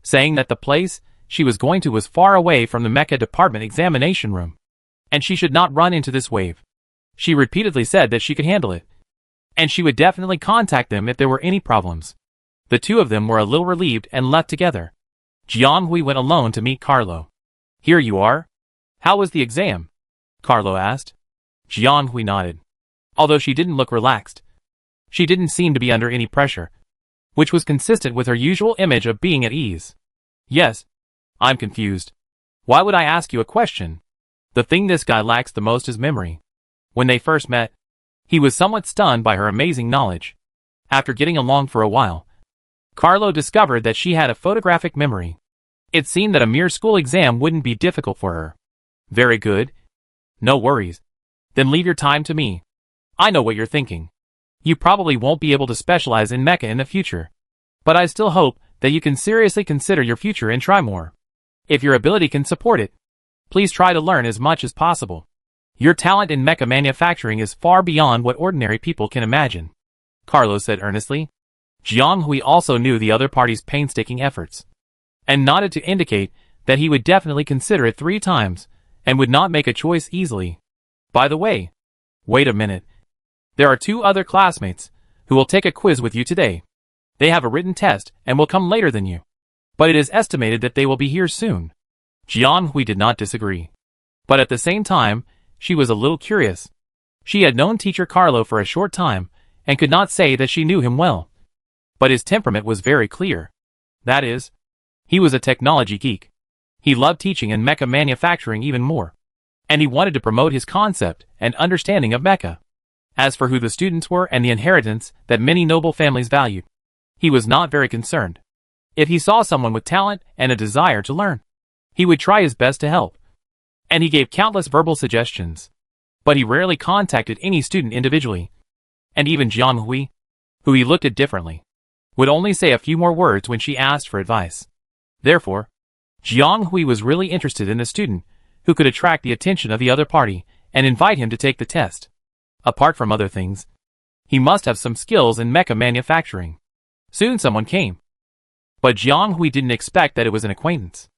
saying that the place she was going to was far away from the mecha department examination room, and she should not run into this wave. She repeatedly said that she could handle it, and she would definitely contact them if there were any problems. The two of them were a little relieved and left together. Jiang Hui went alone to meet Carlo. Here you are. How was the exam? Carlo asked. Jiang Hui nodded. Although she didn't look relaxed, she didn't seem to be under any pressure, which was consistent with her usual image of being at ease. Yes. I'm confused. Why would I ask you a question? The thing this guy lacks the most is memory. When they first met, he was somewhat stunned by her amazing knowledge. After getting along for a while, Carlo discovered that she had a photographic memory. It seemed that a mere school exam wouldn't be difficult for her. Very good. No worries. Then leave your time to me. I know what you're thinking. You probably won't be able to specialize in mecha in the future. But I still hope that you can seriously consider your future and try more. If your ability can support it, please try to learn as much as possible. Your talent in mecha manufacturing is far beyond what ordinary people can imagine, Carlo said earnestly. Jiang Hui also knew the other party's painstaking efforts, and nodded to indicate that he would definitely consider it 3 times, and would not make a choice easily. By the way, wait a minute. There are 2 other classmates who will take a quiz with you today. They have a written test and will come later than you, but it is estimated that they will be here soon. Jiang Hui did not disagree, but at the same time, she was a little curious. She had known teacher Carlo for a short time, and could not say that she knew him well. But his temperament was very clear. That is, he was a technology geek. He loved teaching and mecha manufacturing even more, and he wanted to promote his concept and understanding of mecha. As for who the students were and the inheritance that many noble families valued, he was not very concerned. If he saw someone with talent and a desire to learn, he would try his best to help. And he gave countless verbal suggestions. But he rarely contacted any student individually. And even Jiang Hui, who he looked at differently, would only say a few more words when she asked for advice. Therefore, Jiang Hui was really interested in the student who could attract the attention of the other party and invite him to take the test. Apart from other things, he must have some skills in mecha manufacturing. Soon someone came. But Jiang Hui didn't expect that it was an acquaintance.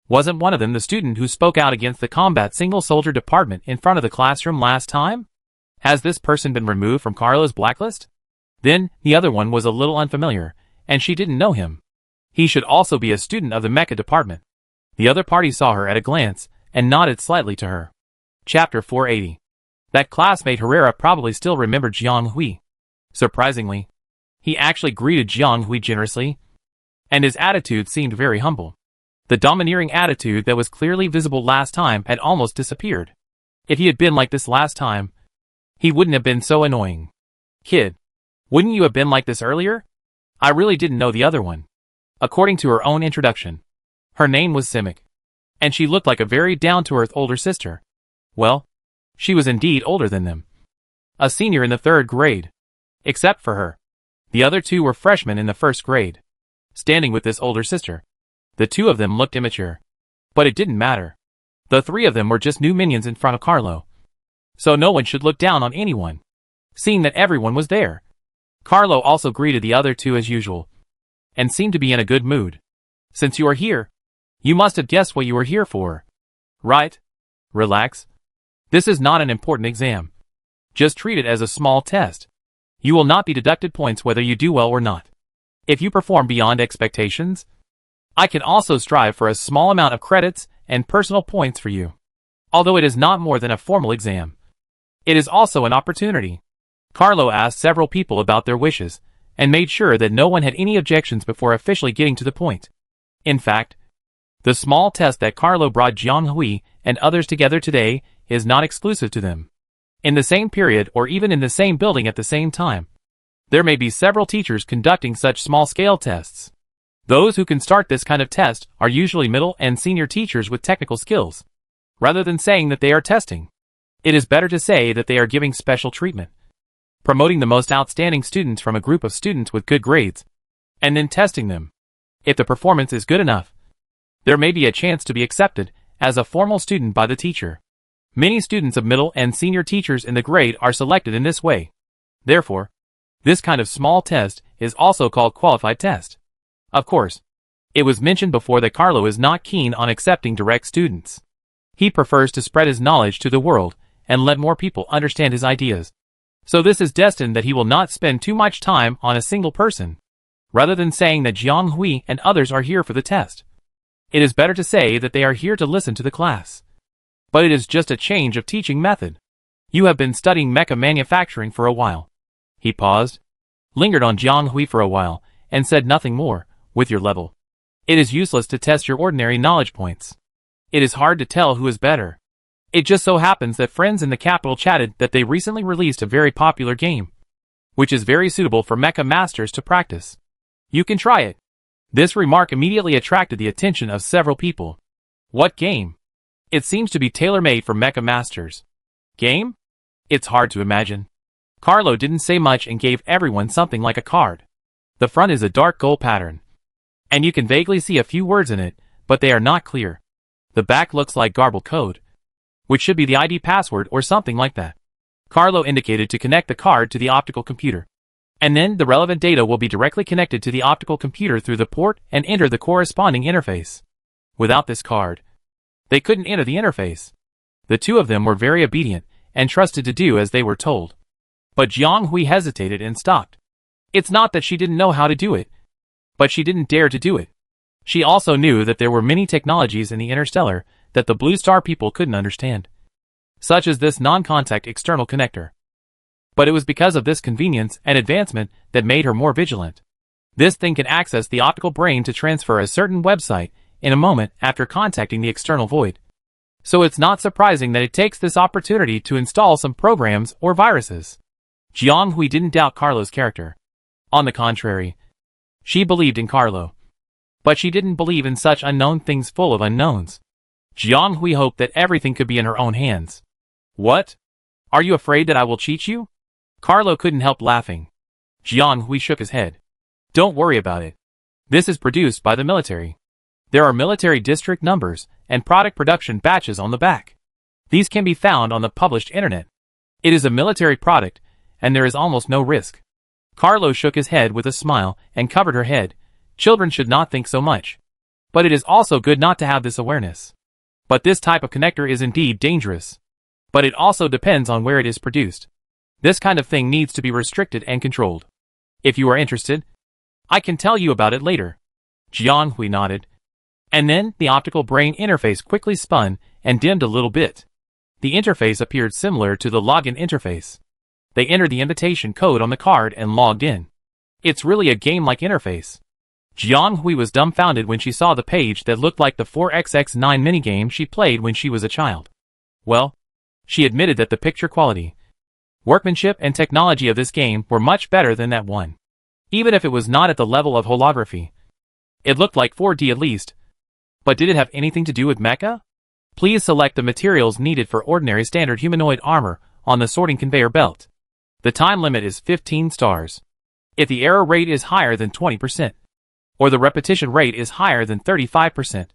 Wasn't one of them the student who spoke out against the combat single-soldier department in front of the classroom last time? Has this person been removed from Carlo's blacklist? Then, the other one was a little unfamiliar, and she didn't know him. He should also be a student of the mecha department. The other party saw her at a glance, and nodded slightly to her. Chapter 480. That classmate Herrera probably still remembered Jiang Hui. Surprisingly, he actually greeted Jiang Hui generously, and his attitude seemed very humble. The domineering attitude that was clearly visible last time had almost disappeared. If he had been like this last time, he wouldn't have been so annoying. Kid, wouldn't you have been like this earlier? I really didn't know the other one. According to her own introduction, her name was Simic, and she looked like a very down-to-earth older sister. Well, she was indeed older than them. A senior in the 3rd grade. Except for her, the other 2 were freshmen in the 1st grade. Standing with this older sister, the 2 of them looked immature. But it didn't matter. The 3 of them were just new minions in front of Carlo. So no one should look down on anyone, seeing that everyone was there. Carlo also greeted the other 2 as usual, and seemed to be in a good mood. Since you are here, you must have guessed what you were here for. Right? Relax. This is not an important exam. Just treat it as a small test. You will not be deducted points whether you do well or not. If you perform beyond expectations, I can also strive for a small amount of credits and personal points for you. Although it is not more than a formal exam, it is also an opportunity. Carlo asked several people about their wishes, and made sure that no one had any objections before officially getting to the point. In fact, the small test that Carlo brought Jiang Hui and others together today is not exclusive to them. In the same period or even in the same building at the same time, there may be several teachers conducting such small-scale tests. Those who can start this kind of test are usually middle and senior teachers with technical skills. Rather than saying that they are testing, it is better to say that they are giving special treatment, promoting the most outstanding students from a group of students with good grades, and then testing them. If the performance is good enough, there may be a chance to be accepted as a formal student by the teacher. Many students of middle and senior teachers in the grade are selected in this way. Therefore, this kind of small test is also called qualified test. Of course, it was mentioned before that Carlo is not keen on accepting direct students. He prefers to spread his knowledge to the world and let more people understand his ideas. So this is destined that he will not spend too much time on a single person. Rather than saying that Jiang Hui and others are here for the test, it is better to say that they are here to listen to the class. But it is just a change of teaching method. You have been studying mecha manufacturing for a while. He paused, lingered on Jiang Hui for a while, and said nothing more. With your level, it is useless to test your ordinary knowledge points. It is hard to tell who is better. It just so happens that friends in the capital chatted that they recently released a very popular game, which is very suitable for mecha masters to practice. You can try it. This remark immediately attracted the attention of several people. What game? It seems to be tailor-made for mecha masters. Game? It's hard to imagine. Carlo didn't say much and gave everyone something like a card. The front is a dark gold pattern, and you can vaguely see a few words in it, but they are not clear. The back looks like garbled code, which should be the ID password or something like that. Carlo indicated to connect the card to the optical computer, and then the relevant data will be directly connected to the optical computer through the port and enter the corresponding interface. Without this card, they couldn't enter the interface. The two of them were very obedient and trusted to do as they were told. But Jiang Hui hesitated and stopped. It's not that she didn't know how to do it, but she didn't dare to do it. She also knew that there were many technologies in the interstellar that the Blue Star people couldn't understand, such as this non-contact external connector. But it was because of this convenience and advancement that made her more vigilant. This thing can access the optical brain to transfer a certain website in a moment after contacting the external void. So it's not surprising that it takes this opportunity to install some programs or viruses. Jiang Hui didn't doubt Carlo's character. On the contrary, she believed in Carlo. But she didn't believe in such unknown things full of unknowns. Jiang Hui hoped that everything could be in her own hands. What? Are you afraid that I will cheat you? Carlo couldn't help laughing. Jiang Hui shook his head. Don't worry about it. This is produced by the military. There are military district numbers and product production batches on the back. These can be found on the published internet. It is a military product, and there is almost no risk. Carlo shook his head with a smile and covered her head. Children should not think so much. But it is also good not to have this awareness. But this type of connector is indeed dangerous. But it also depends on where it is produced. This kind of thing needs to be restricted and controlled. If you are interested, I can tell you about it later. Jiang Hui nodded. And then the optical brain interface quickly spun and dimmed a little bit. The interface appeared similar to the login interface. They entered the invitation code on the card and logged in. It's really a game-like interface. Jiang Hui was dumbfounded when she saw the page that looked like the 4XX9 minigame she played when she was a child. Well, she admitted that the picture quality, workmanship and technology of this game were much better than that one. Even if it was not at the level of holography. It looked like 4D at least. But did it have anything to do with mecha? Please select the materials needed for ordinary standard humanoid armor on the sorting conveyor belt. The time limit is 15 stars. If the error rate is higher than 20%, or the repetition rate is higher than 35%,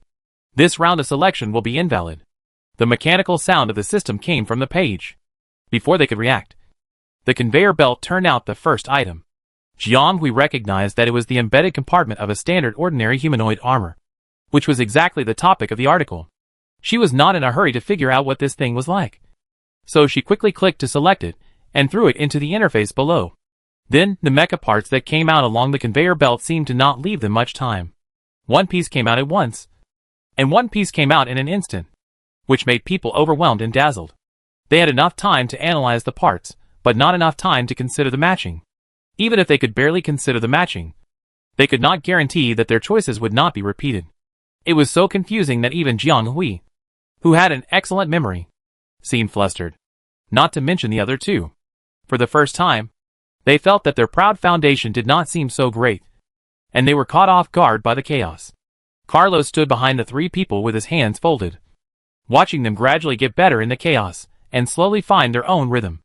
this round of selection will be invalid. The mechanical sound of the system came from the page. Before they could react, the conveyor belt turned out the first item. Jiang Hui recognized that it was the embedded compartment of a standard ordinary humanoid armor, which was exactly the topic of the article. She was not in a hurry to figure out what this thing was like. So she quickly clicked to select it, and threw it into the interface below. Then, the mecha parts that came out along the conveyor belt seemed to not leave them much time. One piece came out at once, and one piece came out in an instant, which made people overwhelmed and dazzled. They had enough time to analyze the parts, but not enough time to consider the matching. Even if they could barely consider the matching, they could not guarantee that their choices would not be repeated. It was so confusing that even Jiang Hui, who had an excellent memory, seemed flustered. Not to mention the other two. For the first time, they felt that their proud foundation did not seem so great, and they were caught off guard by the chaos. Carlo stood behind the three people with his hands folded, watching them gradually get better in the chaos and slowly find their own rhythm.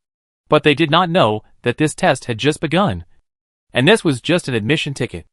But they did not know that this test had just begun, and this was just an admission ticket.